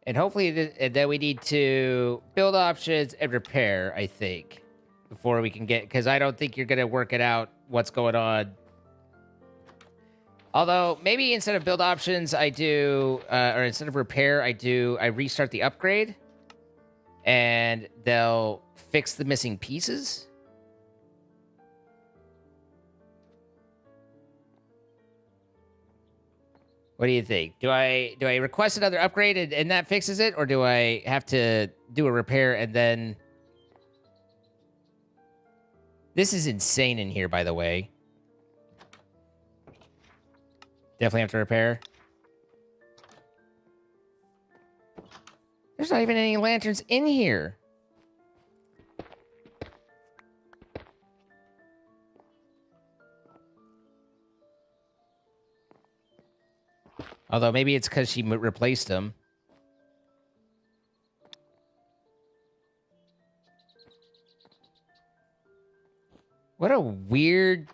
And hopefully then we need to build options and repair, I think. Before we can get... Because I don't think you're going to work it out what's going on. Although, maybe instead of build options, I do... or instead of repair, I restart the upgrade. And they'll fix the missing pieces. What do you think? Do I request another upgrade and that fixes it? Or do I have to do a repair and then... This is insane in here, by the way. Definitely have to repair. There's not even any lanterns in here. Although maybe it's because she replaced them. What a weird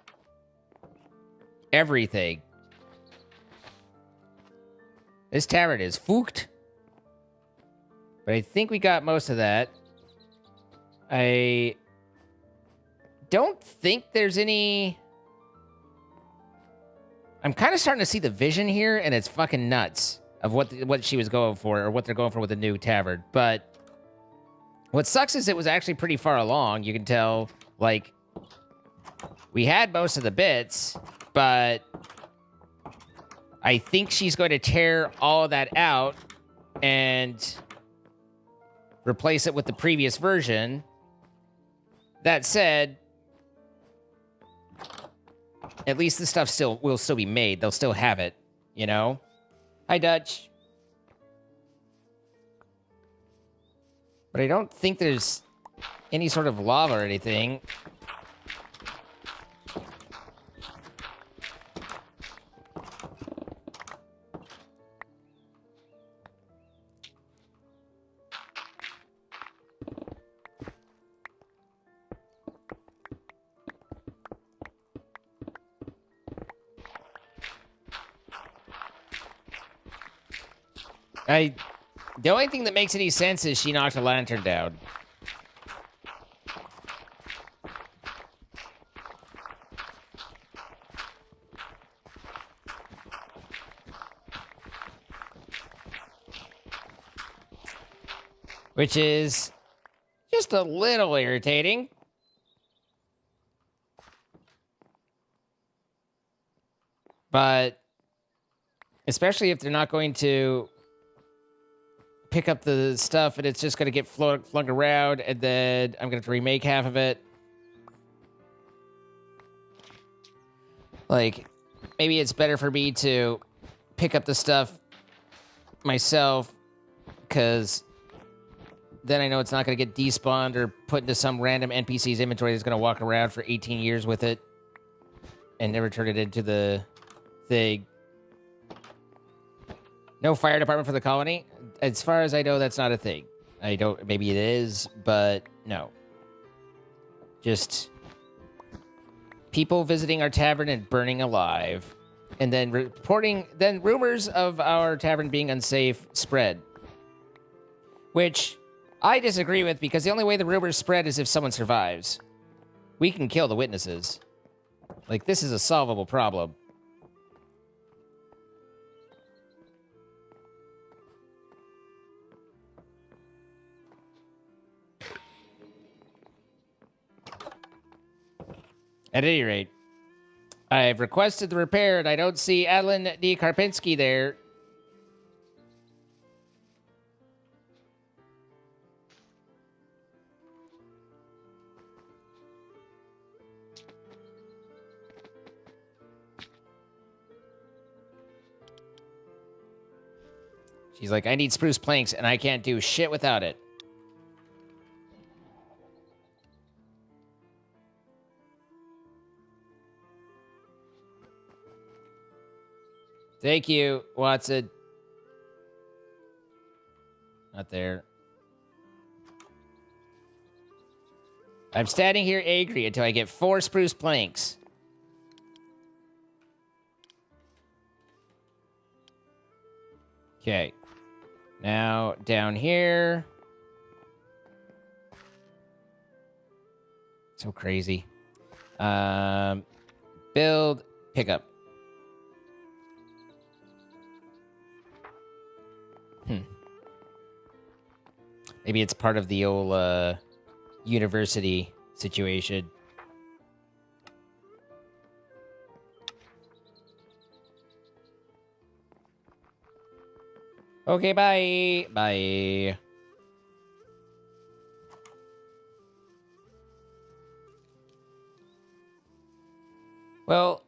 everything. This tavern is fooked. But I think we got most of that. I don't think there's any... I'm kind of starting to see the vision here, and it's fucking nuts. of what she was going for, or what they're going for with the new tavern. But what sucks is it was actually pretty far along. You can tell, like, we had most of the bits, but I think she's going to tear all of that out and replace it with the previous version. That said, at least the stuff will still be made. They'll still have it, you know? Hi, Dutch. But I don't think there's any sort of lava or anything. The only thing that makes any sense is she knocked a lantern down. Which is just a little irritating. But especially if they're not going to pick up the stuff and it's just going to get flung around, and then I'm going to have to remake half of it. Like, maybe it's better for me to pick up the stuff myself, because then I know it's not going to get despawned or put into some random NPC's inventory that's going to walk around for 18 years with it and never turn it into the thing. No fire department for the colony? As far as I know, that's not a thing. I don't... Maybe it is, but no. Just people visiting our tavern and burning alive. And then reporting... Then rumors of our tavern being unsafe spread. Which I disagree with, because the only way the rumors spread is if someone survives. We can kill the witnesses. Like, this is a solvable problem. At any rate, I've requested the repair, and I don't see Adeline D. Karpinski there. She's like, I need spruce planks, and I can't do shit without it. Thank you, Watson. Not there. I'm standing here angry until I get 4 spruce planks. Okay. Now, down here. So crazy. Build, pick up. Maybe it's part of the old university situation. Okay, bye. Bye. Well,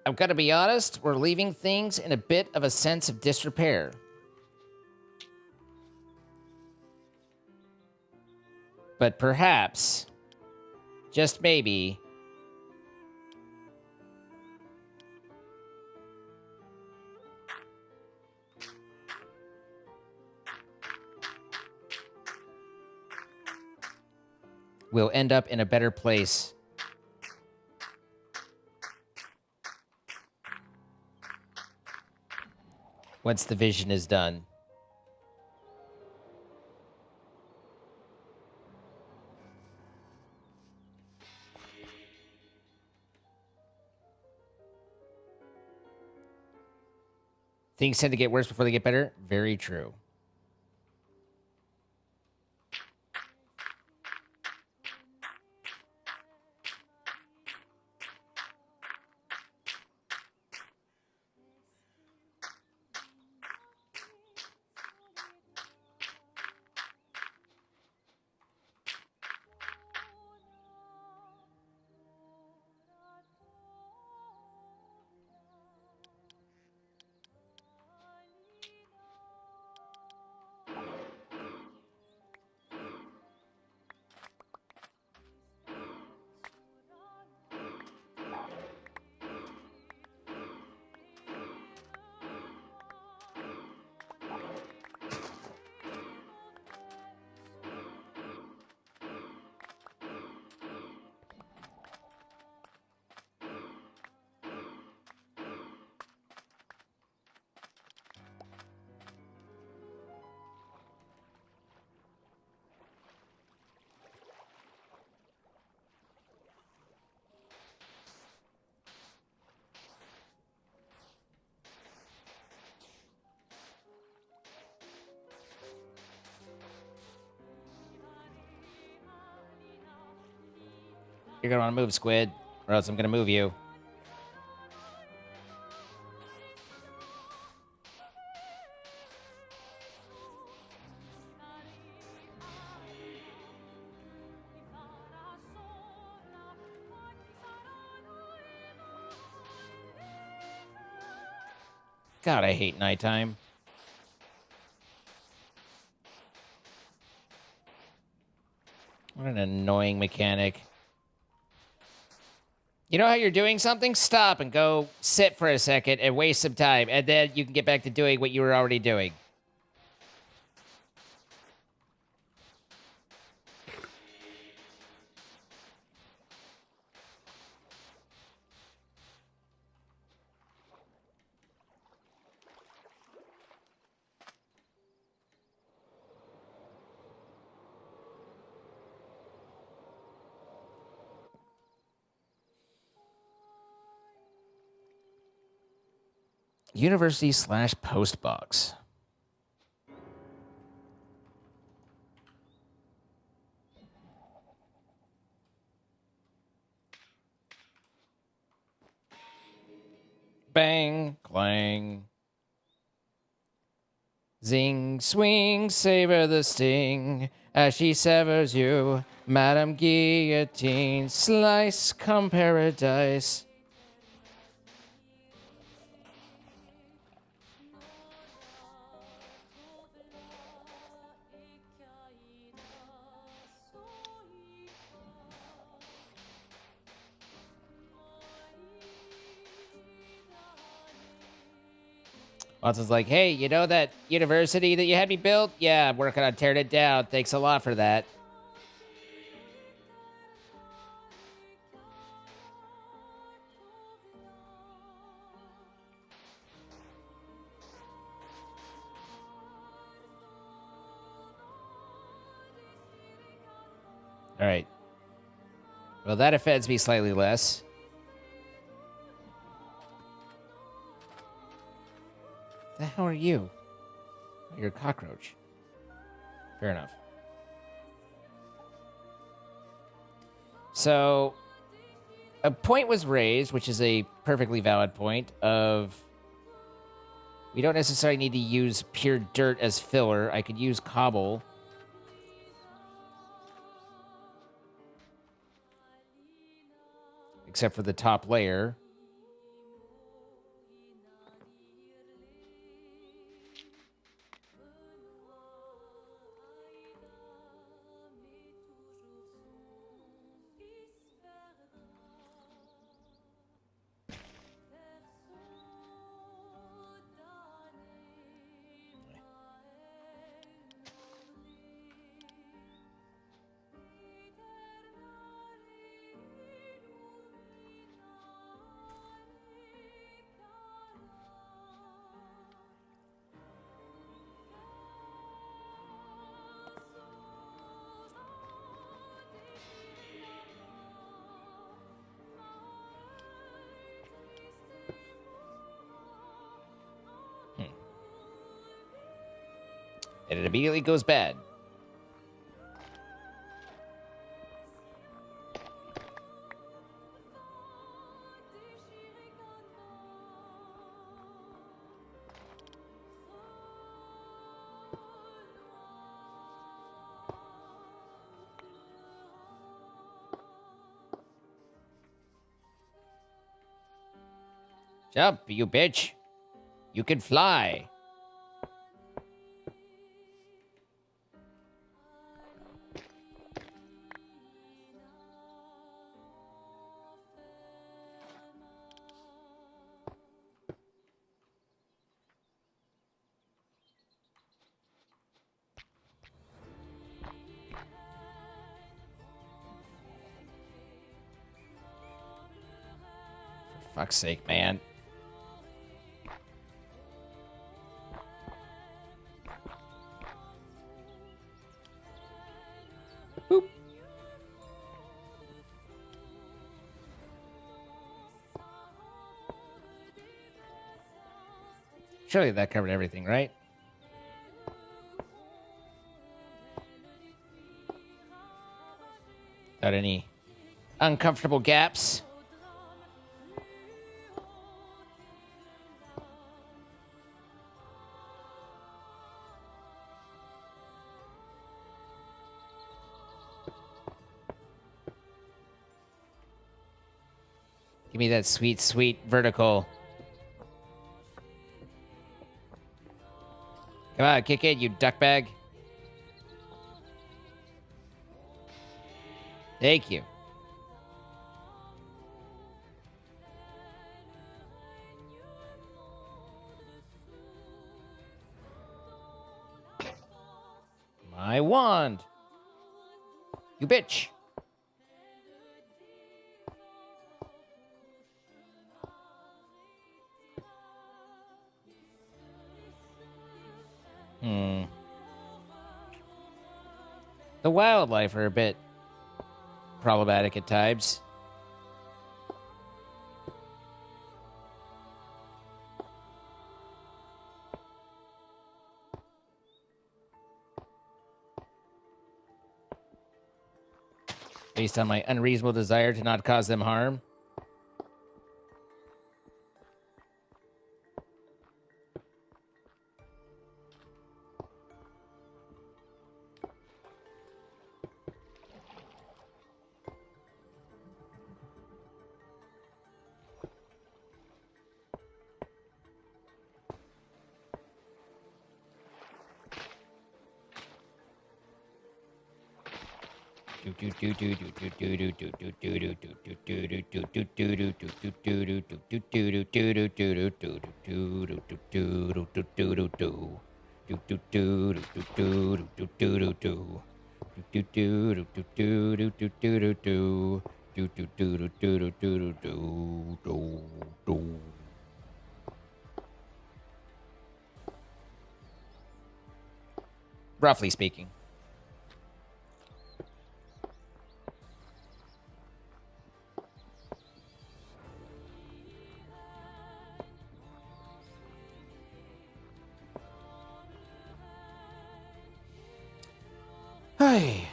I've got to be honest, we're leaving things in a bit of a sense of disrepair. But perhaps, just maybe, we'll end up in a better place. Once the vision is done. Things tend to get worse before they get better. Very true. You're gonna want to move, Squid, or else I'm gonna move you. God, I hate nighttime. What an annoying mechanic. You know how you're doing something? Stop and go sit for a second and waste some time, and then you can get back to doing what you were already doing. University/post box. Bang, clang. Zing, swing, savor the sting as she severs you. Madame Guillotine, slice, come paradise. Watson's like, hey, you know that university that you had me build? Yeah, I'm working on tearing it down. Thanks a lot for that. All right. Well, that offends me slightly less. The hell are you? Oh, you're a cockroach. Fair enough. So, a point was raised, which is a perfectly valid point, of we don't necessarily need to use pure dirt as filler. I could use cobble. Except for the top layer. and it immediately goes bad. Jump, you bitch. You can fly. For fuck's sake, man. Boop. Surely that covered everything, right? Without any uncomfortable gaps. Give me that sweet, sweet vertical. Come on, kick it, you duckbag. Thank you. My wand. You bitch. The wildlife are a bit problematic at times. Based on my unreasonable desire to not cause them harm. Roughly speaking. Hey.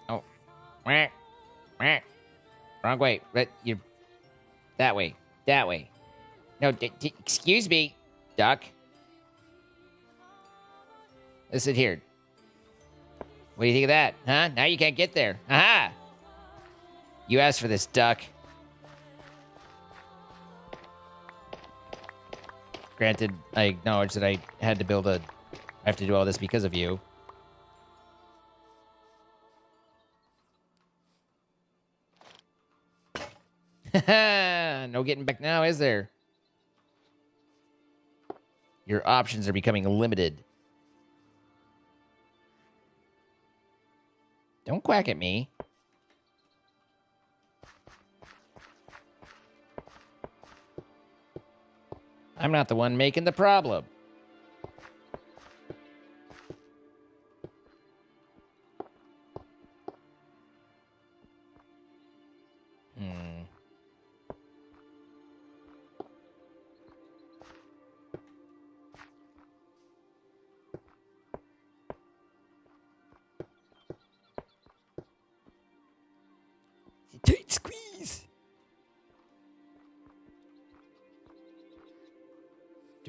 Oh. Wrong way. But you that way. That way. No, excuse me, duck. Listen here. What do you think of that? Huh? Now you can't get there. Aha! You asked for this, duck. Granted, I acknowledge that I had to build a... I have to do all this because of you. No getting back now, is there? Your options are becoming limited. Don't quack at me. I'm not the one making the problem.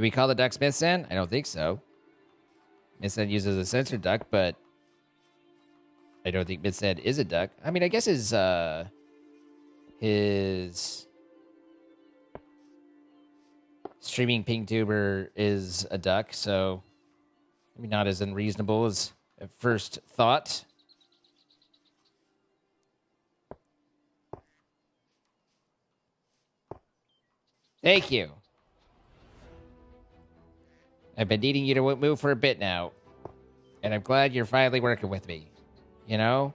we call the duck Smithson? I don't think so. Smithson uses a sensor duck, but I don't think Smithson is a duck. I mean, I guess his streaming ping tuber is a duck, so maybe not as unreasonable as at first thought. Thank you. I've been needing you to move for a bit now, and I'm glad you're finally working with me. You know?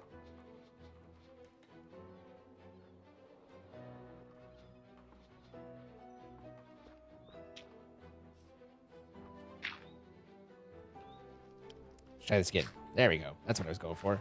Let's try this again. There we go. That's what I was going for.